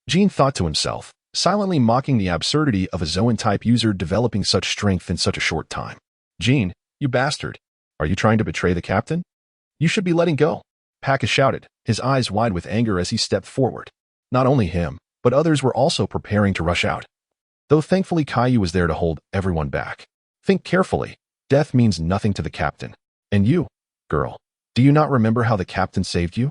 S1: Jean thought to himself, silently mocking the absurdity of a Zoan-type user developing such strength in such a short time. Jean, you bastard. Are you trying to betray the captain? You should be letting go. Pacus shouted, his eyes wide with anger as he stepped forward. Not only him, but others were also preparing to rush out. Though thankfully Caillou was there to hold everyone back. Think carefully. Death means nothing to the captain. And you, girl, do you not remember how the captain saved you?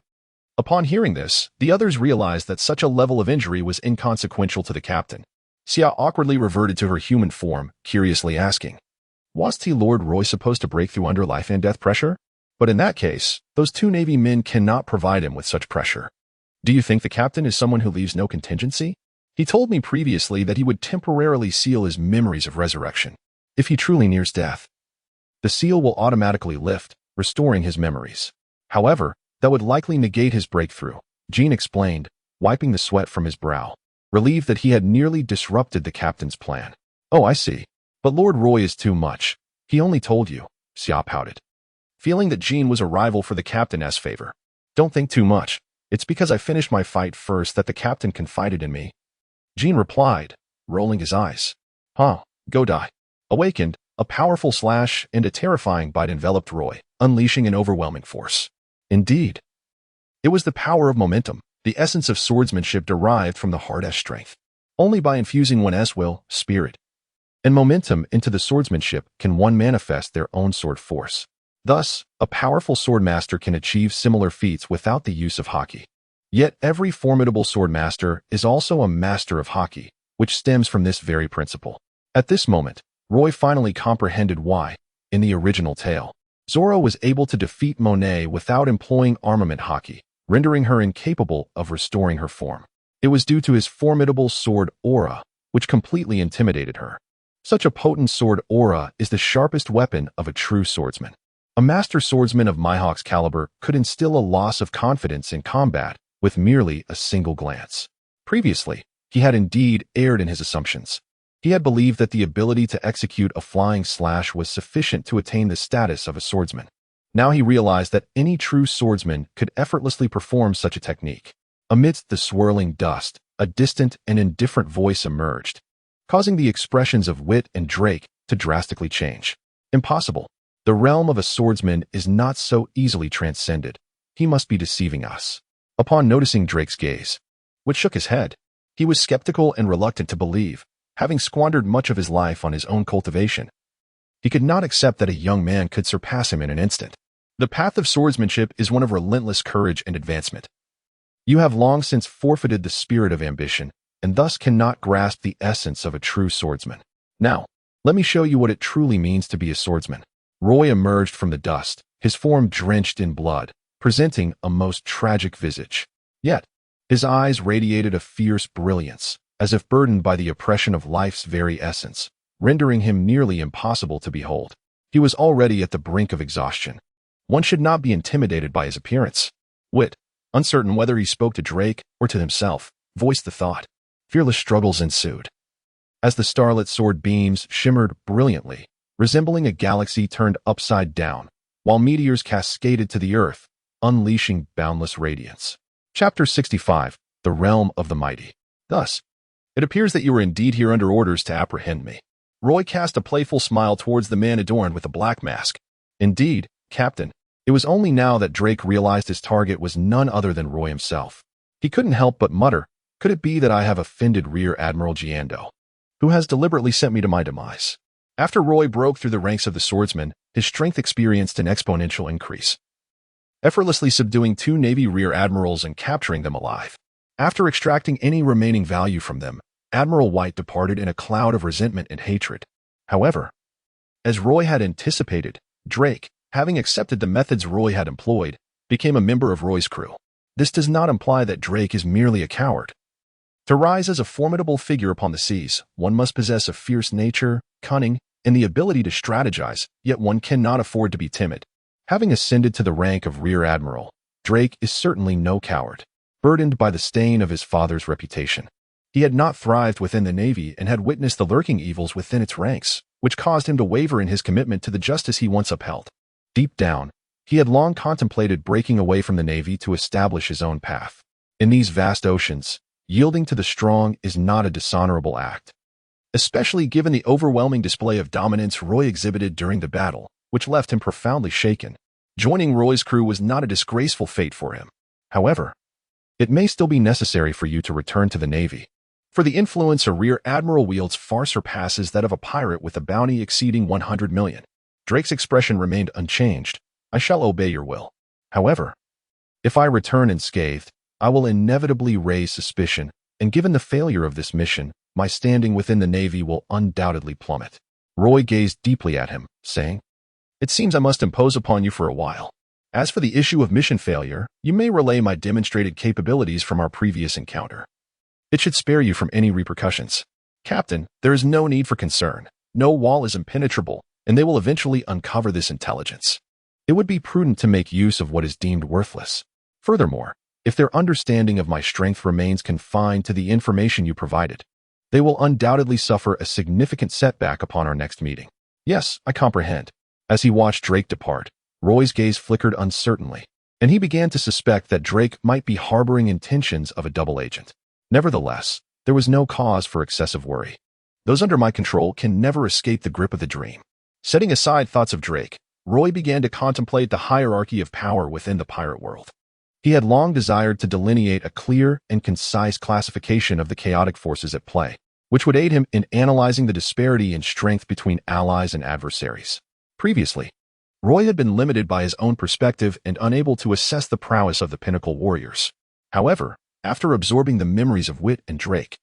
S1: Upon hearing this, the others realized that such a level of injury was inconsequential to the captain. Xia awkwardly reverted to her human form, curiously asking, was T. Lord Roy supposed to break through under life and death pressure? But in that case, those two Navy men cannot provide him with such pressure. Do you think the captain is someone who leaves no contingency? He told me previously that he would temporarily seal his memories of resurrection. If he truly nears death, the seal will automatically lift, restoring his memories. However, that would likely negate his breakthrough, Jean explained, wiping the sweat from his brow, relieved that he had nearly disrupted the captain's plan. Oh, I see. But Lord Roy is too much. He only told you, Xia pouted, feeling that Jean was a rival for the captain's favor. Don't think too much. It's because I finished my fight first that the captain confided in me. Jean replied, rolling his eyes. Huh, go die. Awakened, a powerful slash and a terrifying bite enveloped Roy, unleashing an overwhelming force. Indeed. It was the power of momentum, the essence of swordsmanship derived from the heart's strength. Only by infusing one's will, spirit, and momentum into the swordsmanship can one manifest their own sword force. Thus, a powerful swordmaster can achieve similar feats without the use of Haki. Yet every formidable swordmaster is also a master of Haki, which stems from this very principle. At this moment, Roy finally comprehended why, in the original tale, Zoro was able to defeat Monet without employing armament Haki, rendering her incapable of restoring her form. It was due to his formidable sword aura, which completely intimidated her. Such a potent sword aura is the sharpest weapon of a true swordsman. A master swordsman of Mihawk's caliber could instill a loss of confidence in combat with merely a single glance. Previously, he had indeed erred in his assumptions. He had believed that the ability to execute a flying slash was sufficient to attain the status of a swordsman. Now he realized that any true swordsman could effortlessly perform such a technique. Amidst the swirling dust, a distant and indifferent voice emerged, causing the expressions of Wit and Drake to drastically change. Impossible. The realm of a swordsman is not so easily transcended. He must be deceiving us. Upon noticing Drake's gaze, Wit shook his head. He was skeptical and reluctant to believe, having squandered much of his life on his own cultivation. He could not accept that a young man could surpass him in an instant. The path of swordsmanship is one of relentless courage and advancement. You have long since forfeited the spirit of ambition, and thus cannot grasp the essence of a true swordsman. Now, let me show you what it truly means to be a swordsman. Roy emerged from the dust, his form drenched in blood, presenting a most tragic visage. Yet, his eyes radiated a fierce brilliance, as if burdened by the oppression of life's very essence, rendering him nearly impossible to behold. He was already at the brink of exhaustion. One should not be intimidated by his appearance. Wit, uncertain whether he spoke to Drake or to himself, voiced the thought. Fearless struggles ensued. As the starlit sword beams shimmered brilliantly, resembling a galaxy turned upside down, while meteors cascaded to the earth, unleashing boundless radiance. Chapter 65, The Realm of the Mighty. Thus, it appears that you are indeed here under orders to apprehend me. Roy cast a playful smile towards the man adorned with a black mask. Indeed, Captain. It was only now that Drake realized his target was none other than Roy himself. He couldn't help but mutter, could it be that I have offended Rear Admiral Giando, who has deliberately sent me to my demise? After Roy broke through the ranks of the swordsmen, his strength experienced an exponential increase, effortlessly subduing two Navy Rear Admirals and capturing them alive. After extracting any remaining value from them, Admiral White departed in a cloud of resentment and hatred. However, as Roy had anticipated, Drake, having accepted the methods Roy had employed, became a member of Roy's crew. This does not imply that Drake is merely a coward. To rise as a formidable figure upon the seas, one must possess a fierce nature, cunning, and the ability to strategize, yet one cannot afford to be timid. Having ascended to the rank of Rear Admiral, Drake is certainly no coward. burdened by the stain of his father's reputation. He had not thrived within the Navy and had witnessed the lurking evils within its ranks, which caused him to waver in his commitment to the justice he once upheld. Deep down, he had long contemplated breaking away from the Navy to establish his own path. In these vast oceans, yielding to the strong is not a dishonorable act, especially given the overwhelming display of dominance Roy exhibited during the battle, which left him profoundly shaken. Joining Roy's crew was not a disgraceful fate for him. However, it may still be necessary for you to return to the Navy, for the influence a rear admiral wields far surpasses that of a pirate with a bounty exceeding 100 million. Drake's expression remained unchanged. I shall obey your will. However, if I return unscathed, I will inevitably raise suspicion, and given the failure of this mission, my standing within the Navy will undoubtedly plummet. Roy gazed deeply at him, saying, It seems I must impose upon you for a while. As for the issue of mission failure, you may relay my demonstrated capabilities from our previous encounter. It should spare you from any repercussions. Captain, there is no need for concern. No wall is impenetrable, and they will eventually uncover this intelligence. It would be prudent to make use of what is deemed worthless. Furthermore, if their understanding of my strength remains confined to the information you provided, they will undoubtedly suffer a significant setback upon our next meeting. Yes, I comprehend. As he watched Drake depart, Roy's gaze flickered uncertainly, and he began to suspect that Drake might be harboring intentions of a double agent. Nevertheless, there was no cause for excessive worry. Those under my control can never escape the grip of the dream. Setting aside thoughts of Drake, Roy began to contemplate the hierarchy of power within the pirate world. He had long desired to delineate a clear and concise classification of the chaotic forces at play, which would aid him in analyzing the disparity in strength between allies and adversaries. Previously, Roy had been limited by his own perspective and unable to assess the prowess of the pinnacle warriors. However, after absorbing the memories of Wit and Drake,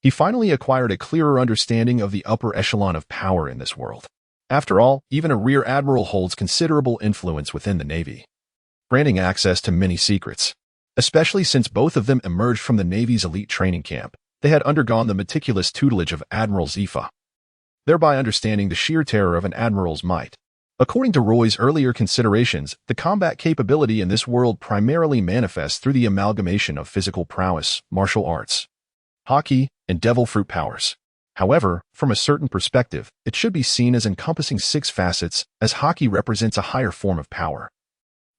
S1: he finally acquired a clearer understanding of the upper echelon of power in this world. After all, even a rear admiral holds considerable influence within the Navy, granting access to many secrets. Especially since both of them emerged from the Navy's elite training camp, they had undergone the meticulous tutelage of Admiral Zifa, thereby understanding the sheer terror of an admiral's might. According to Roy's earlier considerations, the combat capability in this world primarily manifests through the amalgamation of physical prowess, martial arts, Haki, and devil fruit powers. However, from a certain perspective, it should be seen as encompassing 6 facets, as Haki represents a higher form of power,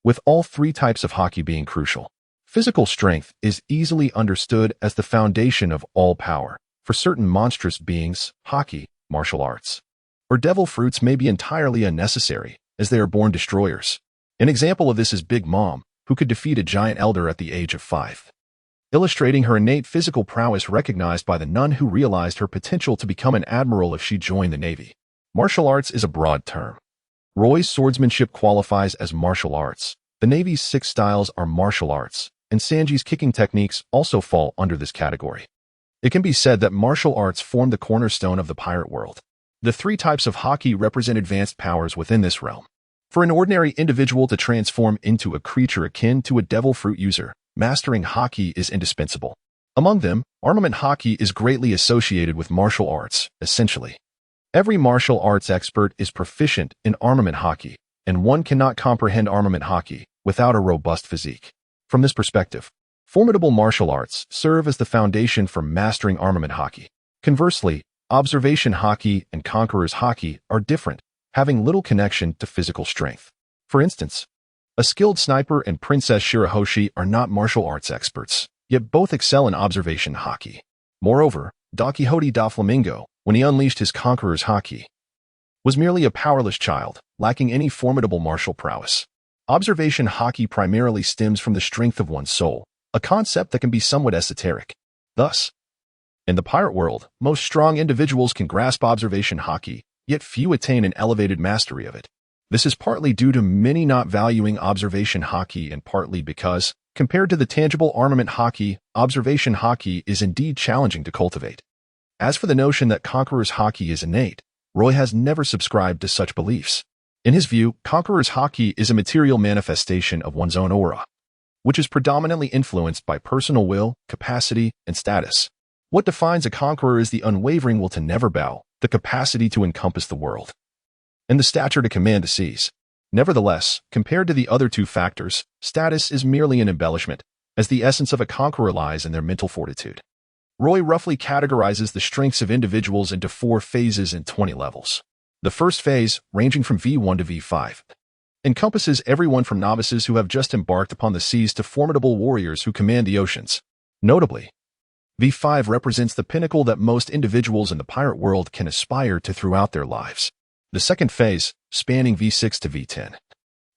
S1: with all 3 types of Haki being crucial. Physical strength is easily understood as the foundation of all power. For certain monstrous beings, Haki, martial arts, or devil fruits may be entirely unnecessary, as they are born destroyers. An example of this is Big Mom, who could defeat a giant elder at the age of 5. Illustrating her innate physical prowess recognized by the nun who realized her potential to become an admiral if she joined the Navy. Martial arts is a broad term. Roy's swordsmanship qualifies as martial arts. The Navy's 6 styles are martial arts, and Sanji's kicking techniques also fall under this category. It can be said that martial arts form the cornerstone of the pirate world. The 3 types of Haki represent advanced powers within this realm. For an ordinary individual to transform into a creature akin to a devil fruit user, mastering Haki is indispensable. Among them, armament Haki is greatly associated with martial arts, essentially. Every martial arts expert is proficient in armament Haki, and one cannot comprehend armament Haki without a robust physique. From this perspective, formidable martial arts serve as the foundation for mastering armament Haki. Conversely, observation Haki and conqueror's Haki are different, having little connection to physical strength. For instance, a skilled sniper and Princess Shirahoshi are not martial arts experts, yet both excel in observation Haki. Moreover, Don Quixote da Flamingo, when he unleashed his conqueror's Haki, was merely a powerless child, lacking any formidable martial prowess. Observation Haki primarily stems from the strength of one's soul, a concept that can be somewhat esoteric. Thus, in the pirate world, most strong individuals can grasp observation Haki, yet few attain an elevated mastery of it. This is partly due to many not valuing observation Haki and partly because, compared to the tangible armament Haki, observation Haki is indeed challenging to cultivate. As for the notion that conqueror's Haki is innate, Roy has never subscribed to such beliefs. In his view, conqueror's Haki is a material manifestation of one's own aura, which is predominantly influenced by personal will, capacity, and status. What defines a conqueror is the unwavering will to never bow, the capacity to encompass the world, and the stature to command the seas. Nevertheless, compared to the other 2 factors, status is merely an embellishment. as the essence of a conqueror lies in their mental fortitude. Roy roughly categorizes the strengths of individuals into 4 phases and 20 levels. The first phase, ranging from V1 to V5, encompasses everyone from novices who have just embarked upon the seas to formidable warriors who command the oceans. Notably, V5 represents the pinnacle that most individuals in the pirate world can aspire to throughout their lives. The second phase, spanning V6 to V10,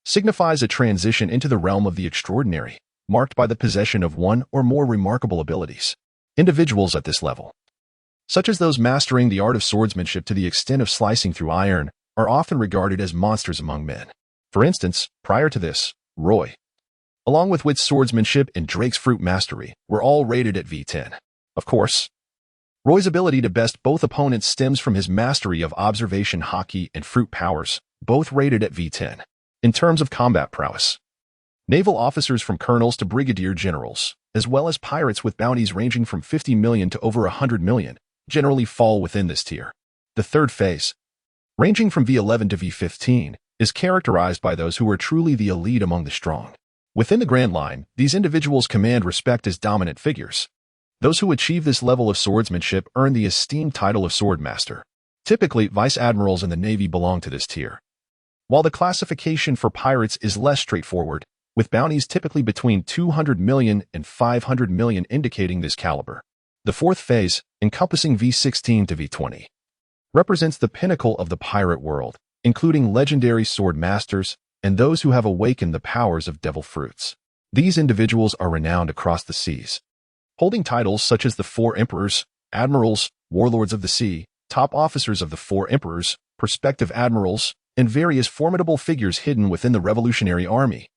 S1: signifies a transition into the realm of the extraordinary, marked by the possession of one or more remarkable abilities. Individuals at this level, such as those mastering the art of swordsmanship to the extent of slicing through iron, are often regarded as monsters among men. For instance, prior to this, Roy, along with Wit's swordsmanship and Drake's fruit mastery, were all rated at V10. Of course, Roy's ability to best both opponents stems from his mastery of observation, Haki, and fruit powers, both rated at V10. In terms of combat prowess, naval officers from colonels to brigadier generals, as well as pirates with bounties ranging from 50 million to over 100 million, generally fall within this tier. The third phase, ranging from V11 to V15, is characterized by those who are truly the elite among the strong. Within the Grand Line, these individuals command respect as dominant figures. Those who achieve this level of swordsmanship earn the esteemed title of Swordmaster. Typically, vice admirals in the Navy belong to this tier. While the classification for pirates is less straightforward, with bounties typically between 200 million and 500 million indicating this caliber. The fourth phase, encompassing V16 to V20, represents the pinnacle of the pirate world, including legendary sword masters and those who have awakened the powers of devil fruits. These individuals are renowned across the seas, holding titles such as the 4 Emperors, Admirals, Warlords of the Sea, top officers of the 4 Emperors, prospective admirals, and various formidable figures hidden within the Revolutionary Army,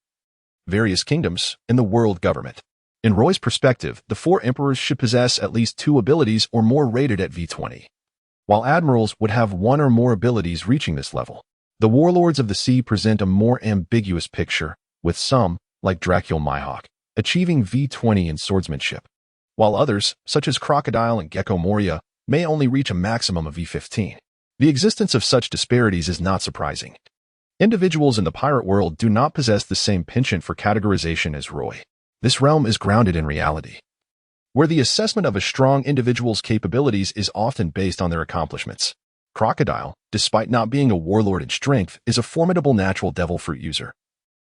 S1: various kingdoms, and the world government. In Roy's perspective, the 4 Emperors should possess at least 2 abilities or more rated at V20, while admirals would have 1 or more abilities reaching this level. The Warlords of the Sea present a more ambiguous picture, with some, like Dracul Mihawk, achieving V20 in swordsmanship, while others, such as Crocodile and Gecko Moria, may only reach a maximum of V15. The existence of such disparities is not surprising. Individuals in the pirate world do not possess the same penchant for categorization as Roy. This realm is grounded in reality, where the assessment of a strong individual's capabilities is often based on their accomplishments. Crocodile, despite not being a warlord in strength, is a formidable natural devil fruit user.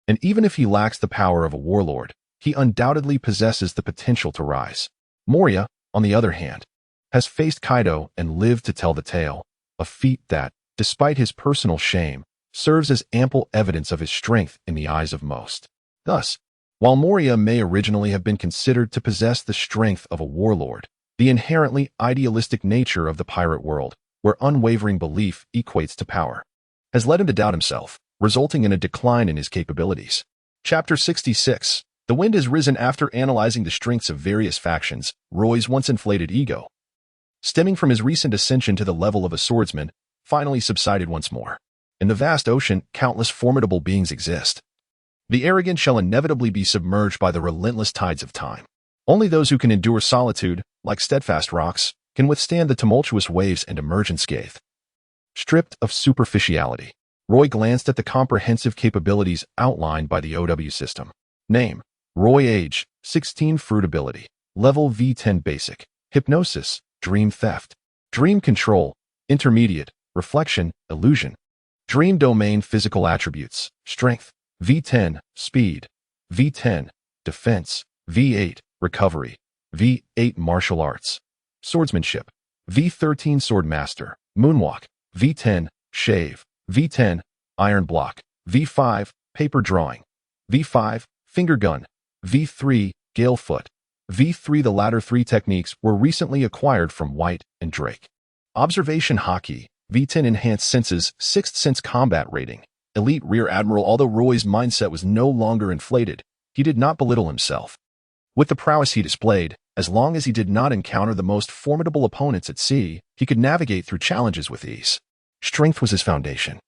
S1: And even if he lacks the power of a warlord, he undoubtedly possesses the potential to rise. Moria, on the other hand, has faced Kaido and lived to tell the tale, a feat that, despite his personal shame, serves as ample evidence of his strength in the eyes of most. Thus, while Moria may originally have been considered to possess the strength of a warlord, the inherently idealistic nature of the pirate world, where unwavering belief equates to power, has led him to doubt himself, resulting in a decline in his capabilities. Chapter 66. The wind has risen after analyzing the strengths of various factions. Roy's once inflated ego, stemming from his recent ascension to the level of a swordsman, finally subsided once more. In the vast ocean, countless formidable beings exist. The arrogant shall inevitably be submerged by the relentless tides of time. Only those who can endure solitude, like steadfast rocks, can withstand the tumultuous waves and emerge unscathed. Stripped of superficiality, Roy glanced at the comprehensive capabilities outlined by the OW system. Name: Roy. Age: 16. Fruit ability: Level V10 Basic. Hypnosis, Dream Theft, Dream Control, Intermediate, Reflection, Illusion. Dream Domain Physical Attributes: Strength, V10, Speed, V10, Defense, V8, Recovery, V8 Martial Arts, Swordsmanship, V13 Swordmaster, Moonwalk, V10, Shave, V10, Iron Block, V5, Paper Drawing, V5, Finger Gun, V3, Galefoot, V3. The latter 3 techniques were recently acquired from White and Drake. Observation Haki, V10 Enhanced Senses, 6th Sense Combat Rating, Elite Rear Admiral. Although Roy's mindset was no longer inflated, he did not belittle himself. With the prowess he displayed, as long as he did not encounter the most formidable opponents at sea, he could navigate through challenges with ease. Strength was his foundation,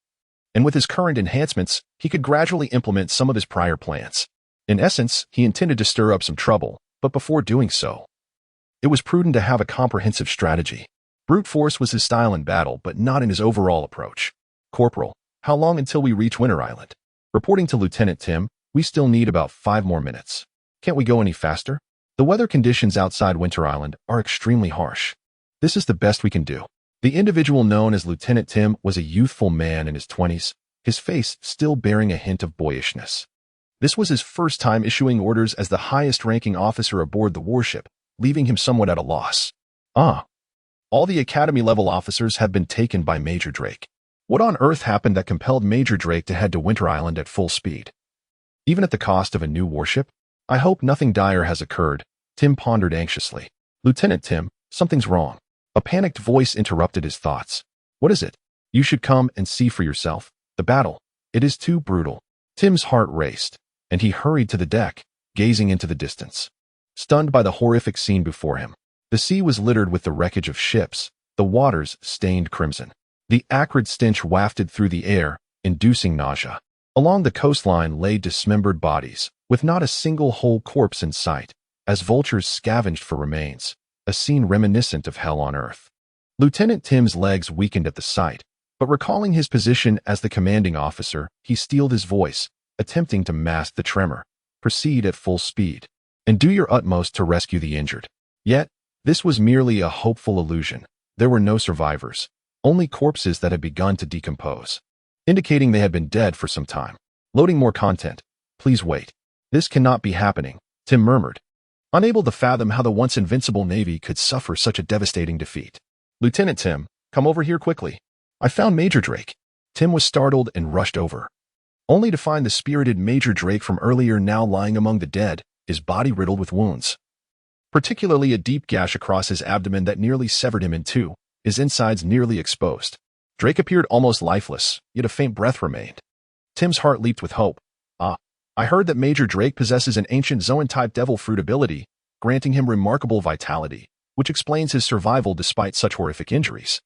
S1: and with his current enhancements, he could gradually implement some of his prior plans. In essence, he intended to stir up some trouble, but before doing so, it was prudent to have a comprehensive strategy. Brute force was his style in battle, but not in his overall approach. Corporal, how long until we reach Winter Island? Reporting to Lieutenant Tim, we still need about 5 more minutes. Can't we go any faster? The weather conditions outside Winter Island are extremely harsh. This is the best we can do. The individual known as Lieutenant Tim was a youthful man in his 20s, his face still bearing a hint of boyishness. This was his first time issuing orders as the highest-ranking officer aboard the warship, leaving him somewhat at a loss. All the Academy-level officers have been taken by Major Drake. What on earth happened that compelled Major Drake to head to Winter Island at full speed? Even at the cost of a new warship? I hope nothing dire has occurred, Tim pondered anxiously. Lieutenant Tim, something's wrong. A panicked voice interrupted his thoughts. What is it? You should come and see for yourself. The battle. It is too brutal. Tim's heart raced, and he hurried to the deck, gazing into the distance. Stunned by the horrific scene before him, the sea was littered with the wreckage of ships, the waters stained crimson. The acrid stench wafted through the air, inducing nausea. Along the coastline lay dismembered bodies, with not a single whole corpse in sight, as vultures scavenged for remains, a scene reminiscent of hell on earth. Lieutenant Tim's legs weakened at the sight, but recalling his position as the commanding officer, he steeled his voice, attempting to mask the tremor. Proceed at full speed, and do your utmost to rescue the injured. Yet, this was merely a hopeful illusion. There were no survivors, only corpses that had begun to decompose, indicating they had been dead for some time. Loading more content. Please wait. This cannot be happening, Tim murmured, unable to fathom how the once invincible Navy could suffer such a devastating defeat. Lieutenant Tim, come over here quickly. I found Major Drake. Tim was startled and rushed over, only to find the spirited Major Drake from earlier now lying among the dead, his body riddled with wounds, particularly a deep gash across his abdomen that nearly severed him in two, his insides nearly exposed. Drake appeared almost lifeless, yet a faint breath remained. Tim's heart leaped with hope. I heard that Major Drake possesses an ancient Zoan-type devil fruit ability, granting him remarkable vitality, which explains his survival despite such horrific injuries.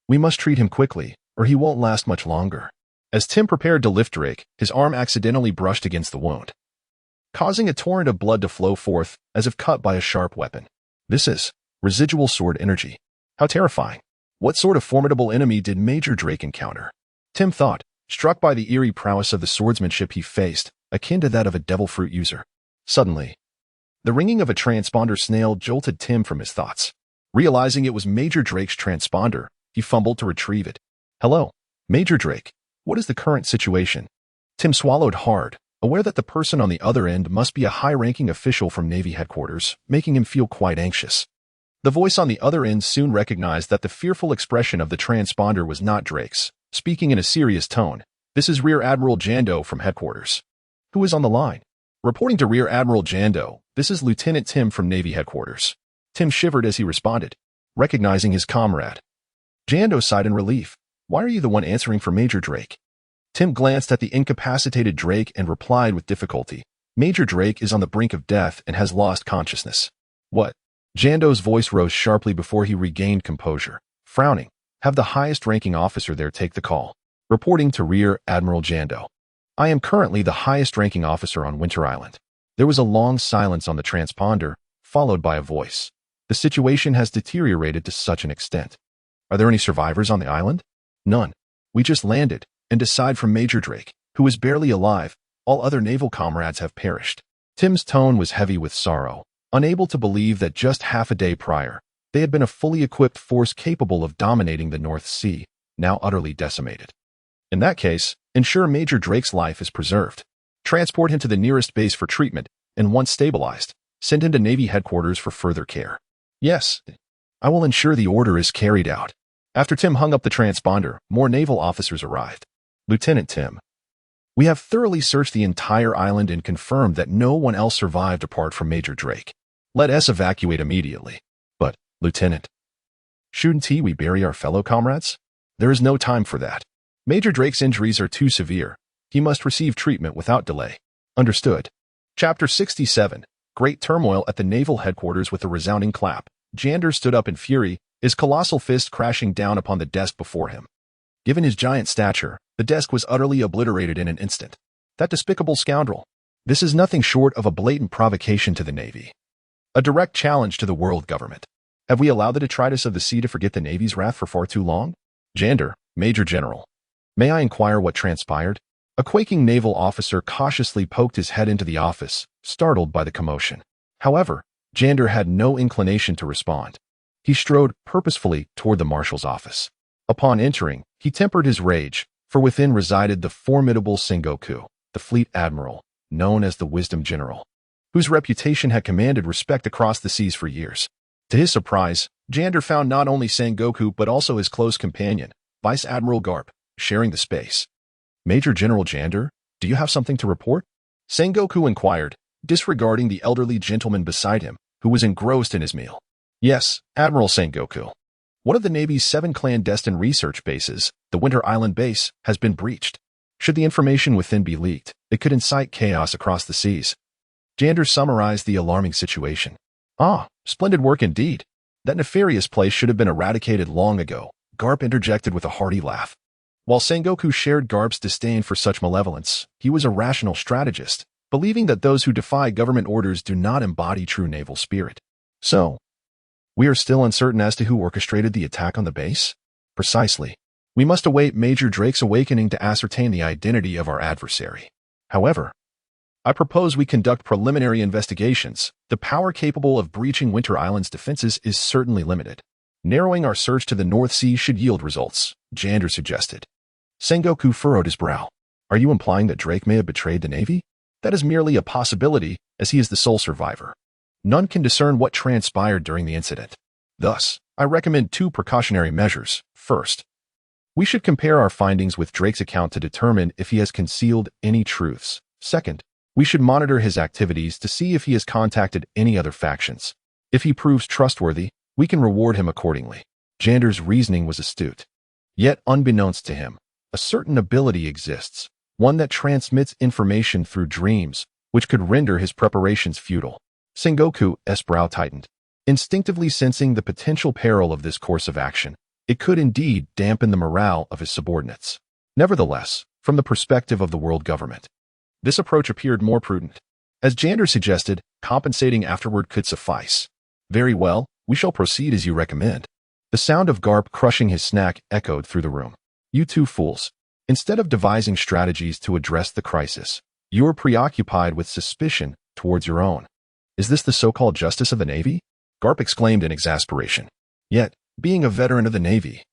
S1: We must treat him quickly, or he won't last much longer. As Tim prepared to lift Drake, his arm accidentally brushed against the wound, causing a torrent of blood to flow forth as if cut by a sharp weapon. This is residual sword energy. How terrifying. What sort of formidable enemy did Major Drake encounter? Tim thought, struck by the eerie prowess of the swordsmanship he faced, akin to that of a devil fruit user. Suddenly, the ringing of a transponder snail jolted Tim from his thoughts. Realizing it was Major Drake's transponder, he fumbled to retrieve it. Hello, Major Drake. What is the current situation? Tim swallowed hard, aware that the person on the other end must be a high-ranking official from Navy headquarters, making him feel quite anxious. The voice on the other end soon recognized that the fearful expression of the transponder was not Drake's. Speaking in a serious tone, this is Rear Admiral Jando from headquarters. Who is on the line? Reporting to Rear Admiral Jando, this is Lieutenant Tim from Navy headquarters. Tim shivered as he responded, recognizing his comrade. Jando sighed in relief. Why are you the one answering for Major Drake? Tim glanced at the incapacitated Drake and replied with difficulty. Major Drake is on the brink of death and has lost consciousness. What? Jando's voice rose sharply before he regained composure. Frowning, have the highest-ranking officer there take the call. Reporting to Rear Admiral Jando. I am currently the highest-ranking officer on Winter Island. There was a long silence on the transponder, followed by a voice. The situation has deteriorated to such an extent. Are there any survivors on the island? None. We just landed, and aside from Major Drake, who is barely alive, all other naval comrades have perished. Tim's tone was heavy with sorrow, unable to believe that just half a day prior, they had been a fully equipped force capable of dominating the North Sea, now utterly decimated. In that case, ensure Major Drake's life is preserved. Transport him to the nearest base for treatment, and once stabilized, send him to Navy headquarters for further care. Yes, I will ensure the order is carried out. After Tim hung up the transponder, more naval officers arrived. Lieutenant Tim, we have thoroughly searched the entire island and confirmed that no one else survived apart from Major Drake. Let us evacuate immediately. But, Lieutenant, shouldn't we bury our fellow comrades? There is no time for that. Major Drake's injuries are too severe. He must receive treatment without delay. Understood. Chapter 67. Great turmoil at the naval headquarters with a resounding clap. Jander stood up in fury, his colossal fist crashing down upon the desk before him. Given his giant stature, the desk was utterly obliterated in an instant. That despicable scoundrel. This is nothing short of a blatant provocation to the Navy. A direct challenge to the world government. Have we allowed the detritus of the sea to forget the Navy's wrath for far too long? Jander, Major General. May I inquire what transpired? A quaking naval officer cautiously poked his head into the office, startled by the commotion. However, Jander had no inclination to respond. He strode purposefully toward the marshal's office. Upon entering, he tempered his rage, for within resided the formidable Sengoku, the fleet admiral, known as the Wisdom General, whose reputation had commanded respect across the seas for years. To his surprise, Jander found not only Sengoku but also his close companion, Vice Admiral Garp, sharing the space. "Major General Jander, do you have something to report?" Sengoku inquired, disregarding the elderly gentleman beside him, who was engrossed in his meal. "Yes, Admiral Sengoku. One of the Navy's 7 clandestine research bases, the Winter Island base, has been breached. Should the information within be leaked, it could incite chaos across the seas." Jander summarized the alarming situation. "Ah, splendid work indeed. That nefarious place should have been eradicated long ago," Garp interjected with a hearty laugh. While Sengoku shared Garp's disdain for such malevolence, he was a rational strategist, believing that those who defy government orders do not embody true naval spirit. "So, we are still uncertain as to who orchestrated the attack on the base?" "Precisely. We must await Major Drake's awakening to ascertain the identity of our adversary. However, I propose we conduct preliminary investigations. The power capable of breaching Winter Island's defenses is certainly limited. Narrowing our search to the North Sea should yield results," Jander suggested. Sengoku furrowed his brow. "Are you implying that Drake may have betrayed the Navy?" "That is merely a possibility, as he is the sole survivor. None can discern what transpired during the incident. Thus, I recommend 2 precautionary measures. First, we should compare our findings with Drake's account to determine if he has concealed any truths. Second, we should monitor his activities to see if he has contacted any other factions. If he proves trustworthy, we can reward him accordingly." Jander's reasoning was astute. Yet, unbeknownst to him, a certain ability exists, one that transmits information through dreams, which could render his preparations futile. Sengoku's brow tightened. Instinctively sensing the potential peril of this course of action, it could indeed dampen the morale of his subordinates. Nevertheless, from the perspective of the world government, this approach appeared more prudent. As Jander suggested, compensating afterward could suffice. "Very well, we shall proceed as you recommend." The sound of Garp crushing his snack echoed through the room. "You 2 fools. Instead of devising strategies to address the crisis, you are preoccupied with suspicion towards your own. Is this the so-called justice of the Navy?" Garp exclaimed in exasperation. Yet, being a veteran of the Navy,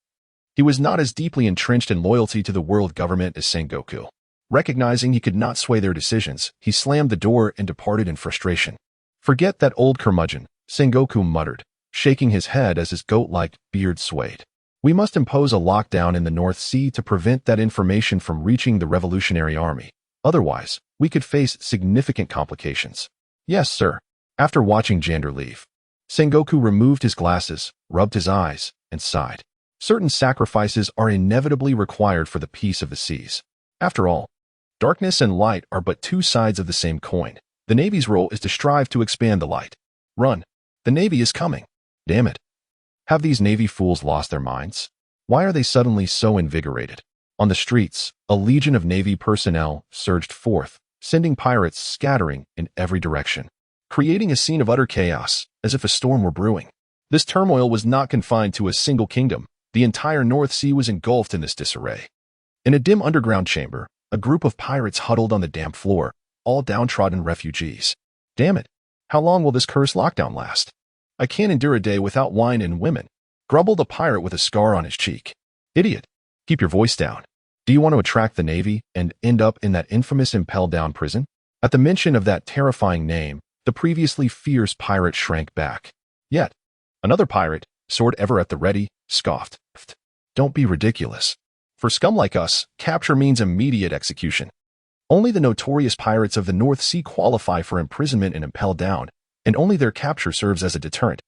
S1: he was not as deeply entrenched in loyalty to the world government as Sengoku. Recognizing he could not sway their decisions, he slammed the door and departed in frustration. "Forget that old curmudgeon," Sengoku muttered, shaking his head as his goat-like beard swayed. "We must impose a lockdown in the North Sea to prevent that information from reaching the Revolutionary Army. Otherwise, we could face significant complications." "Yes, sir." After watching Jander leave, Sengoku removed his glasses, rubbed his eyes, and sighed. Certain sacrifices are inevitably required for the peace of the seas. After all, darkness and light are but 2 sides of the same coin. The Navy's role is to strive to expand the light. Run. The Navy is coming. Damn it. Have these Navy fools lost their minds? Why are they suddenly so invigorated? On the streets, a legion of Navy personnel surged forth, sending pirates scattering in every direction, creating a scene of utter chaos, as if a storm were brewing. This turmoil was not confined to a single kingdom. The entire North Sea was engulfed in this disarray. In a dim underground chamber, a group of pirates huddled on the damp floor, all downtrodden refugees. "Damn it. How long will this cursed lockdown last? I can't endure a day without wine and women," grumbled a pirate with a scar on his cheek. "Idiot. Keep your voice down. Do you want to attract the Navy and end up in that infamous impel-down prison?" At the mention of that terrifying name, the previously fierce pirate shrank back. Yet, another pirate, sword ever at the ready, scoffed. "Don't be ridiculous. For scum like us, capture means immediate execution. Only the notorious pirates of the North Sea qualify for imprisonment and impel down, and only their capture serves as a deterrent."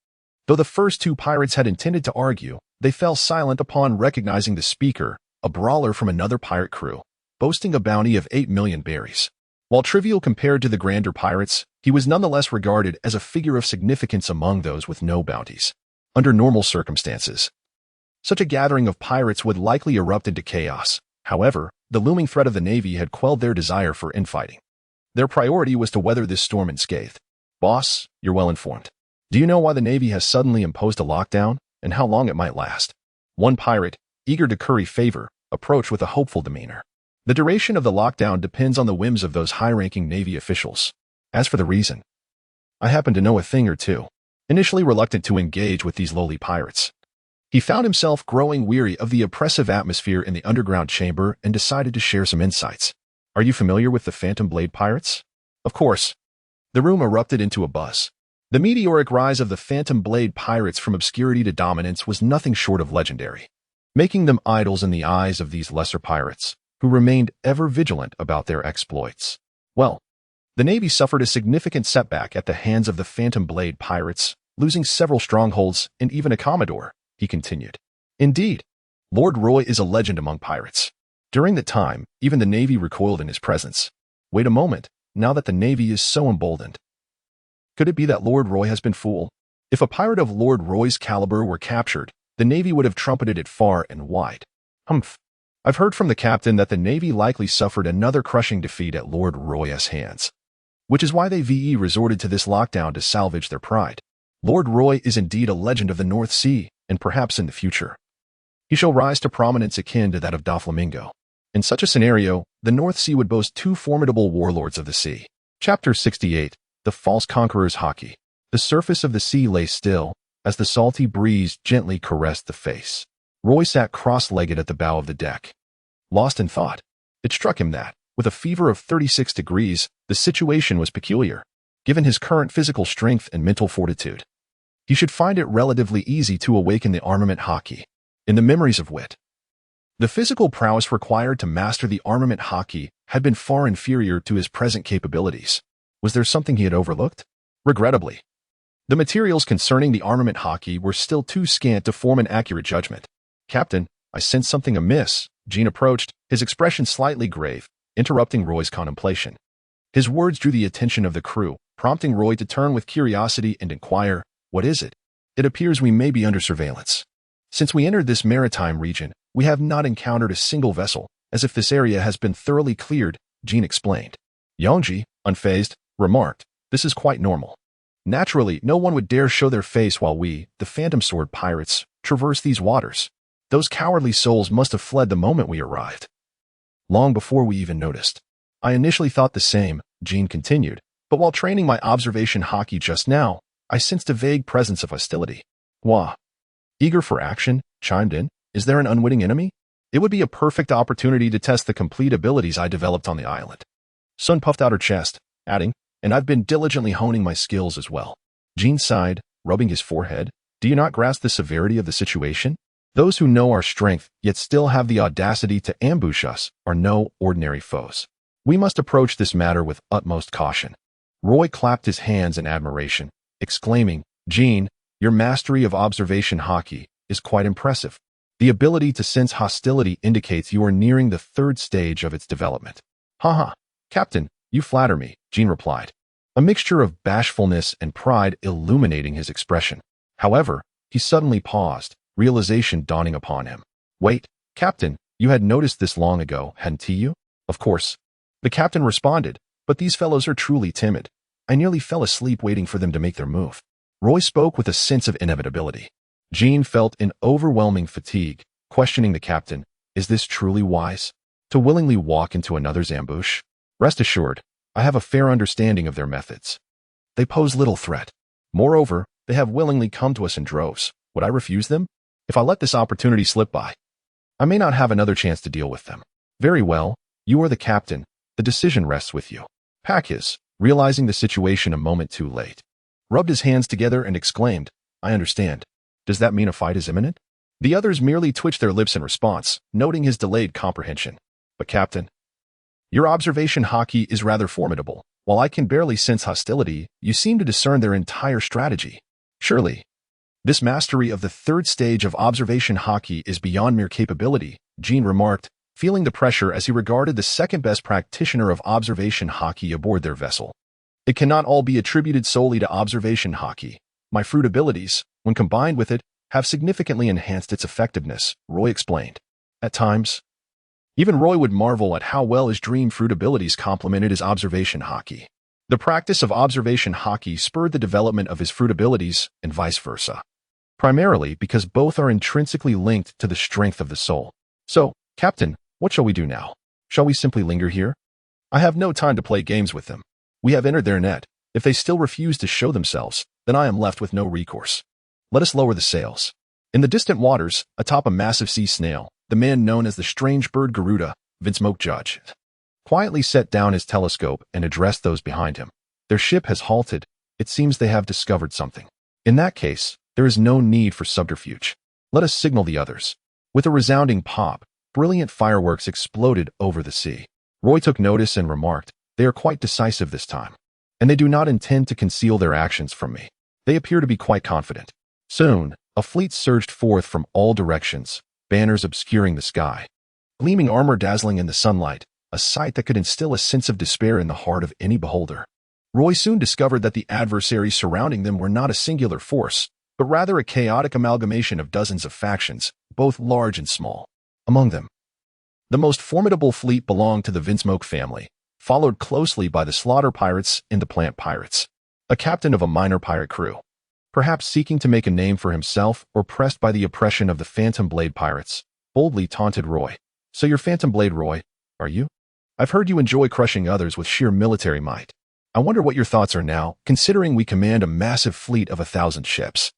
S1: Though the first 2 pirates had intended to argue, they fell silent upon recognizing the speaker, a brawler from another pirate crew, boasting a bounty of 8 million berries. While trivial compared to the grander pirates, he was nonetheless regarded as a figure of significance among those with no bounties. Under normal circumstances, such a gathering of pirates would likely erupt into chaos. However, the looming threat of the Navy had quelled their desire for infighting. Their priority was to weather this storm unscathed. "Boss, you're well informed. Do you know why the Navy has suddenly imposed a lockdown, and how long it might last?" One pirate, eager to curry favor, approached with a hopeful demeanor. The duration of the lockdown depends on the whims of those high-ranking Navy officials. As for the reason, I happen to know a thing or two. Initially reluctant to engage with these lowly pirates, he found himself growing weary of the oppressive atmosphere in the underground chamber and decided to share some insights. Are you familiar with the Phantom Blade pirates? Of course. The room erupted into a buzz. The meteoric rise of the Phantom Blade pirates from obscurity to dominance was nothing short of legendary, making them idols in the eyes of these lesser pirates, who remained ever vigilant about their exploits. Well, the Navy suffered a significant setback at the hands of the Phantom Blade pirates, losing several strongholds and even a commodore, he continued. Indeed, Lord Roy is a legend among pirates. During the time, even the Navy recoiled in his presence. Wait a moment, now that the Navy is so emboldened. Could it be that Lord Roy has been fooled? If a pirate of Lord Roy's caliber were captured, the Navy would have trumpeted it far and wide. Humph. I've heard from the captain that the Navy likely suffered another crushing defeat at Lord Roy's hands, which is why they resorted to this lockdown to salvage their pride. Lord Roy is indeed a legend of the North Sea, and perhaps in the future, he shall rise to prominence akin to that of Doflamingo. In such a scenario, the North Sea would boast two formidable warlords of the sea. Chapter 68. The False Conqueror's Haki. The surface of the sea lay still, as the salty breeze gently caressed the face. Roy sat cross-legged at the bow of the deck, lost in thought. It struck him that, with a fever of 36 degrees, the situation was peculiar. Given his current physical strength and mental fortitude, he should find it relatively easy to awaken the armament Haki in the memories of wit. The physical prowess required to master the armament Haki had been far inferior to his present capabilities. Was there something he had overlooked? Regrettably, the materials concerning the armament Haki were still too scant to form an accurate judgment. Captain, I sense something amiss. Jean approached, his expression slightly grave, interrupting Roy's contemplation. His words drew the attention of the crew, prompting Roy to turn with curiosity and inquire, "What is it?" "It appears we may be under surveillance. Since we entered this maritime region, we have not encountered a single vessel, as if this area has been thoroughly cleared," Jean explained. Yongji, unfazed, remarked, "This is quite normal. Naturally, no one would dare show their face while we, the Phantom Sword pirates, traverse these waters. Those cowardly souls must have fled the moment we arrived, long before we even noticed." "I initially thought the same," Jean continued, "but while training my observation Haki just now, I sensed a vague presence of hostility." "Wah." Eager for action, chimed in, "Is there an unwitting enemy? It would be a perfect opportunity to test the complete abilities I developed on the island." Sun puffed out her chest, adding, "And I've been diligently honing my skills as well." Jean sighed, rubbing his forehead. "Do you not grasp the severity of the situation? Those who know our strength yet still have the audacity to ambush us are no ordinary foes. We must approach this matter with utmost caution." Roy clapped his hands in admiration, exclaiming, "Jean, your mastery of observation Haki is quite impressive. The ability to sense hostility indicates you are nearing the third stage of its development." "Haha, Captain, you flatter me," Jean replied, a mixture of bashfulness and pride illuminating his expression. However, he suddenly paused, realization dawning upon him. "Wait, Captain, you had noticed this long ago, hadn't you?" "Of course," the captain responded, "but these fellows are truly timid. I nearly fell asleep waiting for them to make their move." Roy spoke with a sense of inevitability. Jean felt an overwhelming fatigue, questioning the captain, "Is this truly wise? To willingly walk into another's ambush? Rest assured, I have a fair understanding of their methods. They pose little threat. Moreover, they have willingly come to us in droves. Would I refuse them? If I let this opportunity slip by, I may not have another chance to deal with them." "Very well, you are the captain. The decision rests with you." Haki, realizing the situation a moment too late, rubbed his hands together and exclaimed, "I understand. Does that mean a fight is imminent?" The others merely twitched their lips in response, noting his delayed comprehension. "But Captain, your observation Haki is rather formidable. While I can barely sense hostility, you seem to discern their entire strategy. Surely, this mastery of the third stage of observation Haki is beyond mere capability," Jean remarked, feeling the pressure as he regarded the second-best practitioner of observation Haki aboard their vessel. "It cannot all be attributed solely to observation Haki. My fruit abilities, when combined with it, have significantly enhanced its effectiveness," Roy explained. At times, even Roy would marvel at how well his dream fruit abilities complemented his observation Haki. The practice of observation Haki spurred the development of his fruit abilities, and vice versa, primarily because both are intrinsically linked to the strength of the soul. "So, Captain, what shall we do now?" Shall we simply linger here? I have no time to play games with them. We have entered their net. If they still refuse to show themselves, then I am left with no recourse. Let us lower the sails. In the distant waters, atop a massive sea snail, the man known as the strange bird Garuda, Vinsmoke Judge, quietly set down his telescope and addressed those behind him. Their ship has halted. It seems they have discovered something. In that case, there is no need for subterfuge. Let us signal the others. With a resounding pop, brilliant fireworks exploded over the sea. Roy took notice and remarked, "They are quite decisive this time. And they do not intend to conceal their actions from me. They appear to be quite confident." Soon, a fleet surged forth from all directions, banners obscuring the sky. Gleaming armor dazzling in the sunlight, a sight that could instill a sense of despair in the heart of any beholder. Roy soon discovered that the adversaries surrounding them were not a singular force, but rather a chaotic amalgamation of dozens of factions, both large and small. Among them, the most formidable fleet belonged to the Vinsmoke family, followed closely by the Slaughter Pirates and the Plant Pirates. A captain of a minor pirate crew, perhaps seeking to make a name for himself or pressed by the oppression of the Phantom Blade Pirates, boldly taunted Roy. "So you're Phantom Blade, Roy, are you? I've heard you enjoy crushing others with sheer military might. I wonder what your thoughts are now, considering we command a massive fleet of 1,000 ships."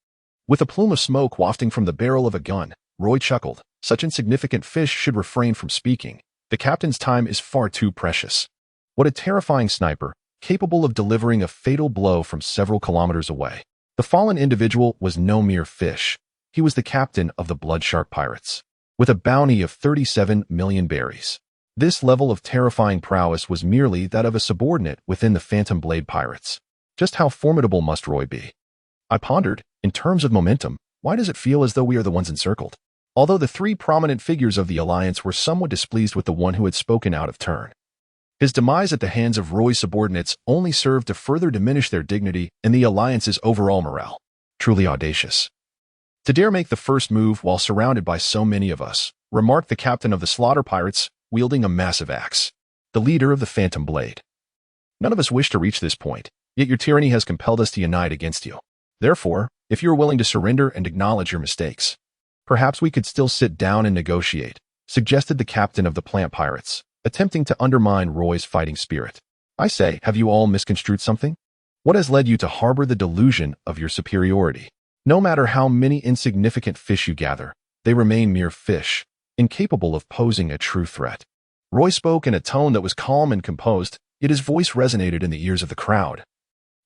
S1: With a plume of smoke wafting from the barrel of a gun, Roy chuckled. Such insignificant fish should refrain from speaking. The captain's time is far too precious. What a terrifying sniper, capable of delivering a fatal blow from several kilometers away. The fallen individual was no mere fish. He was the captain of the Blood Shark Pirates, with a bounty of 37 million berries. This level of terrifying prowess was merely that of a subordinate within the Phantom Blade Pirates. Just how formidable must Roy be? I pondered, in terms of momentum, why does it feel as though we are the ones encircled? Although the three prominent figures of the alliance were somewhat displeased with the one who had spoken out of turn. His demise at the hands of Roy's subordinates only served to further diminish their dignity and the alliance's overall morale. Truly audacious. To dare make the first move while surrounded by so many of us, remarked the captain of the Slaughter Pirates, wielding a massive axe, the leader of the Phantom Blade. "None of us wish to reach this point, yet your tyranny has compelled us to unite against you. Therefore, if you are willing to surrender and acknowledge your mistakes, perhaps we could still sit down and negotiate," suggested the captain of the Plant Pirates, attempting to undermine Roy's fighting spirit. "I say, have you all misconstrued something? What has led you to harbor the delusion of your superiority? No matter how many insignificant fish you gather, they remain mere fish, incapable of posing a true threat." Roy spoke in a tone that was calm and composed, yet his voice resonated in the ears of the crowd,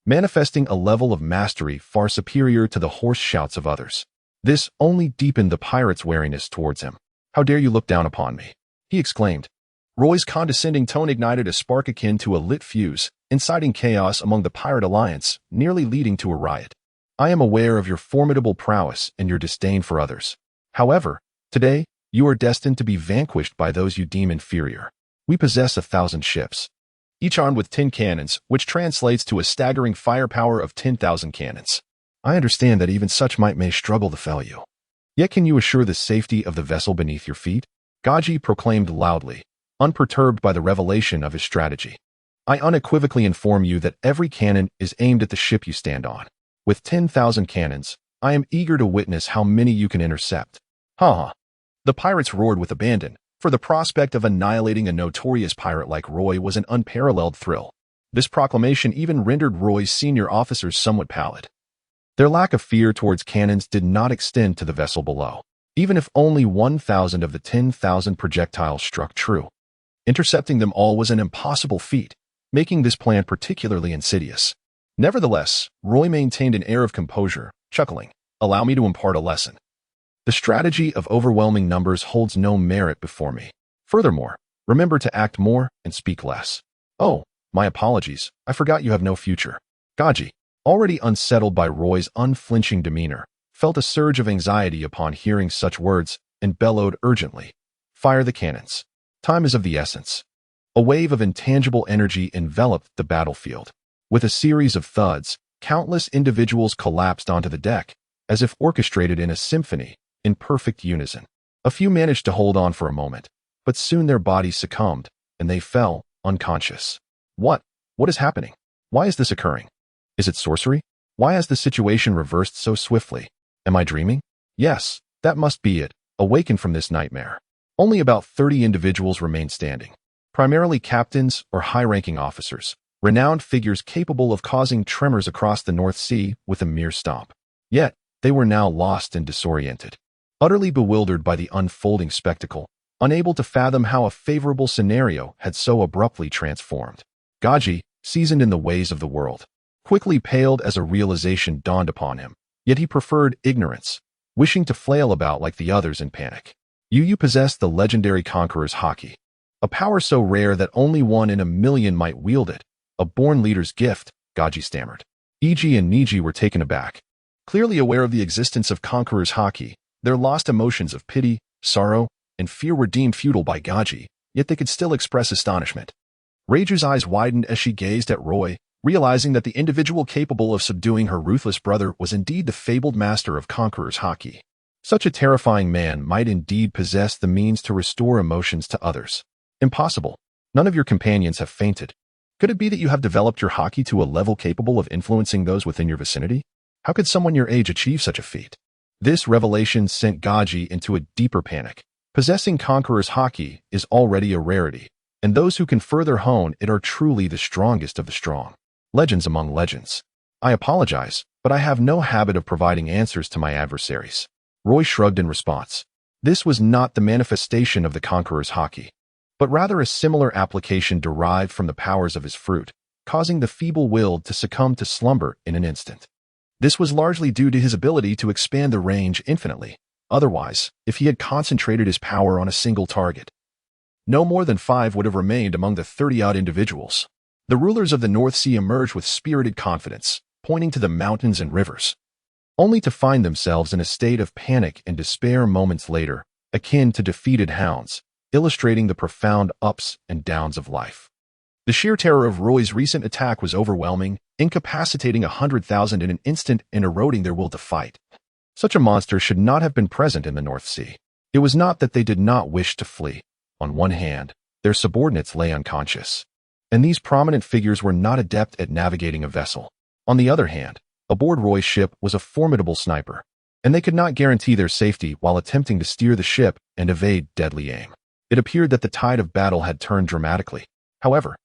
S1: manifesting a level of mastery far superior to the hoarse shouts of others. This only deepened the pirate's wariness towards him. "How dare you look down upon me?" he exclaimed. Roy's condescending tone ignited a spark akin to a lit fuse, inciting chaos among the pirate alliance, nearly leading to a riot. "I am aware of your formidable prowess and your disdain for others. However, today, you are destined to be vanquished by those you deem inferior. We possess 1,000 ships, each armed with 10 cannons, which translates to a staggering firepower of 10,000 cannons. I understand that even such might may struggle to fell you. Yet can you assure the safety of the vessel beneath your feet?" Gaji proclaimed loudly, unperturbed by the revelation of his strategy. "I unequivocally inform you that every cannon is aimed at the ship you stand on. With 10,000 cannons, I am eager to witness how many you can intercept." Ha ha. The pirates roared with abandon, for the prospect of annihilating a notorious pirate like Roy was an unparalleled thrill. This proclamation even rendered Roy's senior officers somewhat pallid. Their lack of fear towards cannons did not extend to the vessel below, even if only 1,000 of the 10,000 projectiles struck true. Intercepting them all was an impossible feat, making this plan particularly insidious. Nevertheless, Roy maintained an air of composure, chuckling, "Allow me to impart a lesson. The strategy of overwhelming numbers holds no merit before me. Furthermore, remember to act more and speak less." "Oh, my apologies, I forgot you have no future." Gaji, already unsettled by Roy's unflinching demeanor, felt a surge of anxiety upon hearing such words and bellowed urgently, "Fire the cannons. Time is of the essence." A wave of intangible energy enveloped the battlefield. With a series of thuds, countless individuals collapsed onto the deck, as if orchestrated in a symphony, in perfect unison. A few managed to hold on for a moment, but soon their bodies succumbed, and they fell, unconscious. What is happening? Why is this occurring? Is it sorcery? Why has the situation reversed so swiftly? Am I dreaming? Yes, that must be it. Awakened from this nightmare. Only about 30 individuals remained standing. primarily captains or high-ranking officers, renowned figures capable of causing tremors across the North Sea with a mere stomp. Yet, they were now lost and disoriented, utterly bewildered by the unfolding spectacle, unable to fathom how a favorable scenario had so abruptly transformed. Gaji, seasoned in the ways of the world, quickly paled as a realization dawned upon him, yet he preferred ignorance, wishing to flail about like the others in panic. You possessed the legendary conqueror's Haki, a power so rare that only one in a million might wield it, a born leader's gift, Gaji stammered. Iji and Niji were taken aback. Clearly aware of the existence of conqueror's Haki, their lost emotions of pity, sorrow, and fear were deemed futile by Gaji, yet they could still express astonishment. Reiju's eyes widened as she gazed at Roy, realizing that the individual capable of subduing her ruthless brother was indeed the fabled master of conqueror's Haki. Such a terrifying man might indeed possess the means to restore emotions to others. Impossible. None of your companions have fainted. Could it be that you have developed your Haki to a level capable of influencing those within your vicinity? How could someone your age achieve such a feat? This revelation sent Gaji into a deeper panic. Possessing conqueror's Haki is already a rarity, and those who can further hone it are truly the strongest of the strong. Legends among legends. I apologize, but I have no habit of providing answers to my adversaries. Roy shrugged in response. This was not the manifestation of the conqueror's Haki, but rather a similar application derived from the powers of his fruit, causing the feeble-willed to succumb to slumber in an instant. This was largely due to his ability to expand the range infinitely. Otherwise, if he had concentrated his power on a single target, no more than 5 would have remained among the 30-odd individuals. The rulers of the North Sea emerged with spirited confidence, pointing to the mountains and rivers, only to find themselves in a state of panic and despair moments later, akin to defeated hounds, illustrating the profound ups and downs of life. The sheer terror of Roy's recent attack was overwhelming, incapacitating 100,000 in an instant and eroding their will to fight. Such a monster should not have been present in the North Sea. It was not that they did not wish to flee. On one hand, their subordinates lay unconscious, and these prominent figures were not adept at navigating a vessel. On the other hand, aboard Roy's ship was a formidable sniper, and they could not guarantee their safety while attempting to steer the ship and evade deadly aim. It appeared that the tide of battle had turned dramatically. However,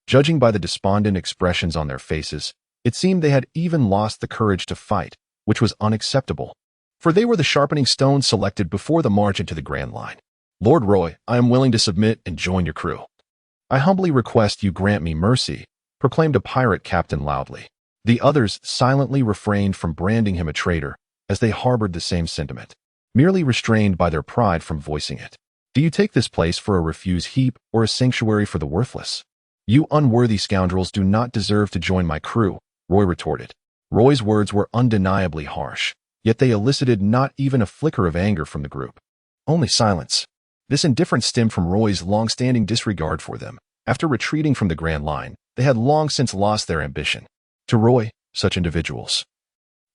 S1: judging by the despondent expressions on their faces, it seemed they had even lost the courage to fight, which was unacceptable, for they were the sharpening stones selected before the march into the Grand Line. Lord Roy, I am willing to submit and join your crew. I humbly request you grant me mercy, proclaimed a pirate captain loudly. The others silently refrained from branding him a traitor, as they harbored the same sentiment, merely restrained by their pride from voicing it. Do you take this place for a refuse heap or a sanctuary for the worthless? You unworthy scoundrels do not deserve to join my crew, Roy retorted. Roy's words were undeniably harsh, yet they elicited not even a flicker of anger from the group. Only silence. This indifference stemmed from Roy's long-standing disregard for them. After retreating from the Grand Line, they had long since lost their ambition. To Roy, such individuals,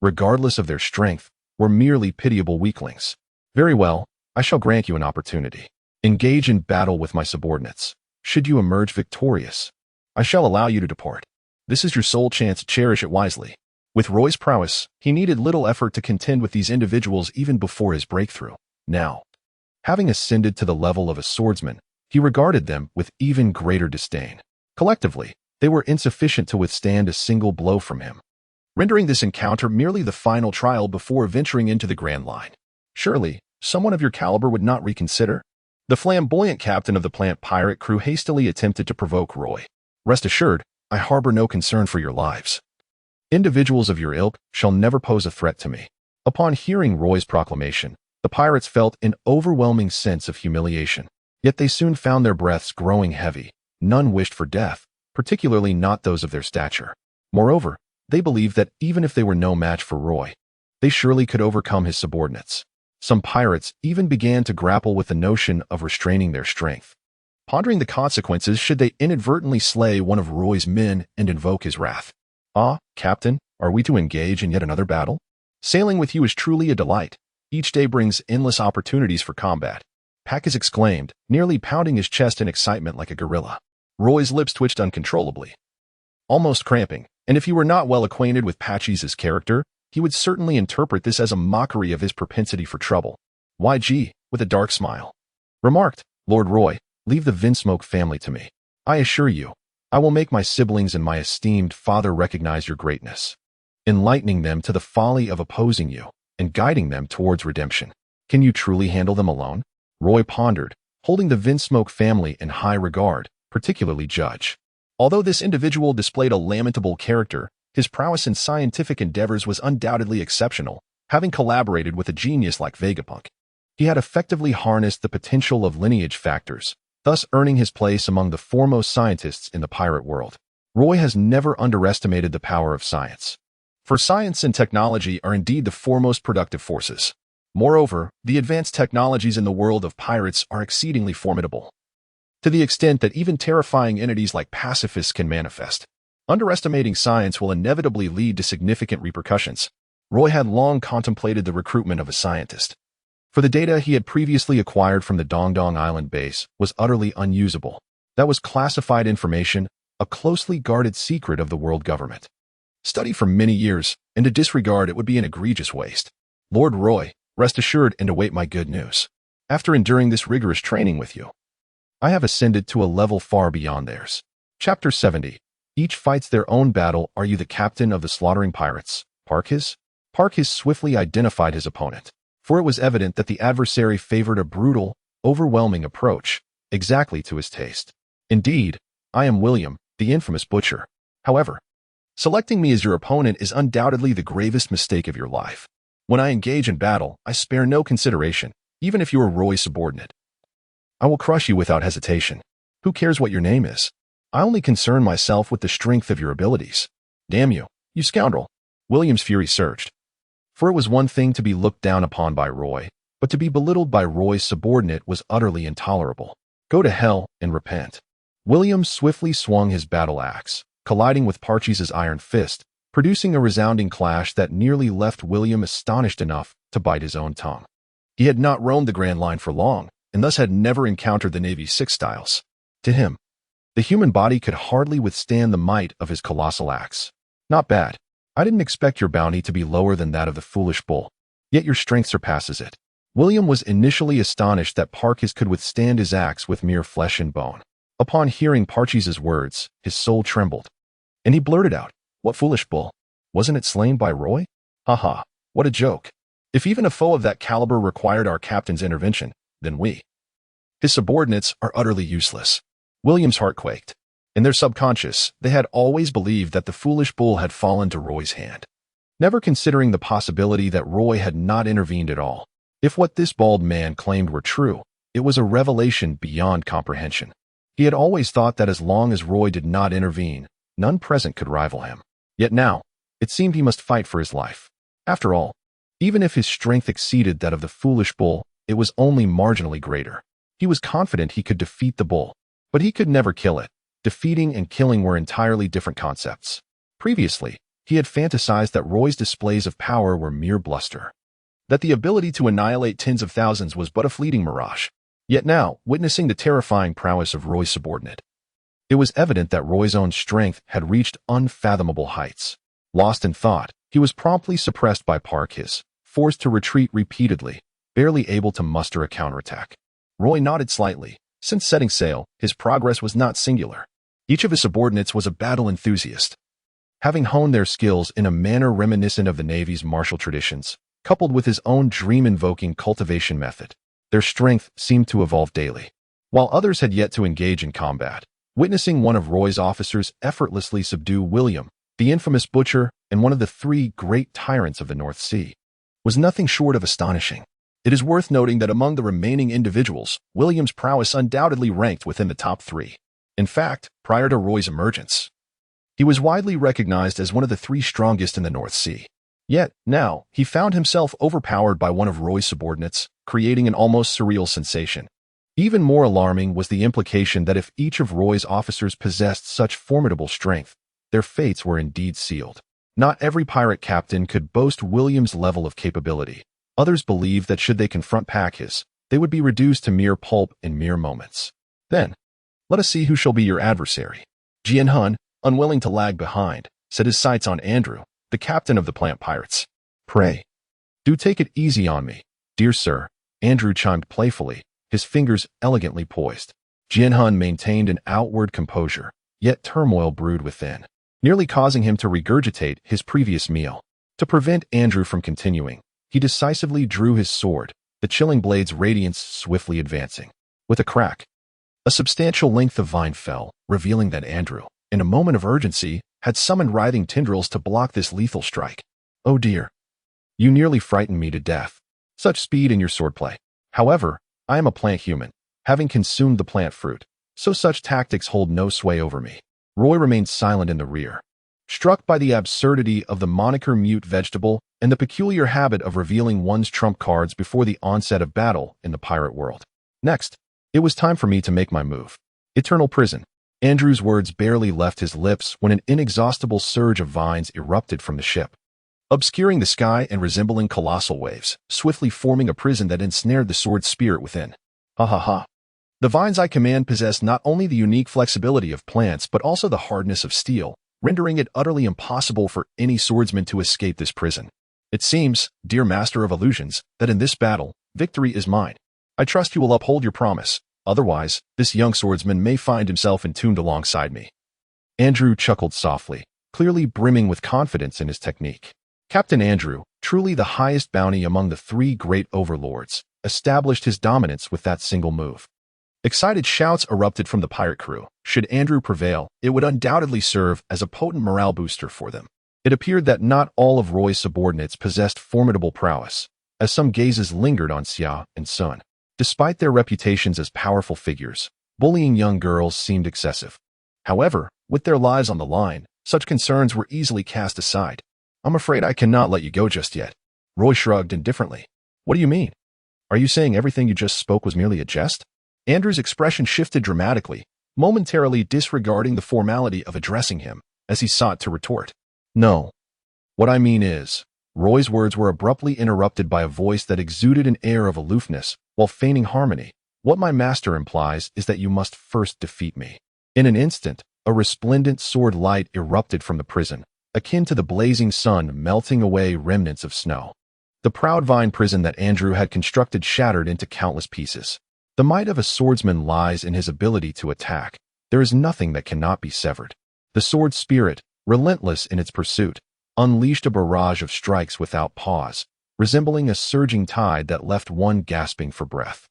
S1: regardless of their strength, were merely pitiable weaklings. Very well, I shall grant you an opportunity. Engage in battle with my subordinates. Should you emerge victorious, I shall allow you to depart. This is your sole chance, cherish it wisely. With Roy's prowess, he needed little effort to contend with these individuals even before his breakthrough. Now, having ascended to the level of a swordsman, he regarded them with even greater disdain. Collectively, they were insufficient to withstand a single blow from him, rendering this encounter merely the final trial before venturing into the Grand Line. Surely, someone of your caliber would not reconsider? The flamboyant captain of the plant pirate crew hastily attempted to provoke Roy. Rest assured, I harbor no concern for your lives. Individuals of your ilk shall never pose a threat to me. Upon hearing Roy's proclamation, the pirates felt an overwhelming sense of humiliation. Yet they soon found their breaths growing heavy. None wished for death, particularly not those of their stature. Moreover, they believed that even if they were no match for Roy, they surely could overcome his subordinates. Some pirates even began to grapple with the notion of restraining their strength, pondering the consequences should they inadvertently slay one of Roy's men and invoke his wrath. Ah, Captain, are we to engage in yet another battle? Sailing with you is truly a delight. Each day brings endless opportunities for combat. Packus exclaimed, nearly pounding his chest in excitement like a gorilla. Roy's lips twitched uncontrollably, almost cramping, and if he were not well acquainted with Patchy's character, he would certainly interpret this as a mockery of his propensity for trouble. YG, with a dark smile, remarked, Lord Roy, Leave the Vinsmoke family to me. I assure you, I will make my siblings and my esteemed father recognize your greatness, enlightening them to the folly of opposing you and guiding them towards redemption. Can you truly handle them alone? Roy pondered, holding the Vinsmoke family in high regard, particularly Judge. Although this individual displayed a lamentable character, his prowess in scientific endeavors was undoubtedly exceptional, having collaborated with a genius like Vegapunk. He had effectively harnessed the potential of lineage factors, thus earning his place among the foremost scientists in the pirate world. Roy has never underestimated the power of science. For science and technology are indeed the foremost productive forces. Moreover, the advanced technologies in the world of pirates are exceedingly formidable, to the extent that even terrifying entities like pacifists can manifest. Underestimating science will inevitably lead to significant repercussions. Roy had long contemplated the recruitment of a scientist, for the data he had previously acquired from the Dongdong Island base was utterly unusable. That was classified information, a closely guarded secret of the world government. Studied for many years, and to disregard it would be an egregious waste. Lord Roy, rest assured and await my good news. After enduring this rigorous training with you, I have ascended to a level far beyond theirs. Chapter 70. Each fights their own battle. Are you the captain of the slaughtering pirates, Parkis? Parkis swiftly identified his opponent, for it was evident that the adversary favored a brutal, overwhelming approach, exactly to his taste. Indeed, I am William, the infamous butcher. However, selecting me as your opponent is undoubtedly the gravest mistake of your life. When I engage in battle, I spare no consideration, even if you are Roy's subordinate. I will crush you without hesitation. Who cares what your name is? I only concern myself with the strength of your abilities. Damn you, you scoundrel. William's fury surged. For it was one thing to be looked down upon by Roy, but to be belittled by Roy's subordinate was utterly intolerable. Go to hell and repent. William swiftly swung his battle axe, colliding with Parkis's iron fist, producing a resounding clash that nearly left William astonished enough to bite his own tongue. He had not roamed the Grand Line for long, and thus had never encountered the Navy's six styles. To him, the human body could hardly withstand the might of his colossal axe. Not bad. I didn't expect your bounty to be lower than that of the foolish bull, yet your strength surpasses it. William was initially astonished that Parkis could withstand his axe with mere flesh and bone. Upon hearing Parkis's words, his soul trembled, and he blurted out, "What foolish bull? Wasn't it slain by Roy? Ha, what a joke. If even a foe of that caliber required our captain's intervention, then we, his subordinates, are utterly useless." William's heart quaked. In their subconscious, they had always believed that the foolish bull had fallen to Roy's hand, never considering the possibility that Roy had not intervened at all. If what this bald man claimed were true, it was a revelation beyond comprehension. He had always thought that as long as Roy did not intervene, none present could rival him. Yet now, it seemed he must fight for his life. After all, even if his strength exceeded that of the foolish bull, it was only marginally greater. He was confident he could defeat the bull, but he could never kill it. Defeating and killing were entirely different concepts. Previously, he had fantasized that Roy's displays of power were mere bluster, that the ability to annihilate tens of thousands was but a fleeting mirage. Yet now, witnessing the terrifying prowess of Roy's subordinate, it was evident that Roy's own strength had reached unfathomable heights. Lost in thought, he was promptly suppressed by Parkis, forced to retreat repeatedly, barely able to muster a counterattack. Roy nodded slightly. Since setting sail, his progress was not singular. Each of his subordinates was a battle enthusiast, having honed their skills in a manner reminiscent of the Navy's martial traditions, coupled with his own dream-invoking cultivation method. Their strength seemed to evolve daily, while others had yet to engage in combat. Witnessing one of Roy's officers effortlessly subdue William, the infamous butcher and one of the three great tyrants of the North Sea, was nothing short of astonishing. It is worth noting that among the remaining individuals, William's prowess undoubtedly ranked within the top three. In fact, prior to Roy's emergence, he was widely recognized as one of the three strongest in the North Sea. Yet, now, he found himself overpowered by one of Roy's subordinates, creating an almost surreal sensation. Even more alarming was the implication that if each of Roy's officers possessed such formidable strength, their fates were indeed sealed. Not every pirate captain could boast William's level of capability. Others believed that should they confront Parkis, they would be reduced to mere pulp in mere moments. Then, let us see who shall be your adversary. Jian Hun, unwilling to lag behind, set his sights on Andrew, the captain of the plant pirates. "Pray, do take it easy on me, dear sir," Andrew chimed playfully, his fingers elegantly poised. Jianhun maintained an outward composure, yet turmoil brewed within, nearly causing him to regurgitate his previous meal. To prevent Andrew from continuing, he decisively drew his sword, the chilling blade's radiance swiftly advancing. With a crack, a substantial length of vine fell, revealing that Andrew, in a moment of urgency, had summoned writhing tendrils to block this lethal strike. Oh dear. You nearly frightened me to death. Such speed in your swordplay. However, I am a plant human, having consumed the plant fruit, so such tactics hold no sway over me. Roy remained silent in the rear, struck by the absurdity of the moniker mute vegetable and the peculiar habit of revealing one's trump cards before the onset of battle in the pirate world. Next, it was time for me to make my move. Eternal prison. Andrew's words barely left his lips when an inexhaustible surge of vines erupted from the ship, obscuring the sky and resembling colossal waves, swiftly forming a prison that ensnared the sword's spirit within. Ha ha ha. The vines I command possess not only the unique flexibility of plants but also the hardness of steel, rendering it utterly impossible for any swordsman to escape this prison. It seems, dear master of illusions, that in this battle, victory is mine. I trust you will uphold your promise. Otherwise, this young swordsman may find himself entombed alongside me. Andrew chuckled softly, clearly brimming with confidence in his technique. Captain Andrew, truly the highest bounty among the three great overlords, established his dominance with that single move. Excited shouts erupted from the pirate crew. Should Andrew prevail, it would undoubtedly serve as a potent morale booster for them. It appeared that not all of Roy's subordinates possessed formidable prowess, as some gazes lingered on Xia and Sun. Despite their reputations as powerful figures, bullying young girls seemed excessive. However, with their lives on the line, such concerns were easily cast aside. I'm afraid I cannot let you go just yet. Roy shrugged indifferently. What do you mean? Are you saying everything you just spoke was merely a jest? Andrew's expression shifted dramatically, momentarily disregarding the formality of addressing him as he sought to retort. No. What I mean is, Roy's words were abruptly interrupted by a voice that exuded an air of aloofness while feigning harmony. What my master implies is that you must first defeat me. In an instant, a resplendent sword light erupted from the prison, akin to the blazing sun melting away remnants of snow. The proud vine prison that Andrew had constructed shattered into countless pieces. The might of a swordsman lies in his ability to attack. There is nothing that cannot be severed. The sword's spirit, relentless in its pursuit, unleashed a barrage of strikes without pause, resembling a surging tide that left one gasping for breath.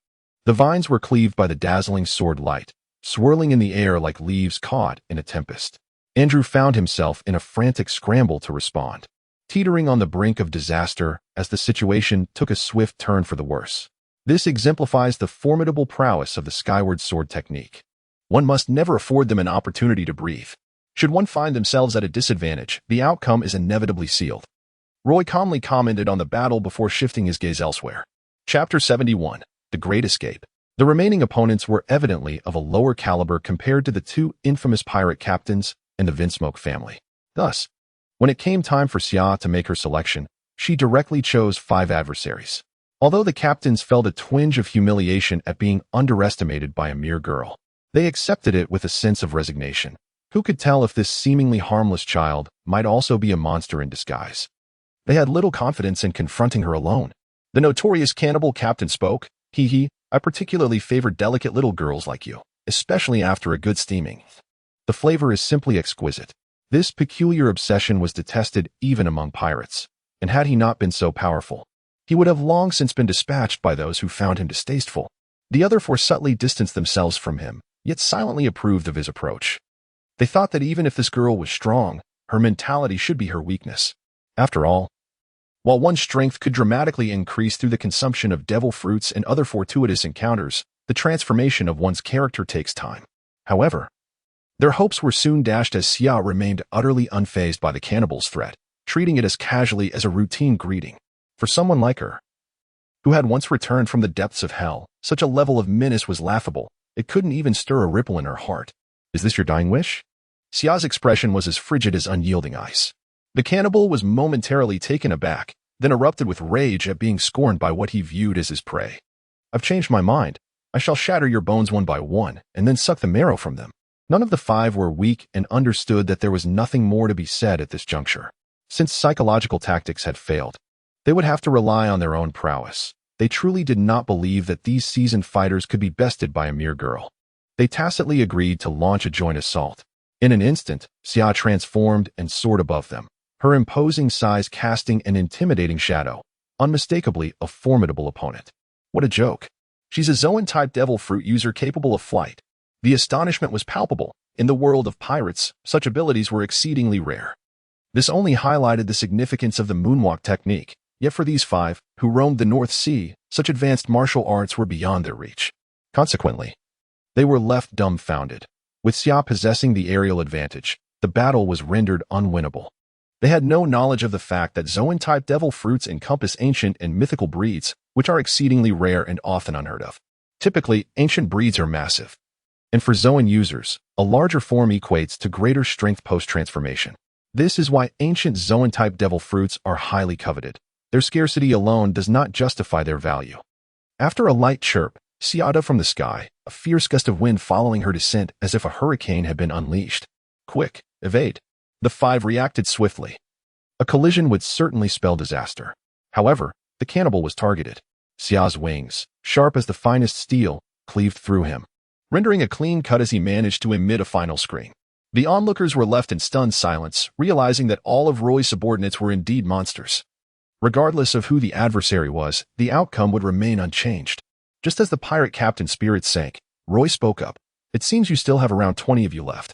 S1: The vines were cleaved by the dazzling sword light, swirling in the air like leaves caught in a tempest. Andrew found himself in a frantic scramble to respond, teetering on the brink of disaster as the situation took a swift turn for the worse. This exemplifies the formidable prowess of the skyward sword technique. One must never afford them an opportunity to breathe. Should one find themselves at a disadvantage, the outcome is inevitably sealed. Roy calmly commented on the battle before shifting his gaze elsewhere. Chapter 71. The Great Escape. The remaining opponents were evidently of a lower caliber compared to the two infamous pirate captains and the Vinsmoke family. Thus, when it came time for Xia to make her selection, she directly chose 5 adversaries. Although the captains felt a twinge of humiliation at being underestimated by a mere girl, they accepted it with a sense of resignation. Who could tell if this seemingly harmless child might also be a monster in disguise? They had little confidence in confronting her alone. The notorious cannibal captain spoke. I particularly favor delicate little girls like you, especially after a good steaming. The flavor is simply exquisite. This peculiar obsession was detested even among pirates, and had he not been so powerful, he would have long since been dispatched by those who found him distasteful. The other 4 subtly distanced themselves from him, yet silently approved of his approach. They thought that even if this girl was strong, her mentality should be her weakness. After all, while one's strength could dramatically increase through the consumption of devil fruits and other fortuitous encounters, the transformation of one's character takes time. However, their hopes were soon dashed as Xia remained utterly unfazed by the cannibal's threat, treating it as casually as a routine greeting. For someone like her, who had once returned from the depths of hell, such a level of menace was laughable. It couldn't even stir a ripple in her heart. Is this your dying wish? Xia's expression was as frigid as unyielding ice. The cannibal was momentarily taken aback, then erupted with rage at being scorned by what he viewed as his prey. I've changed my mind. I shall shatter your bones one by one, and then suck the marrow from them. None of the 5 were weak and understood that there was nothing more to be said at this juncture. Since psychological tactics had failed, they would have to rely on their own prowess. They truly did not believe that these seasoned fighters could be bested by a mere girl. They tacitly agreed to launch a joint assault. In an instant, Xia transformed and soared above them, her imposing size casting an intimidating shadow, unmistakably a formidable opponent. What a joke. She's a Zoan-type devil fruit user capable of flight. The astonishment was palpable. In the world of pirates, such abilities were exceedingly rare. This only highlighted the significance of the moonwalk technique, yet for these five, who roamed the North Sea, such advanced martial arts were beyond their reach. Consequently, they were left dumbfounded. With Xia possessing the aerial advantage, the battle was rendered unwinnable. They had no knowledge of the fact that Zoan-type devil fruits encompass ancient and mythical breeds, which are exceedingly rare and often unheard of. Typically, ancient breeds are massive. And for Zoan users, a larger form equates to greater strength post-transformation. This is why ancient Zoan-type devil fruits are highly coveted. Their scarcity alone does not justify their value. After a light chirp, Xia from the sky, a fierce gust of wind following her descent as if a hurricane had been unleashed. Quick, evade. The five reacted swiftly. A collision would certainly spell disaster. However, the cannibal was targeted. Xia's wings, sharp as the finest steel, cleaved through him, rendering a clean cut as he managed to emit a final scream. The onlookers were left in stunned silence, realizing that all of Roy's subordinates were indeed monsters. Regardless of who the adversary was, the outcome would remain unchanged. Just as the pirate captain's spirits sank, Roy spoke up. It seems you still have around 20 of you left.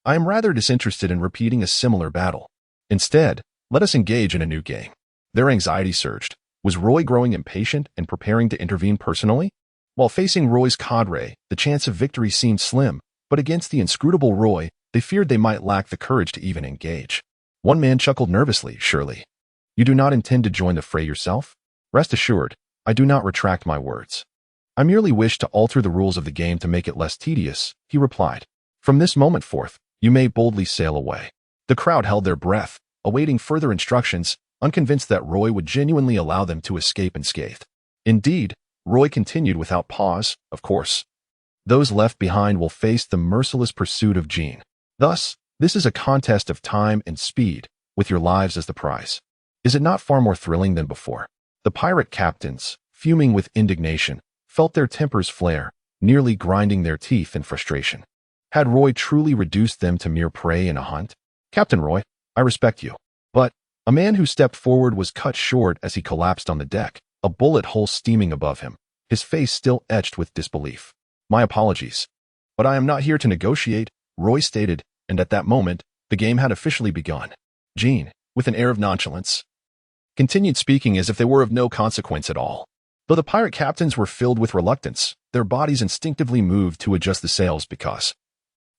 S1: I am rather disinterested in repeating a similar battle. Instead, let us engage in a new game. Their anxiety surged. Was Roy growing impatient and preparing to intervene personally? While facing Roy's cadre, the chance of victory seemed slim, but against the inscrutable Roy, they feared they might lack the courage to even engage. One man chuckled nervously, surely. You do not intend to join the fray yourself? Rest assured, I do not retract my words. I merely wish to alter the rules of the game to make it less tedious, he replied. From this moment forth, you may boldly sail away. The crowd held their breath, awaiting further instructions, unconvinced that Roy would genuinely allow them to escape unscathed. Indeed, Roy continued without pause, of course. Those left behind will face the merciless pursuit of Jean. Thus, this is a contest of time and speed, with your lives as the prize. Is it not far more thrilling than before? The pirate captains, fuming with indignation, felt their tempers flare, nearly grinding their teeth in frustration. Had Roy truly reduced them to mere prey in a hunt? Captain Roy, I respect you. But a man who stepped forward was cut short as he collapsed on the deck, a bullet hole steaming above him, his face still etched with disbelief. My apologies. But I am not here to negotiate, Roy stated, and at that moment, the game had officially begun. Jean, with an air of nonchalance, continued speaking as if they were of no consequence at all. Though the pirate captains were filled with reluctance, their bodies instinctively moved to adjust the sails because,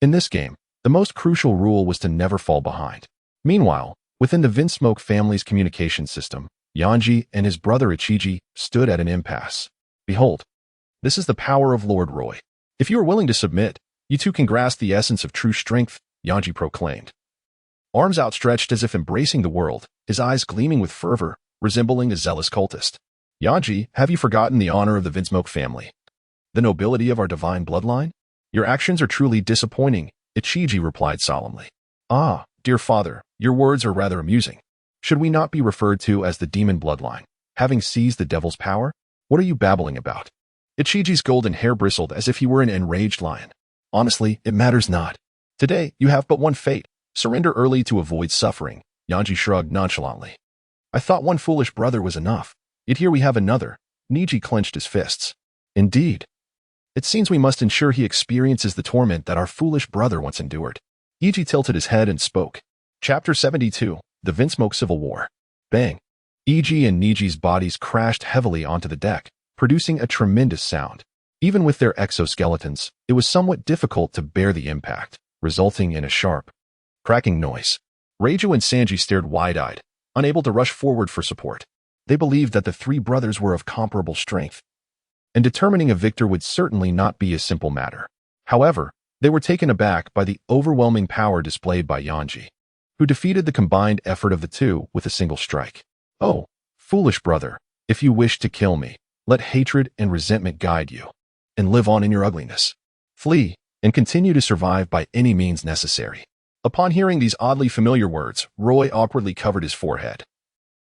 S1: in this game, the most crucial rule was to never fall behind. Meanwhile, within the Vinsmoke family's communication system, Yanji and his brother Ichiji stood at an impasse. Behold, this is the power of Lord Roy. If you are willing to submit, you too can grasp the essence of true strength, Yanji proclaimed. Arms outstretched as if embracing the world, his eyes gleaming with fervor, resembling a zealous cultist. Yanji, have you forgotten the honor of the Vinsmoke family? The nobility of our divine bloodline? Your actions are truly disappointing, Ichiji replied solemnly. Ah, dear father, your words are rather amusing. Should we not be referred to as the demon bloodline, having seized the devil's power? What are you babbling about? Ichiji's golden hair bristled as if he were an enraged lion. Honestly, it matters not. Today, you have but one fate. Surrender early to avoid suffering, Yanji shrugged nonchalantly. I thought one foolish brother was enough. Yet here we have another. Niji clenched his fists. Indeed. It seems we must ensure he experiences the torment that our foolish brother once endured. Iji tilted his head and spoke. Chapter 72, The Vinsmoke Civil War. Bang. Iji and Niji's bodies crashed heavily onto the deck, producing a tremendous sound. Even with their exoskeletons, it was somewhat difficult to bear the impact, resulting in a sharp, cracking noise. Reiju and Sanji stared wide-eyed, unable to rush forward for support. They believed that the three brothers were of comparable strength, and determining a victor would certainly not be a simple matter. However, they were taken aback by the overwhelming power displayed by Yanji, who defeated the combined effort of the two with a single strike. Oh, foolish brother, if you wish to kill me, let hatred and resentment guide you, and live on in your ugliness. Flee, and continue to survive by any means necessary. Upon hearing these oddly familiar words, Roy awkwardly covered his forehead,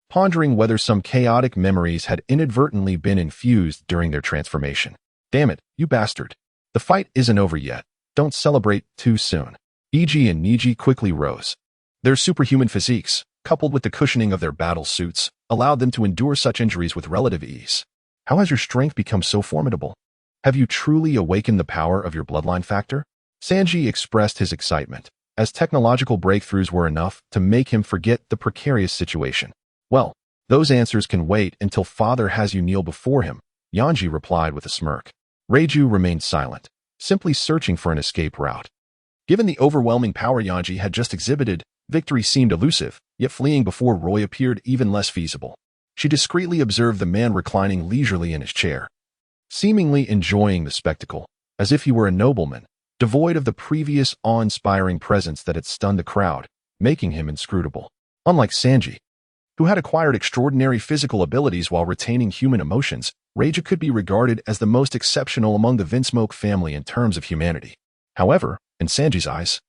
S1: pondering whether some chaotic memories had inadvertently been infused during their transformation. Damn it, you bastard. The fight isn't over yet. Don't celebrate too soon. Iji and Niji quickly rose. Their superhuman physiques, coupled with the cushioning of their battle suits, allowed them to endure such injuries with relative ease. How has your strength become so formidable? Have you truly awakened the power of your bloodline factor? Sanji expressed his excitement, as technological breakthroughs were enough to make him forget the precarious situation. Well, those answers can wait until father has you kneel before him, Yanji replied with a smirk. Reiju remained silent, simply searching for an escape route. Given the overwhelming power Yanji had just exhibited, victory seemed elusive, yet fleeing before Roy appeared even less feasible. She discreetly observed the man reclining leisurely in his chair, seemingly enjoying the spectacle, as if he were a nobleman, devoid of the previous awe-inspiring presence that had stunned the crowd, making him inscrutable. Unlike Sanji, who had acquired extraordinary physical abilities while retaining human emotions, Reiju could be regarded as the most exceptional among the Vinsmoke family in terms of humanity. However, in Sanji's eyes,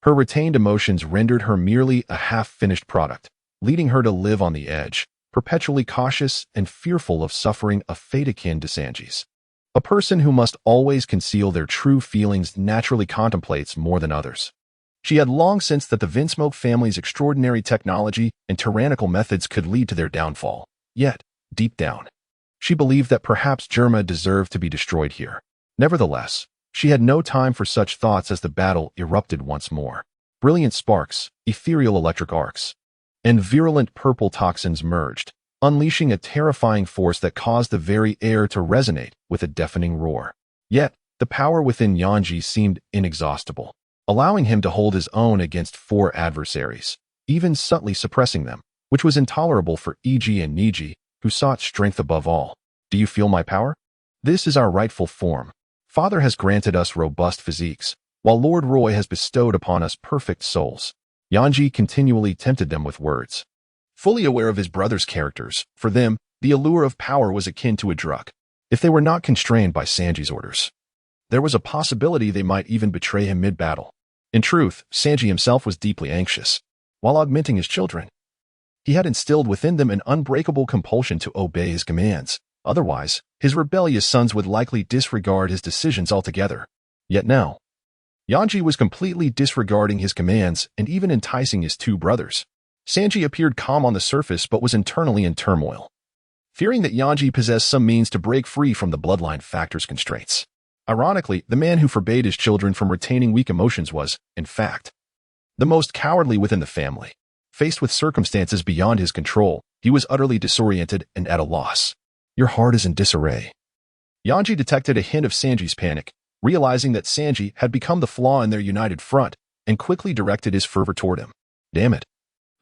S1: her retained emotions rendered her merely a half-finished product, leading her to live on the edge, perpetually cautious and fearful of suffering a fate akin to Sanji's. A person who must always conceal their true feelings naturally contemplates more than others. She had long sensed that the Vinsmoke family's extraordinary technology and tyrannical methods could lead to their downfall. Yet, deep down, she believed that perhaps Germa deserved to be destroyed here. Nevertheless, she had no time for such thoughts as the battle erupted once more. Brilliant sparks, ethereal electric arcs, and virulent purple toxins merged, unleashing a terrifying force that caused the very air to resonate with a deafening roar. Yet, the power within Yanji seemed inexhaustible, allowing him to hold his own against 4 adversaries, even subtly suppressing them, which was intolerable for Iji and Niji, who sought strength above all. Do you feel my power? This is our rightful form. Father has granted us robust physiques, while Lord Roy has bestowed upon us perfect souls. Yanji continually tempted them with words. Fully aware of his brother's characters, for them, the allure of power was akin to a drug. If they were not constrained by Sanji's orders, there was a possibility they might even betray him mid-battle. In truth, Sanji himself was deeply anxious. While augmenting his children, he had instilled within them an unbreakable compulsion to obey his commands. Otherwise, his rebellious sons would likely disregard his decisions altogether. Yet now, Yanji was completely disregarding his commands and even enticing his 2 brothers. Sanji appeared calm on the surface but was internally in turmoil, fearing that Yanji possessed some means to break free from the bloodline factor's constraints. Ironically, the man who forbade his children from retaining weak emotions was, in fact, the most cowardly within the family. Faced with circumstances beyond his control, he was utterly disoriented and at a loss. Your heart is in disarray. Yanji detected a hint of Sanji's panic, realizing that Sanji had become the flaw in their united front, and quickly directed his fervor toward him. Damn it.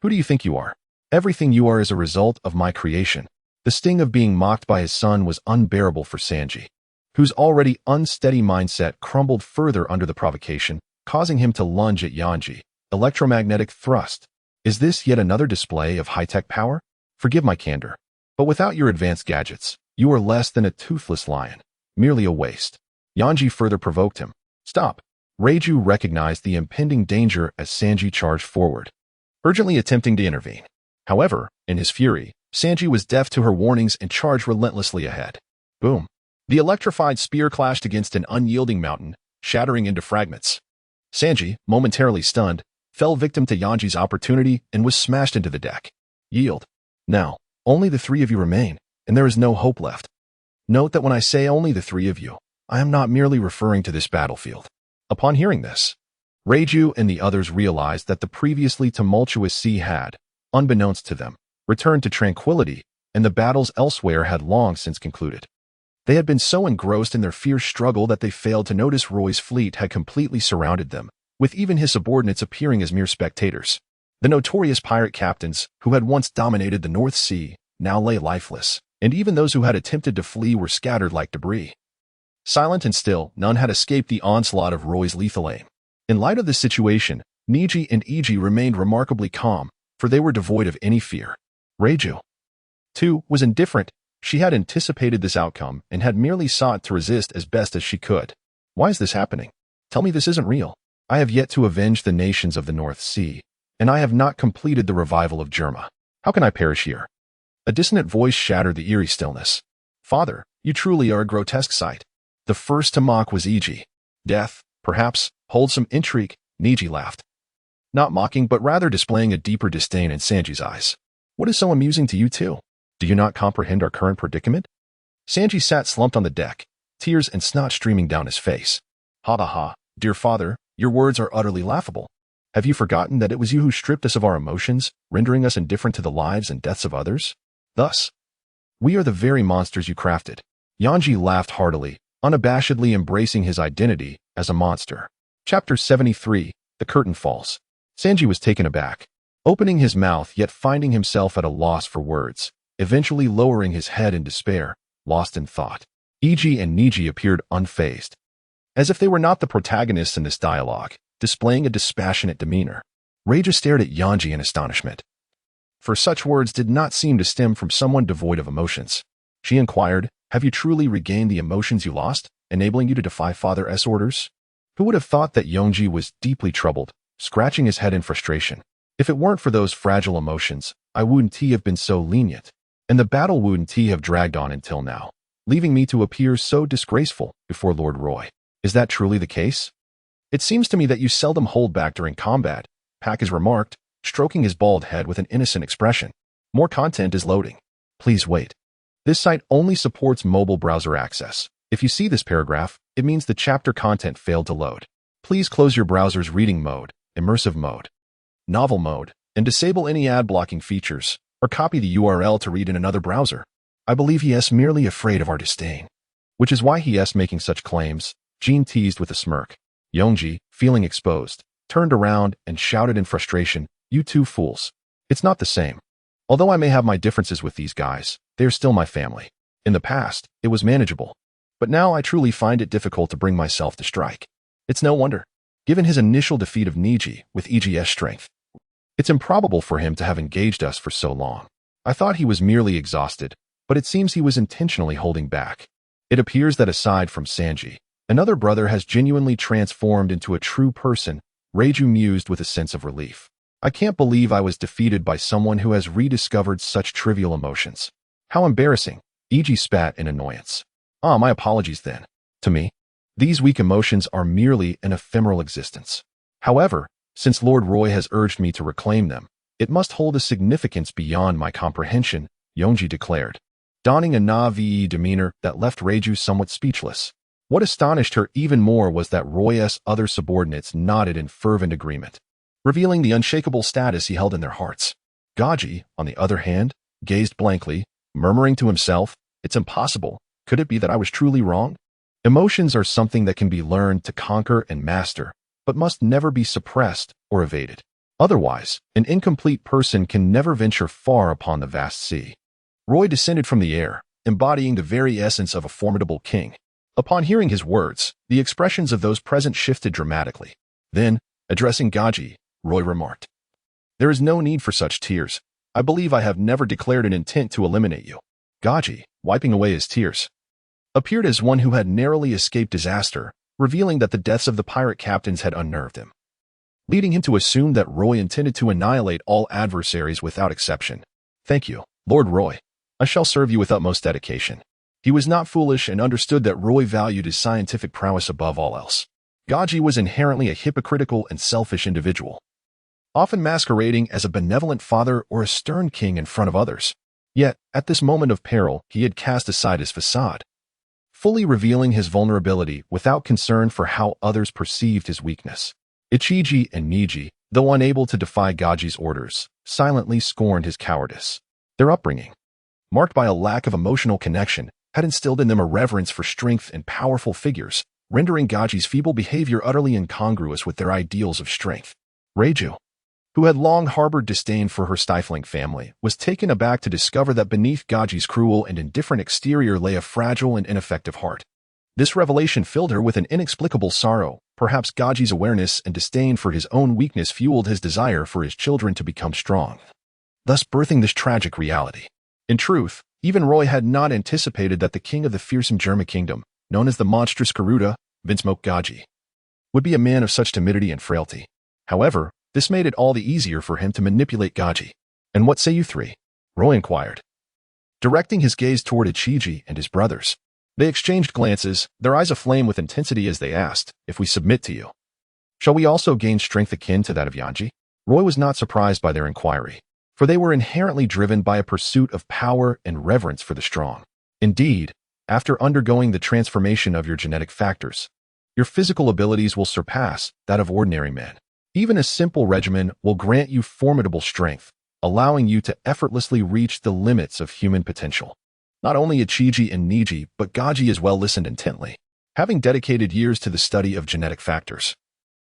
S1: Who do you think you are? Everything you are is a result of my creation. The sting of being mocked by his son was unbearable for Sanji, whose already unsteady mindset crumbled further under the provocation, causing him to lunge at Yanji. Electromagnetic thrust. Is this yet another display of high-tech power? Forgive my candor, but without your advanced gadgets, you are less than a toothless lion, merely a waste. Yanji further provoked him. Stop. Reiju recognized the impending danger as Sanji charged forward, urgently attempting to intervene. However, in his fury, Sanji was deaf to her warnings and charged relentlessly ahead. Boom. The electrified spear clashed against an unyielding mountain, shattering into fragments. Sanji, momentarily stunned, fell victim to Yanji's opportunity and was smashed into the deck. Yield. Now, only the 3 of you remain, and there is no hope left. Note that when I say only the 3 of you, I am not merely referring to this battlefield. Upon hearing this, Reiju and the others realized that the previously tumultuous sea had, unbeknownst to them, returned to tranquility, and the battles elsewhere had long since concluded. They had been so engrossed in their fierce struggle that they failed to notice Roy's fleet had completely surrounded them, with even his subordinates appearing as mere spectators. The notorious pirate captains, who had once dominated the North Sea, now lay lifeless, and even those who had attempted to flee were scattered like debris. Silent and still, none had escaped the onslaught of Roy's lethal aim. In light of this situation, Niji and Iji remained remarkably calm, for they were devoid of any fear. Reiju, too, was indifferent. She had anticipated this outcome and had merely sought to resist as best as she could. Why is this happening? Tell me this isn't real. I have yet to avenge the nations of the North Sea, and I have not completed the revival of Germa. How can I perish here? A dissonant voice shattered the eerie stillness. Father, you truly are a grotesque sight. The first to mock was Iji, Death, perhaps, holds some intrigue, Niji laughed. Not mocking, but rather displaying a deeper disdain in Sanji's eyes. What is so amusing to you too? Do you not comprehend our current predicament? Sanji sat slumped on the deck, tears and snot streaming down his face. Ha ha ha, dear father, your words are utterly laughable. Have you forgotten that it was you who stripped us of our emotions, rendering us indifferent to the lives and deaths of others? Thus, we are the very monsters you crafted. Yanji laughed heartily, unabashedly embracing his identity as a monster. Chapter 73, The Curtain Falls. Sanji was taken aback, opening his mouth yet finding himself at a loss for words, eventually lowering his head in despair, lost in thought. Iji and Niji appeared unfazed, as if they were not the protagonists in this dialogue, displaying a dispassionate demeanor. Reiju stared at Yanji in astonishment, for such words did not seem to stem from someone devoid of emotions. She inquired, have you truly regained the emotions you lost, enabling you to defy Father S orders? Who would have thought that Yongji was deeply troubled, scratching his head in frustration? If it weren't for those fragile emotions, I wouldn't have been so lenient, and the battle wouldn't have dragged on until now, leaving me to appear so disgraceful before Lord Roy. Is that truly the case? It seems to me that you seldom hold back during combat, Pack has remarked, stroking his bald head with an innocent expression. More content is loading. Please wait. This site only supports mobile browser access. If you see this paragraph, it means the chapter content failed to load. Please close your browser's reading mode, immersive mode, novel mode, and disable any ad-blocking features, or copy the URL to read in another browser. I believe he is merely afraid of our disdain, which is why he is making such claims, Jean teased with a smirk. Yongji, feeling exposed, turned around and shouted in frustration, you two fools. It's not the same. Although I may have my differences with these guys, they are still my family. In the past, it was manageable, but now I truly find it difficult to bring myself to strike. It's no wonder, given his initial defeat of Niji with EGS strength. It's improbable for him to have engaged us for so long. I thought he was merely exhausted, but it seems he was intentionally holding back. It appears that aside from Sanji, another brother has genuinely transformed into a true person, Reiju mused with a sense of relief. I can't believe I was defeated by someone who has rediscovered such trivial emotions. How embarrassing, Iji spat in annoyance. My apologies then. To me, these weak emotions are merely an ephemeral existence. However, since Lord Roy has urged me to reclaim them, it must hold a significance beyond my comprehension, Yongji declared, donning a naive demeanor that left Reiju somewhat speechless. What astonished her even more was that Roy's other subordinates nodded in fervent agreement, revealing the unshakable status he held in their hearts. Gaji, on the other hand, gazed blankly, murmuring to himself, it's impossible. Could it be that I was truly wrong? Emotions are something that can be learned to conquer and master, but must never be suppressed or evaded. Otherwise, an incomplete person can never venture far upon the vast sea. Roy descended from the air, embodying the very essence of a formidable king. Upon hearing his words, the expressions of those present shifted dramatically. Then, addressing Gaji, Roy remarked, there is no need for such tears. I believe I have never declared an intent to eliminate you. Gaji, wiping away his tears, appeared as one who had narrowly escaped disaster, revealing that the deaths of the pirate captains had unnerved him, leading him to assume that Roy intended to annihilate all adversaries without exception. Thank you, Lord Roy. I shall serve you with utmost dedication. He was not foolish and understood that Roy valued his scientific prowess above all else. Gaji was inherently a hypocritical and selfish individual, often masquerading as a benevolent father or a stern king in front of others. Yet, at this moment of peril, he had cast aside his facade, fully revealing his vulnerability without concern for how others perceived his weakness. Ichiji and Niji, though unable to defy Gaji's orders, silently scorned his cowardice. Their upbringing, marked by a lack of emotional connection, had instilled in them a reverence for strength and powerful figures, rendering Gaji's feeble behavior utterly incongruous with their ideals of strength. Reiju, who had long harbored disdain for her stifling family, was taken aback to discover that beneath Gaji's cruel and indifferent exterior lay a fragile and ineffective heart. This revelation filled her with an inexplicable sorrow. Perhaps Gaji's awareness and disdain for his own weakness fueled his desire for his children to become strong, thus birthing this tragic reality. In truth, even Roy had not anticipated that the king of the fearsome German kingdom, known as the monstrous Garuda, Vinsmoke Gaji, would be a man of such timidity and frailty. However, this made it all the easier for him to manipulate Gaji. And what say you three? Roy inquired, directing his gaze toward Ichiji and his brothers. They exchanged glances, their eyes aflame with intensity as they asked, "If we submit to you, shall we also gain strength akin to that of Yanji?" Roy was not surprised by their inquiry, for they were inherently driven by a pursuit of power and reverence for the strong. Indeed, after undergoing the transformation of your genetic factors, your physical abilities will surpass that of ordinary men. Even a simple regimen will grant you formidable strength, allowing you to effortlessly reach the limits of human potential. Not only Ichiji and Niji, but Gaji as well listened intently. Having dedicated years to the study of genetic factors,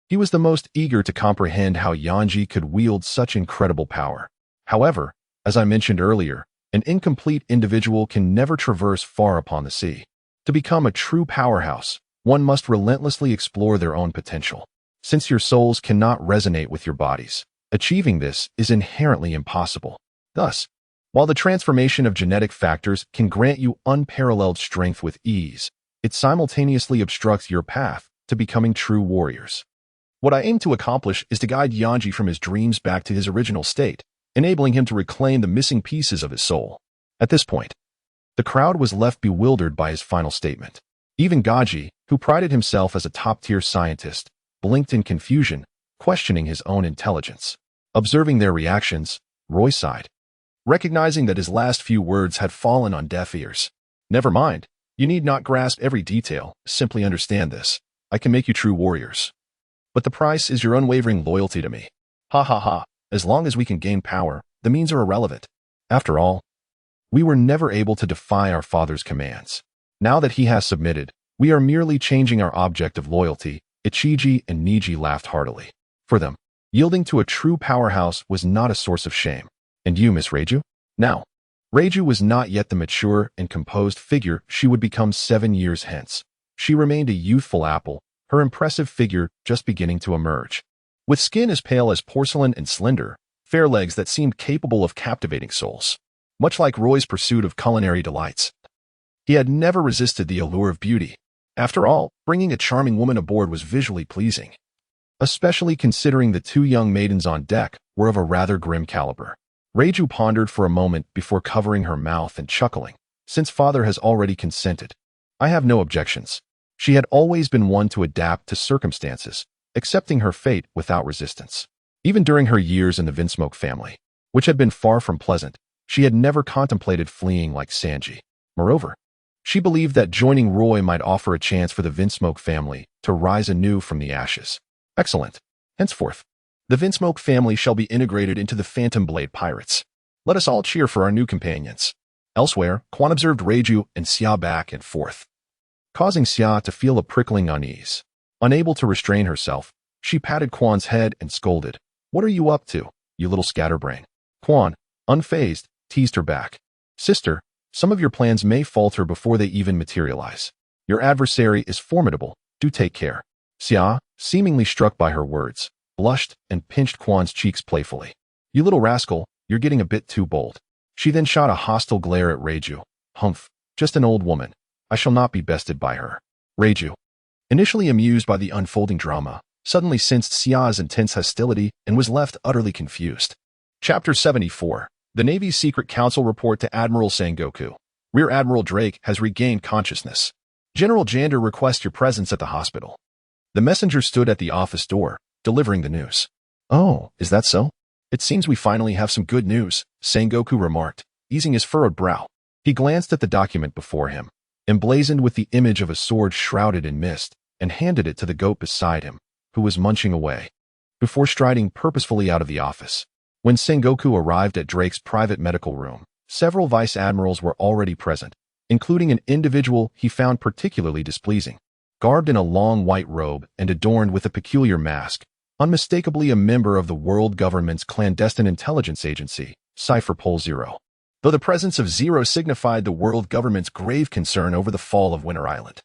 S1: he was the most eager to comprehend how Yanji could wield such incredible power. However, as I mentioned earlier, an incomplete individual can never traverse far upon the sea. To become a true powerhouse, one must relentlessly explore their own potential. Since your souls cannot resonate with your bodies, achieving this is inherently impossible. Thus, while the transformation of genetic factors can grant you unparalleled strength with ease, it simultaneously obstructs your path to becoming true warriors. What I aim to accomplish is to guide Yanji from his dreams back to his original state, enabling him to reclaim the missing pieces of his soul. At this point, the crowd was left bewildered by his final statement. Even Gaji, who prided himself as a top-tier scientist, blinked in confusion, questioning his own intelligence. Observing their reactions, Roy sighed, recognizing that his last few words had fallen on deaf ears. "Never mind. You need not grasp every detail. Simply understand this. I can make you true warriors. But the price is your unwavering loyalty to me. Ha ha ha. As long as we can gain power, the means are irrelevant. After all, we were never able to defy our father's commands. Now that he has submitted, we are merely changing our object of loyalty." Ichiji and Niji laughed heartily. For them, yielding to a true powerhouse was not a source of shame. "And you, Miss Reiju?" Now, Reiju was not yet the mature and composed figure she would become 7 years hence. She remained a youthful apple, her impressive figure just beginning to emerge. With skin as pale as porcelain and slender, fair legs that seemed capable of captivating souls. Much like Roy's pursuit of culinary delights, he had never resisted the allure of beauty. After all, bringing a charming woman aboard was visually pleasing, especially considering the 2 young maidens on deck were of a rather grim caliber. Reiju pondered for a moment before covering her mouth and chuckling. "Since father has already consented, I have no objections." She had always been one to adapt to circumstances, accepting her fate without resistance. Even during her years in the Vinsmoke family, which had been far from pleasant, she had never contemplated fleeing like Sanji. Moreover, she believed that joining Roy might offer a chance for the Vinsmoke family to rise anew from the ashes. Excellent. Henceforth, the Vinsmoke family shall be integrated into the Phantom Blade Pirates. Let us all cheer for our new companions. Elsewhere, Quan observed Reiju and Xia back and forth, causing Xia to feel a prickling unease. Unable to restrain herself, she patted Quan's head and scolded, "What are you up to, you little scatterbrain?" Quan, unfazed, teased her back. "Sister, some of your plans may falter before they even materialize. Your adversary is formidable. Do take care." Xia, seemingly struck by her words, blushed and pinched Quan's cheeks playfully. "You little rascal, you're getting a bit too bold." She then shot a hostile glare at Reiju. "Humph, just an old woman. I shall not be bested by her." Reiju, initially amused by the unfolding drama, suddenly sensed Xia's intense hostility and was left utterly confused. Chapter 74. The Navy's Secret Council report to Admiral Sengoku. Rear Admiral Drake has regained consciousness. General Jander requests your presence at the hospital. The messenger stood at the office door, delivering the news. "Oh, is that so? It seems we finally have some good news," Sengoku remarked, easing his furrowed brow. He glanced at the document before him, emblazoned with the image of a sword shrouded in mist, and handed it to the goat beside him, who was munching away, before striding purposefully out of the office. When Sengoku arrived at Drake's private medical room, several vice admirals were already present, including an individual he found particularly displeasing. Garbed in a long white robe and adorned with a peculiar mask, unmistakably a member of the world government's clandestine intelligence agency, Cipher Pole Zero. Though the presence of Zero signified the world government's grave concern over the fall of Winter Island,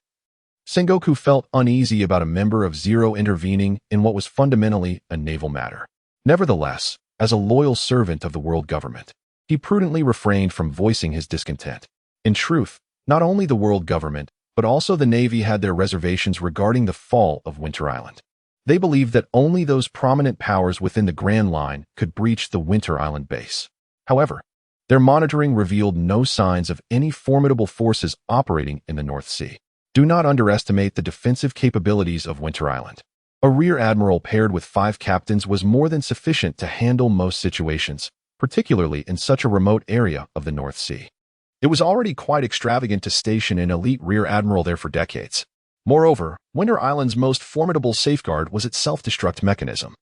S1: Sengoku felt uneasy about a member of Zero intervening in what was fundamentally a naval matter. Nevertheless, as a loyal servant of the world government, he prudently refrained from voicing his discontent. In truth, not only the world government, but also the Navy had their reservations regarding the fall of Winter Island. They believed that only those prominent powers within the Grand Line could breach the Winter Island base. However, Their monitoring revealed no signs of any formidable forces operating in the North Sea. Do not underestimate the defensive capabilities of Winter Island. A rear admiral paired with 5 captains was more than sufficient to handle most situations, particularly in such a remote area of the North Sea. It was already quite extravagant to station an elite rear admiral there for decades. Moreover, Winter Island's most formidable safeguard was its self-destruct mechanism,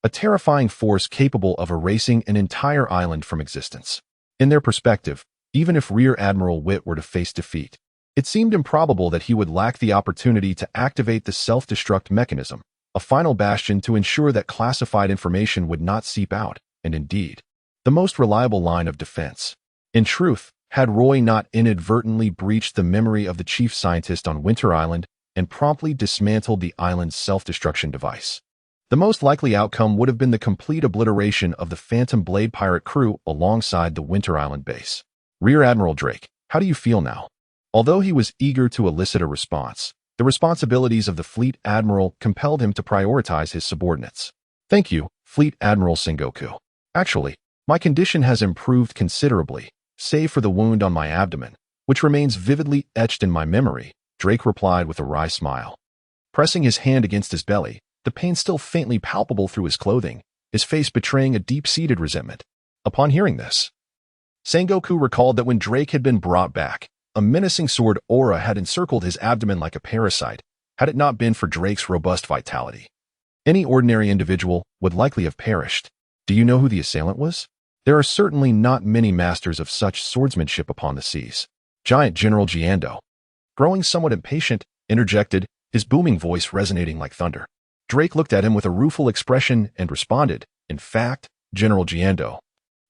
S1: a terrifying force capable of erasing an entire island from existence. In their perspective, even if Rear Admiral Witt were to face defeat, it seemed improbable that he would lack the opportunity to activate the self-destruct mechanism, a final bastion to ensure that classified information would not seep out, and indeed, the most reliable line of defense. In truth, had Roy not inadvertently breached the memory of the chief scientist on Winter Island and promptly dismantled the island's self-destruction device, the most likely outcome would have been the complete obliteration of the Phantom Blade pirate crew alongside the Winter Island base. Rear Admiral Drake, how do you feel now? Although he was eager to elicit a response, the responsibilities of the Fleet Admiral compelled him to prioritize his subordinates. Thank you, Fleet Admiral Sengoku. Actually, my condition has improved considerably, save for the wound on my abdomen, which remains vividly etched in my memory, Drake replied with a wry smile. Pressing his hand against his belly, the pain still faintly palpable through his clothing, his face betraying a deep-seated resentment. Upon hearing this, Sengoku recalled that when Drake had been brought back, a menacing sword aura had encircled his abdomen like a parasite, had it not been for Drake's robust vitality. Any ordinary individual would likely have perished. Do you know who the assailant was? There are certainly not many masters of such swordsmanship upon the seas. Giant General Giando, growing somewhat impatient, interjected, his booming voice resonating like thunder. Drake looked at him with a rueful expression and responded, in fact, General Giando,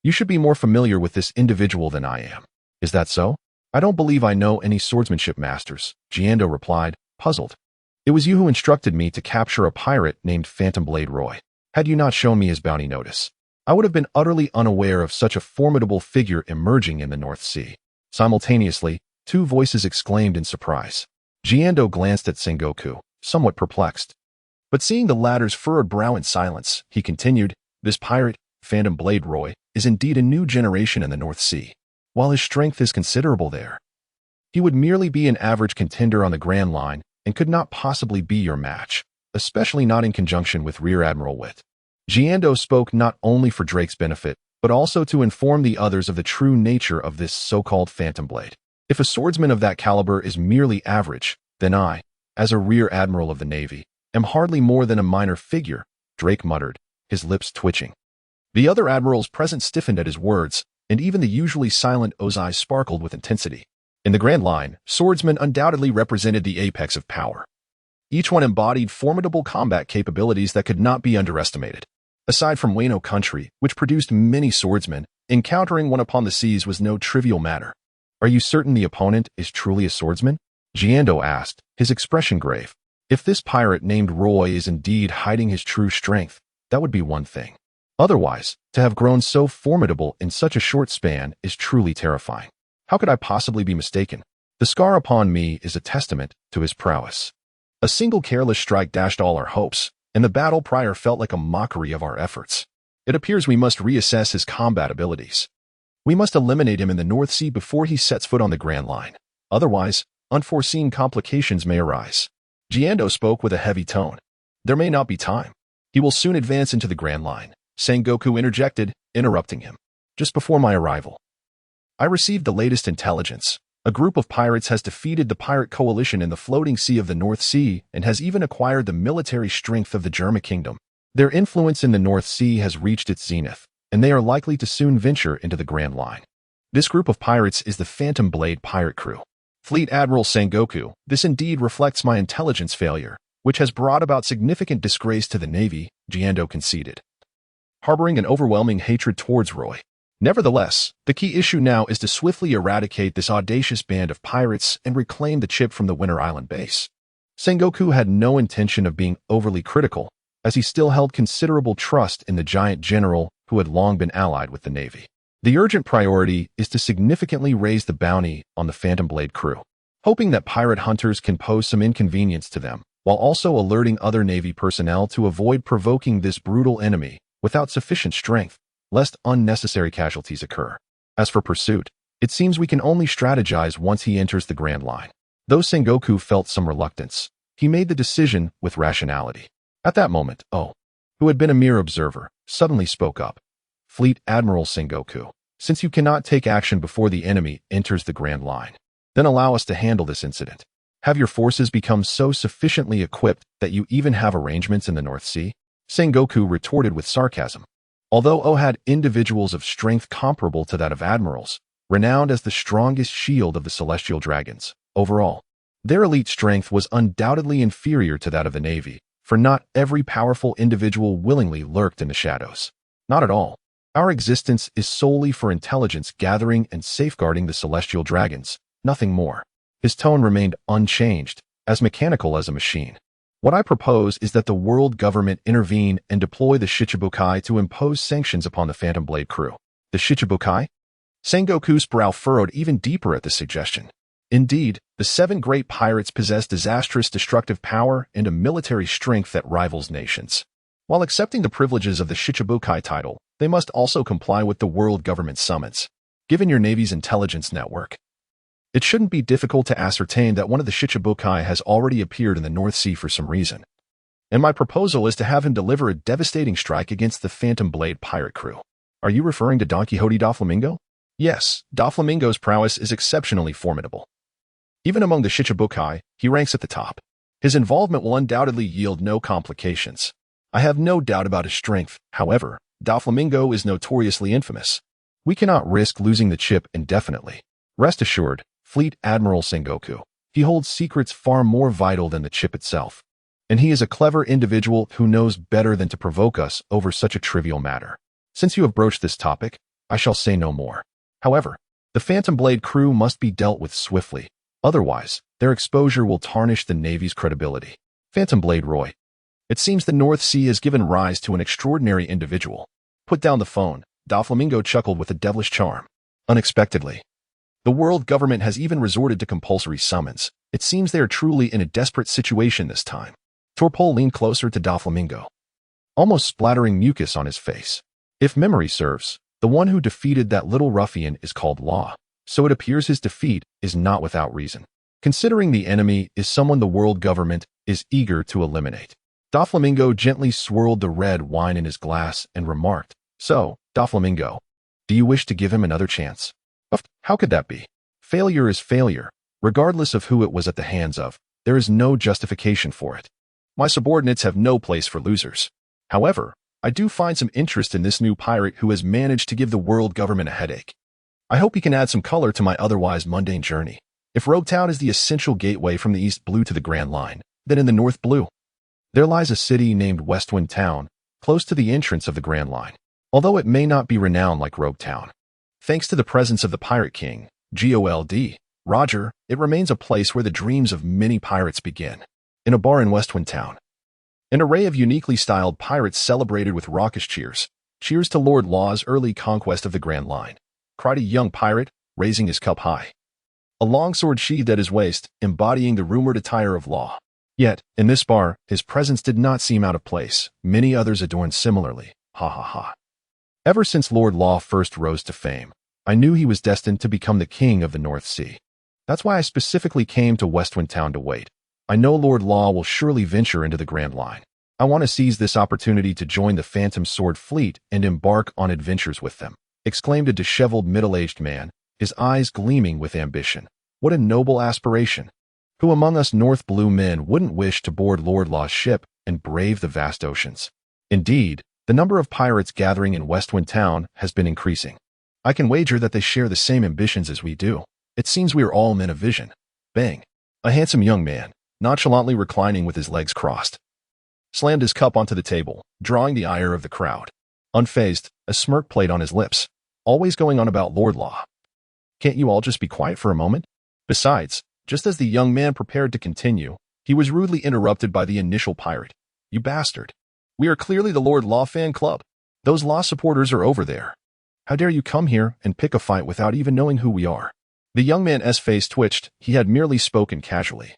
S1: you should be more familiar with this individual than I am. Is that so? I don't believe I know any swordsmanship masters, Giando replied, puzzled. It was you who instructed me to capture a pirate named Phantom Blade Roy. Had you not shown me his bounty notice, I would have been utterly unaware of such a formidable figure emerging in the North Sea. Simultaneously, 2 voices exclaimed in surprise. Giando glanced at Sengoku, somewhat perplexed. But seeing the latter's furrowed brow in silence, he continued, this pirate, Phantom Blade Roy, is indeed a new generation in the North Sea. While his strength is considerable there, he would merely be an average contender on the Grand Line and could not possibly be your match, especially not in conjunction with Rear Admiral Witt. Giando spoke not only for Drake's benefit, but also to inform the others of the true nature of this so-called Phantom Blade. If a swordsman of that caliber is merely average, then I, as a Rear Admiral of the Navy, am hardly more than a minor figure, Drake muttered, his lips twitching. The other admirals present stiffened at his words, and even the usually silent Ozai sparkled with intensity. In the Grand Line, swordsmen undoubtedly represented the apex of power. Each one embodied formidable combat capabilities that could not be underestimated. Aside from Wano country, which produced many swordsmen, encountering one upon the seas was no trivial matter. Are you certain the opponent is truly a swordsman? Giando asked, his expression grave. If this pirate named Roy is indeed hiding his true strength, that would be one thing. Otherwise, to have grown so formidable in such a short span is truly terrifying. How could I possibly be mistaken? The scar upon me is a testament to his prowess. A single careless strike dashed all our hopes, and the battle prior felt like a mockery of our efforts. It appears we must reassess his combat abilities. We must eliminate him in the North Sea before he sets foot on the Grand Line. Otherwise, unforeseen complications may arise. Giando spoke with a heavy tone. There may not be time. He will soon advance into the Grand Line. Sengoku interjected, interrupting him. Just before my arrival, I received the latest intelligence. A group of pirates has defeated the pirate coalition in the floating sea of the North Sea and has even acquired the military strength of the German kingdom. Their influence in the North Sea has reached its zenith, and they are likely to soon venture into the Grand Line. This group of pirates is the Phantom Blade pirate crew. Fleet Admiral Sengoku, this indeed reflects my intelligence failure, which has brought about significant disgrace to the Navy, Giando conceded, harboring an overwhelming hatred towards Roy. Nevertheless, the key issue now is to swiftly eradicate this audacious band of pirates and reclaim the chip from the Winter Island base. Sengoku had no intention of being overly critical, as he still held considerable trust in the giant general who had long been allied with the Navy. The urgent priority is to significantly raise the bounty on the Phantom Blade crew, hoping that pirate hunters can pose some inconvenience to them, while also alerting other Navy personnel to avoid provoking this brutal enemy without sufficient strength, lest unnecessary casualties occur. As for pursuit, it seems we can only strategize once he enters the Grand Line. Though Sengoku felt some reluctance, he made the decision with rationality. At that moment, who had been a mere observer, suddenly spoke up. Fleet Admiral Sengoku, since you cannot take action before the enemy enters the Grand Line, then allow us to handle this incident. Have your forces become so sufficiently equipped that you even have arrangements in the North Sea? Sengoku retorted with sarcasm. Although O had individuals of strength comparable to that of admirals, renowned as the strongest shield of the celestial dragons, overall, their elite strength was undoubtedly inferior to that of the Navy, for not every powerful individual willingly lurked in the shadows. Not at all. Our existence is solely for intelligence gathering and safeguarding the celestial dragons, nothing more. His tone remained unchanged, as mechanical as a machine. What I propose is that the world government intervene and deploy the Shichibukai to impose sanctions upon the Phantom Blade crew. The Shichibukai? Sengoku's brow furrowed even deeper at this suggestion. Indeed, the 7 great pirates possess disastrous destructive power and a military strength that rivals nations. While accepting the privileges of the Shichibukai title, they must also comply with the world government summons. Given your Navy's intelligence network, it shouldn't be difficult to ascertain that one of the Shichibukai has already appeared in the North Sea for some reason. And my proposal is to have him deliver a devastating strike against the Phantom Blade pirate crew. Are you referring to Don Quixote Doflamingo? Yes, Doflamingo's prowess is exceptionally formidable. Even among the Shichibukai, he ranks at the top. His involvement will undoubtedly yield no complications. I have no doubt about his strength. However, Doflamingo is notoriously infamous. We cannot risk losing the chip indefinitely. Rest assured, Fleet Admiral Sengoku, he holds secrets far more vital than the chip itself. And he is a clever individual who knows better than to provoke us over such a trivial matter. Since you have broached this topic, I shall say no more. However, the Phantom Blade crew must be dealt with swiftly. Otherwise, their exposure will tarnish the Navy's credibility. Phantom Blade Roy. It seems the North Sea has given rise to an extraordinary individual. Put down the phone. Doflamingo chuckled with a devilish charm. Unexpectedly, the world government has even resorted to compulsory summons. It seems they are truly in a desperate situation this time. Torpol leaned closer to Doflamingo, almost splattering mucus on his face. If memory serves, the one who defeated that little ruffian is called Law, so it appears his defeat is not without reason, considering the enemy is someone the world government is eager to eliminate. Doflamingo gently swirled the red wine in his glass and remarked, "So, Doflamingo, do you wish to give him another chance?" How could that be? Failure is failure. Regardless of who it was at the hands of, there is no justification for it. My subordinates have no place for losers. However, I do find some interest in this new pirate who has managed to give the world government a headache. I hope he can add some color to my otherwise mundane journey. If Roguetown is the essential gateway from the East Blue to the Grand Line, then in the North Blue, there lies a city named Westwind Town, close to the entrance of the Grand Line. Although it may not be renowned like Roguetown, thanks to the presence of the Pirate King, Gold, Roger, it remains a place where the dreams of many pirates begin. In a bar in Westwind Town, an array of uniquely styled pirates celebrated with raucous cheers. "Cheers to Lord Law's early conquest of the Grand Line," cried a young pirate, raising his cup high. A long sword sheathed at his waist, embodying the rumored attire of Law. Yet, in this bar, his presence did not seem out of place. Many others adorned similarly. Ha ha ha. Ever since Lord Law first rose to fame, I knew he was destined to become the king of the North Sea. That's why I specifically came to Westwind Town to wait. I know Lord Law will surely venture into the Grand Line. I want to seize this opportunity to join the Phantom Sword Fleet and embark on adventures with them, exclaimed a disheveled middle-aged man, his eyes gleaming with ambition. What a noble aspiration! Who among us North Blue men wouldn't wish to board Lord Law's ship and brave the vast oceans? Indeed, the number of pirates gathering in Westwind Town has been increasing. I can wager that they share the same ambitions as we do. It seems we are all men of vision. Bang! A handsome young man, nonchalantly reclining with his legs crossed, slammed his cup onto the table, drawing the ire of the crowd. Unfazed, a smirk played on his lips. Always going on about Lord Law. Can't you all just be quiet for a moment? Besides, just as the young man prepared to continue, he was rudely interrupted by the initial pirate. "You bastard. We are clearly the Lord Law fan club. Those Law supporters are over there. How dare you come here and pick a fight without even knowing who we are?" The young man's face twitched. He had merely spoken casually,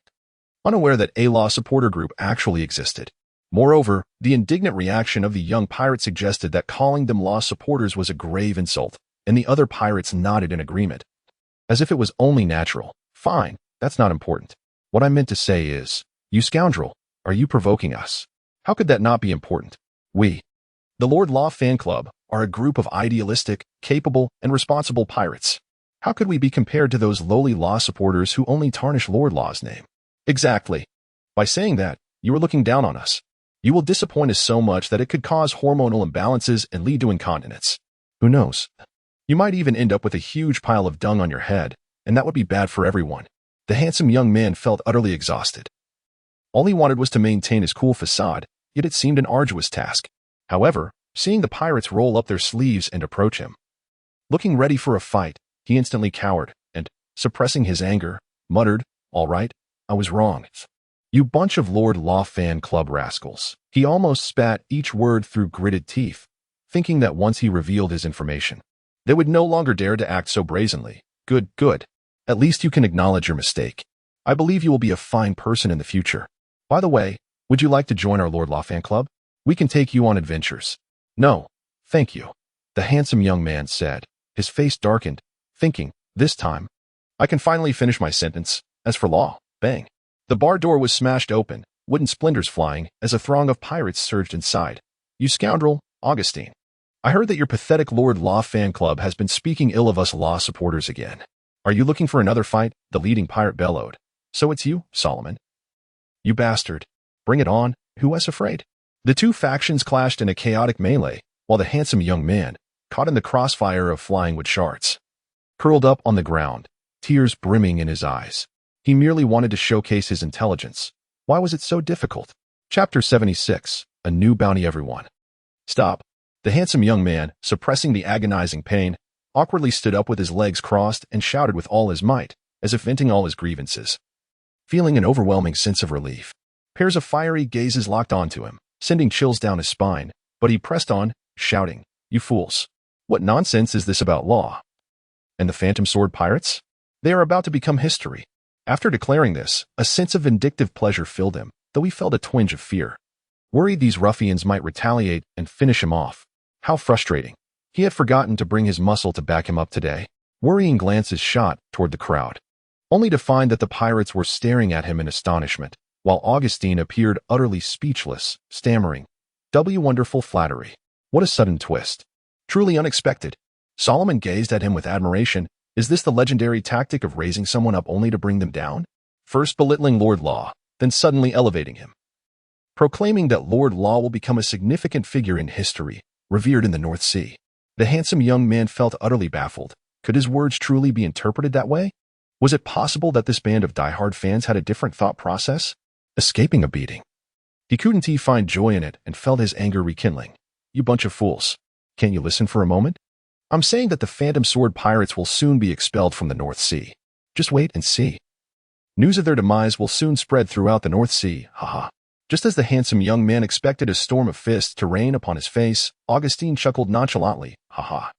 S1: unaware that a Law supporter group actually existed. Moreover, the indignant reaction of the young pirate suggested that calling them Law supporters was a grave insult. and the other pirates nodded in agreement. As if it was only natural. Fine, that's not important. What I meant to say is, you scoundrel, are you provoking us? How could that not be important? We, the Lord Law Fan Club, are a group of idealistic, capable, and responsible pirates. How could we be compared to those lowly law supporters who only tarnish Lord Law's name? Exactly. By saying that, you are looking down on us. You will disappoint us so much that it could cause hormonal imbalances and lead to incontinence. Who knows? You might even end up with a huge pile of dung on your head, and that would be bad for everyone. The handsome young man felt utterly exhausted. All he wanted was to maintain his cool facade, yet it seemed an arduous task. However, seeing the pirates roll up their sleeves and approach him, looking ready for a fight, he instantly cowered and, suppressing his anger, muttered, "All right, I was wrong. You bunch of Lord Law Fan Club rascals." He almost spat each word through gritted teeth, thinking that once he revealed his information, they would no longer dare to act so brazenly. Good, good. At least you can acknowledge your mistake. I believe you will be a fine person in the future. By the way, would you like to join our Lord Law Fan Club? We can take you on adventures. No, thank you, the handsome young man said. His face darkened, thinking, this time, I can finally finish my sentence. As for Law, bang. The bar door was smashed open, wooden splinters flying, as a throng of pirates surged inside. You scoundrel, Augustine. I heard that your pathetic Lord Law Fan Club has been speaking ill of us law supporters again. Are you looking for another fight? The leading pirate bellowed. So it's you, Solomon. You bastard. Bring it on, who is afraid? The two factions clashed in a chaotic melee, while the handsome young man, caught in the crossfire of flying wood shards, curled up on the ground, tears brimming in his eyes. He merely wanted to showcase his intelligence. Why was it so difficult? Chapter 76. A new bounty everyone. Stop. The handsome young man, suppressing the agonizing pain, awkwardly stood up with his legs crossed and shouted with all his might, as if venting all his grievances. Feeling an overwhelming sense of relief, pairs of fiery gazes locked onto him, sending chills down his spine, but he pressed on, shouting, "You fools! What nonsense is this about law? And the Phantom Sword pirates? They are about to become history." After declaring this, a sense of vindictive pleasure filled him, though he felt a twinge of fear. Worried these ruffians might retaliate and finish him off. How frustrating. He had forgotten to bring his muscle to back him up today. Worrying glances shot toward the crowd, only to find that the pirates were staring at him in astonishment, while Augustine appeared utterly speechless, stammering, Wonderful flattery. What a sudden twist. Truly unexpected." Solomon gazed at him with admiration. Is this the legendary tactic of raising someone up only to bring them down? First belittling Lord Law, then suddenly elevating him, proclaiming that Lord Law will become a significant figure in history, revered in the North Sea. The handsome young man felt utterly baffled. Could his words truly be interpreted that way? Was it possible that this band of diehard fans had a different thought process? Escaping a beating. He couldn't find joy in it and felt his anger rekindling. You bunch of fools. Can't you listen for a moment? I'm saying that the Phantom Sword pirates will soon be expelled from the North Sea. Just wait and see. News of their demise will soon spread throughout the North Sea, haha. Just as the handsome young man expected a storm of fists to rain upon his face, Augustine chuckled nonchalantly, haha.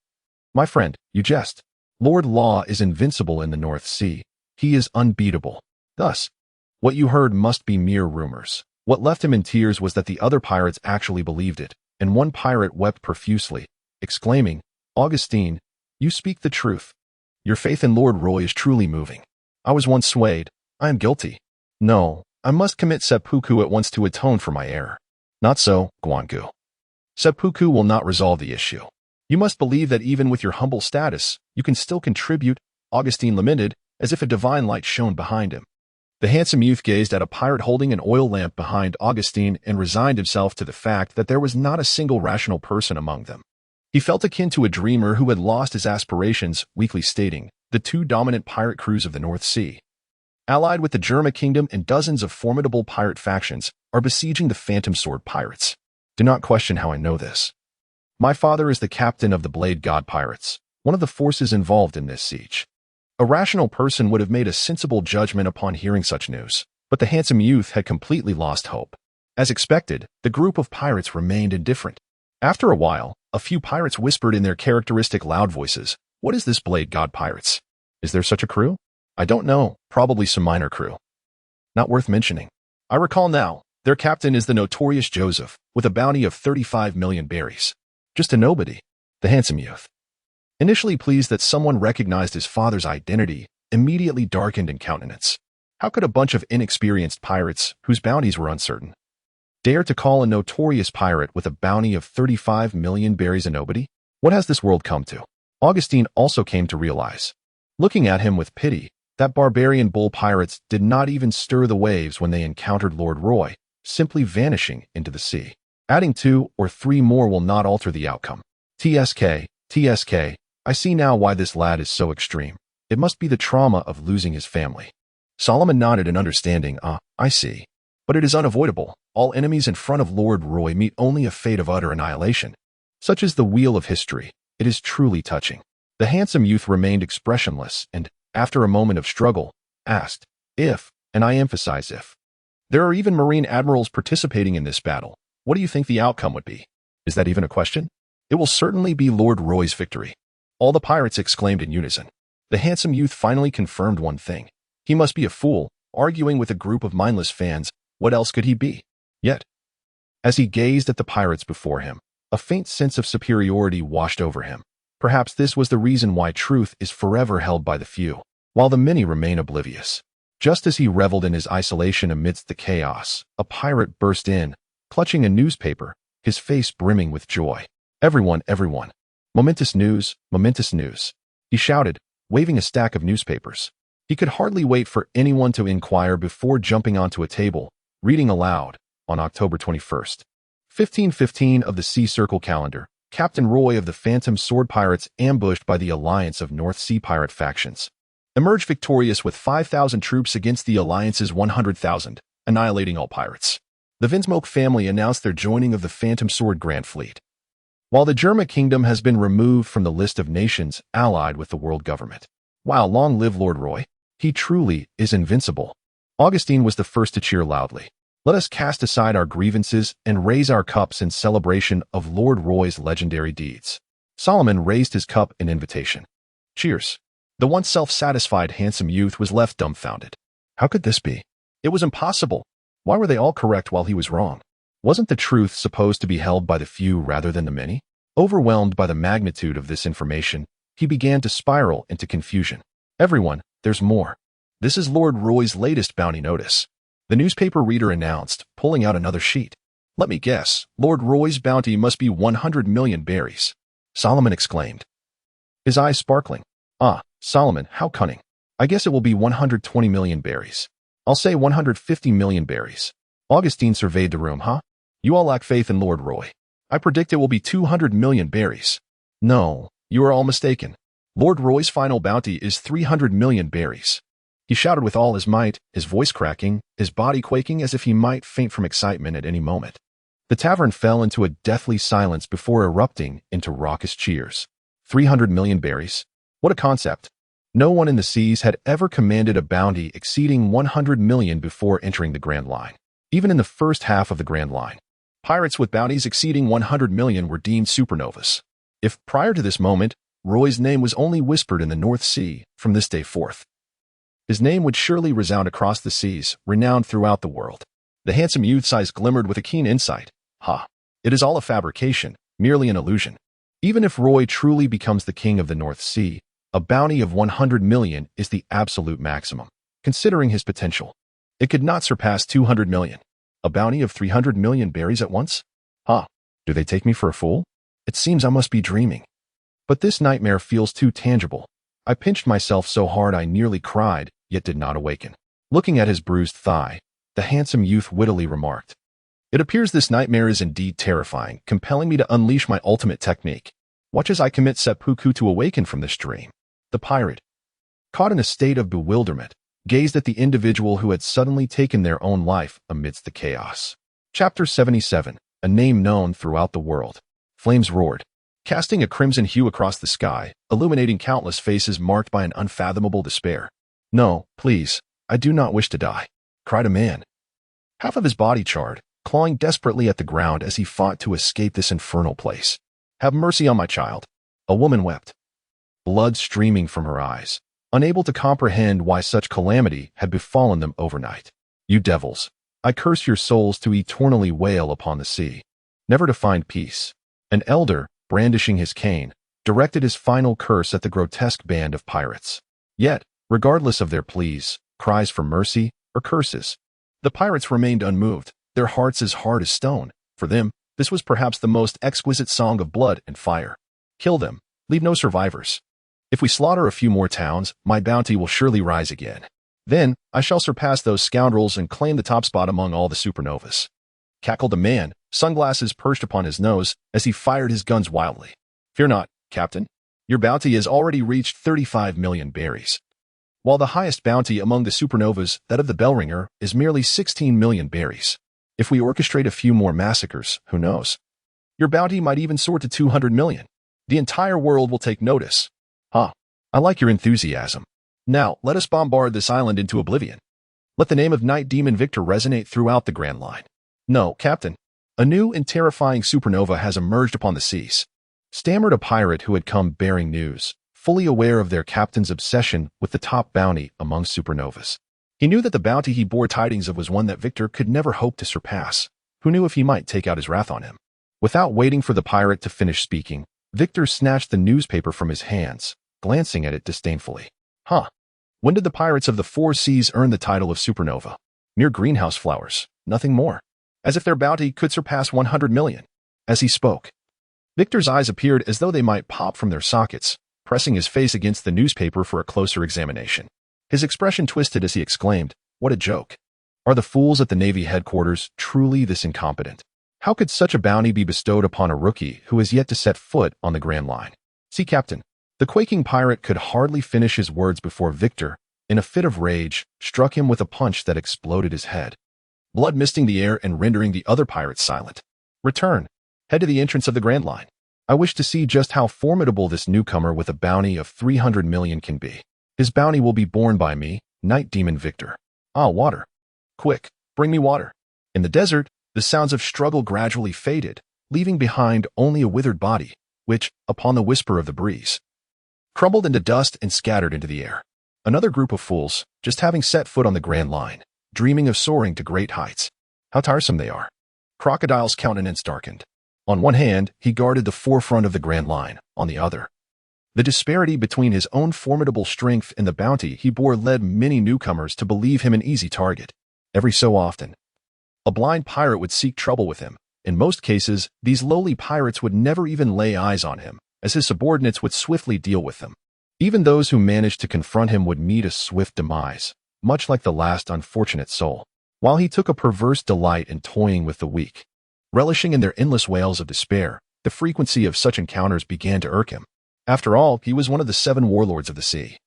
S1: My friend, you jest. Lord Law is invincible in the North Sea. He is unbeatable. Thus, what you heard must be mere rumors. What left him in tears was that the other pirates actually believed it, and one pirate wept profusely, exclaiming, Augustine, you speak the truth. Your faith in Lord Roy is truly moving. I was once swayed. I am guilty. No, I must commit seppuku at once to atone for my error. Not so, Guangu. Seppuku will not resolve the issue. You must believe that even with your humble status, you can still contribute, Augustine lamented, as if a divine light shone behind him. The handsome youth gazed at a pirate holding an oil lamp behind Augustine and resigned himself to the fact that there was not a single rational person among them. He felt akin to a dreamer who had lost his aspirations, weakly stating, the two dominant pirate crews of the North Sea, allied with the Germa Kingdom and dozens of formidable pirate factions, are besieging the Phantom Sword pirates. Do not question how I know this. My father is the captain of the Blade God Pirates, one of the forces involved in this siege. A rational person would have made a sensible judgment upon hearing such news, but the handsome youth had completely lost hope. As expected, the group of pirates remained indifferent. After a while, a few pirates whispered in their characteristic loud voices, What is this Blade God Pirates? Is there such a crew? I don't know, probably some minor crew. Not worth mentioning. I recall now, their captain is the notorious Joseph, with a bounty of 35 million berries. Just a nobody. The handsome youth Initially pleased that someone recognized his father's identity, immediately darkened in countenance. How could a bunch of inexperienced pirates, whose bounties were uncertain, dare to call a notorious pirate with a bounty of 35 million berries a nobody? What has this world come to? Augustine also came to realize. Looking at him with pity, that barbarian bull pirates did not even stir the waves when they encountered Lord Roy, simply vanishing into the sea. Adding 2 or 3 more will not alter the outcome. TSK, I see now why this lad is so extreme. It must be the trauma of losing his family. Solomon nodded in understanding. I see. But it is unavoidable. All enemies in front of Lord Roy meet only a fate of utter annihilation. Such is the wheel of history. It is truly touching. The handsome youth remained expressionless and, after a moment of struggle, asked, if, and I emphasize if, there are even Marine admirals participating in this battle, what do you think the outcome would be? Is that even a question? It will certainly be Lord Roy's victory. All the pirates exclaimed in unison. The handsome youth finally confirmed one thing. He must be a fool, arguing with a group of mindless fans. What else could he be? Yet, as he gazed at the pirates before him, a faint sense of superiority washed over him. Perhaps this was the reason why truth is forever held by the few, while the many remain oblivious. Just as he reveled in his isolation amidst the chaos, a pirate burst in, clutching a newspaper, his face brimming with joy. Everyone! Momentous news, he shouted, waving a stack of newspapers. He could hardly wait for anyone to inquire before jumping onto a table, reading aloud, on October 21st. 1515 of the Sea Circle calendar, Captain Roy of the Phantom Sword Pirates ambushed by the alliance of North Sea pirate factions, emerged victorious with 5,000 troops against the alliance's 100,000, annihilating all pirates. The Vinsmoke family announced their joining of the Phantom Sword Grand Fleet, while the German kingdom has been removed from the list of nations allied with the world government. Wow, long live Lord Roy. He truly is invincible. Augustine was the first to cheer loudly. Let us cast aside our grievances and raise our cups in celebration of Lord Roy's legendary deeds. Solomon raised his cup in invitation. Cheers. The once self-satisfied handsome youth was left dumbfounded. How could this be? It was impossible. Why were they all correct while he was wrong? Wasn't the truth supposed to be held by the few rather than the many? Overwhelmed by the magnitude of this information, he began to spiral into confusion. Everyone, there's more. This is Lord Roy's latest bounty notice. The newspaper reader announced, pulling out another sheet. Let me guess, Lord Roy's bounty must be 100 million berries. Solomon exclaimed, his eyes sparkling. Solomon, how cunning. I guess it will be 120 million berries. I'll say 150 million berries. Augustine surveyed the room. You all lack faith in Lord Roy. I predict it will be 200 million berries. No, you are all mistaken. Lord Roy's final bounty is 300 million berries. He shouted with all his might, his voice cracking, his body quaking as if he might faint from excitement at any moment. The tavern fell into a deathly silence before erupting into raucous cheers. 300 million berries. What a concept. No one in the seas had ever commanded a bounty exceeding 100 million before entering the Grand Line. Even in the first half of the Grand Line, pirates with bounties exceeding 100 million were deemed supernovas. If prior to this moment, Roy's name was only whispered in the North Sea, from this day forth, his name would surely resound across the seas, renowned throughout the world. The handsome youth's eyes glimmered with a keen insight. It is all a fabrication, merely an illusion. Even if Roy truly becomes the king of the North Sea, a bounty of 100 million is the absolute maximum, considering his potential. It could not surpass 200 million. A bounty of 300 million berries at once? Do they take me for a fool? It seems I must be dreaming. But this nightmare feels too tangible. I pinched myself so hard I nearly cried, yet did not awaken. Looking at his bruised thigh, the handsome youth wittily remarked, it appears this nightmare is indeed terrifying, compelling me to unleash my ultimate technique. Watch as I commit seppuku to awaken from this dream. The pirate, caught in a state of bewilderment, gazed at the individual who had suddenly taken their own life amidst the chaos. Chapter 77, a name known throughout the world. Flames roared, casting a crimson hue across the sky, illuminating countless faces marked by an unfathomable despair. No, please, I do not wish to die, cried a man. Half of his body charred, clawing desperately at the ground as he fought to escape this infernal place. Have mercy on my child. A woman wept, blood streaming from her eyes, unable to comprehend why such calamity had befallen them overnight. You devils, I curse your souls to eternally wail upon the sea, never to find peace. An elder, brandishing his cane, directed his final curse at the grotesque band of pirates. Yet, regardless of their pleas, cries for mercy, or curses, the pirates remained unmoved, their hearts as hard as stone. For them, this was perhaps the most exquisite song of blood and fire. Kill them, leave no survivors. If we slaughter a few more towns, my bounty will surely rise again. Then, I shall surpass those scoundrels and claim the top spot among all the supernovas. Cackled a man, sunglasses perched upon his nose, as he fired his guns wildly. Fear not, Captain. Your bounty has already reached 35 million berries. While the highest bounty among the supernovas, that of the Bellringer, is merely 16 million berries. If we orchestrate a few more massacres, who knows? Your bounty might even soar to 200 million. The entire world will take notice. I like your enthusiasm. Now, let us bombard this island into oblivion. Let the name of Knight Demon Victor resonate throughout the Grand Line. No, Captain. A new and terrifying supernova has emerged upon the seas, stammered a pirate who had come bearing news, fully aware of their captain's obsession with the top bounty among supernovas. He knew that the bounty he bore tidings of was one that Victor could never hope to surpass. Who knew if he might take out his wrath on him? Without waiting for the pirate to finish speaking, Victor snatched the newspaper from his hands, glancing at it disdainfully. When did the pirates of the four seas earn the title of supernova? Mere greenhouse flowers, nothing more. As if their bounty could surpass 100 million. As he spoke, Victor's eyes appeared as though they might pop from their sockets, pressing his face against the newspaper for a closer examination. His expression twisted as he exclaimed, "What a joke! Are the fools at the Navy headquarters truly this incompetent? How could such a bounty be bestowed upon a rookie who has yet to set foot on the Grand Line? See, Captain." The quaking pirate could hardly finish his words before Victor, in a fit of rage, struck him with a punch that exploded his head, blood misting the air and rendering the other pirates silent. "Return. Head to the entrance of the Grand Line. I wish to see just how formidable this newcomer with a bounty of 300 million can be. His bounty will be borne by me, Knight Demon Victor. Water. Quick, bring me water." In the desert, the sounds of struggle gradually faded, leaving behind only a withered body, which, upon the whisper of the breeze, crumbled into dust and scattered into the air. Another group of fools, just having set foot on the Grand Line, dreaming of soaring to great heights. How tiresome they are. Crocodile's countenance darkened. On one hand, he guarded the forefront of the Grand Line, on the other, the disparity between his own formidable strength and the bounty he bore led many newcomers to believe him an easy target. Every so often, a blind pirate would seek trouble with him. In most cases, these lowly pirates would never even lay eyes on him, as his subordinates would swiftly deal with them. Even those who managed to confront him would meet a swift demise, much like the last unfortunate soul. While he took a perverse delight in toying with the weak, relishing in their endless wails of despair, the frequency of such encounters began to irk him. After all, he was one of the 7 warlords of the sea,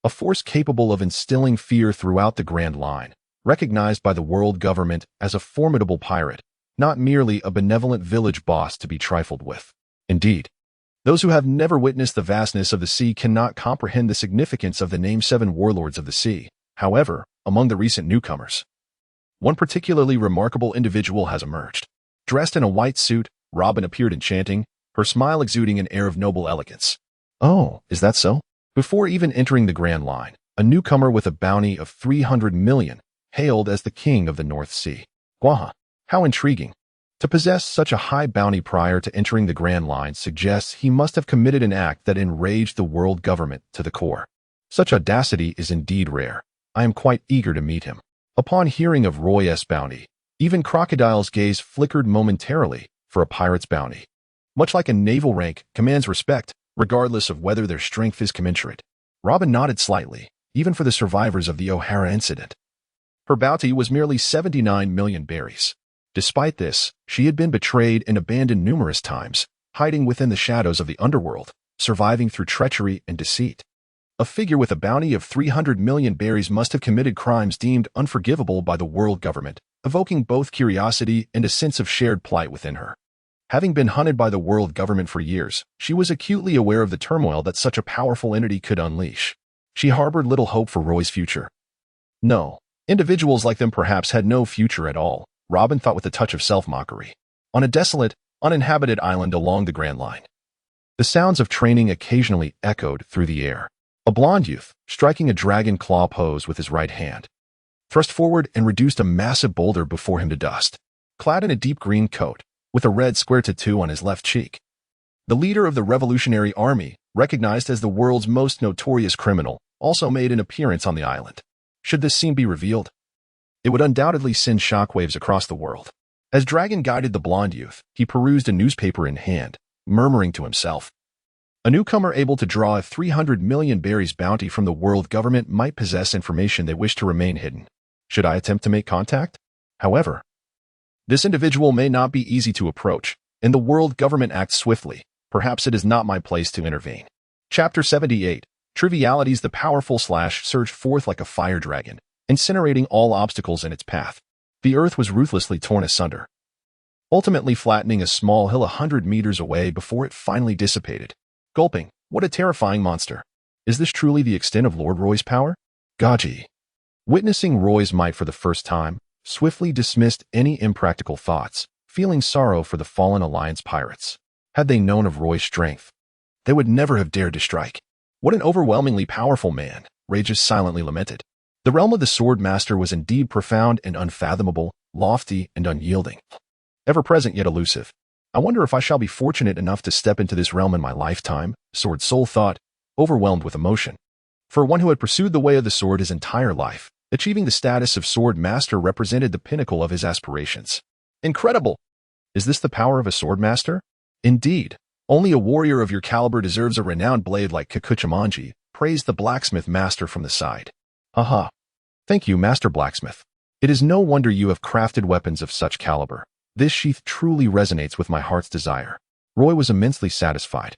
S1: a force capable of instilling fear throughout the Grand Line, recognized by the world government as a formidable pirate, not merely a benevolent village boss to be trifled with. Indeed, those who have never witnessed the vastness of the sea cannot comprehend the significance of the name 7 warlords of the sea. However, among the recent newcomers, one particularly remarkable individual has emerged. Dressed in a white suit, Robin appeared enchanting, her smile exuding an air of noble elegance. "Oh, is that so?" Before even entering the Grand Line, a newcomer with a bounty of 300 million, hailed as the King of the North Sea. Gwaha, how intriguing. To possess such a high bounty prior to entering the Grand Line suggests he must have committed an act that enraged the world government to the core. Such audacity is indeed rare. I am quite eager to meet him. Upon hearing of Roy S. bounty, even Crocodile's gaze flickered momentarily for a pirate's bounty. Much like a naval rank commands respect, regardless of whether their strength is commensurate. Robin nodded slightly, even for the survivors of the O'Hara incident. Her bounty was merely 79 million berries. Despite this, she had been betrayed and abandoned numerous times, hiding within the shadows of the underworld, surviving through treachery and deceit. A figure with a bounty of 300 million berries must have committed crimes deemed unforgivable by the world government, evoking both curiosity and a sense of shared plight within her. Having been hunted by the world government for years, she was acutely aware of the turmoil that such a powerful entity could unleash. She harbored little hope for Roy's future. No, individuals like them perhaps had no future at all, Robin thought with a touch of self-mockery. On a desolate, uninhabited island along the Grand Line, the sounds of training occasionally echoed through the air. A blond youth, striking a dragon claw pose with his right hand, thrust forward and reduced a massive boulder before him to dust. Clad in a deep green coat, with a red square tattoo on his left cheek, The leader of the Revolutionary Army, recognized as the world's most notorious criminal, also made an appearance on the island. Should this scene be revealed, it would undoubtedly send shockwaves across the world. As Dragon guided the blonde youth, he perused a newspaper in hand, murmuring to himself. A newcomer able to draw a 300 million berries bounty from the world government might possess information they wish to remain hidden. Should I attempt to make contact? However, this individual may not be easy to approach, and the world government acts swiftly. Perhaps it is not my place to intervene. Chapter 78. Trivialities. The powerful Slash surged forth like a fire dragon, incinerating all obstacles in its path. The earth was ruthlessly torn asunder, ultimately flattening a small hill 100 meters away before it finally dissipated. Gulping, what a terrifying monster. Is this truly the extent of Lord Roy's power? Gaji, witnessing Roy's might for the first time, swiftly dismissed any impractical thoughts, feeling sorrow for the fallen Alliance pirates. Had they known of Roy's strength, they would never have dared to strike. What an overwhelmingly powerful man, Rages silently lamented. The realm of the Sword Master was indeed profound and unfathomable, lofty and unyielding. Ever-present yet elusive. I wonder if I shall be fortunate enough to step into this realm in my lifetime, Sword Soul thought, overwhelmed with emotion. For one who had pursued the way of the sword his entire life, achieving the status of Sword Master represented the pinnacle of his aspirations. Incredible! Is this the power of a Sword Master? Indeed, only a warrior of your caliber deserves a renowned blade like Kikuchimanji, praised the blacksmith master from the side. Aha! Thank you, Master Blacksmith. It is no wonder you have crafted weapons of such caliber. This sheath truly resonates with my heart's desire. Roy was immensely satisfied,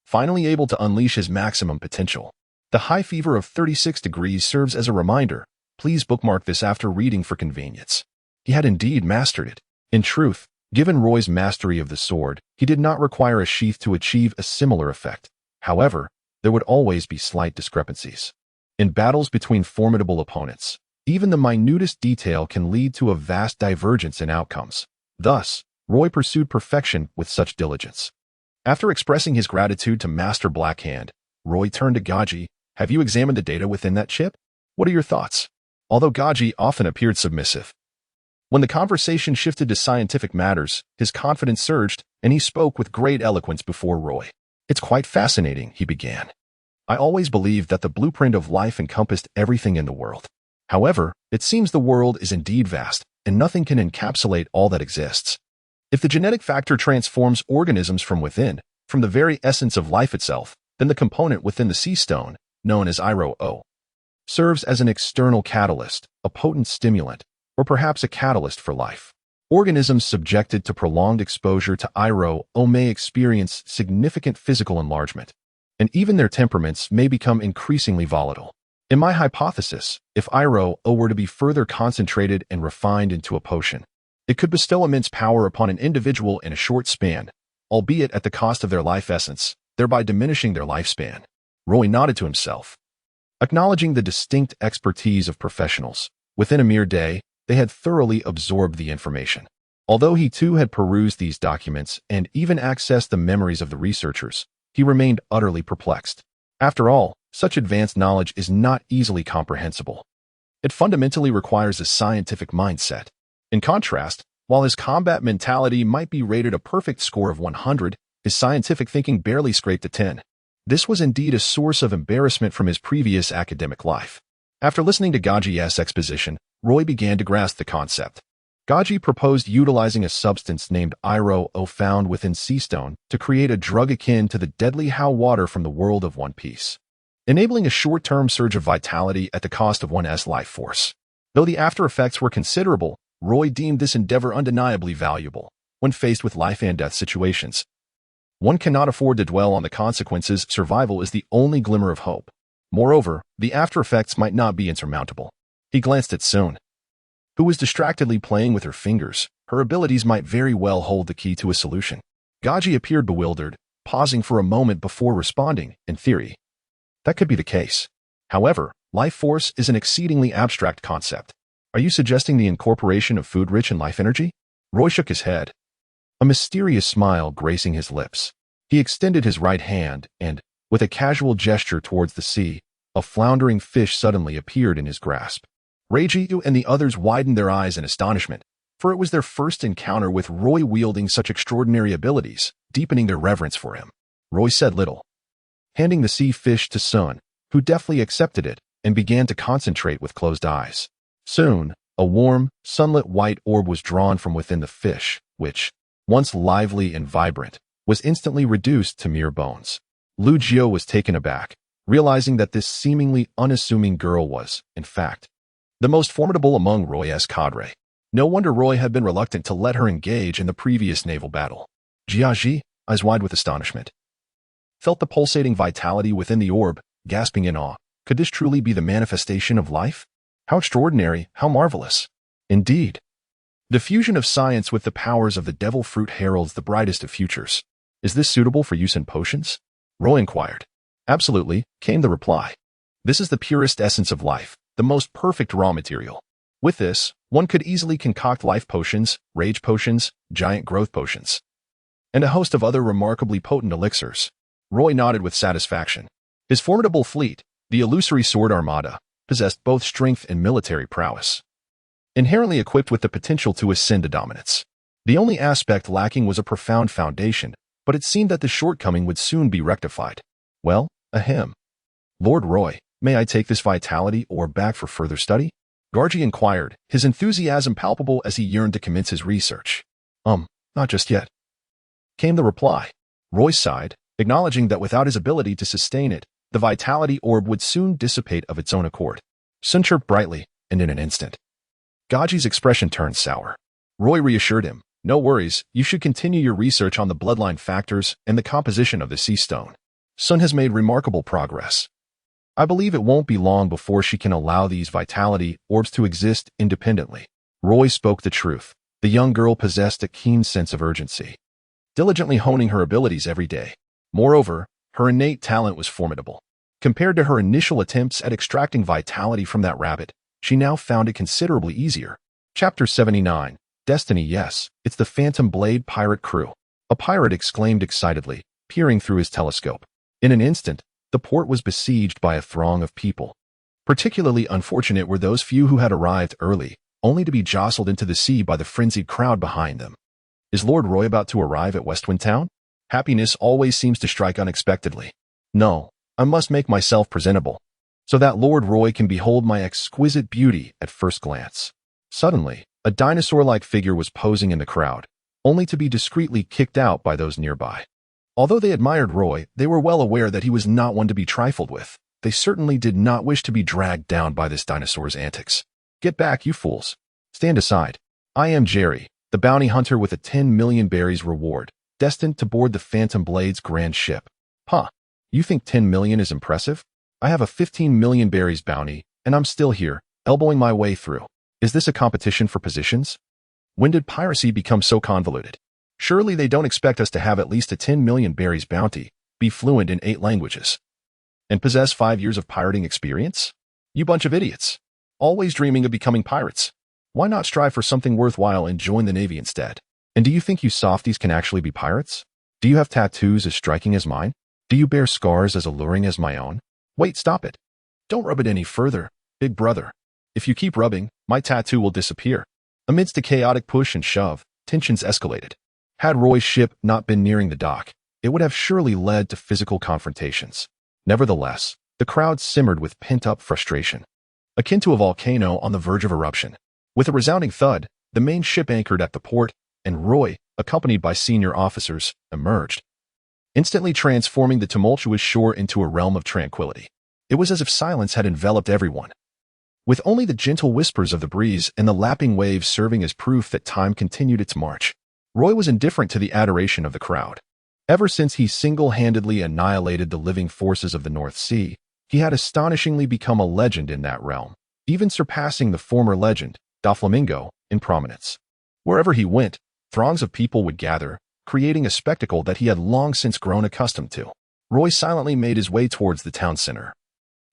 S1: finally able to unleash his maximum potential. The high fever of 36 degrees serves as a reminder. Please bookmark this after reading for convenience. He had indeed mastered it. In truth, given Roy's mastery of the sword, he did not require a sheath to achieve a similar effect. However, there would always be slight discrepancies. In battles between formidable opponents, even the minutest detail can lead to a vast divergence in outcomes. Thus, Roy pursued perfection with such diligence. After expressing his gratitude to Master Blackhand, Roy turned to Gaji. Have you examined the data within that chip? What are your thoughts? Although Gaji often appeared submissive, when the conversation shifted to scientific matters, his confidence surged, and he spoke with great eloquence before Roy. It's quite fascinating, he began. I always believed that the blueprint of life encompassed everything in the world. However, it seems the world is indeed vast, and nothing can encapsulate all that exists. If the genetic factor transforms organisms from within, from the very essence of life itself, then the component within the sea stone, known as Iro-O, serves as an external catalyst, a potent stimulant, or perhaps a catalyst for life. Organisms subjected to prolonged exposure to Iro-O may experience significant physical enlargement, and even their temperaments may become increasingly volatile. In my hypothesis, if Iro-O were to be further concentrated and refined into a potion, it could bestow immense power upon an individual in a short span, albeit at the cost of their life essence, thereby diminishing their lifespan. Roy nodded to himself, acknowledging the distinct expertise of professionals. Within a mere day, they had thoroughly absorbed the information. Although he too had perused these documents and even accessed the memories of the researchers, he remained utterly perplexed. After all, such advanced knowledge is not easily comprehensible. It fundamentally requires a scientific mindset. In contrast, while his combat mentality might be rated a perfect score of 100, his scientific thinking barely scraped a 10. This was indeed a source of embarrassment from his previous academic life. After listening to Gaji's exposition, Roy began to grasp the concept. Gaji proposed utilizing a substance named Iro-O found within Seastone to create a drug akin to the deadly How water from the world of One Piece, enabling a short-term surge of vitality at the cost of one's life force. Though the after effects were considerable, Roy deemed this endeavor undeniably valuable. When faced with life and death situations, one cannot afford to dwell on the consequences. Survival is the only glimmer of hope. Moreover, the after effects might not be insurmountable. He glanced at Soon, who was distractedly playing with her fingers. Her abilities might very well hold the key to a solution. Gaji appeared bewildered, pausing for a moment before responding. In theory, that could be the case. However, life force is an exceedingly abstract concept. Are you suggesting the incorporation of food rich in life energy? Roy shook his head, a mysterious smile gracing his lips. He extended his right hand and, with a casual gesture towards the sea, a floundering fish suddenly appeared in his grasp. Reiju and the others widened their eyes in astonishment. for it was their first encounter with Roy wielding such extraordinary abilities, deepening their reverence for him. Roy said little, handing the sea fish to Sun, who deftly accepted it and began to concentrate with closed eyes. Soon, a warm, sunlit white orb was drawn from within the fish, which, once lively and vibrant, was instantly reduced to mere bones. Lu Jiao was taken aback, realizing that this seemingly unassuming girl was, in fact, the most formidable among Roy's cadre. No wonder Roy had been reluctant to let her engage in the previous naval battle. Jiaji, eyes wide with astonishment, felt the pulsating vitality within the orb, gasping in awe. Could this truly be the manifestation of life? How extraordinary, how marvelous. Indeed. The fusion of science with the powers of the devil fruit heralds the brightest of futures. Is this suitable for use in potions? Roy inquired. Absolutely, came the reply. This is the purest essence of life, the most perfect raw material. With this, one could easily concoct life potions, rage potions, giant growth potions, and a host of other remarkably potent elixirs. Roy nodded with satisfaction. His formidable fleet, the illusory sword armada, possessed both strength and military prowess, inherently equipped with the potential to ascend to dominance. The only aspect lacking was a profound foundation, but it seemed that the shortcoming would soon be rectified. Well, ahem. Lord Roy, may I take this vitality orb back for further study? Gargi inquired, his enthusiasm palpable as he yearned to commence his research. Not just yet, came the reply. Roy sighed, acknowledging that without his ability to sustain it, the vitality orb would soon dissipate of its own accord. Sun chirped brightly, and in an instant, Gaji's expression turned sour. Roy reassured him, no worries, you should continue your research on the bloodline factors and the composition of the sea stone. Sun has made remarkable progress. I believe it won't be long before she can allow these vitality orbs to exist independently. Roy spoke the truth. The young girl possessed a keen sense of urgency, diligently honing her abilities every day. Moreover, her innate talent was formidable. Compared to her initial attempts at extracting vitality from that rabbit, she now found it considerably easier. Chapter 79. Destiny. Yes, it's the Phantom Blade pirate crew. A pirate exclaimed excitedly, peering through his telescope. In an instant, the port was besieged by a throng of people. Particularly unfortunate were those few who had arrived early, only to be jostled into the sea by the frenzied crowd behind them. Is Lord Roy about to arrive at Westwind Town? Happiness always seems to strike unexpectedly. No, I must make myself presentable, so that Lord Roy can behold my exquisite beauty at first glance. Suddenly, a dinosaur-like figure was posing in the crowd, only to be discreetly kicked out by those nearby. Although they admired Roy, they were well aware that he was not one to be trifled with. They certainly did not wish to be dragged down by this dinosaur's antics. Get back, you fools. Stand aside. I am Jerry, the bounty hunter with a 10 million berries reward, destined to board the Phantom Blade's grand ship. Huh, you think 10 million is impressive? I have a 15 million berries bounty, and I'm still here, elbowing my way through. Is this a competition for positions? When did piracy become so convoluted? Surely they don't expect us to have at least a 10 million berries bounty, be fluent in 8 languages, and possess 5 years of pirating experience? You bunch of idiots. Always dreaming of becoming pirates. Why not strive for something worthwhile and join the Navy instead? And do you think you softies can actually be pirates? Do you have tattoos as striking as mine? Do you bear scars as alluring as my own? Wait, stop it. Don't rub it any further, big brother. If you keep rubbing, my tattoo will disappear. Amidst a chaotic push and shove, tensions escalated. Had Roy's ship not been nearing the dock, it would have surely led to physical confrontations. Nevertheless, the crowd simmered with pent-up frustration, akin to a volcano on the verge of eruption. With a resounding thud, the main ship anchored at the port, and Roy, accompanied by senior officers, emerged, instantly transforming the tumultuous shore into a realm of tranquility. It was as if silence had enveloped everyone, with only the gentle whispers of the breeze and the lapping waves serving as proof that time continued its march. Roy was indifferent to the adoration of the crowd. Ever since he single-handedly annihilated the living forces of the North Sea, he had astonishingly become a legend in that realm, even surpassing the former legend, Doflamingo, in prominence. Wherever he went, throngs of people would gather, creating a spectacle that he had long since grown accustomed to. Roy silently made his way towards the town center.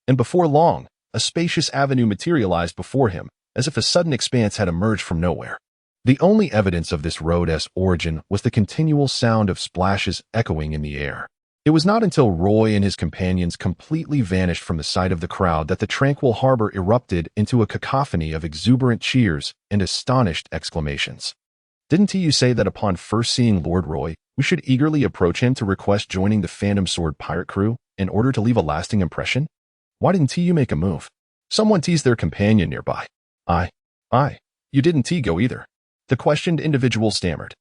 S1: And before long, a spacious avenue materialized before him, as if a sudden expanse had emerged from nowhere. The only evidence of this road's origin was the continual sound of splashes echoing in the air. It was not until Roy and his companions completely vanished from the sight of the crowd that the tranquil harbor erupted into a cacophony of exuberant cheers and astonished exclamations. Didn't you say that upon first seeing Lord Roy, we should eagerly approach him to request joining the Phantom Sword pirate crew in order to leave a lasting impression? Why didn't you make a move? Someone teased their companion nearby. You didn't go either. The questioned individual stammered,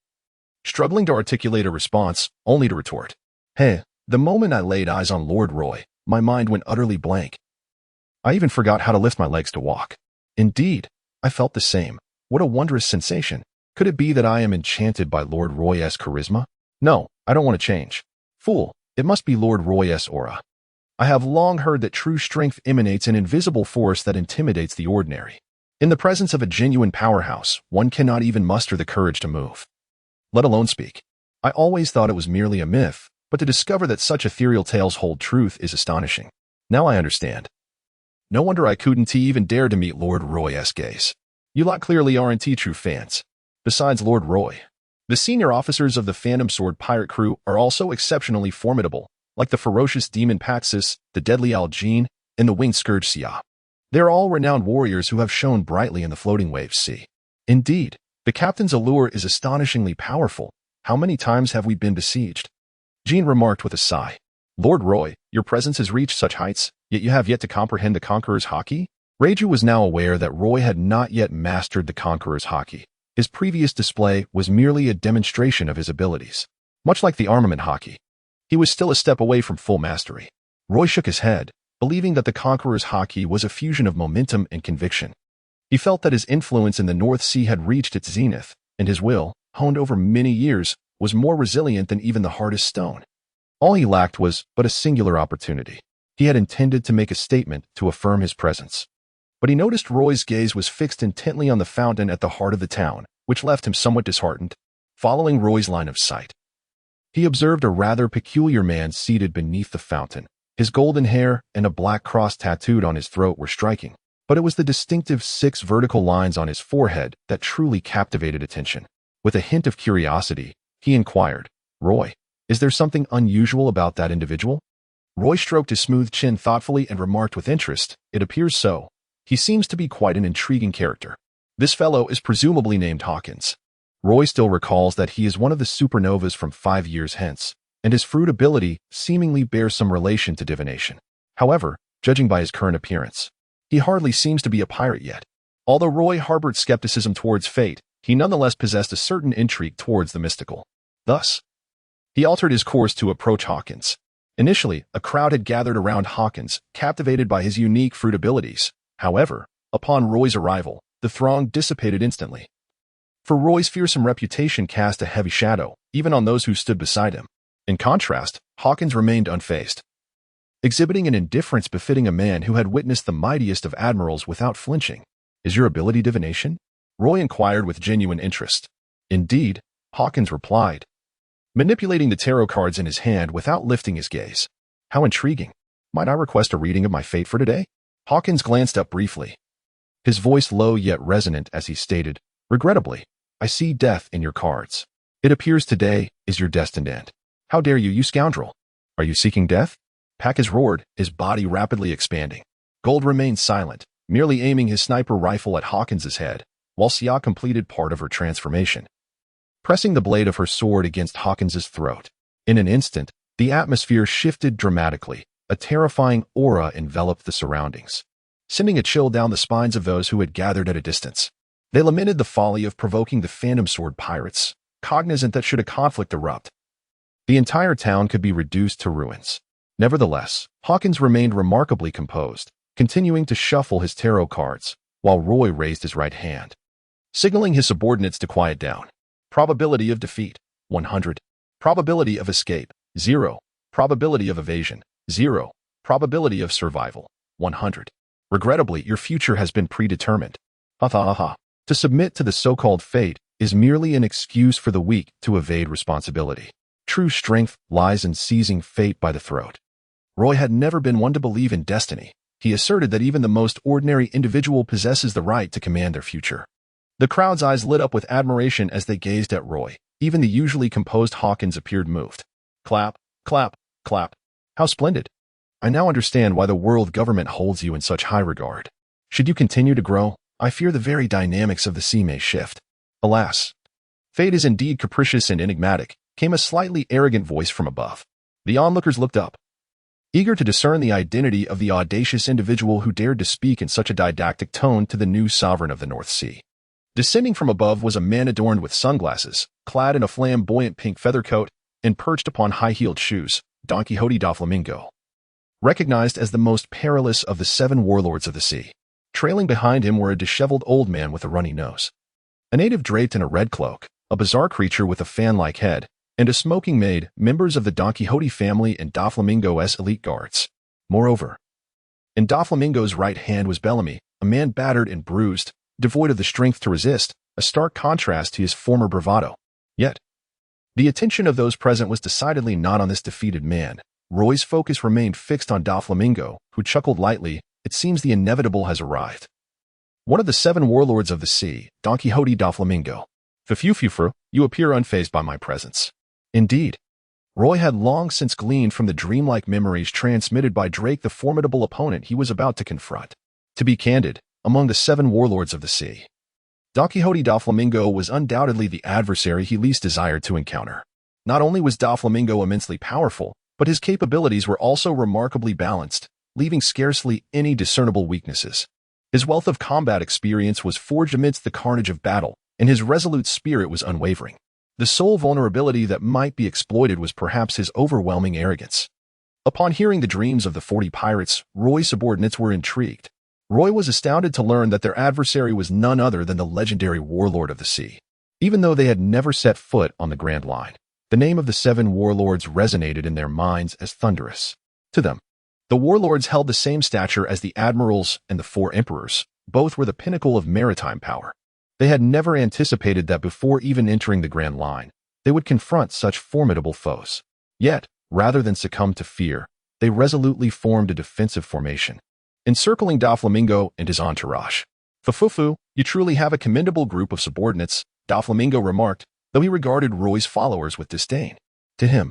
S1: struggling to articulate a response, only to retort, "Hey, the moment I laid eyes on Lord Roy, my mind went utterly blank. I even forgot how to lift my legs to walk." Indeed, I felt the same. What a wondrous sensation. Could it be that I am enchanted by Lord Roy's charisma? No, I don't want to change. Fool, it must be Lord Roy's aura. I have long heard that true strength emanates an invisible force that intimidates the ordinary. In the presence of a genuine powerhouse, one cannot even muster the courage to move, let alone speak. I always thought it was merely a myth, but to discover that such ethereal tales hold truth is astonishing. Now I understand. No wonder I couldn't even dare to meet Lord Roy's gaze. You lot clearly aren't true fans. Besides Lord Roy, the senior officers of the Phantom Sword pirate crew are also exceptionally formidable, like the ferocious demon Paxis, the deadly Algene, and the winged scourge Sia. They are all renowned warriors who have shone brightly in the floating waves sea. Indeed, the captain's allure is astonishingly powerful. How many times have we been besieged? Jean remarked with a sigh. Lord Roy, your presence has reached such heights, yet you have yet to comprehend the Conqueror's Haki? Reiju was now aware that Roy had not yet mastered the Conqueror's Haki. His previous display was merely a demonstration of his abilities. Much like the armament Haki, he was still a step away from full mastery. Roy shook his head, believing that the Conqueror's Haki was a fusion of momentum and conviction. He felt that his influence in the North Sea had reached its zenith, and his will, honed over many years, was more resilient than even the hardest stone. All he lacked was but a singular opportunity. He had intended to make a statement to affirm his presence. But he noticed Roy's gaze was fixed intently on the fountain at the heart of the town, which left him somewhat disheartened. Following Roy's line of sight, he observed a rather peculiar man seated beneath the fountain. His golden hair and a black cross tattooed on his throat were striking, but it was the distinctive 6 vertical lines on his forehead that truly captivated attention. With a hint of curiosity, he inquired, Roy, is there something unusual about that individual? Roy stroked his smooth chin thoughtfully and remarked with interest, it appears so. He seems to be quite an intriguing character. This fellow is presumably named Hawkins. Roy still recalls that he is one of the supernovas from 5 years hence, and his fruit ability seemingly bears some relation to divination. However, judging by his current appearance, he hardly seems to be a pirate yet. Although Roy harbored skepticism towards fate, he nonetheless possessed a certain intrigue towards the mystical. Thus, he altered his course to approach Hawkins. Initially, a crowd had gathered around Hawkins, captivated by his unique fruit abilities. However, upon Roy's arrival, the throng dissipated instantly. For Roy's fearsome reputation cast a heavy shadow, even on those who stood beside him. In contrast, Hawkins remained unfazed, exhibiting an indifference befitting a man who had witnessed the mightiest of admirals without flinching. Is your ability divination? Roy inquired with genuine interest. Indeed, Hawkins replied, manipulating the tarot cards in his hand without lifting his gaze. How intriguing. Might I request a reading of my fate for today? Hawkins glanced up briefly, his voice low yet resonant as he stated, regrettably, I see death in your cards. It appears today is your destined end. How dare you scoundrel? Are you seeking death? Packus roared, his body rapidly expanding. Gold remained silent, merely aiming his sniper rifle at Hawkins's head, while Sia completed part of her transformation, pressing the blade of her sword against Hawkins's throat. In an instant, the atmosphere shifted dramatically. A terrifying aura enveloped the surroundings, sending a chill down the spines of those who had gathered at a distance. They lamented the folly of provoking the Phantom Sword pirates, cognizant that should a conflict erupt, the entire town could be reduced to ruins. Nevertheless, Hawkins remained remarkably composed, continuing to shuffle his tarot cards, while Roy raised his right hand, signaling his subordinates to quiet down. Probability of defeat, 100. Probability of escape, 0. Probability of evasion, 0. Probability of survival, 100. Regrettably, your future has been predetermined. To submit to the so-called fate is merely an excuse for the weak to evade responsibility. True strength lies in seizing fate by the throat. Roy had never been one to believe in destiny. He asserted that even the most ordinary individual possesses the right to command their future. The crowd's eyes lit up with admiration as they gazed at Roy. Even the usually composed Hawkins appeared moved. Clap, clap, Clap. How splendid. I now understand why the world government holds you in such high regard. Should you continue to grow, I fear the very dynamics of the sea may shift. Alas. Fate is indeed capricious and enigmatic, came a slightly arrogant voice from above. The onlookers looked up, eager to discern the identity of the audacious individual who dared to speak in such a didactic tone to the new sovereign of the North Sea. Descending from above was a man adorned with sunglasses, clad in a flamboyant pink feather coat, and perched upon high-heeled shoes, Don Quixote da Flamingo. Recognized as the most perilous of the 7 warlords of the sea. Trailing behind him were a disheveled old man with a runny nose, a native draped in a red cloak, a bizarre creature with a fan-like head, and a smoking maid, members of the Don Quixote family and Da Flamingo's elite guards. Moreover, in Da Flamingo's right hand was Bellamy, a man battered and bruised, devoid of the strength to resist, a stark contrast to his former bravado. Yet, the attention of those present was decidedly not on this defeated man. Roy's focus remained fixed on Da Flamingo, who chuckled lightly. It seems the inevitable has arrived. One of the 7 warlords of the sea, Don Quixote da Flamingo. Fufufufru, you appear unfazed by my presence. Indeed. Roy had long since gleaned from the dreamlike memories transmitted by Drake the formidable opponent he was about to confront. To be candid, among the 7 warlords of the sea, Don Quixote da Flamingo was undoubtedly the adversary he least desired to encounter. Not only was Da Flamingo immensely powerful, but his capabilities were also remarkably balanced, leaving scarcely any discernible weaknesses. His wealth of combat experience was forged amidst the carnage of battle, and his resolute spirit was unwavering. The sole vulnerability that might be exploited was perhaps his overwhelming arrogance. Upon hearing the dreams of the 40 pirates, Roy's subordinates were intrigued. Roy was astounded to learn that their adversary was none other than the legendary warlord of the sea. Even though they had never set foot on the Grand Line, the name of the 7 warlords resonated in their minds as thunderous. To them, the warlords held the same stature as the admirals and the 4 emperors. Both were the pinnacle of maritime power. They had never anticipated that before even entering the Grand Line, they would confront such formidable foes. Yet, rather than succumb to fear, they resolutely formed a defensive formation, encircling Da Flamingo and his entourage. Fufufu, you truly have a commendable group of subordinates, Da Flamingo remarked, though he regarded Roy's followers with disdain. To him,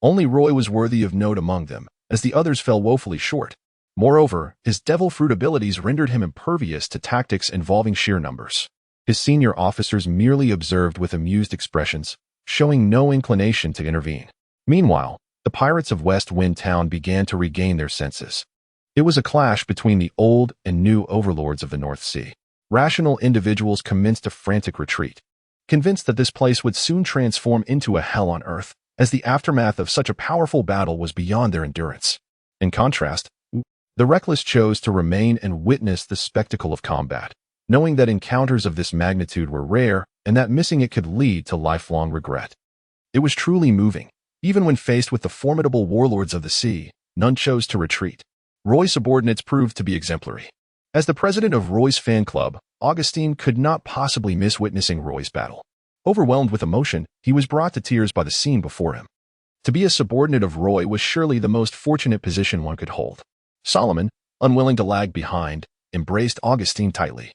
S1: only Roy was worthy of note among them, as the others fell woefully short. Moreover, his devil-fruit abilities rendered him impervious to tactics involving sheer numbers. His senior officers merely observed with amused expressions, showing no inclination to intervene. Meanwhile, the pirates of West Wind Town began to regain their senses. It was a clash between the old and new overlords of the North Sea. Rational individuals commenced a frantic retreat, convinced that this place would soon transform into a hell on earth, as the aftermath of such a powerful battle was beyond their endurance. In contrast, the reckless chose to remain and witness the spectacle of combat, knowing that encounters of this magnitude were rare and that missing it could lead to lifelong regret. It was truly moving. Even when faced with the formidable warlords of the sea, none chose to retreat. Roy's subordinates proved to be exemplary. As the president of Roy's fan club, Augustine could not possibly miss witnessing Roy's battle. Overwhelmed with emotion, he was brought to tears by the scene before him. To be a subordinate of Roy was surely the most fortunate position one could hold. Solomon, unwilling to lag behind, embraced Augustine tightly,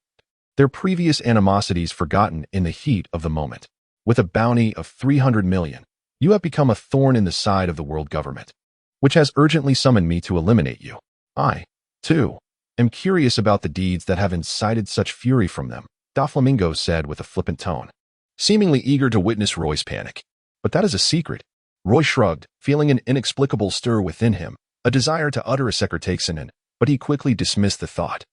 S1: their previous animosities forgotten in the heat of the moment. With a bounty of 300 million, you have become a thorn in the side of the world government, which has urgently summoned me to eliminate you. I, too, am curious about the deeds that have incited such fury from them, Da Flamingo said with a flippant tone, seemingly eager to witness Roy's panic. But that is a secret. Roy shrugged, feeling an inexplicable stir within him, a desire to utter a secretaxenon, but he quickly dismissed the thought.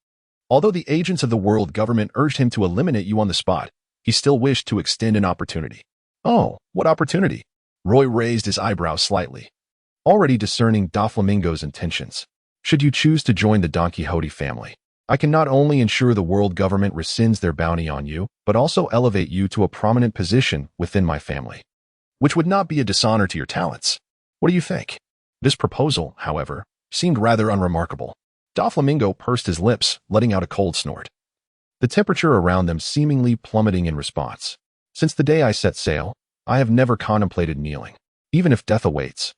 S1: Although the agents of the world government urged him to eliminate you on the spot, he still wished to extend an opportunity. Oh, what opportunity? Roy raised his eyebrows slightly, already discerning Da Flamingo's intentions. Should you choose to join the Don Quixote family, I can not only ensure the world government rescinds their bounty on you, but also elevate you to a prominent position within my family, which would not be a dishonor to your talents. What do you think? This proposal, however, seemed rather unremarkable. Da Flamingo pursed his lips, letting out a cold snort, the temperature around them seemingly plummeting in response. Since the day I set sail, I have never contemplated kneeling. Even if death awaits,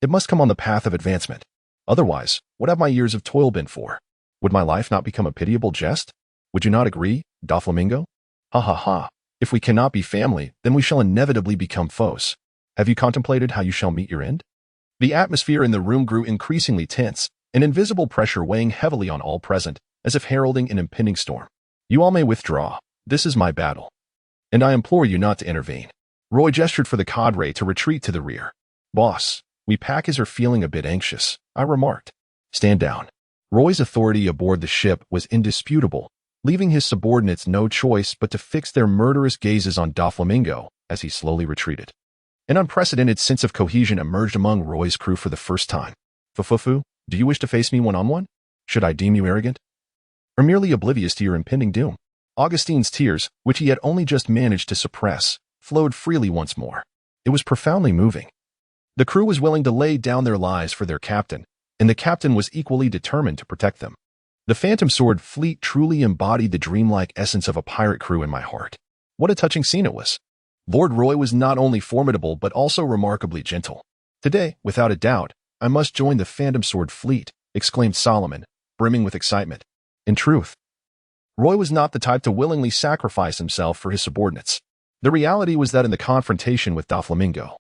S1: it must come on the path of advancement. Otherwise, what have my years of toil been for? Would my life not become a pitiable jest? Would you not agree, Da Flamingo? Ha ha ha. If we cannot be family, then we shall inevitably become foes. Have you contemplated how you shall meet your end? The atmosphere in the room grew increasingly tense, an invisible pressure weighing heavily on all present, as if heralding an impending storm. You all may withdraw. This is my battle. And I implore you not to intervene. Roy gestured for the cadre to retreat to the rear. Boss, we packers are feeling a bit anxious, I remarked. Stand down. Roy's authority aboard the ship was indisputable, leaving his subordinates no choice but to fix their murderous gazes on Doflamingo as he slowly retreated. An unprecedented sense of cohesion emerged among Roy's crew for the first time. Fufufu, do you wish to face me one-on-one? Should I deem you arrogant? Or merely oblivious to your impending doom? Augustine's tears, which he had only just managed to suppress, flowed freely once more. It was profoundly moving. The crew was willing to lay down their lives for their captain, and the captain was equally determined to protect them. The Phantom Sword fleet truly embodied the dreamlike essence of a pirate crew in my heart. What a touching scene it was. Lord Roy was not only formidable but also remarkably gentle. Today, without a doubt, I must join the Phantom Sword fleet, exclaimed Solomon, brimming with excitement. In truth, Roy was not the type to willingly sacrifice himself for his subordinates. The reality was that in the confrontation with Doflamingo,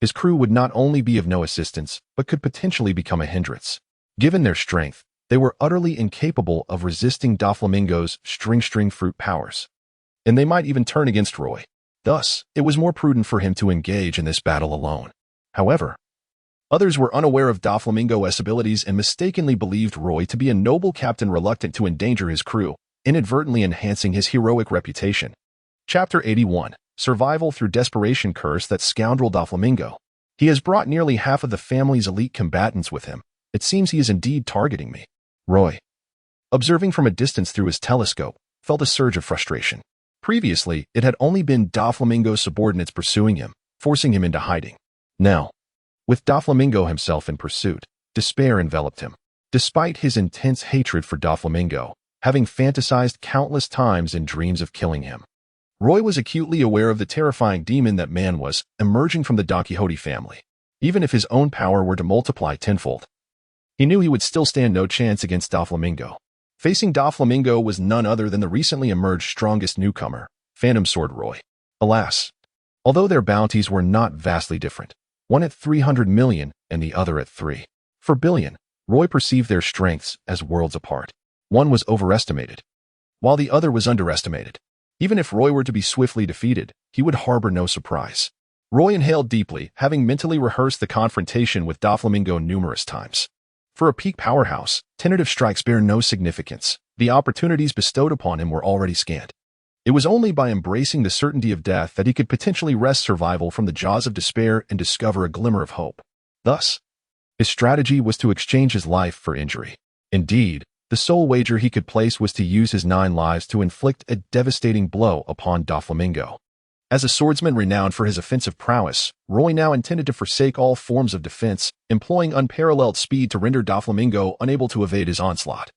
S1: his crew would not only be of no assistance, but could potentially become a hindrance. Given their strength, they were utterly incapable of resisting Doflamingo's string fruit powers, and they might even turn against Roy. Thus, it was more prudent for him to engage in this battle alone. However, others were unaware of Doflamingo's abilities and mistakenly believed Roy to be a noble captain reluctant to endanger his crew, inadvertently enhancing his heroic reputation. Chapter 81. Survival through desperation. Curse that scoundrel Doflamingo. He has brought nearly half of the family's elite combatants with him. It seems he is indeed targeting me. Roy, observing from a distance through his telescope, felt a surge of frustration. Previously, it had only been Doflamingo's subordinates pursuing him, forcing him into hiding. Now, with Doflamingo himself in pursuit, despair enveloped him. Despite his intense hatred for Doflamingo, having fantasized countless times in dreams of killing him, Roy was acutely aware of the terrifying demon that man was, emerging from the Don Quixote family. Even if his own power were to multiply tenfold, he knew he would still stand no chance against Doflamingo. Facing Doflamingo was none other than the recently emerged strongest newcomer, Phantom Sword Roy. Alas, although their bounties were not vastly different, one at 300 million and the other at 3 billion, Roy perceived their strengths as worlds apart. One was overestimated, while the other was underestimated. Even if Roy were to be swiftly defeated, he would harbor no surprise. Roy inhaled deeply, having mentally rehearsed the confrontation with Doflamingo numerous times. For a peak powerhouse, tentative strikes bear no significance. The opportunities bestowed upon him were already scant. It was only by embracing the certainty of death that he could potentially wrest survival from the jaws of despair and discover a glimmer of hope. Thus, his strategy was to exchange his life for injury. Indeed, the sole wager he could place was to use his 9 lives to inflict a devastating blow upon Doflamingo. As a swordsman renowned for his offensive prowess, Roy now intended to forsake all forms of defense, employing unparalleled speed to render Doflamingo unable to evade his onslaught,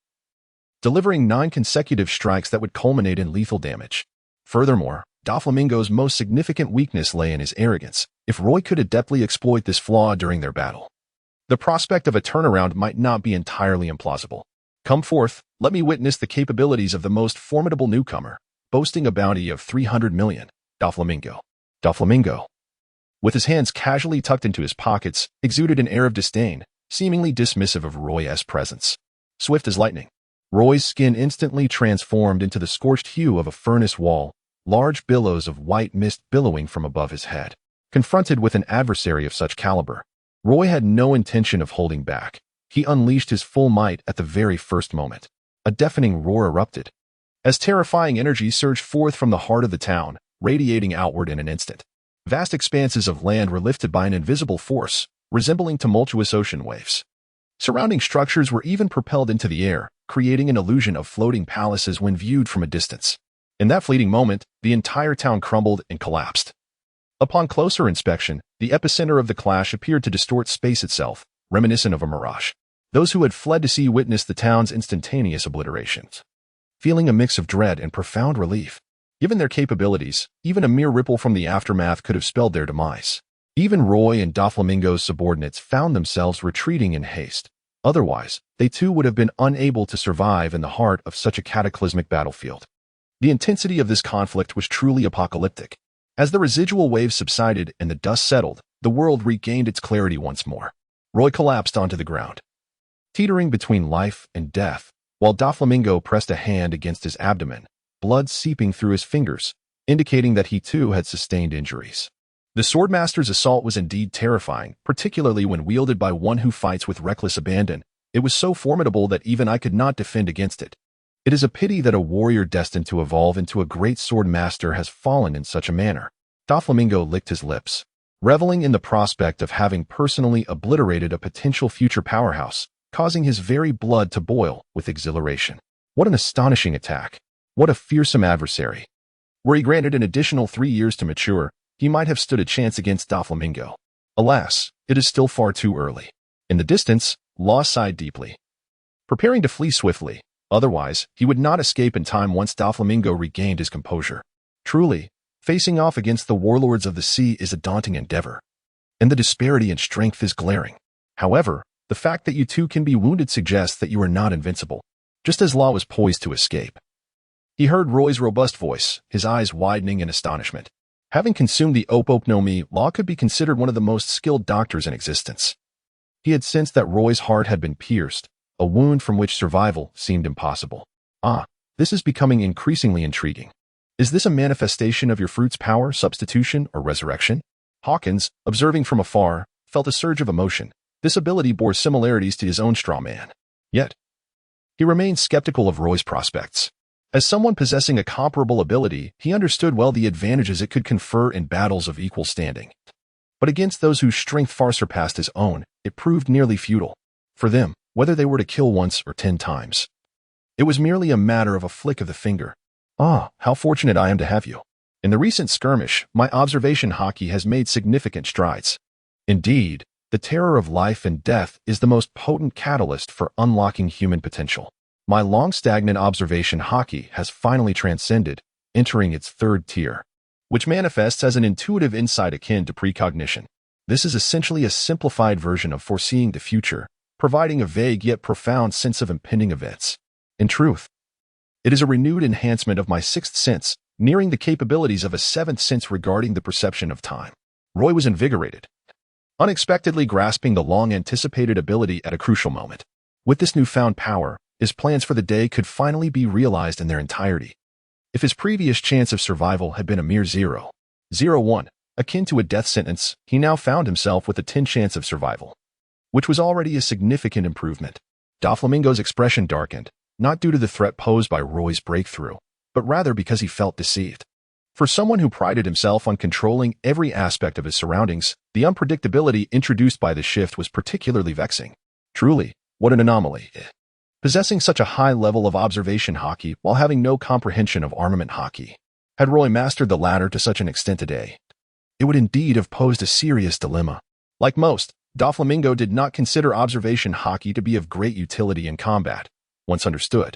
S1: delivering 9 consecutive strikes that would culminate in lethal damage. Furthermore, Doflamingo's most significant weakness lay in his arrogance. If Roy could adeptly exploit this flaw during their battle, the prospect of a turnaround might not be entirely implausible. Come forth, let me witness the capabilities of the most formidable newcomer, boasting a bounty of 300 million. Doflamingo. Doflamingo, with his hands casually tucked into his pockets, exuded an air of disdain, seemingly dismissive of Roy's presence. Swift as lightning, Roy's skin instantly transformed into the scorched hue of a furnace wall, large billows of white mist billowing from above his head. Confronted with an adversary of such caliber, Roy had no intention of holding back. He unleashed his full might at the very first moment. A deafening roar erupted, as terrifying energy surged forth from the heart of the town, radiating outward in an instant. Vast expanses of land were lifted by an invisible force, resembling tumultuous ocean waves. Surrounding structures were even propelled into the air, creating an illusion of floating palaces when viewed from a distance. In that fleeting moment, the entire town crumbled and collapsed. Upon closer inspection, the epicenter of the clash appeared to distort space itself, reminiscent of a mirage. Those who had fled to sea witnessed the town's instantaneous obliterations, feeling a mix of dread and profound relief. Given their capabilities, even a mere ripple from the aftermath could have spelled their demise. Even Roy and Doflamingo's subordinates found themselves retreating in haste. Otherwise, they too would have been unable to survive in the heart of such a cataclysmic battlefield. The intensity of this conflict was truly apocalyptic. As the residual waves subsided and the dust settled, the world regained its clarity once more. Roy collapsed onto the ground, teetering between life and death, while Doflamingo pressed a hand against his abdomen, blood seeping through his fingers, indicating that he too had sustained injuries. The Swordmaster's assault was indeed terrifying, particularly when wielded by one who fights with reckless abandon. It was so formidable that even I could not defend against it. It is a pity that a warrior destined to evolve into a great swordmaster has fallen in such a manner. Doflamingo licked his lips, reveling in the prospect of having personally obliterated a potential future powerhouse, causing his very blood to boil with exhilaration. What an astonishing attack! What a fearsome adversary! Were he granted an additional 3 years to mature, he might have stood a chance against Doflamingo. Alas, it is still far too early. In the distance, Law sighed deeply, preparing to flee swiftly. Otherwise, he would not escape in time once Doflamingo regained his composure. Truly, facing off against the warlords of the sea is a daunting endeavor, and the disparity in strength is glaring. However, the fact that you two can be wounded suggests that you are not invincible. Just as Law was poised to escape, he heard Roy's robust voice, his eyes widening in astonishment. Having consumed the Opopnomi, Law could be considered one of the most skilled doctors in existence. He had sensed that Roy's heart had been pierced, a wound from which survival seemed impossible. Ah, this is becoming increasingly intriguing. Is this a manifestation of your fruit's power, substitution, or resurrection? Hawkins, observing from afar, felt a surge of emotion. This ability bore similarities to his own straw man. Yet, he remained skeptical of Roy's prospects. As someone possessing a comparable ability, he understood well the advantages it could confer in battles of equal standing. But against those whose strength far surpassed his own, it proved nearly futile. For them, whether they were to kill once or 10 times, it was merely a matter of a flick of the finger. Ah, how fortunate I am to have you. In the recent skirmish, my observation Haki has made significant strides. Indeed, the terror of life and death is the most potent catalyst for unlocking human potential. My long-stagnant observation Haki has finally transcended, entering its 3rd tier, which manifests as an intuitive insight akin to precognition. This is essentially a simplified version of foreseeing the future, providing a vague yet profound sense of impending events. In truth, it is a renewed enhancement of my 6th sense, nearing the capabilities of a 7th sense regarding the perception of time. Roy was invigorated, unexpectedly grasping the long-anticipated ability at a crucial moment. With this newfound power, his plans for the day could finally be realized in their entirety. If his previous chance of survival had been a mere 0.01, akin to a death sentence, he now found himself with a 10 chance of survival, which was already a significant improvement. Doflamingo's expression darkened, not due to the threat posed by Roy's breakthrough, but rather because he felt deceived. For someone who prided himself on controlling every aspect of his surroundings, the unpredictability introduced by the shift was particularly vexing. Truly, what an anomaly. Possessing such a high level of observation Haki while having no comprehension of armament Haki. Had Roy mastered the latter to such an extent today, it would indeed have posed a serious dilemma. Like most, Doflamingo did not consider observation Haki to be of great utility in combat. Once understood,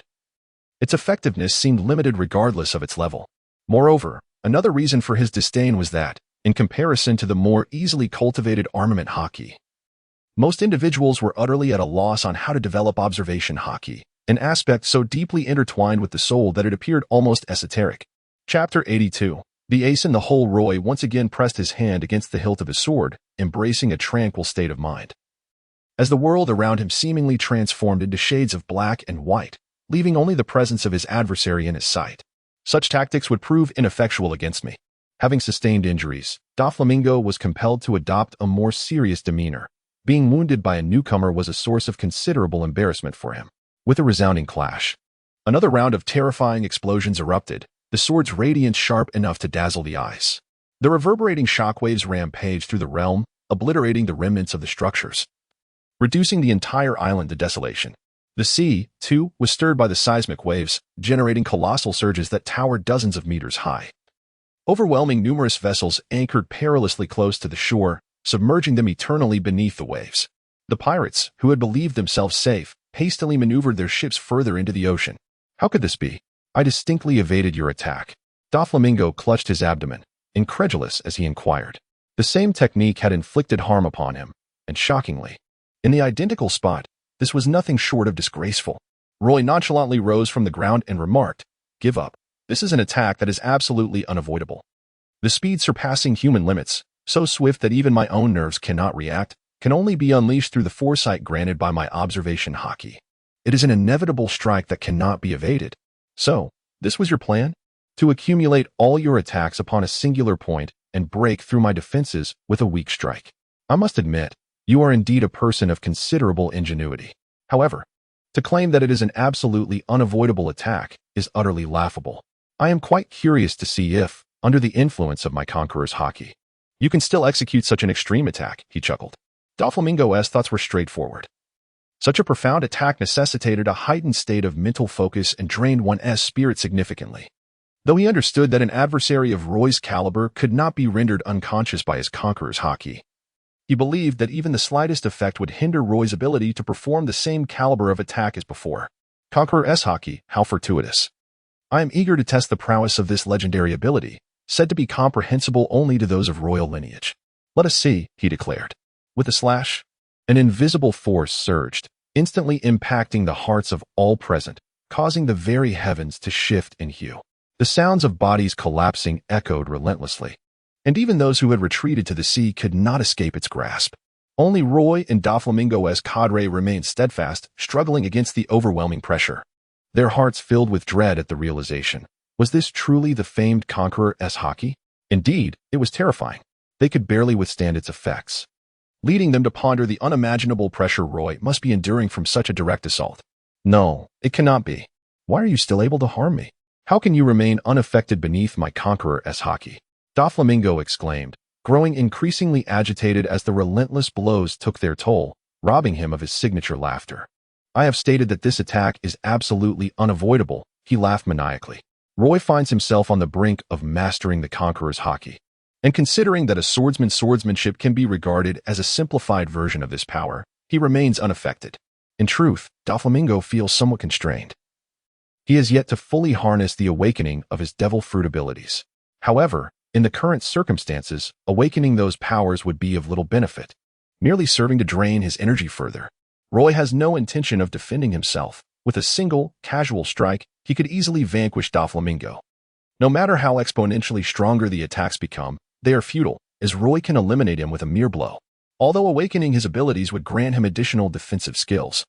S1: its effectiveness seemed limited regardless of its level. Moreover, another reason for his disdain was that, in comparison to the more easily cultivated armament Haki, most individuals were utterly at a loss on how to develop observation Haki, an aspect so deeply intertwined with the soul that it appeared almost esoteric. Chapter 82. The ace in the hole. Roy once again pressed his hand against the hilt of his sword, embracing a tranquil state of mind. As the world around him seemingly transformed into shades of black and white, leaving only the presence of his adversary in his sight. Such tactics would prove ineffectual against me. Having sustained injuries, Doflamingo was compelled to adopt a more serious demeanor. Being wounded by a newcomer was a source of considerable embarrassment for him. With a resounding clash, another round of terrifying explosions erupted, the sword's radiance sharp enough to dazzle the eyes. The reverberating shockwaves rampaged through the realm, obliterating the remnants of the structures, reducing the entire island to desolation. The sea, too, was stirred by the seismic waves, generating colossal surges that towered dozens of meters high, overwhelming numerous vessels anchored perilously close to the shore, submerging them eternally beneath the waves. The pirates, who had believed themselves safe, hastily maneuvered their ships further into the ocean. How could this be? I distinctly evaded your attack. Doflamingo clutched his abdomen, incredulous as he inquired. The same technique had inflicted harm upon him, and shockingly, in the identical spot. This was nothing short of disgraceful. Roy nonchalantly rose from the ground and remarked, "Give up. This is an attack that is absolutely unavoidable. The speed surpassing human limits, so swift that even my own nerves cannot react, can only be unleashed through the foresight granted by my observation Haki. It is an inevitable strike that cannot be evaded. So, this was your plan? To accumulate all your attacks upon a singular point and break through my defenses with a weak strike. I must admit, you are indeed a person of considerable ingenuity. However, to claim that it is an absolutely unavoidable attack is utterly laughable. I am quite curious to see if, under the influence of my conqueror's Haki, you can still execute such an extreme attack, he chuckled. Doflamingo's thoughts were straightforward. Such a profound attack necessitated a heightened state of mental focus and drained one's spirit significantly. Though he understood that an adversary of Roy's caliber could not be rendered unconscious by his conqueror's Haki, he believed that even the slightest effect would hinder Roy's ability to perform the same caliber of attack as before. Conqueror's Haki, how fortuitous. I am eager to test the prowess of this legendary ability, said to be comprehensible only to those of royal lineage. Let us see, he declared. With a slash, an invisible force surged, instantly impacting the hearts of all present, causing the very heavens to shift in hue. The sounds of bodies collapsing echoed relentlessly, and even those who had retreated to the sea could not escape its grasp. Only Roy and Doflamingo's cadre remained steadfast, struggling against the overwhelming pressure. Their hearts filled with dread at the realization. Was this truly the famed conqueror's Haki? Indeed, it was terrifying. They could barely withstand its effects, leading them to ponder the unimaginable pressure Roy must be enduring from such a direct assault. No, it cannot be. Why are you still able to harm me? How can you remain unaffected beneath my conqueror's Haki? Doflamingo exclaimed, growing increasingly agitated as the relentless blows took their toll, robbing him of his signature laughter. I have stated that this attack is absolutely unavoidable, he laughed maniacally. Roy finds himself on the brink of mastering the conqueror's Haki. And considering that a swordsman's swordsmanship can be regarded as a simplified version of this power, he remains unaffected. In truth, Doflamingo feels somewhat constrained. He has yet to fully harness the awakening of his devil fruit abilities. However, in the current circumstances, awakening those powers would be of little benefit, merely serving to drain his energy further. Roy has no intention of defending himself. With a single, casual strike, he could easily vanquish Doflamingo. No matter how exponentially stronger the attacks become, they are futile, as Roy can eliminate him with a mere blow. Although awakening his abilities would grant him additional defensive skills,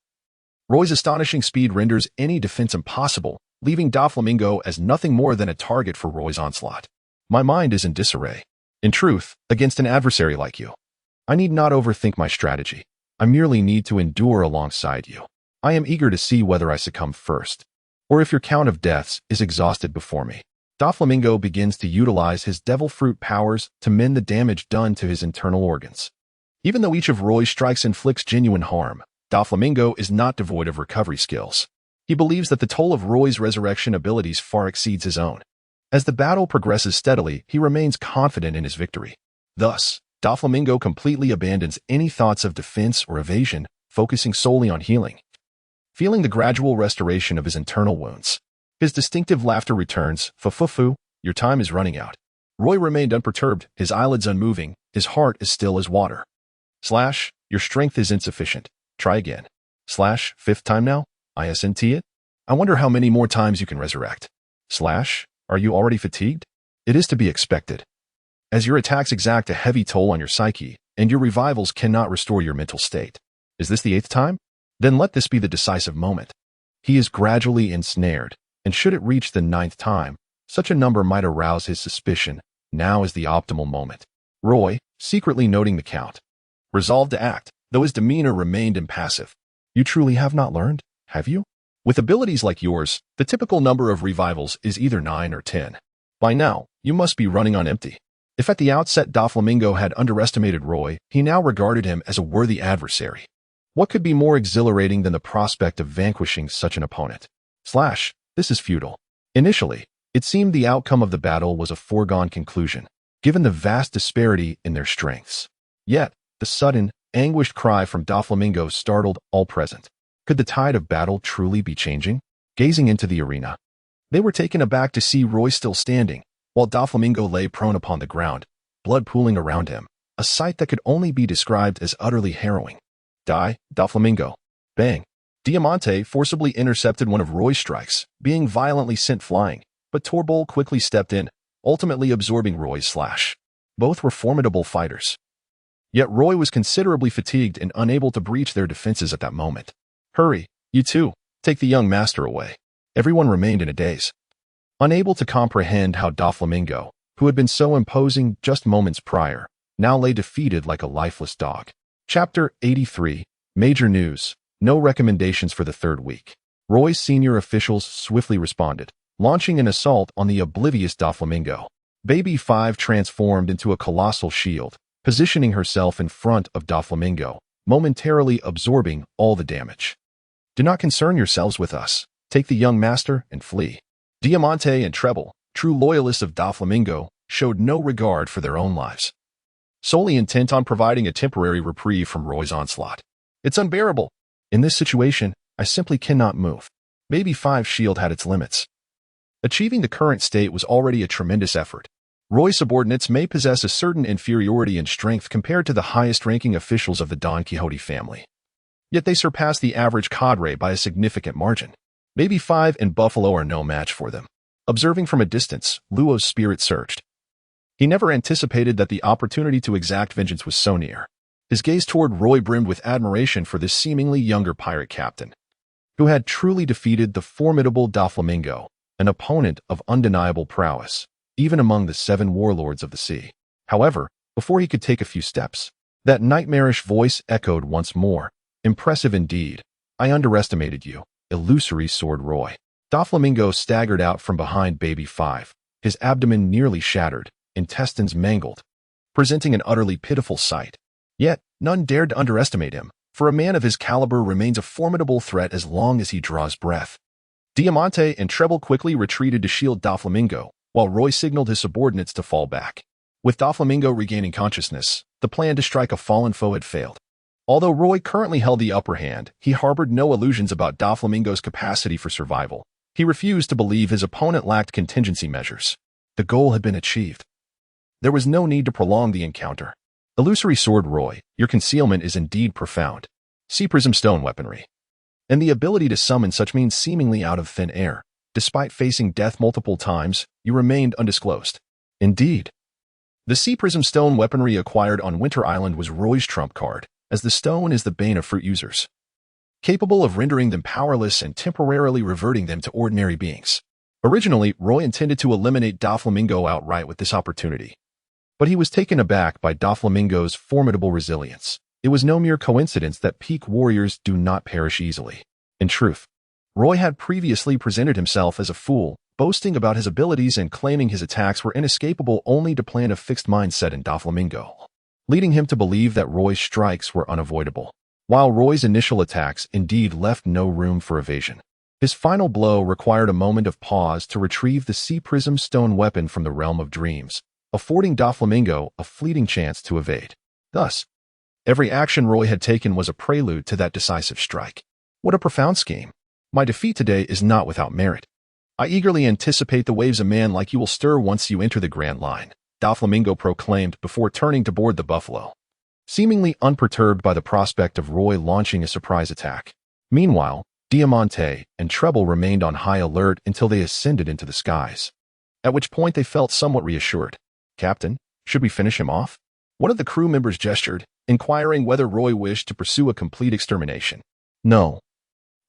S1: Roy's astonishing speed renders any defense impossible, leaving Doflamingo as nothing more than a target for Roy's onslaught. My mind is in disarray. In truth, against an adversary like you, I need not overthink my strategy. I merely need to endure alongside you. I am eager to see whether I succumb first, or if your count of deaths is exhausted before me. Doflamingo begins to utilize his devil fruit powers to mend the damage done to his internal organs. Even though each of Roy's strikes inflicts genuine harm, Doflamingo is not devoid of recovery skills. He believes that the toll of Roy's resurrection abilities far exceeds his own. As the battle progresses steadily, he remains confident in his victory. Thus, Doflamingo completely abandons any thoughts of defense or evasion, focusing solely on healing. Feeling the gradual restoration of his internal wounds, his distinctive laughter returns. Fu, your time is running out. Roy remained unperturbed, his eyelids unmoving, his heart as still as water. Slash, your strength is insufficient. Try again. Slash, fifth time now? ISNT it? I wonder how many more times you can resurrect. Slash, are you already fatigued? It is to be expected, as your attacks exact a heavy toll on your psyche, and your revivals cannot restore your mental state. Is this the eighth time? Then let this be the decisive moment. He is gradually ensnared, and should it reach the ninth time, such a number might arouse his suspicion. Now is the optimal moment. Roy, secretly noting the count, resolved to act, though his demeanor remained impassive. You truly have not learned, have you? With abilities like yours, the typical number of revivals is either 9 or 10. By now, you must be running on empty. If at the outset Doflamingo had underestimated Roy, he now regarded him as a worthy adversary. What could be more exhilarating than the prospect of vanquishing such an opponent? Slash, this is futile. Initially, it seemed the outcome of the battle was a foregone conclusion, given the vast disparity in their strengths. Yet, the sudden, anguished cry from Doflamingo startled all present. Could the tide of battle truly be changing? Gazing into the arena, they were taken aback to see Roy still standing, while Doflamingo lay prone upon the ground, blood pooling around him, a sight that could only be described as utterly harrowing. Die, Doflamingo. Bang. Diamante forcibly intercepted one of Roy's strikes, being violently sent flying, but Torbol quickly stepped in, ultimately absorbing Roy's slash. Both were formidable fighters. Yet Roy was considerably fatigued and unable to breach their defenses at that moment. Hurry, you two, take the young master away. Everyone remained in a daze, unable to comprehend how Doflamingo, who had been so imposing just moments prior, now lay defeated like a lifeless dog. Chapter 83. Major News. No recommendations for the third week. Roy's senior officials swiftly responded, launching an assault on the oblivious Doflamingo. Baby 5 transformed into a colossal shield, positioning herself in front of Doflamingo, momentarily absorbing all the damage. Do not concern yourselves with us. Take the young master and flee. Diamante and Treble, true loyalists of Doflamingo, showed no regard for their own lives, solely intent on providing a temporary reprieve from Roy's onslaught. It's unbearable. In this situation, I simply cannot move. Baby 5's shield had its limits. Achieving the current state was already a tremendous effort. Roy's subordinates may possess a certain inferiority in strength compared to the highest-ranking officials of the Don Quixote family. Yet they surpass the average cadre by a significant margin. Baby 5 and Buffalo are no match for them. Observing from a distance, Luo's spirit surged. He never anticipated that the opportunity to exact vengeance was so near. His gaze toward Roy brimmed with admiration for this seemingly younger pirate captain, who had truly defeated the formidable Doflamingo, an opponent of undeniable prowess, even among the 7 warlords of the sea. However, before he could take a few steps, that nightmarish voice echoed once more. Impressive indeed. I underestimated you, illusory sword Roy. Doflamingo staggered out from behind Baby 5, his abdomen nearly shattered, intestines mangled, presenting an utterly pitiful sight. Yet, none dared to underestimate him, for a man of his caliber remains a formidable threat as long as he draws breath. Diamante and Treble quickly retreated to shield Doflamingo, while Roy signaled his subordinates to fall back. With Doflamingo regaining consciousness, the plan to strike a fallen foe had failed. Although Roy currently held the upper hand, he harbored no illusions about Doflamingo's capacity for survival. He refused to believe his opponent lacked contingency measures. The goal had been achieved. There was no need to prolong the encounter. Illusory sword Roy, your concealment is indeed profound. See prism stone weaponry. And the ability to summon such means seemingly out of thin air. Despite facing death multiple times, you remained undisclosed. Indeed. The sea prism stone weaponry acquired on Winter Island was Roy's trump card, as the stone is the bane of fruit users, capable of rendering them powerless and temporarily reverting them to ordinary beings. Originally, Roy intended to eliminate Doflamingo outright with this opportunity, but he was taken aback by Doflamingo's formidable resilience. It was no mere coincidence that peak warriors do not perish easily. In truth, Roy had previously presented himself as a fool, boasting about his abilities and claiming his attacks were inescapable only to plant a fixed mindset in Doflamingo, leading him to believe that Roy's strikes were unavoidable. While Roy's initial attacks indeed left no room for evasion, his final blow required a moment of pause to retrieve the sea prism stone weapon from the realm of dreams, affording Doflamingo a fleeting chance to evade. Thus, every action Roy had taken was a prelude to that decisive strike. What a profound scheme. My defeat today is not without merit. I eagerly anticipate the waves a man like you will stir once you enter the Grand Line, Doflamingo proclaimed before turning to board the Buffalo, seemingly unperturbed by the prospect of Roy launching a surprise attack. Meanwhile, Diamante and Treble remained on high alert until they ascended into the skies, at which point they felt somewhat reassured. Captain, should we finish him off? One of the crew members gestured, inquiring whether Roy wished to pursue a complete extermination. No.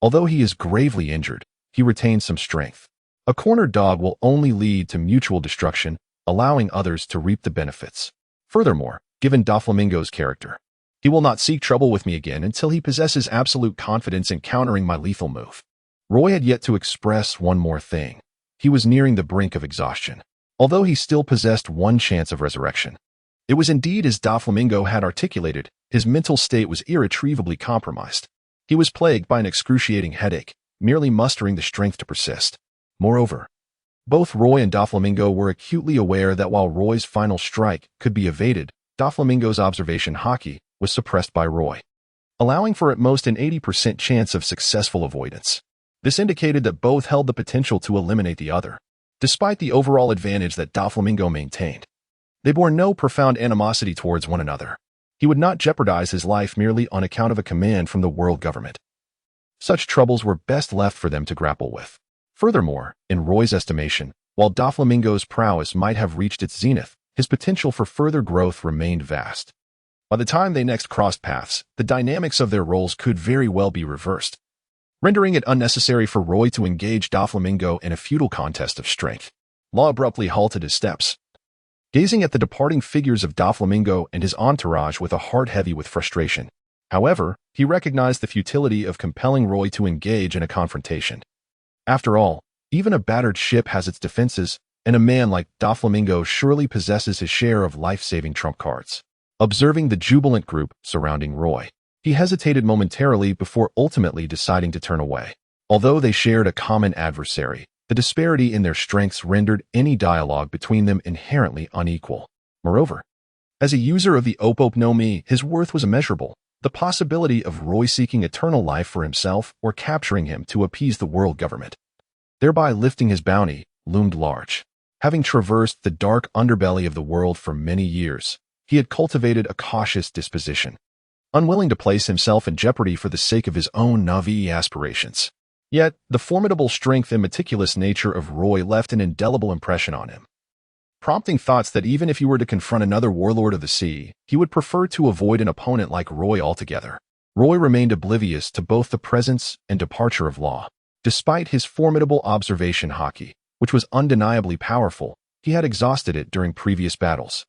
S1: Although he is gravely injured, he retains some strength. A cornered dog will only lead to mutual destruction, allowing others to reap the benefits. Furthermore, given Doflamingo's character, he will not seek trouble with me again until he possesses absolute confidence in countering my lethal move. Roy had yet to express one more thing. He was nearing the brink of exhaustion, although he still possessed one chance of resurrection. It was indeed as Doflamingo had articulated, his mental state was irretrievably compromised. He was plagued by an excruciating headache, merely mustering the strength to persist. Moreover, both Roy and Doflamingo were acutely aware that while Roy's final strike could be evaded, Doflamingo's observation Haki was suppressed by Roy, allowing for at most an 80% chance of successful avoidance. This indicated that both held the potential to eliminate the other. Despite the overall advantage that Doflamingo maintained, they bore no profound animosity towards one another. He would not jeopardize his life merely on account of a command from the world government. Such troubles were best left for them to grapple with. Furthermore, in Roy's estimation, while Doflamingo's prowess might have reached its zenith, his potential for further growth remained vast. By the time they next crossed paths, the dynamics of their roles could very well be reversed, rendering it unnecessary for Roy to engage Doflamingo in a futile contest of strength. Law abruptly halted his steps, gazing at the departing figures of Doflamingo and his entourage with a heart heavy with frustration. However, he recognized the futility of compelling Roy to engage in a confrontation. After all, even a battered ship has its defenses, and a man like Doflamingo surely possesses his share of life-saving trump cards. Observing the jubilant group surrounding Roy, he hesitated momentarily before ultimately deciding to turn away. Although they shared a common adversary, the disparity in their strengths rendered any dialogue between them inherently unequal. Moreover, as a user of the Opop no Mi, his worth was immeasurable. The possibility of Roy seeking eternal life for himself or capturing him to appease the world government, thereby lifting his bounty, loomed large. Having traversed the dark underbelly of the world for many years, he had cultivated a cautious disposition, unwilling to place himself in jeopardy for the sake of his own Na'vi aspirations. Yet, the formidable strength and meticulous nature of Roy left an indelible impression on him, prompting thoughts that even if he were to confront another warlord of the sea, he would prefer to avoid an opponent like Roy altogether. Roy remained oblivious to both the presence and departure of Law. Despite his formidable observation Haki, which was undeniably powerful, he had exhausted it during previous battles,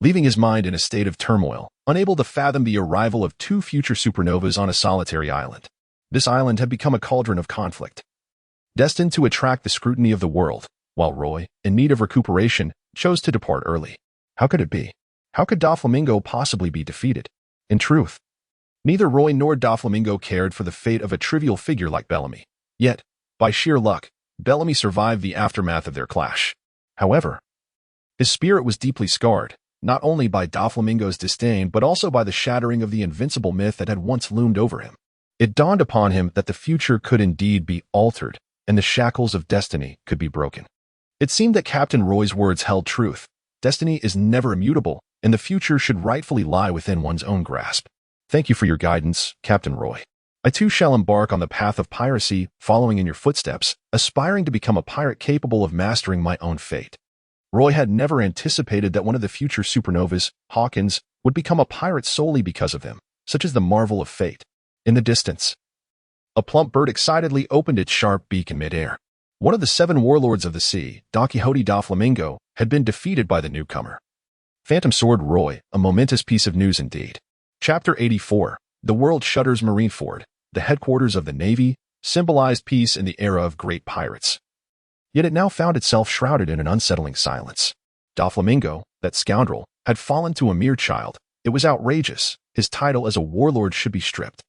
S1: leaving his mind in a state of turmoil, unable to fathom the arrival of two future supernovas on a solitary island. This island had become a cauldron of conflict, destined to attract the scrutiny of the world, while Roy, in need of recuperation, chose to depart early. How could it be? How could Doflamingo possibly be defeated? In truth, neither Roy nor Doflamingo cared for the fate of a trivial figure like Bellamy. Yet, by sheer luck, Bellamy survived the aftermath of their clash. However, his spirit was deeply scarred, not only by Doflamingo's disdain but also by the shattering of the invincible myth that had once loomed over him. It dawned upon him that the future could indeed be altered, and the shackles of destiny could be broken. It seemed that Captain Roy's words held truth. Destiny is never immutable, and the future should rightfully lie within one's own grasp. Thank you for your guidance, Captain Roy. I too shall embark on the path of piracy, following in your footsteps, aspiring to become a pirate capable of mastering my own fate. Roy had never anticipated that one of the future supernovas, Hawkins, would become a pirate solely because of him, such as the marvel of fate. In the distance, a plump bird excitedly opened its sharp beak in midair. One of the 7 warlords of the sea, Don Quixote Doflamingo, had been defeated by the newcomer. Phantom Sword Roy, a momentous piece of news indeed. Chapter 84, The World Shudders Marineford, the headquarters of the Navy, symbolized peace in the era of great pirates. Yet it now found itself shrouded in an unsettling silence. Doflamingo, that scoundrel, had fallen to a mere child. It was outrageous. His title as a warlord should be stripped.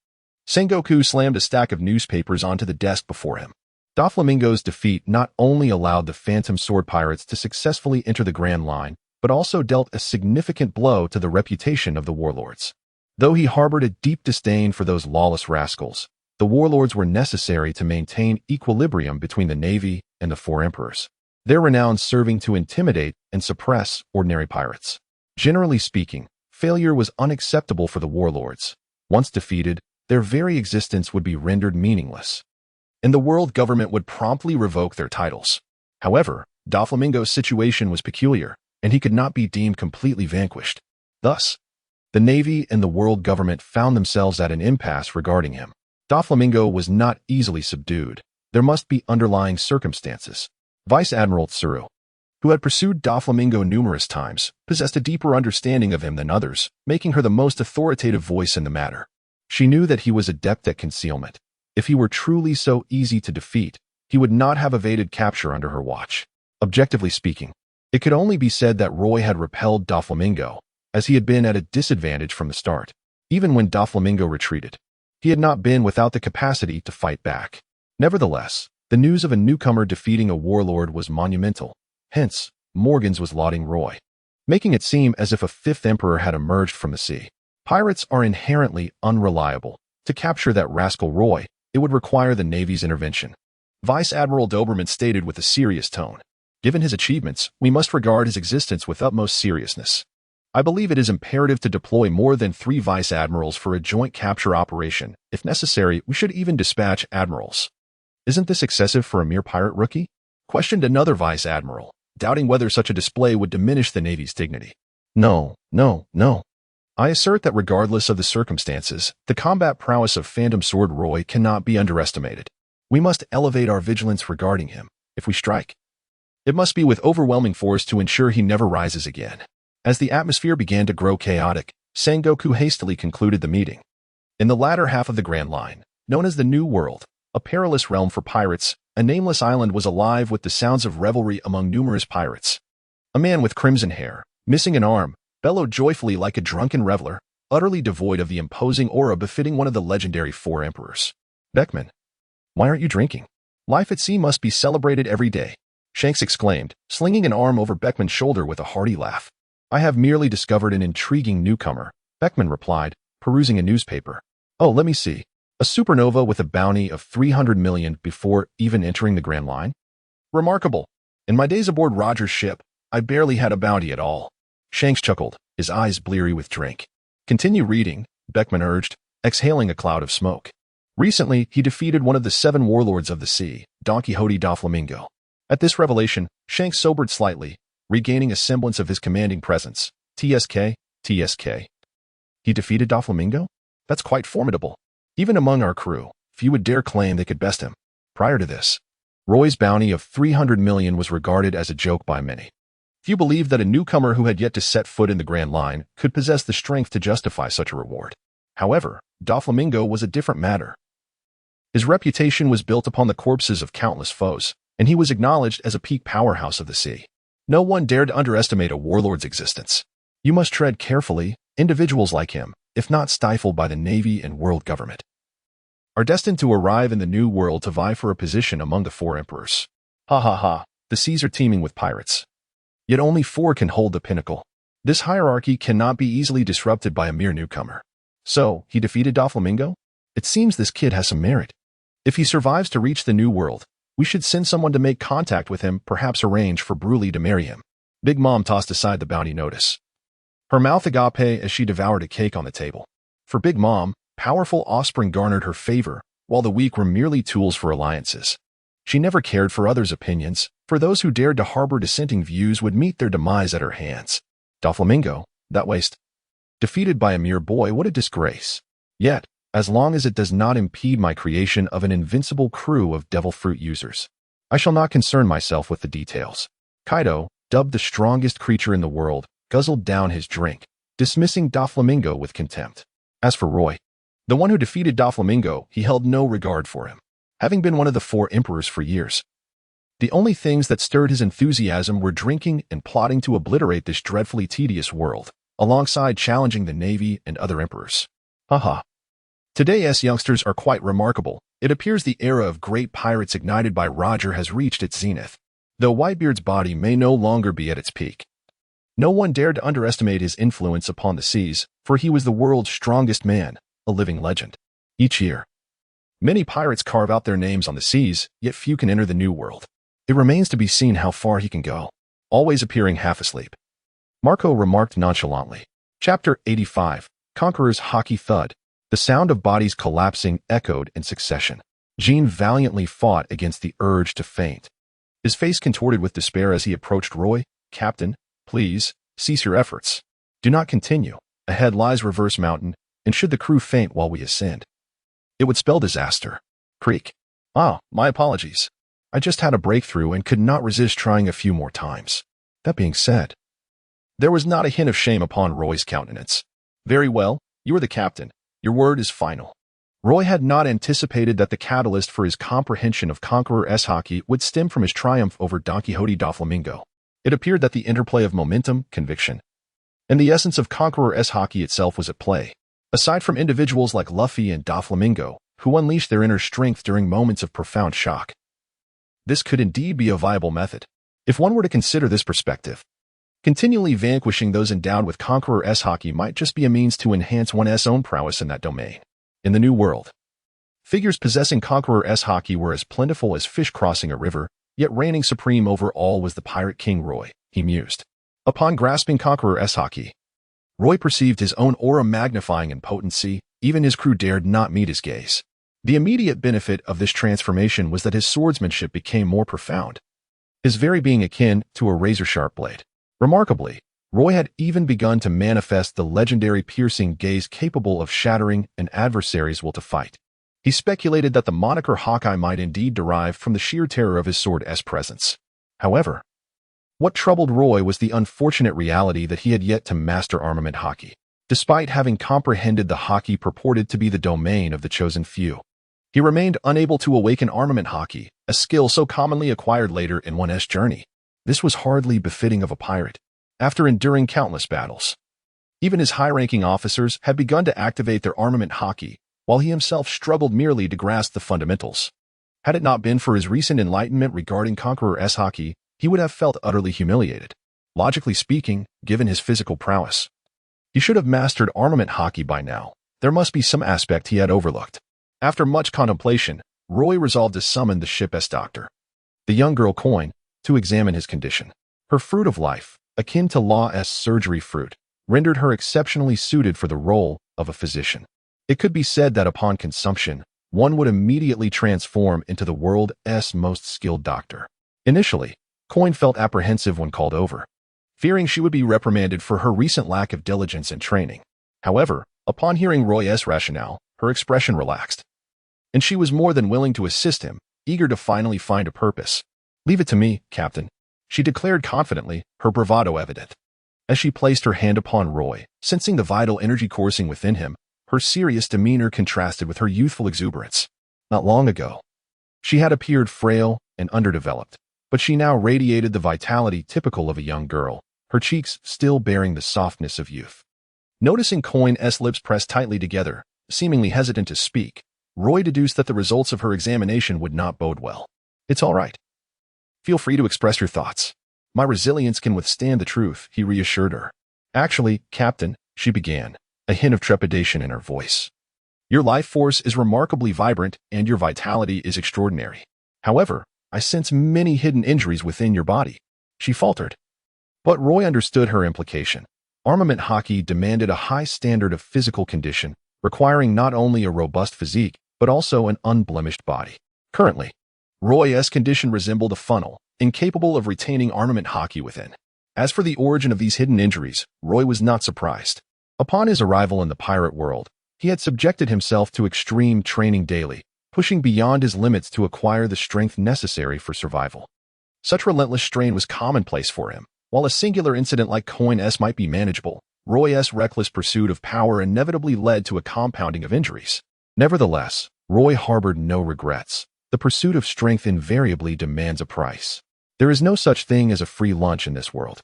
S1: Sengoku slammed a stack of newspapers onto the desk before him. Doflamingo's defeat not only allowed the Phantom Sword Pirates to successfully enter the Grand Line, but also dealt a significant blow to the reputation of the warlords. Though he harbored a deep disdain for those lawless rascals, the warlords were necessary to maintain equilibrium between the Navy and the 4 emperors, their renown serving to intimidate and suppress ordinary pirates. Generally speaking, failure was unacceptable for the warlords. Once defeated, their very existence would be rendered meaningless, and the world government would promptly revoke their titles. However, Doflamingo's situation was peculiar, and he could not be deemed completely vanquished. Thus, the Navy and the world government found themselves at an impasse regarding him. Doflamingo was not easily subdued. There must be underlying circumstances. Vice Admiral Tsuru, who had pursued Doflamingo numerous times, possessed a deeper understanding of him than others, making her the most authoritative voice in the matter. She knew that he was adept at concealment. If he were truly so easy to defeat, he would not have evaded capture under her watch. Objectively speaking, it could only be said that Roy had repelled Doflamingo, as he had been at a disadvantage from the start. Even when Doflamingo retreated, he had not been without the capacity to fight back. Nevertheless, the news of a newcomer defeating a warlord was monumental. Hence, Morgans was lauding Roy, making it seem as if a 5th emperor had emerged from the sea. Pirates are inherently unreliable. To capture that rascal Roy, it would require the Navy's intervention. Vice Admiral Doberman stated with a serious tone. Given his achievements, we must regard his existence with utmost seriousness. I believe it is imperative to deploy more than 3 vice admirals for a joint capture operation. If necessary, we should even dispatch admirals. Isn't this excessive for a mere pirate rookie? Questioned another vice admiral, doubting whether such a display would diminish the Navy's dignity. No. I assert that regardless of the circumstances, the combat prowess of Phantom Sword Roy cannot be underestimated. We must elevate our vigilance regarding him. If we strike, it must be with overwhelming force to ensure he never rises again. As the atmosphere began to grow chaotic, Sengoku hastily concluded the meeting. In the latter half of the Grand Line, known as the New World, a perilous realm for pirates, a nameless island was alive with the sounds of revelry among numerous pirates. A man with crimson hair, missing an arm, bellowed joyfully like a drunken reveler, utterly devoid of the imposing aura befitting one of the legendary four emperors. Beckman, why aren't you drinking? Life at sea must be celebrated every day, Shanks exclaimed, slinging an arm over Beckman's shoulder with a hearty laugh. I have merely discovered an intriguing newcomer, Beckman replied, perusing a newspaper. Oh, let me see. A supernova with a bounty of 300 million before even entering the Grand Line? Remarkable. In my days aboard Roger's ship, I barely had a bounty at all. Shanks chuckled, his eyes bleary with drink. Continue reading, Beckman urged, exhaling a cloud of smoke. Recently, he defeated one of the 7 warlords of the sea, Don Quixote da Flamingo. At this revelation, Shanks sobered slightly, regaining a semblance of his commanding presence. TSK. He defeated da Flamingo? That's quite formidable. Even among our crew, few would dare claim they could best him. Prior to this, Roy's bounty of 300 million was regarded as a joke by many. Few believed that a newcomer who had yet to set foot in the Grand Line could possess the strength to justify such a reward. However, da Flamingo was a different matter. His reputation was built upon the corpses of countless foes, and he was acknowledged as a peak powerhouse of the sea. No one dared to underestimate a warlord's existence. You must tread carefully. Individuals like him, if not stifled by the Navy and world government, are destined to arrive in the New World to vie for a position among the 4 emperors. Ha ha ha, the seas are teeming with pirates. Yet only 4 can hold the pinnacle. This hierarchy cannot be easily disrupted by a mere newcomer. So, he defeated da Flamingo? It seems this kid has some merit. If he survives to reach the New World, we should send someone to make contact with him, perhaps arrange for Bruley to marry him. Big Mom tossed aside the bounty notice, her mouth agape as she devoured a cake on the table. For Big Mom, powerful offspring garnered her favor, while the weak were merely tools for alliances. She never cared for others' opinions, for those who dared to harbor dissenting views would meet their demise at her hands. Da Flamingo, that waste. Defeated by a mere boy, what a disgrace. Yet, as long as it does not impede my creation of an invincible crew of devil fruit users, I shall not concern myself with the details. Kaido, dubbed the strongest creature in the world, guzzled down his drink, dismissing da Flamingo with contempt. As for Roy, the one who defeated da Flamingo, he held no regard for him, having been one of the 4 emperors for years. The only things that stirred his enthusiasm were drinking and plotting to obliterate this dreadfully tedious world, alongside challenging the Navy and other emperors. Haha. Today's youngsters are quite remarkable. It appears the era of great pirates ignited by Roger has reached its zenith, though Whitebeard's body may no longer be at its peak. No one dared to underestimate his influence upon the seas, for he was the world's strongest man, a living legend. Each year, many pirates carve out their names on the seas, yet few can enter the New World. It remains to be seen how far he can go, always appearing half asleep. Marco remarked nonchalantly. Chapter 85, Conqueror's Haki thud. The sound of bodies collapsing echoed in succession. Jean valiantly fought against the urge to faint. His face contorted with despair as he approached Roy. Captain, please, cease your efforts. Do not continue. Ahead lies Reverse Mountain, and should the crew faint while we ascend, it would spell disaster. Creak. Ah, my apologies. I just had a breakthrough and could not resist trying a few more times. That being said, there was not a hint of shame upon Roy's countenance. Very well, you are the captain. Your word is final. Roy had not anticipated that the catalyst for his comprehension of Conqueror's Haki would stem from his triumph over Don Quixote da Flamingo. It appeared that the interplay of momentum, conviction, and the essence of Conqueror's Haki itself was at play. Aside from individuals like Luffy and da Flamingo, who unleashed their inner strength during moments of profound shock, this could indeed be a viable method. If one were to consider this perspective, continually vanquishing those endowed with Conqueror's Haki might just be a means to enhance one's own prowess in that domain. In the New World, figures possessing Conqueror's Haki were as plentiful as fish crossing a river, yet reigning supreme over all was the pirate king Roy, he mused. Upon grasping Conqueror's Haki, Roy perceived his own aura magnifying in potency. Even his crew dared not meet his gaze. The immediate benefit of this transformation was that his swordsmanship became more profound, his very being akin to a razor-sharp blade. Remarkably, Roy had even begun to manifest the legendary piercing gaze capable of shattering an adversary's will to fight. He speculated that the moniker Hawkeye might indeed derive from the sheer terror of his sword's presence. However, what troubled Roy was the unfortunate reality that he had yet to master armament Haki, despite having comprehended the Haki purported to be the domain of the chosen few. He remained unable to awaken armament Haki, a skill so commonly acquired later in one's journey. This was hardly befitting of a pirate, after enduring countless battles. Even his high-ranking officers had begun to activate their armament Haki, while he himself struggled merely to grasp the fundamentals. Had it not been for his recent enlightenment regarding Conqueror's Haki, he would have felt utterly humiliated. Logically speaking, given his physical prowess, he should have mastered armament Haki by now. There must be some aspect he had overlooked. After much contemplation, Roy resolved to summon the ship's doctor, the young girl Coin, to examine his condition. Her fruit of life, akin to Law's surgery fruit, rendered her exceptionally suited for the role of a physician. It could be said that upon consumption, one would immediately transform into the world's most skilled doctor. Initially, Coin felt apprehensive when called over, fearing she would be reprimanded for her recent lack of diligence and training. However, upon hearing Roy's rationale, her expression relaxed, and she was more than willing to assist him, eager to finally find a purpose. "Leave it to me, Captain," she declared confidently, her bravado evident. As she placed her hand upon Roy, sensing the vital energy coursing within him, her serious demeanor contrasted with her youthful exuberance. Not long ago, she had appeared frail and underdeveloped, but she now radiated the vitality typical of a young girl, her cheeks still bearing the softness of youth. Noticing Coin's lips pressed tightly together, seemingly hesitant to speak, Roy deduced that the results of her examination would not bode well. "It's all right. Feel free to express your thoughts. My resilience can withstand the truth," he reassured her. "Actually, Captain," she began, a hint of trepidation in her voice, "your life force is remarkably vibrant and your vitality is extraordinary. However, I sense many hidden injuries within your body," she faltered. But Roy understood her implication. Armament Haki demanded a high standard of physical condition, requiring not only a robust physique, but also an unblemished body. Currently, Roy's condition resembled a funnel, incapable of retaining armament Haki within. As for the origin of these hidden injuries, Roy was not surprised. Upon his arrival in the pirate world, he had subjected himself to extreme training daily, pushing beyond his limits to acquire the strength necessary for survival. Such relentless strain was commonplace for him. While a singular incident like Coin's might be manageable, Roy's reckless pursuit of power inevitably led to a compounding of injuries. Nevertheless, Roy harbored no regrets. The pursuit of strength invariably demands a price. There is no such thing as a free lunch in this world.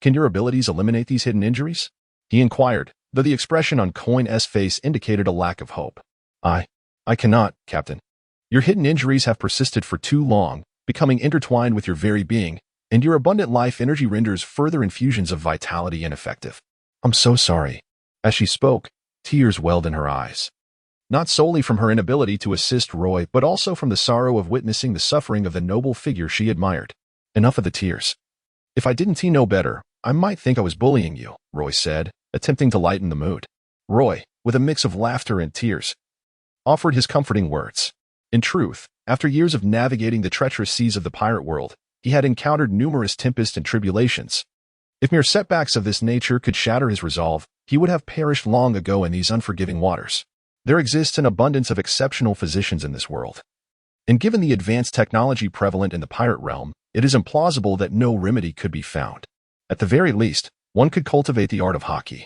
S1: "Can your abilities eliminate these hidden injuries?" he inquired, though the expression on Coin's face indicated a lack of hope. I cannot, Captain. Your hidden injuries have persisted for too long, becoming intertwined with your very being, and your abundant life energy renders further infusions of vitality ineffective. I'm so sorry." As she spoke, tears welled in her eyes. Not solely from her inability to assist Roy, but also from the sorrow of witnessing the suffering of the noble figure she admired. "Enough of the tears. If I didn't know better, I might think I was bullying you," Roy said, attempting to lighten the mood. Roy, with a mix of laughter and tears, offered his comforting words. In truth, after years of navigating the treacherous seas of the pirate world, he had encountered numerous tempests and tribulations. If mere setbacks of this nature could shatter his resolve, he would have perished long ago in these unforgiving waters. There exists an abundance of exceptional physicians in this world. And given the advanced technology prevalent in the pirate realm, it is implausible that no remedy could be found. At the very least, one could cultivate the art of Haki.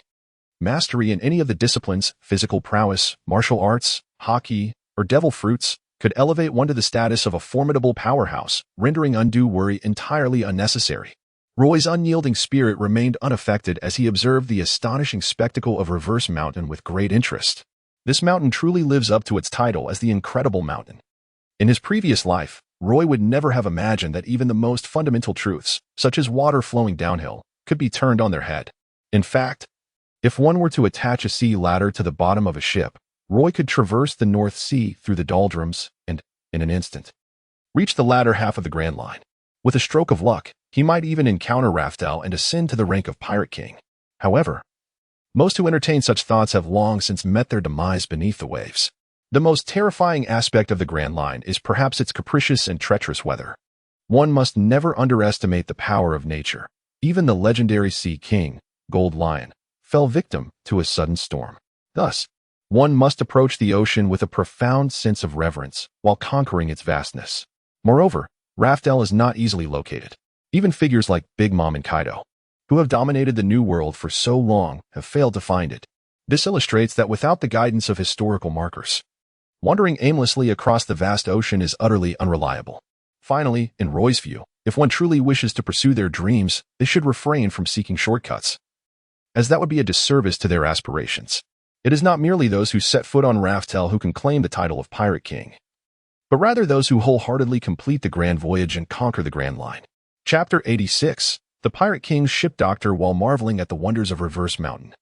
S1: Mastery in any of the disciplines, physical prowess, martial arts, Haki, or devil fruits, could elevate one to the status of a formidable powerhouse, rendering undue worry entirely unnecessary. Roy's unyielding spirit remained unaffected as he observed the astonishing spectacle of Reverse Mountain with great interest. This mountain truly lives up to its title as the Incredible Mountain. In his previous life, Roy would never have imagined that even the most fundamental truths, such as water flowing downhill, could be turned on their head. In fact, if one were to attach a sea ladder to the bottom of a ship, Roy could traverse the North Sea through the doldrums and, in an instant, reach the latter half of the Grand Line. With a stroke of luck, he might even encounter Raftel and ascend to the rank of Pirate King. However, most who entertain such thoughts have long since met their demise beneath the waves. The most terrifying aspect of the Grand Line is perhaps its capricious and treacherous weather. One must never underestimate the power of nature. Even the legendary Sea King, Gold Lion, fell victim to a sudden storm. Thus, one must approach the ocean with a profound sense of reverence while conquering its vastness. Moreover, Raftel is not easily located. Even figures like Big Mom and Kaido, who have dominated the New World for so long, have failed to find it. This illustrates that without the guidance of historical markers, wandering aimlessly across the vast ocean is utterly unreliable. Finally, in Roy's view, if one truly wishes to pursue their dreams, they should refrain from seeking shortcuts, as that would be a disservice to their aspirations. It is not merely those who set foot on Raftel who can claim the title of Pirate King, but rather those who wholeheartedly complete the grand voyage and conquer the Grand Line. Chapter 86. The Pirate King's Ship Doctor. While marveling at the wonders of Reverse Mountain,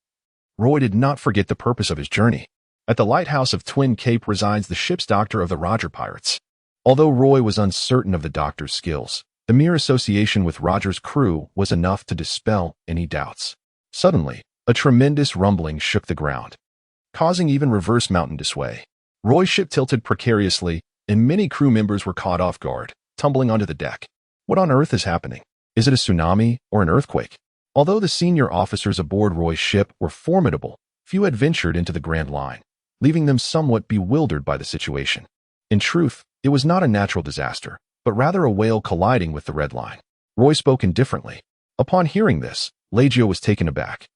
S1: Roy did not forget the purpose of his journey. At the lighthouse of Twin Cape resides the ship's doctor of the Roger Pirates. Although Roy was uncertain of the doctor's skills, the mere association with Roger's crew was enough to dispel any doubts. Suddenly, a tremendous rumbling shook the ground, causing even Reverse Mountain to sway. Roy's ship tilted precariously, and many crew members were caught off guard, tumbling onto the deck. What on earth is happening? Is it a tsunami or an earthquake? Although the senior officers aboard Roy's ship were formidable, few had ventured into the Grand Line, leaving them somewhat bewildered by the situation. In truth, it was not a natural disaster, but rather a whale colliding with the Red Line. Roy spoke indifferently. Upon hearing this, Legio was taken aback.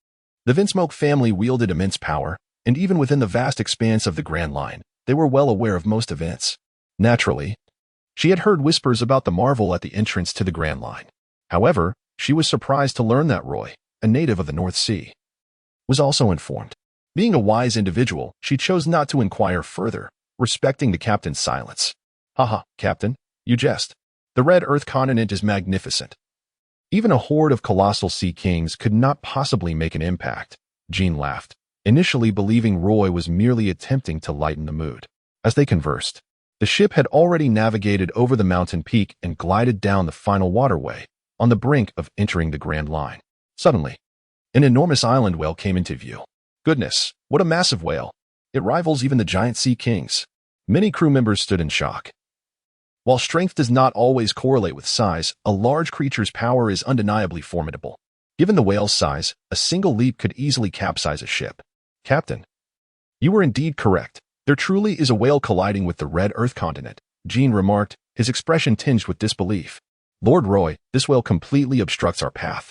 S1: The Vinsmoke family wielded immense power, and even within the vast expanse of the Grand Line, they were well aware of most events. Naturally, she had heard whispers about the marvel at the entrance to the Grand Line. However, she was surprised to learn that Roy, a native of the North Sea, was also informed. Being a wise individual, she chose not to inquire further, respecting the captain's silence. Haha, Captain, you jest. The Red Earth continent is magnificent. Even a horde of colossal sea kings could not possibly make an impact. Jean laughed, initially believing Roy was merely attempting to lighten the mood. As they conversed, the ship had already navigated over the mountain peak and glided down the final waterway, on the brink of entering the Grand Line. Suddenly, an enormous island whale came into view. Goodness, what a massive whale! It rivals even the giant sea kings. Many crew members stood in shock. While strength does not always correlate with size, a large creature's power is undeniably formidable. Given the whale's size, a single leap could easily capsize a ship. Captain, you were indeed correct. There truly is a whale colliding with the Red Earth continent, Jean remarked, his expression tinged with disbelief. Lord Roy, this whale completely obstructs our path.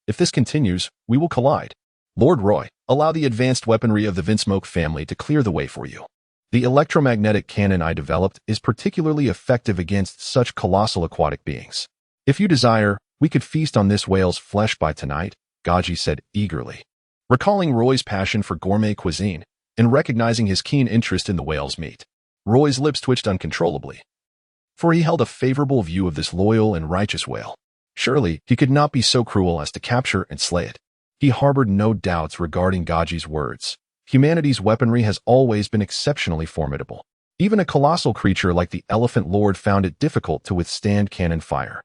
S1: If this continues, we will collide. Lord Roy, allow the advanced weaponry of the Vinsmoke family to clear the way for you. The electromagnetic cannon I developed is particularly effective against such colossal aquatic beings. If you desire, we could feast on this whale's flesh by tonight, Gaji said eagerly. Recalling Roy's passion for gourmet cuisine, and recognizing his keen interest in the whale's meat, Roy's lips twitched uncontrollably. For he held a favorable view of this loyal and righteous whale. Surely, he could not be so cruel as to capture and slay it. He harbored no doubts regarding Gaji's words. Humanity's weaponry has always been exceptionally formidable. Even a colossal creature like the Elephant Lord found it difficult to withstand cannon fire,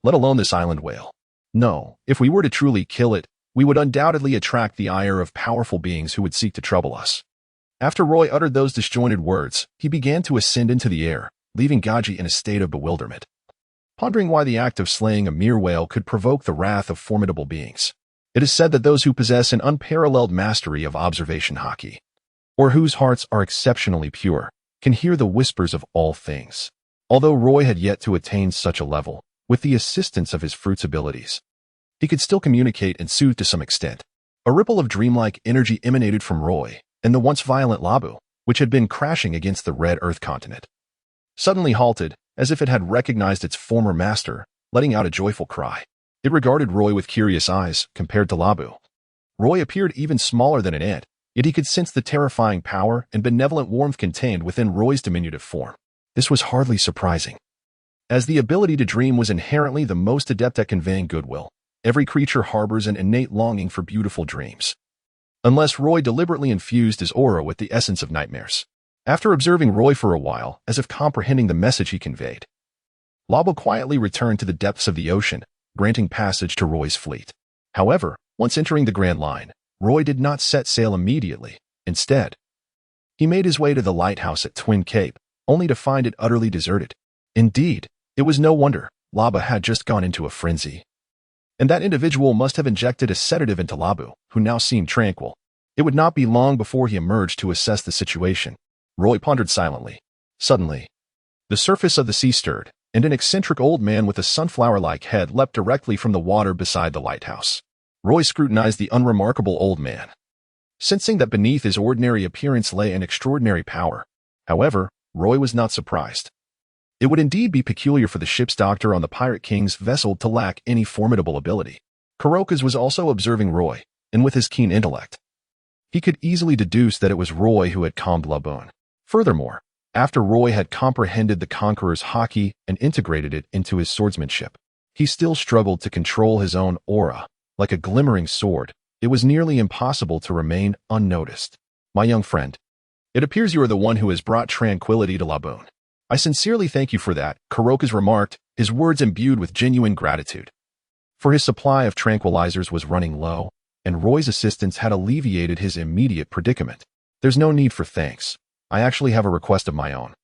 S1: let alone this island whale. No, if we were to truly kill it, we would undoubtedly attract the ire of powerful beings who would seek to trouble us. After Roy uttered those disjointed words, he began to ascend into the air, leaving Gaji in a state of bewilderment, pondering why the act of slaying a mere whale could provoke the wrath of formidable beings. It is said that those who possess an unparalleled mastery of observation Haki, or whose hearts are exceptionally pure, can hear the whispers of all things. Although Roy had yet to attain such a level, with the assistance of his fruit's abilities, he could still communicate and soothe to some extent. A ripple of dreamlike energy emanated from Roy, and the once violent Labu, which had been crashing against the Red Earth continent, suddenly halted, as if it had recognized its former master, letting out a joyful cry. It regarded Roy with curious eyes, compared to Labu. Roy appeared even smaller than an ant, yet he could sense the terrifying power and benevolent warmth contained within Roy's diminutive form. This was hardly surprising, as the ability to dream was inherently the most adept at conveying goodwill. Every creature harbors an innate longing for beautiful dreams, unless Roy deliberately infused his aura with the essence of nightmares. After observing Roy for a while, as if comprehending the message he conveyed, Labu quietly returned to the depths of the ocean, granting passage to Roy's fleet. However, once entering the Grand Line, Roy did not set sail immediately. Instead, he made his way to the lighthouse at Twin Cape, only to find it utterly deserted. Indeed, it was no wonder. Labu had just gone into a frenzy. and that individual must have injected a sedative into Labu, who now seemed tranquil. It would not be long before he emerged to assess the situation. Roy pondered silently. Suddenly, the surface of the sea stirred, and an eccentric old man with a sunflower-like head leapt directly from the water beside the lighthouse. Roy scrutinized the unremarkable old man, sensing that beneath his ordinary appearance lay an extraordinary power. However, Roy was not surprised. It would indeed be peculiar for the ship's doctor on the Pirate King's vessel to lack any formidable ability. Chronicles was also observing Roy, and with his keen intellect, he could easily deduce that it was Roy who had calmed Labu. Furthermore, after Roy had comprehended the Conqueror's Haki and integrated it into his swordsmanship, he still struggled to control his own aura. Like a glimmering sword, it was nearly impossible to remain unnoticed. My young friend, it appears you are the one who has brought tranquility to Labu. I sincerely thank you for that, Chronicles remarked, his words imbued with genuine gratitude. For his supply of tranquilizers was running low, and Roy's assistance had alleviated his immediate predicament. There's no need for thanks. I actually have a request of my own.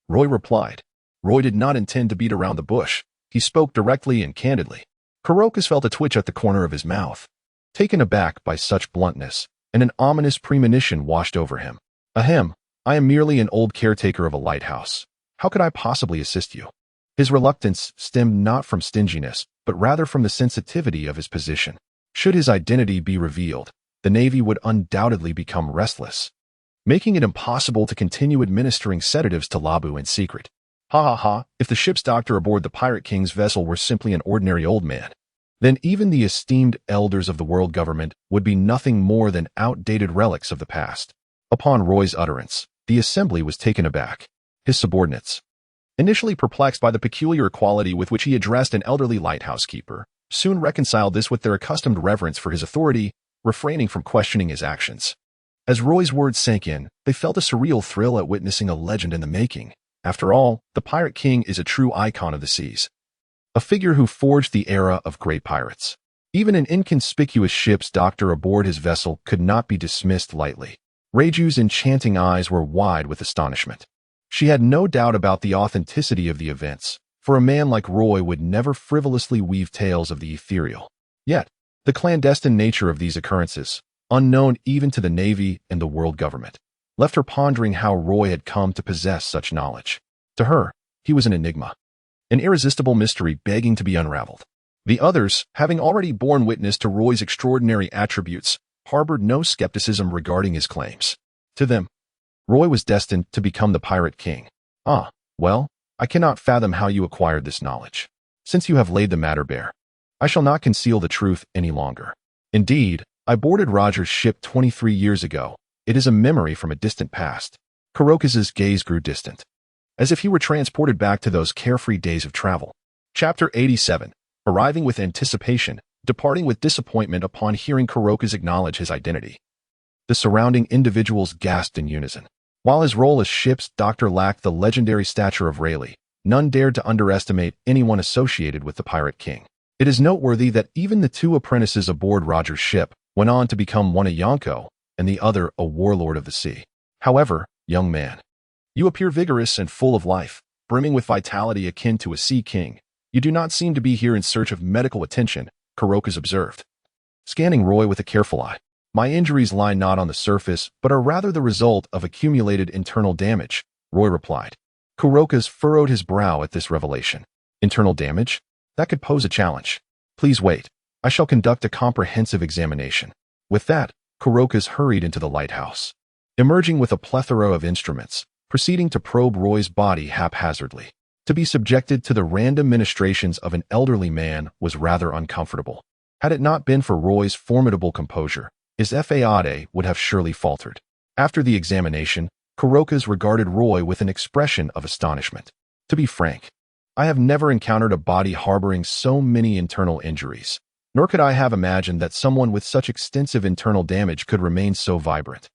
S1: Roy replied. Roy did not intend to beat around the bush. He spoke directly and candidly. Chronicles felt a twitch at the corner of his mouth. Taken aback by such bluntness, and an ominous premonition washed over him. Ahem, I am merely an old caretaker of a lighthouse. How could I possibly assist you? His reluctance stemmed not from stinginess, but rather from the sensitivity of his position. Should his identity be revealed, the Navy would undoubtedly become restless, making it impossible to continue administering sedatives to Labu in secret. Ha ha ha, if the ship's doctor aboard the Pirate King's vessel were simply an ordinary old man, then even the esteemed elders of the world government would be nothing more than outdated relics of the past. Upon Roy's utterance, the assembly was taken aback. His subordinates, initially perplexed by the peculiar equality with which he addressed an elderly lighthouse keeper, soon reconciled this with their accustomed reverence for his authority, refraining from questioning his actions. As Roy's words sank in, they felt a surreal thrill at witnessing a legend in the making. After all, the Pirate King is a true icon of the seas, a figure who forged the era of great pirates. Even an inconspicuous ship's doctor aboard his vessel could not be dismissed lightly. Reiju's enchanting eyes were wide with astonishment. She had no doubt about the authenticity of the events, for a man like Roy would never frivolously weave tales of the ethereal. Yet, the clandestine nature of these occurrences, unknown even to the Navy and the world government, left her pondering how Roy had come to possess such knowledge. To her, he was an enigma, an irresistible mystery begging to be unraveled. The others, having already borne witness to Roy's extraordinary attributes, harbored no skepticism regarding his claims. To them, Roy was destined to become the Pirate King. Ah, well, I cannot fathom how you acquired this knowledge. Since you have laid the matter bare, I shall not conceal the truth any longer. Indeed, I boarded Roger's ship 23 years ago. It is a memory from a distant past. Chronicles' gaze grew distant, as if he were transported back to those carefree days of travel. Chapter 87. Arriving with anticipation, departing with disappointment upon hearing Chronicles acknowledge his identity. The surrounding individuals gasped in unison. While his role as ship's doctor lacked the legendary stature of Rayleigh, none dared to underestimate anyone associated with the Pirate King. It is noteworthy that even the two apprentices aboard Roger's ship went on to become one a Yonko and the other a warlord of the sea. However, young man, you appear vigorous and full of life, brimming with vitality akin to a sea king. You do not seem to be here in search of medical attention, Chronicles observed, scanning Roy with a careful eye. My injuries lie not on the surface, but are rather the result of accumulated internal damage, Roy replied. Chronicles furrowed his brow at this revelation. Internal damage? That could pose a challenge. Please wait. I shall conduct a comprehensive examination. With that, Chronicles hurried into the lighthouse, emerging with a plethora of instruments, proceeding to probe Roy's body haphazardly. To be subjected to the random ministrations of an elderly man was rather uncomfortable. Had it not been for Roy's formidable composure, his effade would have surely faltered. After the examination, Chronicles regarded Roy with an expression of astonishment. To be frank, I have never encountered a body harboring so many internal injuries, nor could I have imagined that someone with such extensive internal damage could remain so vibrant.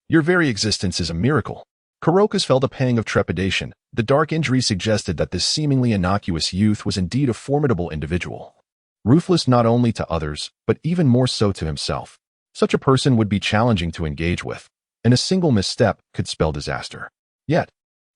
S1: Your very existence is a miracle. Chronicles felt a pang of trepidation. The dark injury suggested that this seemingly innocuous youth was indeed a formidable individual, ruthless not only to others, but even more so to himself. Such a person would be challenging to engage with, and a single misstep could spell disaster. Yet,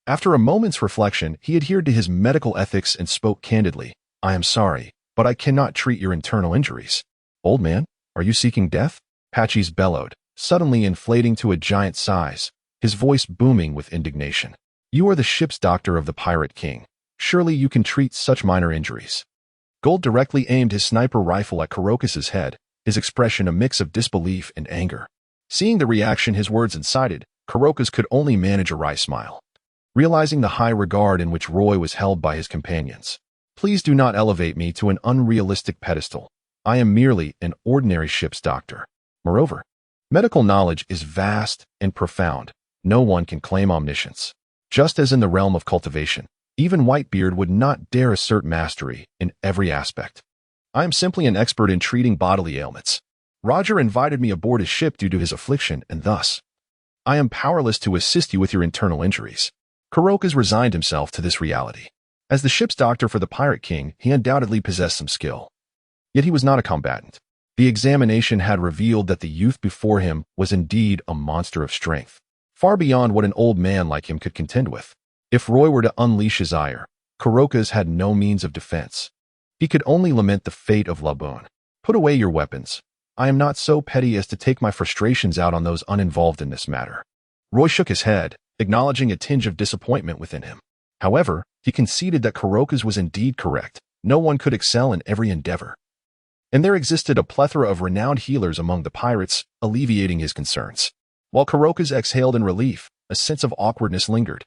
S1: after a moment's reflection, he adhered to his medical ethics and spoke candidly. I am sorry, but I cannot treat your internal injuries. Old man, are you seeking death? Patches bellowed, suddenly inflating to a giant size, his voice booming with indignation. You are the ship's doctor of the Pirate King. Surely you can treat such minor injuries. Gold directly aimed his sniper rifle at Kurokas's head, his expression a mix of disbelief and anger. Seeing the reaction his words incited, Kurokas could only manage a wry smile. Realizing the high regard in which Roy was held by his companions. Please do not elevate me to an unrealistic pedestal. I am merely an ordinary ship's doctor. Moreover, medical knowledge is vast and profound. No one can claim omniscience. Just as in the realm of cultivation, even Whitebeard would not dare assert mastery in every aspect. I am simply an expert in treating bodily ailments. Roger invited me aboard his ship due to his affliction, and thus, I am powerless to assist you with your internal injuries. Kurokas resigned himself to this reality. As the ship's doctor for the Pirate King, he undoubtedly possessed some skill. Yet he was not a combatant. The examination had revealed that the youth before him was indeed a monster of strength, far beyond what an old man like him could contend with. If Roy were to unleash his ire, Kurokas had no means of defense. He could only lament the fate of Laboon. Put away your weapons. I am not so petty as to take my frustrations out on those uninvolved in this matter. Roy shook his head, acknowledging a tinge of disappointment within him. However, he conceded that Kurokas was indeed correct. No one could excel in every endeavor. And there existed a plethora of renowned healers among the pirates, alleviating his concerns. While Kurokas exhaled in relief, a sense of awkwardness lingered.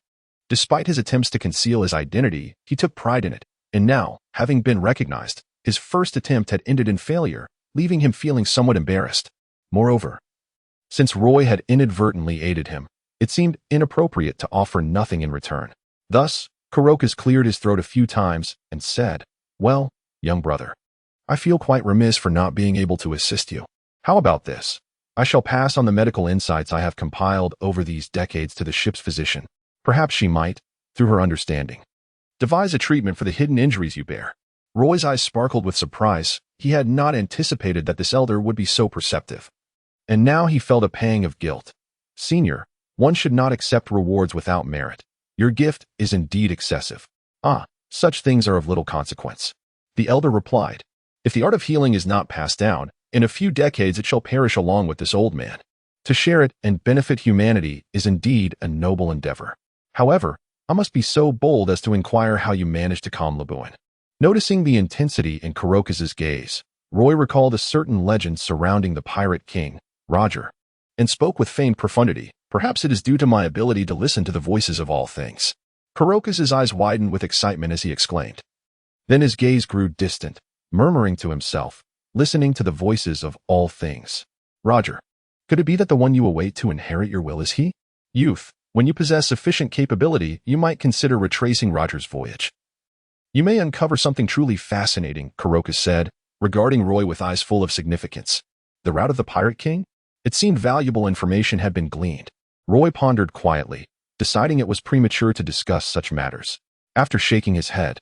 S1: Despite his attempts to conceal his identity, he took pride in it, and now, having been recognized, his first attempt had ended in failure, leaving him feeling somewhat embarrassed. Moreover, since Roy had inadvertently aided him, it seemed inappropriate to offer nothing in return. Thus, Kurokas cleared his throat a few times and said, Well, young brother, I feel quite remiss for not being able to assist you. How about this? I shall pass on the medical insights I have compiled over these decades to the ship's physician. Perhaps she might, through her understanding, devise a treatment for the hidden injuries you bear. Roy's eyes sparkled with surprise. He had not anticipated that this elder would be so perceptive. And now he felt a pang of guilt. Senior, one should not accept rewards without merit. Your gift is indeed excessive. Such things are of little consequence. The elder replied, If the art of healing is not passed down, in a few decades it shall perish along with this old man. To share it and benefit humanity is indeed a noble endeavor. However, I must be so bold as to inquire how you managed to calm Laboon. Noticing the intensity in Kurokas's gaze, Roy recalled a certain legend surrounding the Pirate King, Roger, and spoke with feigned profundity. Perhaps it is due to my ability to listen to the voices of all things. Kurokas's eyes widened with excitement as he exclaimed. Then his gaze grew distant, murmuring to himself, listening to the voices of all things. Roger, could it be that the one you await to inherit your will is he? Youth, when you possess sufficient capability, you might consider retracing Roger's voyage. You may uncover something truly fascinating, Kurokas said, regarding Roy with eyes full of significance. The route of the Pirate King? It seemed valuable information had been gleaned. Roy pondered quietly, deciding it was premature to discuss such matters. After shaking his head,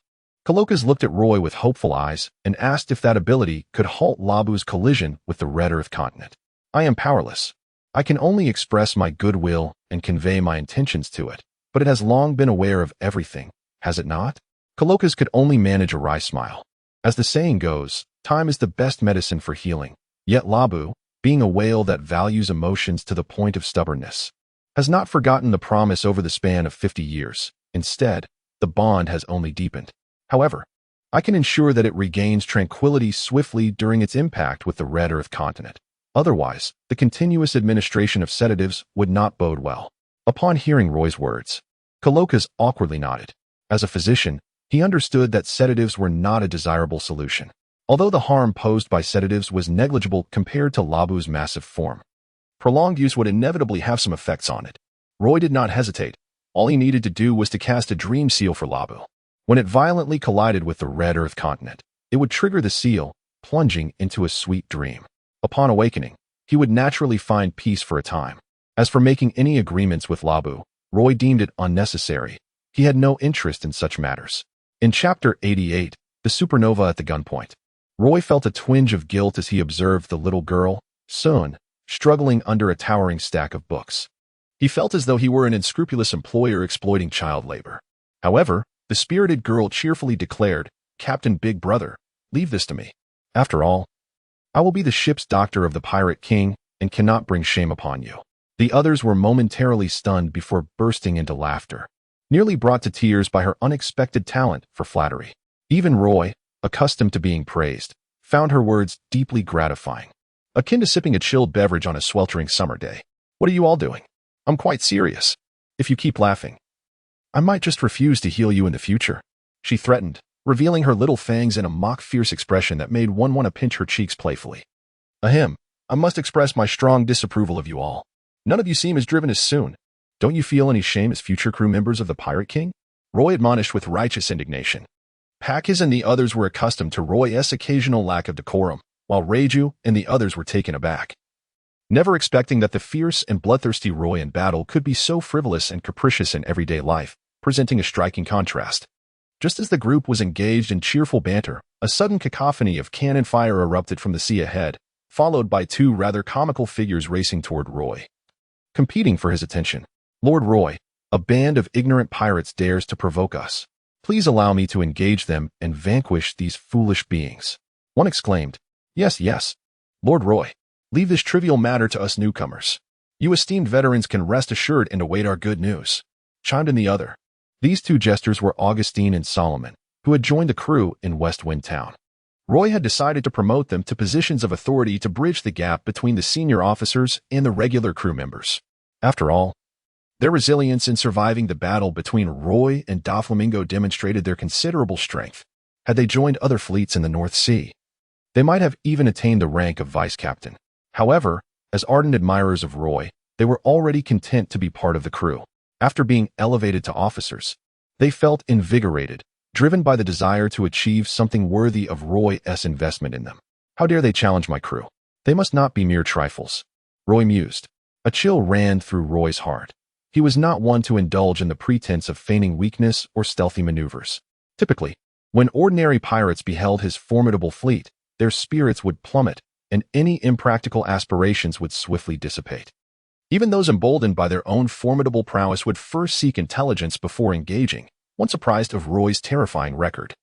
S1: Kurokas looked at Roy with hopeful eyes and asked if that ability could halt Labu's collision with the Red Earth continent. I am powerless. I can only express my goodwill and convey my intentions to it, but it has long been aware of everything, has it not? Kurokas could only manage a wry smile. As the saying goes, time is the best medicine for healing. Yet Labu, being a whale that values emotions to the point of stubbornness, has not forgotten the promise over the span of 50 years. Instead, the bond has only deepened. However, I can ensure that it regains tranquility swiftly during its impact with the Red Earth continent. Otherwise, the continuous administration of sedatives would not bode well. Upon hearing Roy's words, Kurokas awkwardly nodded. As a physician, he understood that sedatives were not a desirable solution, although the harm posed by sedatives was negligible compared to Labu's massive form. Prolonged use would inevitably have some effects on it. Roy did not hesitate. All he needed to do was to cast a dream seal for Labu. When it violently collided with the Red Earth continent, it would trigger the seal, plunging into a sweet dream. Upon awakening, he would naturally find peace for a time. As for making any agreements with Labu, Roy deemed it unnecessary. He had no interest in such matters. In Chapter 88, The Supernova at the Gunpoint, Roy felt a twinge of guilt as he observed the little girl, Sun, struggling under a towering stack of books. He felt as though he were an unscrupulous employer exploiting child labor. However, the spirited girl cheerfully declared, Captain Big Brother, Leave this to me. After all, I will be the ship's doctor of the Pirate King and cannot bring shame upon you." The others were momentarily stunned before bursting into laughter, nearly brought to tears by her unexpected talent for flattery. Even Roy, accustomed to being praised, found her words deeply gratifying, akin to sipping a chilled beverage on a sweltering summer day. "What are you all doing? I'm quite serious. If you keep laughing, I might just refuse to heal you in the future," she threatened, revealing her little fangs in a mock-fierce expression that made one want to pinch her cheeks playfully. "Ahem, I must express my strong disapproval of you all. None of you seem as driven as soon. Don't you feel any shame as future crew members of the Pirate King?" Roy admonished with righteous indignation. Pakis and the others were accustomed to Roy's occasional lack of decorum, while Reiju and the others were taken aback, never expecting that the fierce and bloodthirsty Roy in battle could be so frivolous and capricious in everyday life, presenting a striking contrast. Just as the group was engaged in cheerful banter, a sudden cacophony of cannon fire erupted from the sea ahead, followed by two rather comical figures racing toward Roy, competing for his attention. "Lord Roy, a band of ignorant pirates dares to provoke us. Please allow me to engage them and vanquish these foolish beings," one exclaimed. Yes, Lord Roy, leave this trivial matter to us newcomers. You esteemed veterans can rest assured and await our good news," chimed in the other. These two jesters were Augustine and Solomon, who had joined the crew in West Wind Town. Roy had decided to promote them to positions of authority to bridge the gap between the senior officers and the regular crew members. After all, their resilience in surviving the battle between Roy and Doflamingo demonstrated their considerable strength. Had they joined other fleets in the North Sea, they might have even attained the rank of vice captain. However, as ardent admirers of Roy, they were already content to be part of the crew. After being elevated to officers, they felt invigorated, driven by the desire to achieve something worthy of Roy's investment in them. "How dare they challenge my crew? They must not be mere trifles," Roy mused. A chill ran through Roy's heart. He was not one to indulge in the pretense of feigning weakness or stealthy maneuvers. Typically, when ordinary pirates beheld his formidable fleet, their spirits would plummet, and any impractical aspirations would swiftly dissipate. Even those emboldened by their own formidable prowess would first seek intelligence before engaging, once apprised of Roy's terrifying record.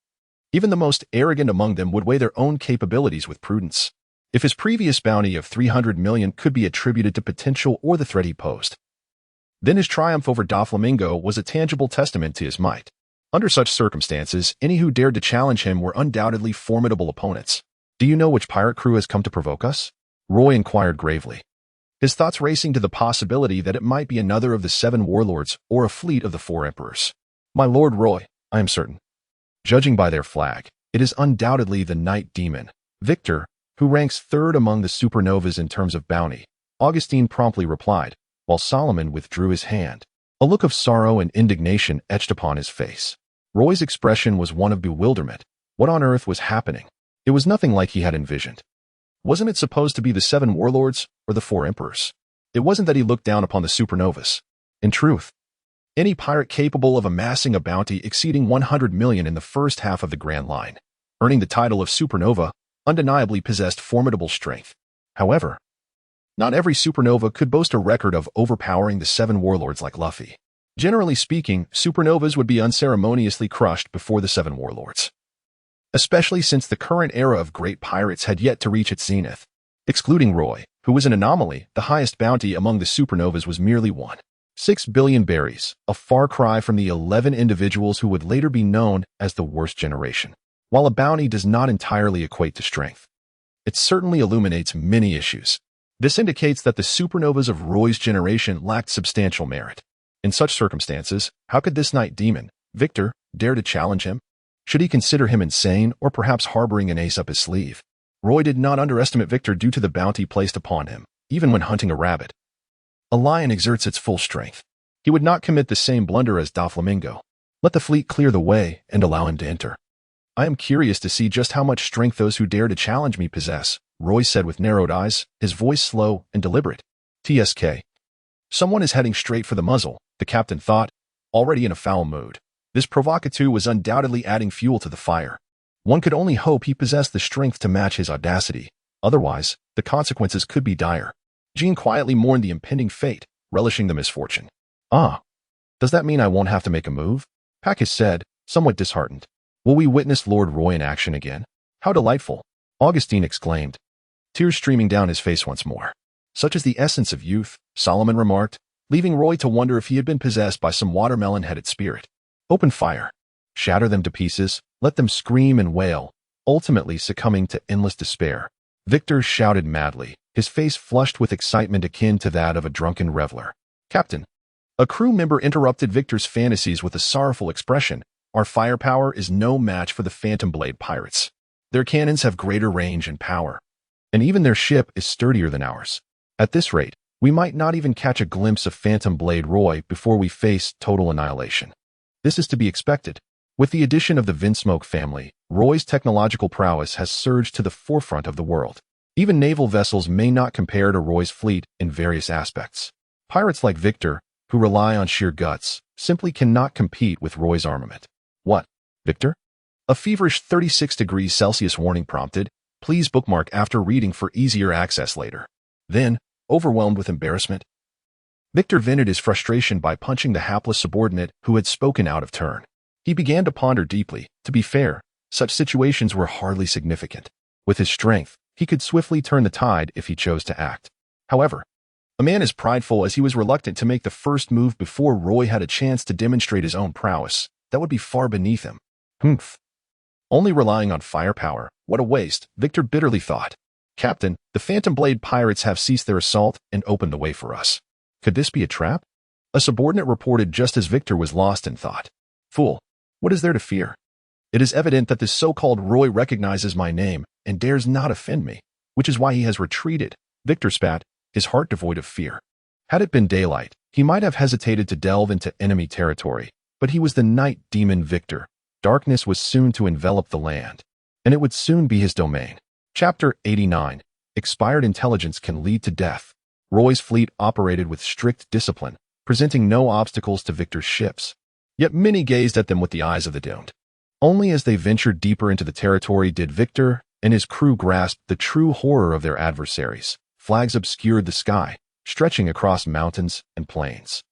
S1: Even the most arrogant among them would weigh their own capabilities with prudence. If his previous bounty of 300 million could be attributed to potential or the threat he posed, then his triumph over Doflamingo was a tangible testament to his might. Under such circumstances, any who dared to challenge him were undoubtedly formidable opponents. "Do you know which pirate crew has come to provoke us?" Roy inquired gravely, his thoughts racing to the possibility that it might be another of the 7 warlords or a fleet of the 4 emperors. "My Lord Roy, I am certain. Judging by their flag, it is undoubtedly the Night Demon, Victor, who ranks 3rd among the supernovas in terms of bounty," Augustine promptly replied, while Solomon withdrew his hand. A look of sorrow and indignation etched upon his face. Roy's expression was one of bewilderment. What on earth was happening? It was nothing like he had envisioned. Wasn't it supposed to be the 7 warlords or the 4 emperors? It wasn't that he looked down upon the supernovas. In truth, any pirate capable of amassing a bounty exceeding 100 million in the first half of the Grand Line, earning the title of supernova, undeniably possessed formidable strength. However, not every supernova could boast a record of overpowering the 7 warlords like Luffy. Generally speaking, supernovas would be unceremoniously crushed before the 7 warlords, especially since the current era of great pirates had yet to reach its zenith. Excluding Roy, who was an anomaly, the highest bounty among the supernovas was merely 1.6 billion berries, a far cry from the 11 individuals who would later be known as the worst generation. While a bounty does not entirely equate to strength, it certainly illuminates many issues. This indicates that the supernovas of Roy's generation lacked substantial merit. In such circumstances, how could this Night Demon, Victor, dare to challenge him? Should he consider him insane or perhaps harboring an ace up his sleeve? Roy did not underestimate Victor due to the bounty placed upon him, even when hunting a rabbit. A lion exerts its full strength. He would not commit the same blunder as Doflamingo. Let the fleet clear the way and allow him to enter. "I am curious to see just how much strength those who dare to challenge me possess," Roy said with narrowed eyes, his voice slow and deliberate. "TSK. Someone is heading straight for the muzzle," the captain thought, already in a foul mood. This provocateur was undoubtedly adding fuel to the fire. One could only hope he possessed the strength to match his audacity. Otherwise, the consequences could be dire. Jean quietly mourned the impending fate, relishing the misfortune. "Ah, does that mean I won't have to make a move?" Pakis said, somewhat disheartened. "Will we witness Lord Roy in action again?" How delightful, Augustine exclaimed, tears streaming down his face once more. Such is the essence of youth, Solomon remarked, leaving Roy to wonder if he had been possessed by some watermelon-headed spirit. Open fire. Shatter them to pieces, let them scream and wail, ultimately succumbing to endless despair. Victor shouted madly, his face flushed with excitement akin to that of a drunken reveler. Captain. A crew member interrupted Victor's fantasies with a sorrowful expression. Our firepower is no match for the Phantom Blade pirates. Their cannons have greater range and power, and even their ship is sturdier than ours. At this rate, we might not even catch a glimpse of Phantom Blade Roy before we face total annihilation. This is to be expected. With the addition of the Vinsmoke family, Roy's technological prowess has surged to the forefront of the world. Even naval vessels may not compare to Roy's fleet in various aspects. Pirates like Victor, who rely on sheer guts, simply cannot compete with Roy's armament. What, Victor? A feverish 36 degrees Celsius warning prompted. Please bookmark after reading for easier access later. Then, overwhelmed with embarrassment, Victor vented his frustration by punching the hapless subordinate who had spoken out of turn. He began to ponder deeply. To be fair, such situations were hardly significant. With his strength, he could swiftly turn the tide if he chose to act. However, a man as prideful as he was reluctant to make the first move before Roy had a chance to demonstrate his own prowess, that would be far beneath him. Humph. Only relying on firepower, what a waste, Victor bitterly thought. Captain, the Phantom Blade pirates have ceased their assault and opened the way for us. Could this be a trap? A subordinate reported just as Victor was lost in thought. Fool, what is there to fear? It is evident that this so-called Roy recognizes my name and dares not offend me, which is why he has retreated. Victor spat, his heart devoid of fear. Had it been daylight, he might have hesitated to delve into enemy territory, but he was the night demon Victor. Darkness was soon to envelop the land, and it would soon be his domain. Chapter 89. Expired intelligence can lead to death. Roy's fleet operated with strict discipline, presenting no obstacles to Victor's ships. Yet many gazed at them with the eyes of the doomed. Only as they ventured deeper into the territory did Victor and his crew grasp the true horror of their adversaries. Flags obscured the sky, stretching across mountains and plains.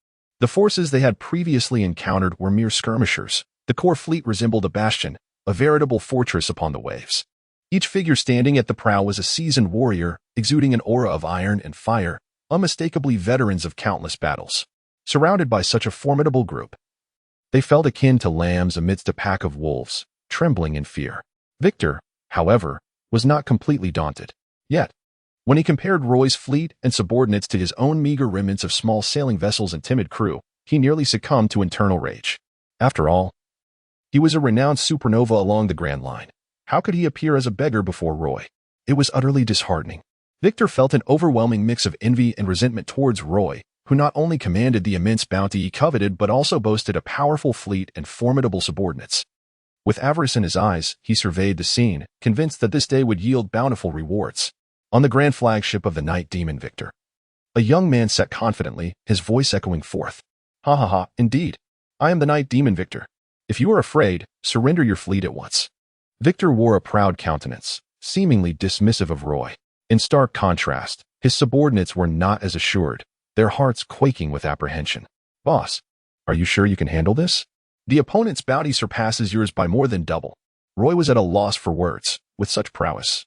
S1: The forces they had previously encountered were mere skirmishers. The core fleet resembled a bastion, a veritable fortress upon the waves. Each figure standing at the prow was a seasoned warrior, exuding an aura of iron and fire, unmistakably veterans of countless battles. Surrounded by such a formidable group, they felt akin to lambs amidst a pack of wolves, trembling in fear. Victor, however, was not completely daunted. Yet, when he compared Roy's fleet and subordinates to his own meager remnants of small sailing vessels and timid crew, he nearly succumbed to internal rage. After all, he was a renowned supernova along the Grand Line. How could he appear as a beggar before Roy? It was utterly disheartening. Victor felt an overwhelming mix of envy and resentment towards Roy, who not only commanded the immense bounty he coveted but also boasted a powerful fleet and formidable subordinates. With avarice in his eyes, he surveyed the scene, convinced that this day would yield bountiful rewards. On the grand flagship of the night demon Victor, a young man sat confidently, his voice echoing forth. Ha ha ha, indeed. I am the night demon Victor. If you are afraid, surrender your fleet at once. Victor wore a proud countenance, seemingly dismissive of Roy. In stark contrast, his subordinates were not as assured, their hearts quaking with apprehension. Boss, are you sure you can handle this? The opponent's bounty surpasses yours by more than double. Roy was at a loss for words. With such prowess,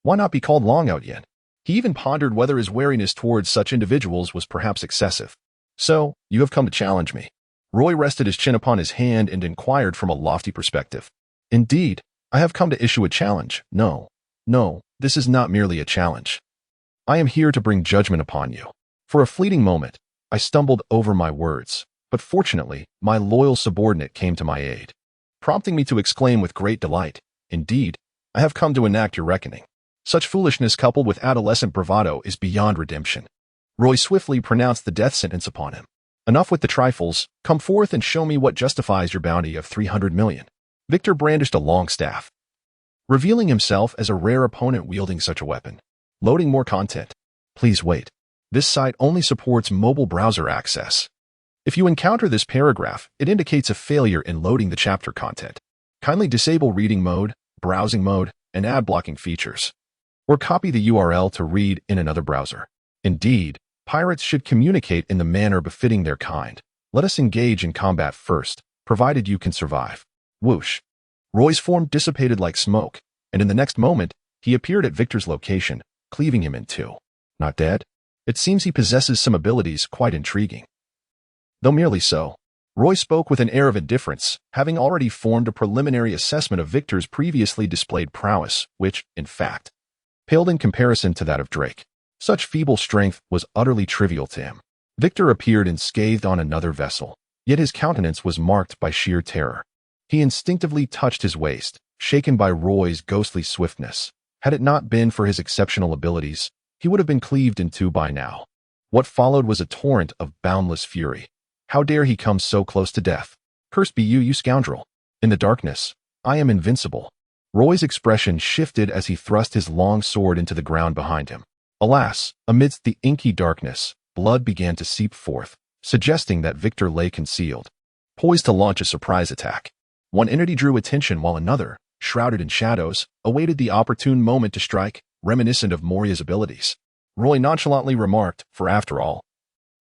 S1: why not be called Longout yet? He even pondered whether his wariness towards such individuals was perhaps excessive. So, you have come to challenge me. Roy rested his chin upon his hand and inquired from a lofty perspective. Indeed, I have come to issue a challenge. No, this is not merely a challenge. I am here to bring judgment upon you. For a fleeting moment, I stumbled over my words, but fortunately, my loyal subordinate came to my aid, prompting me to exclaim with great delight, indeed, I have come to enact your reckoning. Such foolishness coupled with adolescent bravado is beyond redemption. Roy swiftly pronounced the death sentence upon him. Enough with the trifles, come forth and show me what justifies your bounty of 300 million. Victor brandished a long staff, revealing himself as a rare opponent wielding such a weapon. Loading more content. Please wait. This site only supports mobile browser access. If you encounter this paragraph, it indicates a failure in loading the chapter content. Kindly disable reading mode, browsing mode, and ad blocking features. Or copy the URL to read in another browser. Indeed, pirates should communicate in the manner befitting their kind. Let us engage in combat first, provided you can survive. Whoosh. Roy's form dissipated like smoke, and in the next moment, he appeared at Victor's location, cleaving him in two. Not dead? It seems he possesses some abilities quite intriguing. Though merely so, Roy spoke with an air of indifference, having already formed a preliminary assessment of Victor's previously displayed prowess, which, in fact, paled in comparison to that of Drake. Such feeble strength was utterly trivial to him. Victor appeared unscathed on another vessel, yet his countenance was marked by sheer terror. He instinctively touched his waist, shaken by Roy's ghostly swiftness. Had it not been for his exceptional abilities, he would have been cleaved in two by now. What followed was a torrent of boundless fury. How dare he come so close to death? Cursed be you, you scoundrel. In the darkness, I am invincible. Roy's expression shifted as he thrust his long sword into the ground behind him. Alas, amidst the inky darkness, blood began to seep forth, suggesting that Victor lay concealed, poised to launch a surprise attack. One entity drew attention while another, shrouded in shadows, awaited the opportune moment to strike, reminiscent of Moria's abilities. Roy nonchalantly remarked, for after all,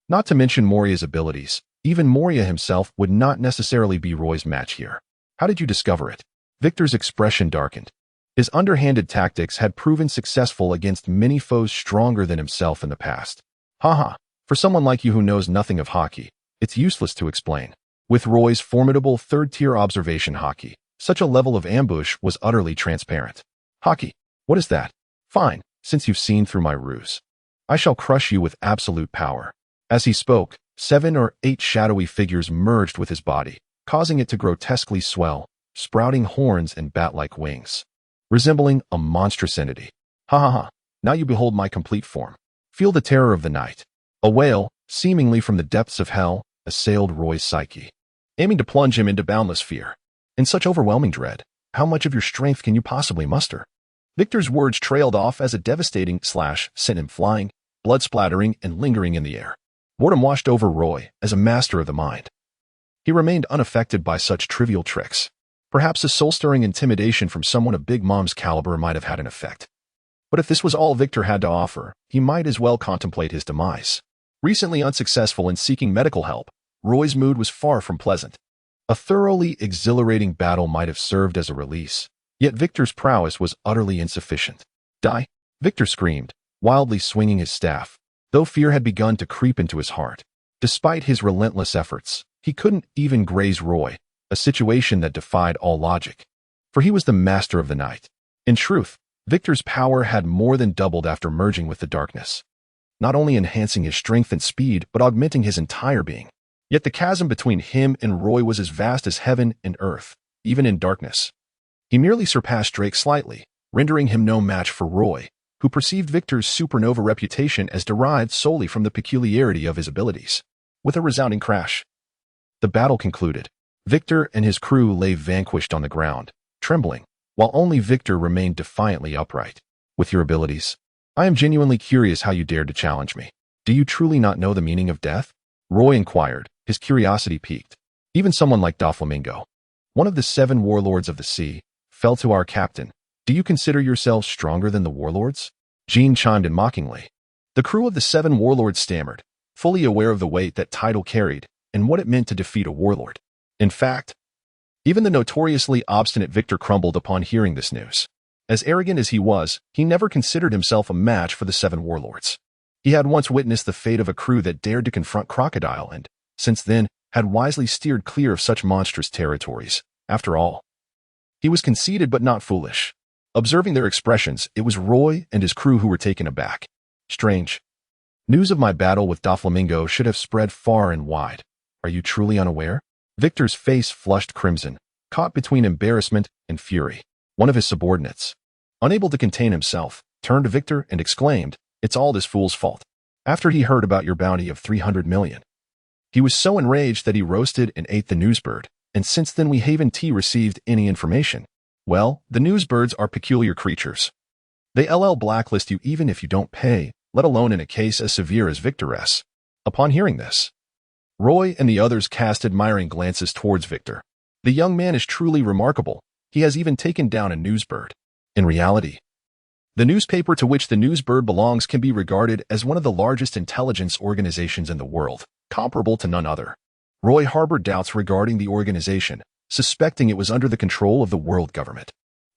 S1: not to mention Moria's abilities, even Moria himself would not necessarily be Roy's match here. How did you discover it? Victor's expression darkened. His underhanded tactics had proven successful against many foes stronger than himself in the past. Haha, for someone like you who knows nothing of Haki, it's useless to explain. With Roy's formidable third-tier observation Haki, such a level of ambush was utterly transparent. Haki, what is that? Fine, since you've seen through my ruse. I shall crush you with absolute power. As he spoke, 7 or 8 shadowy figures merged with his body, causing it to grotesquely swell, sprouting horns and bat-like wings, resembling a monstrous entity. Ha ha ha, now you behold my complete form. Feel the terror of the night. A wail, seemingly from the depths of hell, assailed Roy's psyche, aiming to plunge him into boundless fear. In such overwhelming dread, how much of your strength can you possibly muster? Victor's words trailed off as a devastating slash sent him flying, blood splattering and lingering in the air. Boredom washed over Roy as a master of the mind. He remained unaffected by such trivial tricks. Perhaps a soul-stirring intimidation from someone of Big Mom's caliber might have had an effect. But if this was all Victor had to offer, he might as well contemplate his demise. Recently unsuccessful in seeking medical help, Roy's mood was far from pleasant. A thoroughly exhilarating battle might have served as a release, yet Victor's prowess was utterly insufficient. Die! Victor screamed, wildly swinging his staff, though fear had begun to creep into his heart. Despite his relentless efforts, he couldn't even graze Roy, a situation that defied all logic. For he was the master of the night. In truth, Victor's power had more than doubled after merging with the darkness, not only enhancing his strength and speed, but augmenting his entire being. Yet the chasm between him and Roy was as vast as heaven and earth, even in darkness. He merely surpassed Drake slightly, rendering him no match for Roy, who perceived Victor's supernova reputation as derived solely from the peculiarity of his abilities. With a resounding crash, the battle concluded. Victor and his crew lay vanquished on the ground, trembling, while only Victor remained defiantly upright. With your abilities, I am genuinely curious how you dared to challenge me. Do you truly not know the meaning of death? Roy inquired, his curiosity piqued. Even someone like Doflamingo, one of the 7 warlords of the sea, fell to our captain. Do you consider yourselves stronger than the warlords? Jean chimed in mockingly. The crew of the 7 warlords stammered, fully aware of the weight that title carried and what it meant to defeat a warlord. In fact, even the notoriously obstinate Victor crumbled upon hearing this news. As arrogant as he was, he never considered himself a match for the 7 warlords. He had once witnessed the fate of a crew that dared to confront Crocodile and, since then, had wisely steered clear of such monstrous territories. After all, he was conceited but not foolish. Observing their expressions, it was Roy and his crew who were taken aback. Strange. News of my battle with Doflamingo should have spread far and wide. Are you truly unaware? Victor's face flushed crimson, caught between embarrassment and fury. One of his subordinates, unable to contain himself, turned to Victor and exclaimed, "It's all this fool's fault." After he heard about your bounty of 300 million. He was so enraged that he roasted and ate the newsbird, and since then we haven't received any information. Well, the newsbirds are peculiar creatures. They blacklist you even if you don't pay, let alone in a case as severe as Victor's. Upon hearing this, Roy and the others cast admiring glances towards Victor. The young man is truly remarkable. He has even taken down a newsbird. In reality, the newspaper to which the newsbird belongs can be regarded as one of the largest intelligence organizations in the world, comparable to none other. Roy harbored doubts regarding the organization, suspecting it was under the control of the world government.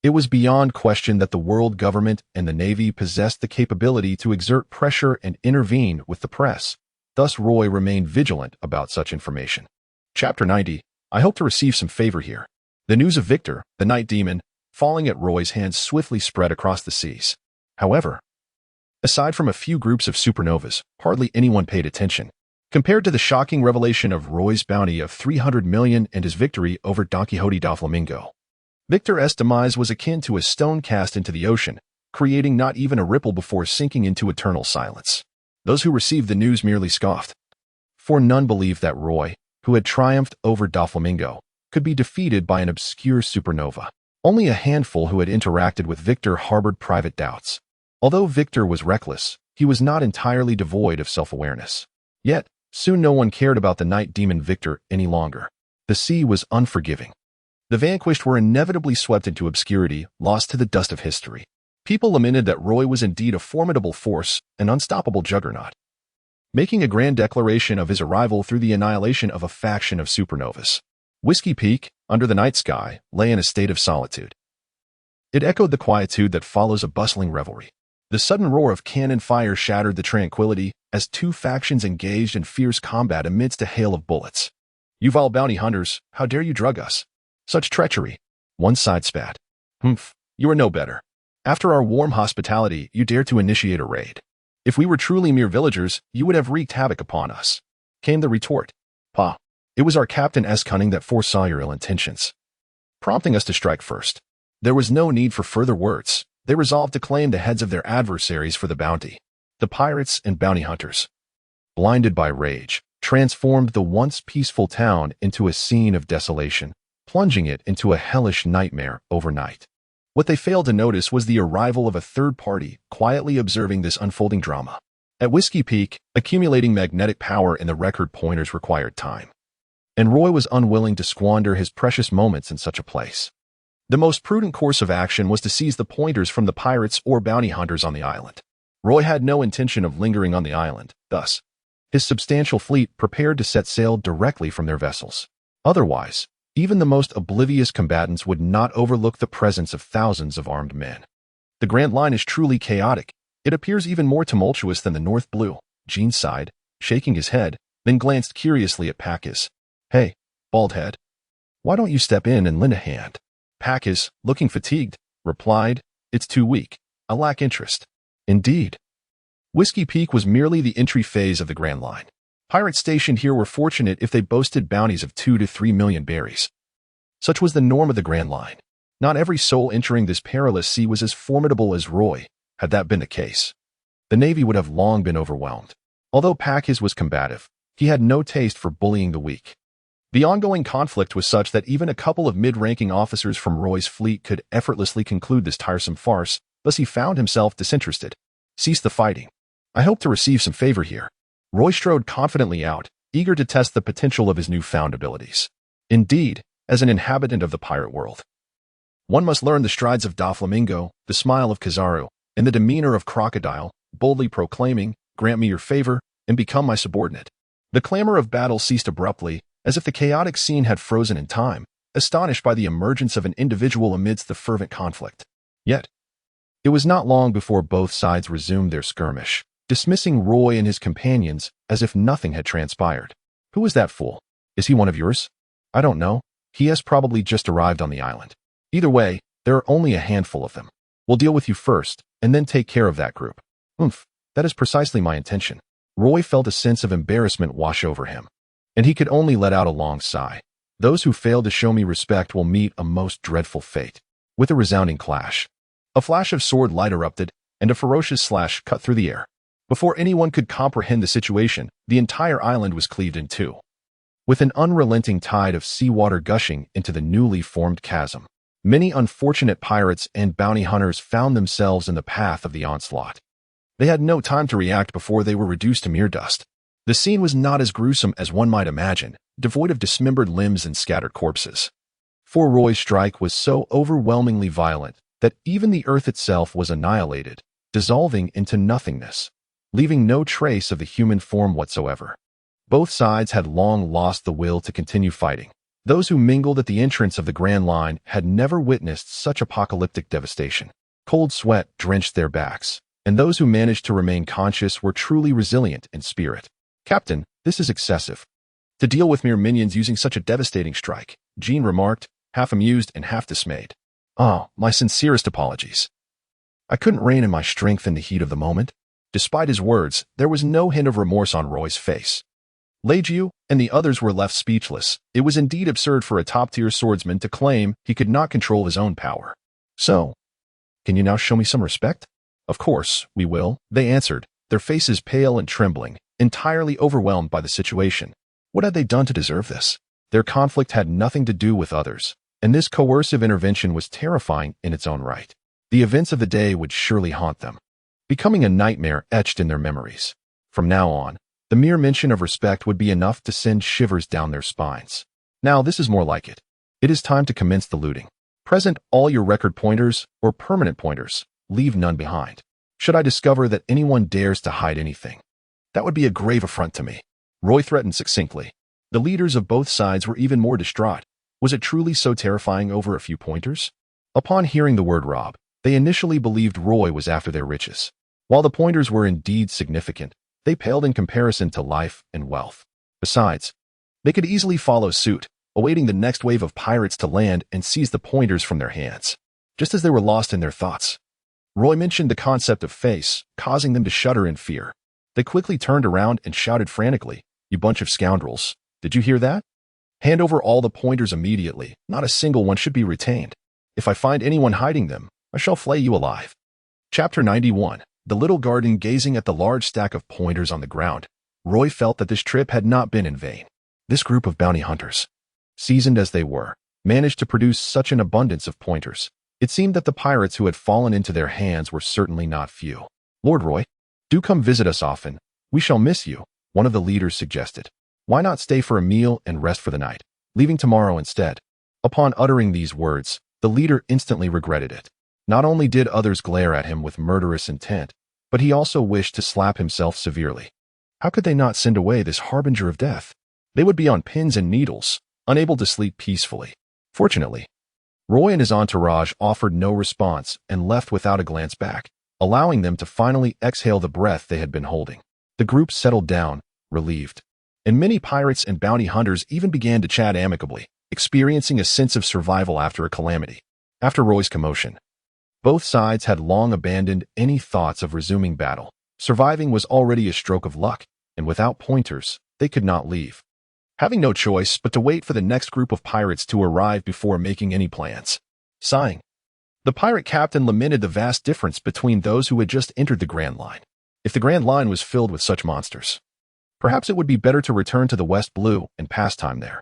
S1: It was beyond question that the world government and the Navy possessed the capability to exert pressure and intervene with the press. Thus, Roy remained vigilant about such information. Chapter 90. I hope to receive some favor here. The news of Victor, the night demon, falling at Roy's hands swiftly spread across the seas. However, aside from a few groups of supernovas, hardly anyone paid attention. Compared to the shocking revelation of Roy's bounty of 300 million and his victory over Don Quixote da Flamingo, Victor's demise was akin to a stone cast into the ocean, creating not even a ripple before sinking into eternal silence. Those who received the news merely scoffed. For none believed that Roy, who had triumphed over da Flamingo, could be defeated by an obscure supernova. Only a handful who had interacted with Victor harbored private doubts. Although Victor was reckless, he was not entirely devoid of self-awareness. Yet, soon no one cared about the night demon Victor any longer. The sea was unforgiving. The vanquished were inevitably swept into obscurity, lost to the dust of history. People lamented that Roy was indeed a formidable force, an unstoppable juggernaut, making a grand declaration of his arrival through the annihilation of a faction of supernovas. Whiskey Peak, under the night sky, lay in a state of solitude. It echoed the quietude that follows a bustling revelry. The sudden roar of cannon fire shattered the tranquility as two factions engaged in fierce combat amidst a hail of bullets. "You vile bounty hunters, how dare you drug us? Such treachery!" One side spat. "Humph, you are no better. After our warm hospitality, you dare to initiate a raid. If we were truly mere villagers, you would have wreaked havoc upon us," came the retort. "Pah, it was our captain's cunning that foresaw your ill intentions, prompting us to strike first." There was no need for further words. They resolved to claim the heads of their adversaries for the bounty. The pirates and bounty hunters, blinded by rage, transformed the once peaceful town into a scene of desolation, plunging it into a hellish nightmare overnight. What they failed to notice was the arrival of a third party, quietly observing this unfolding drama. At Whiskey Peak, accumulating magnetic power in the record pointers required time, and Roy was unwilling to squander his precious moments in such a place. The most prudent course of action was to seize the pointers from the pirates or bounty hunters on the island. Roy had no intention of lingering on the island, thus, his substantial fleet prepared to set sail directly from their vessels. Otherwise, even the most oblivious combatants would not overlook the presence of thousands of armed men. "The Grand Line is truly chaotic. It appears even more tumultuous than the North Blue," Gene sighed, shaking his head, then glanced curiously at Pacus. "Hey, Baldhead, why don't you step in and lend a hand?" Pacus, looking fatigued, replied, "It's too weak. I lack interest." Indeed. Whiskey Peak was merely the entry phase of the Grand Line. Pirates stationed here were fortunate if they boasted bounties of 2 to 3 million berries. Such was the norm of the Grand Line. Not every soul entering this perilous sea was as formidable as Roy. Had that been the case, the Navy would have long been overwhelmed. Although Pacus was combative, he had no taste for bullying the weak. The ongoing conflict was such that even a couple of mid-ranking officers from Roy's fleet could effortlessly conclude this tiresome farce, thus he found himself disinterested. "Cease the fighting. I hope to receive some favor here." Roy strode confidently out, eager to test the potential of his newfound abilities. Indeed, as an inhabitant of the pirate world, one must learn the strides of da Flamingo, the smile of Kizaru, and the demeanor of Crocodile, boldly proclaiming, "Grant me your favor, and become my subordinate." The clamor of battle ceased abruptly, as if the chaotic scene had frozen in time, astonished by the emergence of an individual amidst the fervent conflict. Yet, it was not long before both sides resumed their skirmish, dismissing Roy and his companions as if nothing had transpired. "Who is that fool? Is he one of yours?" "I don't know. He has probably just arrived on the island. Either way, there are only a handful of them. We'll deal with you first, and then take care of that group." "Oomph, that is precisely my intention." Roy felt a sense of embarrassment wash over him, and he could only let out a long sigh. "Those who fail to show me respect will meet a most dreadful fate." With a resounding clash, a flash of sword light erupted, and a ferocious slash cut through the air. Before anyone could comprehend the situation, the entire island was cleaved in two, with an unrelenting tide of seawater gushing into the newly formed chasm. Many unfortunate pirates and bounty hunters found themselves in the path of the onslaught. They had no time to react before they were reduced to mere dust. The scene was not as gruesome as one might imagine, devoid of dismembered limbs and scattered corpses. For Roy's strike was so overwhelmingly violent that even the earth itself was annihilated, dissolving into nothingness, leaving no trace of the human form whatsoever. Both sides had long lost the will to continue fighting. Those who mingled at the entrance of the Grand Line had never witnessed such apocalyptic devastation. Cold sweat drenched their backs, and those who managed to remain conscious were truly resilient in spirit. "Captain, this is excessive. To deal with mere minions using such a devastating strike," Jean remarked, half amused and half dismayed. "Oh, my sincerest apologies. I couldn't rein in my strength in the heat of the moment." Despite his words, there was no hint of remorse on Roy's face. Leju and the others were left speechless. It was indeed absurd for a top-tier swordsman to claim he could not control his own power. "So, can you now show me some respect?" "Of course, we will," they answered, their faces pale and trembling, entirely overwhelmed by the situation. What had they done to deserve this? Their conflict had nothing to do with others, and this coercive intervention was terrifying in its own right. The events of the day would surely haunt them, becoming a nightmare etched in their memories. From now on, the mere mention of respect would be enough to send shivers down their spines. Now this is more like it. It is time to commence the looting. Present all your record pointers or permanent pointers. Leave none behind. Should I discover that anyone dares to hide anything, that would be a grave affront to me," Roy threatened succinctly. The leaders of both sides were even more distraught. Was it truly so terrifying over a few pointers? Upon hearing the word rob, they initially believed Roy was after their riches. While the pointers were indeed significant, they paled in comparison to life and wealth. Besides, they could easily follow suit, awaiting the next wave of pirates to land and seize the pointers from their hands, just as they were lost in their thoughts. Roy mentioned the concept of face, causing them to shudder in fear. They quickly turned around and shouted frantically, "You bunch of scoundrels, did you hear that? Hand over all the pointers immediately. Not a single one should be retained. If I find anyone hiding them, I shall flay you alive." Chapter 91. The little garden gazing at the large stack of pointers on the ground. Roy felt that this trip had not been in vain. This group of bounty hunters, seasoned as they were, managed to produce such an abundance of pointers. It seemed that the pirates who had fallen into their hands were certainly not few. "Lord Roy, do come visit us often. We shall miss you," one of the leaders suggested. "Why not stay for a meal and rest for the night, leaving tomorrow instead?" Upon uttering these words, the leader instantly regretted it. Not only did others glare at him with murderous intent, but he also wished to slap himself severely. How could they not send away this harbinger of death? They would be on pins and needles, unable to sleep peacefully. Fortunately, Roy and his entourage offered no response and left without a glance back, allowing them to finally exhale the breath they had been holding. The group settled down, relieved, and many pirates and bounty hunters even began to chat amicably, experiencing a sense of survival after a calamity. After Roy's commotion, both sides had long abandoned any thoughts of resuming battle. Surviving was already a stroke of luck, and without pointers, they could not leave. Having no choice but to wait for the next group of pirates to arrive before making any plans. Sighing, the pirate captain lamented the vast difference between those who had just entered the Grand Line. If the Grand Line was filled with such monsters, perhaps it would be better to return to the West Blue and pass time there.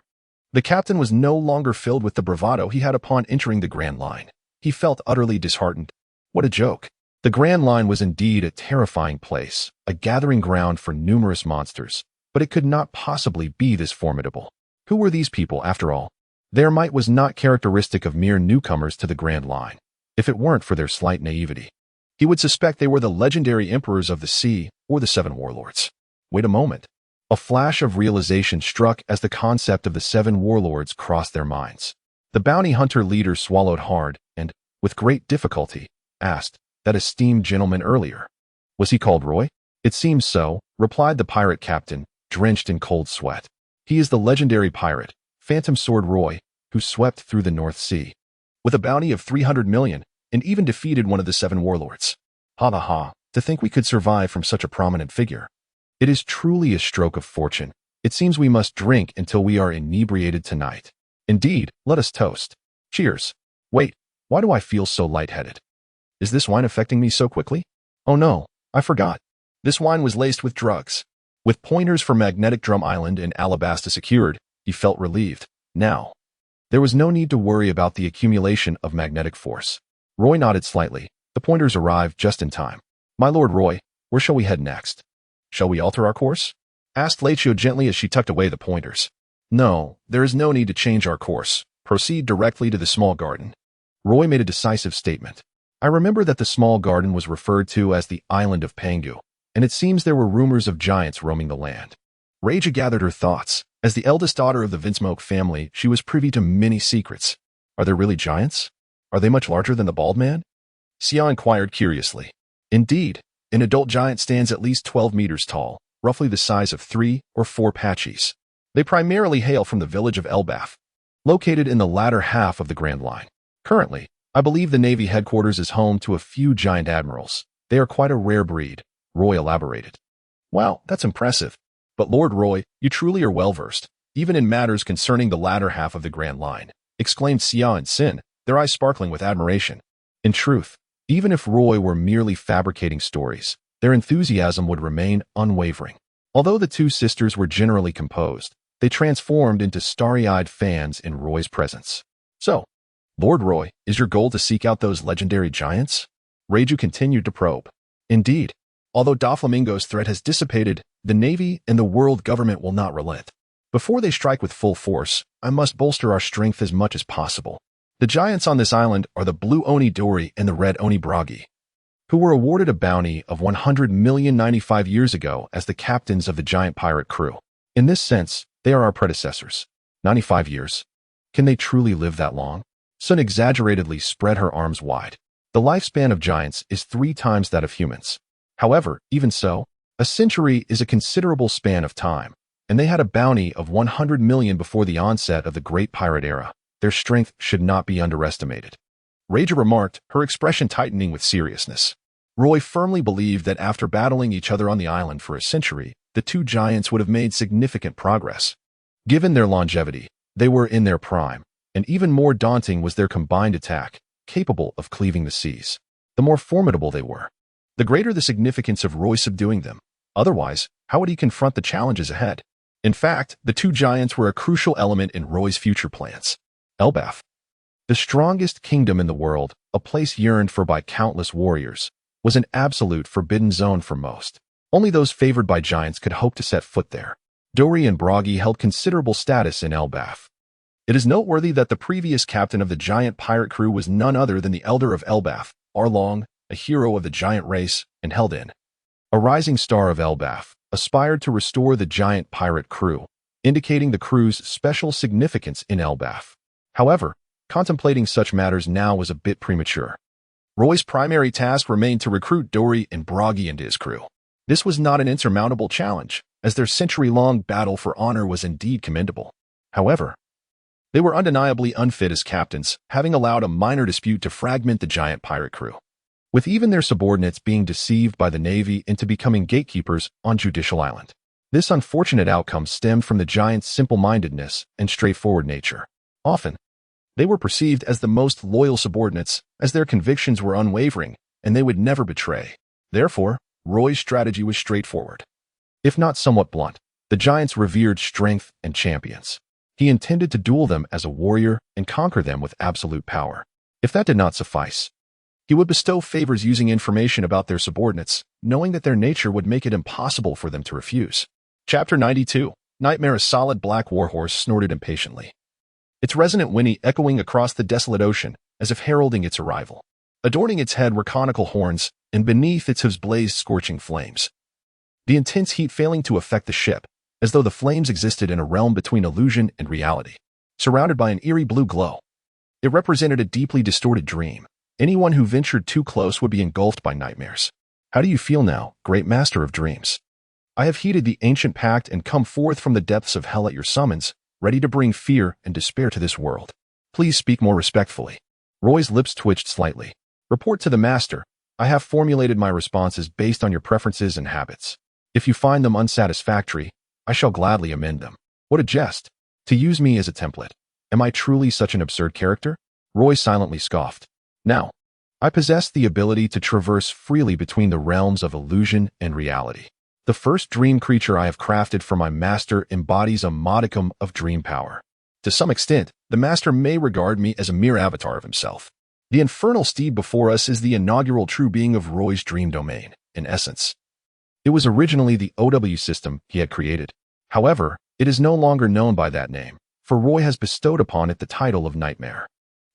S1: The captain was no longer filled with the bravado he had upon entering the Grand Line. He felt utterly disheartened. What a joke. The Grand Line was indeed a terrifying place, a gathering ground for numerous monsters, but it could not possibly be this formidable. Who were these people, after all? Their might was not characteristic of mere newcomers to the Grand Line. If it weren't for their slight naivety, he would suspect they were the legendary emperors of the sea or the Seven Warlords. Wait a moment. A flash of realization struck as the concept of the Seven Warlords crossed their minds. The bounty hunter leader swallowed hard and, with great difficulty, asked, "That esteemed gentleman earlier, was he called Roy?" "It seems so," replied the pirate captain, drenched in cold sweat. "He is the legendary pirate, Phantom Sword Roy, who swept through the North Sea with a bounty of 300 million and even defeated one of the Seven Warlords. Ha ha ha, to think we could survive from such a prominent figure. It is truly a stroke of fortune. It seems we must drink until we are inebriated tonight. Indeed, let us toast. Cheers. Wait, why do I feel so lightheaded? Is this wine affecting me so quickly? Oh no, I forgot. This wine was laced with drugs." With pointers for Magnetic Drum Island and Alabasta secured, he felt relieved. Now, there was no need to worry about the accumulation of magnetic force. Roy nodded slightly. The pointers arrived just in time. "My Lord Roy, where shall we head next? Shall we alter our course?" asked Lechu gently as she tucked away the pointers. "No, there is no need to change our course. Proceed directly to the small garden." Roy made a decisive statement. "I remember that the small garden was referred to as the Island of Pangu, and it seems there were rumors of giants roaming the land." Raja gathered her thoughts. As the eldest daughter of the Vinsmoke family, she was privy to many secrets. Are there really giants? Are they much larger than the bald man? Xia inquired curiously. Indeed, an adult giant stands at least 12 meters tall, roughly the size of 3 or 4 patchies. They primarily hail from the village of Elbaf, located in the latter half of the Grand Line. Currently, I believe the Navy headquarters is home to a few giant admirals. They are quite a rare breed, Roy elaborated. Wow, that's impressive. But Lord Roy, you truly are well-versed, even in matters concerning the latter half of the Grand Line, exclaimed Xia and Sin, their eyes sparkling with admiration. In truth, even if Roy were merely fabricating stories, their enthusiasm would remain unwavering. Although the two sisters were generally composed, they transformed into starry-eyed fans in Roy's presence. So, Lord Roy, is your goal to seek out those legendary giants? Reiju continued to probe. Indeed, although Doflamingo's threat has dissipated, the Navy and the world government will not relent. Before they strike with full force, I must bolster our strength as much as possible. The giants on this island are the Blue Oni Dori and the Red Oni Bragi, who were awarded a bounty of 100,095 years ago as the captains of the giant pirate crew. In this sense, they are our predecessors. 95 years. Can they truly live that long? Sun exaggeratedly spread her arms wide. The lifespan of giants is 3 times that of humans. However, even so, a century is a considerable span of time, and they had a bounty of 100 million before the onset of the Great Pirate Era. Their strength should not be underestimated. Reiju remarked, her expression tightening with seriousness. Roy firmly believed that after battling each other on the island for a century, the two giants would have made significant progress. Given their longevity, they were in their prime, and even more daunting was their combined attack, capable of cleaving the seas. The more formidable they were, the greater the significance of Roy subduing them. Otherwise, how would he confront the challenges ahead? In fact, the two giants were a crucial element in Roy's future plans. Elbaf, the strongest kingdom in the world, a place yearned for by countless warriors, was an absolute forbidden zone for most. Only those favored by giants could hope to set foot there. Dori and Bragi held considerable status in Elbaf. It is noteworthy that the previous captain of the giant pirate crew was none other than the elder of Elbaf, Arlong, a hero of the giant race, and Heldin, a rising star of Elbaf, aspired to restore the giant pirate crew, indicating the crew's special significance in Elbaf. However, contemplating such matters now was a bit premature. Roy's primary task remained to recruit Dori and Bragi into his crew. This was not an insurmountable challenge, as their century-long battle for honor was indeed commendable. However, they were undeniably unfit as captains, having allowed a minor dispute to fragment the giant pirate crew, with even their subordinates being deceived by the Navy into becoming gatekeepers on Judicial Island. This unfortunate outcome stemmed from the giants' simple-mindedness and straightforward nature. Often, they were perceived as the most loyal subordinates, as their convictions were unwavering, and they would never betray. Therefore, Roy's strategy was straightforward. If not somewhat blunt, the giants revered strength and champions. He intended to duel them as a warrior and conquer them with absolute power. If that did not suffice, he would bestow favors using information about their subordinates, knowing that their nature would make it impossible for them to refuse. Chapter 92. Nightmare. A solid black warhorse snorted impatiently, its resonant whinny echoing across the desolate ocean as if heralding its arrival. Adorning its head were conical horns, and beneath its hooves blazed scorching flames, the intense heat failing to affect the ship, as though the flames existed in a realm between illusion and reality. Surrounded by an eerie blue glow, it represented a deeply distorted dream. Anyone who ventured too close would be engulfed by nightmares. How do you feel now, great master of dreams? I have heeded the ancient pact and come forth from the depths of hell at your summons, ready to bring fear and despair to this world. Please speak more respectfully. Roy's lips twitched slightly. Report to the master. I have formulated my responses based on your preferences and habits. If you find them unsatisfactory, I shall gladly amend them. What a jest! To use me as a template. Am I truly such an absurd character? Roy silently scoffed. Now, I possess the ability to traverse freely between the realms of illusion and reality. The first dream creature I have crafted for my master embodies a modicum of dream power. To some extent, the master may regard me as a mere avatar of himself. The infernal steed before us is the inaugural true being of Roy's dream domain, in essence. It was originally the OW system he had created. However, it is no longer known by that name, for Roy has bestowed upon it the title of Nightmare.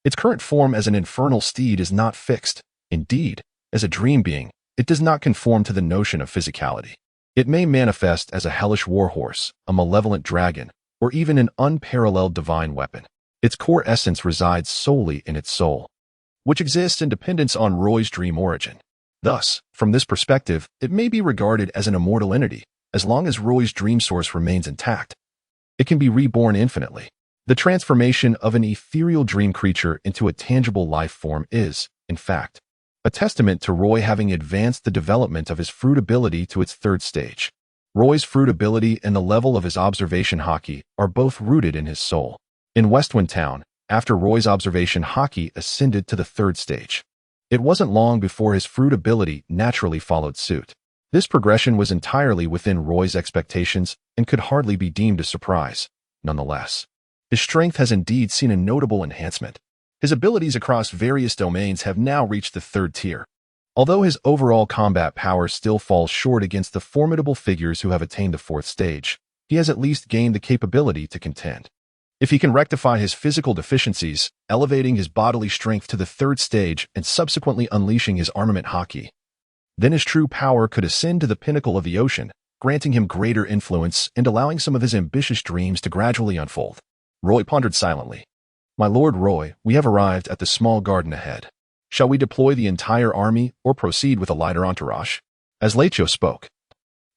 S1: Its current form as an infernal steed is not fixed. Indeed, as a dream being, it does not conform to the notion of physicality. It may manifest as a hellish warhorse, a malevolent dragon, or even an unparalleled divine weapon. Its core essence resides solely in its soul, which exists in dependence on Roy's dream origin. Thus, from this perspective, it may be regarded as an immortal entity, as long as Roy's dream source remains intact. It can be reborn infinitely. The transformation of an ethereal dream creature into a tangible life form is, in fact, a testament to Roy having advanced the development of his fruit ability to its third stage. Roy's fruit ability and the level of his observation Haki are both rooted in his soul. In Westwind Town, after Roy's observation Haki ascended to the third stage, it wasn't long before his fruit ability naturally followed suit. This progression was entirely within Roy's expectations and could hardly be deemed a surprise. Nonetheless, his strength has indeed seen a notable enhancement. His abilities across various domains have now reached the third tier. Although his overall combat power still falls short against the formidable figures who have attained the fourth stage, he has at least gained the capability to contend. If he can rectify his physical deficiencies, elevating his bodily strength to the third stage and subsequently unleashing his armament Haki, then his true power could ascend to the pinnacle of the ocean, granting him greater influence and allowing some of his ambitious dreams to gradually unfold. Roy pondered silently. My lord Roy, we have arrived at the small garden ahead. Shall we deploy the entire army or proceed with a lighter entourage? As Lecho spoke,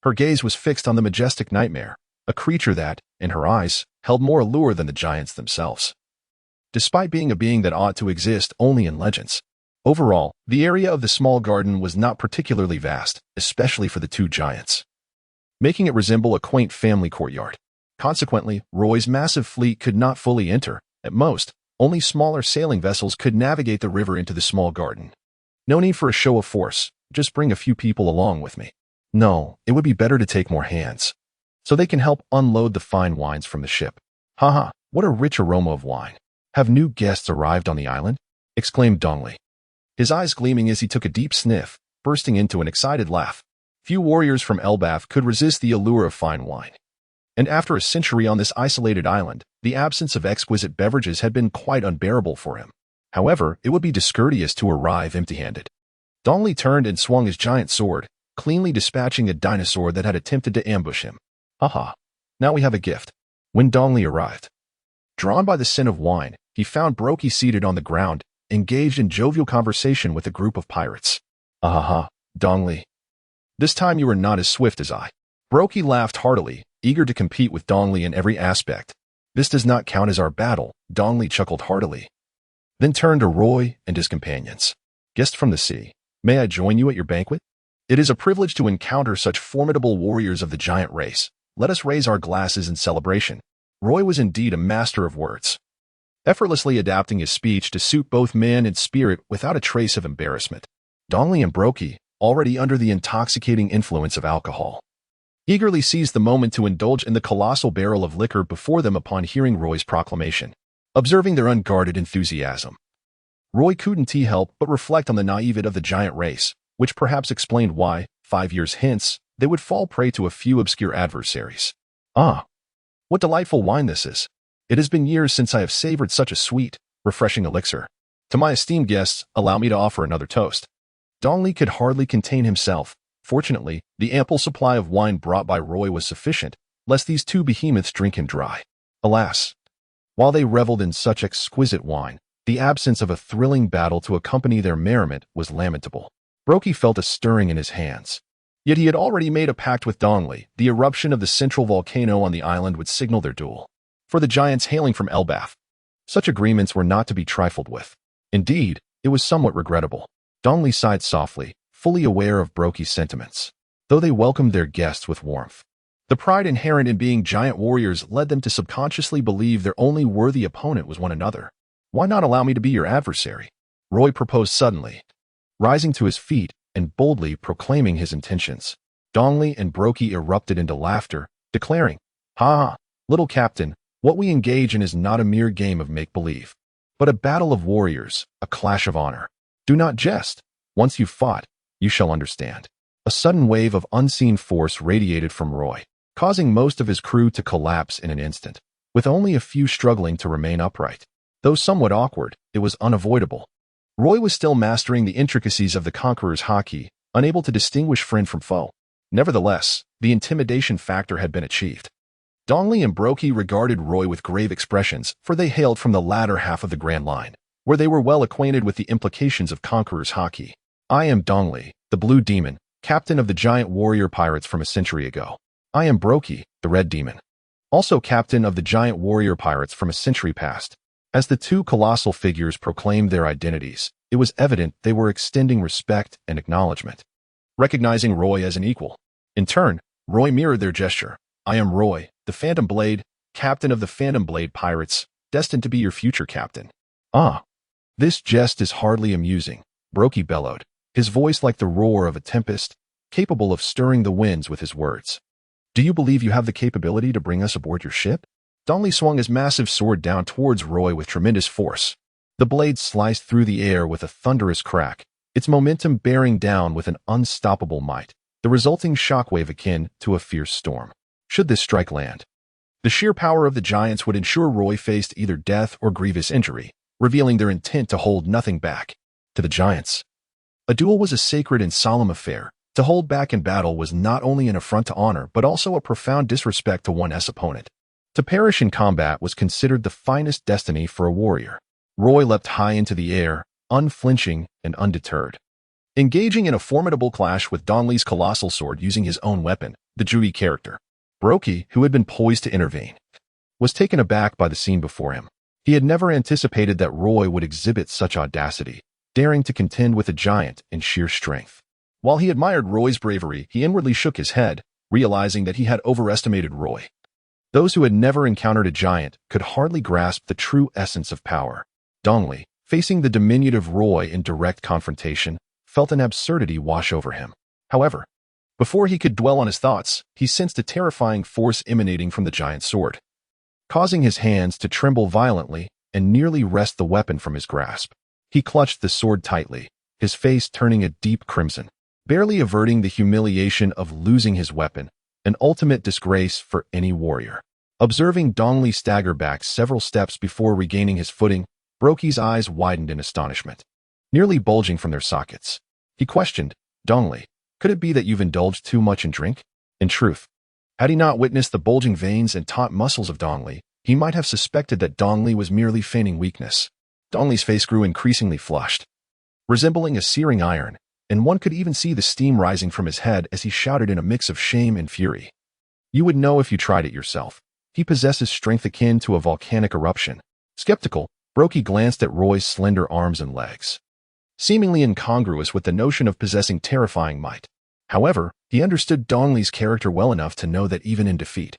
S1: her gaze was fixed on the majestic nightmare, a creature that, in her eyes, held more allure than the giants themselves. Despite being a being that ought to exist only in legends, overall, the area of the small garden was not particularly vast, especially for the two giants, making it resemble a quaint family courtyard. Consequently, Roy's massive fleet could not fully enter. At most, only smaller sailing vessels could navigate the river into the small garden. No need for a show of force, just bring a few people along with me. No, it would be better to take more hands, so they can help unload the fine wines from the ship. Haha, what a rich aroma of wine. Have new guests arrived on the island? Exclaimed Dongli, his eyes gleaming as he took a deep sniff, bursting into an excited laugh. Few warriors from Elbaf could resist the allure of fine wine. And after a century on this isolated island, the absence of exquisite beverages had been quite unbearable for him. However, it would be discourteous to arrive empty-handed. Dongli turned and swung his giant sword, cleanly dispatching a dinosaur that had attempted to ambush him. Haha, now we have a gift. When Dongli arrived, drawn by the scent of wine, he found Brokey seated on the ground, engaged in jovial conversation with a group of pirates. Ahaha, Dongli. This time you are not as swift as I. Brokey laughed heartily, eager to compete with Dongli in every aspect. This does not count as our battle, Dongli chuckled heartily, then turned to Roy and his companions. Guest from the sea, may I join you at your banquet? It is a privilege to encounter such formidable warriors of the giant race. Let us raise our glasses in celebration. Roy was indeed a master of words, effortlessly adapting his speech to suit both man and spirit without a trace of embarrassment. Dongli and Brokey, already under the intoxicating influence of alcohol, eagerly seized the moment to indulge in the colossal barrel of liquor before them upon hearing Roy's proclamation. Observing their unguarded enthusiasm, Roy couldn't help but reflect on the naivete of the giant race, which perhaps explained why, 5 years hence, they would fall prey to a few obscure adversaries. Ah, what delightful wine this is. It has been years since I have savored such a sweet, refreshing elixir. To my esteemed guests, allow me to offer another toast. Dongli could hardly contain himself. Fortunately, the ample supply of wine brought by Roy was sufficient, lest these two behemoths drink him dry. Alas, while they reveled in such exquisite wine, the absence of a thrilling battle to accompany their merriment was lamentable. Brokey felt a stirring in his hands. Yet he had already made a pact with Dongli. The eruption of the central volcano on the island would signal their duel. For the giants hailing from Elbaf, such agreements were not to be trifled with. Indeed, it was somewhat regrettable. Dongli sighed softly, fully aware of Brokey's sentiments, though they welcomed their guests with warmth. The pride inherent in being giant warriors led them to subconsciously believe their only worthy opponent was one another. Why not allow me to be your adversary? Roy proposed suddenly, rising to his feet and boldly proclaiming his intentions. Dongli and Brokey erupted into laughter, declaring, Ha, little captain, what we engage in is not a mere game of make-believe, but a battle of warriors, a clash of honor. Do not jest. Once you've fought, you shall understand. A sudden wave of unseen force radiated from Roy, causing most of his crew to collapse in an instant, with only a few struggling to remain upright. Though somewhat awkward, it was unavoidable. Roy was still mastering the intricacies of the conqueror's Haki, unable to distinguish friend from foe. Nevertheless, the intimidation factor had been achieved. Dongley and Brokey regarded Roy with grave expressions, for they hailed from the latter half of the Grand Line, where they were well acquainted with the implications of Conqueror's Haki. I am Dongley, the Blue Demon, captain of the giant warrior pirates from a century ago. I am Brokey, the Red Demon, also captain of the giant warrior pirates from a century past. As the two colossal figures proclaimed their identities, it was evident they were extending respect and acknowledgement, recognizing Roy as an equal. In turn, Roy mirrored their gesture. I am Roy, the Phantom Blade, captain of the Phantom Blade pirates, destined to be your future captain. Ah, this jest is hardly amusing, Brokey bellowed, his voice like the roar of a tempest, capable of stirring the winds with his words. Do you believe you have the capability to bring us aboard your ship? Dongley swung his massive sword down towards Roy with tremendous force. The blade sliced through the air with a thunderous crack, its momentum bearing down with an unstoppable might, the resulting shockwave akin to a fierce storm. Should this strike land, the sheer power of the giants would ensure Roy faced either death or grievous injury, revealing their intent to hold nothing back. To the giants, a duel was a sacred and solemn affair. To hold back in battle was not only an affront to honor but also a profound disrespect to one's opponent. To perish in combat was considered the finest destiny for a warrior. Roy leapt high into the air, unflinching and undeterred, engaging in a formidable clash with Dongley's colossal sword using his own weapon, the Judy character. Brokey, who had been poised to intervene, was taken aback by the scene before him. He had never anticipated that Roy would exhibit such audacity, daring to contend with a giant in sheer strength. While he admired Roy's bravery, he inwardly shook his head, realizing that he had overestimated Roy. Those who had never encountered a giant could hardly grasp the true essence of power. Dongley, facing the diminutive Roy in direct confrontation, felt an absurdity wash over him. However, before he could dwell on his thoughts, he sensed a terrifying force emanating from the giant's sword, causing his hands to tremble violently and nearly wrest the weapon from his grasp. He clutched the sword tightly, his face turning a deep crimson, barely averting the humiliation of losing his weapon, an ultimate disgrace for any warrior. Observing Dongley stagger back several steps before regaining his footing, Brokey's eyes widened in astonishment, nearly bulging from their sockets. He questioned, Dongley, could it be that you've indulged too much in drink? In truth, had he not witnessed the bulging veins and taut muscles of Dongley, he might have suspected that Dongley was merely feigning weakness. Dongley's face grew increasingly flushed, resembling a searing iron, and one could even see the steam rising from his head as he shouted in a mix of shame and fury. You would know if you tried it yourself. He possesses strength akin to a volcanic eruption. Skeptical, Brokey glanced at Roy's slender arms and legs, seemingly incongruous with the notion of possessing terrifying might. However, he understood Dongley's character well enough to know that even in defeat,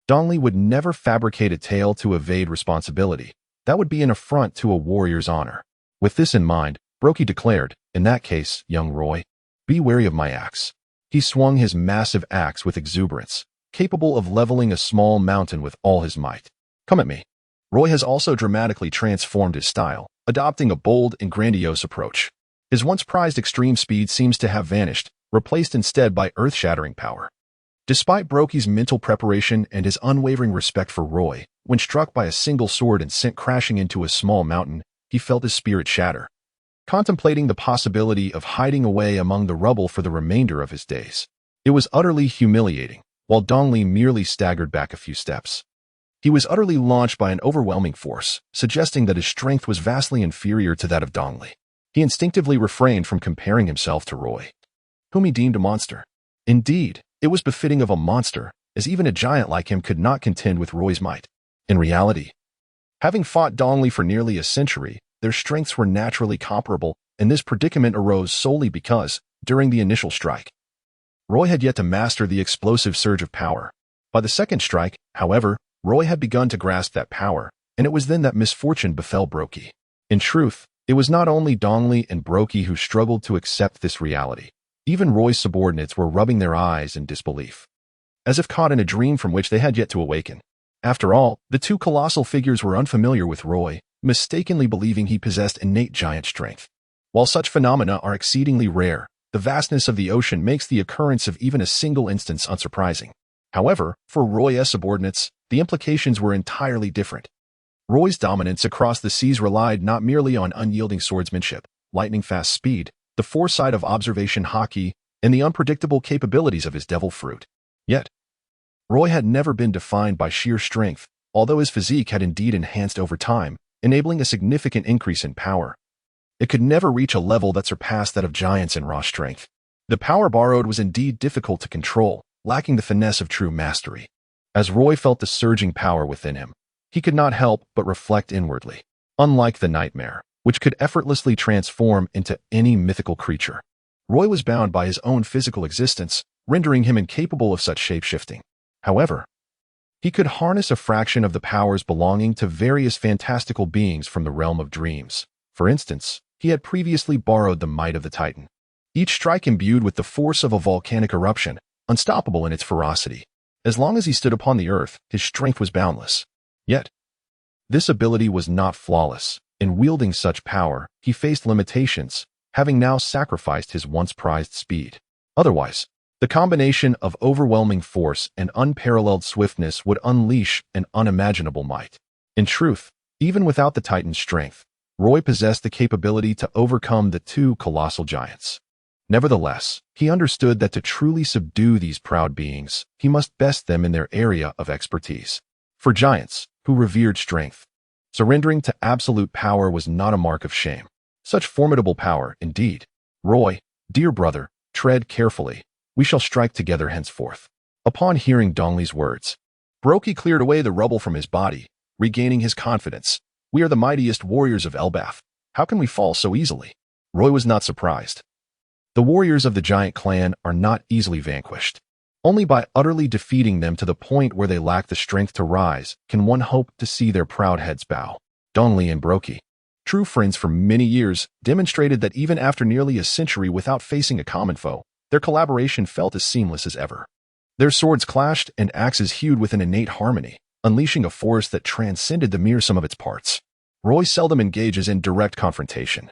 S1: Dongley would never fabricate a tale to evade responsibility. That would be an affront to a warrior's honor. With this in mind, Brokey declared, in that case, young Roy, be wary of my axe. He swung his massive axe with exuberance, capable of leveling a small mountain with all his might. Come at me. Roy has also dramatically transformed his style, adopting a bold and grandiose approach. His once prized extreme speed seems to have vanished, replaced instead by earth-shattering power. Despite Brokey's mental preparation and his unwavering respect for Roy, when struck by a single sword and sent crashing into a small mountain, he felt his spirit shatter, contemplating the possibility of hiding away among the rubble for the remainder of his days. It was utterly humiliating, while Dongley merely staggered back a few steps. He was utterly launched by an overwhelming force, suggesting that his strength was vastly inferior to that of Dongley. He instinctively refrained from comparing himself to Roy, whom he deemed a monster. Indeed, it was befitting of a monster, as even a giant like him could not contend with Roy's might. In reality, having fought Dongley for nearly a century, their strengths were naturally comparable, and this predicament arose solely because, during the initial strike, Roy had yet to master the explosive surge of power. By the second strike, however, Roy had begun to grasp that power, and it was then that misfortune befell Brokey. In truth, it was not only Dongley and Brokey who struggled to accept this reality. Even Roy's subordinates were rubbing their eyes in disbelief, as if caught in a dream from which they had yet to awaken. After all, the two colossal figures were unfamiliar with Roy, mistakenly believing he possessed innate giant strength. While such phenomena are exceedingly rare, the vastness of the ocean makes the occurrence of even a single instance unsurprising. However, for Roy's subordinates, the implications were entirely different. Roy's dominance across the seas relied not merely on unyielding swordsmanship, lightning-fast speed, the foresight of observation Haki, and the unpredictable capabilities of his devil fruit. Yet, Roy had never been defined by sheer strength, although his physique had indeed enhanced over time, enabling a significant increase in power. It could never reach a level that surpassed that of giants in raw strength. The power borrowed was indeed difficult to control, lacking the finesse of true mastery. As Roy felt the surging power within him, he could not help but reflect inwardly. Unlike the nightmare, which could effortlessly transform into any mythical creature, Roy was bound by his own physical existence, rendering him incapable of such shape-shifting. However, he could harness a fraction of the powers belonging to various fantastical beings from the realm of dreams. For instance, he had previously borrowed the might of the Titan, each strike imbued with the force of a volcanic eruption, unstoppable in its ferocity. As long as he stood upon the earth, his strength was boundless. Yet, this ability was not flawless. In wielding such power, he faced limitations, having now sacrificed his once prized speed. Otherwise, the combination of overwhelming force and unparalleled swiftness would unleash an unimaginable might. In truth, even without the Titan's strength, Roy possessed the capability to overcome the two colossal giants. Nevertheless, he understood that to truly subdue these proud beings, he must best them in their area of expertise. For giants, who revered strength, surrendering to absolute power was not a mark of shame. Such formidable power, indeed. Roy, dear brother, tread carefully. We shall strike together henceforth. Upon hearing Dongley's words, Brokey cleared away the rubble from his body, regaining his confidence. We are the mightiest warriors of Elbath. How can we fall so easily? Roy was not surprised. The warriors of the giant clan are not easily vanquished. Only by utterly defeating them to the point where they lack the strength to rise can one hope to see their proud heads bow. Dongley and Brokey, true friends for many years, demonstrated that even after nearly a century without facing a common foe, their collaboration felt as seamless as ever. Their swords clashed and axes hewed with an innate harmony, unleashing a force that transcended the mere sum of its parts. Roy seldom engages in direct confrontation.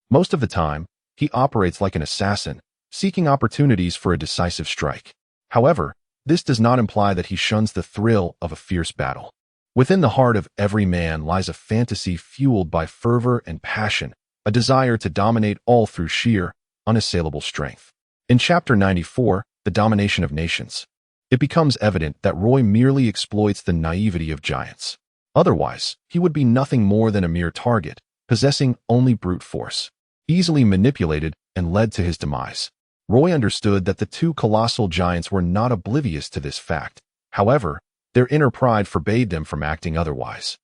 S1: Most of the time, he operates like an assassin, seeking opportunities for a decisive strike. However, this does not imply that he shuns the thrill of a fierce battle. Within the heart of every man lies a fantasy fueled by fervor and passion, a desire to dominate all through sheer, unassailable strength. In Chapter 94, The Domination of Nations, it becomes evident that Roy merely exploits the naivety of giants. Otherwise, he would be nothing more than a mere target, possessing only brute force, easily manipulated and led to his demise. Roy understood that the two colossal giants were not oblivious to this fact. However, their inner pride forbade them from acting otherwise.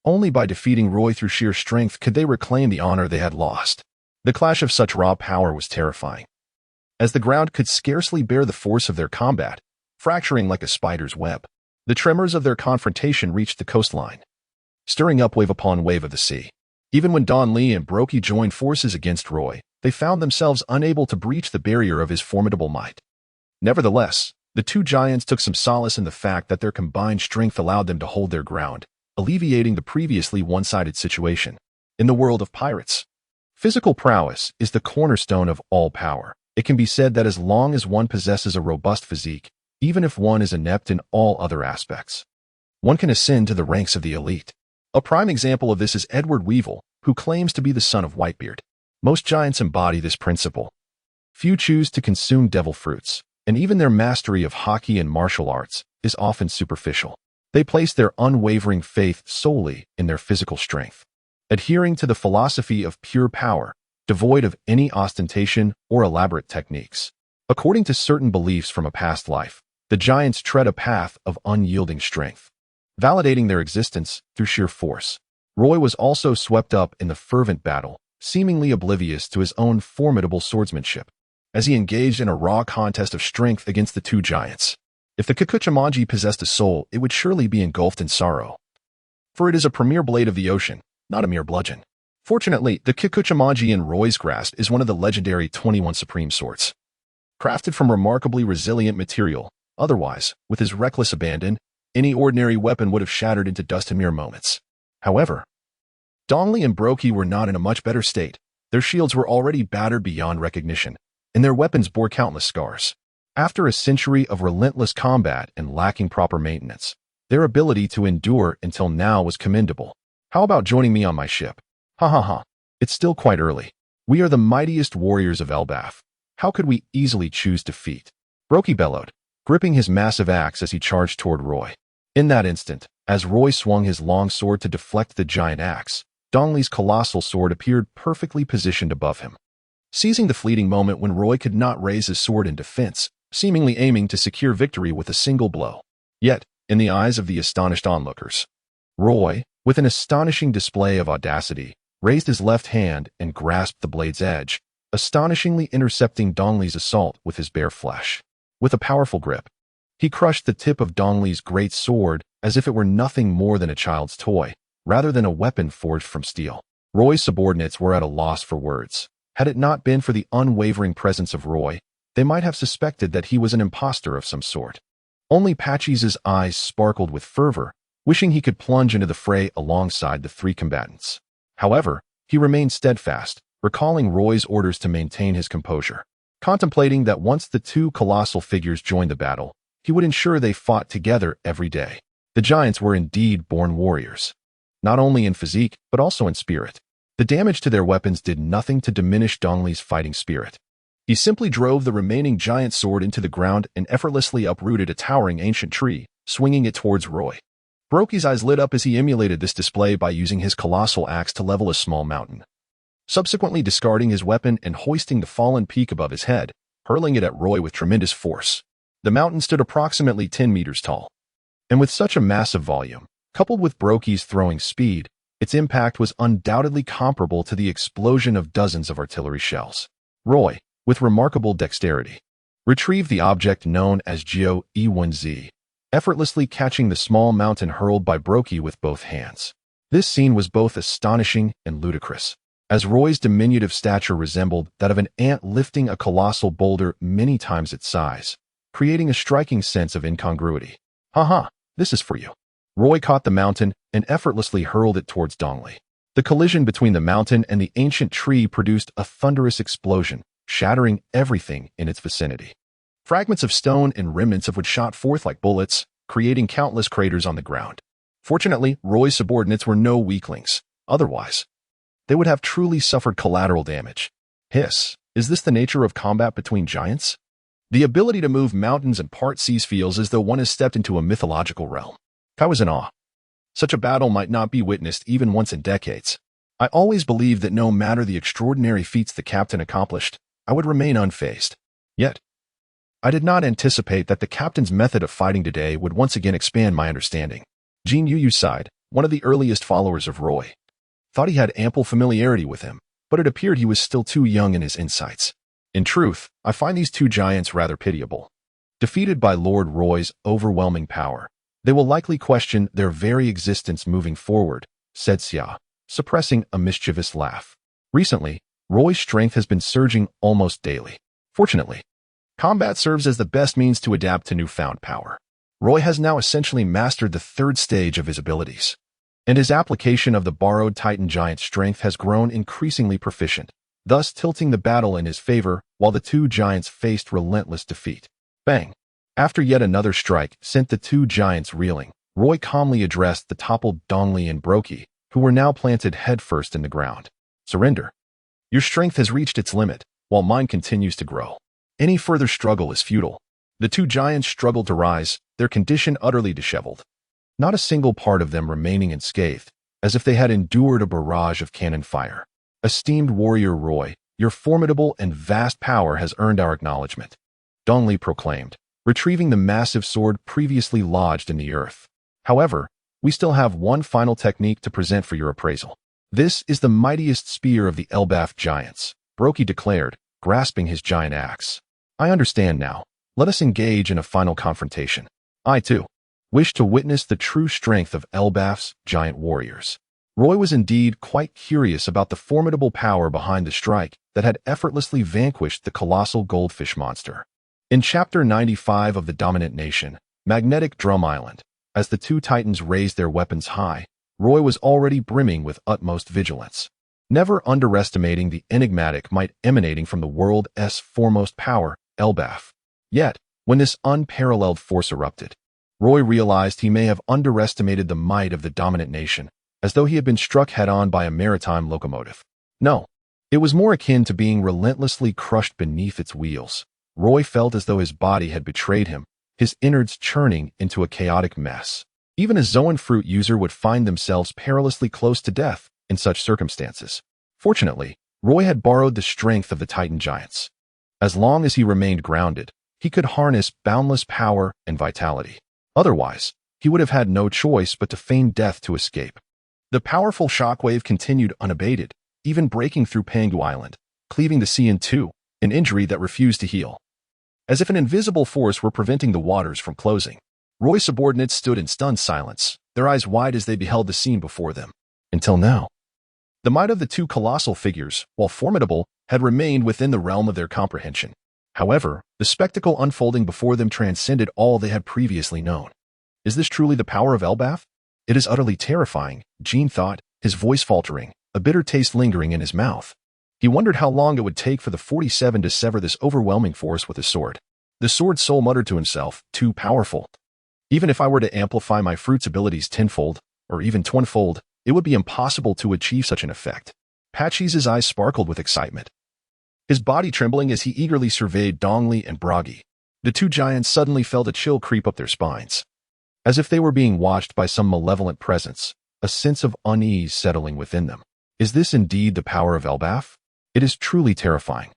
S1: Only by defeating Roy through sheer strength could they reclaim the honor they had lost. The clash of such raw power was terrifying, as the ground could scarcely bear the force of their combat, fracturing like a spider's web. The tremors of their confrontation reached the coastline, stirring up wave upon wave of the sea. Even when Dongley and Brokey joined forces against Roy, they found themselves unable to breach the barrier of his formidable might. Nevertheless, the two giants took some solace in the fact that their combined strength allowed them to hold their ground, alleviating the previously one-sided situation. In the world of pirates, physical prowess is the cornerstone of all power. It can be said that as long as one possesses a robust physique, even if one is inept in all other aspects, one can ascend to the ranks of the elite. A prime example of this is Edward Weevil, who claims to be the son of Whitebeard. Most giants embody this principle. Few choose to consume devil fruits, and even their mastery of Haki and martial arts is often superficial. They place their unwavering faith solely in their physical strength, adhering to the philosophy of pure power, devoid of any ostentation or elaborate techniques. According to certain beliefs from a past life, the giants tread a path of unyielding strength, validating their existence through sheer force. Roy was also swept up in the fervent battle, seemingly oblivious to his own formidable swordsmanship, as he engaged in a raw contest of strength against the two giants. If the Kikuchimanji possessed a soul, it would surely be engulfed in sorrow, for it is a premier blade of the ocean, not a mere bludgeon. Fortunately, the Kikuchimanji in Roy's grasp is one of the legendary 21 supreme swords, crafted from remarkably resilient material. Otherwise, with his reckless abandon, any ordinary weapon would have shattered into dust in mere moments. However, Dongley and Brokey were not in a much better state. Their shields were already battered beyond recognition, and their weapons bore countless scars. After a century of relentless combat and lacking proper maintenance, their ability to endure until now was commendable. How about joining me on my ship? Ha ha ha. It's still quite early. We are the mightiest warriors of Elbath. How could we easily choose defeat? Brokey bellowed, gripping his massive axe as he charged toward Roy. In that instant, as Roy swung his long sword to deflect the giant axe, Dongley's colossal sword appeared perfectly positioned above him. Seizing the fleeting moment when Roy could not raise his sword in defense, seemingly aiming to secure victory with a single blow. Yet, in the eyes of the astonished onlookers, Roy, with an astonishing display of audacity, raised his left hand and grasped the blade's edge, astonishingly intercepting Dongley's assault with his bare flesh. With a powerful grip, he crushed the tip of Dongley's great sword as if it were nothing more than a child's toy, rather than a weapon forged from steel. Roy's subordinates were at a loss for words. Had it not been for the unwavering presence of Roy, they might have suspected that he was an impostor of some sort. Only Patchy's eyes sparkled with fervor, wishing he could plunge into the fray alongside the three combatants. However, he remained steadfast, recalling Roy's orders to maintain his composure, contemplating that once the two colossal figures joined the battle, he would ensure they fought together every day. The giants were indeed born warriors, not only in physique, but also in spirit. The damage to their weapons did nothing to diminish Dongley's fighting spirit. He simply drove the remaining giant sword into the ground and effortlessly uprooted a towering ancient tree, swinging it towards Roy. Brokey's eyes lit up as he emulated this display by using his colossal axe to level a small mountain, subsequently discarding his weapon and hoisting the fallen peak above his head, hurling it at Roy with tremendous force. The mountain stood approximately 10 meters tall, and with such a massive volume, coupled with Brokey's throwing speed, its impact was undoubtedly comparable to the explosion of dozens of artillery shells. Roy, with remarkable dexterity, retrieved the object known as Geo E1Z, effortlessly catching the small mountain hurled by Brokey with both hands. This scene was both astonishing and ludicrous, as Roy's diminutive stature resembled that of an ant lifting a colossal boulder many times its size, creating a striking sense of incongruity. "Haha, this is for you." Roy caught the mountain and effortlessly hurled it towards Dongley. The collision between the mountain and the ancient tree produced a thunderous explosion, shattering everything in its vicinity. Fragments of stone and remnants of wood shot forth like bullets, creating countless craters on the ground. Fortunately, Roy's subordinates were no weaklings. Otherwise, they would have truly suffered collateral damage. Hiss, is this the nature of combat between giants? The ability to move mountains and part seas feels as though one has stepped into a mythological realm. I was in awe. Such a battle might not be witnessed even once in decades. I always believed that no matter the extraordinary feats the captain accomplished, I would remain unfazed. Yet, I did not anticipate that the captain's method of fighting today would once again expand my understanding. Jean Yu sighed, one of the earliest followers of Roy, thought he had ample familiarity with him, but it appeared he was still too young in his insights. In truth, I find these two giants rather pitiable. Defeated by Lord Roy's overwhelming power, they will likely question their very existence moving forward, said Xia, suppressing a mischievous laugh. Recently, Roy's strength has been surging almost daily. Fortunately, combat serves as the best means to adapt to newfound power. Roy has now essentially mastered the third stage of his abilities, and his application of the borrowed Titan giant strength has grown increasingly proficient, thus tilting the battle in his favor while the two giants faced relentless defeat. Bang! After yet another strike sent the two giants reeling, Roy calmly addressed the toppled Dongley and Brokey, who were now planted headfirst in the ground. Surrender. Your strength has reached its limit, while mine continues to grow. Any further struggle is futile. The two giants struggled to rise, their condition utterly disheveled. Not a single part of them remaining unscathed, as if they had endured a barrage of cannon fire. Esteemed warrior Roy, your formidable and vast power has earned our acknowledgement, Dongley proclaimed, retrieving the massive sword previously lodged in the earth. However, we still have one final technique to present for your appraisal. This is the mightiest spear of the Elbaf giants, Brokey declared, grasping his giant axe. I understand now. Let us engage in a final confrontation. I, too, wish to witness the true strength of Elbaf's giant warriors. Roy was indeed quite curious about the formidable power behind the strike that had effortlessly vanquished the colossal goldfish monster. In Chapter 95 of The Dominant Nation, Magnetic Drum Island, as the two titans raised their weapons high, Roy was already brimming with utmost vigilance, never underestimating the enigmatic might emanating from the world's foremost power, Elbaf. Yet, when this unparalleled force erupted, Roy realized he may have underestimated the might of the dominant nation, as though he had been struck head-on by a maritime locomotive. No, it was more akin to being relentlessly crushed beneath its wheels. Roy felt as though his body had betrayed him, his innards churning into a chaotic mess. Even a Zoan fruit user would find themselves perilously close to death in such circumstances. Fortunately, Roy had borrowed the strength of the Titan giants. As long as he remained grounded, he could harness boundless power and vitality. Otherwise, he would have had no choice but to feign death to escape. The powerful shockwave continued unabated, even breaking through Pangu Island, cleaving the sea in two, an injury that refused to heal. As if an invisible force were preventing the waters from closing, Roy's subordinates stood in stunned silence, their eyes wide as they beheld the scene before them. Until now, the might of the two colossal figures, while formidable, had remained within the realm of their comprehension. However, the spectacle unfolding before them transcended all they had previously known. Is this truly the power of Elbaf? It is utterly terrifying, Jean thought, his voice faltering, a bitter taste lingering in his mouth. He wondered how long it would take for the 47 to sever this overwhelming force with a sword. The sword soul muttered to himself, too powerful. Even if I were to amplify my fruit's abilities tenfold, or even twenfold, it would be impossible to achieve such an effect. Patchy's eyes sparkled with excitement, his body trembling as he eagerly surveyed Dongli and Bragi. The two giants suddenly felt a chill creep up their spines. As if they were being watched by some malevolent presence, a sense of unease settling within them. Is this indeed the power of Elbaf? It is truly terrifying.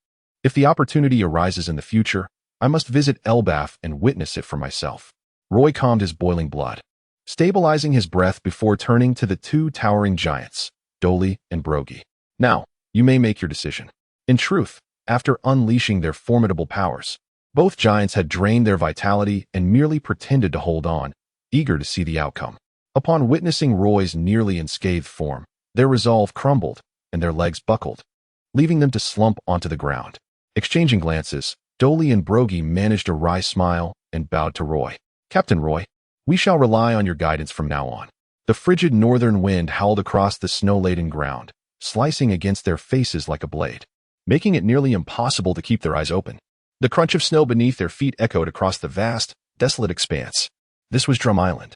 S1: If the opportunity arises in the future, I must visit Elbaf and witness it for myself. Roy calmed his boiling blood, stabilizing his breath before turning to the two towering giants, Doli and Brogi. Now, you may make your decision. In truth, after unleashing their formidable powers, both giants had drained their vitality and merely pretended to hold on, eager to see the outcome. Upon witnessing Roy's nearly unscathed form, their resolve crumbled and their legs buckled, leaving them to slump onto the ground. Exchanging glances, Doli and Brogi managed a wry smile and bowed to Roy. Captain Roy, we shall rely on your guidance from now on. The frigid northern wind howled across the snow-laden ground, slicing against their faces like a blade, making it nearly impossible to keep their eyes open. The crunch of snow beneath their feet echoed across the vast, desolate expanse. This was Drum Island,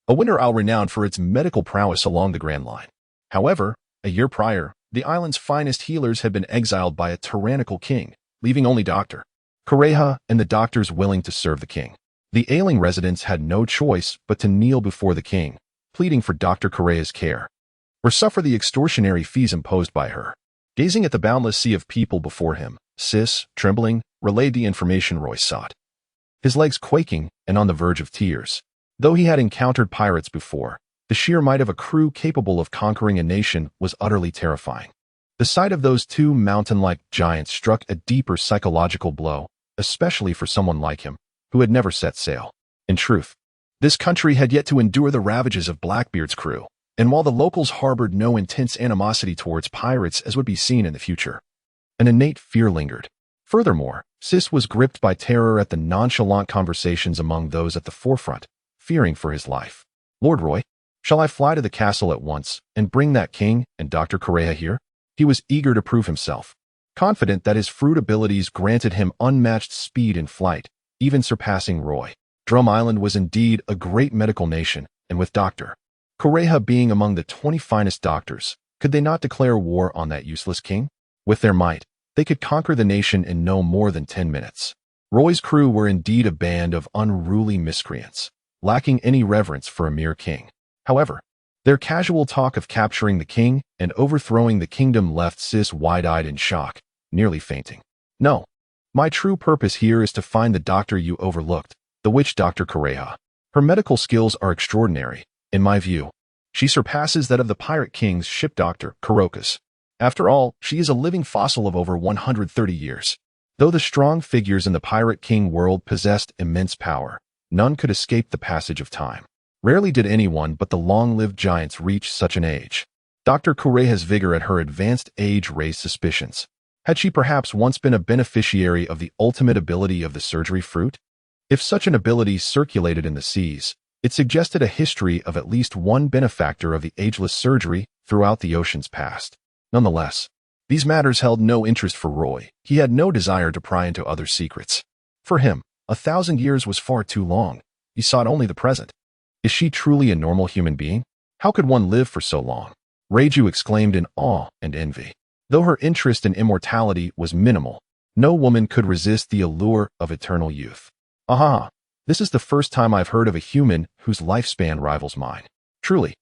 S1: a winter isle renowned for its medical prowess along the Grand Line. However, a year prior, the island's finest healers had been exiled by a tyrannical king, leaving only Dr. Correja and the doctors willing to serve the king. The ailing residents had no choice but to kneel before the king, pleading for Dr. Correja's care, or suffer the extortionary fees imposed by her. Gazing at the boundless sea of people before him, Sis, trembling, relayed the information Roy sought. His legs quaking and on the verge of tears. Though he had encountered pirates before, the sheer might of a crew capable of conquering a nation was utterly terrifying. The sight of those two mountain-like giants struck a deeper psychological blow, especially for someone like him, who had never set sail. In truth, this country had yet to endure the ravages of Blackbeard's crew, and while the locals harbored no intense animosity towards pirates as would be seen in the future, an innate fear lingered. Furthermore, Sis was gripped by terror at the nonchalant conversations among those at the forefront, fearing for his life. Lord Roy, shall I fly to the castle at once and bring that king and Dr. Correja here? He was eager to prove himself, confident that his fruit abilities granted him unmatched speed in flight, even surpassing Roy. Drum Island was indeed a great medical nation, and with Dr. Correja being among the 20 finest doctors, could they not declare war on that useless king? With their might, they could conquer the nation in no more than 10 minutes. Roy's crew were indeed a band of unruly miscreants, lacking any reverence for a mere king. However, their casual talk of capturing the king and overthrowing the kingdom left Sis wide-eyed in shock, nearly fainting. No, my true purpose here is to find the doctor you overlooked, the witch Dr. Correja. Her medical skills are extraordinary, in my view. She surpasses that of the pirate king's ship doctor, Carocas. After all, she is a living fossil of over 130 years. Though the strong figures in the pirate king world possessed immense power, none could escape the passage of time. Rarely did anyone but the long-lived giants reach such an age. Dr. Correja's vigor at her advanced age raised suspicions. Had she perhaps once been a beneficiary of the ultimate ability of the surgery fruit? If such an ability circulated in the seas, it suggested a history of at least one benefactor of the ageless surgery throughout the ocean's past. Nonetheless, these matters held no interest for Roy. He had no desire to pry into other secrets. For him, 1,000 years was far too long. He sought only the present. Is she truly a normal human being? How could one live for so long? Reiju exclaimed in awe and envy. Though her interest in immortality was minimal, no woman could resist the allure of eternal youth. Aha! This is the first time I've heard of a human whose lifespan rivals mine. Truly,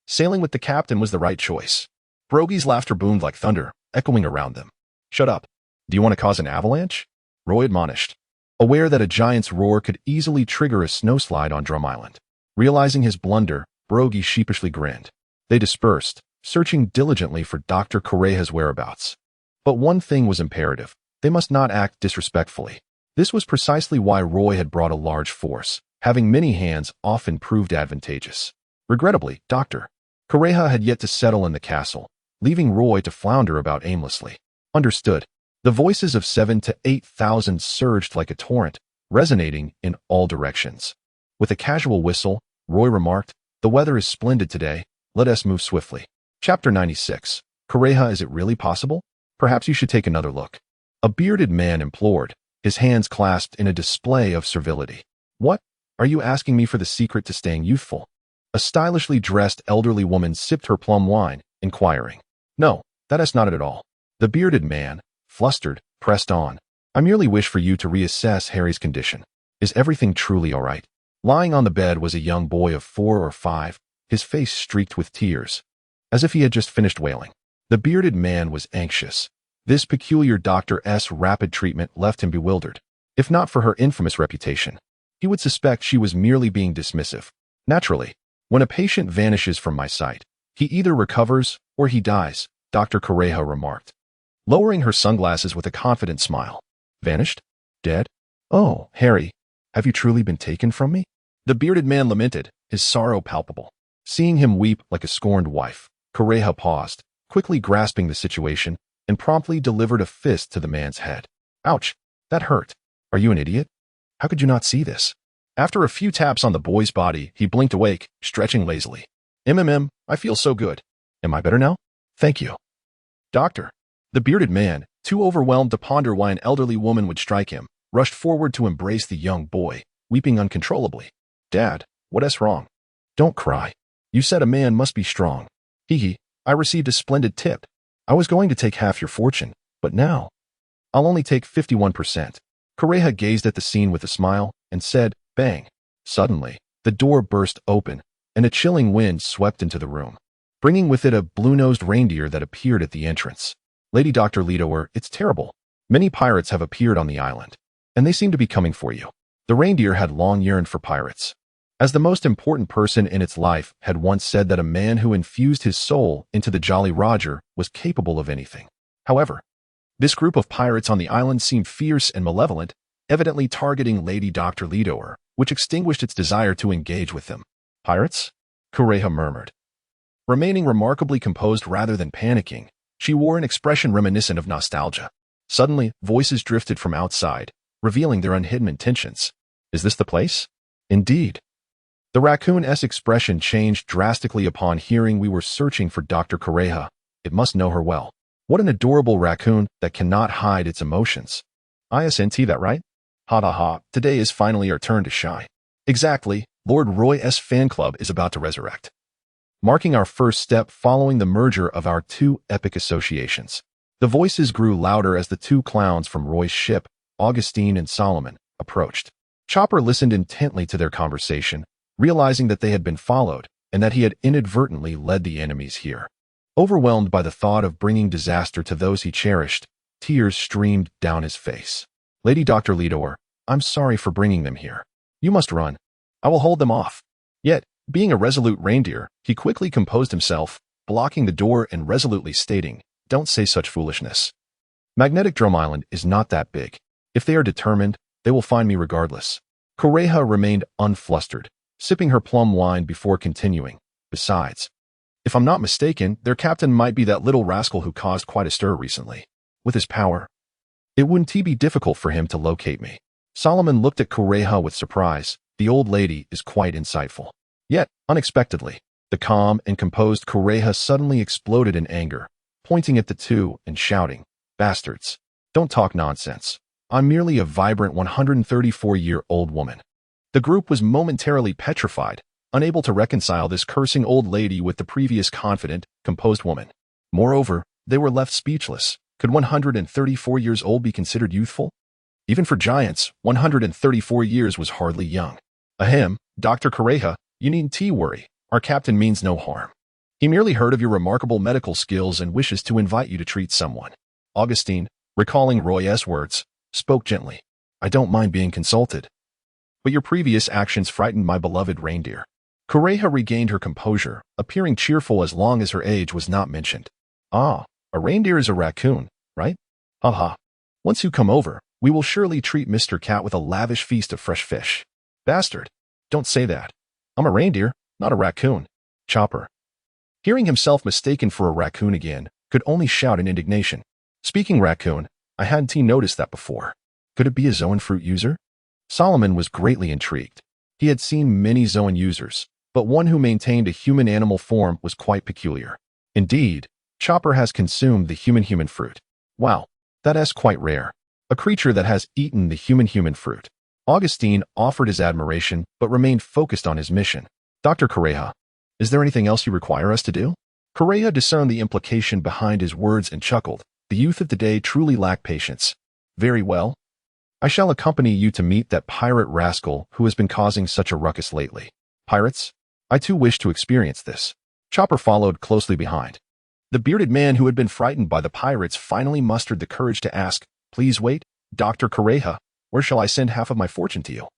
S1: sailing with the captain was the right choice. Brogy's laughter boomed like thunder, echoing around them. Shut up. Do you want to cause an avalanche? Roy admonished, aware that a giant's roar could easily trigger a snowslide on Drum Island. Realizing his blunder, Brogy sheepishly grinned. They dispersed, searching diligently for Dr. Correa's whereabouts. But one thing was imperative. They must not act disrespectfully. This was precisely why Roy had brought a large force. Having many hands often proved advantageous. Regrettably, Dr. Correa had yet to settle in the castle, leaving Roy to flounder about aimlessly. Understood. The voices of 7,000 to 8,000 surged like a torrent, resonating in all directions. With a casual whistle, Roy remarked, "The weather is splendid today. Let us move swiftly." Chapter 96. Correa, is it really possible? Perhaps you should take another look. A bearded man implored, his hands clasped in a display of servility. What? Are you asking me for the secret to staying youthful? A stylishly dressed elderly woman sipped her plum wine, inquiring. No, that is not it at all. The bearded man, flustered, pressed on. I merely wish for you to reassess Harry's condition. Is everything truly all right? Lying on the bed was a young boy of 4 or 5, his face streaked with tears, as if he had just finished wailing. The bearded man was anxious. This peculiar Dr. S. rapid treatment left him bewildered. If not for her infamous reputation, he would suspect she was merely being dismissive. Naturally, when a patient vanishes from my sight, he either recovers or he dies, Dr. Correa remarked, lowering her sunglasses with a confident smile. Vanished? Dead? Oh, Harry, have you truly been taken from me? The bearded man lamented, his sorrow palpable. Seeing him weep like a scorned wife, Correa paused, quickly grasping the situation, and promptly delivered a fist to the man's head. Ouch, that hurt. Are you an idiot? How could you not see this? After a few taps on the boy's body, he blinked awake, stretching lazily. I feel so good. Am I better now? Thank you. Doctor. The bearded man, too overwhelmed to ponder why an elderly woman would strike him, rushed forward to embrace the young boy, weeping uncontrollably. Dad, what's wrong? Don't cry. You said a man must be strong. Hee, I received a splendid tip. I was going to take half your fortune, but now I'll only take 51%. Correa gazed at the scene with a smile and said, bang. Suddenly, the door burst open, and a chilling wind swept into the room, bringing with it a blue-nosed reindeer that appeared at the entrance. Lady Dr. Lidower, it's terrible. Many pirates have appeared on the island, and they seem to be coming for you. The reindeer had long yearned for pirates, as the most important person in its life had once said that a man who infused his soul into the Jolly Roger was capable of anything. However, this group of pirates on the island seemed fierce and malevolent, evidently targeting Lady Dr. Lidower, which extinguished its desire to engage with them. Pirates? Correa murmured. Remaining remarkably composed rather than panicking, she wore an expression reminiscent of nostalgia. Suddenly, voices drifted from outside, revealing their unhidden intentions. Is this the place? Indeed. The raccoon-esque expression changed drastically upon hearing we were searching for Dr. Correa. It must know her well. What an adorable raccoon that cannot hide its emotions. ISNT, that right? Ha ha ha, today is finally our turn to shine. Exactly, Lord Roy S. fan club is about to resurrect, marking our first step following the merger of our two epic associations. The voices grew louder as the two clowns from Roy's ship, Augustine and Solomon, approached. Chopper listened intently to their conversation, realizing that they had been followed and that he had inadvertently led the enemies here. Overwhelmed by the thought of bringing disaster to those he cherished, tears streamed down his face. Lady Dr. Lidower, I'm sorry for bringing them here. You must run. I will hold them off. Yet, being a resolute reindeer, he quickly composed himself, blocking the door and resolutely stating, don't say such foolishness. Magnetic Drum Island is not that big. If they are determined, they will find me regardless. Correa remained unflustered, sipping her plum wine before continuing. Besides, if I'm not mistaken, their captain might be that little rascal who caused quite a stir recently. With his power, it wouldn't be difficult for him to locate me. Solomon looked at Correa with surprise. The old lady is quite insightful. Yet, unexpectedly, the calm and composed Correa suddenly exploded in anger, pointing at the two and shouting, bastards, don't talk nonsense. I'm merely a vibrant 134-year-old woman. The group was momentarily petrified, unable to reconcile this cursing old lady with the previous confident, composed woman. Moreover, they were left speechless. Could 134 years old be considered youthful? Even for giants, 134 years was hardly young. Ahem, Dr. Correja, you needn't worry. Our captain means no harm. He merely heard of your remarkable medical skills and wishes to invite you to treat someone. Augustine, recalling Roy's words, spoke gently. I don't mind being consulted. But your previous actions frightened my beloved reindeer. Correja regained her composure, appearing cheerful as long as her age was not mentioned. Ah, a reindeer is a raccoon, right? Haha. Once you come over, we will surely treat Mr. Cat with a lavish feast of fresh fish. Bastard, don't say that. I'm a reindeer, not a raccoon. Chopper, hearing himself mistaken for a raccoon again, could only shout in indignation. Speaking raccoon, I hadn't noticed that before. Could it be a Zoan fruit user? Solomon was greatly intrigued. He had seen many Zoan users, but one who maintained a human-animal form was quite peculiar. Indeed, Chopper has consumed the human-human fruit. Wow, that is quite rare. A creature that has eaten the human-human fruit. Augustine offered his admiration, but remained focused on his mission. Dr. Correja, is there anything else you require us to do? Correja discerned the implication behind his words and chuckled. The youth of today truly lack patience. Very well. I shall accompany you to meet that pirate rascal who has been causing such a ruckus lately. Pirates? I too wish to experience this. Chopper followed closely behind. The bearded man who had been frightened by the pirates finally mustered the courage to ask, Please wait, Dr. Correja, where shall I send half of my fortune to you?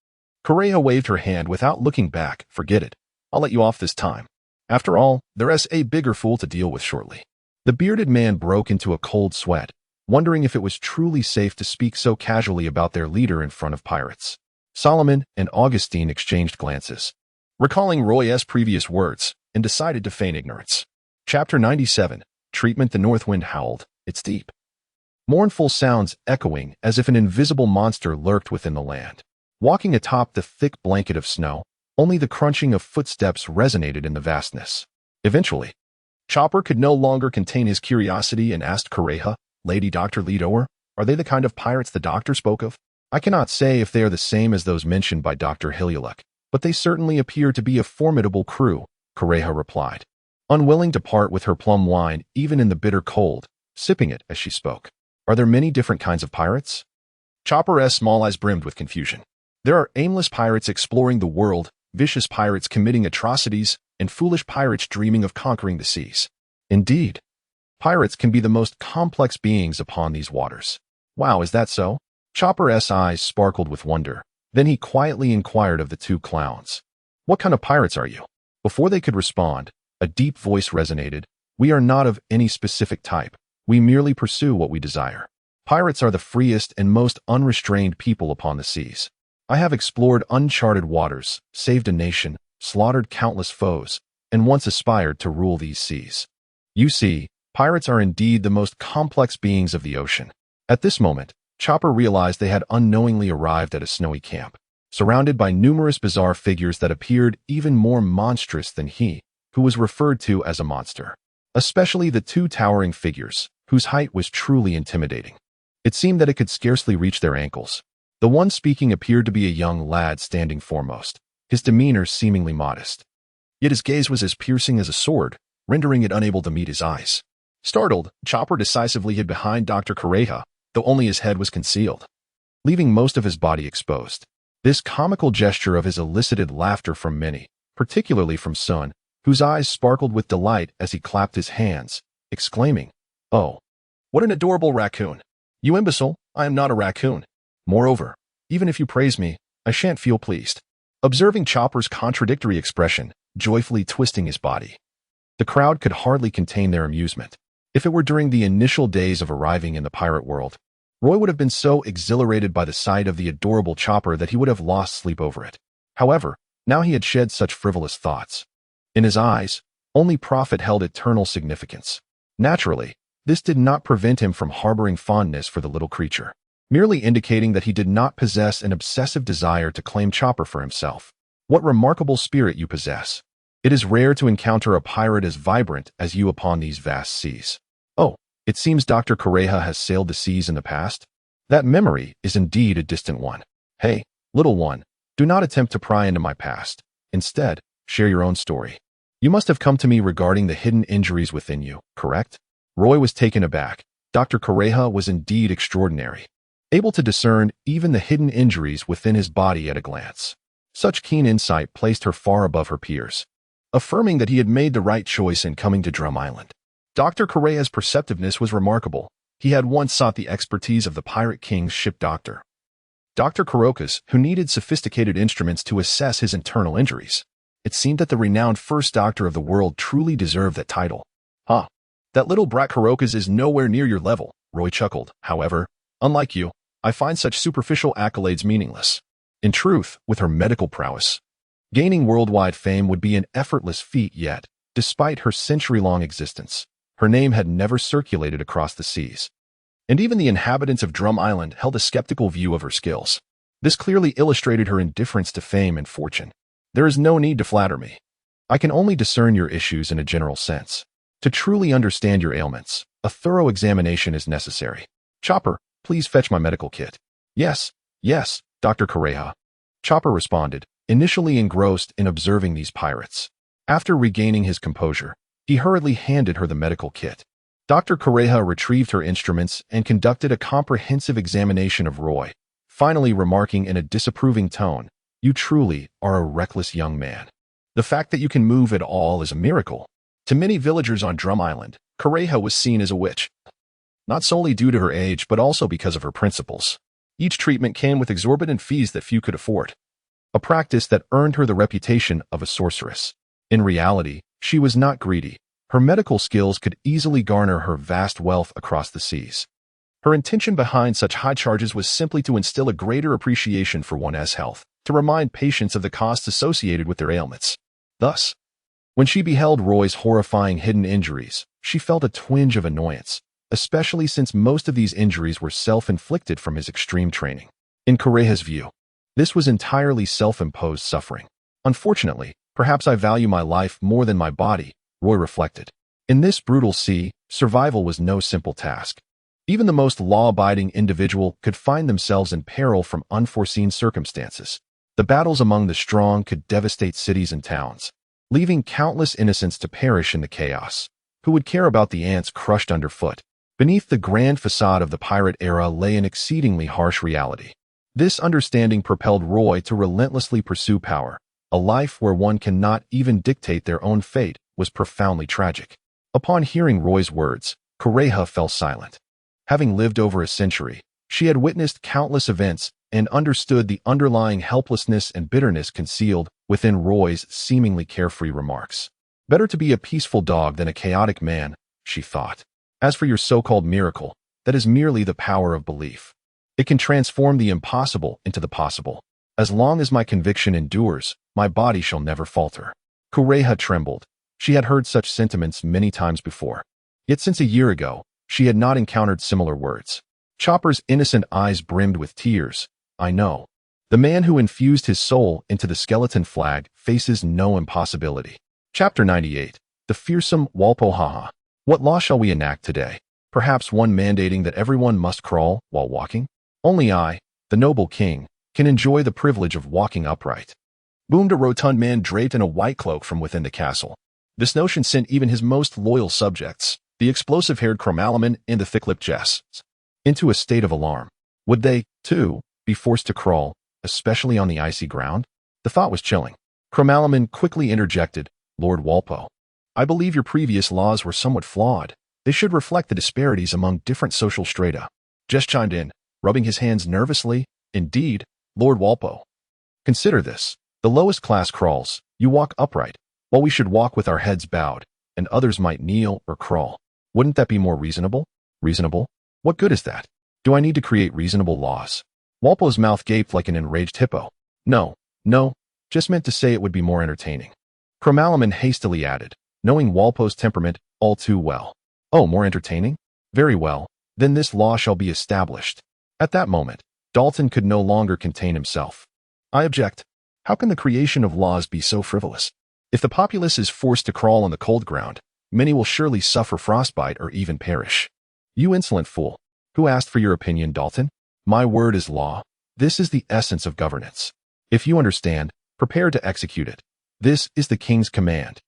S1: Correja waved her hand without looking back. Forget it. I'll let you off this time. After all, there's a bigger fool to deal with shortly. The bearded man broke into a cold sweat, wondering if it was truly safe to speak so casually about their leader in front of pirates. Solomon and Augustine exchanged glances, recalling Roy's previous words, and decided to feign ignorance. Chapter 97, Treatment. The north wind howled. It's deep. Mournful sounds echoing as if an invisible monster lurked within the land. Walking atop the thick blanket of snow, only the crunching of footsteps resonated in the vastness. Eventually, Chopper could no longer contain his curiosity and asked Correja, Lady Dr. Leadower, are they the kind of pirates the doctor spoke of? I cannot say if they are the same as those mentioned by Dr. Hiluluk, but they certainly appear to be a formidable crew, Correja replied, unwilling to part with her plum wine even in the bitter cold, sipping it as she spoke. Are there many different kinds of pirates? Chopper's small eyes brimmed with confusion. There are aimless pirates exploring the world, vicious pirates committing atrocities, and foolish pirates dreaming of conquering the seas. Indeed, pirates can be the most complex beings upon these waters. Wow, is that so? Chopper's eyes sparkled with wonder. Then he quietly inquired of the two clowns. What kind of pirates are you? Before they could respond, a deep voice resonated. We are not of any specific type. We merely pursue what we desire. Pirates are the freest and most unrestrained people upon the seas. I have explored uncharted waters, saved a nation, slaughtered countless foes, and once aspired to rule these seas. You see, pirates are indeed the most complex beings of the ocean. At this moment, Chopper realized they had unknowingly arrived at a snowy camp, surrounded by numerous bizarre figures that appeared even more monstrous than he, who was referred to as a monster. Especially the two towering figures, whose height was truly intimidating. It seemed that it could scarcely reach their ankles. The one speaking appeared to be a young lad standing foremost, his demeanor seemingly modest. Yet his gaze was as piercing as a sword, rendering it unable to meet his eyes. Startled, Chopper decisively hid behind Dr. Correja, though only his head was concealed, leaving most of his body exposed. This comical gesture of his elicited laughter from many, particularly from Sun, whose eyes sparkled with delight as he clapped his hands, exclaiming, Oh, what an adorable raccoon! You imbecile, I am not a raccoon. Moreover, even if you praise me, I shan't feel pleased. Observing Chopper's contradictory expression, joyfully twisting his body, the crowd could hardly contain their amusement. If it were during the initial days of arriving in the pirate world, Roy would have been so exhilarated by the sight of the adorable Chopper that he would have lost sleep over it. However, now he had shed such frivolous thoughts. In his eyes, only profit held eternal significance. Naturally, this did not prevent him from harboring fondness for the little creature, merely indicating that he did not possess an obsessive desire to claim Chopper for himself. What remarkable spirit you possess. It is rare to encounter a pirate as vibrant as you upon these vast seas. Oh, it seems Dr. Correja has sailed the seas in the past. That memory is indeed a distant one. Hey, little one, do not attempt to pry into my past. Instead, share your own story. You must have come to me regarding the hidden injuries within you, correct? Roy was taken aback. Dr. Correja was indeed extraordinary. able to discern even the hidden injuries within his body at a glance. Such keen insight placed her far above her peers, affirming that he had made the right choice in coming to Drum Island. Dr. Correa's perceptiveness was remarkable. He had once sought the expertise of the Pirate King's ship doctor, Dr. Carocas, who needed sophisticated instruments to assess his internal injuries. It seemed that the renowned first doctor of the world truly deserved that title. Huh. That little brat Carocas is nowhere near your level, Roy chuckled. However, unlike you, I find such superficial accolades meaningless. In truth, with her medical prowess, gaining worldwide fame would be an effortless feat, yet, despite her century-long existence, her name had never circulated across the seas. And even the inhabitants of Drum Island held a skeptical view of her skills. This clearly illustrated her indifference to fame and fortune. There is no need to flatter me. I can only discern your issues in a general sense. To truly understand your ailments, a thorough examination is necessary. Chopper, please fetch my medical kit. Yes, Dr. Correa. Chopper responded, initially engrossed in observing these pirates. After regaining his composure, he hurriedly handed her the medical kit. Dr. Correa retrieved her instruments and conducted a comprehensive examination of Roy, finally remarking in a disapproving tone, "You truly are a reckless young man. The fact that you can move at all is a miracle." To many villagers on Drum Island, Correa was seen as a witch, not solely due to her age but also because of her principles. Each treatment came with exorbitant fees that few could afford, a practice that earned her the reputation of a sorceress. In reality, she was not greedy. Her medical skills could easily garner her vast wealth across the seas. Her intention behind such high charges was simply to instill a greater appreciation for one's health, to remind patients of the costs associated with their ailments. Thus, when she beheld Roy's horrifying hidden injuries, she felt a twinge of annoyance, especially since most of these injuries were self-inflicted from his extreme training. In Correa's view, this was entirely self-imposed suffering. Unfortunately, perhaps I value my life more than my body, Roy reflected. In this brutal sea, survival was no simple task. Even the most law-abiding individual could find themselves in peril from unforeseen circumstances. The battles among the strong could devastate cities and towns, leaving countless innocents to perish in the chaos. Who would care about the ants crushed underfoot? Beneath the grand facade of the pirate era lay an exceedingly harsh reality. This understanding propelled Roy to relentlessly pursue power. A life where one cannot even dictate their own fate was profoundly tragic. Upon hearing Roy's words, Correa fell silent. Having lived over a century, she had witnessed countless events and understood the underlying helplessness and bitterness concealed within Roy's seemingly carefree remarks. Better to be a peaceful dog than a chaotic man, she thought. As for your so-called miracle, that is merely the power of belief. It can transform the impossible into the possible. As long as my conviction endures, my body shall never falter. Correa trembled. She had heard such sentiments many times before. Yet since a year ago, she had not encountered similar words. Chopper's innocent eyes brimmed with tears. I know. The man who infused his soul into the skeleton flag faces no impossibility. Chapter 98. The Fearsome Walpohaha. What law shall we enact today? Perhaps one mandating that everyone must crawl while walking? Only I, the noble king, can enjoy the privilege of walking upright. Boomed a rotund man draped in a white cloak from within the castle. This notion sent even his most loyal subjects, the explosive-haired Chromalaman and the thick-lipped Jess, into a state of alarm. Would they, too, be forced to crawl, especially on the icy ground? The thought was chilling. Chromalaman quickly interjected, Lord Walpo, I believe your previous laws were somewhat flawed. They should reflect the disparities among different social strata. Jess chimed in, rubbing his hands nervously. Indeed, Lord Walpo. Consider this. The lowest class crawls. You walk upright, while we should walk with our heads bowed, and others might kneel or crawl. Wouldn't that be more reasonable? Reasonable? What good is that? Do I need to create reasonable laws? Walpo's mouth gaped like an enraged hippo. No, just meant to say it would be more entertaining. Chromalaman hastily added, knowing Walpo's temperament all too well. Oh, more entertaining? Very well, then this law shall be established. At that moment, Dalton could no longer contain himself. I object. How can the creation of laws be so frivolous? If the populace is forced to crawl on the cold ground, many will surely suffer frostbite or even perish. You insolent fool. Who asked for your opinion, Dalton? My word is law. This is the essence of governance. If you understand, prepare to execute it. This is the king's command.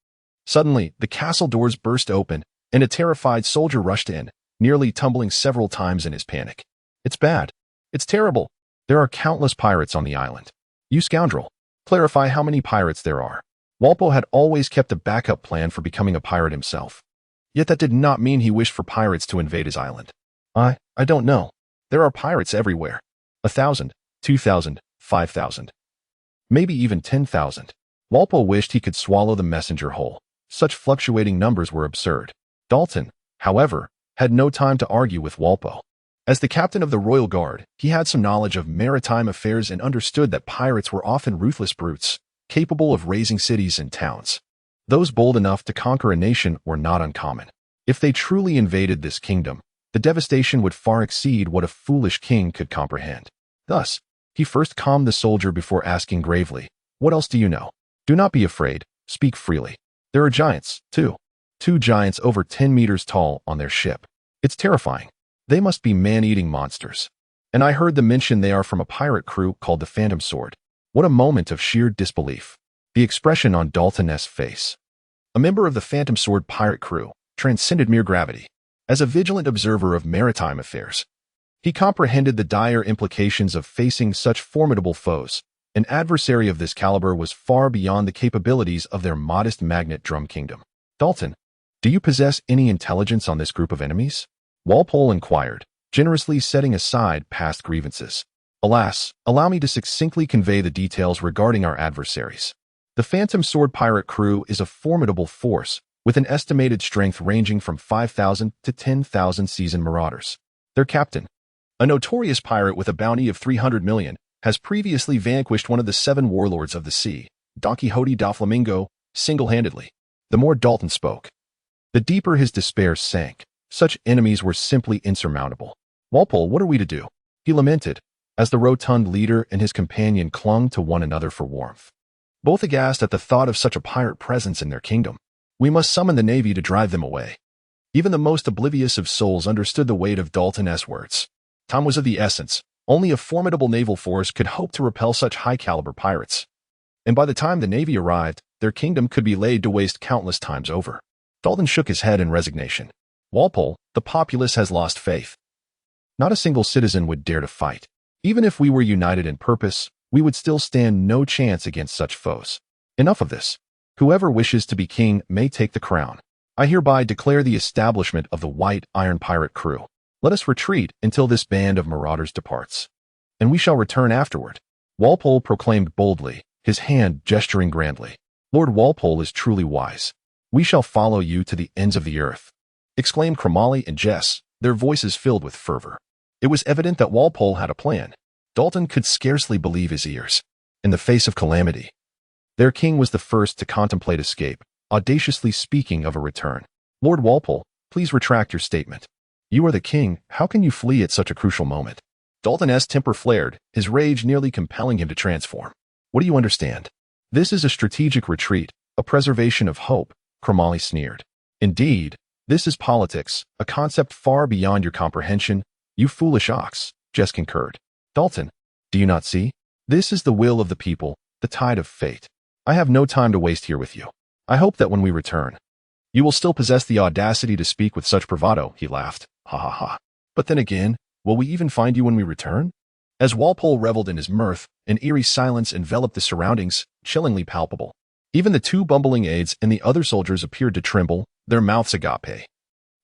S1: Suddenly, the castle doors burst open, and a terrified soldier rushed in, nearly tumbling several times in his panic. It's bad. It's terrible. There are countless pirates on the island. You scoundrel. Clarify how many pirates there are. Walpole had always kept a backup plan for becoming a pirate himself. Yet that did not mean he wished for pirates to invade his island. I don't know. There are pirates everywhere. 1,000, 2,000, 5,000. Maybe even 10,000. Walpole wished he could swallow the messenger whole. Such fluctuating numbers were absurd. Dalton, however, had no time to argue with Walpole. As the captain of the Royal Guard, he had some knowledge of maritime affairs and understood that pirates were often ruthless brutes, capable of razing cities and towns. Those bold enough to conquer a nation were not uncommon. If they truly invaded this kingdom, the devastation would far exceed what a foolish king could comprehend. Thus, he first calmed the soldier before asking gravely, "What else do you know? Do not be afraid, speak freely. There are giants, too. 2 giants over 10 meters tall on their ship. It's terrifying. They must be man-eating monsters. And I heard them mention they are from a pirate crew called the Phantom Sword." What a moment of sheer disbelief. The expression on Dalton's face. A member of the Phantom Sword pirate crew transcended mere gravity. As a vigilant observer of maritime affairs, he comprehended the dire implications of facing such formidable foes. An adversary of this caliber was far beyond the capabilities of their modest magnet drum kingdom. "Dalton, do you possess any intelligence on this group of enemies?" Walpole inquired, generously setting aside past grievances. "Alas, allow me to succinctly convey the details regarding our adversaries. The Phantom Sword pirate crew is a formidable force, with an estimated strength ranging from 5,000 to 10,000 seasoned marauders. Their captain, a notorious pirate with a bounty of 300 million, has previously vanquished one of the 7 warlords of the sea, Don Quixote da Flamingo, single-handedly." The more Dalton spoke, the deeper his despair sank. Such enemies were simply insurmountable. "Walpole, what are we to do?" he lamented, as the rotund leader and his companion clung to one another for warmth. Both aghast at the thought of such a pirate presence in their kingdom. "We must summon the navy to drive them away." Even the most oblivious of souls understood the weight of Dalton's words. Time was of the essence. Only a formidable naval force could hope to repel such high-caliber pirates. And by the time the navy arrived, their kingdom could be laid to waste countless times over. Dalton shook his head in resignation. "Walpole, the populace has lost faith. Not a single citizen would dare to fight. Even if we were united in purpose, we would still stand no chance against such foes. Enough of this. Whoever wishes to be king may take the crown. I hereby declare the establishment of the White Iron Pirate crew. Let us retreat until this band of marauders departs, and we shall return afterward." Walpole proclaimed boldly, his hand gesturing grandly. "Lord Walpole is truly wise. We shall follow you to the ends of the earth," exclaimed Cromali and Jess, their voices filled with fervor. It was evident that Walpole had a plan. Dalton could scarcely believe his ears. In the face of calamity, their king was the first to contemplate escape, audaciously speaking of a return. "Lord Walpole, please retract your statement. You are the king. How can you flee at such a crucial moment?" Dalton's temper flared, his rage nearly compelling him to transform. "What do you understand? This is a strategic retreat, a preservation of hope," Cromali sneered. "Indeed, this is politics, a concept far beyond your comprehension, you foolish ox," Jess concurred. "Dalton, do you not see? This is the will of the people, the tide of fate. I have no time to waste here with you. I hope that when we return, you will still possess the audacity to speak with such bravado," he laughed. "Ha ha ha. But then again, will we even find you when we return?" As Walpole reveled in his mirth, an eerie silence enveloped the surroundings, chillingly palpable. Even the 2 bumbling aides and the other soldiers appeared to tremble, their mouths agape.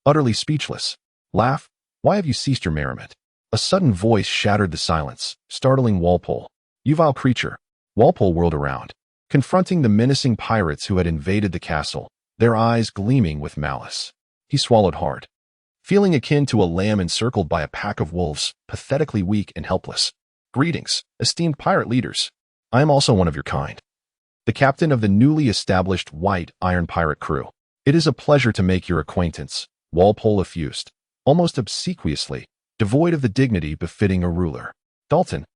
S1: Utterly speechless. "Laugh? Why have you ceased your merriment?" A sudden voice shattered the silence, startling Walpole. "You vile creature." Walpole whirled around, confronting the menacing pirates who had invaded the castle, their eyes gleaming with malice. He swallowed hard, feeling akin to a lamb encircled by a pack of wolves, pathetically weak and helpless. "Greetings, esteemed pirate leaders. I am also one of your kind, the captain of the newly established White Iron Pirate crew. It is a pleasure to make your acquaintance," Walpole effused, almost obsequiously, devoid of the dignity befitting a ruler. Dalton,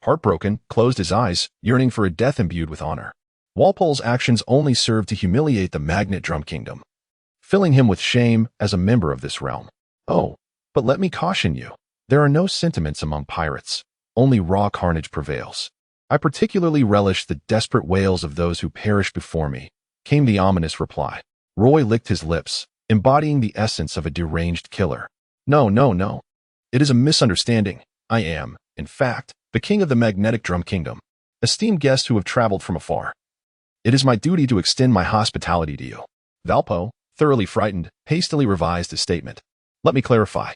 S1: heartbroken, closed his eyes, yearning for a death imbued with honor. Walpole's actions only served to humiliate the Magnet Drum Kingdom, filling him with shame as a member of this realm. "Oh, but let me caution you. There are no sentiments among pirates. Only raw carnage prevails. I particularly relish the desperate wails of those who perish before me," came the ominous reply. Roy licked his lips, embodying the essence of a deranged killer. No. It is a misunderstanding. I am, in fact, the king of the magnetic drum kingdom, esteemed guests who have traveled from afar. It is my duty to extend my hospitality to you. Valpo, thoroughly frightened, hastily revised his statement. Let me clarify.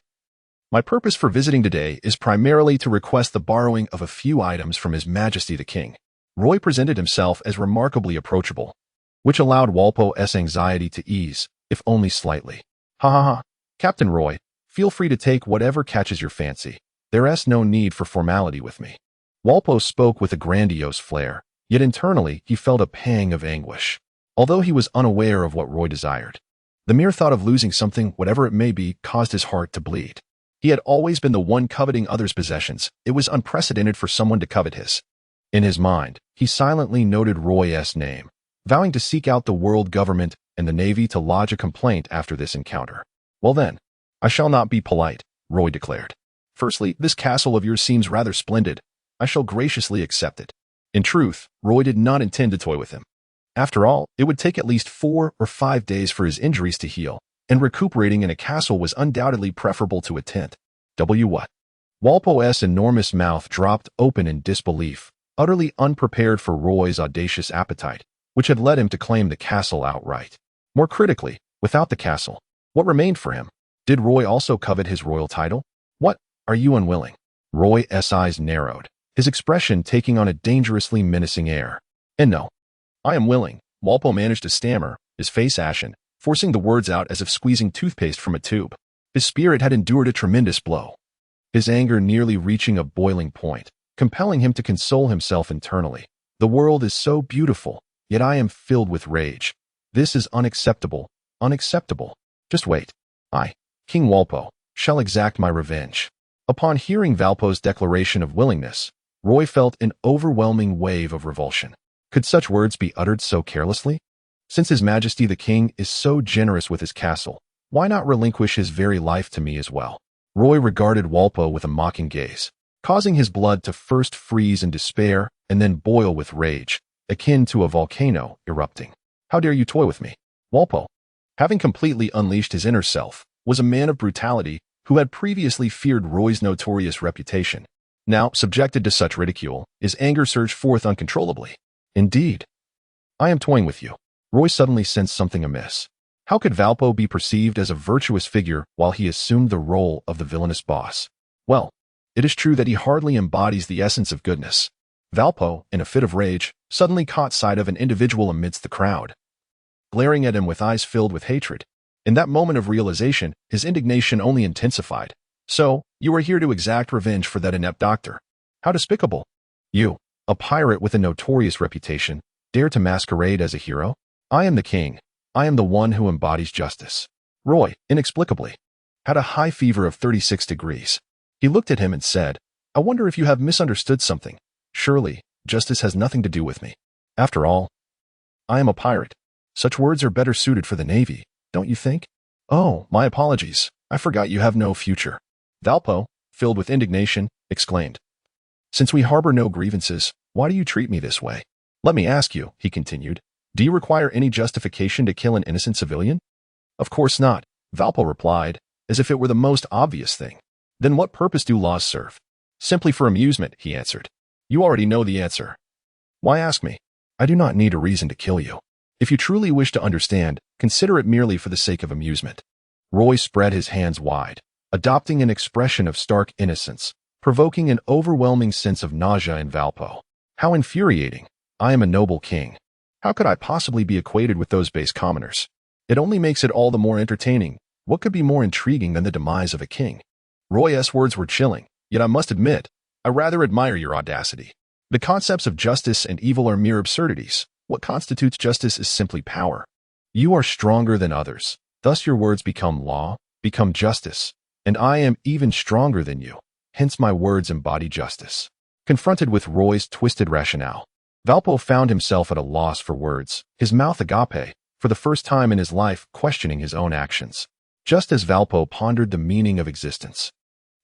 S1: My purpose for visiting today is primarily to request the borrowing of a few items from His Majesty the King. Roy presented himself as remarkably approachable, which allowed Walpo's anxiety to ease, if only slightly. Ha ha ha. Captain Roy, feel free to take whatever catches your fancy. There's no need for formality with me. Walpo spoke with a grandiose flair, yet internally he felt a pang of anguish. Although he was unaware of what Roy desired, the mere thought of losing something, whatever it may be, caused his heart to bleed. He had always been the one coveting others' possessions. It was unprecedented for someone to covet his. In his mind, he silently noted Roy's name, vowing to seek out the world government and the Navy to lodge a complaint after this encounter. Well then, I shall not be polite, Roy declared. Firstly, this castle of yours seems rather splendid. I shall graciously accept it. In truth, Roy did not intend to toy with him. After all, it would take at least 4 or 5 days for his injuries to heal, and recuperating in a castle was undoubtedly preferable to a tent. What? Walpo's enormous mouth dropped open in disbelief, utterly unprepared for Roy's audacious appetite, which had led him to claim the castle outright. More critically, without the castle, what remained for him? Did Roy also covet his royal title? What? Are you unwilling? Roy's eyes narrowed, his expression taking on a dangerously menacing air. And no, I am willing, Walpo managed to stammer, his face ashen, forcing the words out as if squeezing toothpaste from a tube. His spirit had endured a tremendous blow, his anger nearly reaching a boiling point, compelling him to console himself internally. The world is so beautiful, yet I am filled with rage. This is unacceptable, unacceptable. Just wait. I, King Walpo, shall exact my revenge. Upon hearing Valpo's declaration of willingness, Roy felt an overwhelming wave of revulsion. Could such words be uttered so carelessly? Since His Majesty the King is so generous with his castle, why not relinquish his very life to me as well? Roy regarded Walpo with a mocking gaze, causing his blood to first freeze in despair and then boil with rage, akin to a volcano erupting. How dare you toy with me? Walpo, having completely unleashed his inner self, was a man of brutality who had previously feared Roy's notorious reputation. Now, subjected to such ridicule, his anger surged forth uncontrollably. Indeed, I am toying with you. Roy suddenly sensed something amiss. How could Valpo be perceived as a virtuous figure while he assumed the role of the villainous boss? Well, it is true that he hardly embodies the essence of goodness. Valpo, in a fit of rage, suddenly caught sight of an individual amidst the crowd, glaring at him with eyes filled with hatred. In that moment of realization, his indignation only intensified. So, you are here to exact revenge for that inept doctor. How despicable. You, a pirate with a notorious reputation, dare to masquerade as a hero? I am the king. I am the one who embodies justice. Roy, inexplicably, had a high fever of 36 degrees. He looked at him and said, I wonder if you have misunderstood something. Surely, justice has nothing to do with me. After all, I am a pirate. Such words are better suited for the Navy, don't you think? Oh, my apologies. I forgot you have no future. Valpo, filled with indignation, exclaimed. Since we harbor no grievances, why do you treat me this way? Let me ask you, he continued, do you require any justification to kill an innocent civilian? Of course not, Valpo replied, as if it were the most obvious thing. Then what purpose do laws serve? Simply for amusement, he answered. You already know the answer. Why ask me? I do not need a reason to kill you. If you truly wish to understand, consider it merely for the sake of amusement. Roy spread his hands wide, adopting an expression of stark innocence, provoking an overwhelming sense of nausea in Valpo. How infuriating. I am a noble king. How could I possibly be equated with those base commoners? It only makes it all the more entertaining. What could be more intriguing than the demise of a king? Roy's words were chilling, yet I must admit, I rather admire your audacity. The concepts of justice and evil are mere absurdities. What constitutes justice is simply power. You are stronger than others. Thus your words become law, become justice. And I am even stronger than you. Hence my words embody justice. Confronted with Roy's twisted rationale, Valpo found himself at a loss for words, his mouth agape, for the first time in his life questioning his own actions. Just as Valpo pondered the meaning of existence,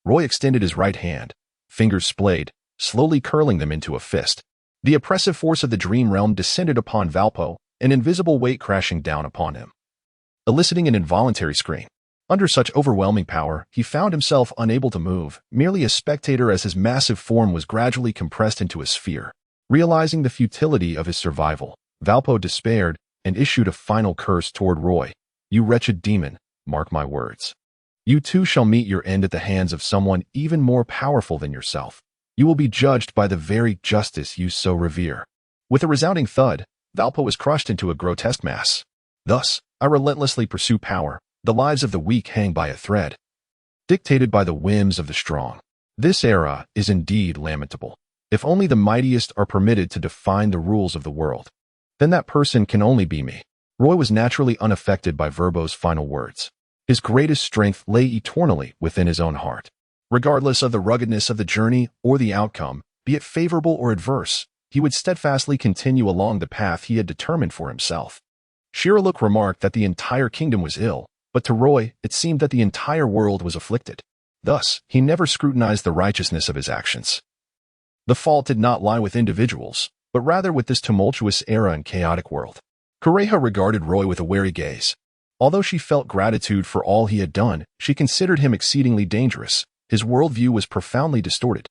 S1: Roy extended his right hand, fingers splayed, slowly curling them into a fist. The oppressive force of the dream realm descended upon Valpo, an invisible weight crashing down upon him, eliciting an involuntary scream. Under such overwhelming power, he found himself unable to move, merely a spectator as his massive form was gradually compressed into a sphere. Realizing the futility of his survival, Valpo despaired and issued a final curse toward Roy. "You wretched demon, mark my words. You too shall meet your end at the hands of someone even more powerful than yourself. You will be judged by the very justice you so revere." With a resounding thud, Valpo was crushed into a grotesque mass. Thus, I relentlessly pursue power. The lives of the weak hang by a thread, dictated by the whims of the strong. This era is indeed lamentable. If only the mightiest are permitted to define the rules of the world, then that person can only be me. Roy was naturally unaffected by Verbo's final words. His greatest strength lay eternally within his own heart. Regardless of the ruggedness of the journey or the outcome, be it favorable or adverse, he would steadfastly continue along the path he had determined for himself. Shiriluk remarked that the entire kingdom was ill, but to Roy, it seemed that the entire world was afflicted. Thus, he never scrutinized the righteousness of his actions. The fault did not lie with individuals, but rather with this tumultuous era and chaotic world. Kureha regarded Roy with a wary gaze. Although she felt gratitude for all he had done, she considered him exceedingly dangerous. His worldview was profoundly distorted.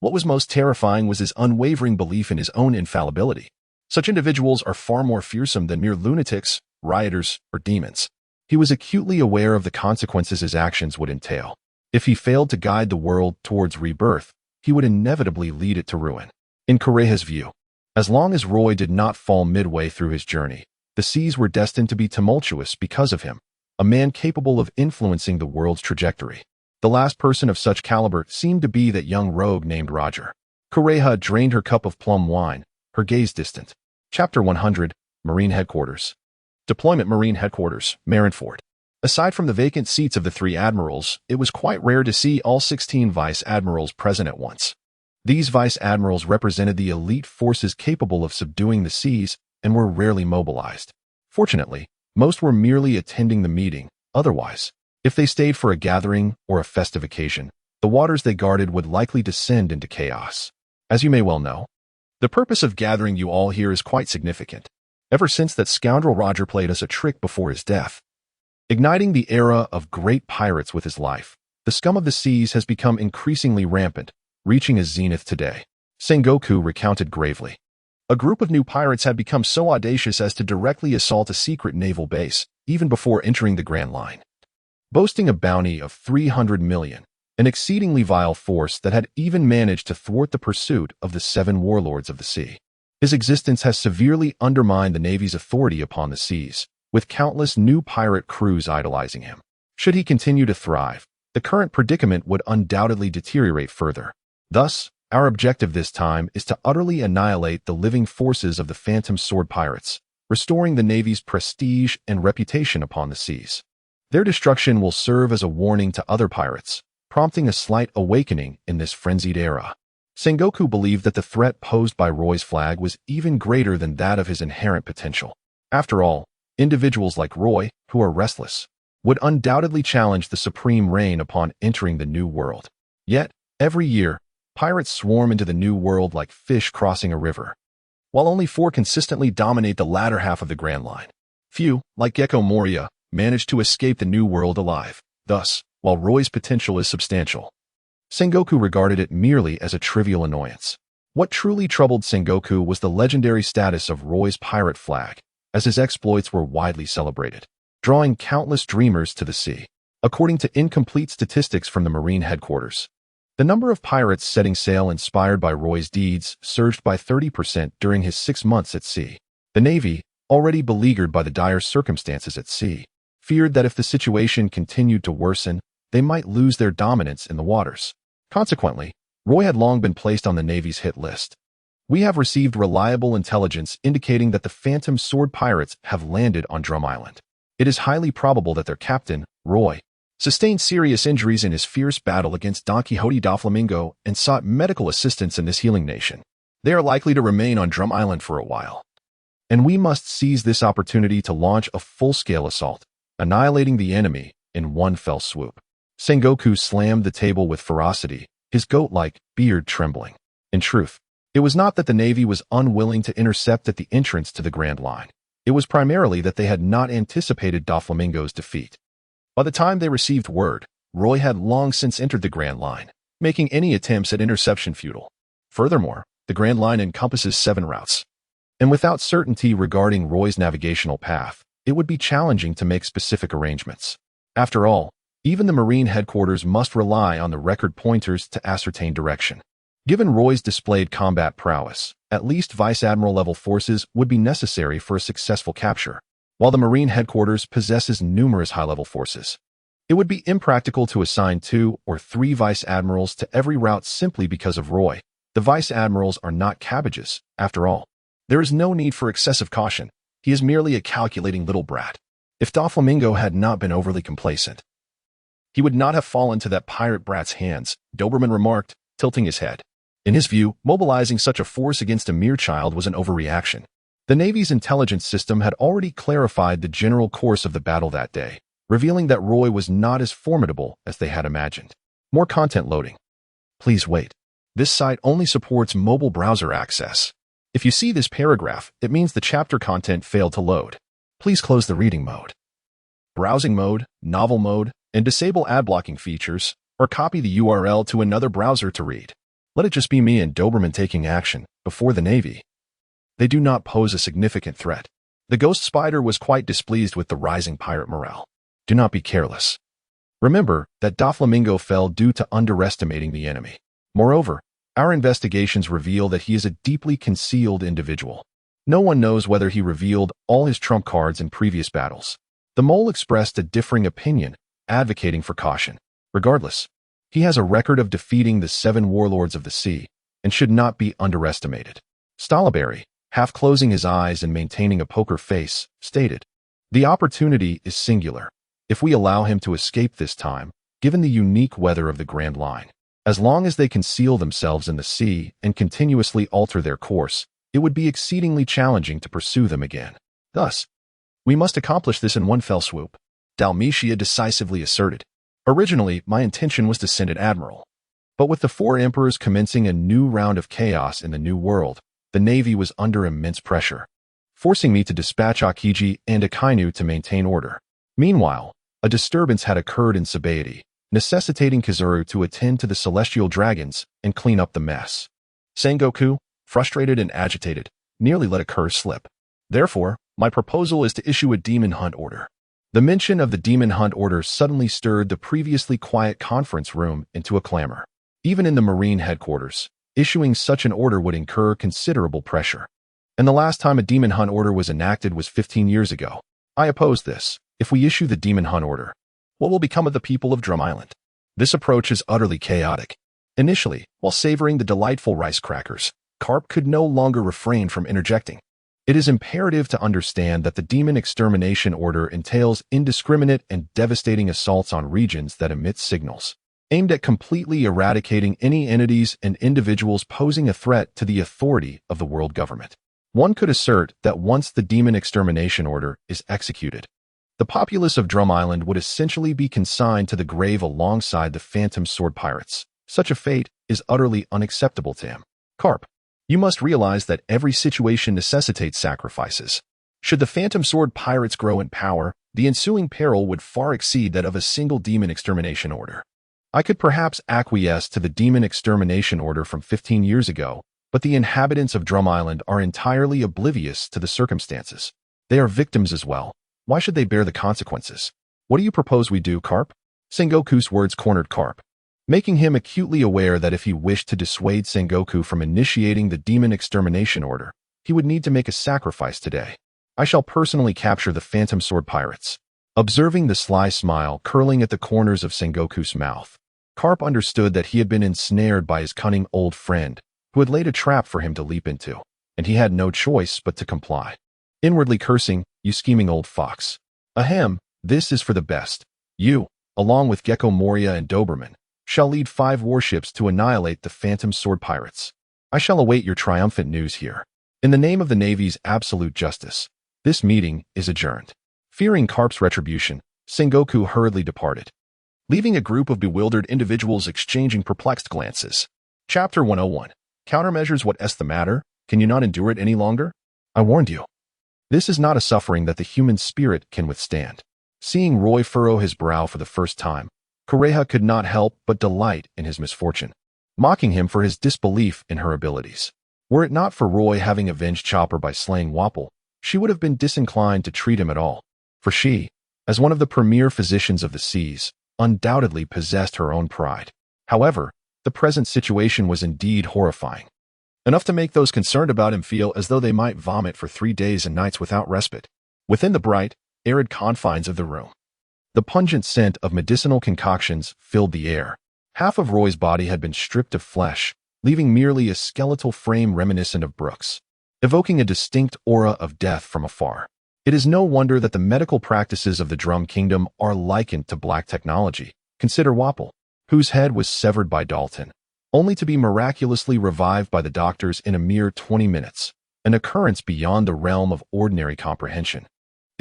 S1: What was most terrifying was his unwavering belief in his own infallibility. Such individuals are far more fearsome than mere lunatics, rioters, or demons. He was acutely aware of the consequences his actions would entail. If he failed to guide the world towards rebirth, he would inevitably lead it to ruin. In Kureha's view, as long as Roy did not fall midway through his journey, the seas were destined to be tumultuous because of him, a man capable of influencing the world's trajectory. The last person of such caliber seemed to be that young rogue named Roger. Kureha drained her cup of plum wine, her gaze distant. Chapter 100, Marine Headquarters. Deployment Marine Headquarters, Marineford. Aside from the vacant seats of the 3 admirals, it was quite rare to see all 16 vice admirals present at once. These vice admirals represented the elite forces capable of subduing the seas and were rarely mobilized. Fortunately, most were merely attending the meeting. Otherwise, if they stayed for a gathering or a festive occasion, the waters they guarded would likely descend into chaos. As you may well know, the purpose of gathering you all here is quite significant. Ever since that scoundrel Roger played us a trick before his death, igniting the era of great pirates with his life, the scum of the seas has become increasingly rampant, reaching a zenith today. Sengoku recounted gravely. A group of new pirates had become so audacious as to directly assault a secret naval base, even before entering the Grand Line. Boasting a bounty of 300 million, an exceedingly vile force that had even managed to thwart the pursuit of the 7 warlords of the sea. His existence has severely undermined the Navy's authority upon the seas, with countless new pirate crews idolizing him. Should he continue to thrive, the current predicament would undoubtedly deteriorate further. Thus, our objective this time is to utterly annihilate the living forces of the Phantom Sword Pirates, restoring the Navy's prestige and reputation upon the seas. Their destruction will serve as a warning to other pirates, prompting a slight awakening in this frenzied era. Sengoku believed that the threat posed by Roy's flag was even greater than that of his inherent potential. After all, individuals like Roy, who are restless, would undoubtedly challenge the supreme reign upon entering the New World. Yet, every year, pirates swarm into the New World like fish crossing a river, while only 4 consistently dominate the latter half of the Grand Line. Few, like Gecko Moria, manage to escape the New World alive. Thus, while Roy's potential is substantial, Sengoku regarded it merely as a trivial annoyance. What truly troubled Sengoku was the legendary status of Roy's pirate flag, as his exploits were widely celebrated, drawing countless dreamers to the sea. According to incomplete statistics from the Marine Headquarters, the number of pirates setting sail inspired by Roy's deeds surged by 30% during his 6 months at sea. The Navy, already beleaguered by the dire circumstances at sea, feared that if the situation continued to worsen, they might lose their dominance in the waters. Consequently, Roy had long been placed on the Navy's hit list. We have received reliable intelligence indicating that the Phantom Sword Pirates have landed on Drum Island. It is highly probable that their captain, Roy, sustained serious injuries in his fierce battle against Don Quixote da Flamingo and sought medical assistance in this healing nation. They are likely to remain on Drum Island for a while, and we must seize this opportunity to launch a full-scale assault, annihilating the enemy in one fell swoop. Sengoku slammed the table with ferocity, his goat-like beard trembling. In truth, it was not that the Navy was unwilling to intercept at the entrance to the Grand Line. It was primarily that they had not anticipated Doflamingo's defeat. By the time they received word, Roy had long since entered the Grand Line, making any attempts at interception futile. Furthermore, the Grand Line encompasses 7 routes, and without certainty regarding Roy's navigational path, it would be challenging to make specific arrangements. After all, even the Marine headquarters must rely on the record pointers to ascertain direction. Given Roy's displayed combat prowess, at least Vice Admiral-level forces would be necessary for a successful capture, while the Marine headquarters possesses numerous high-level forces. It would be impractical to assign 2 or 3 Vice Admirals to every route simply because of Roy. The Vice Admirals are not cabbages, after all. There is no need for excessive caution. He is merely a calculating little brat. If Doflamingo had not been overly complacent, he would not have fallen to that pirate brat's hands, Doberman remarked, tilting his head. In his view, mobilizing such a force against a mere child was an overreaction. The Navy's intelligence system had already clarified the general course of the battle that day, revealing that Roy was not as formidable as they had imagined. More content loading. Please wait. This site only supports mobile browser access. If you see this paragraph, it means the chapter content failed to load. Please close the reading mode, browsing mode, novel mode, and disable ad blocking features, or copy the URL to another browser to read. Let it just be me and Doberman taking action before the Navy. They do not pose a significant threat. The Ghost Spider was quite displeased with the rising pirate morale. Do not be careless. Remember that Doflamingo fell due to underestimating the enemy. Moreover, our investigations reveal that he is a deeply concealed individual. No one knows whether he revealed all his trump cards in previous battles. The mole expressed a differing opinion, advocating for caution. Regardless, he has a record of defeating the 7 warlords of the sea and should not be underestimated. Stolleberry, half closing his eyes and maintaining a poker face, stated, "The opportunity is singular. If we allow him to escape this time, given the unique weather of the Grand Line, as long as they conceal themselves in the sea and continuously alter their course, it would be exceedingly challenging to pursue them again. Thus, we must accomplish this in one fell swoop," Dalmatia decisively asserted. "Originally, my intention was to send an admiral. But with the 4 emperors commencing a new round of chaos in the New World, the Navy was under immense pressure, forcing me to dispatch Akiji and Akainu to maintain order. Meanwhile, a disturbance had occurred in Sabaody, necessitating Kizuru to attend to the celestial dragons and clean up the mess. Sengoku, frustrated and agitated, nearly let a curse slip. Therefore, my proposal is to issue a demon hunt order." The mention of the demon hunt order suddenly stirred the previously quiet conference room into a clamor. Even in the Marine headquarters, issuing such an order would incur considerable pressure. And the last time a demon hunt order was enacted was 15 years ago. I oppose this. If we issue the demon hunt order, what will become of the people of Drum Island? This approach is utterly chaotic. Initially, while savoring the delightful rice crackers, Carp could no longer refrain from interjecting. It is imperative to understand that the demon extermination order entails indiscriminate and devastating assaults on regions that emit signals, aimed at completely eradicating any entities and individuals posing a threat to the authority of the world government. One could assert that once the demon extermination order is executed, the populace of Drum Island would essentially be consigned to the grave alongside the Phantom Sword Pirates. Such a fate is utterly unacceptable to him. Carp, you must realize that every situation necessitates sacrifices. Should the Phantom Sword Pirates grow in power, the ensuing peril would far exceed that of a single demon extermination order. I could perhaps acquiesce to the demon extermination order from 15 years ago, but the inhabitants of Drum Island are entirely oblivious to the circumstances. They are victims as well. Why should they bear the consequences? What do you propose we do, Carp? Sengoku's words cornered Carp, making him acutely aware that if he wished to dissuade Sengoku from initiating the demon extermination order, he would need to make a sacrifice today. I shall personally capture the Phantom Sword Pirates. Observing the sly smile curling at the corners of Sengoku's mouth, Carp understood that he had been ensnared by his cunning old friend, who had laid a trap for him to leap into, and he had no choice but to comply. Inwardly cursing, "You scheming old fox. Ahem, this is for the best. You, along with Gecko Moria and Doberman, shall lead 5 warships to annihilate the Phantom Sword Pirates. I shall await your triumphant news here. In the name of the Navy's absolute justice, this meeting is adjourned." Fearing Carp's retribution, Sengoku hurriedly departed, leaving a group of bewildered individuals exchanging perplexed glances. Chapter 101. Countermeasures. What's the matter? Can you not endure it any longer? I warned you. This is not a suffering that the human spirit can withstand. Seeing Roy furrow his brow for the first time, Kureha could not help but delight in his misfortune, mocking him for his disbelief in her abilities. Were it not for Roy having avenged Chopper by slaying Wapol, she would have been disinclined to treat him at all, for she, as one of the premier physicians of the seas, undoubtedly possessed her own pride. However, the present situation was indeed horrifying, enough to make those concerned about him feel as though they might vomit for 3 days and nights without respite. Within the bright, arid confines of the room, the pungent scent of medicinal concoctions filled the air. Half of Roy's body had been stripped of flesh, leaving merely a skeletal frame reminiscent of Brooks, evoking a distinct aura of death from afar. It is no wonder that the medical practices of the Drum Kingdom are likened to black technology. Consider Wapol, whose head was severed by Dalton, only to be miraculously revived by the doctors in a mere 20 minutes, an occurrence beyond the realm of ordinary comprehension,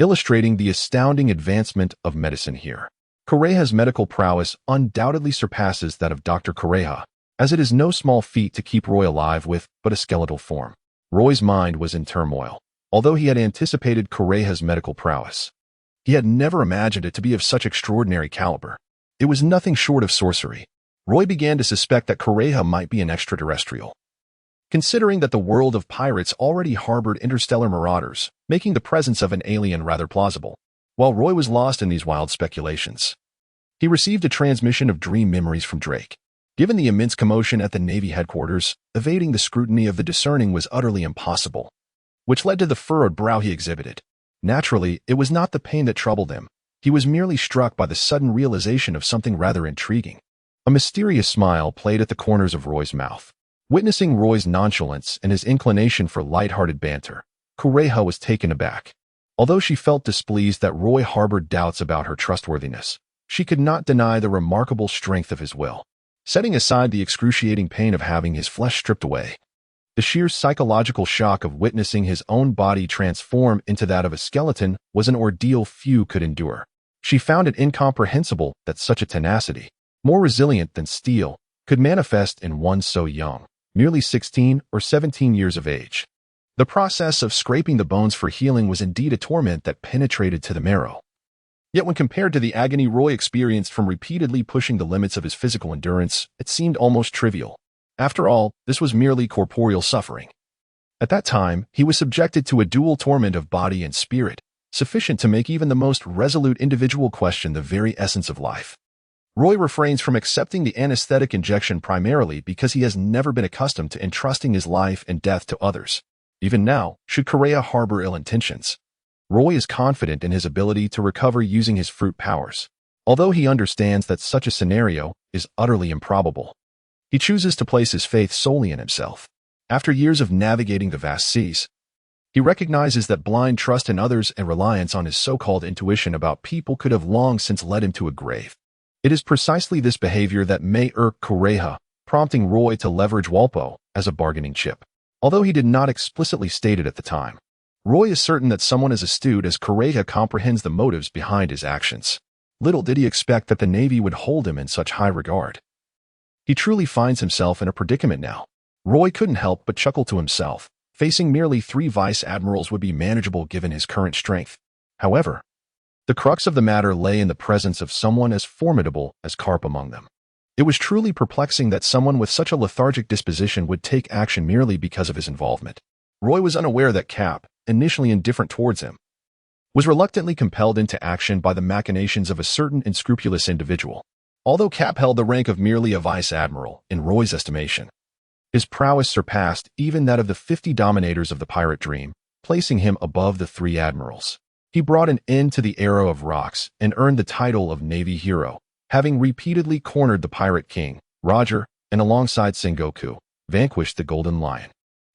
S1: illustrating the astounding advancement of medicine here. Kureha's medical prowess undoubtedly surpasses that of Dr. Kureha, as it is no small feat to keep Roy alive with but a skeletal form. Roy's mind was in turmoil. Although he had anticipated Kureha's medical prowess, he had never imagined it to be of such extraordinary caliber. It was nothing short of sorcery. Roy began to suspect that Kureha might be an extraterrestrial, considering that the world of pirates already harbored interstellar marauders, making the presence of an alien rather plausible. While Roy was lost in these wild speculations, he received a transmission of dream memories from Drake. Given the immense commotion at the Navy headquarters, evading the scrutiny of the discerning was utterly impossible, which led to the furrowed brow he exhibited. Naturally, it was not the pain that troubled him. He was merely struck by the sudden realization of something rather intriguing. A mysterious smile played at the corners of Roy's mouth. Witnessing Roy's nonchalance and his inclination for light-hearted banter, Kureha was taken aback. Although she felt displeased that Roy harbored doubts about her trustworthiness, she could not deny the remarkable strength of his will. Setting aside the excruciating pain of having his flesh stripped away, the sheer psychological shock of witnessing his own body transform into that of a skeleton was an ordeal few could endure. She found it incomprehensible that such a tenacity, more resilient than steel, could manifest in one so young, merely 16 or 17 years of age. The process of scraping the bones for healing was indeed a torment that penetrated to the marrow. Yet when compared to the agony Roy experienced from repeatedly pushing the limits of his physical endurance, it seemed almost trivial. After all, this was merely corporeal suffering. At that time, he was subjected to a dual torment of body and spirit, sufficient to make even the most resolute individual question the very essence of life. Roy refrains from accepting the anesthetic injection primarily because he has never been accustomed to entrusting his life and death to others. Even now, should Kureha harbor ill intentions, Roy is confident in his ability to recover using his fruit powers. Although he understands that such a scenario is utterly improbable, he chooses to place his faith solely in himself. After years of navigating the vast seas, he recognizes that blind trust in others and reliance on his so-called intuition about people could have long since led him to a grave. It is precisely this behavior that may irk Kureha, prompting Roy to leverage Walpo as a bargaining chip. Although he did not explicitly state it at the time, Roy is certain that someone as astute as Kureha comprehends the motives behind his actions. Little did he expect that the Navy would hold him in such high regard. He truly finds himself in a predicament now. Roy couldn't help but chuckle to himself. Facing merely 3 vice admirals would be manageable given his current strength. However, the crux of the matter lay in the presence of someone as formidable as Carp among them. It was truly perplexing that someone with such a lethargic disposition would take action merely because of his involvement. Roy was unaware that Cap, initially indifferent towards him, was reluctantly compelled into action by the machinations of a certain unscrupulous individual. Although Cap held the rank of merely a vice admiral, in Roy's estimation, his prowess surpassed even that of the 50 dominators of the pirate dream, placing him above the 3 admirals. He brought an end to the era of rocks and earned the title of Navy Hero, having repeatedly cornered the Pirate King, Roger, and alongside Sengoku, vanquished the Golden Lion.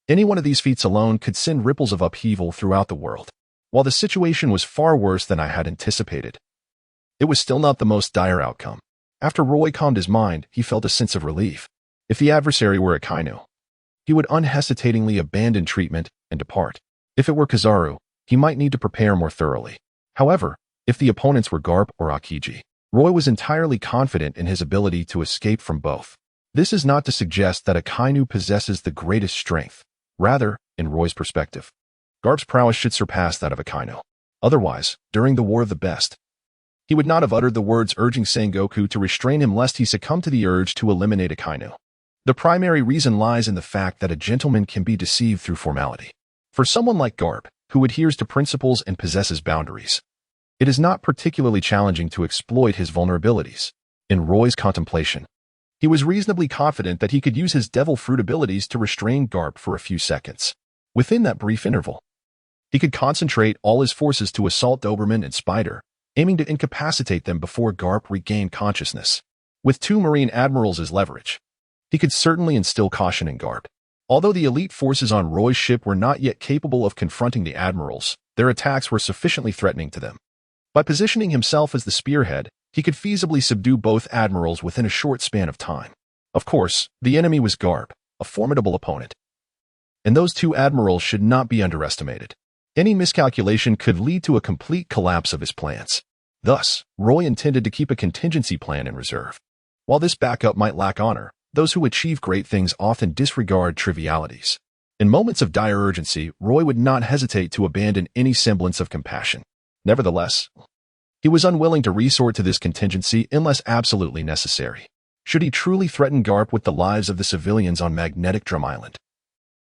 S1: Any one of these feats alone could send ripples of upheaval throughout the world. While the situation was far worse than I had anticipated, it was still not the most dire outcome. After Roy calmed his mind, he felt a sense of relief. If the adversary were a Kainu, he would unhesitatingly abandon treatment and depart. If it were Kizaru, he might need to prepare more thoroughly. However, if the opponents were Garp or Akiji, Roy was entirely confident in his ability to escape from both. This is not to suggest that a Kainu possesses the greatest strength. Rather, in Roy's perspective, Garp's prowess should surpass that of a Kainu. Otherwise, during the War of the Best, He would not have uttered the words urging Sengoku to restrain him lest he succumb to the urge to eliminate Akainu. The primary reason lies in the fact that a gentleman can be deceived through formality. For someone like Garp, who adheres to principles and possesses boundaries, it is not particularly challenging to exploit his vulnerabilities. In Roy's contemplation, he was reasonably confident that he could use his devil fruit abilities to restrain Garp for a few seconds. Within that brief interval, he could concentrate all his forces to assault Doberman and Spider, aiming to incapacitate them before Garp regained consciousness. With 2 Marine admirals as leverage, he could certainly instill caution in Garp. Although the elite forces on Roy's ship were not yet capable of confronting the admirals, their attacks were sufficiently threatening to them. By positioning himself as the spearhead, he could feasibly subdue both admirals within a short span of time. Of course, the enemy was Garp, a formidable opponent. And those 2 admirals should not be underestimated. Any miscalculation could lead to a complete collapse of his plans. Thus, Roy intended to keep a contingency plan in reserve. While this backup might lack honor, those who achieve great things often disregard trivialities. In moments of dire urgency, Roy would not hesitate to abandon any semblance of compassion. Nevertheless, he was unwilling to resort to this contingency unless absolutely necessary. Should he truly threaten Garp with the lives of the civilians on Magnetic Drum Island,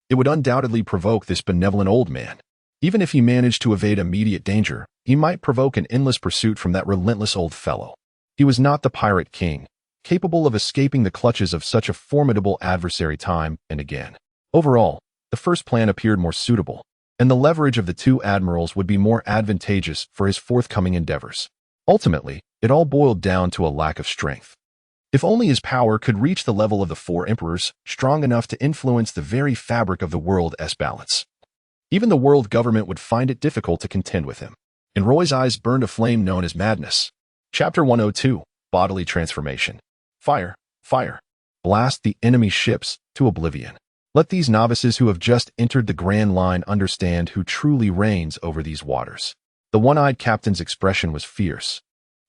S1: it would undoubtedly provoke this benevolent old man. Even if he managed to evade immediate danger, he might provoke an endless pursuit from that relentless old fellow. He was not the pirate king, capable of escaping the clutches of such a formidable adversary time and again. Overall, the first plan appeared more suitable, and the leverage of the 2 admirals would be more advantageous for his forthcoming endeavors. Ultimately, it all boiled down to a lack of strength. If only his power could reach the level of the 4 emperors, strong enough to influence the very fabric of the world's balance, even the world government would find it difficult to contend with him. In Roy's eyes burned a flame known as madness. Chapter 102, Bodily Transformation. Fire, fire. Blast the enemy ships to oblivion. Let these novices who have just entered the Grand Line understand who truly reigns over these waters. The one-eyed captain's expression was fierce.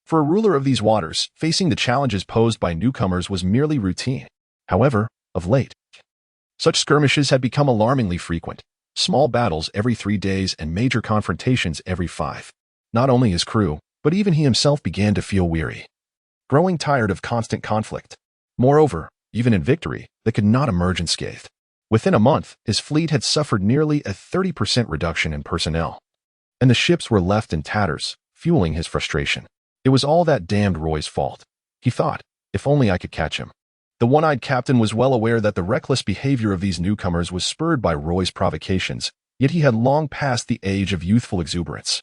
S1: For a ruler of these waters, facing the challenges posed by newcomers was merely routine. However, of late, such skirmishes had become alarmingly frequent. Small battles every 3 days and major confrontations every 5. Not only his crew, but even he himself began to feel weary, growing tired of constant conflict. Moreover, even in victory, they could not emerge unscathed. Within a month, his fleet had suffered nearly a 30% reduction in personnel, and the ships were left in tatters, fueling his frustration. It was all that damned Roy's fault. He thought, if only I could catch him. The one-eyed captain was well aware that the reckless behavior of these newcomers was spurred by Roy's provocations, yet he had long passed the age of youthful exuberance,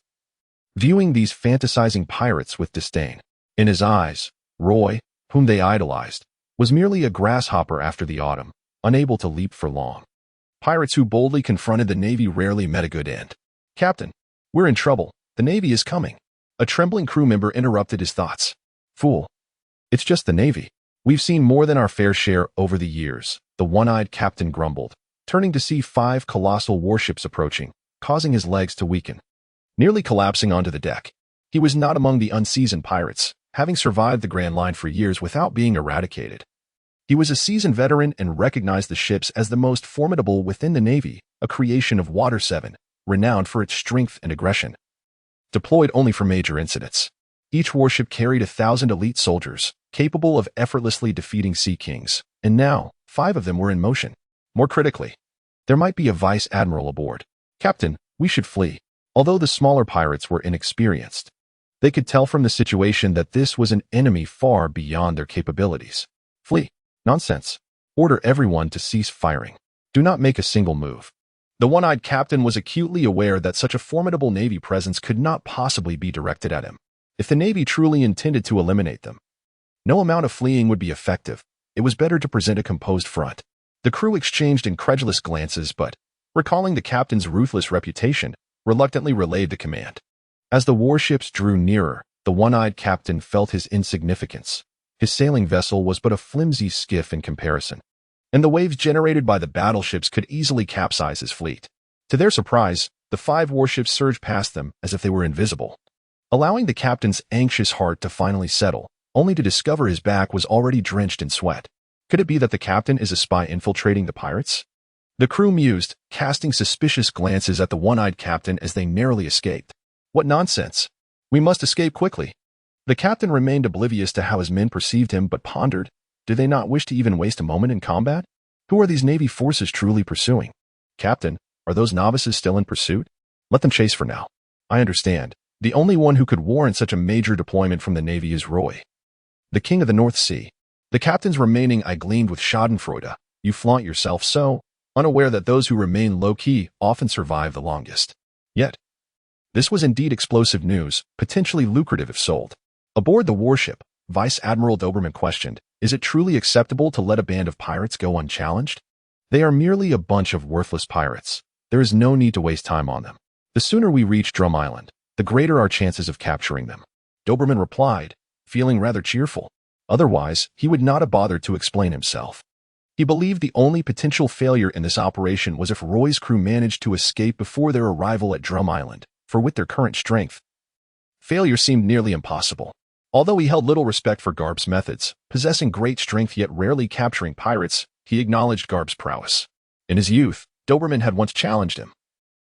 S1: viewing these fantasizing pirates with disdain. In his eyes, Roy, whom they idolized, was merely a grasshopper after the autumn, unable to leap for long. Pirates who boldly confronted the Navy rarely met a good end. "Captain, we're in trouble. The Navy is coming." A trembling crew member interrupted his thoughts. "Fool. It's just the Navy. We've seen more than our fair share over the years," the one-eyed captain grumbled, turning to see 5 colossal warships approaching, causing his legs to weaken. Nearly collapsing onto the deck, he was not among the unseasoned pirates, having survived the Grand Line for years without being eradicated. He was a seasoned veteran and recognized the ships as the most formidable within the Navy, a creation of Water 7, renowned for its strength and aggression. Deployed only for major incidents, each warship carried 1,000 elite soldiers, capable of effortlessly defeating Sea Kings, and now, 5 of them were in motion. More critically, there might be a vice admiral aboard. "Captain, we should flee." Although the smaller pirates were inexperienced, they could tell from the situation that this was an enemy far beyond their capabilities. "Flee. Nonsense. Order everyone to cease firing. Do not make a single move." The one-eyed captain was acutely aware that such a formidable Navy presence could not possibly be directed at him. If the Navy truly intended to eliminate them, no amount of fleeing would be effective. It was better to present a composed front. The crew exchanged incredulous glances but, recalling the captain's ruthless reputation, reluctantly relayed the command. As the warships drew nearer, the one-eyed captain felt his insignificance. His sailing vessel was but a flimsy skiff in comparison, and the waves generated by the battleships could easily capsize his fleet. To their surprise, the 5 warships surged past them as if they were invisible, allowing the captain's anxious heart to finally settle, only to discover his back was already drenched in sweat. Could it be that the captain is a spy infiltrating the pirates? The crew mused, casting suspicious glances at the one-eyed captain as they narrowly escaped. "What nonsense! We must escape quickly." The captain remained oblivious to how his men perceived him but pondered, do they not wish to even waste a moment in combat? Who are these Navy forces truly pursuing? Captain, are those novices still in pursuit? Let them chase for now. I understand. The only one who could warrant such a major deployment from the Navy is Roy, the king of the North Sea. The captain's remaining eye gleamed with schadenfreude. You flaunt yourself so, unaware that those who remain low-key often survive the longest. Yet, this was indeed explosive news, potentially lucrative if sold. Aboard the warship, Vice Admiral Doberman questioned, is it truly acceptable to let a band of pirates go unchallenged? They are merely a bunch of worthless pirates. There is no need to waste time on them. The sooner we reach Drum Island, the greater our chances of capturing them. Doberman replied, feeling rather cheerful. Otherwise, he would not have bothered to explain himself. He believed the only potential failure in this operation was if Roy's crew managed to escape before their arrival at Drum Island, for with their current strength, failure seemed nearly impossible. Although he held little respect for Garb's methods, possessing great strength yet rarely capturing pirates, he acknowledged Garb's prowess. In his youth, Doberman had once challenged him.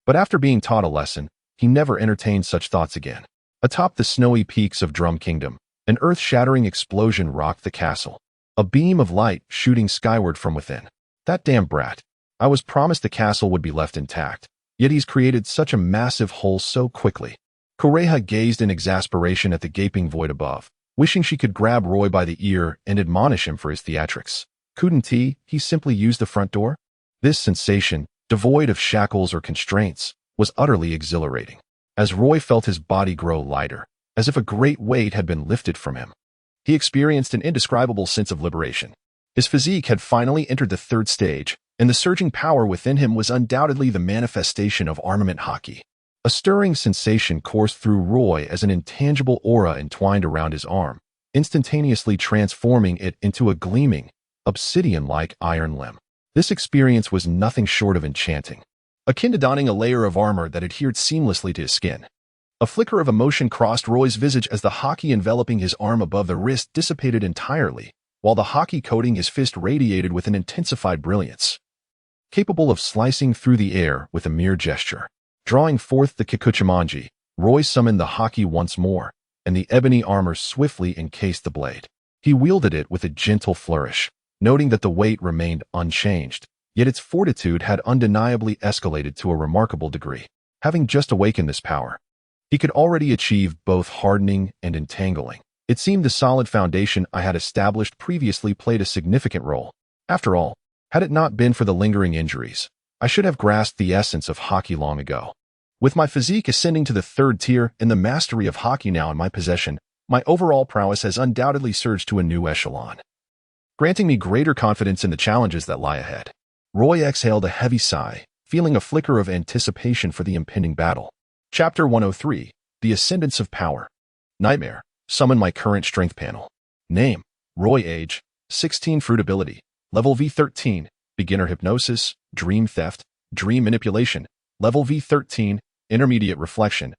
S1: But after being taught a lesson, he never entertained such thoughts again. Atop the snowy peaks of Drum Kingdom, an earth-shattering explosion rocked the castle. A beam of light shooting skyward from within. That damn brat. I was promised the castle would be left intact, yet he's created such a massive hole so quickly. Correja gazed in exasperation at the gaping void above, wishing she could grab Roy by the ear and admonish him for his theatrics. Couldn't he simply use the front door? This sensation, devoid of shackles or constraints, was utterly exhilarating. As Roy felt his body grow lighter, as if a great weight had been lifted from him, he experienced an indescribable sense of liberation. His physique had finally entered the third stage, and the surging power within him was undoubtedly the manifestation of armament Haki. A stirring sensation coursed through Roy as an intangible aura entwined around his arm, instantaneously transforming it into a gleaming, obsidian-like iron limb. This experience was nothing short of enchanting, akin to donning a layer of armor that adhered seamlessly to his skin. A flicker of emotion crossed Roy's visage as the Haki enveloping his arm above the wrist dissipated entirely, while the Haki coating his fist radiated with an intensified brilliance, capable of slicing through the air with a mere gesture. Drawing forth the Kikuchimanji, Roy summoned the Haki once more, and the ebony armor swiftly encased the blade. He wielded it with a gentle flourish, noting that the weight remained unchanged, yet its fortitude had undeniably escalated to a remarkable degree. Having just awakened this power, he could already achieve both hardening and entangling. It seemed the solid foundation I had established previously played a significant role. After all, had it not been for the lingering injuries, I should have grasped the essence of Haki long ago. With my physique ascending to the third tier and the mastery of Haki now in my possession, my overall prowess has undoubtedly surged to a new echelon, granting me greater confidence in the challenges that lie ahead. Roy exhaled a heavy sigh, feeling a flicker of anticipation for the impending battle. Chapter 103, The Ascendance of Power. Nightmare. Summon my current strength panel. Name, Roy. Age, 16. Fruit ability, level V13. Beginner hypnosis, dream theft, dream manipulation, level V13. Intermediate reflection,